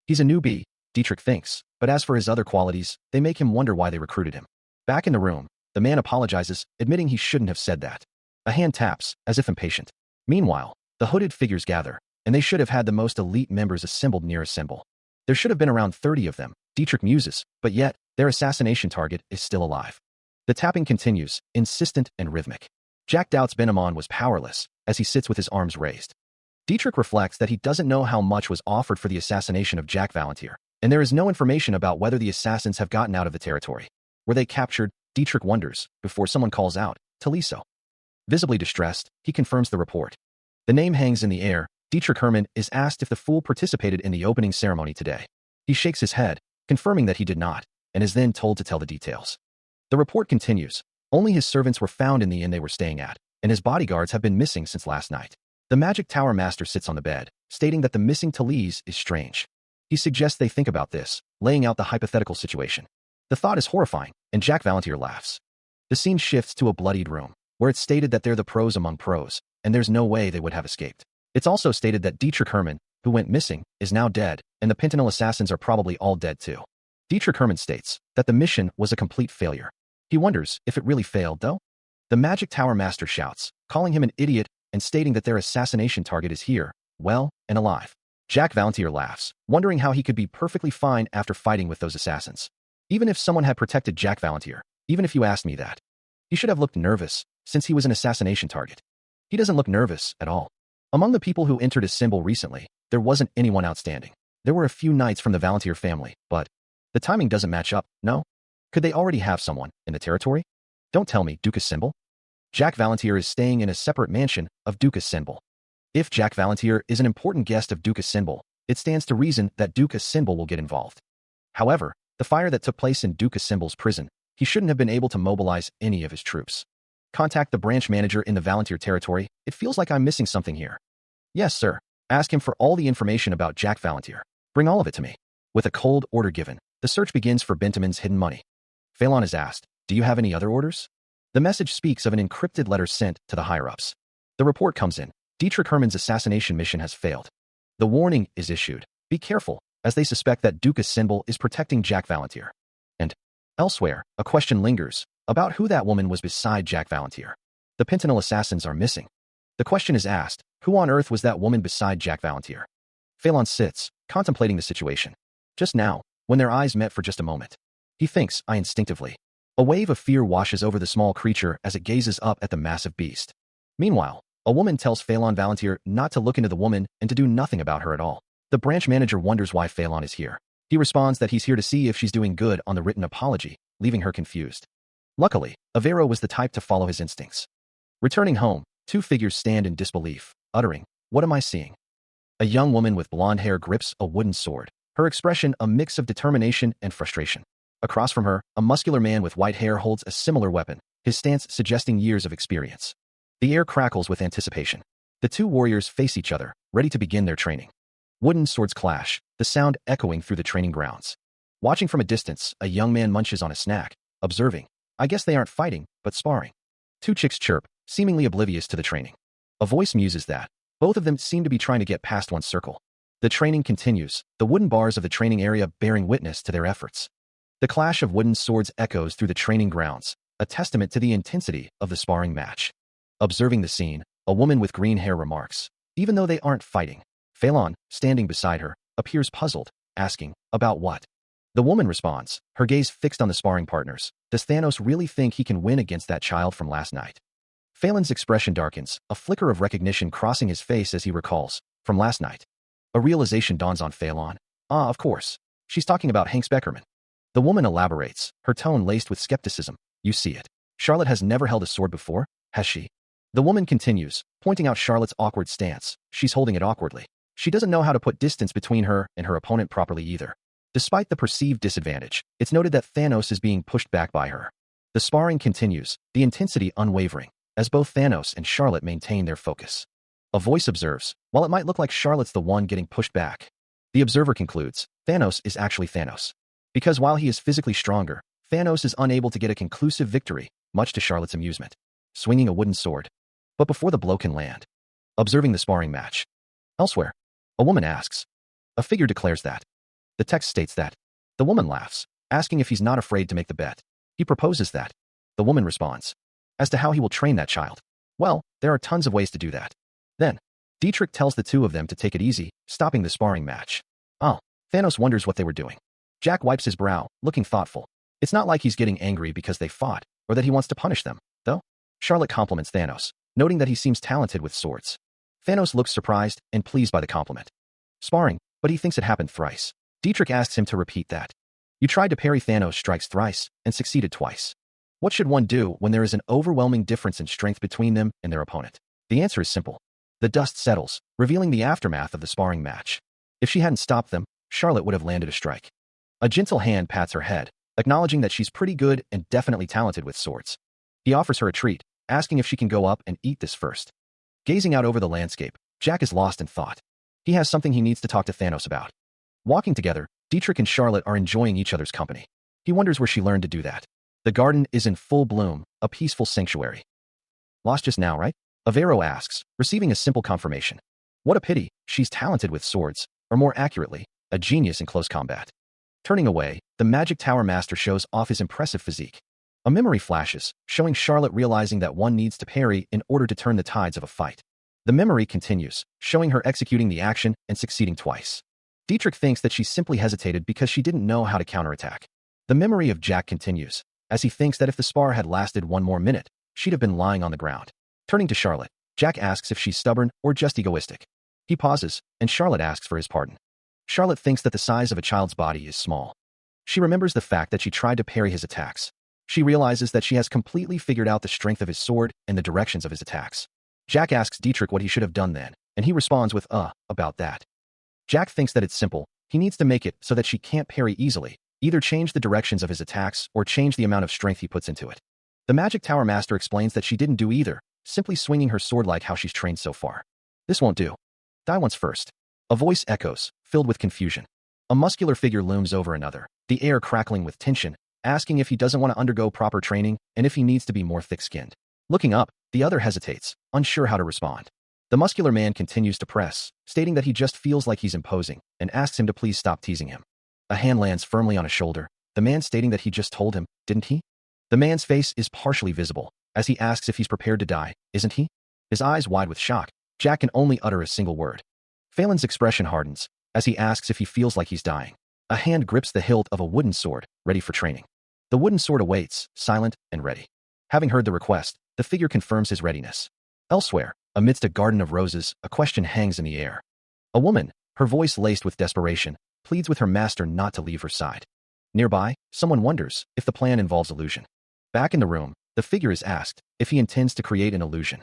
He's a newbie, Dietrich thinks, but as for his other qualities, they make him wonder why they recruited him. Back in the room, the man apologizes, admitting he shouldn't have said that. A hand taps, as if impatient. Meanwhile, the hooded figures gather, and they should have had the most elite members assembled near a symbol. There should have been around 30 of them, Dietrich muses, but yet, their assassination target is still alive. The tapping continues, insistent and rhythmic. Jack doubts Benamon was powerless, as he sits with his arms raised. Dietrich reflects that he doesn't know how much was offered for the assassination of Jack Valantier, and there is no information about whether the assassins have gotten out of the territory. Were they captured? Dietrich wonders, before someone calls out, Taliso. Visibly distressed, he confirms the report. The name hangs in the air. Dietrich Herman is asked if the fool participated in the opening ceremony today. He shakes his head, confirming that he did not, and is then told to tell the details. The report continues. Only his servants were found in the inn they were staying at, and his bodyguards have been missing since last night. The Magic Tower Master sits on the bed, stating that the missing Talise is strange. He suggests they think about this, laying out the hypothetical situation. The thought is horrifying, and Jack Valantier laughs. The scene shifts to a bloodied room, where it's stated that they're the pros among pros, and there's no way they would have escaped. It's also stated that Dietrich Hermann, who went missing, is now dead, and the Pentanil assassins are probably all dead too. Dietrich Hermann states that the mission was a complete failure. He wonders if it really failed, though. The Magic Tower Master shouts, calling him an idiot and stating that their assassination target is here, well and alive. Jack Valantier laughs, wondering how he could be perfectly fine after fighting with those assassins. Even if someone had protected Jack Valantier, even if you asked me that, he should have looked nervous, since he was an assassination target. He doesn't look nervous at all. Among the people who entered his symbol recently, there wasn't anyone outstanding. There were a few knights from the Valantier family, but the timing doesn't match up, no? Could they already have someone in the territory? Don't tell me Duca's symbol. Jack Valantier is staying in a separate mansion of Duca's symbol. If Jack Valantier is an important guest of Duca's symbol, it stands to reason that Duca's symbol will get involved. However, the fire that took place in Duca's symbol's prison, he shouldn't have been able to mobilize any of his troops. Contact the branch manager in the Valantier territory. It feels like I'm missing something here. Yes, sir. Ask him for all the information about Jack Valantier. Bring all of it to me. With a cold order given, the search begins for Bentiman's hidden money. Phelan is asked, do you have any other orders? The message speaks of an encrypted letter sent to the higher-ups. The report comes in. Dietrich Hermann's assassination mission has failed. The warning is issued. Be careful, as they suspect that Duca's symbol is protecting Jack Valantier. And elsewhere, a question lingers about who that woman was beside Jack Valantier. The Pentanil assassins are missing. The question is asked, who on earth was that woman beside Jack Valantier? Phelan sits, contemplating the situation. Just now, when their eyes met for just a moment. He thinks, instinctively. A wave of fear washes over the small creature as it gazes up at the massive beast. Meanwhile, a woman tells Phelan Valantier not to look into the woman and to do nothing about her at all. The branch manager wonders why Phelan is here. He responds that he's here to see if she's doing good on the written apology, leaving her confused. Luckily, Avero was the type to follow his instincts. Returning home, two figures stand in disbelief, uttering, "What am I seeing?" A young woman with blonde hair grips a wooden sword, her expression a mix of determination and frustration. Across from her, a muscular man with white hair holds a similar weapon, his stance suggesting years of experience. The air crackles with anticipation. The two warriors face each other, ready to begin their training. Wooden swords clash, the sound echoing through the training grounds. Watching from a distance, a young man munches on a snack, observing, I guess they aren't fighting, but sparring. Two chicks chirp, seemingly oblivious to the training. A voice muses that both of them seem to be trying to get past one circle. The training continues, the wooden bars of the training area bearing witness to their efforts. The clash of wooden swords echoes through the training grounds, a testament to the intensity of the sparring match. Observing the scene, a woman with green hair remarks, even though they aren't fighting. Phelan, standing beside her, appears puzzled, asking, about what? The woman responds, her gaze fixed on the sparring partners. Does Thanos really think he can win against that child from last night? Phelan's expression darkens, a flicker of recognition crossing his face as he recalls, from last night. A realization dawns on Phelan. Ah, of course. She's talking about Hank Beckerman. The woman elaborates, her tone laced with skepticism. You see it. Charlotte has never held a sword before, has she? The woman continues, pointing out Charlotte's awkward stance. She's holding it awkwardly. She doesn't know how to put distance between her and her opponent properly either. Despite the perceived disadvantage, it's noted that Thanos is being pushed back by her. The sparring continues, the intensity unwavering, as both Thanos and Charlotte maintain their focus. A voice observes, while it might look like Charlotte's the one getting pushed back. The observer concludes, Thanos is actually Thanos. Because while he is physically stronger, Thanos is unable to get a conclusive victory, much to Charlotte's amusement. Swinging a wooden sword. But before the blow can land. Observing the sparring match. Elsewhere, a woman asks. A figure declares that. The text states that. The woman laughs, asking if he's not afraid to make the bet. He proposes that. The woman responds. As to how he will train that child. Well, there are tons of ways to do that. Then, Dietrich tells the two of them to take it easy, stopping the sparring match. Oh, Thanos wonders what they were doing. Jack wipes his brow, looking thoughtful. It's not like he's getting angry because they fought, or that he wants to punish them, though. Charlotte compliments Thanos, noting that he seems talented with swords. Thanos looks surprised and pleased by the compliment. Sparring, but he thinks it happened thrice. Dietrich asks him to repeat that. You tried to parry Thanos' strikes thrice, and succeeded twice. What should one do when there is an overwhelming difference in strength between them and their opponent? The answer is simple. The dust settles, revealing the aftermath of the sparring match. If she hadn't stopped them, Charlotte would have landed a strike. A gentle hand pats her head, acknowledging that she's pretty good and definitely talented with swords. He offers her a treat, asking if she can go up and eat this first. Gazing out over the landscape, Jack is lost in thought. He has something he needs to talk to Thanos about. Walking together, Dietrich and Charlotte are enjoying each other's company. He wonders where she learned to do that. The garden is in full bloom, a peaceful sanctuary. Lost just now, right? Avero asks, receiving a simple confirmation. What a pity, she's talented with swords, or more accurately, a genius in close combat. Turning away, the Magic Tower Master shows off his impressive physique. A memory flashes, showing Charlotte realizing that one needs to parry in order to turn the tides of a fight. The memory continues, showing her executing the action and succeeding twice. Dietrich thinks that she simply hesitated because she didn't know how to counterattack. The memory of Jack continues, as he thinks that if the spar had lasted one more minute, she'd have been lying on the ground. Turning to Charlotte, Jack asks if she's stubborn or just egoistic. He pauses, and Charlotte asks for his pardon. Charlotte thinks that the size of a child's body is small. She remembers the fact that she tried to parry his attacks. She realizes that she has completely figured out the strength of his sword and the directions of his attacks. Jack asks Dietrich what he should have done then, and he responds with, about that. Jack thinks that it's simple. He needs to make it so that she can't parry easily, either change the directions of his attacks or change the amount of strength he puts into it. The Magic Tower Master explains that she didn't do either, simply swinging her sword like how she's trained so far. This won't do. Die once first. A voice echoes, filled with confusion. A muscular figure looms over another, the air crackling with tension, asking if he doesn't want to undergo proper training and if he needs to be more thick-skinned. Looking up, the other hesitates, unsure how to respond. The muscular man continues to press, stating that he just feels like he's imposing, and asks him to please stop teasing him. A hand lands firmly on his shoulder, the man stating that he just told him, didn't he? The man's face is partially visible, as he asks if he's prepared to die, isn't he? His eyes wide with shock, Jack can only utter a single word. Phelan's expression hardens, as he asks if he feels like he's dying. A hand grips the hilt of a wooden sword, ready for training. The wooden sword awaits, silent and ready. Having heard the request, the figure confirms his readiness. Elsewhere, amidst a garden of roses, a question hangs in the air. A woman, her voice laced with desperation, pleads with her master not to leave her side. Nearby, someone wonders if the plan involves illusion. Back in the room, the figure is asked if he intends to create an illusion.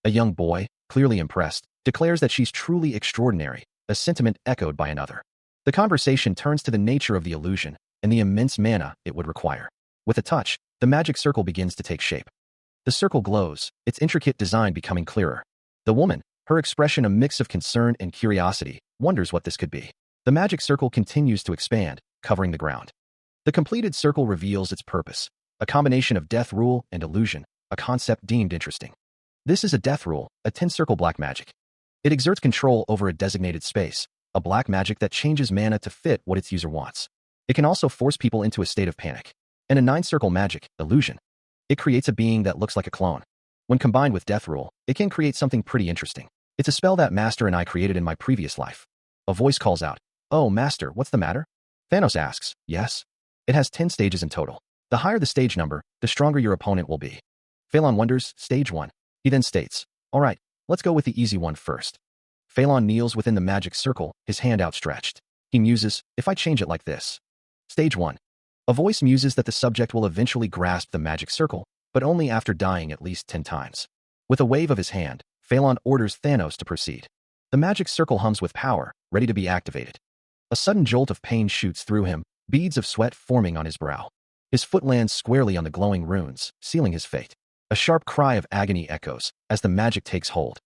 A young boy, clearly impressed, declares that she's truly extraordinary, a sentiment echoed by another. The conversation turns to the nature of the illusion and the immense mana it would require. With a touch, the magic circle begins to take shape. The circle glows, its intricate design becoming clearer. The woman, her expression a mix of concern and curiosity, wonders what this could be. The magic circle continues to expand, covering the ground. The completed circle reveals its purpose, a combination of death rule and illusion, a concept deemed interesting. This is a death rule, a 10-circle black magic. It exerts control over a designated space, a black magic that changes mana to fit what its user wants. It can also force people into a state of panic. And a 9-circle magic, illusion. It creates a being that looks like a clone. When combined with death rule, it can create something pretty interesting. It's a spell that Master and I created in my previous life. A voice calls out, "Oh, Master, what's the matter?" Thanos asks, "Yes." It has 10 stages in total. The higher the stage number, the stronger your opponent will be. Phelan wonders, stage 1. He then states, "All right, let's go with the easy one first." Phelan kneels within the magic circle, his hand outstretched. He muses, "If I change it like this." Stage 1. A voice muses that the subject will eventually grasp the magic circle, but only after dying at least 10 times. With a wave of his hand, Phelan orders Thanos to proceed. The magic circle hums with power, ready to be activated. A sudden jolt of pain shoots through him, beads of sweat forming on his brow. His foot lands squarely on the glowing runes, sealing his fate. A sharp cry of agony echoes as the magic takes hold.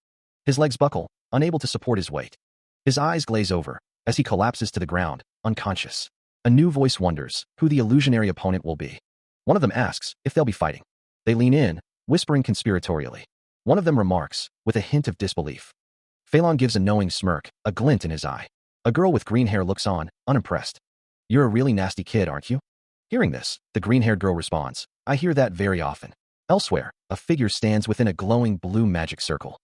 His legs buckle, unable to support his weight. His eyes glaze over as he collapses to the ground, unconscious. A new voice wonders who the illusionary opponent will be. One of them asks if they'll be fighting. They lean in, whispering conspiratorially. One of them remarks, with a hint of disbelief. Phelan gives a knowing smirk, a glint in his eye. A girl with green hair looks on, unimpressed. "You're a really nasty kid, aren't you?" Hearing this, the green-haired girl responds, "I hear that very often." Elsewhere, a figure stands within a glowing blue magic circle.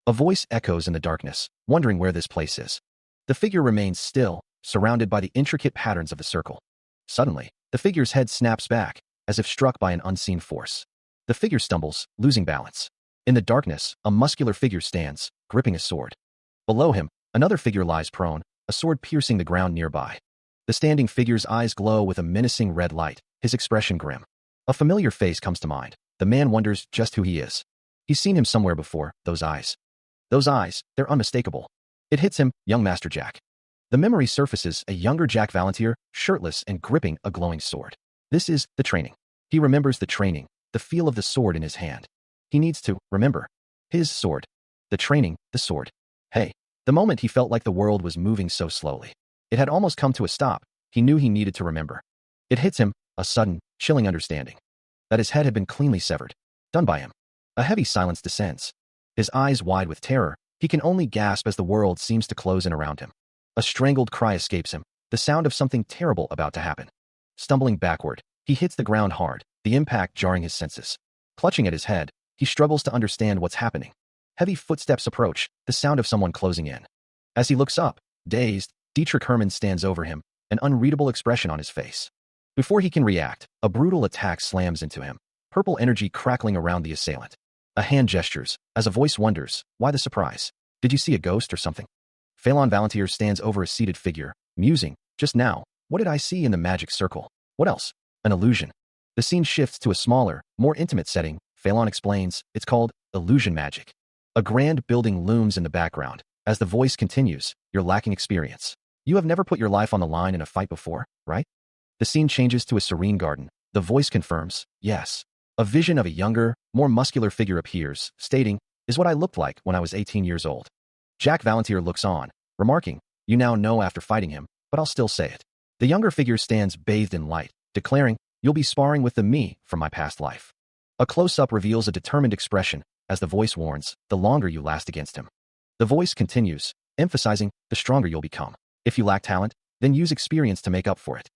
A voice echoes in the darkness, wondering where this place is. The figure remains still, surrounded by the intricate patterns of the circle. Suddenly, the figure's head snaps back, as if struck by an unseen force. The figure stumbles, losing balance. In the darkness, a muscular figure stands, gripping a sword. Below him, another figure lies prone, a sword piercing the ground nearby. The standing figure's eyes glow with a menacing red light, his expression grim. A familiar face comes to mind. The man wonders just who he is. He's seen him somewhere before, those eyes. Those eyes, they're unmistakable. It hits him, young Master Jack. The memory surfaces a younger Jack Valantier, shirtless and gripping a glowing sword. This is the training. He remembers the training, the feel of the sword in his hand. He needs to remember. His sword. The training, the sword. Hey. The moment he felt like the world was moving so slowly. It had almost come to a stop. He knew he needed to remember. It hits him, a sudden, chilling understanding. That his head had been cleanly severed. Done by him. A heavy silence descends. His eyes wide with terror, he can only gasp as the world seems to close in around him. A strangled cry escapes him, the sound of something terrible about to happen. Stumbling backward, he hits the ground hard, the impact jarring his senses. Clutching at his head, he struggles to understand what's happening. Heavy footsteps approach, the sound of someone closing in. As he looks up, dazed, Dietrich Hermann stands over him, an unreadable expression on his face. Before he can react, a brutal attack slams into him, purple energy crackling around the assailant. A hand gestures, as a voice wonders, why the surprise? Did you see a ghost or something? Phelan Valantier stands over a seated figure, musing, just now, what did I see in the magic circle? What else? An illusion. The scene shifts to a smaller, more intimate setting. Phelan explains, it's called illusion magic. A grand building looms in the background. As the voice continues, you're lacking experience. You have never put your life on the line in a fight before, right? The scene changes to a serene garden. The voice confirms, yes. A vision of a younger, more muscular figure appears, stating, is what I looked like when I was 18 years old. Jack Valantier looks on, remarking, you now know after fighting him, but I'll still say it. The younger figure stands bathed in light, declaring, you'll be sparring with the me from my past life. A close-up reveals a determined expression, as the voice warns, the longer you last against him. The voice continues, emphasizing, the stronger you'll become. If you lack talent, then use experience to make up for it.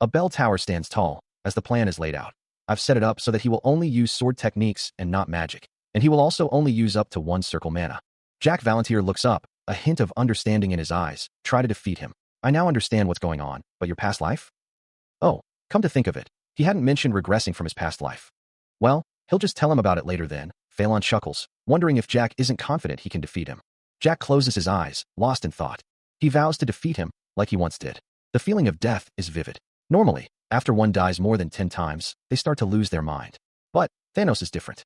A bell tower stands tall, as the plan is laid out. I've set it up so that he will only use sword techniques and not magic, and he will also only use up to 1 circle mana. Jack Valantier looks up, a hint of understanding in his eyes. Try to defeat him. I now understand what's going on, but your past life? Oh, come to think of it, he hadn't mentioned regressing from his past life. Well, he'll just tell him about it later then. Phelan chuckles, wondering if Jack isn't confident he can defeat him. Jack closes his eyes, lost in thought. He vows to defeat him, like he once did. The feeling of death is vivid. Normally, after one dies more than 10 times, they start to lose their mind. But Thanos is different.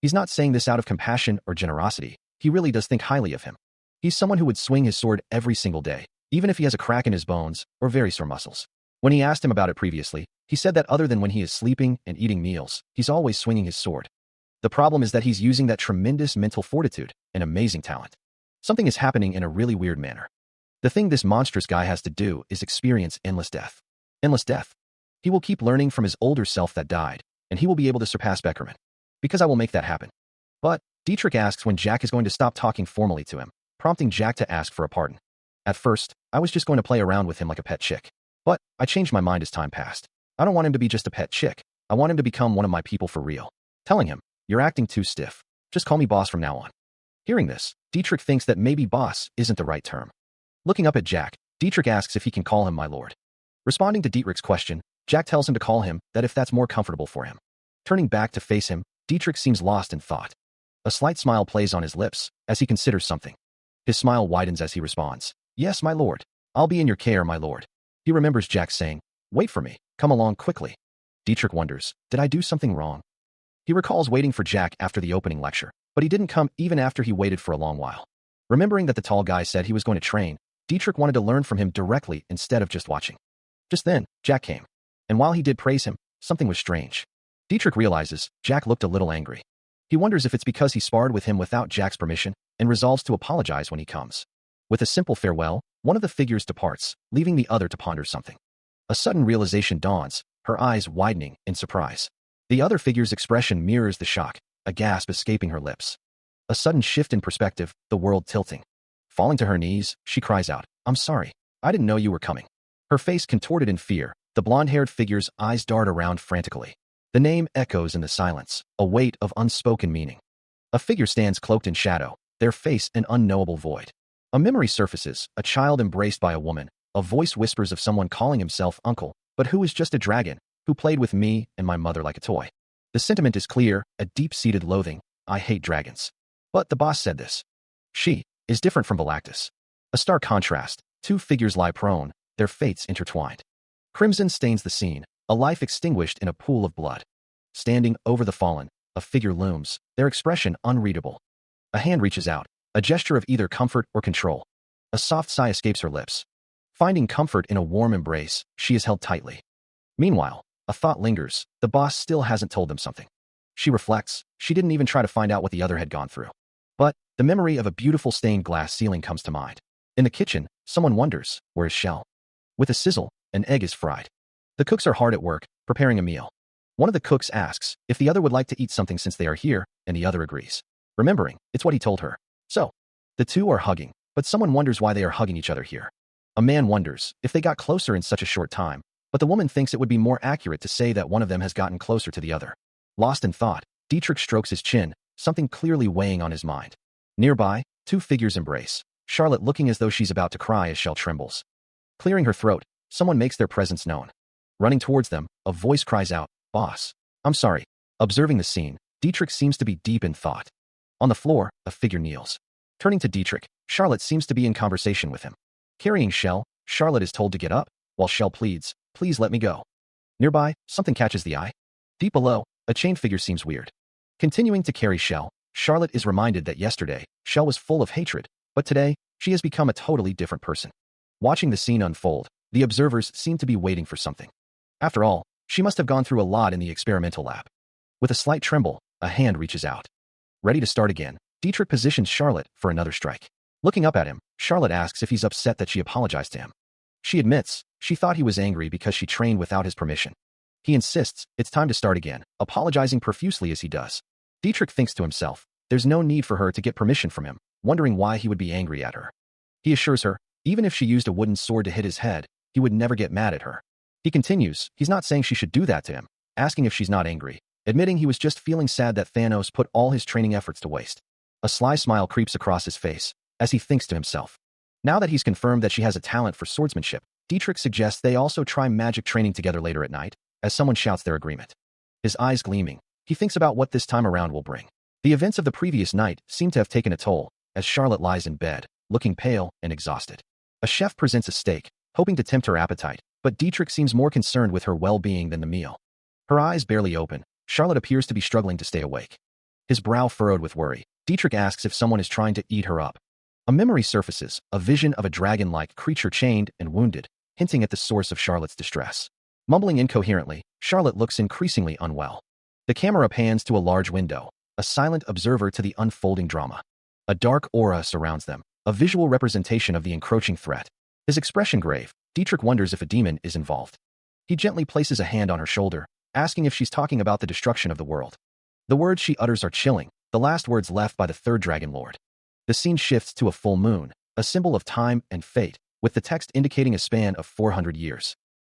He's not saying this out of compassion or generosity. He really does think highly of him. He's someone who would swing his sword every single day, even if he has a crack in his bones or very sore muscles. When he asked him about it previously, he said that other than when he is sleeping and eating meals, he's always swinging his sword. The problem is that he's using that tremendous mental fortitude, an amazing talent. Something is happening in a really weird manner. The thing this monstrous guy has to do is experience endless death. Endless death. He will keep learning from his older self that died, and he will be able to surpass Beckerman. Because I will make that happen. But Dietrich asks when Jack is going to stop talking formally to him, prompting Jack to ask for a pardon. At first, I was just going to play around with him like a pet chick. But I changed my mind as time passed. I don't want him to be just a pet chick. I want him to become one of my people for real. Telling him, you're acting too stiff. Just call me boss from now on. Hearing this, Dietrich thinks that maybe boss isn't the right term. Looking up at Jack, Dietrich asks if he can call him my lord. Responding to Dietrich's question, Jack tells him to call him that if that's more comfortable for him. Turning back to face him, Dietrich seems lost in thought. A slight smile plays on his lips as he considers something. His smile widens as he responds, yes, my lord. I'll be in your care, my lord. He remembers Jack saying, wait for me, come along quickly. Dietrich wonders, did I do something wrong? He recalls waiting for Jack after the opening lecture, but he didn't come even after he waited for a long while. Remembering that the tall guy said he was going to train, Dietrich wanted to learn from him directly instead of just watching. Just then, Jack came. And while he did praise him, something was strange. Dietrich realizes Jack looked a little angry. He wonders if it's because he sparred with him without Jack's permission and resolves to apologize when he comes. With a simple farewell, one of the figures departs, leaving the other to ponder something. A sudden realization dawns, her eyes widening in surprise. The other figure's expression mirrors the shock, a gasp escaping her lips. A sudden shift in perspective, the world tilting. Falling to her knees, she cries out, I'm sorry. I didn't know you were coming. Her face contorted in fear, the blonde-haired figure's eyes dart around frantically. The name echoes in the silence, a weight of unspoken meaning. A figure stands cloaked in shadow, their face an unknowable void. A memory surfaces, a child embraced by a woman. A voice whispers of someone calling himself uncle, but who is just a dragon, who played with me and my mother like a toy. The sentiment is clear, a deep-seated loathing. I hate dragons. But the boss said this. She is different from Galactus. A stark contrast, two figures lie prone, their fates intertwined. Crimson stains the scene, a life extinguished in a pool of blood. Standing over the fallen, a figure looms, their expression unreadable. A hand reaches out, a gesture of either comfort or control. A soft sigh escapes her lips. Finding comfort in a warm embrace, she is held tightly. Meanwhile, a thought lingers, the boss still hasn't told them something. She reflects, she didn't even try to find out what the other had gone through. But the memory of a beautiful stained glass ceiling comes to mind. In the kitchen, someone wonders, where is Shell? With a sizzle, an egg is fried. The cooks are hard at work, preparing a meal. One of the cooks asks if the other would like to eat something since they are here, and the other agrees. Remembering, it's what he told her. So, the two are hugging, but someone wonders why they are hugging each other here. A man wonders if they got closer in such a short time, but the woman thinks it would be more accurate to say that one of them has gotten closer to the other. Lost in thought, Dietrich strokes his chin, something clearly weighing on his mind. Nearby, two figures embrace, Charlotte looking as though she's about to cry as Shell trembles. Clearing her throat, someone makes their presence known. Running towards them, a voice cries out, "Boss, I'm sorry." Observing the scene, Dietrich seems to be deep in thought. On the floor, a figure kneels. Turning to Dietrich, Charlotte seems to be in conversation with him. Carrying Shell, Charlotte is told to get up, while Shell pleads, "Please let me go." Nearby, something catches the eye. Deep below, a chain figure seems weird. Continuing to carry Shell, Charlotte is reminded that yesterday, Shell was full of hatred, but today, she has become a totally different person. Watching the scene unfold, the observers seem to be waiting for something. After all, she must have gone through a lot in the experimental lab. With a slight tremble, a hand reaches out. Ready to start again, Dietrich positions Charlotte for another strike. Looking up at him, Charlotte asks if he's upset that she apologized to him. She admits she thought he was angry because she trained without his permission. He insists it's time to start again, apologizing profusely as he does. Dietrich thinks to himself, there's no need for her to get permission from him, wondering why he would be angry at her. He assures her, even if she used a wooden sword to hit his head, he would never get mad at her. He continues, he's not saying she should do that to him, asking if she's not angry, admitting he was just feeling sad that Thanos put all his training efforts to waste. A sly smile creeps across his face, as he thinks to himself. Now that he's confirmed that she has a talent for swordsmanship, Dietrich suggests they also try magic training together later at night, as someone shouts their agreement. His eyes gleaming, he thinks about what this time around will bring. The events of the previous night seem to have taken a toll, as Charlotte lies in bed, looking pale and exhausted. A chef presents a steak, hoping to tempt her appetite, but Dietrich seems more concerned with her well-being than the meal. Her eyes barely open, Charlotte appears to be struggling to stay awake. His brow furrowed with worry, Dietrich asks if someone is trying to eat her up. A memory surfaces, a vision of a dragon-like creature chained and wounded, hinting at the source of Charlotte's distress. Mumbling incoherently, Charlotte looks increasingly unwell. The camera pans to a large window, a silent observer to the unfolding drama. A dark aura surrounds them, a visual representation of the encroaching threat. His expression grave, Dietrich wonders if a demon is involved. He gently places a hand on her shoulder, asking if she's talking about the destruction of the world. The words she utters are chilling, the last words left by the third Dragon Lord. The scene shifts to a full moon, a symbol of time and fate, with the text indicating a span of 400 years.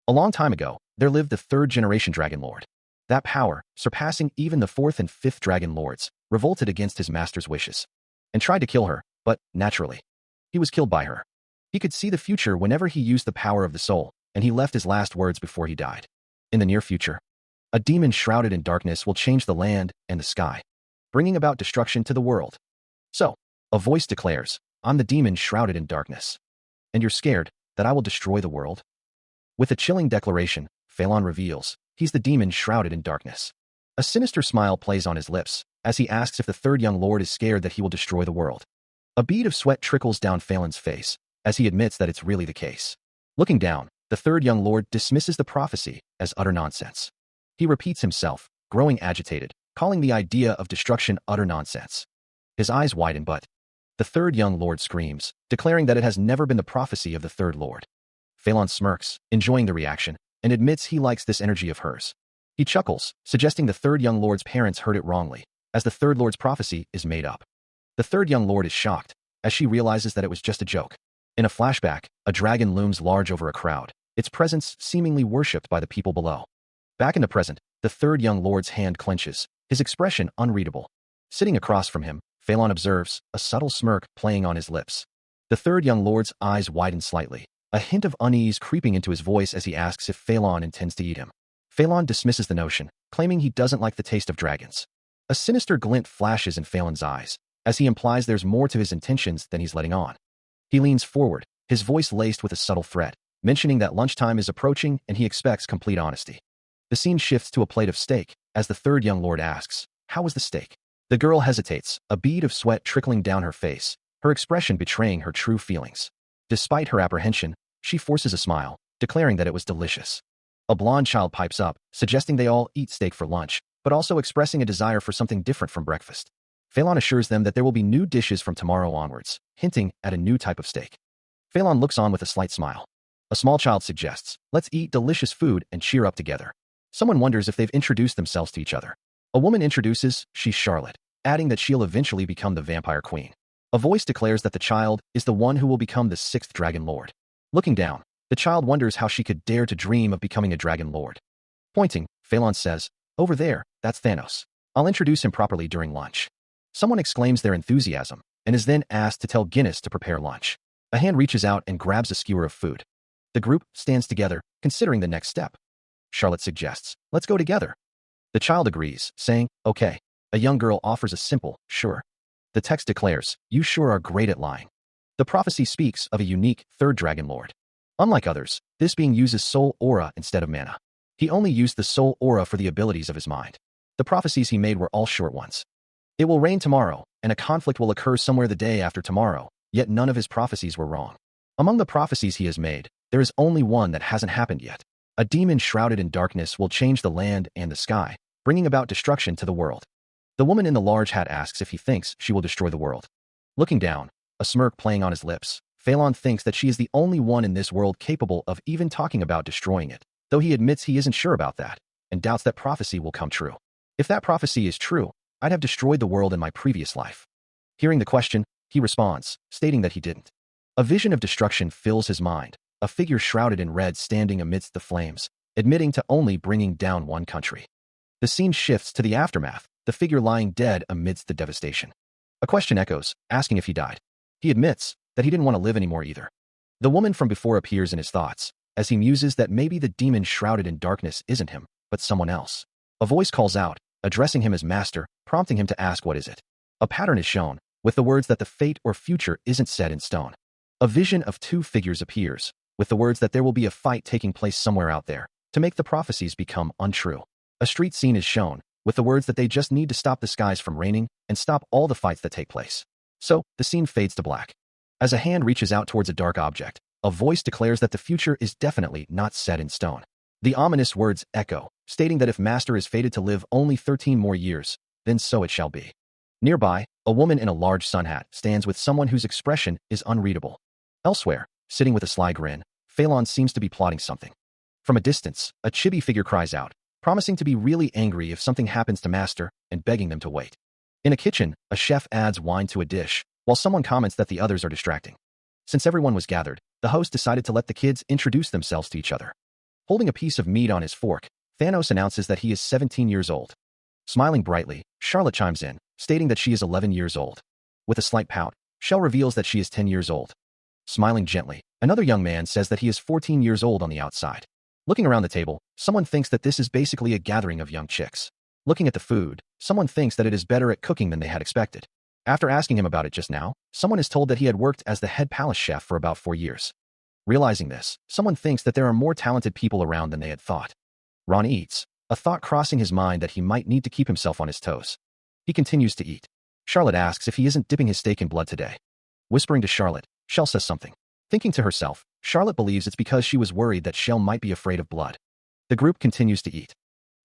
A long time ago, there lived the third generation Dragon Lord. That power, surpassing even the fourth and fifth Dragon Lords, revolted against his master's wishes and tried to kill her, but, naturally, he was killed by her. He could see the future whenever he used the power of the soul, and he left his last words before he died. In the near future, a demon shrouded in darkness will change the land and the sky, bringing about destruction to the world. So, a voice declares, I'm the demon shrouded in darkness. And you're scared that I will destroy the world? With a chilling declaration, Phelan reveals, he's the demon shrouded in darkness. A sinister smile plays on his lips, as he asks if the third young lord is scared that he will destroy the world. A bead of sweat trickles down Phelan's face, as he admits that it's really the case. Looking down, the third young lord dismisses the prophecy as utter nonsense. He repeats himself, growing agitated, calling the idea of destruction utter nonsense. His eyes widen but the third young lord screams, declaring that it has never been the prophecy of the third lord. Phelan smirks, enjoying the reaction, and admits he likes this energy of hers. He chuckles, suggesting the third young lord's parents heard it wrongly, as the third lord's prophecy is made up. The third young lord is shocked, as she realizes that it was just a joke. In a flashback, a dragon looms large over a crowd, its presence seemingly worshipped by the people below. Back in the present, the third young lord's hand clenches, his expression unreadable. Sitting across from him, Phelan observes, a subtle smirk playing on his lips. The third young lord's eyes widen slightly, a hint of unease creeping into his voice as he asks if Phelan intends to eat him. Phelan dismisses the notion, claiming he doesn't like the taste of dragons. A sinister glint flashes in Phelan's eyes, as he implies there's more to his intentions than he's letting on. He leans forward, his voice laced with a subtle threat, mentioning that lunchtime is approaching and he expects complete honesty. The scene shifts to a plate of steak, as the third young lord asks, how was the steak? The girl hesitates, a bead of sweat trickling down her face, her expression betraying her true feelings. Despite her apprehension, she forces a smile, declaring that it was delicious. A blonde child pipes up, suggesting they all eat steak for lunch, but also expressing a desire for something different from breakfast. Phelan assures them that there will be new dishes from tomorrow onwards, hinting at a new type of steak. Phelan looks on with a slight smile. A small child suggests, let's eat delicious food and cheer up together. Someone wonders if they've introduced themselves to each other. A woman introduces, she's Charlotte, adding that she'll eventually become the vampire queen. A voice declares that the child is the one who will become the sixth dragon lord. Looking down, the child wonders how she could dare to dream of becoming a dragon lord. Pointing, Phelan says, "Over there, that's Thanos. I'll introduce him properly during lunch." Someone exclaims their enthusiasm and is then asked to tell Guinness to prepare lunch. A hand reaches out and grabs a skewer of food. The group stands together, considering the next step. Charlotte suggests, "Let's go together." The child agrees, saying, "Okay." A young girl offers a simple, "Sure." The text declares, "You sure are great at lying." The prophecy speaks of a unique third dragon lord. Unlike others, this being uses soul aura instead of mana. He only used the soul aura for the abilities of his mind. The prophecies he made were all short ones. It will rain tomorrow, and a conflict will occur somewhere the day after tomorrow, yet none of his prophecies were wrong. Among the prophecies he has made, there is only one that hasn't happened yet. A demon shrouded in darkness will change the land and the sky, bringing about destruction to the world. The woman in the large hat asks if he thinks she will destroy the world. Looking down, a smirk playing on his lips, Phelan thinks that she is the only one in this world capable of even talking about destroying it, though he admits he isn't sure about that, and doubts that prophecy will come true. If that prophecy is true, I'd have destroyed the world in my previous life. Hearing the question, he responds, stating that he didn't. A vision of destruction fills his mind, a figure shrouded in red standing amidst the flames, admitting to only bringing down one country. The scene shifts to the aftermath, the figure lying dead amidst the devastation. A question echoes, asking if he died. He admits that he didn't want to live anymore either. The woman from before appears in his thoughts, as he muses that maybe the demon shrouded in darkness isn't him, but someone else. A voice calls out, addressing him as master, prompting him to ask what is it. A pattern is shown, with the words that the fate or future isn't set in stone. A vision of two figures appears, with the words that there will be a fight taking place somewhere out there, to make the prophecies become untrue. A street scene is shown, with the words that they just need to stop the skies from raining and stop all the fights that take place. So, the scene fades to black. As a hand reaches out towards a dark object, a voice declares that the future is definitely not set in stone. The ominous words echo, stating that if Master is fated to live only 13 more years, then so it shall be. Nearby, a woman in a large sun hat stands with someone whose expression is unreadable. Elsewhere, sitting with a sly grin, Phelan seems to be plotting something. From a distance, a chibi figure cries out, promising to be really angry if something happens to Master and begging them to wait. In a kitchen, a chef adds wine to a dish, while someone comments that the others are distracting. Since everyone was gathered, the host decided to let the kids introduce themselves to each other. Holding a piece of meat on his fork, Thanos announces that he is 17 years old. Smiling brightly, Charlotte chimes in, stating that she is 11 years old. With a slight pout, Shell reveals that she is 10 years old. Smiling gently, another young man says that he is 14 years old on the outside. Looking around the table, someone thinks that this is basically a gathering of young chicks. Looking at the food, someone thinks that it is better at cooking than they had expected. After asking him about it just now, someone is told that he had worked as the head palace chef for about 4 years. Realizing this, someone thinks that there are more talented people around than they had thought. Ron eats, a thought crossing his mind that he might need to keep himself on his toes. He continues to eat. Charlotte asks if he isn't dipping his steak in blood today. Whispering to Charlotte, Shell says something. Thinking to herself, Charlotte believes it's because she was worried that Shell might be afraid of blood. The group continues to eat.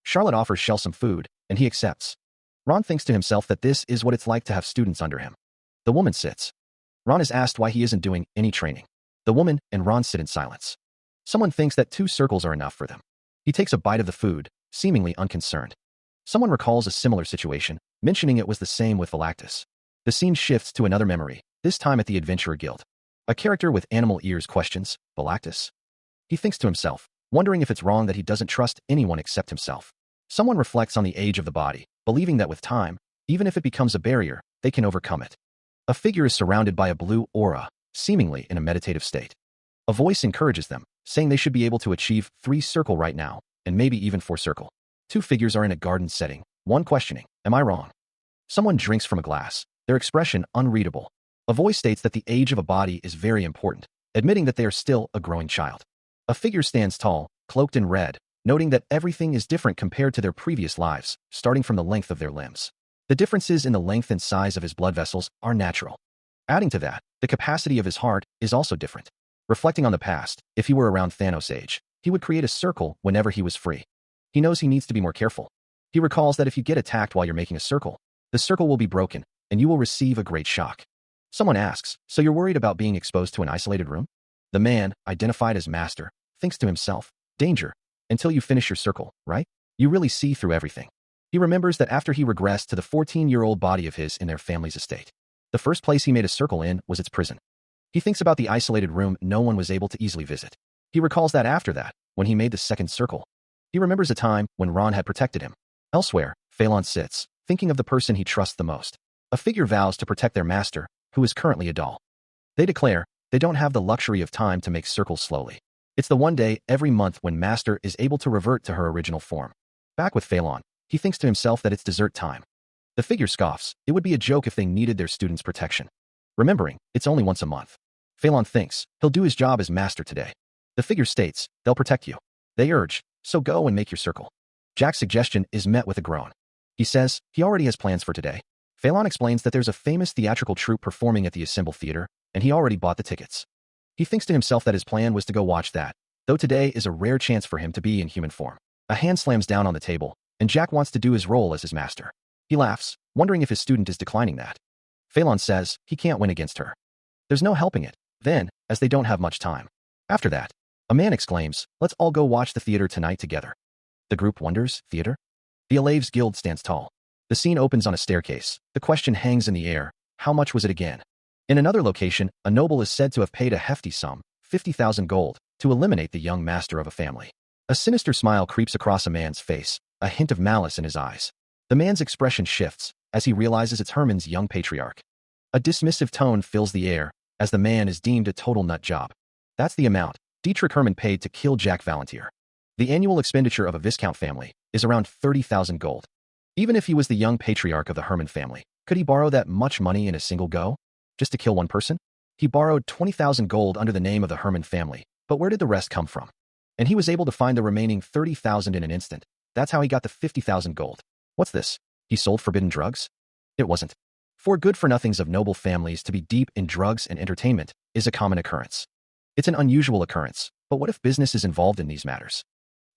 Charlotte offers Shell some food, and he accepts. Ron thinks to himself that this is what it's like to have students under him. The woman sits. Ron is asked why he isn't doing any training. The woman and Ron sit in silence. Someone thinks that 2 circles are enough for them. He takes a bite of the food, seemingly unconcerned. Someone recalls a similar situation, mentioning it was the same with Galactus. The scene shifts to another memory, this time at the Adventurer Guild. A character with animal ears questions, Galactus? He thinks to himself, wondering if it's wrong that he doesn't trust anyone except himself. Someone reflects on the age of the body, believing that with time, even if it becomes a barrier, they can overcome it. A figure is surrounded by a blue aura, seemingly in a meditative state. A voice encourages them, saying they should be able to achieve 3 circle right now, and maybe even 4 circle. 2 figures are in a garden setting, one questioning, am I wrong? Someone drinks from a glass, their expression unreadable. A voice states that the age of a body is very important, admitting that they are still a growing child. A figure stands tall, cloaked in red, noting that everything is different compared to their previous lives, starting from the length of their limbs. The differences in the length and size of his blood vessels are natural. Adding to that, the capacity of his heart is also different. Reflecting on the past, if he were around Thanos' age, he would create a circle whenever he was free. He knows he needs to be more careful. He recalls that if you get attacked while you're making a circle, the circle will be broken, and you will receive a great shock. Someone asks, so you're worried about being exposed to an isolated room? The man, identified as Master, thinks to himself, danger, Until you finish your circle, right? You really see through everything. He remembers that after he regressed to the 14-year-old body of his in their family's estate, the first place he made a circle in was its prison. He thinks about the isolated room no one was able to easily visit. He recalls that after that, when he made the second circle, he remembers a time when Ron had protected him. Elsewhere, Phelan sits, thinking of the person he trusts the most. A figure vows to protect their master, who is currently a doll. They declare they don't have the luxury of time to make circles slowly. It's the one day every month when Master is able to revert to her original form. Back with Phelan, he thinks to himself that it's dessert time. The figure scoffs. It would be a joke if they needed their students' protection. Remembering, it's only once a month. Phelan thinks he'll do his job as master today. The figure states, they'll protect you. They urge, so go and make your circle. Jack's suggestion is met with a groan. He says he already has plans for today. Phelan explains that there's a famous theatrical troupe performing at the Assemble Theater, and he already bought the tickets. He thinks to himself that his plan was to go watch that, though today is a rare chance for him to be in human form. A hand slams down on the table, and Jack wants to do his role as his master. He laughs, wondering if his student is declining that. Phelan says he can't win against her. There's no helping it, then, as they don't have much time. After that, a man exclaims, let's all go watch the theater tonight together. The group wonders, theater? The Alaves Guild stands tall. The scene opens on a staircase. The question hangs in the air, how much was it again? In another location, a noble is said to have paid a hefty sum, 50,000 gold, to eliminate the young master of a family. A sinister smile creeps across a man's face, a hint of malice in his eyes. The man's expression shifts as he realizes it's Herman's young patriarch. A dismissive tone fills the air as the man is deemed a total nut job. That's the amount Dietrich Herman paid to kill Jack Valentier. The annual expenditure of a Viscount family is around 30,000 gold. Even if he was the young patriarch of the Herman family, could he borrow that much money in a single go? Just to kill one person? He borrowed 20,000 gold under the name of the Herman family, but where did the rest come from? And he was able to find the remaining 30,000 in an instant. That's how he got the 50,000 gold. What's this? He sold forbidden drugs? It wasn't. For good-for-nothings of noble families to be deep in drugs and entertainment is a common occurrence. It's an unusual occurrence, but what if business is involved in these matters?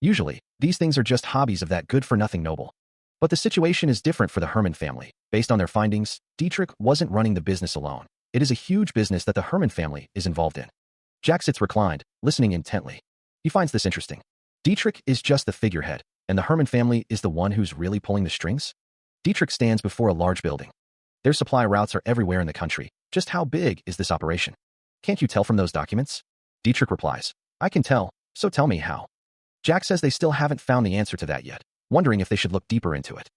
Usually, these things are just hobbies of that good-for-nothing noble. But the situation is different for the Herman family. Based on their findings, Dietrich wasn't running the business alone. It is a huge business that the Herman family is involved in. Jack sits reclined, listening intently. He finds this interesting. Dietrich is just the figurehead, and the Herman family is the one who's really pulling the strings? Dietrich stands before a large building. Their supply routes are everywhere in the country. Just how big is this operation? Can't you tell from those documents? Dietrich replies, I can tell, so tell me how. Jack says they still haven't found the answer to that yet, wondering if they should look deeper into it.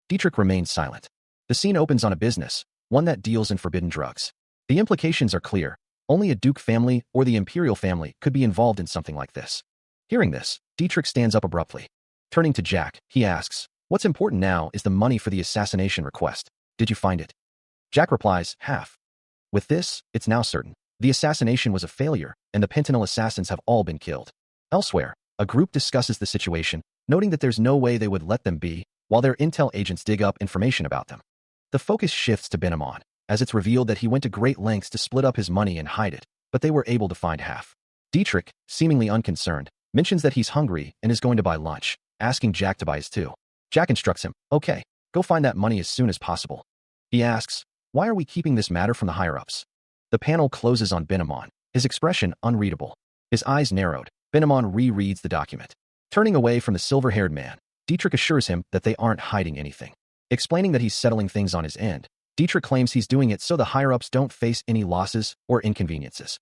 Dietrich remains silent. The scene opens on a business, one that deals in forbidden drugs. The implications are clear. Only a duke family or the imperial family could be involved in something like this. Hearing this, Dietrich stands up abruptly. Turning to Jack, he asks, what's important now is the money for the assassination request. Did you find it? Jack replies, half. With this, it's now certain. The assassination was a failure, and the Pentanel assassins have all been killed. Elsewhere, a group discusses the situation, noting that there's no way they would let them be, while their intel agents dig up information about them. The focus shifts to Benamon, as it's revealed that he went to great lengths to split up his money and hide it, but they were able to find half. Dietrich, seemingly unconcerned, mentions that he's hungry and is going to buy lunch, asking Jack to buy his too. Jack instructs him, okay, go find that money as soon as possible. He asks, why are we keeping this matter from the higher-ups? The panel closes on Benamon, his expression unreadable. His eyes narrowed. Benamon rereads the document. Turning away from the silver-haired man, Dietrich assures him that they aren't hiding anything. Explaining that he's settling things on his end, Dietrich claims he's doing it so the higher-ups don't face any losses or inconveniences.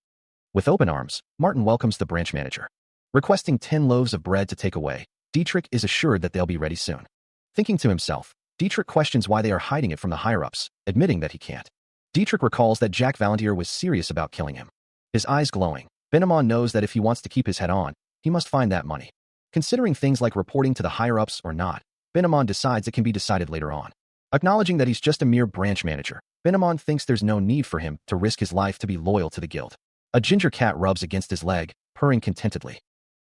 With open arms, Martin welcomes the branch manager. Requesting 10 loaves of bread to take away, Dietrich is assured that they'll be ready soon. Thinking to himself, Dietrich questions why they are hiding it from the higher-ups, admitting that he can't. Dietrich recalls that Jack Valentier was serious about killing him. His eyes glowing, Benamon knows that if he wants to keep his head on, he must find that money. Considering things like reporting to the higher-ups or not, Benamon decides it can be decided later on. Acknowledging that he's just a mere branch manager, Benamon thinks there's no need for him to risk his life to be loyal to the guild. A ginger cat rubs against his leg, purring contentedly.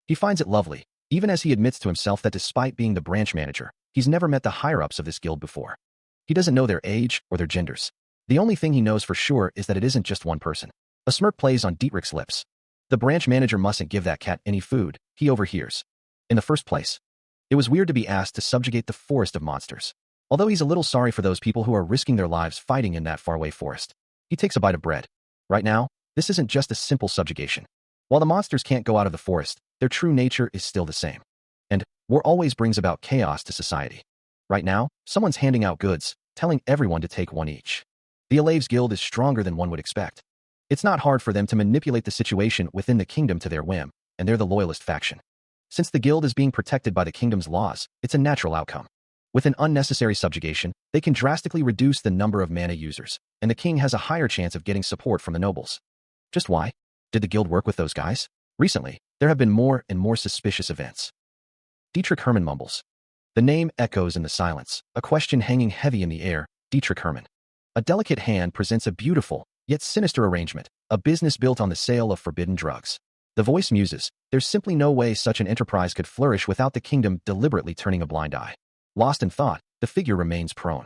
He finds it lovely, even as he admits to himself that despite being the branch manager, he's never met the higher-ups of this guild before. He doesn't know their age or their genders. The only thing he knows for sure is that it isn't just one person. A smirk plays on Dietrich's lips. The branch manager mustn't give that cat any food, he overhears. In the first place, it was weird to be asked to subjugate the forest of monsters. Although he's a little sorry for those people who are risking their lives fighting in that faraway forest. He takes a bite of bread. Right now, this isn't just a simple subjugation. While the monsters can't go out of the forest, their true nature is still the same. War always brings about chaos to society. Right now, someone's handing out goods, telling everyone to take one each. The Alaves Guild is stronger than one would expect. It's not hard for them to manipulate the situation within the kingdom to their whim, and they're the loyalist faction. Since the guild is being protected by the kingdom's laws, it's a natural outcome. With an unnecessary subjugation, they can drastically reduce the number of mana users, and the king has a higher chance of getting support from the nobles. Just why? Did the guild work with those guys? Recently, there have been more and more suspicious events. Dietrich Hermann mumbles. The name echoes in the silence, a question hanging heavy in the air. Dietrich Hermann. A delicate hand presents a beautiful, yet sinister arrangement, a business built on the sale of forbidden drugs. The voice muses, there's simply no way such an enterprise could flourish without the kingdom deliberately turning a blind eye. Lost in thought, the figure remains prone.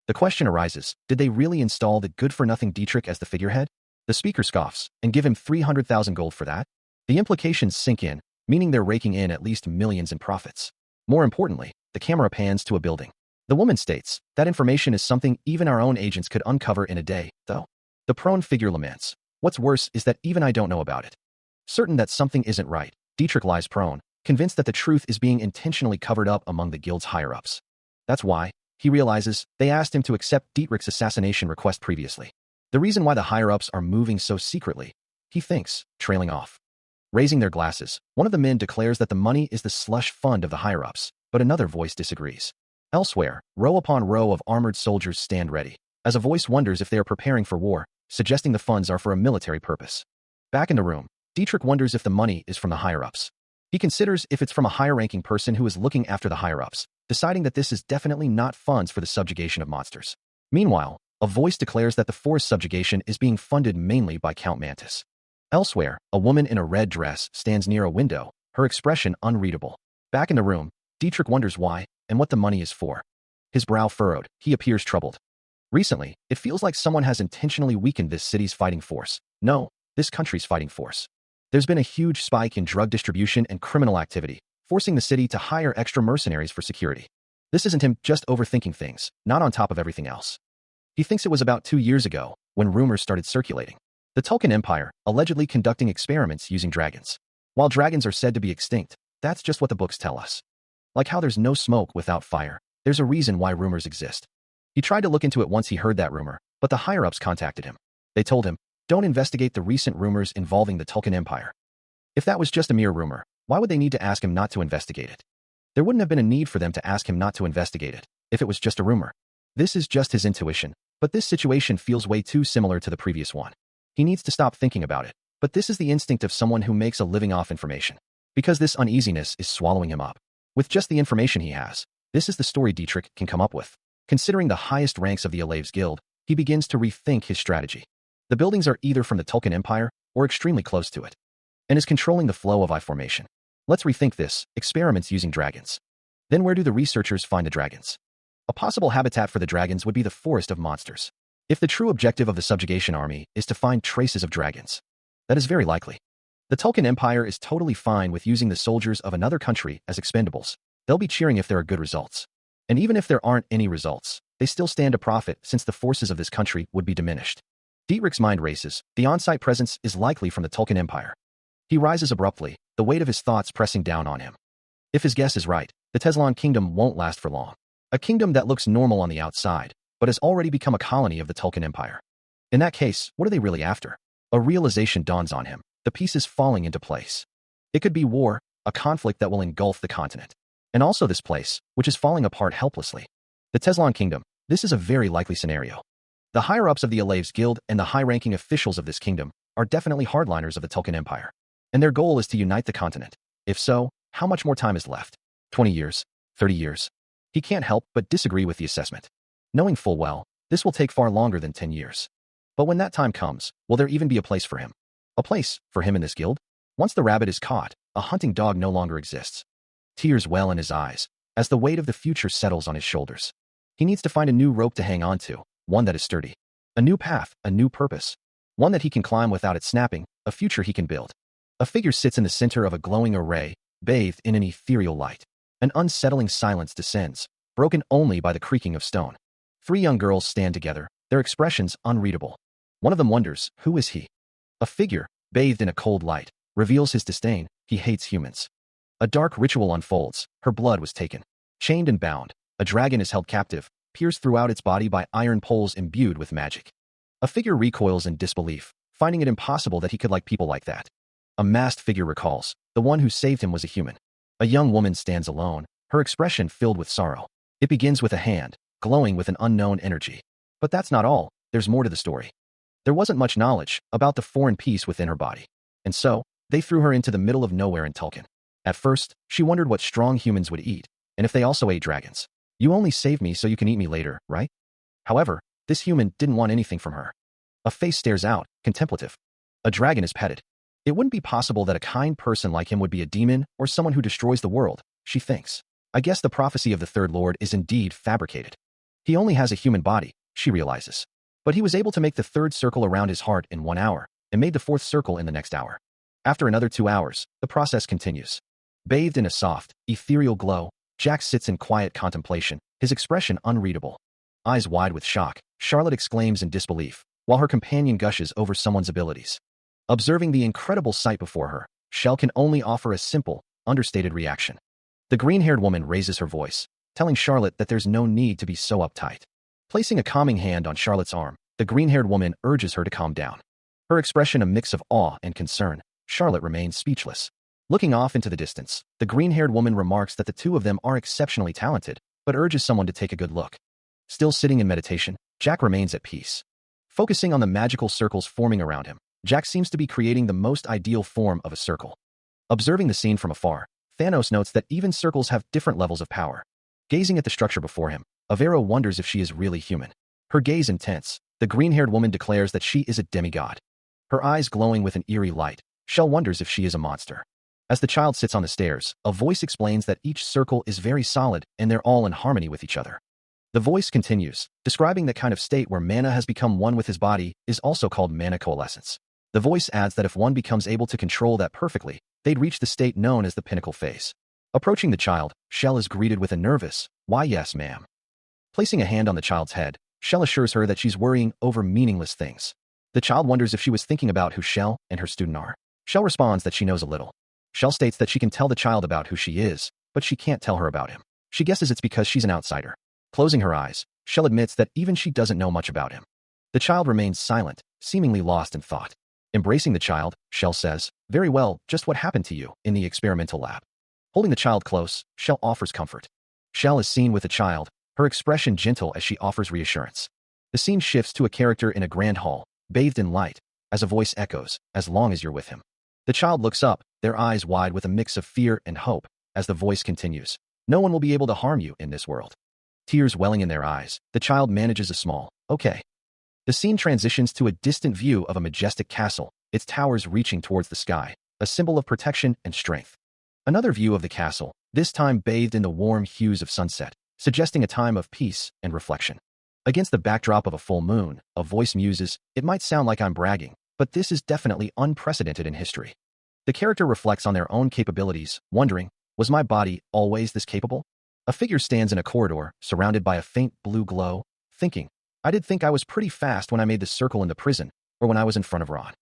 The question arises, did they really install the good-for-nothing Dietrich as the figurehead? The speaker scoffs, and give him 300,000 gold for that? The implications sink in, meaning they're raking in at least millions in profits. More importantly, the camera pans to a building. The woman states, that information is something even our own agents could uncover in a day, though. The prone figure laments. What's worse is that even I don't know about it. Certain that something isn't right, Dietrich lies prone, convinced that the truth is being intentionally covered up among the guild's higher-ups. That's why, he realizes, they asked him to accept Dietrich's assassination request previously. The reason why the higher-ups are moving so secretly, he thinks, trailing off. Raising their glasses, one of the men declares that the money is the slush fund of the higher-ups, but another voice disagrees. Elsewhere, row upon row of armored soldiers stand ready, as a voice wonders if they are preparing for war, suggesting the funds are for a military purpose. Back in the room, Dietrich wonders if the money is from the higher-ups. He considers if it's from a higher-ranking person who is looking after the higher-ups, deciding that this is definitely not funds for the subjugation of monsters. Meanwhile, a voice declares that the forest subjugation is being funded mainly by Count Mantis. Elsewhere, a woman in a red dress stands near a window, her expression unreadable. Back in the room, Dietrich wonders why and what the money is for. His brow furrowed, he appears troubled. Recently, it feels like someone has intentionally weakened this city's fighting force. No, this country's fighting force. There's been a huge spike in drug distribution and criminal activity, forcing the city to hire extra mercenaries for security. This isn't him just overthinking things, not on top of everything else. He thinks it was about 2 years ago, when rumors started circulating. The Tulkun Empire, allegedly conducting experiments using dragons. While dragons are said to be extinct, that's just what the books tell us. Like how there's no smoke without fire, there's a reason why rumors exist. He tried to look into it once he heard that rumor, but the higher-ups contacted him. They told him, don't investigate the recent rumors involving the Tulkun Empire. If that was just a mere rumor, why would they need to ask him not to investigate it? There wouldn't have been a need for them to ask him not to investigate it, if it was just a rumor. This is just his intuition, but this situation feels way too similar to the previous one. He needs to stop thinking about it, but this is the instinct of someone who makes a living off information. Because this uneasiness is swallowing him up. With just the information he has, this is the story Dietrich can come up with. Considering the highest ranks of the Alaves Guild, he begins to rethink his strategy. The buildings are either from the Tulkun Empire, or extremely close to it, and is controlling the flow of I-formation. Let's rethink this, experiments using dragons. Then where do the researchers find the dragons? A possible habitat for the dragons would be the forest of monsters. If the true objective of the subjugation army is to find traces of dragons, that is very likely. The Tulkun Empire is totally fine with using the soldiers of another country as expendables. They'll be cheering if there are good results. And even if there aren't any results, they still stand to profit since the forces of this country would be diminished. Dietrich's mind races. The on-site presence is likely from the Tulkun Empire. He rises abruptly, the weight of his thoughts pressing down on him. If his guess is right, the Tezlon kingdom won't last for long. A kingdom that looks normal on the outside, but has already become a colony of the Tulkun Empire. In that case, what are they really after? A realization dawns on him, the pieces falling into place. It could be war, a conflict that will engulf the continent. And also this place, which is falling apart helplessly. The Tezlon kingdom, this is a very likely scenario. The higher-ups of the Alaves Guild and the high-ranking officials of this kingdom are definitely hardliners of the Tulkun Empire. And their goal is to unite the continent. If so, how much more time is left? 20 years? 30 years? He can't help but disagree with the assessment. Knowing full well, this will take far longer than 10 years. But when that time comes, will there even be a place for him? A place for him in this guild? Once the rabbit is caught, a hunting dog no longer exists. Tears well in his eyes, as the weight of the future settles on his shoulders. He needs to find a new rope to hang on to, one that is sturdy. A new path, a new purpose. One that he can climb without it snapping, a future he can build. A figure sits in the center of a glowing array, bathed in an ethereal light. An unsettling silence descends, broken only by the creaking of stone. 3 young girls stand together, their expressions unreadable. One of them wonders, who is he? A figure, bathed in a cold light, reveals his disdain. He hates humans. A dark ritual unfolds. Her blood was taken. Chained and bound, a dragon is held captive, pierced throughout its body by iron poles imbued with magic. A figure recoils in disbelief, finding it impossible that he could like people like that. A masked figure recalls, the one who saved him was a human. A young woman stands alone, her expression filled with sorrow. It begins with a hand, glowing with an unknown energy. But that's not all, there's more to the story. There wasn't much knowledge about the foreign piece within her body. And so, they threw her into the middle of nowhere in Tulkin. At first, she wondered what strong humans would eat, and if they also ate dragons. You only saved me so you can eat me later, right? However, this human didn't want anything from her. A face stares out, contemplative. A dragon is petted. It wouldn't be possible that a kind person like him would be a demon or someone who destroys the world, she thinks. I guess the prophecy of the Third Lord is indeed fabricated. He only has a human body, she realizes. But he was able to make the third circle around his heart in 1 hour, and made the fourth circle in the next hour. After another 2 hours, the process continues. Bathed in a soft, ethereal glow, Jack sits in quiet contemplation, his expression unreadable. Eyes wide with shock, Charlotte exclaims in disbelief, while her companion gushes over someone's abilities. Observing the incredible sight before her, Shell can only offer a simple, understated reaction. The green-haired woman raises her voice, telling Charlotte that there's no need to be so uptight. Placing a calming hand on Charlotte's arm, the green-haired woman urges her to calm down. Her expression a mix of awe and concern, Charlotte remains speechless. Looking off into the distance, the green-haired woman remarks that the two of them are exceptionally talented, but urges someone to take a good look. Still sitting in meditation, Jack remains at peace. Focusing on the magical circles forming around him, Jack seems to be creating the most ideal form of a circle. Observing the scene from afar, Thanos notes that even circles have different levels of power. Gazing at the structure before him, Avero wonders if she is really human. Her gaze intense, the green-haired woman declares that she is a demigod. Her eyes glowing with an eerie light, Shell wonders if she is a monster. As the child sits on the stairs, a voice explains that each circle is very solid and they're all in harmony with each other. The voice continues, describing that kind of state where mana has become one with his body is also called mana coalescence. The voice adds that if one becomes able to control that perfectly, they'd reach the state known as the pinnacle phase. Approaching the child, Shell is greeted with a nervous, "Why yes, ma'am." Placing a hand on the child's head, Shell assures her that she's worrying over meaningless things. The child wonders if she was thinking about who Shell and her student are. Shell responds that she knows a little. Shell states that she can tell the child about who she is, but she can't tell her about him. She guesses it's because she's an outsider. Closing her eyes, Shell admits that even she doesn't know much about him. The child remains silent, seemingly lost in thought. Embracing the child, Shell says, "Very well, just what happened to you in the experimental lab." Holding the child close, Shell offers comfort. Shell is seen with the child, her expression gentle as she offers reassurance. The scene shifts to a character in a grand hall, bathed in light, as a voice echoes, "As long as you're with him." The child looks up, their eyes wide with a mix of fear and hope, as the voice continues, "No one will be able to harm you in this world." Tears welling in their eyes, the child manages a small, "Okay." The scene transitions to a distant view of a majestic castle, its towers reaching towards the sky, a symbol of protection and strength. Another view of the castle, this time bathed in the warm hues of sunset, suggesting a time of peace and reflection. Against the backdrop of a full moon, a voice muses, "It might sound like I'm bragging, but this is definitely unprecedented in history." The character reflects on their own capabilities, wondering, was my body always this capable? A figure stands in a corridor, surrounded by a faint blue glow, thinking, I did think I was pretty fast when I made the circle in the prison, or when I was in front of Ron.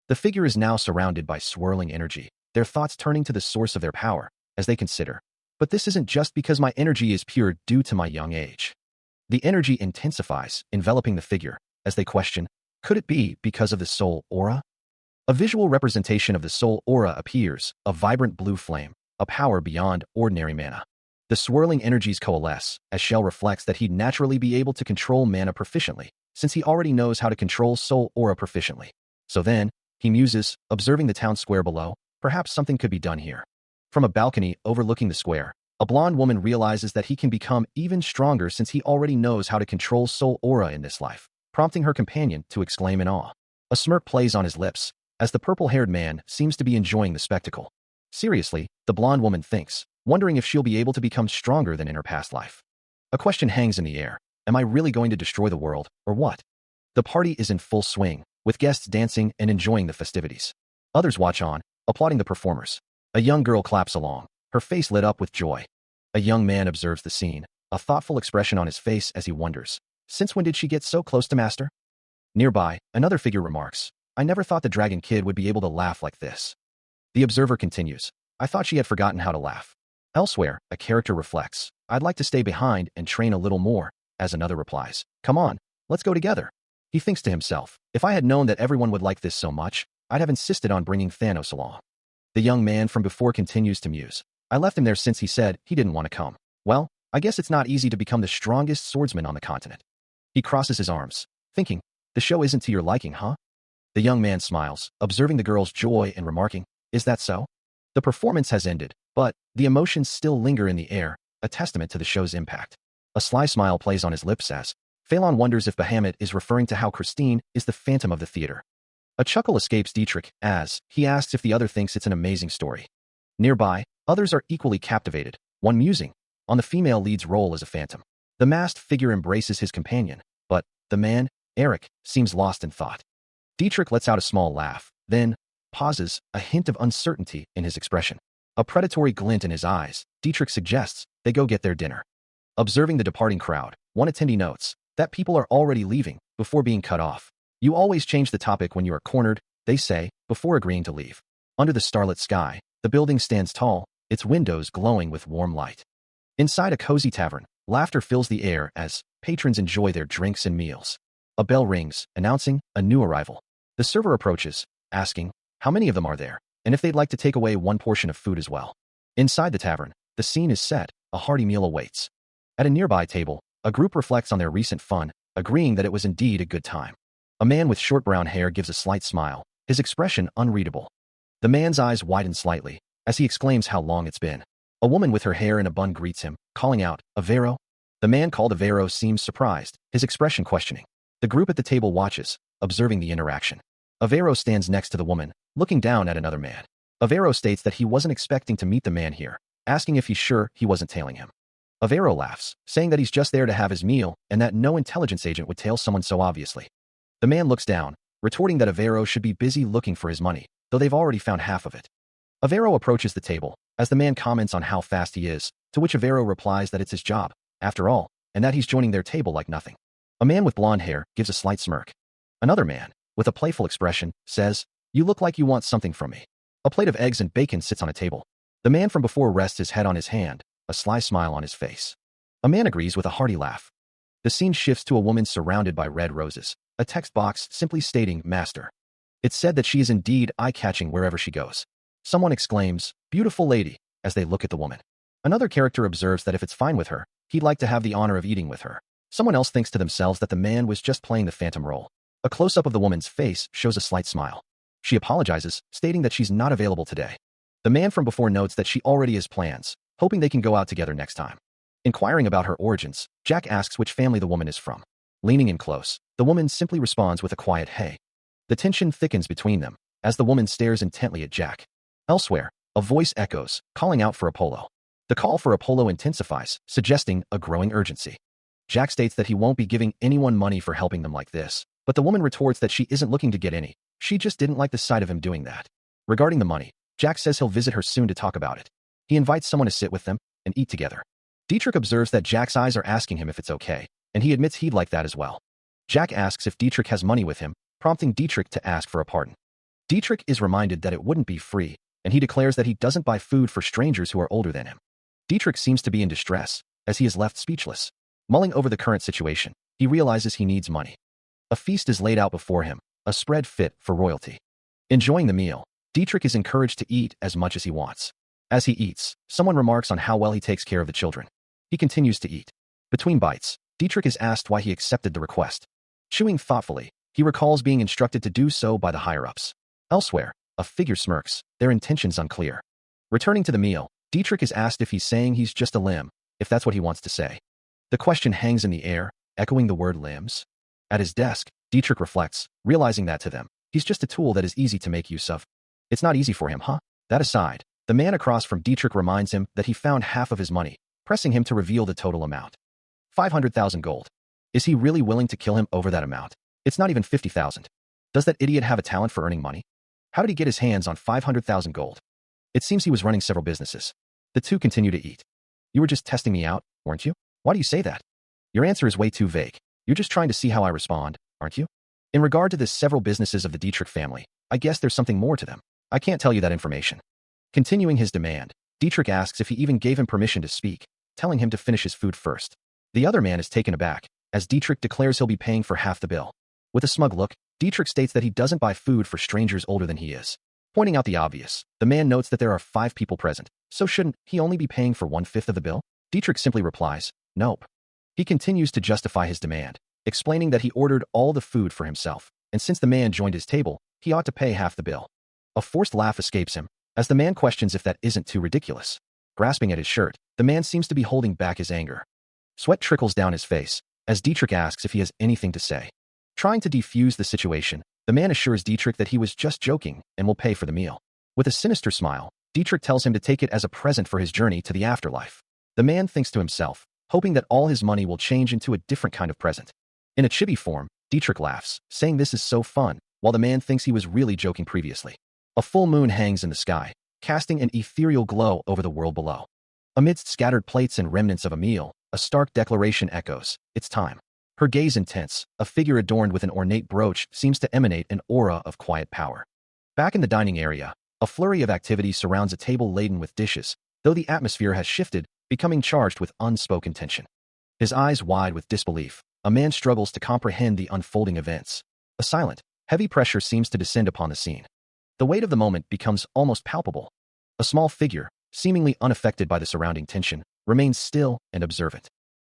The figure is now surrounded by swirling energy, their thoughts turning to the source of their power, as they consider, but this isn't just because my energy is pure due to my young age. The energy intensifies, enveloping the figure, as they question, could it be because of the soul aura? A visual representation of the soul aura appears, a vibrant blue flame, a power beyond ordinary mana. The swirling energies coalesce, as Shell reflects that he'd naturally be able to control mana proficiently, since he already knows how to control soul aura proficiently. So then, he muses, observing the town square below, perhaps something could be done here. From a balcony overlooking the square, a blonde woman realizes that he can become even stronger since he already knows how to control soul aura in this life, prompting her companion to exclaim in awe. A smirk plays on his lips, as the purple-haired man seems to be enjoying the spectacle. Seriously, the blonde woman thinks, wondering if she'll be able to become stronger than in her past life. A question hangs in the air. Am I really going to destroy the world, or what? The party is in full swing, with guests dancing and enjoying the festivities. Others watch on, applauding the performers. A young girl claps along, her face lit up with joy. A young man observes the scene, a thoughtful expression on his face as he wonders, since when did she get so close to Master? Nearby, another figure remarks, I never thought the Dragon Kid would be able to laugh like this. The observer continues, I thought she had forgotten how to laugh. Elsewhere, a character reflects. I'd like to stay behind and train a little more, as another replies. Come on, let's go together. He thinks to himself, if I had known that everyone would like this so much, I'd have insisted on bringing Thanos along. The young man from before continues to muse. I left him there since he said he didn't want to come. Well, I guess it's not easy to become the strongest swordsman on the continent. He crosses his arms, thinking, the show isn't to your liking, huh? The young man smiles, observing the girl's joy and remarking, is that so? The performance has ended, but the emotions still linger in the air, a testament to the show's impact. A sly smile plays on his lips as Phelan wonders if Bahamut is referring to how Christine is the phantom of the theater. A chuckle escapes Dietrich as he asks if the other thinks it's an amazing story. Nearby, others are equally captivated, one musing on the female lead's role as a phantom. The masked figure embraces his companion, but the man, Eric, seems lost in thought. Dietrich lets out a small laugh, then pauses, a hint of uncertainty in his expression. A predatory glint in his eyes, Dietrich suggests they go get their dinner. Observing the departing crowd, one attendee notes that people are already leaving before being cut off. You always change the topic when you are cornered, they say, before agreeing to leave. Under the starlit sky, the building stands tall, its windows glowing with warm light. Inside a cozy tavern, laughter fills the air as patrons enjoy their drinks and meals. A bell rings, announcing a new arrival. The server approaches, asking how many of them are there, and if they'd like to take away one portion of food as well. Inside the tavern, the scene is set, a hearty meal awaits. At a nearby table, a group reflects on their recent fun, agreeing that it was indeed a good time. A man with short brown hair gives a slight smile, his expression unreadable. The man's eyes widen slightly, as he exclaims how long it's been. A woman with her hair in a bun greets him, calling out, Avero? The man called Avero seems surprised, his expression questioning. The group at the table watches, observing the interaction. Avero stands next to the woman, looking down at another man. Avero states that he wasn't expecting to meet the man here, asking if he's sure he wasn't tailing him. Avero laughs, saying that he's just there to have his meal and that no intelligence agent would tail someone so obviously. The man looks down, retorting that Avero should be busy looking for his money, though they've already found half of it. Avero approaches the table, as the man comments on how fast he is, to which Avero replies that it's his job, after all, and that he's joining their table like nothing. A man with blonde hair gives a slight smirk. Another man, with a playful expression, says, you look like you want something from me. A plate of eggs and bacon sits on a table. The man from before rests his head on his hand, a sly smile on his face. A man agrees with a hearty laugh. The scene shifts to a woman surrounded by red roses, a text box simply stating, Master. It's said that she is indeed eye-catching wherever she goes. Someone exclaims, beautiful lady, as they look at the woman. Another character observes that if it's fine with her, he'd like to have the honor of eating with her. Someone else thinks to themselves that the man was just playing the phantom role. A close-up of the woman's face shows a slight smile. She apologizes, stating that she's not available today. The man from before notes that she already has plans, hoping they can go out together next time. Inquiring about her origins, Jack asks which family the woman is from. Leaning in close, the woman simply responds with a quiet hey. The tension thickens between them, as the woman stares intently at Jack. Elsewhere, a voice echoes, calling out for Apollo. The call for Apollo intensifies, suggesting a growing urgency. Jack states that he won't be giving anyone money for helping them like this, but the woman retorts that she isn't looking to get any. She just didn't like the sight of him doing that. Regarding the money, Jack says he'll visit her soon to talk about it. He invites someone to sit with them and eat together. Dietrich observes that Jack's eyes are asking him if it's okay, and he admits he'd like that as well. Jack asks if Dietrich has money with him, prompting Dietrich to ask for a pardon. Dietrich is reminded that it wouldn't be free, and he declares that he doesn't buy food for strangers who are older than him. Dietrich seems to be in distress, as he is left speechless. Mulling over the current situation, he realizes he needs money. A feast is laid out before him, a spread fit for royalty. Enjoying the meal, Dietrich is encouraged to eat as much as he wants. As he eats, someone remarks on how well he takes care of the children. He continues to eat. Between bites, Dietrich is asked why he accepted the request. Chewing thoughtfully, he recalls being instructed to do so by the higher-ups. Elsewhere, a figure smirks, their intentions unclear. Returning to the meal, Dietrich is asked if he's saying he's just a limb, if that's what he wants to say. The question hangs in the air, echoing the word limbs. At his desk, Dietrich reflects, realizing that to them, he's just a tool that is easy to make use of. It's not easy for him, huh? That aside, the man across from Dietrich reminds him that he found half of his money, pressing him to reveal the total amount. 500,000 gold. Is he really willing to kill him over that amount? It's not even 50,000. Does that idiot have a talent for earning money? How did he get his hands on 500,000 gold? It seems he was running several businesses. The two continue to eat. You were just testing me out, weren't you? Why do you say that? Your answer is way too vague. You're just trying to see how I respond, aren't you? In regard to the several businesses of the Dietrich family, I guess there's something more to them. I can't tell you that information. Continuing his demand, Dietrich asks if he even gave him permission to speak, telling him to finish his food first. The other man is taken aback, as Dietrich declares he'll be paying for half the bill. With a smug look, Dietrich states that he doesn't buy food for strangers older than he is. Pointing out the obvious, the man notes that there are 5 people present, so shouldn't he only be paying for 1/5 of the bill? Dietrich simply replies, nope. He continues to justify his demand, explaining that he ordered all the food for himself, and since the man joined his table, he ought to pay half the bill. A forced laugh escapes him, as the man questions if that isn't too ridiculous. Grasping at his shirt, the man seems to be holding back his anger. Sweat trickles down his face, as Dietrich asks if he has anything to say. Trying to defuse the situation, the man assures Dietrich that he was just joking and will pay for the meal. With a sinister smile, Dietrich tells him to take it as a present for his journey to the afterlife. The man thinks to himself, hoping that all his money will change into a different kind of present. In a chibi form, Dietrich laughs, saying this is so fun, while the man thinks he was really joking previously. A full moon hangs in the sky, casting an ethereal glow over the world below. Amidst scattered plates and remnants of a meal, a stark declaration echoes, it's time. Her gaze intense, a figure adorned with an ornate brooch seems to emanate an aura of quiet power. Back in the dining area, a flurry of activity surrounds a table laden with dishes, though the atmosphere has shifted, becoming charged with unspoken tension. His eyes wide with disbelief, a man struggles to comprehend the unfolding events. A silent, heavy pressure seems to descend upon the scene. The weight of the moment becomes almost palpable. A small figure, seemingly unaffected by the surrounding tension, remains still and observant.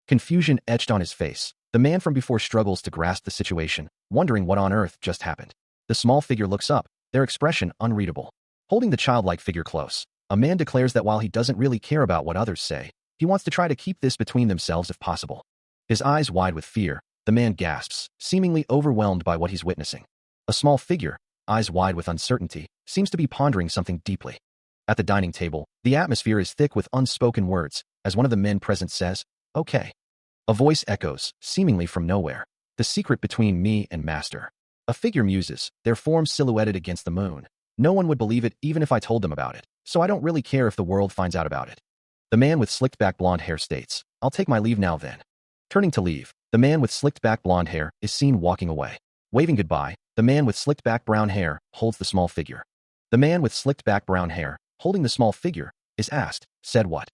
Confusion etched on his face, the man from before struggles to grasp the situation, wondering what on earth just happened. The small figure looks up, their expression unreadable. Holding the childlike figure close, a man declares that while he doesn't really care about what others say, he wants to try to keep this between themselves if possible. His eyes wide with fear, the man gasps, seemingly overwhelmed by what he's witnessing. A small figure, eyes wide with uncertainty, seems to be pondering something deeply. At the dining table, the atmosphere is thick with unspoken words, as one of the men present says, okay. A voice echoes, seemingly from nowhere. The secret between me and master. A figure muses, their forms silhouetted against the moon. No one would believe it even if I told them about it, so I don't really care if the world finds out about it. The man with slicked back blonde hair states, I'll take my leave now then. Turning to leave, the man with slicked back blonde hair is seen walking away. Waving goodbye, the man with slicked back brown hair holds the small figure. The man with slicked back brown hair, holding the small figure, is asked, said what?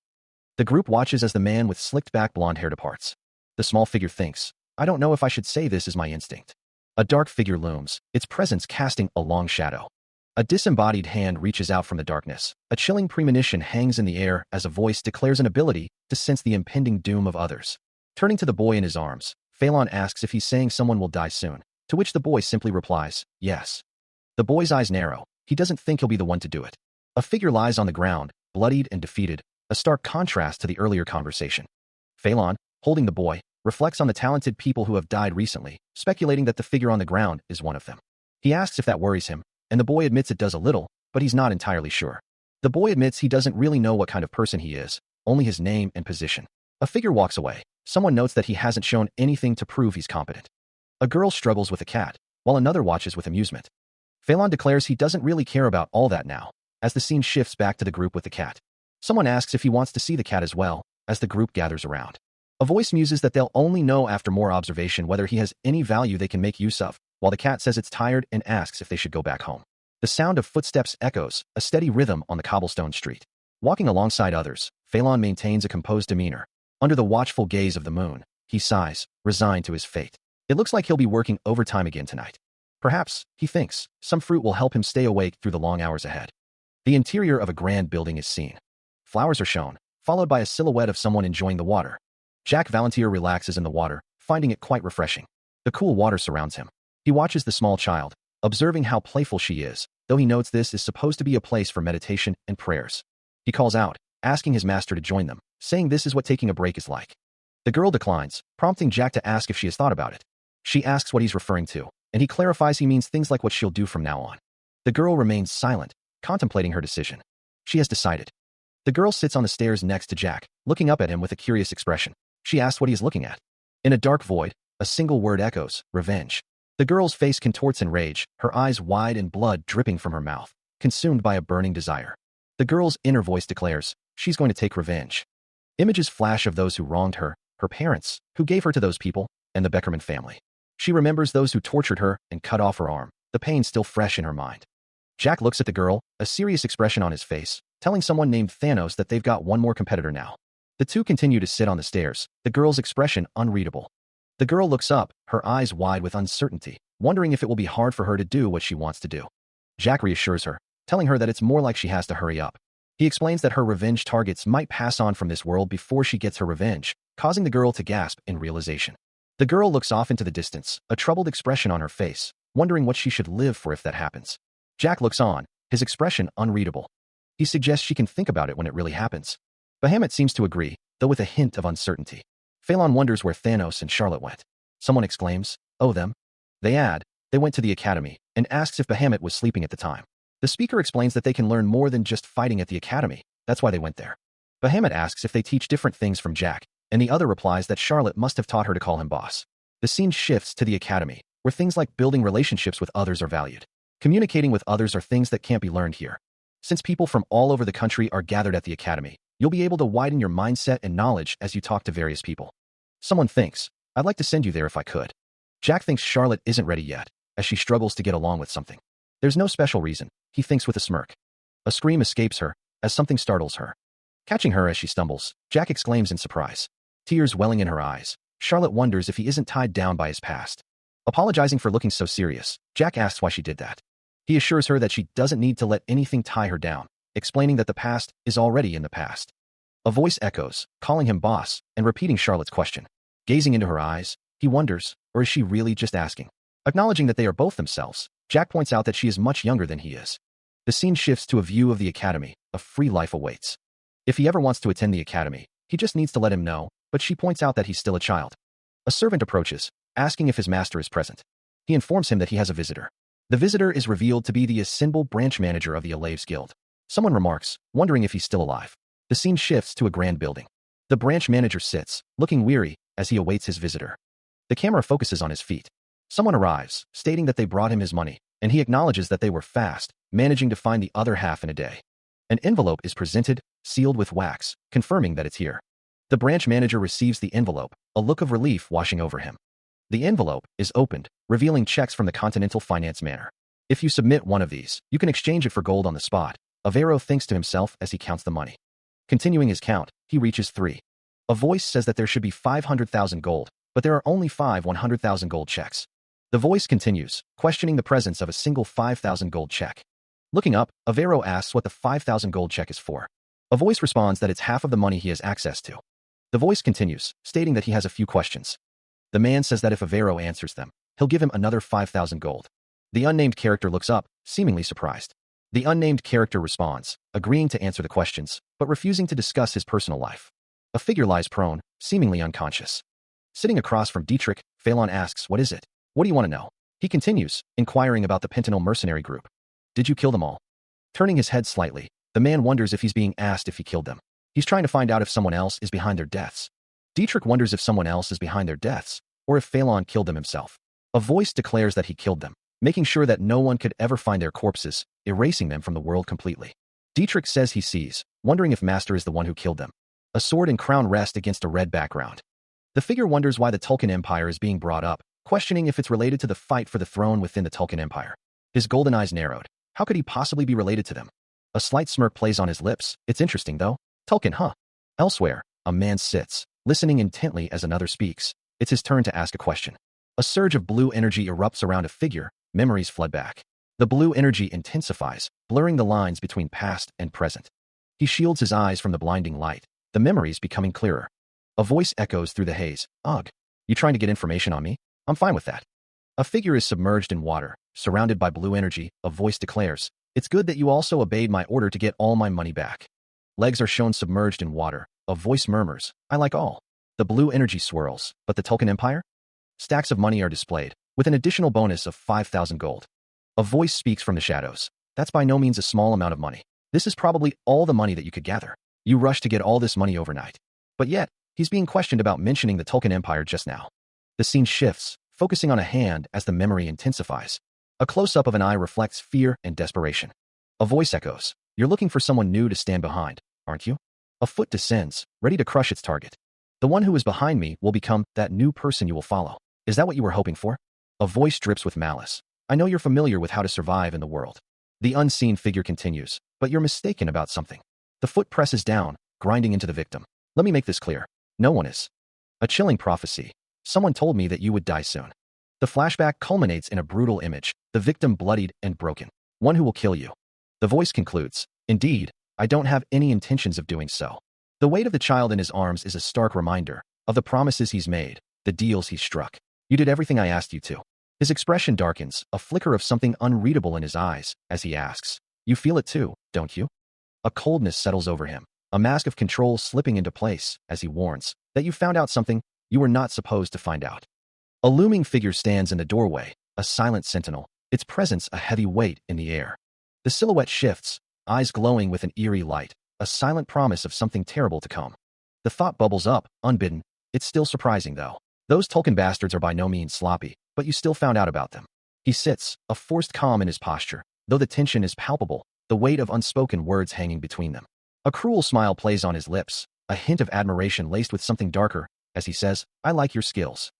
The group watches as the man with slicked back blonde hair departs. The small figure thinks, I don't know if I should say this is my instinct. A dark figure looms, its presence casting a long shadow. A disembodied hand reaches out from the darkness. A chilling premonition hangs in the air as a voice declares an ability to sense the impending doom of others. Turning to the boy in his arms, Phelan asks if he's saying someone will die soon, to which the boy simply replies, yes. The boy's eyes narrow, he doesn't think he'll be the one to do it. A figure lies on the ground, bloodied and defeated, a stark contrast to the earlier conversation. Phelan, holding the boy, reflects on the talented people who have died recently, speculating that the figure on the ground is one of them. He asks if that worries him, and the boy admits it does a little, but he's not entirely sure. The boy admits he doesn't really know what kind of person he is, only his name and position. A figure walks away. Someone notes that he hasn't shown anything to prove he's competent. A girl struggles with a cat, while another watches with amusement. Phelan declares he doesn't really care about all that now, as the scene shifts back to the group with the cat. Someone asks if he wants to see the cat as well, as the group gathers around. A voice muses that they'll only know after more observation whether he has any value they can make use of, while the cat says it's tired and asks if they should go back home. The sound of footsteps echoes, a steady rhythm on the cobblestone street. Walking alongside others, Phelan maintains a composed demeanor. Under the watchful gaze of the moon, he sighs, resigned to his fate. It looks like he'll be working overtime again tonight. Perhaps, he thinks, some fruit will help him stay awake through the long hours ahead. The interior of a grand building is seen. Flowers are shown, followed by a silhouette of someone enjoying the water. Jack Valantier relaxes in the water, finding it quite refreshing. The cool water surrounds him. He watches the small child, observing how playful she is, though he notes this is supposed to be a place for meditation and prayers. He calls out, asking his master to join them, saying this is what taking a break is like. The girl declines, prompting Jack to ask if she has thought about it. She asks what he's referring to, and he clarifies he means things like what she'll do from now on. The girl remains silent, contemplating her decision. She has decided. The girl sits on the stairs next to Jack, looking up at him with a curious expression. She asks what he is looking at. In a dark void, a single word echoes, revenge. The girl's face contorts in rage, her eyes wide and blood dripping from her mouth, consumed by a burning desire. The girl's inner voice declares, she's going to take revenge. Images flash of those who wronged her, her parents, who gave her to those people, and the Beckerman family. She remembers those who tortured her and cut off her arm, the pain still fresh in her mind. Jack looks at the girl, a serious expression on his face, telling someone named Thanos that they've got one more competitor now. The two continue to sit on the stairs, the girl's expression unreadable. The girl looks up, her eyes wide with uncertainty, wondering if it will be hard for her to do what she wants to do. Jack reassures her, telling her that it's more like she has to hurry up. He explains that her revenge targets might pass on from this world before she gets her revenge, causing the girl to gasp in realization. The girl looks off into the distance, a troubled expression on her face, wondering what she should live for if that happens. Jack looks on, his expression unreadable. He suggests she can think about it when it really happens. Bahamut seems to agree, though with a hint of uncertainty. Phelan wonders where Thanos and Charlotte went. Someone exclaims, "Oh, them?" They add, "They went to the academy," and asks if Bahamut was sleeping at the time. The speaker explains that they can learn more than just fighting at the academy, that's why they went there. Bahamut asks if they teach different things from Jack, and the other replies that Charlotte must have taught her to call him boss. The scene shifts to the academy, where things like building relationships with others are valued. Communicating with others are things that can't be learned here. Since people from all over the country are gathered at the academy, you'll be able to widen your mindset and knowledge as you talk to various people. Someone thinks, "I'd like to send you there if I could." Jack thinks Charlotte isn't ready yet, as she struggles to get along with something. There's no special reason, he thinks with a smirk. A scream escapes her, as something startles her. Catching her as she stumbles, Jack exclaims in surprise. Tears welling in her eyes, Charlotte wonders if he isn't tied down by his past. Apologizing for looking so serious, Jack asks why she did that. He assures her that she doesn't need to let anything tie her down, explaining that the past is already in the past. A voice echoes, calling him boss, and repeating Charlotte's question. Gazing into her eyes, he wonders, or is she really just asking? Acknowledging that they are both themselves, Jack points out that she is much younger than he is. The scene shifts to a view of the academy, a free life awaits. If he ever wants to attend the academy, he just needs to let him know, but she points out that he's still a child. A servant approaches, asking if his master is present. He informs him that he has a visitor. The visitor is revealed to be the Assemble branch manager of the Alaves Guild. Someone remarks, wondering if he's still alive. The scene shifts to a grand building. The branch manager sits, looking weary, as he awaits his visitor. The camera focuses on his feet. Someone arrives, stating that they brought him his money, and he acknowledges that they were fast, managing to find the other half in a day. An envelope is presented, sealed with wax, confirming that it's here. The branch manager receives the envelope, a look of relief washing over him. The envelope is opened, revealing checks from the Continental Finance Manor. If you submit one of these, you can exchange it for gold on the spot. Avero thinks to himself as he counts the money. Continuing his count, he reaches 3. A voice says that there should be 500,000 gold, but there are only 5 100,000 gold checks. The voice continues, questioning the presence of a single 5,000 gold check. Looking up, Avero asks what the 5,000 gold check is for. A voice responds that it's half of the money he has access to. The voice continues, stating that he has a few questions. The man says that if Avero answers them, he'll give him another 5,000 gold. The unnamed character looks up, seemingly surprised. The unnamed character responds, agreeing to answer the questions, but refusing to discuss his personal life. A figure lies prone, seemingly unconscious. Sitting across from Dietrich, Phelan asks, "What is it? What do you want to know?" He continues, inquiring about the Pentanal mercenary group. "Did you kill them all?" Turning his head slightly, the man wonders if he's being asked if he killed them. He's trying to find out if someone else is behind their deaths. Dietrich wonders if someone else is behind their deaths, or if Phelan killed them himself. A voice declares that he killed them, making sure that no one could ever find their corpses, erasing them from the world completely. Dietrich says he sees, wondering if Master is the one who killed them. A sword and crown rest against a red background. The figure wonders why the Tulkun Empire is being brought up, questioning if it's related to the fight for the throne within the Tulkun Empire. His golden eyes narrowed. How could he possibly be related to them? A slight smirk plays on his lips. It's interesting, though. Tulkun, huh? Elsewhere, a man sits, listening intently as another speaks. It's his turn to ask a question. A surge of blue energy erupts around a figure, memories flood back. The blue energy intensifies, blurring the lines between past and present. He shields his eyes from the blinding light, the memories becoming clearer. A voice echoes through the haze. "Ugh, you trying to get information on me? I'm fine with that." A figure is submerged in water, surrounded by blue energy. A voice declares, "It's good that you also obeyed my order to get all my money back." Legs are shown submerged in water. A voice murmurs, "I like all." The blue energy swirls, but the Tulkun Empire? Stacks of money are displayed, with an additional bonus of 5,000 gold. A voice speaks from the shadows. "That's by no means a small amount of money. This is probably all the money that you could gather. You rushed to get all this money overnight." But yet, he's being questioned about mentioning the Tulkun Empire just now. The scene shifts, focusing on a hand as the memory intensifies. A close-up of an eye reflects fear and desperation. A voice echoes, "You're looking for someone new to stand behind, aren't you?" A foot descends, ready to crush its target. "The one who is behind me will become that new person you will follow. Is that what you were hoping for?" A voice drips with malice. "I know you're familiar with how to survive in the world. The unseen figure continues, but you're mistaken about something. The foot presses down, grinding into the victim. Let me make this clear. No one is. A chilling prophecy. Someone told me that you would die soon. The flashback culminates in a brutal image, the victim bloodied and broken. One who will kill you. The voice concludes, indeed, I don't have any intentions of doing so. The weight of the child in his arms is a stark reminder of the promises he's made, the deals he's struck. You did everything I asked you to. His expression darkens, a flicker of something unreadable in his eyes, as he asks, you feel it too, don't you? A coldness settles over him, a mask of control slipping into place, as he warns, that you found out something you were not supposed to find out. A looming figure stands in the doorway, a silent sentinel, its presence a heavy weight in the air. The silhouette shifts, eyes glowing with an eerie light, a silent promise of something terrible to come. The thought bubbles up, unbidden. It's still surprising, though. Those Tolkien bastards are by no means sloppy, but you still found out about them. He sits, a forced calm in his posture, though the tension is palpable, the weight of unspoken words hanging between them. A cruel smile plays on his lips, a hint of admiration laced with something darker, as he says, I like your skills.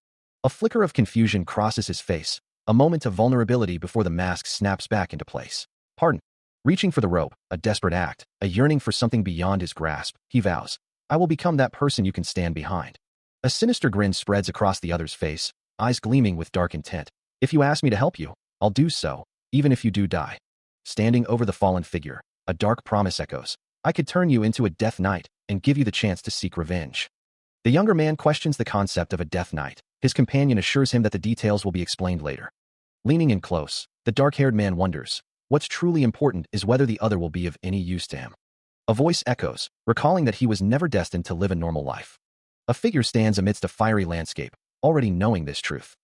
A flicker of confusion crosses his face, a moment of vulnerability before the mask snaps back into place. Pardon. Reaching for the rope, a desperate act, a yearning for something beyond his grasp, he vows, I will become that person you can stand behind. A sinister grin spreads across the other's face, eyes gleaming with dark intent. If you ask me to help you, I'll do so, even if you do die. Standing over the fallen figure, a dark promise echoes. I could turn you into a death knight and give you the chance to seek revenge. The younger man questions the concept of a death knight. His companion assures him that the details will be explained later. Leaning in close, the dark-haired man wonders, what's truly important is whether the other will be of any use to him. A voice echoes, recalling that he was never destined to live a normal life. A figure stands amidst a fiery landscape, already knowing this truth.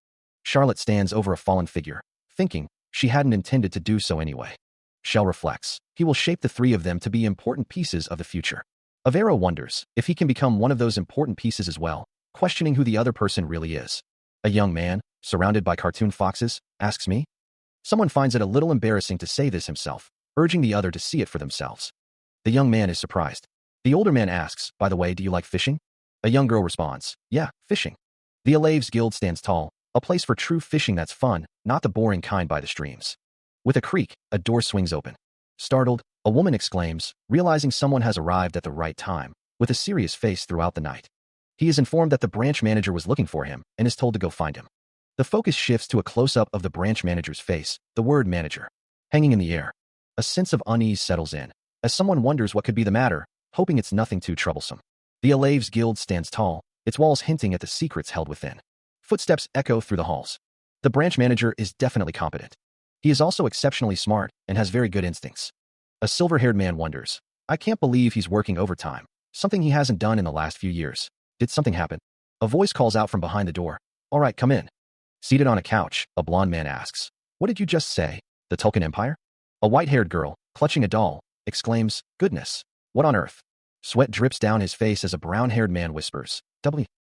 Charlotte stands over a fallen figure, thinking she hadn't intended to do so anyway. Shell reflects, he will shape the three of them to be important pieces of the future. Avero wonders if he can become one of those important pieces as well, questioning who the other person really is. A young man, surrounded by cartoon foxes, asks me. Someone finds it a little embarrassing to say this himself, urging the other to see it for themselves. The young man is surprised. The older man asks, by the way, do you like fishing? A young girl responds, yeah, fishing. The Alaves Guild stands tall, a place for true fishing that's fun, not the boring kind by the streams. With a creak, a door swings open. Startled, a woman exclaims, realizing someone has arrived at the right time, with a serious face throughout the night. He is informed that the branch manager was looking for him and is told to go find him. The focus shifts to a close-up of the branch manager's face, the word manager, hanging in the air. A sense of unease settles in, as someone wonders what could be the matter, hoping it's nothing too troublesome. The Alaves Guild stands tall, its walls hinting at the secrets held within. Footsteps echo through the halls. The branch manager is definitely competent. He is also exceptionally smart and has very good instincts. A silver-haired man wonders, I can't believe he's working overtime, something he hasn't done in the last few years. Did something happen? A voice calls out from behind the door. All right, come in. Seated on a couch, a blond man asks, what did you just say? The Tolkien Empire? A white-haired girl, clutching a doll, exclaims, goodness, what on earth? Sweat drips down his face as a brown-haired man whispers,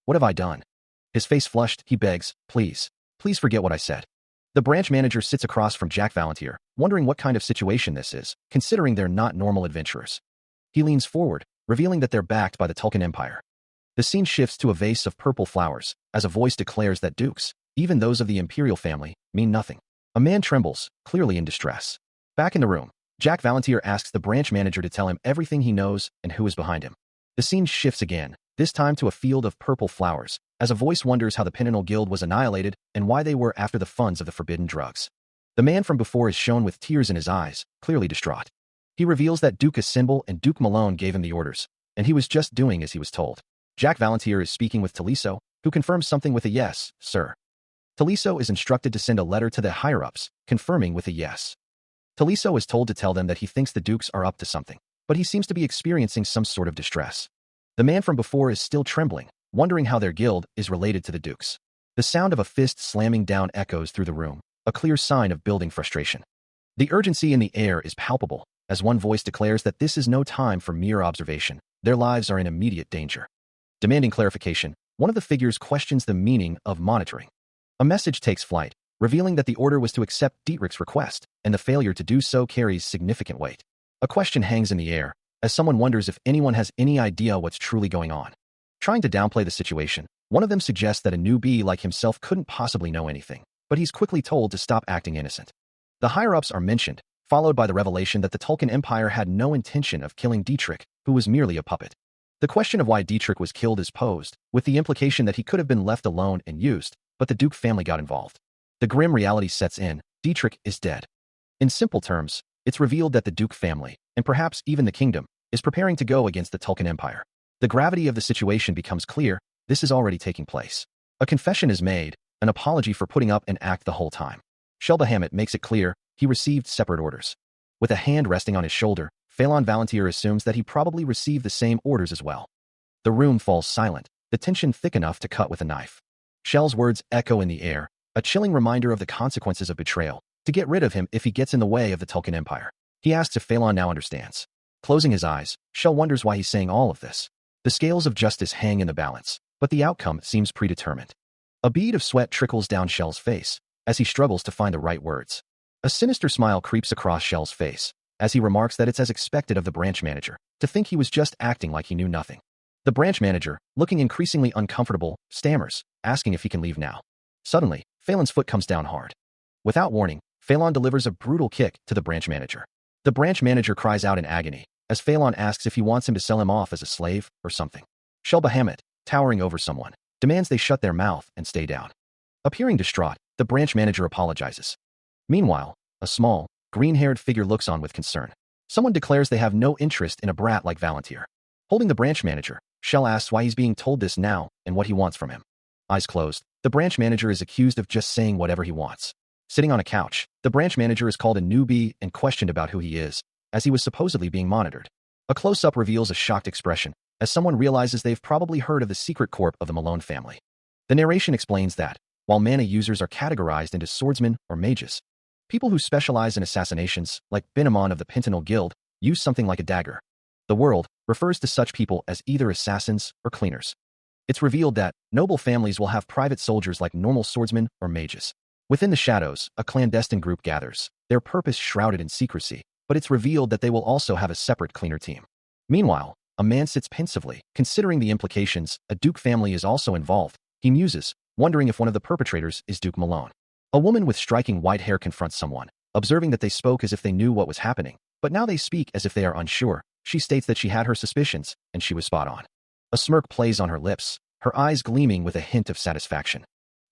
what have I done? His face flushed, he begs, please forget what I said. The branch manager sits across from Jack Valantier, wondering what kind of situation this is, considering they're not normal adventurers. He leans forward, revealing that they're backed by the Tolkien Empire. The scene shifts to a vase of purple flowers, as a voice declares that dukes, even those of the imperial family, mean nothing. A man trembles, clearly in distress. Back in the room, Jack Valantier asks the branch manager to tell him everything he knows and who is behind him. The scene shifts again, this time to a field of purple flowers, as a voice wonders how the Penninel Guild was annihilated and why they were after the funds of the forbidden drugs. The man from before is shown with tears in his eyes, clearly distraught. He reveals that Duke Assemble and Duke Malone gave him the orders, and he was just doing as he was told. Jack Valantier is speaking with Taliso, who confirms something with a yes, sir. Taliso is instructed to send a letter to the higher-ups, confirming with a yes. Taliso is told to tell them that he thinks the Dukes are up to something, but he seems to be experiencing some sort of distress. The man from before is still trembling, wondering how their guild is related to the Dukes. The sound of a fist slamming down echoes through the room, a clear sign of building frustration. The urgency in the air is palpable, as one voice declares that this is no time for mere observation. Their lives are in immediate danger. Demanding clarification, one of the figures questions the meaning of monitoring. A message takes flight, revealing that the order was to accept Dietrich's request, and the failure to do so carries significant weight. A question hangs in the air, as someone wonders if anyone has any idea what's truly going on. Trying to downplay the situation, one of them suggests that a newbie like himself couldn't possibly know anything, but he's quickly told to stop acting innocent. The higher-ups are mentioned, followed by the revelation that the Tulkun Empire had no intention of killing Dietrich, who was merely a puppet. The question of why Dietrich was killed is posed, with the implication that he could have been left alone and used, but the Duke family got involved. The grim reality sets in: Dietrich is dead. In simple terms, it's revealed that the Duke family, and perhaps even the kingdom, is preparing to go against the Tulkun Empire. The gravity of the situation becomes clear. This is already taking place. A confession is made, an apology for putting up an act the whole time. Shelbahamut makes it clear he received separate orders. With a hand resting on his shoulder, Phelan Valantier assumes that he probably received the same orders as well. The room falls silent, the tension thick enough to cut with a knife. Shell's words echo in the air, a chilling reminder of the consequences of betrayal, to get rid of him if he gets in the way of the Tulkun Empire. He asks if Phelan now understands. Closing his eyes, Shell wonders why he's saying all of this. The scales of justice hang in the balance, but the outcome seems predetermined. A bead of sweat trickles down Shell's face, as he struggles to find the right words. A sinister smile creeps across Shell's face, as he remarks that it's as expected of the branch manager, to think he was just acting like he knew nothing. The branch manager, looking increasingly uncomfortable, stammers, asking if he can leave now. Suddenly, Phelan's foot comes down hard. Without warning, Phelan delivers a brutal kick to the branch manager. The branch manager cries out in agony, as Phelan asks if he wants him to sell him off as a slave or something. Shelbahamut, towering over someone, demands they shut their mouth and stay down. Appearing distraught, the branch manager apologizes. Meanwhile, a small, green-haired figure looks on with concern. Someone declares they have no interest in a brat like Valantier. Holding the branch manager, Shell asks why he's being told this now and what he wants from him. Eyes closed, the branch manager is accused of just saying whatever he wants. Sitting on a couch, the branch manager is called a newbie and questioned about who he is, as he was supposedly being monitored. A close-up reveals a shocked expression, as someone realizes they've probably heard of the secret corp of the Malone family. The narration explains that, while mana users are categorized into swordsmen or mages, people who specialize in assassinations, like Binamon of the Pentanal Guild, use something like a dagger. The world refers to such people as either assassins or cleaners. It's revealed that noble families will have private soldiers like normal swordsmen or mages. Within the shadows, a clandestine group gathers, their purpose shrouded in secrecy, but it's revealed that they will also have a separate cleaner team. Meanwhile, a man sits pensively, considering the implications. A Duke family is also involved. He muses, wondering if one of the perpetrators is Duke Malone. A woman with striking white hair confronts someone, observing that they spoke as if they knew what was happening, but now they speak as if they are unsure. She states that she had her suspicions, and she was spot on. A smirk plays on her lips, her eyes gleaming with a hint of satisfaction.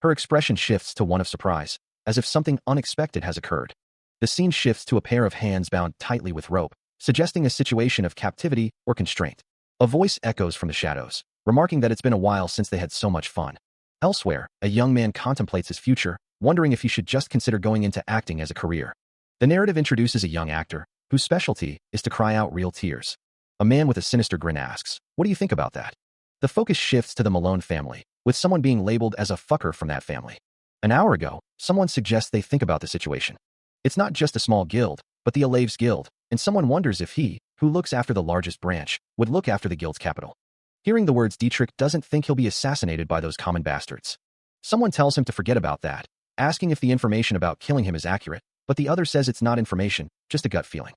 Her expression shifts to one of surprise, as if something unexpected has occurred. The scene shifts to a pair of hands bound tightly with rope, suggesting a situation of captivity or constraint. A voice echoes from the shadows, remarking that it's been a while since they had so much fun. Elsewhere, a young man contemplates his future, wondering if he should just consider going into acting as a career. The narrative introduces a young actor, whose specialty is to cry out real tears. A man with a sinister grin asks, "What do you think about that?" The focus shifts to the Malone family, with someone being labeled as a fucker from that family. An hour ago, someone suggests they think about the situation. It's not just a small guild, but the Alaves Guild, and someone wonders if he, who looks after the largest branch, would look after the guild's capital. Hearing the words, Dietrich doesn't think he'll be assassinated by those common bastards. Someone tells him to forget about that, asking if the information about killing him is accurate, but the other says it's not information, just a gut feeling.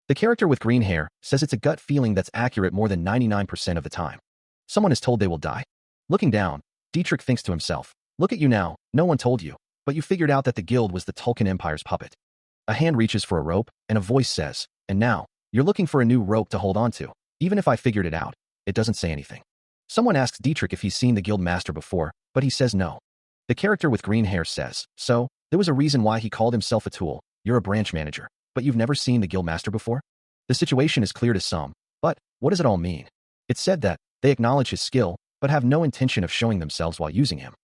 The character with green hair says it's a gut feeling that's accurate more than 99% of the time. Someone is told they will die. Looking down, Dietrich thinks to himself, "Look at you now, no one told you, but you figured out that the guild was the Tulkun Empire's puppet." A hand reaches for a rope, and a voice says, "And now, you're looking for a new rope to hold on to. Even if I figured it out, it doesn't say anything." Someone asks Dietrich if he's seen the guild master before, but he says no. The character with green hair says, "So, there was a reason why he called himself a tool. You're a branch manager, but you've never seen the guild master before?" The situation is clear to some, but what does it all mean? It's said that they acknowledge his skill, but have no intention of showing themselves while using him.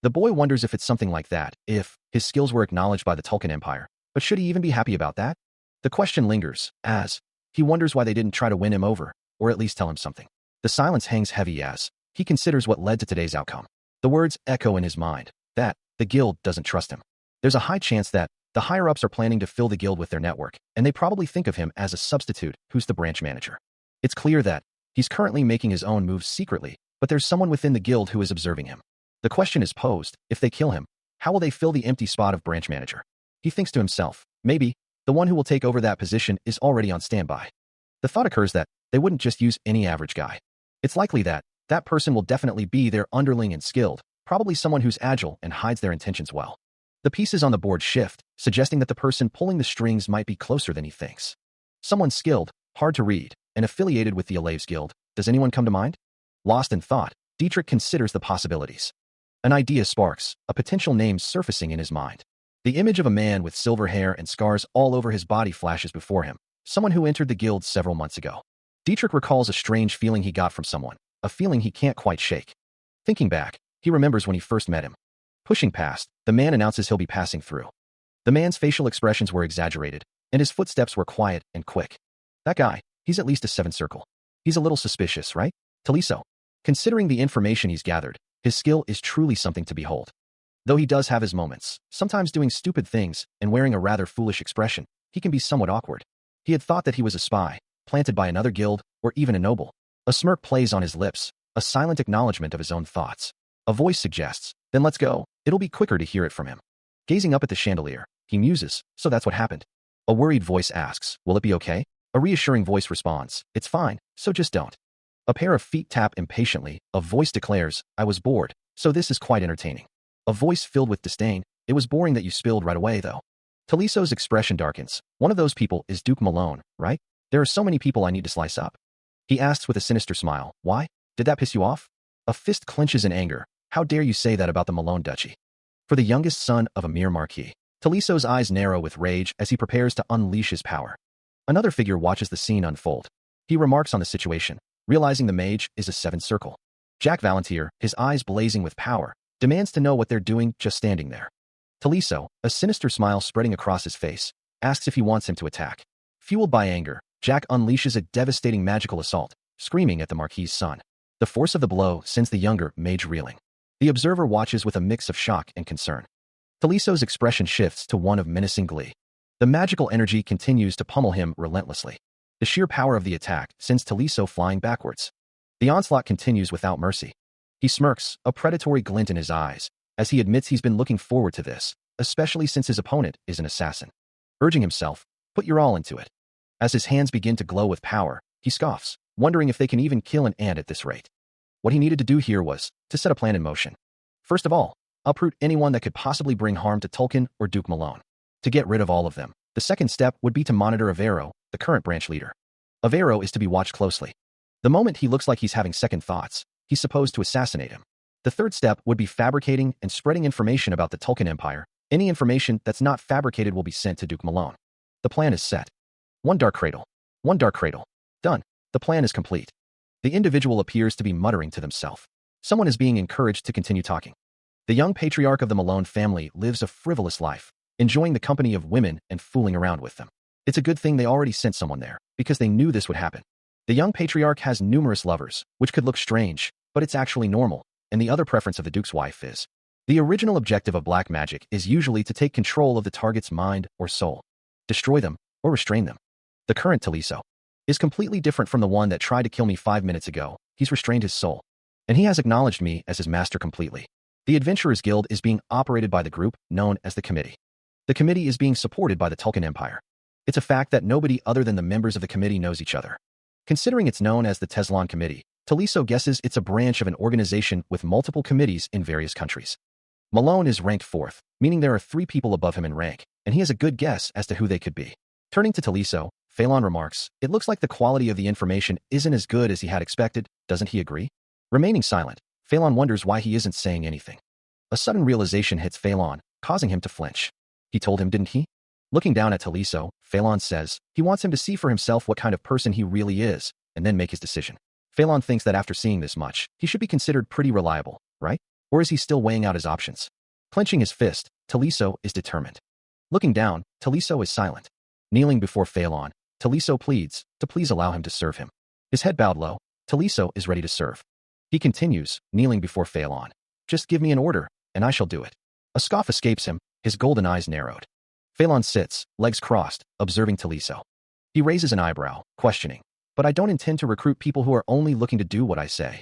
The boy wonders if it's something like that, if his skills were acknowledged by the Tulkun Empire, but should he even be happy about that? The question lingers, as he wonders why they didn't try to win him over, or at least tell him something. The silence hangs heavy as he considers what led to today's outcome. The words echo in his mind, that the guild doesn't trust him. There's a high chance that the higher-ups are planning to fill the guild with their network, and they probably think of him as a substitute who's the branch manager. It's clear that he's currently making his own moves secretly, but there's someone within the guild who is observing him. The question is posed, if they kill him, how will they fill the empty spot of branch manager? He thinks to himself, maybe the one who will take over that position is already on standby. The thought occurs that they wouldn't just use any average guy. It's likely that that person will definitely be their underling and skilled, probably someone who's agile and hides their intentions well. The pieces on the board shift, suggesting that the person pulling the strings might be closer than he thinks. Someone skilled, hard to read, and affiliated with the Alaves Guild. Does anyone come to mind? Lost in thought, Dietrich considers the possibilities. An idea sparks, a potential name surfacing in his mind. The image of a man with silver hair and scars all over his body flashes before him, someone who entered the guild several months ago. Dietrich recalls a strange feeling he got from someone, a feeling he can't quite shake. Thinking back, he remembers when he first met him. Pushing past, the man announces he'll be passing through. The man's facial expressions were exaggerated, and his footsteps were quiet and quick. That guy, he's at least a 7 circle. He's a little suspicious, right? Taliso. Considering the information he's gathered, his skill is truly something to behold. Though he does have his moments, sometimes doing stupid things and wearing a rather foolish expression, he can be somewhat awkward. He had thought that he was a spy, planted by another guild, or even a noble. A smirk plays on his lips, a silent acknowledgement of his own thoughts. A voice suggests, then let's go, it'll be quicker to hear it from him. Gazing up at the chandelier, he muses, so that's what happened. A worried voice asks, will it be okay? A reassuring voice responds, it's fine, so just don't. A pair of feet tap impatiently, a voice declares, I was bored, so this is quite entertaining. A voice filled with disdain, it was boring that you spilled right away though. Taliso's expression darkens. One of those people is Duke Malone, right? There are so many people I need to slice up. He asks with a sinister smile, why? Did that piss you off? A fist clenches in anger. How dare you say that about the Malone duchy? For the youngest son of a mere marquis. Taliso's eyes narrow with rage as he prepares to unleash his power. Another figure watches the scene unfold. He remarks on the situation, realizing the mage is a 7 circle. Jack Valentier, his eyes blazing with power, demands to know what they're doing just standing there. Taliso, a sinister smile spreading across his face, asks if he wants him to attack. Fueled by anger, Jack unleashes a devastating magical assault, screaming at the Marquis's son. The force of the blow sends the younger mage reeling. The observer watches with a mix of shock and concern. Taliso's expression shifts to one of menacing glee. The magical energy continues to pummel him relentlessly. The sheer power of the attack sends Taliso flying backwards. The onslaught continues without mercy. He smirks, a predatory glint in his eyes, as he admits he's been looking forward to this, especially since his opponent is an assassin. Urging himself, put your all into it. As his hands begin to glow with power, he scoffs, wondering if they can even kill an ant at this rate. What he needed to do here was to set a plan in motion. First of all, uproot anyone that could possibly bring harm to Tolkien or Duke Malone. To get rid of all of them, the second step would be to monitor Avero, the current branch leader. Avero is to be watched closely. The moment he looks like he's having second thoughts, he's supposed to assassinate him. The third step would be fabricating and spreading information about the Tolkien Empire. Any information that's not fabricated will be sent to Duke Malone. The plan is set. One dark cradle. One dark cradle. Done. The plan is complete. The individual appears to be muttering to themselves. Someone is being encouraged to continue talking. The young patriarch of the Malone family lives a frivolous life, enjoying the company of women and fooling around with them. It's a good thing they already sent someone there, because they knew this would happen. The young patriarch has numerous lovers, which could look strange, but it's actually normal, and the other preference of the Duke's wife is. The original objective of black magic is usually to take control of the target's mind or soul, destroy them, or restrain them. The current Taliso is completely different from the one that tried to kill me 5 minutes ago. He's restrained his soul, and he has acknowledged me as his master completely. The Adventurers Guild is being operated by the group known as the Committee. The Committee is being supported by the Tolkien Empire. It's a fact that nobody other than the members of the Committee knows each other. Considering it's known as the Teslan Committee, Taliso guesses it's a branch of an organization with multiple committees in various countries. Malone is ranked 4th, meaning there are 3 people above him in rank, and he has a good guess as to who they could be. Turning to Taliso, Phelan remarks, it looks like the quality of the information isn't as good as he had expected, doesn't he agree? Remaining silent, Phelan wonders why he isn't saying anything. A sudden realization hits Phelan, causing him to flinch. He told him, didn't he? Looking down at Taliso, Phelan says he wants him to see for himself what kind of person he really is, and then make his decision. Phelan thinks that after seeing this much, he should be considered pretty reliable, right? Or is he still weighing out his options? Clenching his fist, Taliso is determined. Looking down, Taliso is silent. Kneeling before Phelan, Taliso pleads to please allow him to serve him. His head bowed low, Taliso is ready to serve. He continues, kneeling before Phelan. Just give me an order, and I shall do it. A scoff escapes him, his golden eyes narrowed. Phelan sits, legs crossed, observing Taliso. He raises an eyebrow, questioning. But I don't intend to recruit people who are only looking to do what I say.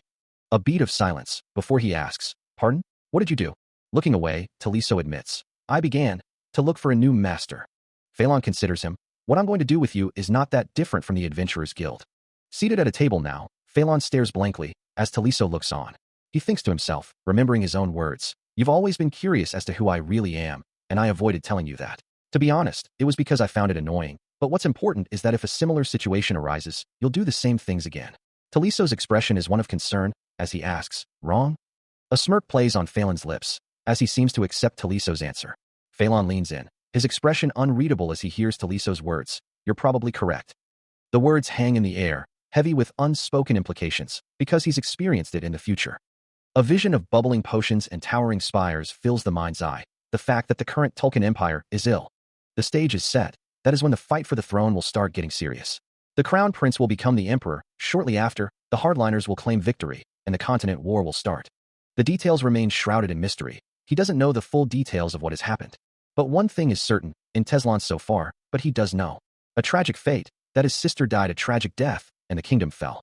A beat of silence, before he asks, pardon? What did you do? Looking away, Taliso admits. I began to look for a new master. Phelan considers him. What I'm going to do with you is not that different from the Adventurers Guild. Seated at a table now, Phelan stares blankly, as Taliso looks on. He thinks to himself, remembering his own words. You've always been curious as to who I really am, and I avoided telling you that. To be honest, it was because I found it annoying, but what's important is that if a similar situation arises, you'll do the same things again. Taliso's expression is one of concern, as he asks, wrong? A smirk plays on Phelan's lips, as he seems to accept Taliso's answer. Phelan leans in, his expression unreadable as he hears Taliso's words. You're probably correct. The words hang in the air, heavy with unspoken implications, because he's experienced it in the future. A vision of bubbling potions and towering spires fills the mind's eye, the fact that the current Tulkun Empire is ill. The stage is set. That is when the fight for the throne will start getting serious. The Crown Prince will become the Emperor. Shortly after, the Hardliners will claim victory, and the Continent War will start. The details remain shrouded in mystery. He doesn't know the full details of what has happened. But one thing is certain, in Teslan so far, but he does know. A tragic fate, that his sister died a tragic death, and the kingdom fell.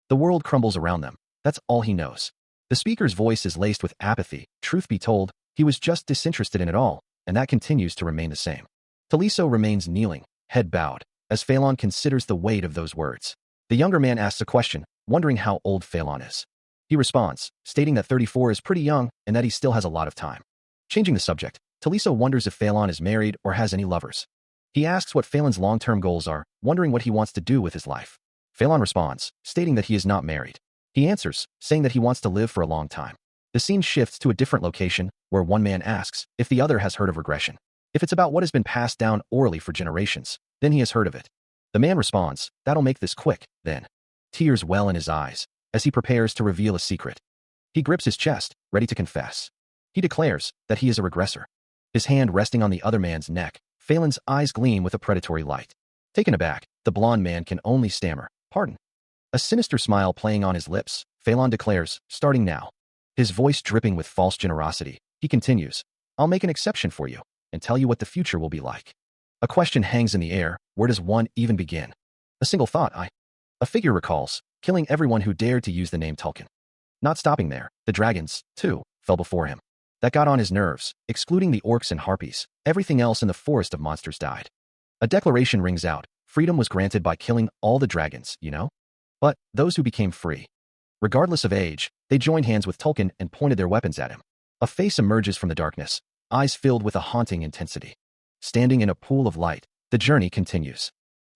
The world crumbles around them. That's all he knows. The speaker's voice is laced with apathy. Truth be told, he was just disinterested in it all, and that continues to remain the same. Taliso remains kneeling, head bowed, as Phelan considers the weight of those words. The younger man asks a question, wondering how old Phelan is. He responds, stating that 34 is pretty young and that he still has a lot of time. Changing the subject, Taliso wonders if Phelan is married or has any lovers. He asks what Phelan's long-term goals are, wondering what he wants to do with his life. Phelan responds, stating that he is not married. He answers, saying that he wants to live for a long time. The scene shifts to a different location, where one man asks if the other has heard of regression. If it's about what has been passed down orally for generations, then he has heard of it. The man responds, that'll make this quick, then. Tears well in his eyes, as he prepares to reveal a secret. He grips his chest, ready to confess. He declares that he is a regressor. His hand resting on the other man's neck, Phelan's eyes gleam with a predatory light. Taken aback, the blond man can only stammer, pardon. A sinister smile playing on his lips, Phelan declares, starting now. His voice dripping with false generosity, he continues, I'll make an exception for you, and tell you what the future will be like. A question hangs in the air, where does one even begin? A single thought, A figure recalls, killing everyone who dared to use the name Tulkun. Not stopping there, the dragons, too, fell before him. That got on his nerves, excluding the orcs and harpies. Everything else in the forest of monsters died. A declaration rings out, freedom was granted by killing all the dragons, you know? But those who became free. Regardless of age, they joined hands with Tulkun and pointed their weapons at him. A face emerges from the darkness, eyes filled with a haunting intensity. Standing in a pool of light, the journey continues.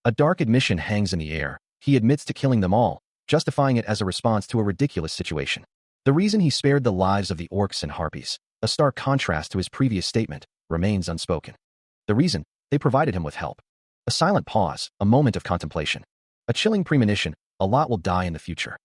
A dark admission hangs in the air. He admits to killing them all, justifying it as a response to a ridiculous situation. The reason he spared the lives of the orcs and harpies, a stark contrast to his previous statement, remains unspoken. The reason, they provided him with help. A silent pause, a moment of contemplation. A chilling premonition, a lot will die in the future.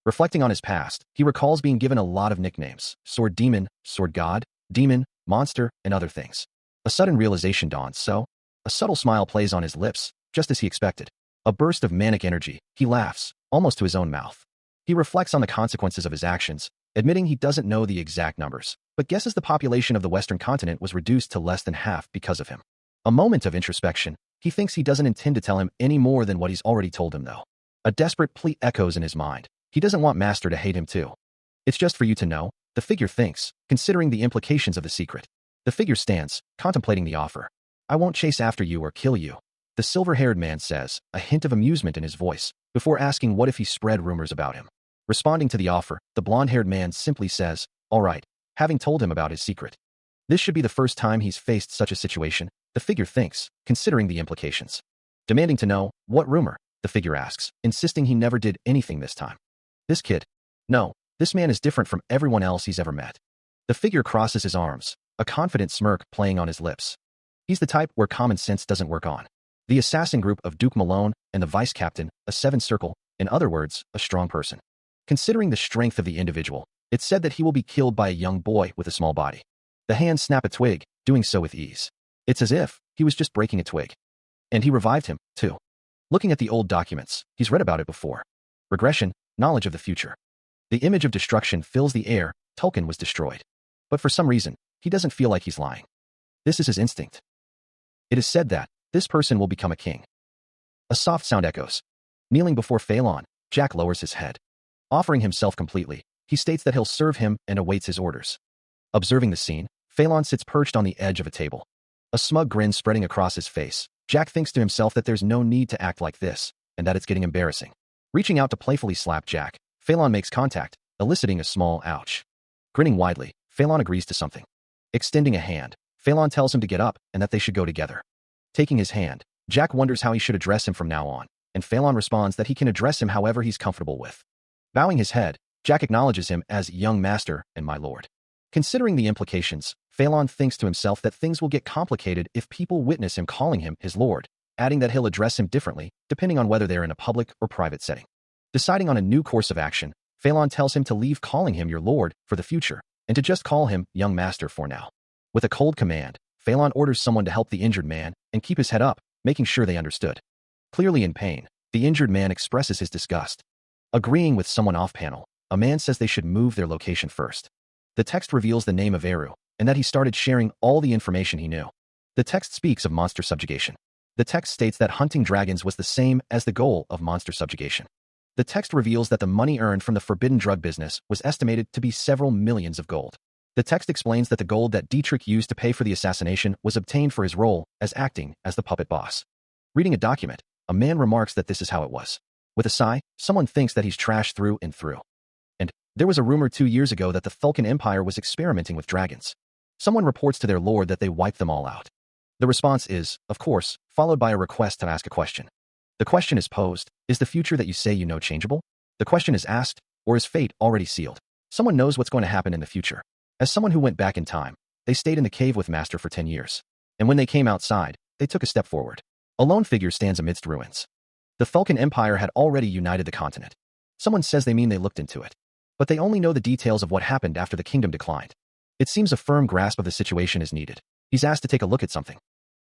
Reflecting on his past, he recalls being given a lot of nicknames, Sword Demon, Sword God, Demon, Monster, and other things. A sudden realization dawns, a subtle smile plays on his lips, just as he expected. A burst of manic energy, he laughs, almost to his own mouth. He reflects on the consequences of his actions, admitting he doesn't know the exact numbers, but guesses the population of the Western continent was reduced to less than half because of him. A moment of introspection, he thinks he doesn't intend to tell him any more than what he's already told him though. A desperate plea echoes in his mind. He doesn't want Master to hate him too. It's just for you to know, the figure thinks, considering the implications of the secret. The figure stands, contemplating the offer. I won't chase after you or kill you. The silver-haired man says, a hint of amusement in his voice, before asking what if he spread rumors about him. Responding to the offer, the blonde-haired man simply says, all right, having told him about his secret. This should be the first time he's faced such a situation, the figure thinks, considering the implications. Demanding to know, what rumor, the figure asks, insisting he never did anything this time. This kid. No, this man is different from everyone else he's ever met. The figure crosses his arms, a confident smirk playing on his lips. He's the type where common sense doesn't work on. The assassin group of Duke Malone and the vice captain, a seven circle, in other words, a strong person. Considering the strength of the individual, it's said that he will be killed by a young boy with a small body. The hands snap a twig, doing so with ease. It's as if he was just breaking a twig. And he revived him, too. Looking at the old documents, he's read about it before. Regression, knowledge of the future. The image of destruction fills the air. Tulkun was destroyed. But for some reason, he doesn't feel like he's lying. This is his instinct. It is said that this person will become a king. A soft sound echoes. Kneeling before Phelan, Jack lowers his head. Offering himself completely, he states that he'll serve him and awaits his orders. Observing the scene, Phelan sits perched on the edge of a table. A smug grin spreading across his face. Jack thinks to himself that there's no need to act like this, and that it's getting embarrassing. Reaching out to playfully slap Jack, Phelan makes contact, eliciting a small ouch. Grinning widely, Phelan agrees to something. Extending a hand, Phelan tells him to get up and that they should go together. Taking his hand, Jack wonders how he should address him from now on, and Phelan responds that he can address him however he's comfortable with. Bowing his head, Jack acknowledges him as young master and my lord. Considering the implications, Phelan thinks to himself that things will get complicated if people witness him calling him his lord, adding that he'll address him differently depending on whether they're in a public or private setting. Deciding on a new course of action, Phelan tells him to leave calling him your lord for the future, and to just call him young master for now. With a cold command, Phelan orders someone to help the injured man and keep his head up, making sure they understood. Clearly in pain, the injured man expresses his disgust. Agreeing with someone off-panel, a man says they should move their location first. The text reveals the name of Eru, and that he started sharing all the information he knew. The text speaks of monster subjugation. The text states that hunting dragons was the same as the goal of monster subjugation. The text reveals that the money earned from the forbidden drug business was estimated to be several millions of gold. The text explains that the gold that Dietrich used to pay for the assassination was obtained for his role as acting as the puppet boss. Reading a document, a man remarks that this is how it was. With a sigh, someone thinks that he's trashed through and through. And there was a rumor 2 years ago that the Thulkan Empire was experimenting with dragons. Someone reports to their lord that they wiped them all out. The response is, of course, followed by a request to ask a question. The question is posed, is the future that you say you know changeable? The question is asked, or is fate already sealed? Someone knows what's going to happen in the future. As someone who went back in time, they stayed in the cave with Master for 10 years. And when they came outside, they took a step forward. A lone figure stands amidst ruins. The Thulkan Empire had already united the continent. Someone says they mean they looked into it. But they only know the details of what happened after the kingdom declined. It seems a firm grasp of the situation is needed. He's asked to take a look at something.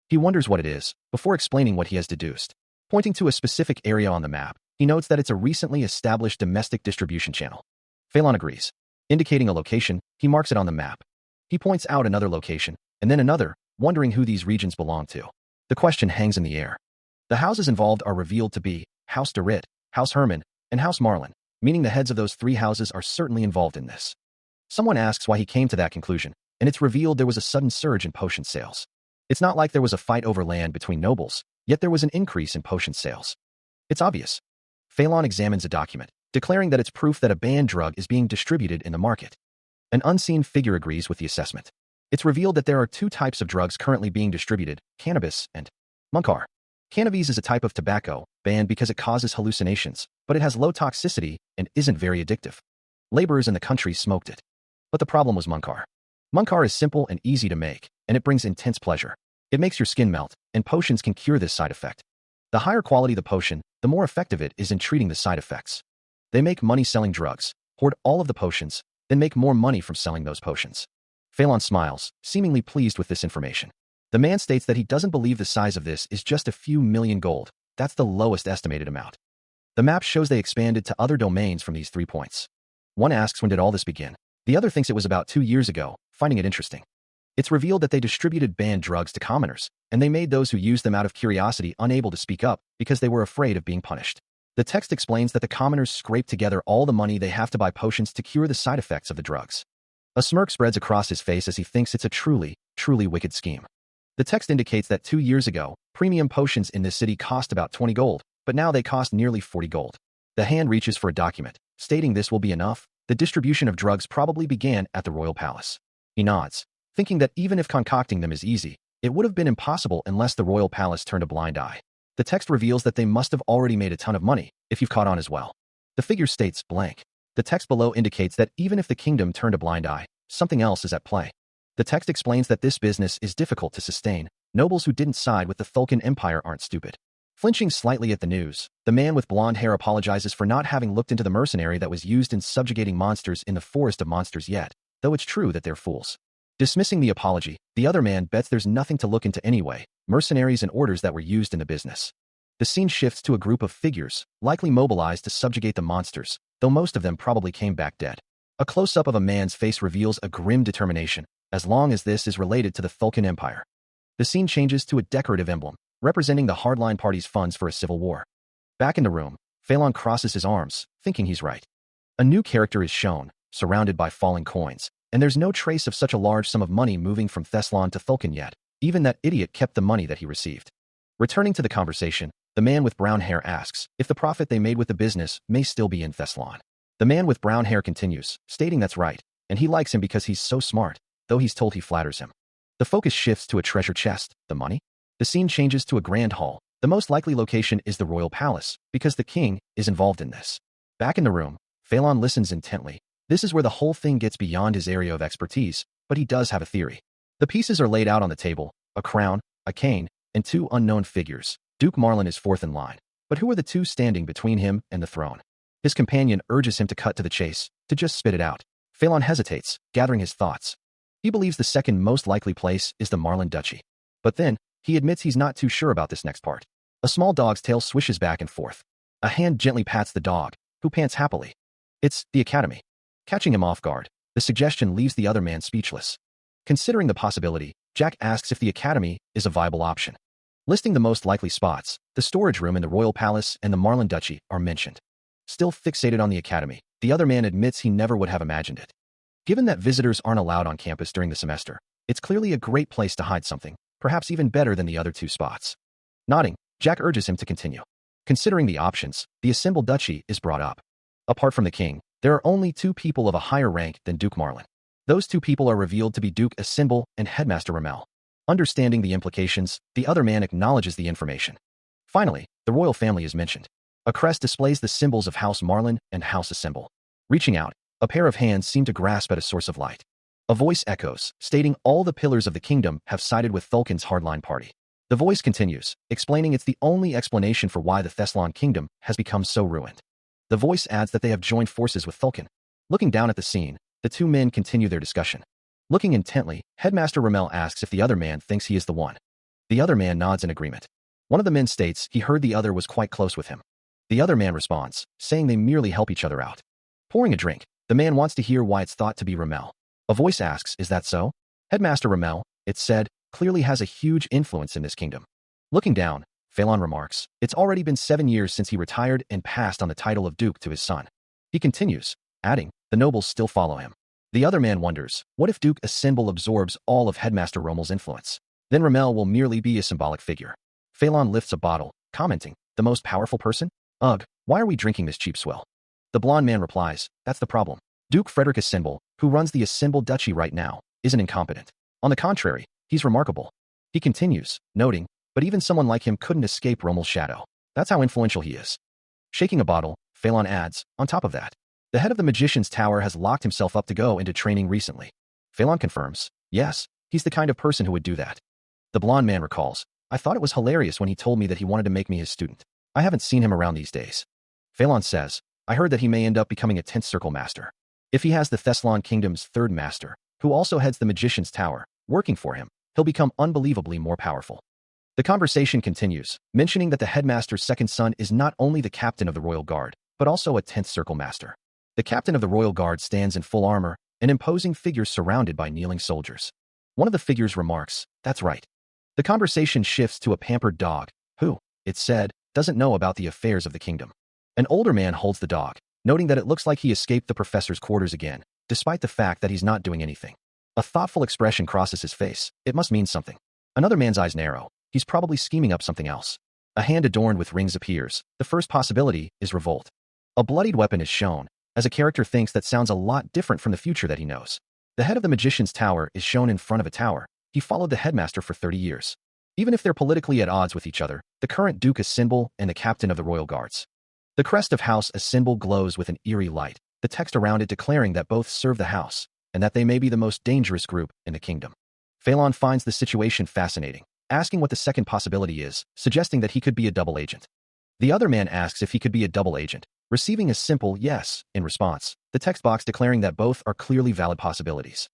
He wonders what it is, before explaining what he has deduced. Pointing to a specific area on the map, he notes that it's a recently established domestic distribution channel. Phelan agrees. Indicating a location, he marks it on the map. He points out another location, and then another, wondering who these regions belong to. The question hangs in the air. The houses involved are revealed to be House de Ritt, House Herman, and House Marlin, meaning the heads of those 3 houses are certainly involved in this. Someone asks why he came to that conclusion, and it's revealed there was a sudden surge in potion sales. It's not like there was a fight over land between nobles, yet there was an increase in potion sales. It's obvious. Phelan examines a document, declaring that it's proof that a banned drug is being distributed in the market. An unseen figure agrees with the assessment. It's revealed that there are 2 types of drugs currently being distributed, cannabis and munkar. Cannabis is a type of tobacco, banned because it causes hallucinations, but it has low toxicity and isn't very addictive. Laborers in the country smoked it. But the problem was munkar. Munkar is simple and easy to make, and it brings intense pleasure. It makes your skin melt, and potions can cure this side effect. The higher quality the potion, the more effective it is in treating the side effects. They make money selling drugs, hoard all of the potions, then make more money from selling those potions. Phelan smiles, seemingly pleased with this information. The man states that he doesn't believe the size of this is just a few million gold. That's the lowest estimated amount. The map shows they expanded to other domains from these 3 points. One asks when did all this begin. The other thinks it was about 2 years ago, finding it interesting. It's revealed that they distributed banned drugs to commoners, and they made those who used them out of curiosity unable to speak up because they were afraid of being punished. The text explains that the commoners scrape together all the money they have to buy potions to cure the side effects of the drugs. A smirk spreads across his face as he thinks it's a truly wicked scheme. The text indicates that 2 years ago, premium potions in this city cost about 20 gold, but now they cost nearly 40 gold. The hand reaches for a document, stating this will be enough. The distribution of drugs probably began at the royal palace. He nods, thinking that even if concocting them is easy, it would have been impossible unless the royal palace turned a blind eye. The text reveals that they must have already made a ton of money, if you've caught on as well. The figure states blank. The text below indicates that even if the kingdom turned a blind eye, something else is at play. The text explains that this business is difficult to sustain. Nobles who didn't side with the Thulkan Empire aren't stupid. Flinching slightly at the news, the man with blonde hair apologizes for not having looked into the mercenary that was used in subjugating monsters in the Forest of Monsters yet, though it's true that they're fools. Dismissing the apology, the other man bets there's nothing to look into anyway, mercenaries and orders that were used in the business. The scene shifts to a group of figures, likely mobilized to subjugate the monsters, though most of them probably came back dead. A close-up of a man's face reveals a grim determination, as long as this is related to the Thulkan Empire. The scene changes to a decorative emblem, representing the hardline party's funds for a civil war. Back in the room, Phelan crosses his arms, thinking he's right. A new character is shown, surrounded by falling coins, and there's no trace of such a large sum of money moving from Thessalon to Thulkan yet. Even that idiot kept the money that he received. Returning to the conversation, the man with brown hair asks if the profit they made with the business may still be in Thessalon. The man with brown hair continues, stating that's right, and he likes him because he's so smart, though he's told he flatters him. The focus shifts to a treasure chest, the money. The scene changes to a grand hall. The most likely location is the royal palace, because the king is involved in this. Back in the room, Phelan listens intently. This is where the whole thing gets beyond his area of expertise, but he does have a theory. The pieces are laid out on the table: a crown, a cane, and two unknown figures. Duke Marlin is fourth in line. But who are the two standing between him and the throne? His companion urges him to cut to the chase, to just spit it out. Phelan hesitates, gathering his thoughts. He believes the second most likely place is the Marlin Duchy. But then, he admits he's not too sure about this next part. A small dog's tail swishes back and forth. A hand gently pats the dog, who pants happily. It's the Academy. Catching him off guard, the suggestion leaves the other man speechless. Considering the possibility, Jack asks if the Academy is a viable option. Listing the most likely spots, the storage room in the Royal Palace and the Marlin Duchy are mentioned. Still fixated on the Academy, the other man admits he never would have imagined it. Given that visitors aren't allowed on campus during the semester, it's clearly a great place to hide something, perhaps even better than the other two spots. Nodding, Jack urges him to continue. Considering the options, the assembled duchy is brought up. Apart from the king, there are only two people of a higher rank than Duke Marlin. Those two people are revealed to be Duke Assemble and Headmaster Ramel. Understanding the implications, the other man acknowledges the information. Finally, the royal family is mentioned. A crest displays the symbols of House Marlin and House Assemble. Reaching out, a pair of hands seem to grasp at a source of light. A voice echoes, stating all the pillars of the kingdom have sided with Thulkin's hardline party. The voice continues, explaining it's the only explanation for why the Thessalon kingdom has become so ruined. The voice adds that they have joined forces with Thulkin. Looking down at the scene, the two men continue their discussion. Looking intently, Headmaster Ramel asks if the other man thinks he is the one. The other man nods in agreement. One of the men states he heard the other was quite close with him. The other man responds, saying they merely help each other out. Pouring a drink, the man wants to hear why it's thought to be Ramel. A voice asks, is that so? Headmaster Ramel, it's said, clearly has a huge influence in this kingdom. Looking down, Phelan remarks, it's already been 7 years since he retired and passed on the title of Duke to his son. He continues, adding, the nobles still follow him. The other man wonders, what if Duke Assemble absorbs all of Headmaster Romel's influence? Then Ramel will merely be a symbolic figure. Phelan lifts a bottle, commenting, the most powerful person? Ugh, why are we drinking this cheap swill? The blonde man replies, that's the problem. Duke Frederick Assemble, who runs the Assemble Duchy right now, isn't incompetent. On the contrary, he's remarkable. He continues, noting, but even someone like him couldn't escape Romel's shadow. That's how influential he is. Shaking a bottle, Phelan adds, on top of that, the head of the Magician's Tower has locked himself up to go into training recently. Phelan confirms, yes, he's the kind of person who would do that. The blonde man recalls, I thought it was hilarious when he told me that he wanted to make me his student. I haven't seen him around these days. Phelan says, I heard that he may end up becoming a 10th Circle Master. If he has the Thessalon Kingdom's third master, who also heads the Magician's Tower, working for him, he'll become unbelievably more powerful. The conversation continues, mentioning that the headmaster's second son is not only the captain of the Royal Guard, but also a 10th Circle Master. The captain of the Royal Guard stands in full armor, an imposing figure surrounded by kneeling soldiers. One of the figures remarks, that's right. The conversation shifts to a pampered dog, who, it's said, doesn't know about the affairs of the kingdom. An older man holds the dog, noting that it looks like he escaped the professor's quarters again, despite the fact that he's not doing anything. A thoughtful expression crosses his face. It must mean something. Another man's eyes narrow. He's probably scheming up something else. A hand adorned with rings appears. The first possibility is revolt. A bloodied weapon is shown, as a character thinks that sounds a lot different from the future that he knows. The head of the Magician's Tower is shown in front of a tower. He followed the headmaster for 30 years. Even if they're politically at odds with each other, the current Duke Assemble and the captain of the Royal Guards. The crest of House Assemble glows with an eerie light, the text around it declaring that both serve the house, and that they may be the most dangerous group in the kingdom. Phelan finds the situation fascinating, asking what the second possibility is, suggesting that he could be a double agent. The other man asks if he could be a double agent, receiving a simple yes in response, the text box declaring that both are clearly valid possibilities.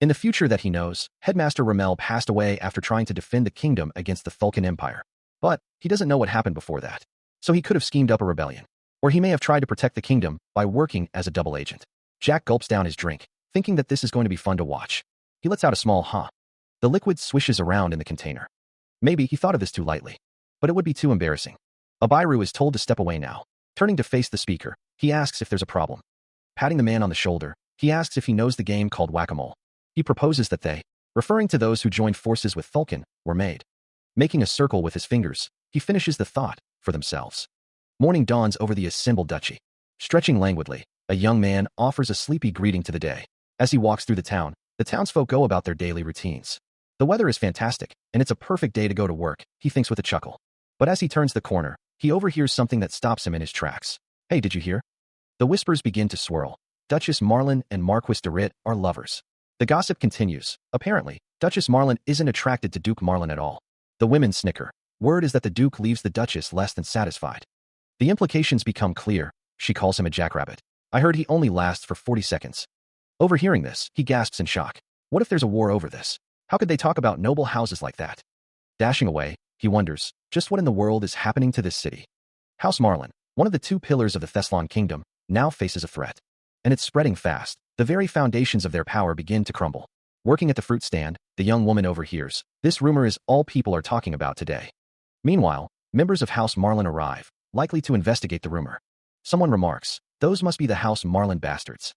In the future that he knows, Headmaster Ramel passed away after trying to defend the kingdom against the Thulkin Empire. But he doesn't know what happened before that. So he could have schemed up a rebellion. Or he may have tried to protect the kingdom by working as a double agent. Jack gulps down his drink, thinking that this is going to be fun to watch. He lets out a small huh. The liquid swishes around in the container. Maybe he thought of this too lightly. But it would be too embarrassing. Abiru is told to step away now. Turning to face the speaker, he asks if there's a problem. Patting the man on the shoulder, he asks if he knows the game called whack-a-mole. He proposes that they, referring to those who joined forces with Thulkin, were made. Making a circle with his fingers, he finishes the thought, for themselves. Morning dawns over the assembled duchy. Stretching languidly, a young man offers a sleepy greeting to the day. As he walks through the town, the townsfolk go about their daily routines. The weather is fantastic, and it's a perfect day to go to work, he thinks with a chuckle. But as he turns the corner, he overhears something that stops him in his tracks. Hey, did you hear? The whispers begin to swirl. Duchess Marlin and Marquis de Rit are lovers. The gossip continues. Apparently, Duchess Marlin isn't attracted to Duke Marlin at all. The women snicker. Word is that the Duke leaves the Duchess less than satisfied. The implications become clear. She calls him a jackrabbit. I heard he only lasts for 40 seconds. Overhearing this, he gasps in shock. What if there's a war over this? How could they talk about noble houses like that? Dashing away, he wonders, just what in the world is happening to this city? House Marlin, one of the two pillars of the Thessalon kingdom, now faces a threat. And it's spreading fast. The very foundations of their power begin to crumble. Working at the fruit stand, the young woman overhears. This rumor is all people are talking about today. Meanwhile, members of House Marlin arrive, likely to investigate the rumor. Someone remarks, those must be the House Marlin bastards.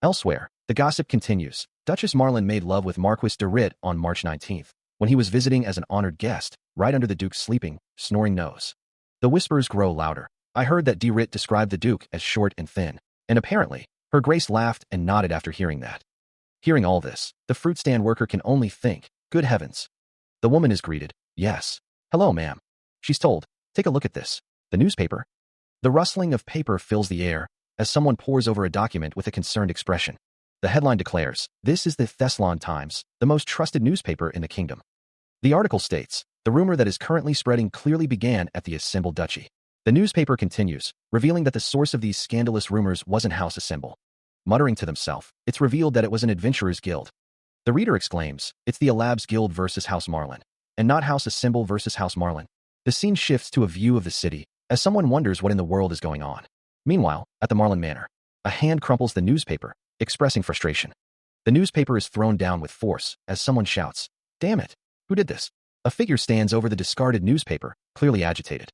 Elsewhere, the gossip continues. Duchess Marlin made love with Marquis de Rit on March 19th, when he was visiting as an honored guest, right under the Duke's sleeping, snoring nose. The whispers grow louder. I heard that de Rit described the Duke as short and thin, and apparently, Her Grace laughed and nodded after hearing that. Hearing all this, the fruit stand worker can only think, good heavens. The woman is greeted. Yes. Hello, ma'am. She's told, take a look at this. The newspaper. The rustling of paper fills the air, as someone pores over a document with a concerned expression. The headline declares, this is the Thessalon Times, the most trusted newspaper in the kingdom. The article states, the rumor that is currently spreading clearly began at the Assemble Duchy. The newspaper continues, revealing that the source of these scandalous rumors wasn't House Assemble. Muttering to themselves, it's revealed that it was an adventurers' guild. The reader exclaims, it's the Alabs Guild versus House Marlin, and not House Assemble versus House Marlin. The scene shifts to a view of the city, as someone wonders what in the world is going on. Meanwhile, at the Marlin Manor, a hand crumples the newspaper, expressing frustration. The newspaper is thrown down with force, as someone shouts, damn it, who did this? A figure stands over the discarded newspaper, clearly agitated.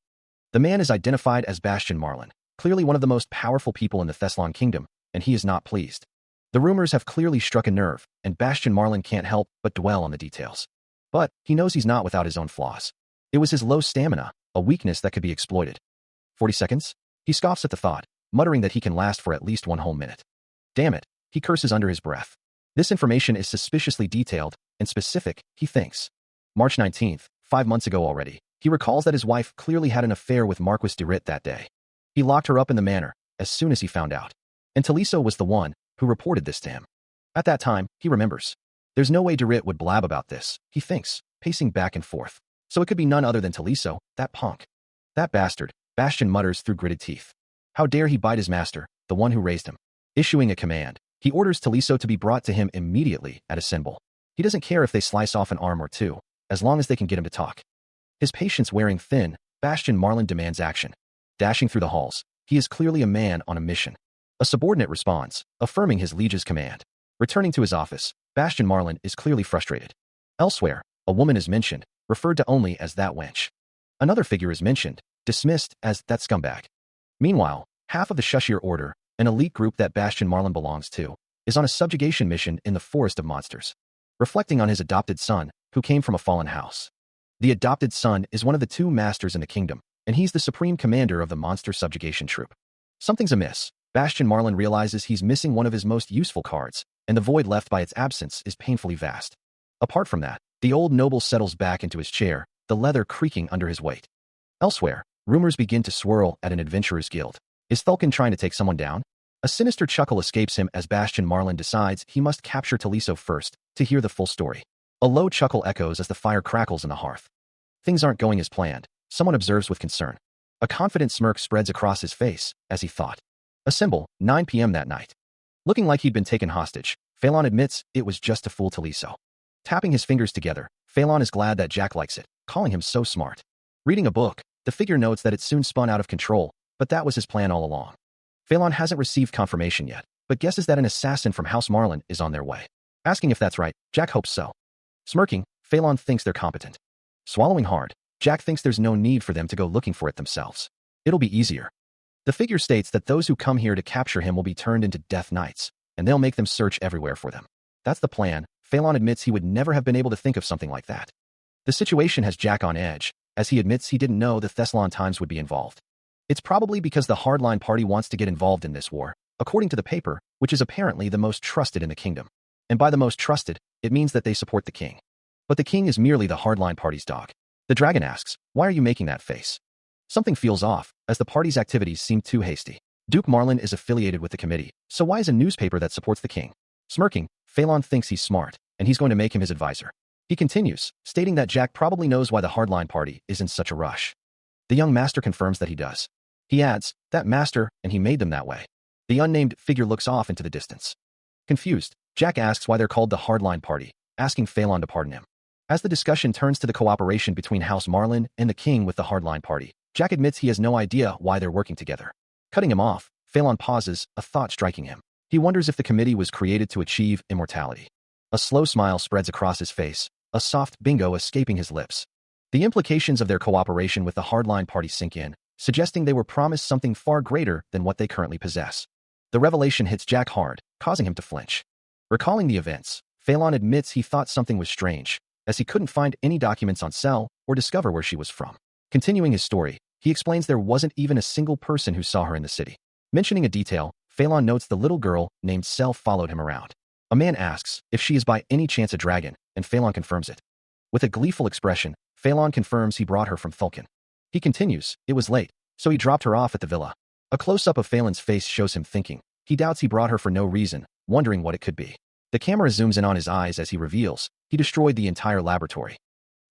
The man is identified as Bastian Marlin, clearly one of the most powerful people in the Thessalon kingdom, and he is not pleased. The rumors have clearly struck a nerve, and Bastian Marlin can't help but dwell on the details. But he knows he's not without his own flaws. It was his low stamina, a weakness that could be exploited. 40 seconds? He scoffs at the thought, muttering that he can last for at least one whole minute. Damn it, he curses under his breath. This information is suspiciously detailed and specific, he thinks. March 19th, 5 months ago already, he recalls that his wife clearly had an affair with Marquis de Rit that day. He locked her up in the manor as soon as he found out. And Taliso was the one who reported this to him. At that time, he remembers. There's no way de Rit would blab about this, he thinks, pacing back and forth. So it could be none other than Taliso, that punk. That bastard, Bastian mutters through gritted teeth. How dare he bite his master, the one who raised him. Issuing a command, he orders Taliso to be brought to him immediately at a symbol. He doesn't care if they slice off an arm or two, as long as they can get him to talk. His patience wearing thin, Bastian Marlin demands action. Dashing through the halls, he is clearly a man on a mission. A subordinate responds, affirming his liege's command. Returning to his office, Bastian Marlin is clearly frustrated. Elsewhere, a woman is mentioned, referred to only as that wench. Another figure is mentioned, dismissed as that scumbag. Meanwhile, half of the Shushir Order, an elite group that Bastian Marlin belongs to, is on a subjugation mission in the Forest of Monsters. Reflecting on his adopted son, who came from a fallen house. The adopted son is one of the two masters in the kingdom, and he's the supreme commander of the monster subjugation troop. Something's amiss. Bastian Marlin realizes he's missing one of his most useful cards, and the void left by its absence is painfully vast. Apart from that, the old noble settles back into his chair, the leather creaking under his weight. Elsewhere, rumors begin to swirl at an adventurers' guild. Is Thulkin trying to take someone down? A sinister chuckle escapes him as Bastian Marlin decides he must capture Taliso first to hear the full story. A low chuckle echoes as the fire crackles in the hearth. Things aren't going as planned, someone observes with concern. A confident smirk spreads across his face, as he thought. A symbol, 9 p.m. that night. Looking like he'd been taken hostage, Phelan admits it was just to fool Taliso. Tapping his fingers together, Phelan is glad that Jack likes it, calling him so smart. Reading a book, the figure notes that it soon spun out of control, but that was his plan all along. Phelan hasn't received confirmation yet, but guesses that an assassin from House Marlin is on their way. Asking if that's right, Jack hopes so. Smirking, Phelan thinks they're competent. Swallowing hard, Jack thinks there's no need for them to go looking for it themselves. It'll be easier. The figure states that those who come here to capture him will be turned into Death Knights, and they'll make them search everywhere for them. That's the plan. Phelan admits he would never have been able to think of something like that. The situation has Jack on edge, as he admits he didn't know the Thessalon Times would be involved. It's probably because the hardline party wants to get involved in this war, according to the paper, which is apparently the most trusted in the kingdom. And by the most trusted, it means that they support the king. But the king is merely the hardline party's dog. The dragon asks, "Why are you making that face?" Something feels off, as the party's activities seem too hasty. Duke Marlin is affiliated with the committee, so why is a newspaper that supports the king? Smirking, Phelan thinks he's smart, and he's going to make him his advisor. He continues, stating that Jack probably knows why the hardline party is in such a rush. The young master confirms that he does. He adds, "That master, and he made them that way." The unnamed figure looks off into the distance. Confused, Jack asks why they're called the hardline party, asking Phelan to pardon him. As the discussion turns to the cooperation between House Marlin and the king with the hardline party, Jack admits he has no idea why they're working together. Cutting him off, Phelan pauses, a thought striking him. He wonders if the committee was created to achieve immortality. A slow smile spreads across his face, a soft bingo escaping his lips. The implications of their cooperation with the hardline party sink in, suggesting they were promised something far greater than what they currently possess. The revelation hits Jack hard, causing him to flinch. Recalling the events, Phelan admits he thought something was strange, as he couldn't find any documents on Cell or discover where she was from. Continuing his story, he explains there wasn't even a single person who saw her in the city. Mentioning a detail, Phelan notes the little girl named Cell followed him around. A man asks if she is by any chance a dragon, and Phelan confirms it. With a gleeful expression, Phelan confirms he brought her from Thulkin. He continues, it was late, so he dropped her off at the villa. A close-up of Phelan's face shows him thinking. He doubts he brought her for no reason, wondering what it could be. The camera zooms in on his eyes as he reveals he destroyed the entire laboratory.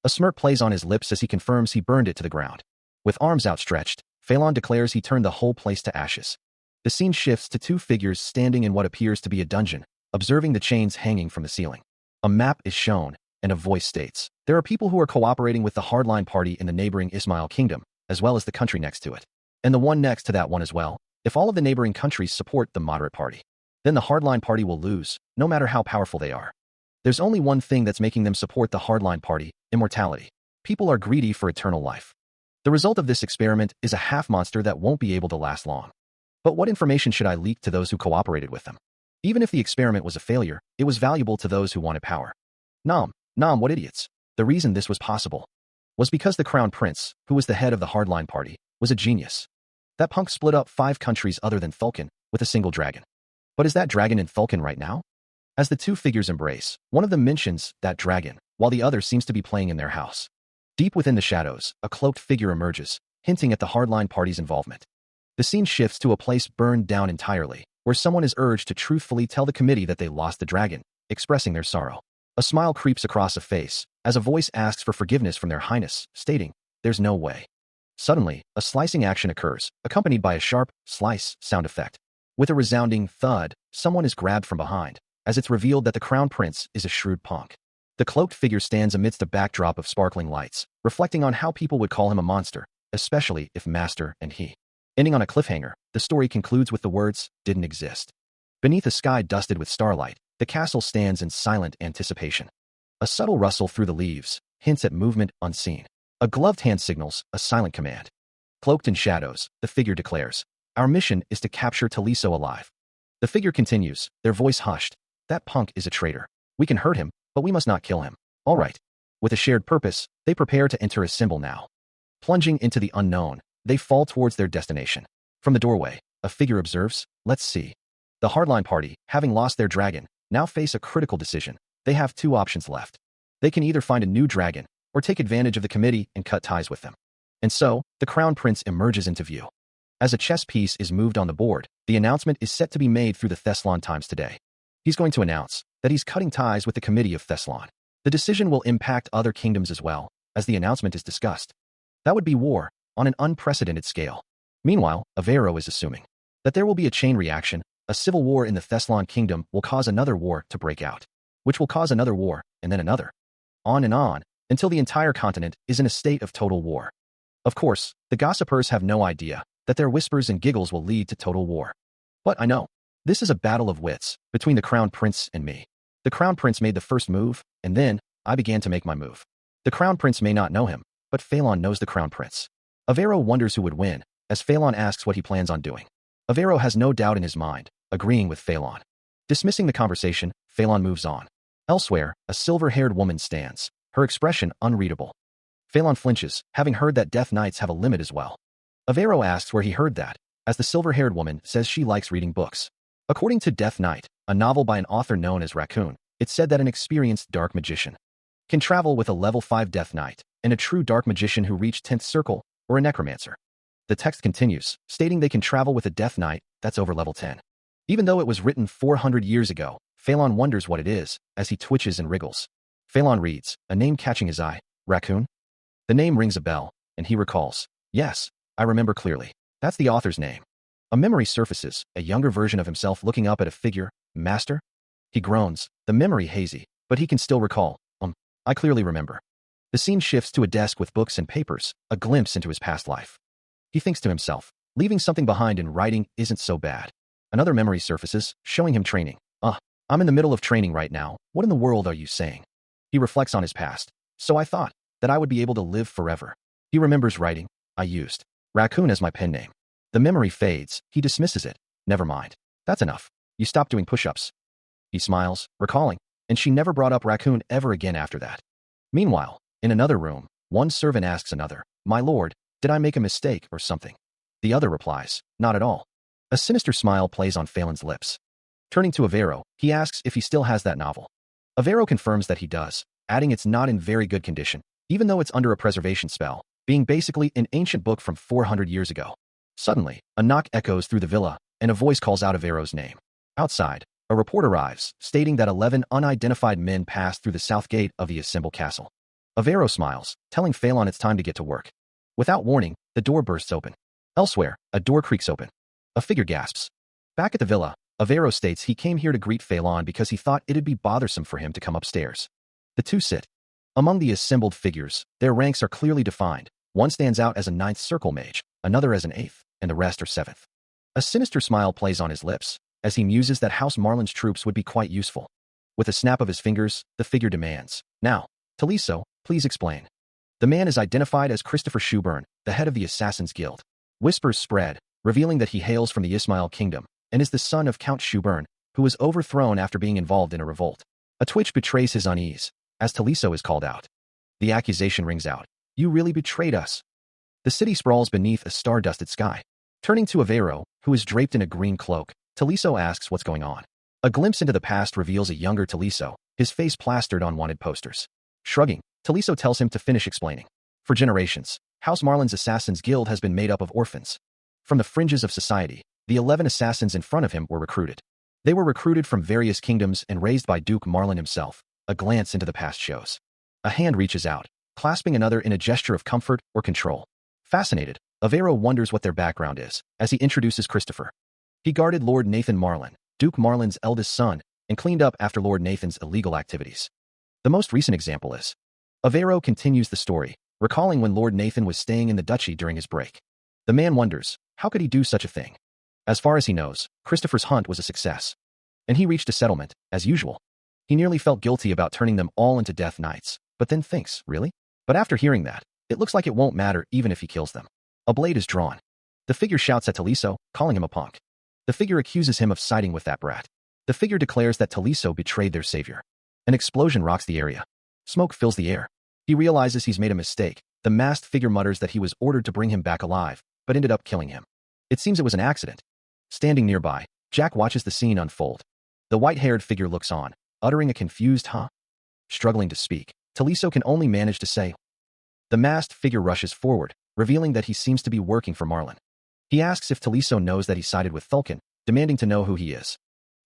A smirk plays on his lips as he confirms he burned it to the ground. With arms outstretched, Phelan declares he turned the whole place to ashes. The scene shifts to two figures standing in what appears to be a dungeon, observing the chains hanging from the ceiling. A map is shown, and a voice states, there are people who are cooperating with the hardline party in the neighboring Ismail Kingdom, as well as the country next to it. And the one next to that one as well. If all of the neighboring countries support the moderate party, then the hardline party will lose, no matter how powerful they are. There's only one thing that's making them support the hardline party, immortality. People are greedy for eternal life. The result of this experiment is a half-monster that won't be able to last long. But what information should I leak to those who cooperated with them? Even if the experiment was a failure, it was valuable to those who wanted power. Nom, what idiots. The reason this was possible was because the Crown Prince, who was the head of the hardline party, was a genius. That punk split up 5 countries other than Thulkin with a single dragon. But is that dragon in Thulkin right now? As the two figures embrace, one of them mentions that dragon, while the other seems to be playing in their house. Deep within the shadows, a cloaked figure emerges, hinting at the hardline party's involvement. The scene shifts to a place burned down entirely, where someone is urged to truthfully tell the committee that they lost the dragon, expressing their sorrow. A smile creeps across a face, as a voice asks for forgiveness from their highness, stating, "There's no way." Suddenly, a slicing action occurs, accompanied by a sharp, slice sound effect. With a resounding thud, someone is grabbed from behind, as it's revealed that the Crown Prince is a shrewd punk. The cloaked figure stands amidst a backdrop of sparkling lights, reflecting on how people would call him a monster, especially if Master and he. Ending on a cliffhanger, the story concludes with the words, "didn't exist." Beneath a sky dusted with starlight, the castle stands in silent anticipation. A subtle rustle through the leaves hints at movement unseen. A gloved hand signals a silent command. Cloaked in shadows, the figure declares, "Our mission is to capture Taliso alive." The figure continues, their voice hushed, "That punk is a traitor. We can hurt him, but we must not kill him. All right." With a shared purpose, they prepare to enter a symbol now. Plunging into the unknown, they fall towards their destination. From the doorway, a figure observes, "Let's see." The hardline party, having lost their dragon, now face a critical decision. They have 2 options left. They can either find a new dragon, or take advantage of the committee and cut ties with them. And so, the Crown Prince emerges into view. As a chess piece is moved on the board, the announcement is set to be made through the Thessalon Times today. He's going to announce that he's cutting ties with the Committee of Thessalon. The decision will impact other kingdoms as well, as the announcement is discussed. That would be war, on an unprecedented scale. Meanwhile, Avero is assuming that there will be a chain reaction. A civil war in the Thessalon kingdom will cause another war to break out, which will cause another war, and then another. On and on, until the entire continent is in a state of total war. Of course, the gossipers have no idea that their whispers and giggles will lead to total war. But I know. This is a battle of wits between the Crown Prince and me. The Crown Prince made the first move, and then I began to make my move. The Crown Prince may not know him, but Phelan knows the Crown Prince. Avero wonders who would win, as Phelan asks what he plans on doing. Avero has no doubt in his mind, agreeing with Phelan. Dismissing the conversation, Phelan moves on. Elsewhere, a silver-haired woman stands, her expression unreadable. Phelan flinches, having heard that Death Knights have a limit as well. Avero asks where he heard that, as the silver-haired woman says she likes reading books. According to Death Knight, a novel by an author known as Raccoon, it said that an experienced dark magician can travel with a level 5 Death Knight, and a true dark magician who reached 10th circle, or a necromancer. The text continues, stating they can travel with a Death Knight that's over level 10. Even though it was written 400 years ago, Phelan wonders what it is, as he twitches and wriggles. Phelan reads, a name catching his eye, Raccoon? The name rings a bell, and he recalls, yes, I remember clearly. That's the author's name. A memory surfaces, a younger version of himself looking up at a figure, Master? He groans, the memory hazy, but he can still recall, I clearly remember. The scene shifts to a desk with books and papers, a glimpse into his past life. He thinks to himself, leaving something behind in writing isn't so bad. Another memory surfaces, showing him training. I'm in the middle of training right now. What in the world are you saying? He reflects on his past. So I thought that I would be able to live forever. He remembers writing. I used Raccoon as my pen name. The memory fades. He dismisses it. Never mind. That's enough. You stopped doing push-ups. He smiles, recalling, and she never brought up Raccoon ever again after that. Meanwhile, in another room, one servant asks another, My lord, did I make a mistake or something? The other replies, not at all. A sinister smile plays on Phelan's lips. Turning to Avero, he asks if he still has that novel. Avero confirms that he does, adding it's not in very good condition, even though it's under a preservation spell, being basically an ancient book from 400 years ago. Suddenly, a knock echoes through the villa, and a voice calls out Avero's name. Outside, a report arrives, stating that 11 unidentified men passed through the south gate of the assembled castle. Avero smiles, telling Phelan it's time to get to work. Without warning, the door bursts open. Elsewhere, a door creaks open. A figure gasps. Back at the villa, Avero states he came here to greet Phelan because he thought it'd be bothersome for him to come upstairs. The two sit. Among the assembled figures, their ranks are clearly defined. One stands out as a 9th circle mage, another as an 8th, and the rest are 7th. A sinister smile plays on his lips, as he muses that House Marlin's troops would be quite useful. With a snap of his fingers, the figure demands, Now, Taliso, please explain. The man is identified as Christopher Shuburn, the head of the Assassin's Guild. Whispers spread, revealing that he hails from the Ismail Kingdom, and is the son of Count Shuburn, who was overthrown after being involved in a revolt. A twitch betrays his unease, as Taliso is called out. The accusation rings out. You really betrayed us. The city sprawls beneath a star-dusted sky. Turning to Avero, who is draped in a green cloak, Taliso asks what's going on. A glimpse into the past reveals a younger Taliso, his face plastered on wanted posters. Shrugging, Taliso tells him to finish explaining. For generations, House Marlin's Assassin's Guild has been made up of orphans. From the fringes of society, the 11 assassins in front of him were recruited. They were recruited from various kingdoms and raised by Duke Marlin himself. A glance into the past shows. A hand reaches out, clasping another in a gesture of comfort or control. Fascinated, Avero wonders what their background is, as he introduces Christopher. He guarded Lord Nathan Marlin, Duke Marlin's eldest son, and cleaned up after Lord Nathan's illegal activities. The most recent example is. Avero continues the story, recalling when Lord Nathan was staying in the duchy during his break. The man wonders, how could he do such a thing? As far as he knows, Christopher's hunt was a success. And he reached a settlement, as usual. He nearly felt guilty about turning them all into Death Knights, but then thinks, really? But after hearing that, it looks like it won't matter even if he kills them. A blade is drawn. The figure shouts at Taliso, calling him a punk. The figure accuses him of siding with that brat. The figure declares that Taliso betrayed their savior. An explosion rocks the area. Smoke fills the air. He realizes he's made a mistake. The masked figure mutters that he was ordered to bring him back alive, but ended up killing him. It seems it was an accident. Standing nearby, Jack watches the scene unfold. The white-haired figure looks on, uttering a confused huh? Struggling to speak, Taliso can only manage to say. The masked figure rushes forward, revealing that he seems to be working for Marlin. He asks if Taliso knows that he sided with Thulkin, demanding to know who he is.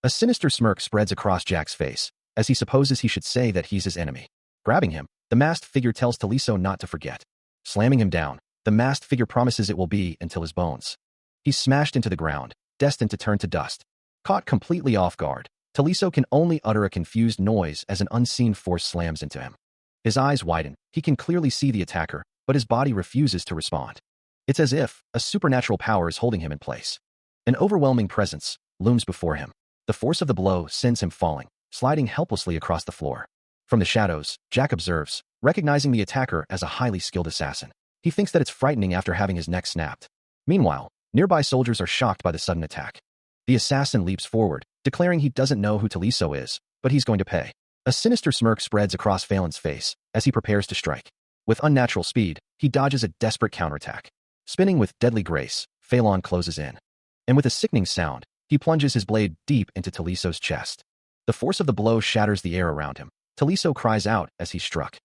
A sinister smirk spreads across Jack's face, as he supposes he should say that he's his enemy. Grabbing him, the masked figure tells Taliso not to forget. Slamming him down, the masked figure promises it will be until his bones. He's smashed into the ground, destined to turn to dust. Caught completely off guard, Taliso can only utter a confused noise as an unseen force slams into him. His eyes widen, he can clearly see the attacker, but his body refuses to respond. It's as if a supernatural power is holding him in place. An overwhelming presence looms before him. The force of the blow sends him falling, sliding helplessly across the floor. From the shadows, Jack observes, recognizing the attacker as a highly skilled assassin. He thinks that it's frightening after having his neck snapped. Meanwhile, nearby soldiers are shocked by the sudden attack. The assassin leaps forward, declaring he doesn't know who Taliso is, but he's going to pay. A sinister smirk spreads across Phelan's face as he prepares to strike. With unnatural speed, he dodges a desperate counterattack. Spinning with deadly grace, Phelan closes in. And with a sickening sound, he plunges his blade deep into Taliso's chest. The force of the blow shatters the air around him. Taliso cries out as he's struck.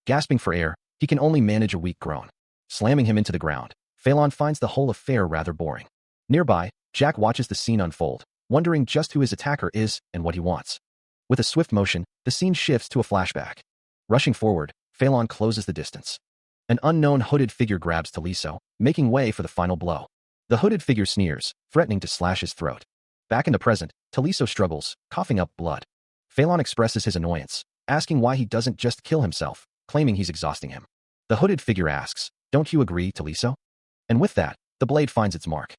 Gasping for air, he can only manage a weak groan. Slamming him into the ground, Phelan finds the whole affair rather boring. Nearby, Jack watches the scene unfold, wondering just who his attacker is and what he wants. With a swift motion, the scene shifts to a flashback. Rushing forward, Phelan closes the distance. An unknown hooded figure grabs Taliso, making way for the final blow. The hooded figure sneers, threatening to slash his throat. Back in the present, Taliso struggles, coughing up blood. Phelan expresses his annoyance, asking why he doesn't just kill himself, claiming he's exhausting him. The hooded figure asks, "Don't you agree, Taliso?" And with that, the blade finds its mark.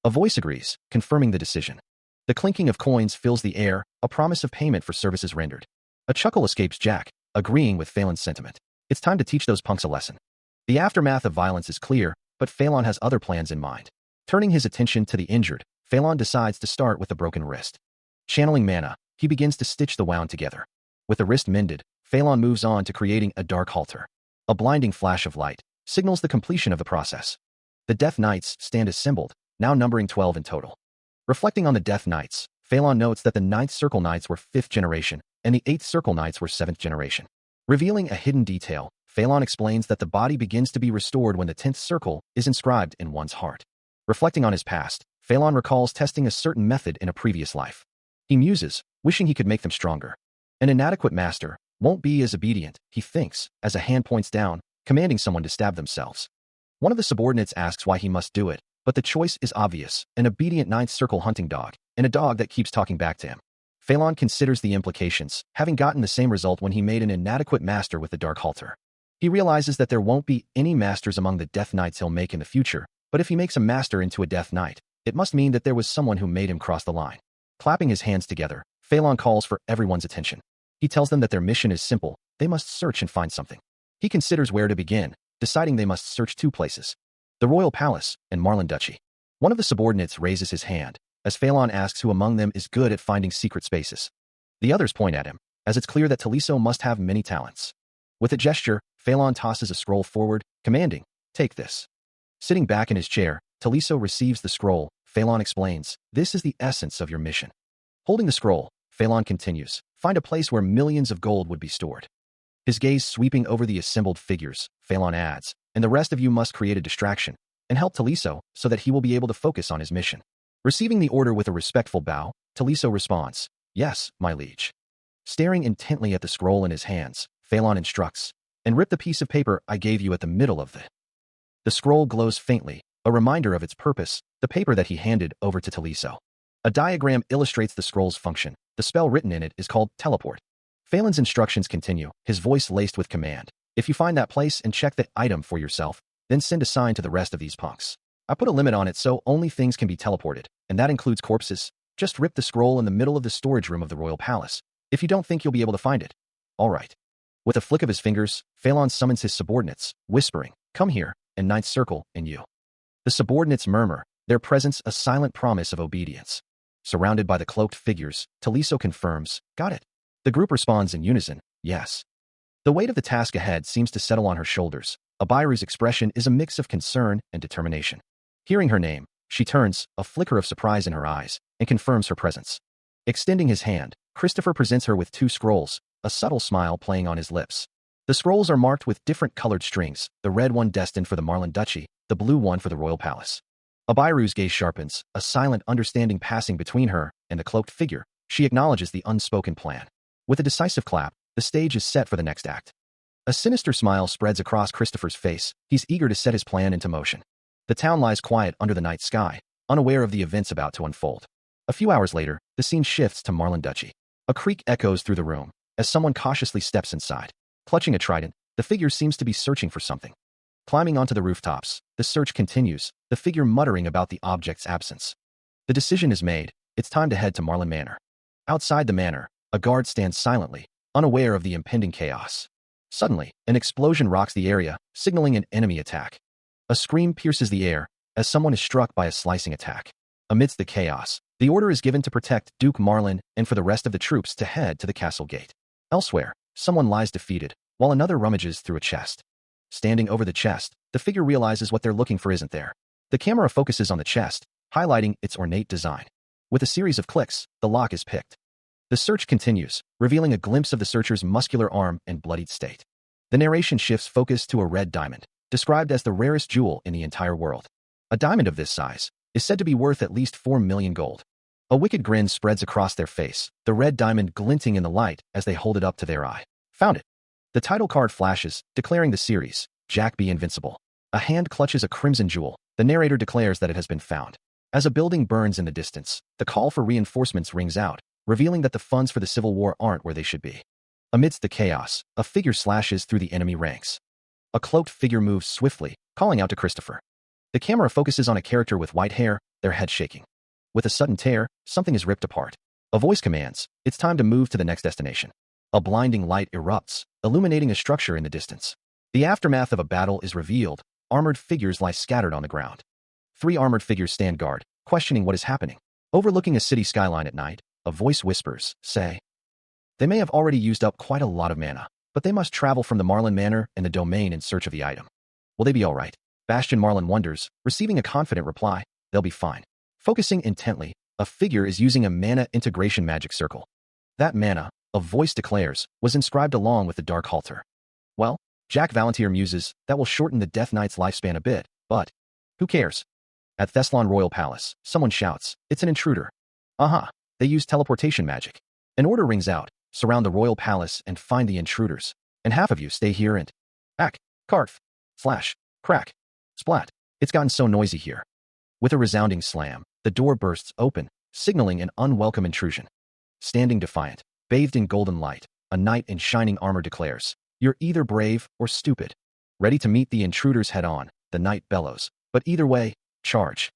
A voice agrees, confirming the decision. The clinking of coins fills the air, a promise of payment for services rendered. A chuckle escapes Jack, agreeing with Phelan's sentiment. It's time to teach those punks a lesson. The aftermath of violence is clear, but Phelan has other plans in mind. Turning his attention to the injured, Phelan decides to start with a broken wrist. Channeling mana, he begins to stitch the wound together. With the wrist mended, Phelan moves on to creating a dark halter. A blinding flash of light signals the completion of the process. The Death Knights stand assembled, now numbering 12 in total. Reflecting on the Death Knights, Phelan notes that the 9th Circle Knights were 5th generation, and the 8th Circle Knights were 7th generation. Revealing a hidden detail, Phelan explains that the body begins to be restored when the 10th Circle is inscribed in one's heart. Reflecting on his past, Phelan recalls testing a certain method in a previous life. He muses, wishing he could make them stronger. An inadequate master won't be as obedient, he thinks, as a hand points down, commanding someone to stab themselves. One of the subordinates asks why he must do it, but the choice is obvious: an obedient 9th Circle hunting dog, and a dog that keeps talking back to him. Phelan considers the implications, having gotten the same result when he made an inadequate master with the Dark Halter. He realizes that there won't be any masters among the Death Knights he'll make in the future, but if he makes a master into a Death Knight, it must mean that there was someone who made him cross the line. Clapping his hands together, Phelan calls for everyone's attention. He tells them that their mission is simple: they must search and find something. He considers where to begin, deciding they must search 2 places: the Royal Palace and Marlin Duchy. One of the subordinates raises his hand, as Phelan asks who among them is good at finding secret spaces. The others point at him, as it's clear that Taliso must have many talents. With a gesture, Phelan tosses a scroll forward, commanding, "Take this." Sitting back in his chair, Taliso receives the scroll. Phelan explains, "This is the essence of your mission." Holding the scroll, Phelan continues, "Find a place where millions of gold would be stored." His gaze sweeping over the assembled figures, Phelan adds, "And the rest of you must create a distraction and help Taliso so that he will be able to focus on his mission." Receiving the order with a respectful bow, Taliso responds, "Yes, my liege." Staring intently at the scroll in his hands, Phelan instructs, "And rip the piece of paper I gave you at the middle of the." The scroll glows faintly, a reminder of its purpose, the paper that he handed over to Taliso. A diagram illustrates the scroll's function. The spell written in it is called Teleport. Phelan's instructions continue, his voice laced with command. "If you find that place and check the item for yourself, then send a sign to the rest of these punks. I put a limit on it so only things can be teleported, and that includes corpses. Just rip the scroll in the middle of the storage room of the Royal Palace, if you don't think you'll be able to find it." "All right." With a flick of his fingers, Phelan summons his subordinates, whispering, "Come here, and 9th Circle, and you." The subordinates murmur, their presence a silent promise of obedience. Surrounded by the cloaked figures, Taliso confirms, "Got it." The group responds in unison, "Yes." The weight of the task ahead seems to settle on her shoulders. Abiru's expression is a mix of concern and determination. Hearing her name, she turns, a flicker of surprise in her eyes, and confirms her presence. Extending his hand, Christopher presents her with 2 scrolls, a subtle smile playing on his lips. The scrolls are marked with different colored strings, the red one destined for the Marlin Duchy, the blue one for the Royal Palace. Abiru's gaze sharpens, a silent understanding passing between her and the cloaked figure. She acknowledges the unspoken plan. With a decisive clap, the stage is set for the next act. A sinister smile spreads across Christopher's face. He's eager to set his plan into motion. The town lies quiet under the night sky, unaware of the events about to unfold. A few hours later, the scene shifts to Marlin Duchy. A creak echoes through the room, as someone cautiously steps inside. Clutching a trident, the figure seems to be searching for something. Climbing onto the rooftops, the search continues, the figure muttering about the object's absence. The decision is made. It's time to head to Marlin Manor. Outside the manor, a guard stands silently, unaware of the impending chaos. Suddenly, an explosion rocks the area, signaling an enemy attack. A scream pierces the air, as someone is struck by a slicing attack. Amidst the chaos, the order is given to protect Duke Marlin and for the rest of the troops to head to the castle gate. Elsewhere, someone lies defeated, while another rummages through a chest. Standing over the chest, the figure realizes what they're looking for isn't there. The camera focuses on the chest, highlighting its ornate design. With a series of clicks, the lock is picked. The search continues, revealing a glimpse of the searcher's muscular arm and bloodied state. The narration shifts focus to a red diamond, described as the rarest jewel in the entire world. A diamond of this size is said to be worth at least 4 million gold. A wicked grin spreads across their face, the red diamond glinting in the light as they hold it up to their eye. Found it. The title card flashes, declaring the series, Jack be Invincible. A hand clutches a crimson jewel. The narrator declares that it has been found. As a building burns in the distance, the call for reinforcements rings out, revealing that the funds for the Civil War aren't where they should be. Amidst the chaos, a figure slashes through the enemy ranks. A cloaked figure moves swiftly, calling out to Christopher. The camera focuses on a character with white hair, their head shaking. With a sudden tear, something is ripped apart. A voice commands, it's time to move to the next destination. A blinding light erupts, illuminating a structure in the distance. The aftermath of a battle is revealed. Armored figures lie scattered on the ground. 3 armored figures stand guard, questioning what is happening. Overlooking a city skyline at night, a voice whispers, say, they may have already used up quite a lot of mana, but they must travel from the Marlin Manor and the domain in search of the item. Will they be all right? Bastion Marlin wonders, receiving a confident reply, they'll be fine. Focusing intently, a figure is using a mana integration magic circle. That mana, a voice declares, was inscribed along with the Dark Halter. Well, Jack Valantier muses, that will shorten the Death Knight's lifespan a bit, but who cares? At Thessalon Royal Palace, someone shouts, it's an intruder. Aha, they use teleportation magic. An order rings out, surround the Royal Palace and find the intruders, and half of you stay here and ack, carf, slash, crack, splat. It's gotten so noisy here. With a resounding slam, the door bursts open, signaling an unwelcome intrusion. Standing defiant, bathed in golden light, a knight in shining armor declares, you're either brave or stupid. Ready to meet the intruders head-on, the knight bellows, but either way, charge.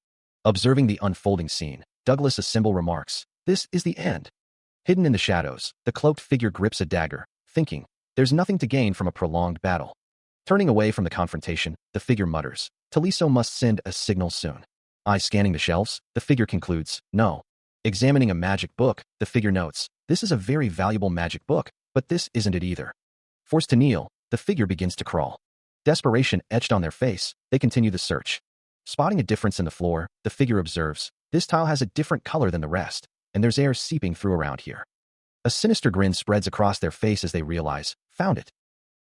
Observing the unfolding scene, Douglas Assemble remarks, this is the end. Hidden in the shadows, the cloaked figure grips a dagger, thinking, there's nothing to gain from a prolonged battle. Turning away from the confrontation, the figure mutters, Taliso must send a signal soon. Eyes scanning the shelves, the figure concludes, no. Examining a magic book, the figure notes, this is a very valuable magic book, but this isn't it either. Forced to kneel, the figure begins to crawl. Desperation etched on their face, they continue the search. Spotting a difference in the floor, the figure observes, this tile has a different color than the rest, and there's air seeping through around here. A sinister grin spreads across their face as they realize, found it.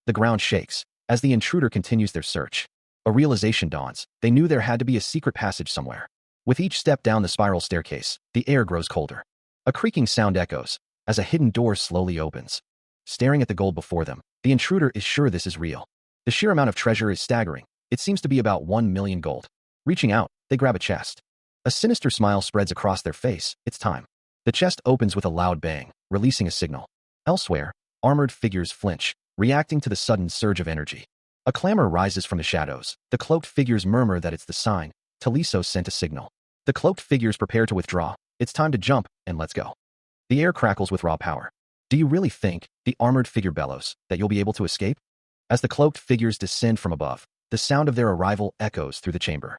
The ground shakes, as the intruder continues their search. A realization dawns, they knew there had to be a secret passage somewhere. With each step down the spiral staircase, the air grows colder. A creaking sound echoes, as a hidden door slowly opens. Staring at the gold before them, the intruder is sure this is real. The sheer amount of treasure is staggering. It seems to be about 1 million gold. Reaching out, they grab a chest. A sinister smile spreads across their face, it's time. The chest opens with a loud bang, releasing a signal. Elsewhere, armored figures flinch, reacting to the sudden surge of energy. A clamor rises from the shadows. The cloaked figures murmur that it's the sign. Taliso sent a signal. The cloaked figures prepare to withdraw. It's time to jump, and let's go. The air crackles with raw power. Do you really think, the armored figure bellows, that you'll be able to escape? As the cloaked figures descend from above, the sound of their arrival echoes through the chamber.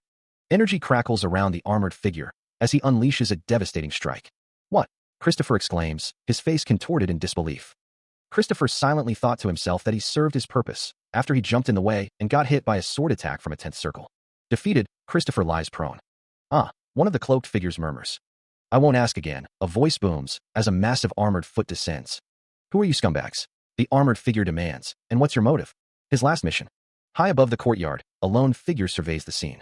Energy crackles around the armored figure as he unleashes a devastating strike. What? Christopher exclaims, his face contorted in disbelief. Christopher silently thought to himself that he served his purpose after he jumped in the way and got hit by a sword attack from a 10th circle. Defeated, Christopher lies prone. One of the cloaked figures murmurs. I won't ask again. A voice booms as a massive armored foot descends. Who are you scumbags? The armored figure demands, and what's your motive? His last mission. High above the courtyard, a lone figure surveys the scene.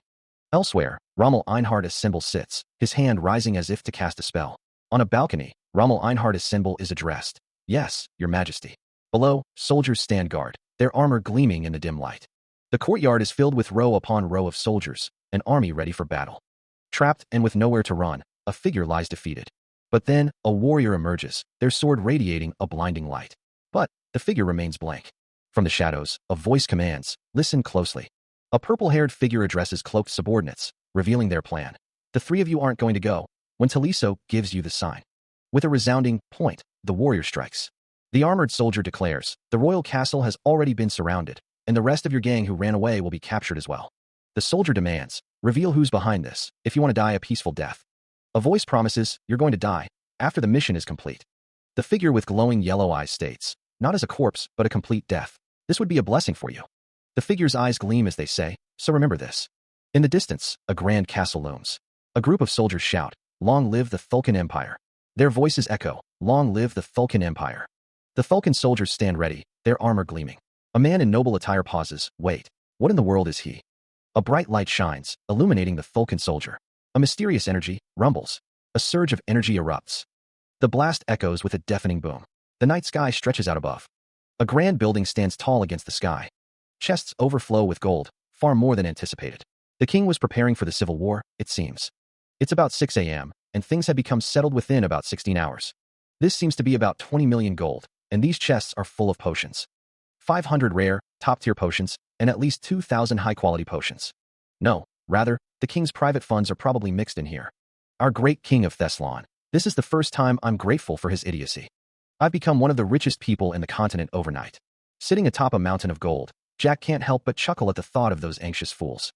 Elsewhere, Rommel Einhard Assemble sits, his hand rising as if to cast a spell. On a balcony, Rommel Einhard Assemble is addressed. Yes, your majesty. Below, soldiers stand guard, their armor gleaming in the dim light. The courtyard is filled with row upon row of soldiers, an army ready for battle. Trapped and with nowhere to run, a figure lies defeated. But then, a warrior emerges, their sword radiating a blinding light. But the figure remains blank. From the shadows, a voice commands, listen closely. A purple-haired figure addresses cloaked subordinates, revealing their plan. The 3 of you aren't going to go when Taliso gives you the sign. With a resounding point, the warrior strikes. The armored soldier declares, the royal castle has already been surrounded, and the rest of your gang who ran away will be captured as well. The soldier demands, reveal who's behind this, if you want to die a peaceful death. A voice promises, you're going to die, after the mission is complete. The figure with glowing yellow eyes states, not as a corpse, but a complete death. This would be a blessing for you. The figure's eyes gleam as they say, so remember this. In the distance, a grand castle looms. A group of soldiers shout, long live the Thulkan Empire. Their voices echo, Long live the Vulcan Empire. The Vulcan soldiers stand ready, their armor gleaming. A man in noble attire pauses. Wait, what in the world is he? A bright light shines, illuminating the Vulcan soldier. A mysterious energy rumbles. A surge of energy erupts. The blast echoes with a deafening boom. The night sky stretches out above. A grand building stands tall against the sky. Chests overflow with gold, far more than anticipated. The king was preparing for the civil war, it seems. It's about 6 a.m., and things had become settled within about 16 hours. This seems to be about 20 million gold, and these chests are full of potions. 500 rare, top-tier potions, and at least 2,000 high-quality potions. No, rather, the king's private funds are probably mixed in here. Our great king of Thessalon. This is the first time I'm grateful for his idiocy. I've become one of the richest people in the continent overnight. Sitting atop a mountain of gold, Jack can't help but chuckle at the thought of those anxious fools.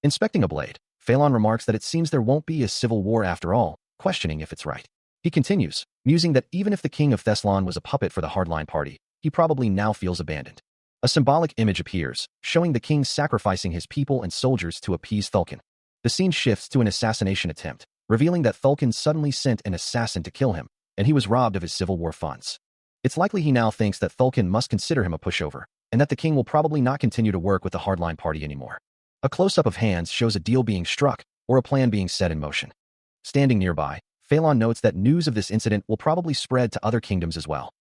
Inspecting a blade, Phelan remarks that it seems there won't be a civil war after all, questioning if it's right. He continues, musing that even if the king of Thessalon was a puppet for the hardline party, he probably now feels abandoned. A symbolic image appears, showing the king sacrificing his people and soldiers to appease Vulcan. The scene shifts to an assassination attempt, revealing that Vulcan suddenly sent an assassin to kill him, and he was robbed of his Civil War funds. It's likely he now thinks that Vulcan must consider him a pushover, and that the king will probably not continue to work with the hardline party anymore. A close-up of hands shows a deal being struck, or a plan being set in motion. Standing nearby, Phelan notes that news of this incident will probably spread to other kingdoms as well.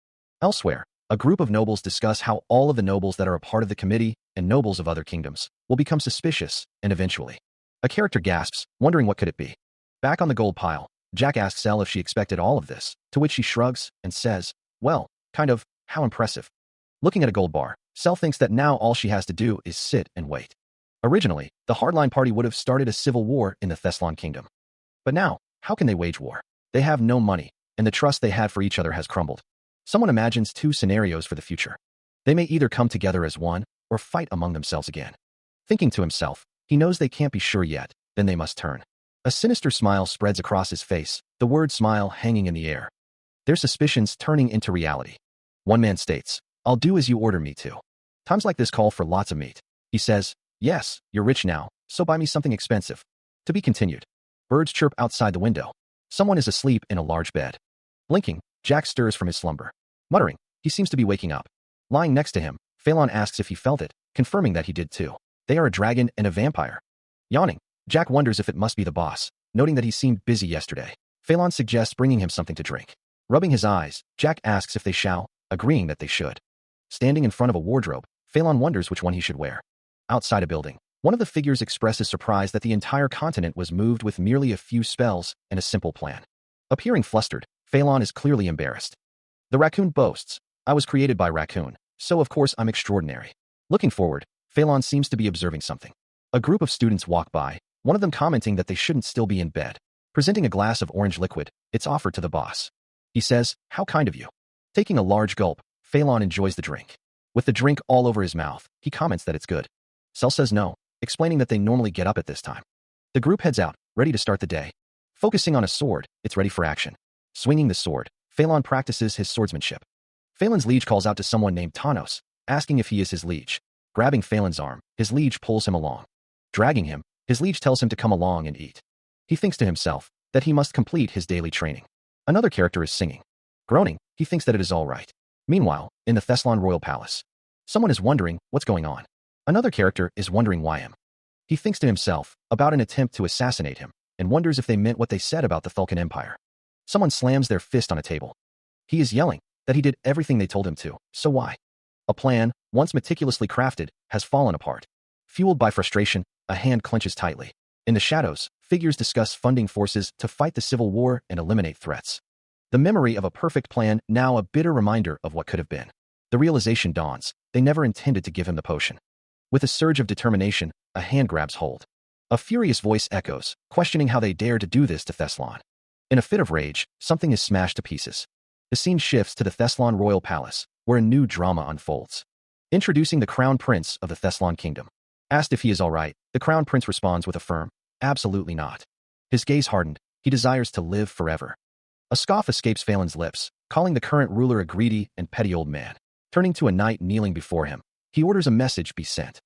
Elsewhere, a group of nobles discuss how all of the nobles that are a part of the committee and nobles of other kingdoms will become suspicious, and eventually. A character gasps, wondering what could it be. Back on the gold pile, Jack asks Elle if she expected all of this, to which she shrugs and says, well, kind of, how impressive. Looking at a gold bar, Cell thinks that now all she has to do is sit and wait. Originally, the hardline party would have started a civil war in the Thessalon kingdom. But now, how can they wage war? They have no money, and the trust they had for each other has crumbled. Someone imagines two scenarios for the future. They may either come together as one, or fight among themselves again. Thinking to himself, he knows they can't be sure yet, then they must turn. A sinister smile spreads across his face, the word smile hanging in the air. Their suspicions turning into reality. One man states, I'll do as you order me to. Times like this call for lots of meat. He says, yes, you're rich now, so buy me something expensive. To be continued. Birds chirp outside the window. Someone is asleep in a large bed. Blinking, Jack stirs from his slumber. Muttering, he seems to be waking up. Lying next to him, Phelan asks if he felt it, confirming that he did too. They are a dragon and a vampire. Yawning, Jack wonders if it must be the boss, noting that he seemed busy yesterday. Phelan suggests bringing him something to drink. Rubbing his eyes, Jack asks if they shall, agreeing that they should. Standing in front of a wardrobe, Phelan wonders which one he should wear. Outside a building, one of the figures expresses surprise that the entire continent was moved with merely a few spells and a simple plan. Appearing flustered, Phelan is clearly embarrassed. The raccoon boasts, I was created by raccoon, so of course I'm extraordinary. Looking forward, Phelan seems to be observing something. A group of students walk by, one of them commenting that they shouldn't still be in bed. Presenting a glass of orange liquid, it's offered to the boss. He says, how kind of you. Taking a large gulp, Phelan enjoys the drink. With the drink all over his mouth, he comments that it's good. Cell says no, explaining that they normally get up at this time. The group heads out, ready to start the day. Focusing on a sword, it's ready for action. Swinging the sword, Phelan practices his swordsmanship. Phelan's liege calls out to someone named Tanos, asking if he is his liege. Grabbing Phelan's arm, his liege pulls him along. Dragging him, his liege tells him to come along and eat. He thinks to himself that he must complete his daily training. Another character is singing. Groaning, he thinks that it is all right. Meanwhile, in the Thessalon royal palace, someone is wondering what's going on. Another character is wondering why him. He thinks to himself about an attempt to assassinate him and wonders if they meant what they said about the Vulcan Empire. Someone slams their fist on a table. He is yelling that he did everything they told him to, so why? A plan, once meticulously crafted, has fallen apart. Fueled by frustration, a hand clenches tightly. In the shadows, figures discuss funding forces to fight the civil war and eliminate threats. The memory of a perfect plan now a bitter reminder of what could have been. The realization dawns, they never intended to give him the potion. With a surge of determination, a hand grabs hold. A furious voice echoes, questioning how they dared to do this to Thessalon. In a fit of rage, something is smashed to pieces. The scene shifts to the Thessalon royal palace, where a new drama unfolds. Introducing the crown prince of the Thessalon kingdom. Asked if he is all right, the crown prince responds with a firm, absolutely not. His gaze hardened, he desires to live forever. A scoff escapes Phelan's lips, calling the current ruler a greedy and petty old man. Turning to a knight kneeling before him, he orders a message be sent.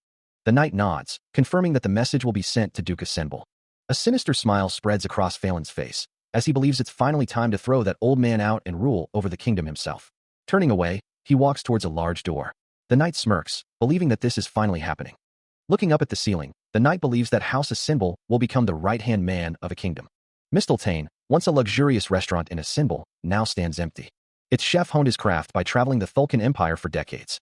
The knight nods, confirming that the message will be sent to Duke Assemble. A sinister smile spreads across Phelan's face. as he believes it's finally time to throw that old man out and rule over the kingdom himself. Turning away, he walks towards a large door. The knight smirks, believing that this is finally happening. Looking up at the ceiling, the knight believes that House Asinbal will become the right-hand man of a kingdom. Mistletoe, once a luxurious restaurant in Asinbal, now stands empty. Its chef honed his craft by traveling the Thulkan Empire for decades,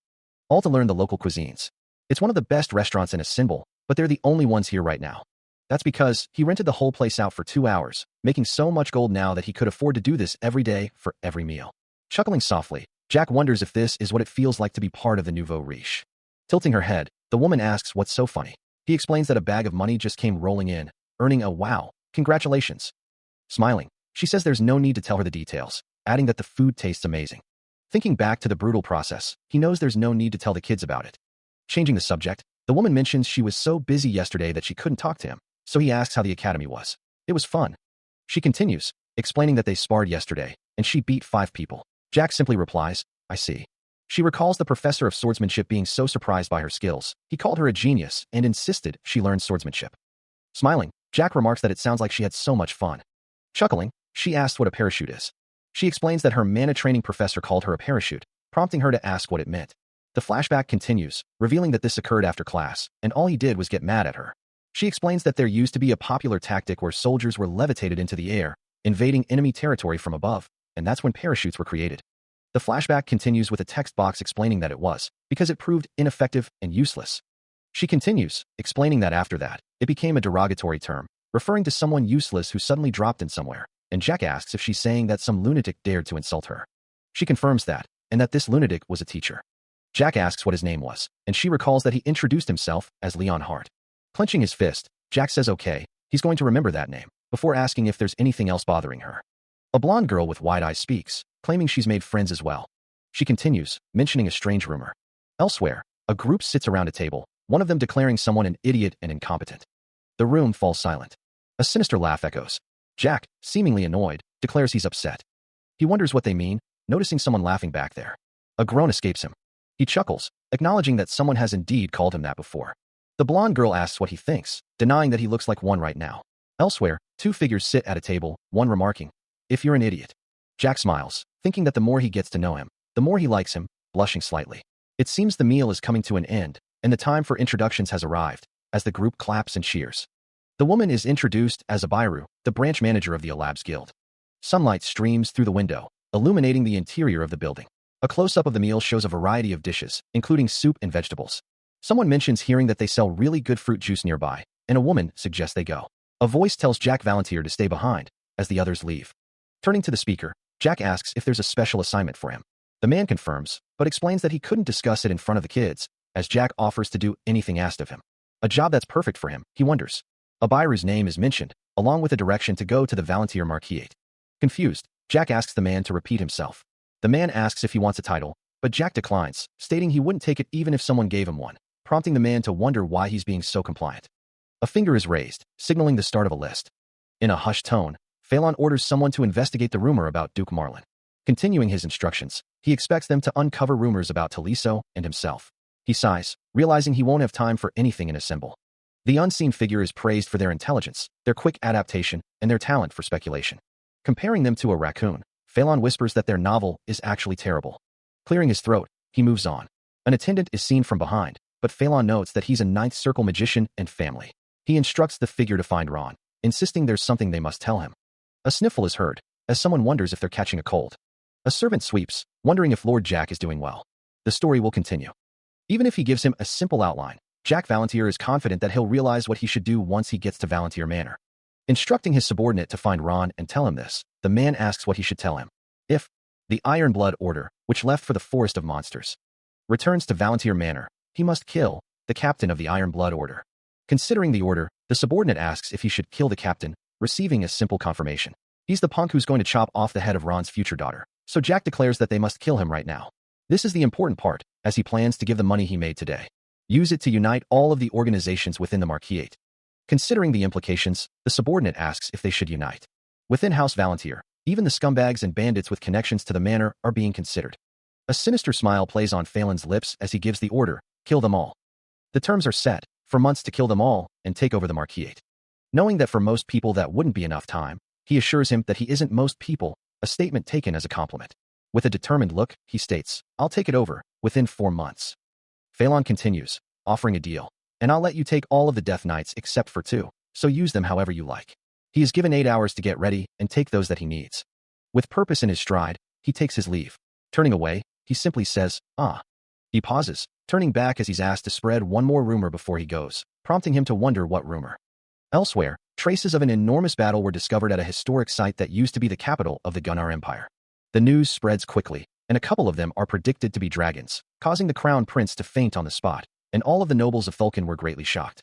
all to learn the local cuisines. It's one of the best restaurants in Asinbal, but they're the only ones here right now. That's because he rented the whole place out for 2 hours, making so much gold now that he could afford to do this every day for every meal. Chuckling softly, Jack wonders if this is what it feels like to be part of the nouveau riche. Tilting her head, the woman asks what's so funny. He explains that a bag of money just came rolling in, earning a wow, congratulations. Smiling, she says there's no need to tell her the details, adding that the food tastes amazing. Thinking back to the brutal process, he knows there's no need to tell the kids about it. Changing the subject, the woman mentions she was so busy yesterday that she couldn't talk to him, so he asks how the academy was. It was fun. She continues, explaining that they sparred yesterday, and she beat 5 people. Jack simply replies, I see. She recalls the professor of swordsmanship being so surprised by her skills, he called her a genius and insisted she learn swordsmanship. Smiling, Jack remarks that it sounds like she had so much fun. Chuckling, she asks what a parachute is. She explains that her mana training professor called her a parachute, prompting her to ask what it meant. The flashback continues, revealing that this occurred after class, and all he did was get mad at her. She explains that there used to be a popular tactic where soldiers were levitated into the air, invading enemy territory from above, and that's when parachutes were created. The flashback continues with a text box explaining that it was, because it proved ineffective and useless. She continues, explaining that after that, it became a derogatory term, referring to someone useless who suddenly dropped in somewhere, and Jack asks if she's saying that some lunatic dared to insult her. She confirms that, and that this lunatic was a teacher. Jack asks what his name was, and she recalls that he introduced himself as Leon Hart. Clenching his fist, Jack says okay, he's going to remember that name, before asking if there's anything else bothering her. A blonde girl with wide eyes speaks, claiming she's made friends as well. She continues, mentioning a strange rumor. Elsewhere, a group sits around a table, one of them declaring someone an idiot and incompetent. The room falls silent. A sinister laugh echoes. Jack, seemingly annoyed, declares he's upset. He wonders what they mean, noticing someone laughing back there. A groan escapes him. He chuckles, acknowledging that someone has indeed called him that before. The blonde girl asks what he thinks, denying that he looks like one right now. Elsewhere, 2 figures sit at a table, one remarking, "If you're an idiot." Jack smiles, thinking that the more he gets to know him, the more he likes him, blushing slightly. It seems the meal is coming to an end, and the time for introductions has arrived, as the group claps and cheers. The woman is introduced as Abiru, the branch manager of the Alabs Guild. Sunlight streams through the window, illuminating the interior of the building. A close-up of the meal shows a variety of dishes, including soup and vegetables. Someone mentions hearing that they sell really good fruit juice nearby, and a woman suggests they go. A voice tells Jack Valantier to stay behind, as the others leave. Turning to the speaker, Jack asks if there's a special assignment for him. The man confirms, but explains that he couldn't discuss it in front of the kids, as Jack offers to do anything asked of him. A job that's perfect for him, he wonders. Abiru's name is mentioned, along with a direction to go to the Valantier Marquise. Confused, Jack asks the man to repeat himself. The man asks if he wants a title, but Jack declines, stating he wouldn't take it even if someone gave him one, prompting the man to wonder why he's being so compliant. A finger is raised, signaling the start of a list. In a hushed tone, Phelan orders someone to investigate the rumor about Duke Marlin. Continuing his instructions, he expects them to uncover rumors about Taliso and himself. He sighs, realizing he won't have time for anything in Assemble. The unseen figure is praised for their intelligence, their quick adaptation, and their talent for speculation. Comparing them to a raccoon, Phelan whispers that their novel is actually terrible. Clearing his throat, he moves on. An attendant is seen from behind, but Phelan notes that he's a ninth circle magician and family. He instructs the figure to find Ron, insisting there's something they must tell him. A sniffle is heard, as someone wonders if they're catching a cold. A servant sweeps, wondering if Lord Jack is doing well. The story will continue. Even if he gives him a simple outline, Jack Valantier is confident that he'll realize what he should do once he gets to Valantier Manor. Instructing his subordinate to find Ron and tell him this, the man asks what he should tell him. If the Iron Blood Order, which left for the Forest of Monsters, returns to Valantier Manor, he must kill the captain of the Iron Blood Order. Considering the order, the subordinate asks if he should kill the captain, receiving a simple confirmation. He's the punk who's going to chop off the head of Ron's future daughter, so Jack declares that they must kill him right now. This is the important part, as he plans to give the money he made today. Use it to unite all of the organizations within the Marquise. Considering the implications, the subordinate asks if they should unite. Within House Valantier, even the scumbags and bandits with connections to the manor are being considered. A sinister smile plays on Phelan's lips as he gives the order, kill them all. The terms are set, for months to kill them all and take over the Marquise. Knowing that for most people that wouldn't be enough time, He assures him that he isn't most people, a statement taken as a compliment. With a determined look, he states, "I'll take it over, within 4 months." Phelan continues, offering a deal. "And I'll let you take all of the death knights except for 2, so use them however you like." He is given 8 hours to get ready and take those that he needs. With purpose in his stride, he takes his leave. Turning away, he simply says, "Ah." He pauses, turning back as he's asked to spread one more rumor before he goes, prompting him to wonder what rumor. Elsewhere, traces of an enormous battle were discovered at a historic site that used to be the capital of the Gunnar Empire. The news spreads quickly, and a couple of them are predicted to be dragons, causing the crown prince to faint on the spot, and all of the nobles of Thulkin were greatly shocked.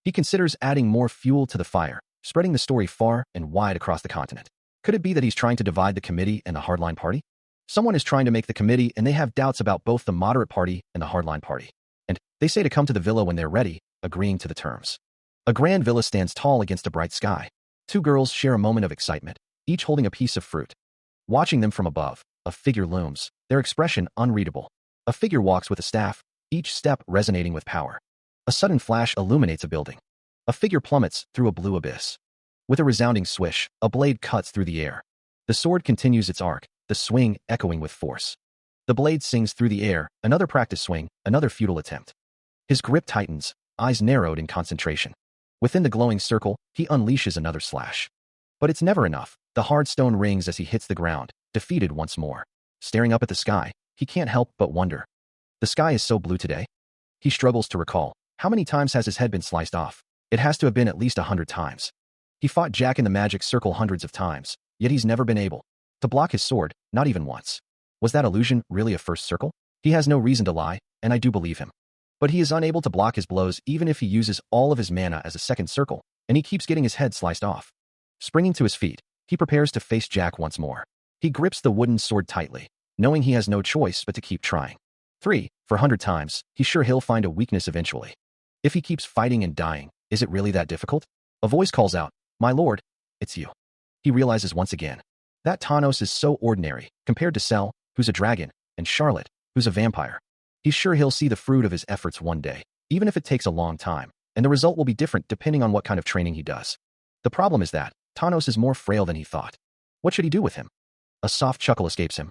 He considers adding more fuel to the fire, spreading the story far and wide across the continent. Could it be that he's trying to divide the committee and the hardline party? Someone is trying to make the committee and they have doubts about both the moderate party and the hardline party. And they say to come to the villa when they're ready, agreeing to the terms. A grand villa stands tall against a bright sky. 2 girls share a moment of excitement, each holding a piece of fruit. Watching them from above, a figure looms, their expression unreadable. A figure walks with a staff, each step resonating with power. A sudden flash illuminates a building. A figure plummets through a blue abyss. With a resounding swish, a blade cuts through the air. The sword continues its arc, the swing echoing with force. The blade sings through the air, another practice swing, another futile attempt. His grip tightens, eyes narrowed in concentration. Within the glowing circle, he unleashes another slash. But it's never enough. The hard stone rings as he hits the ground, defeated once more. Staring up at the sky, he can't help but wonder. The sky is so blue today? He struggles to recall. How many times has his head been sliced off? It has to have been at least 100 times. He fought Jack in the magic circle hundreds of times, yet he's never been able to block his sword, not even once. Was that illusion really a first circle? He has no reason to lie, and I do believe him. But he is unable to block his blows even if he uses all of his mana as a second circle, and he keeps getting his head sliced off. Springing to his feet, he prepares to face Jack once more. He grips the wooden sword tightly, knowing he has no choice but to keep trying. 3, for 100 times, he's sure he'll find a weakness eventually. If he keeps fighting and dying, is it really that difficult? A voice calls out, "My lord, it's you." He realizes once again. That Thanos is so ordinary, compared to Cell, who's a dragon, and Charlotte, who's a vampire. He's sure he'll see the fruit of his efforts one day, even if it takes a long time, and the result will be different depending on what kind of training he does. The problem is that Thanos is more frail than he thought. What should he do with him? A soft chuckle escapes him.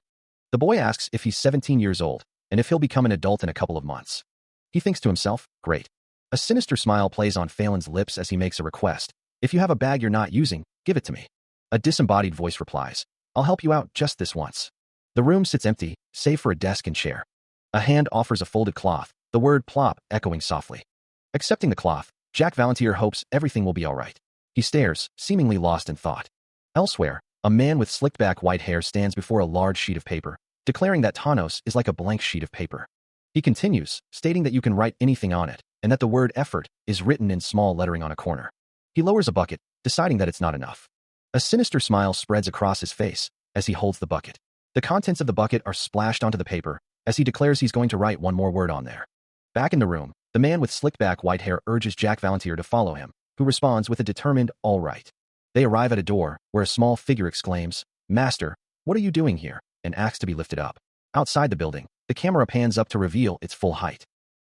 The boy asks if he's 17 years old, and if he'll become an adult in a couple of months. He thinks to himself, great. A sinister smile plays on Phelan's lips as he makes a request. "If you have a bag you're not using, give it to me." A disembodied voice replies, "I'll help you out just this once." The room sits empty, save for a desk and chair. A hand offers a folded cloth, the word plop echoing softly. Accepting the cloth, Jack Valantier hopes everything will be all right. He stares, seemingly lost in thought. Elsewhere, a man with slicked back white hair stands before a large sheet of paper, declaring that Thanos is like a blank sheet of paper. He continues, stating that you can write anything on it, and that the word effort is written in small lettering on a corner. He lowers a bucket, deciding that it's not enough. A sinister smile spreads across his face as he holds the bucket. The contents of the bucket are splashed onto the paper as he declares he's going to write one more word on there. Back in the room, the man with slicked back white hair urges Jack Valantier to follow him, who responds with a determined, "All right." They arrive at a door where a small figure exclaims, "Master, what are you doing here?" and asks to be lifted up. Outside the building, the camera pans up to reveal its full height.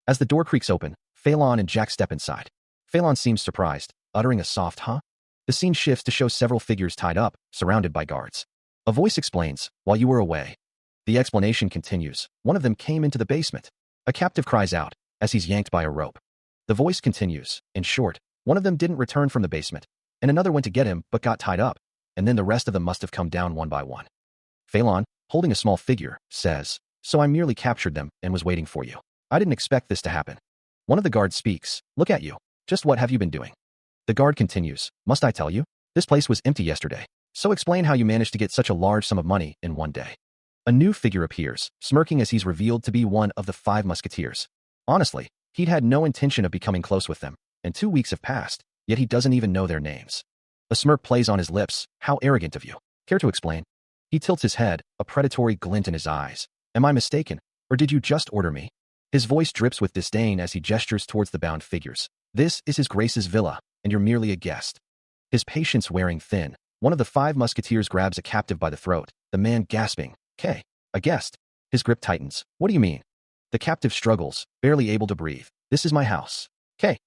As the door creaks open, Phelan and Jack step inside. Phelan seems surprised, uttering a soft "huh?" The scene shifts to show several figures tied up, surrounded by guards. A voice explains, "While you were away." The explanation continues. One of them came into the basement. A captive cries out as he's yanked by a rope. The voice continues. In short, one of them didn't return from the basement, and another went to get him but got tied up, and then the rest of them must have come down one by one. Phelan, holding a small figure, says, "So I merely captured them and was waiting for you. I didn't expect this to happen." One of the guards speaks. "Look at you. Just what have you been doing?" The guard continues. "Must I tell you? This place was empty yesterday. So explain how you managed to get such a large sum of money in one day." A new figure appears, smirking as he's revealed to be one of the 5 musketeers. Honestly, he'd had no intention of becoming close with them, and 2 weeks have passed, yet he doesn't even know their names. A smirk plays on his lips. "How arrogant of you. Care to explain?" He tilts his head, a predatory glint in his eyes. "Am I mistaken, or did you just order me?" His voice drips with disdain as he gestures towards the bound figures. "This is His Grace's villa, and you're merely a guest." His patience wearing thin, one of the 5 musketeers grabs a captive by the throat, the man gasping, "K, a guest." His grip tightens. "What do you mean?" The captive struggles, barely able to breathe. "This is my house. K."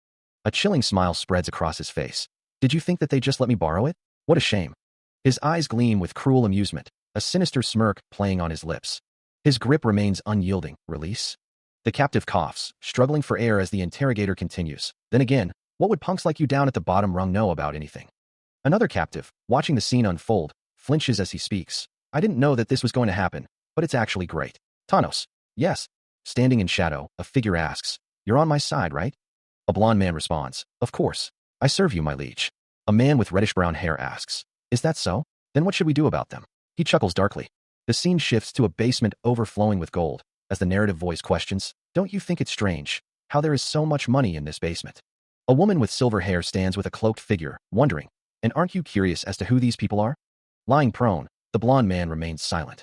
A chilling smile spreads across his face. "Did you think that they just let me borrow it? What a shame." His eyes gleam with cruel amusement, a sinister smirk playing on his lips. His grip remains unyielding. Release? The captive coughs, struggling for air as the interrogator continues. Then again, what would punks like you down at the bottom rung know about anything? Another captive, watching the scene unfold, flinches as he speaks. I didn't know that this was going to happen, but it's actually great. Thanos. Yes. Standing in shadow, a figure asks, "You're on my side, right?" A blond man responds, "Of course. I serve you, my liege." A man with reddish-brown hair asks, "Is that so? Then what should we do about them?" He chuckles darkly. The scene shifts to a basement overflowing with gold, as the narrative voice questions, "Don't you think it's strange how there is so much money in this basement?" A woman with silver hair stands with a cloaked figure, wondering, "And aren't you curious as to who these people are?" Lying prone, the blond man remains silent.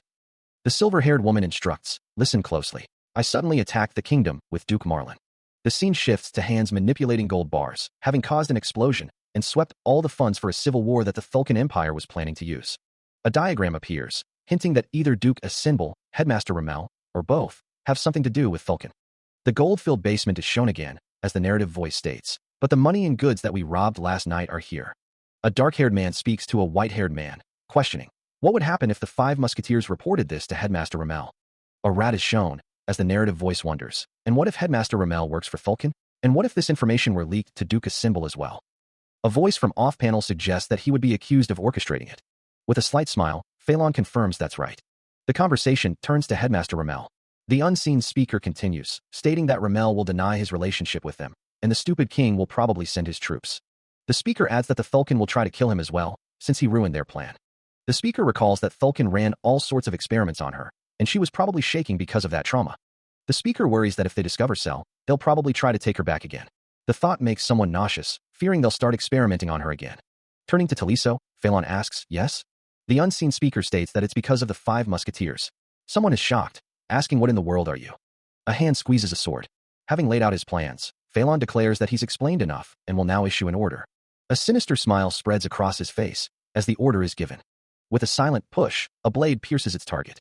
The silver-haired woman instructs, "Listen closely. I suddenly attacked the kingdom with Duke Marlin." The scene shifts to hands manipulating gold bars, having caused an explosion and swept all the funds for a civil war that the Thulkan Empire was planning to use. A diagram appears, hinting that either Duke Asinbal, Headmaster Ramel, or both, have something to do with Thulkan. The gold-filled basement is shown again, as the narrative voice states, "But the money and goods that we robbed last night are here." A dark-haired man speaks to a white-haired man, questioning, "What would happen if the 5 Musketeers reported this to Headmaster Ramel?" A rat is shown, as the narrative voice wonders, "And what if Headmaster Ramel works for Thulkan? And what if this information were leaked to Duke Asinbal as well?" A voice from off-panel suggests that he would be accused of orchestrating it. With a slight smile, Phelan confirms that's right. The conversation turns to Headmaster Ramel. The unseen speaker continues, stating that Ramel will deny his relationship with them, and the stupid king will probably send his troops. The speaker adds that the Thulkan will try to kill him as well, since he ruined their plan. The speaker recalls that Thulkan ran all sorts of experiments on her, and she was probably shaking because of that trauma. The speaker worries that if they discover Cell, they'll probably try to take her back again. The thought makes someone nauseous, fearing they'll start experimenting on her again. Turning to Taliso, Phelan asks, "Yes?" The unseen speaker states that it's because of the 5 Musketeers. Someone is shocked, asking, "What in the world are you?" A hand squeezes a sword. Having laid out his plans, Phelan declares that he's explained enough and will now issue an order. A sinister smile spreads across his face as the order is given. With a silent push, a blade pierces its target.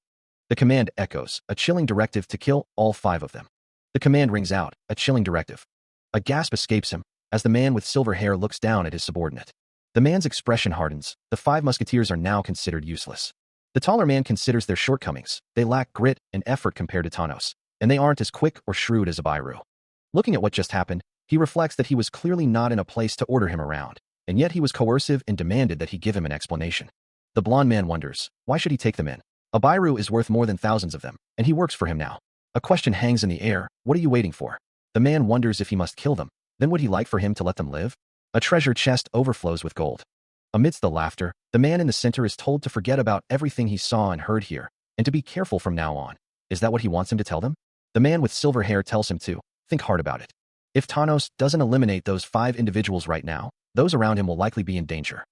The command echoes, a chilling directive to kill all 5 of them. The command rings out, a chilling directive. A gasp escapes him, as the man with silver hair looks down at his subordinate. The man's expression hardens. The 5 Musketeers are now considered useless. The taller man considers their shortcomings. They lack grit and effort compared to Thanos, and they aren't as quick or shrewd as Abiru. Looking at what just happened, he reflects that he was clearly not in a place to order him around, and yet he was coercive and demanded that he give him an explanation. The blond man wonders, why should he take them in? Abiru is worth more than thousands of them, and he works for him now. A question hangs in the air, what are you waiting for? The man wonders if he must kill them, then would he like for him to let them live? A treasure chest overflows with gold. Amidst the laughter, the man in the center is told to forget about everything he saw and heard here, and to be careful from now on. Is that what he wants him to tell them? The man with silver hair tells him to think hard about it. If Thanos doesn't eliminate those 5 individuals right now, those around him will likely be in danger.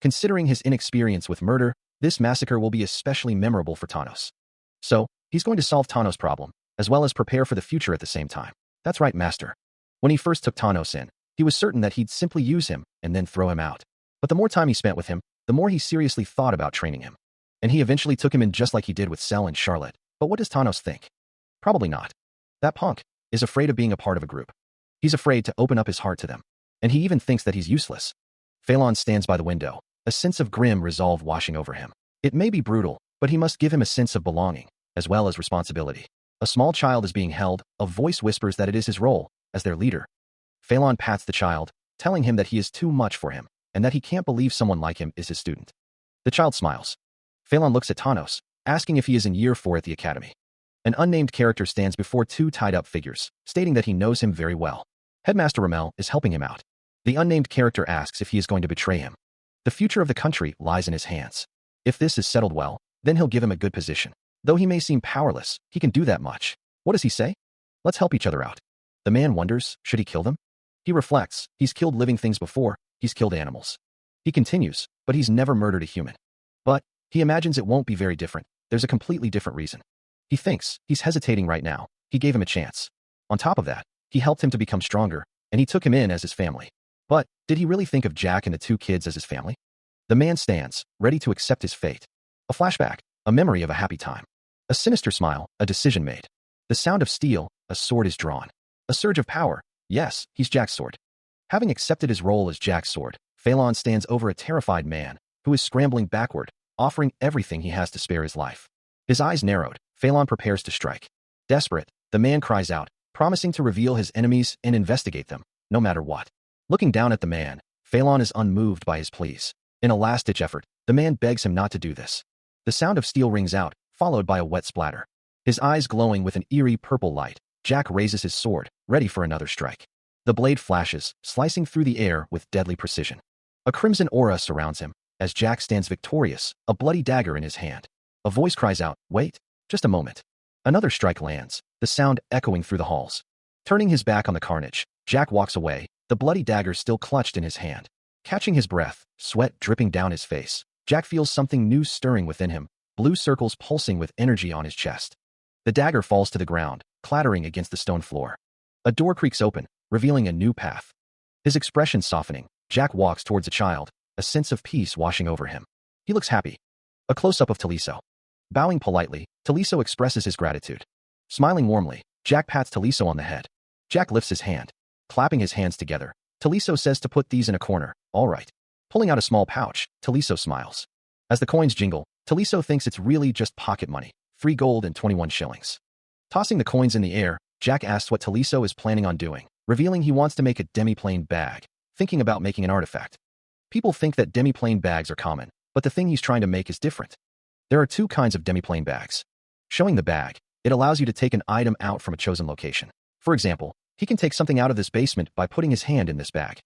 Considering his inexperience with murder, this massacre will be especially memorable for Thanos. So, he's going to solve Thanos' problem, as well as prepare for the future at the same time. That's right, Master. When he first took Thanos in, he was certain that he'd simply use him and then throw him out. But the more time he spent with him, the more he seriously thought about training him. And he eventually took him in just like he did with Cell and Charlotte. But what does Thanos think? Probably not. That punk is afraid of being a part of a group. He's afraid to open up his heart to them. And he even thinks that he's useless. Phelan stands by the window, a sense of grim resolve washing over him. It may be brutal, but he must give him a sense of belonging, as well as responsibility. A small child is being held, a voice whispers that it is his role, as their leader. Phelan pats the child, telling him that he is too much for him, and that he can't believe someone like him is his student. The child smiles. Phelan looks at Thanos, asking if he is in year 4 at the academy. An unnamed character stands before 2 tied-up figures, stating that he knows him very well. Headmaster Ramel is helping him out. The unnamed character asks if he is going to betray him. The future of the country lies in his hands. If this is settled well, then he'll give him a good position. Though he may seem powerless, he can do that much. What does he say? Let's help each other out. The man wonders, should he kill them? He reflects, he's killed living things before, he's killed animals. He continues, but he's never murdered a human. But he imagines it won't be very different. There's a completely different reason. He thinks, he's hesitating right now. He gave him a chance. On top of that, he helped him to become stronger, and he took him in as his family. But did he really think of Jack and the 2 kids as his family? The man stands, ready to accept his fate. A flashback, a memory of a happy time. A sinister smile, a decision made. The sound of steel, a sword is drawn. A surge of power. Yes, he's Jack's sword. Having accepted his role as Jack's sword, Phelan stands over a terrified man, who is scrambling backward, offering everything he has to spare his life. His eyes narrowed, Phelan prepares to strike. Desperate, the man cries out, promising to reveal his enemies and investigate them, no matter what. Looking down at the man, Phelan is unmoved by his pleas. In a last-ditch effort, the man begs him not to do this. The sound of steel rings out, followed by a wet splatter. His eyes glowing with an eerie purple light, Jack raises his sword, ready for another strike. The blade flashes, slicing through the air with deadly precision. A crimson aura surrounds him, as Jack stands victorious, a bloody dagger in his hand. A voice cries out, "Wait, just a moment." Another strike lands, the sound echoing through the halls. Turning his back on the carnage, Jack walks away, the bloody dagger still clutched in his hand. Catching his breath, sweat dripping down his face, Jack feels something new stirring within him, blue circles pulsing with energy on his chest. The dagger falls to the ground, clattering against the stone floor. A door creaks open, revealing a new path. His expression softening, Jack walks towards a child, a sense of peace washing over him. He looks happy. A close-up of Taliso. Bowing politely, Taliso expresses his gratitude. Smiling warmly, Jack pats Taliso on the head. Jack lifts his hand. Clapping his hands together, Taliso says to put these in a corner. All right. Pulling out a small pouch, Taliso smiles. As the coins jingle, Taliso thinks it's really just pocket money, 3 gold and 21 shillings. Tossing the coins in the air, Jack asks what Taliso is planning on doing, revealing he wants to make a demi-plane bag, thinking about making an artifact. People think that demi-plane bags are common, but the thing he's trying to make is different. There are 2 kinds of demi-plane bags. Showing the bag, it allows you to take an item out from a chosen location. For example, he can take something out of this basement by putting his hand in this bag.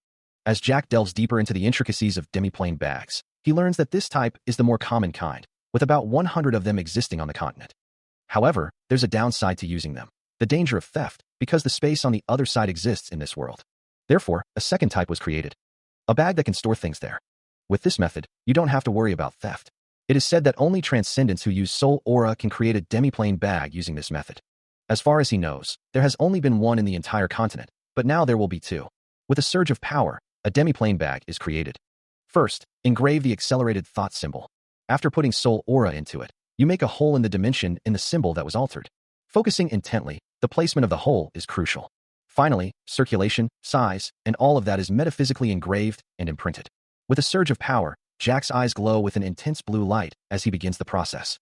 As Jack delves deeper into the intricacies of demi-plane bags, he learns that this type is the more common kind, with about 100 of them existing on the continent. However, there's a downside to using them: the danger of theft, because the space on the other side exists in this world. Therefore, a second type was created. A bag that can store things there. With this method, you don't have to worry about theft. It is said that only transcendents who use soul aura can create a demi-plane bag using this method. As far as he knows, there has only been one in the entire continent, but now there will be 2. With a surge of power, a demi-plane bag is created. First, engrave the accelerated thought symbol. After putting soul aura into it, you make a hole in the dimension in the symbol that was altered. Focusing intently, the placement of the hole is crucial. Finally, circulation, size, and all of that is metaphysically engraved and imprinted. With a surge of power, Jack's eyes glow with an intense blue light as he begins the process.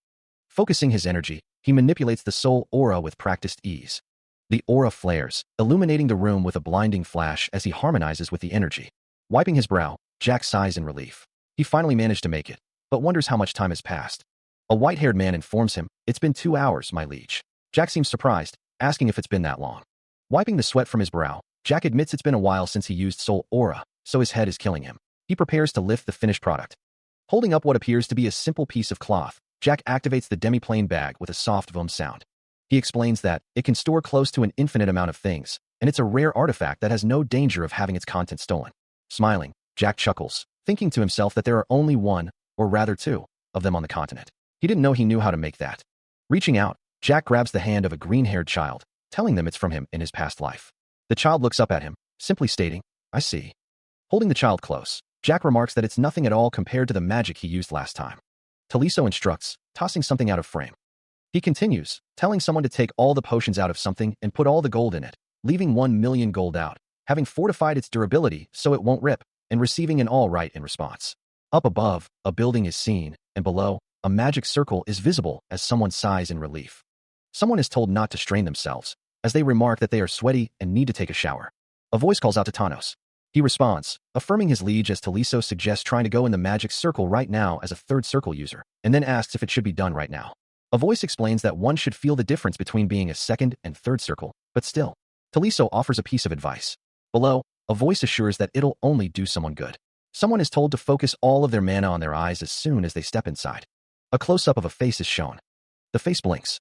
Focusing his energy, he manipulates the soul aura with practiced ease. The aura flares, illuminating the room with a blinding flash as he harmonizes with the energy. Wiping his brow, Jack sighs in relief. He finally managed to make it, but wonders how much time has passed. A white-haired man informs him, "It's been 2 hours, my liege." Jack seems surprised, asking if it's been that long. Wiping the sweat from his brow, Jack admits it's been a while since he used soul aura, so his head is killing him. He prepares to lift the finished product. Holding up what appears to be a simple piece of cloth, Jack activates the demi-plane bag with a soft boom sound. He explains that it can store close to an infinite amount of things, and it's a rare artifact that has no danger of having its contents stolen. Smiling, Jack chuckles, thinking to himself that there are only 1, or rather 2, of them on the continent. He didn't know he knew how to make that. Reaching out, Jack grabs the hand of a green-haired child, telling them it's from him in his past life. The child looks up at him, simply stating, "I see." Holding the child close, Jack remarks that it's nothing at all compared to the magic he used last time. Taliso instructs, tossing something out of frame. He continues, telling someone to take all the potions out of something and put all the gold in it, leaving 1 million gold out, having fortified its durability so it won't rip, and receiving an all right in response. Up above, a building is seen, and below, a magic circle is visible as someone sighs in relief. Someone is told not to strain themselves, as they remark that they are sweaty and need to take a shower. A voice calls out to Tanos. He responds, affirming his liege as Taliso suggests trying to go in the magic circle right now as a 3rd circle user, and then asks if it should be done right now. A voice explains that one should feel the difference between being a 2nd and 3rd circle, but still. Taliso offers a piece of advice. Below, a voice assures that it'll only do someone good. Someone is told to focus all of their mana on their eyes as soon as they step inside. A close-up of a face is shown. The face blinks.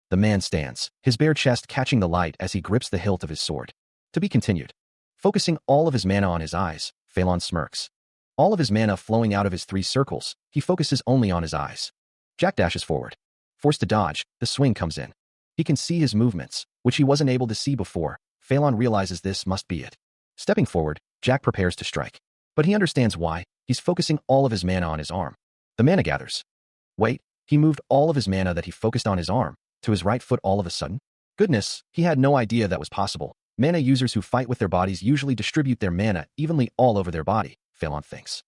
The man stands, his bare chest catching the light as he grips the hilt of his sword. To be continued. Focusing all of his mana on his eyes, Phelan smirks. All of his mana flowing out of his 3 circles, he focuses only on his eyes. Jack dashes forward. Forced to dodge, the swing comes in. He can see his movements, which he wasn't able to see before. Phelan realizes this must be it. Stepping forward, Jack prepares to strike. But he understands why. He's focusing all of his mana on his arm. The mana gathers. Wait, he moved all of his mana that he focused on his arm to his right foot all of a sudden? Goodness, he had no idea that was possible. Mana users who fight with their bodies usually distribute their mana evenly all over their body, Phelan thinks.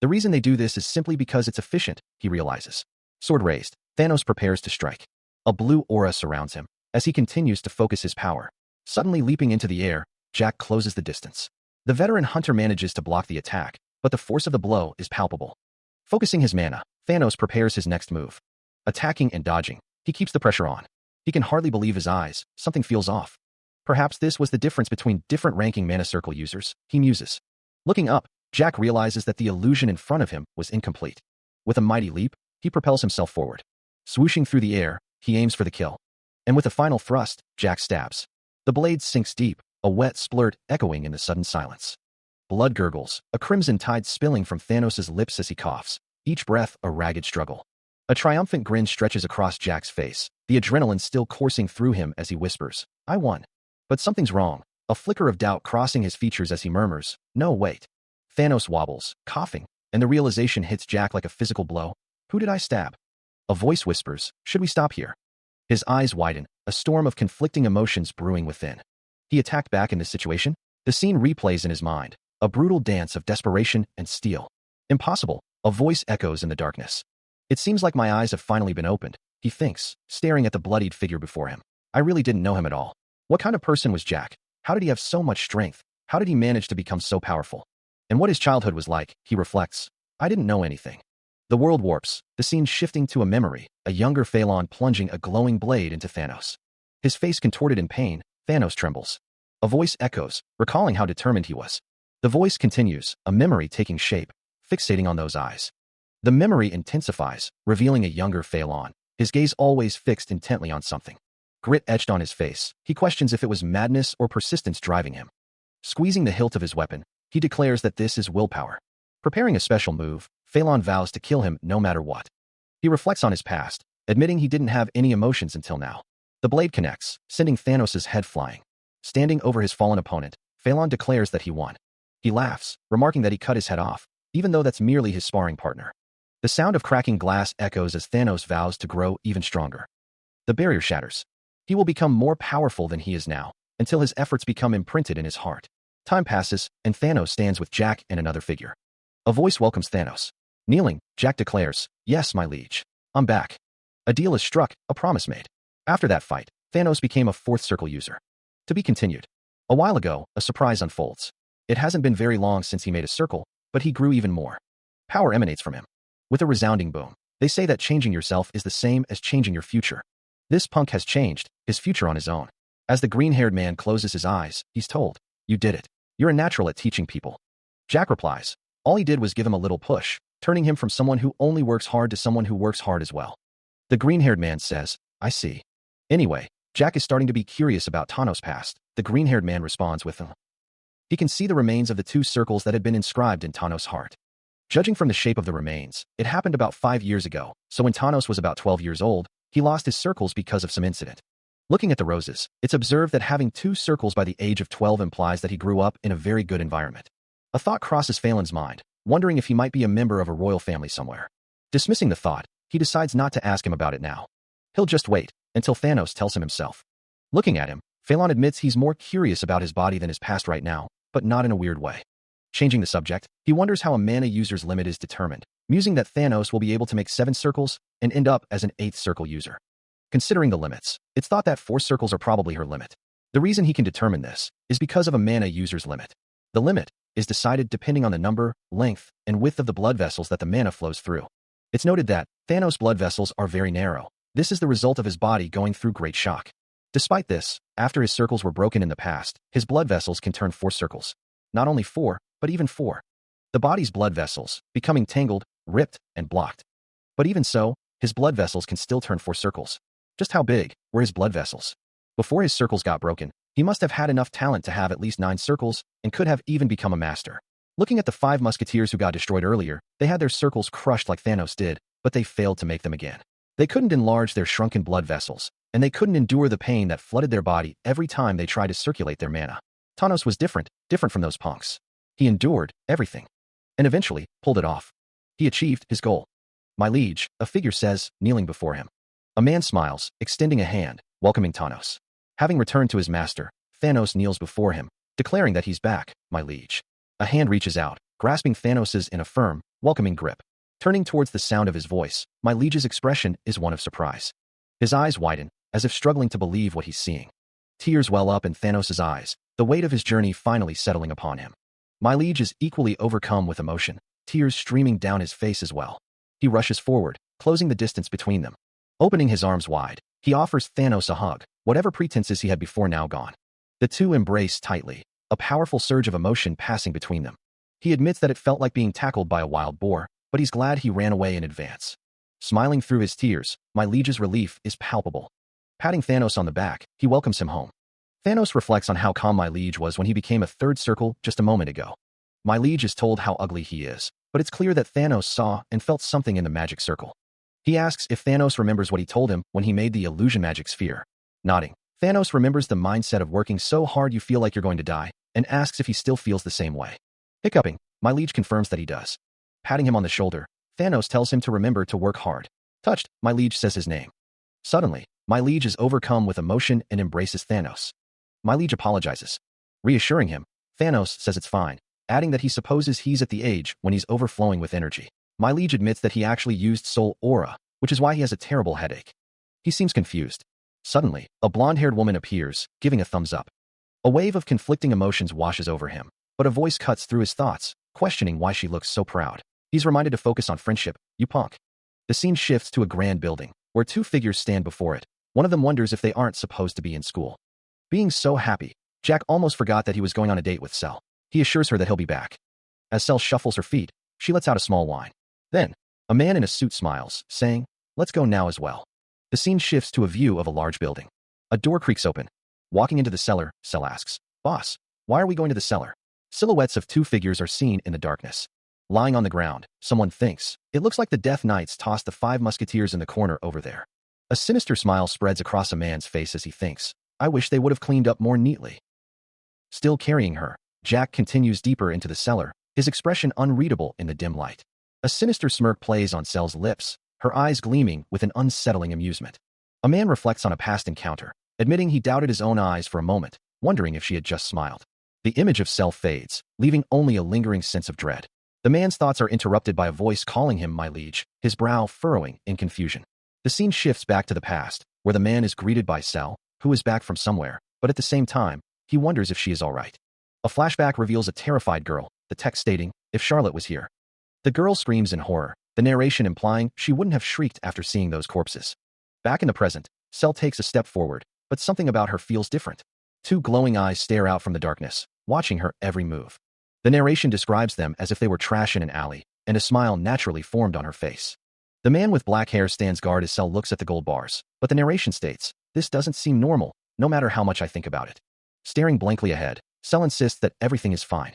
The reason they do this is simply because it's efficient, he realizes. Sword raised, Thanos prepares to strike. A blue aura surrounds him as he continues to focus his power. Suddenly leaping into the air, Jack closes the distance. The veteran hunter manages to block the attack, but the force of the blow is palpable. Focusing his mana, Thanos prepares his next move. Attacking and dodging, he keeps the pressure on. He can hardly believe his eyes, something feels off. Perhaps this was the difference between different ranking mana circle users, he muses. Looking up, Jack realizes that the illusion in front of him was incomplete. With a mighty leap, he propels himself forward. Swooshing through the air, he aims for the kill. And with a final thrust, Jack stabs. The blade sinks deep, a wet splurt echoing in the sudden silence. Blood gurgles, a crimson tide spilling from Thanos' lips as he coughs, each breath a ragged struggle. A triumphant grin stretches across Jack's face, the adrenaline still coursing through him as he whispers, "I won." But something's wrong, a flicker of doubt crossing his features as he murmurs, "No, wait." Thanos wobbles, coughing, and the realization hits Jack like a physical blow. Who did I stab? A voice whispers, "Should we stop here?" His eyes widen, a storm of conflicting emotions brewing within. He attacked back in this situation? The scene replays in his mind, a brutal dance of desperation and steel. Impossible, a voice echoes in the darkness. It seems like my eyes have finally been opened, he thinks, staring at the bloodied figure before him. I really didn't know him at all. What kind of person was Jack? How did he have so much strength? How did he manage to become so powerful? And what his childhood was like, he reflects. I didn't know anything. The world warps, the scene shifting to a memory, a younger Phelan plunging a glowing blade into Thanos. His face contorted in pain, Thanos trembles. A voice echoes, recalling how determined he was. The voice continues, a memory taking shape, fixating on those eyes. The memory intensifies, revealing a younger Phelan, his gaze always fixed intently on something. Grit etched on his face, he questions if it was madness or persistence driving him. Squeezing the hilt of his weapon, he declares that this is willpower. Preparing a special move, Phelan vows to kill him no matter what. He reflects on his past, admitting he didn't have any emotions until now. The blade connects, sending Thanos' head flying. Standing over his fallen opponent, Phelan declares that he won. He laughs, remarking that he cut his head off, even though that's merely his sparring partner. The sound of cracking glass echoes as Thanos vows to grow even stronger. The barrier shatters. He will become more powerful than he is now, until his efforts become imprinted in his heart. Time passes, and Thanos stands with Jack and another figure. A voice welcomes Thanos. Kneeling, Jack declares, "Yes, my liege. I'm back." A deal is struck, a promise made. After that fight, Thanos became a fourth circle user. To be continued. A while ago, a surprise unfolds. It hasn't been very long since he made a circle, but he grew even more. Power emanates from him. With a resounding boom, they say that changing yourself is the same as changing your future. This punk has changed, his future on his own. As the green-haired man closes his eyes, he's told, "You did it. You're a natural at teaching people." Jack replies, all he did was give him a little push, turning him from someone who only works hard to someone who works hard as well. The green-haired man says, "I see." Anyway, Jack is starting to be curious about Thanos' past. The green-haired man responds with him. He can see the remains of the two circles that had been inscribed in Thanos' heart. Judging from the shape of the remains, it happened about 5 years ago, so when Thanos was about 12 years old, he lost his circles because of some incident. Looking at the roses, it's observed that having 2 circles by the age of 12 implies that he grew up in a very good environment. A thought crosses Phelan's mind, wondering if he might be a member of a royal family somewhere. Dismissing the thought, he decides not to ask him about it now. He'll just wait until Thanos tells him himself. Looking at him, Phelan admits he's more curious about his body than his past right now, but not in a weird way. Changing the subject, he wonders how a mana user's limit is determined, musing that Thanos will be able to make 7 circles and end up as an 8th circle user. Considering the limits, it's thought that 4 circles are probably her limit. The reason he can determine this is because of a mana user's limit. The limit is decided depending on the number, length, and width of the blood vessels that the mana flows through. It's noted that Thanos' blood vessels are very narrow. This is the result of his body going through great shock. Despite this, after his circles were broken in the past, his blood vessels can turn 4 circles. Not only 4, but even 4. The body's blood vessels, becoming tangled, ripped, and blocked. But even so, his blood vessels can still turn 4 circles. Just how big were his blood vessels? Before his circles got broken, he must have had enough talent to have at least 9 circles, and could have even become a master. Looking at the 5 musketeers who got destroyed earlier, they had their circles crushed like Thanos did, but they failed to make them again. They couldn't enlarge their shrunken blood vessels, and they couldn't endure the pain that flooded their body every time they tried to circulate their mana. Thanos was different from those punks. He endured everything, and eventually pulled it off. He achieved his goal. "My liege," a figure says, kneeling before him. A man smiles, extending a hand, welcoming Thanos. Having returned to his master, Thanos kneels before him, declaring that he's back, "My liege." A hand reaches out, grasping Thanos's in a firm, welcoming grip. Turning towards the sound of his voice, my liege's expression is one of surprise. His eyes widen, as if struggling to believe what he's seeing. Tears well up in Thanos's eyes, the weight of his journey finally settling upon him. My liege is equally overcome with emotion, tears streaming down his face as well. He rushes forward, closing the distance between them. Opening his arms wide, he offers Thanos a hug, whatever pretenses he had before now gone. The two embrace tightly, a powerful surge of emotion passing between them. He admits that it felt like being tackled by a wild boar, but he's glad he ran away in advance. Smiling through his tears, my liege's relief is palpable. Patting Thanos on the back, he welcomes him home. Thanos reflects on how calm my liege was when he became a third circle just a moment ago. My liege is told how ugly he is, but it's clear that Thanos saw and felt something in the magic circle. He asks if Thanos remembers what he told him when he made the illusion magic sphere. Nodding, Thanos remembers the mindset of working so hard you feel like you're going to die, and asks if he still feels the same way. Hiccuping, my liege confirms that he does. Patting him on the shoulder, Thanos tells him to remember to work hard. Touched, my liege says his name. Suddenly, my liege is overcome with emotion and embraces Thanos. My liege apologizes. Reassuring him, Thanos says it's fine, adding that he supposes he's at the age when he's overflowing with energy. My liege admits that he actually used soul aura, which is why he has a terrible headache. He seems confused. Suddenly, a blonde-haired woman appears, giving a thumbs up. A wave of conflicting emotions washes over him, but a voice cuts through his thoughts, questioning why she looks so proud. He's reminded to focus on friendship, you punk. The scene shifts to a grand building, where two figures stand before it. One of them wonders if they aren't supposed to be in school. Being so happy, Jack almost forgot that he was going on a date with Cell. He assures her that he'll be back. As Cell shuffles her feet, she lets out a small whine. Then, a man in a suit smiles, saying, "Let's go now as well." The scene shifts to a view of a large building. A door creaks open. Walking into the cellar, Cell asks, "Boss, why are we going to the cellar?" Silhouettes of two figures are seen in the darkness. Lying on the ground, someone thinks, "It looks like the Death Knights tossed the 5 musketeers in the corner over there." A sinister smile spreads across a man's face as he thinks, "I wish they would have cleaned up more neatly." Still carrying her, Jack continues deeper into the cellar, his expression unreadable in the dim light. A sinister smirk plays on Cell's lips, her eyes gleaming with an unsettling amusement. A man reflects on a past encounter, admitting he doubted his own eyes for a moment, wondering if she had just smiled. The image of Cell fades, leaving only a lingering sense of dread. The man's thoughts are interrupted by a voice calling him my liege, his brow furrowing in confusion. The scene shifts back to the past, where the man is greeted by Cell, who is back from somewhere, but at the same time, he wonders if she is all right. A flashback reveals a terrified girl, the text stating, "If Charlotte was here." The girl screams in horror, the narration implying she wouldn't have shrieked after seeing those corpses. Back in the present, Cell takes a step forward, but something about her feels different. Two glowing eyes stare out from the darkness, watching her every move. The narration describes them as if they were trash in an alley, and a smile naturally formed on her face. The man with black hair stands guard as Cell looks at the gold bars, but the narration states, "This doesn't seem normal, no matter how much I think about it." Staring blankly ahead, Cell insists that everything is fine.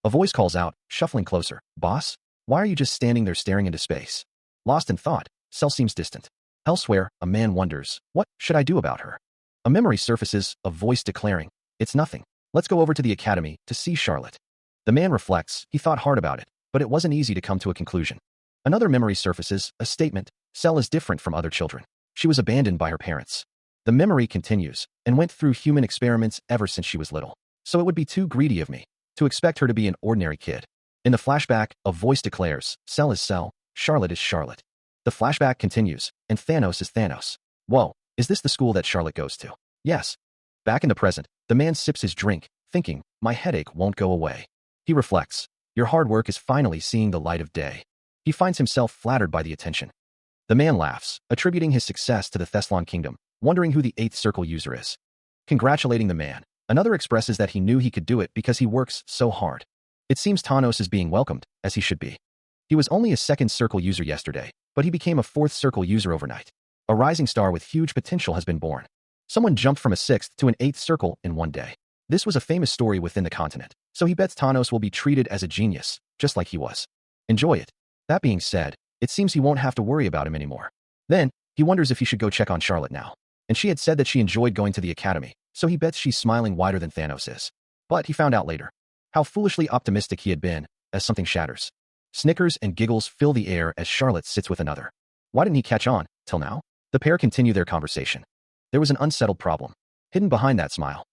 A voice calls out, shuffling closer, "Boss? Why are you just standing there staring into space?" Lost in thought, Cell seems distant. Elsewhere, a man wonders, "What should I do about her?" A memory surfaces, a voice declaring, "It's nothing. Let's go over to the academy to see Charlotte." The man reflects, he thought hard about it, but it wasn't easy to come to a conclusion. Another memory surfaces, a statement, "Cell is different from other children. She was abandoned by her parents." The memory continues, and went through human experiments ever since she was little. So it would be too greedy of me to expect her to be an ordinary kid. In the flashback, a voice declares, "Cell is Cell, Charlotte is Charlotte." The flashback continues, and Thanos is Thanos. Whoa, is this the school that Charlotte goes to? Yes. Back in the present, the man sips his drink, thinking, "My headache won't go away." He reflects, "Your hard work is finally seeing the light of day." He finds himself flattered by the attention. The man laughs, attributing his success to the Thessalon Kingdom, wondering who the 8th circle user is. Congratulating the man, another expresses that he knew he could do it because he works so hard. It seems Thanos is being welcomed, as he should be. He was only a 2nd circle user yesterday, but he became a 4th circle user overnight. A rising star with huge potential has been born. Someone jumped from a 6th to an 8th circle in one day. This was a famous story within the continent, so he bets Thanos will be treated as a genius, just like he was. Enjoy it. That being said, it seems he won't have to worry about him anymore. Then, he wonders if he should go check on Charlotte now. And she had said that she enjoyed going to the academy, so he bets she's smiling wider than Thanos is. But he found out later how foolishly optimistic he had been, as something shatters. Snickers and giggles fill the air as Charlotte sits with another. Why didn't he catch on, till now? The pair continue their conversation. There was an unsettled problem. Hidden behind that smile,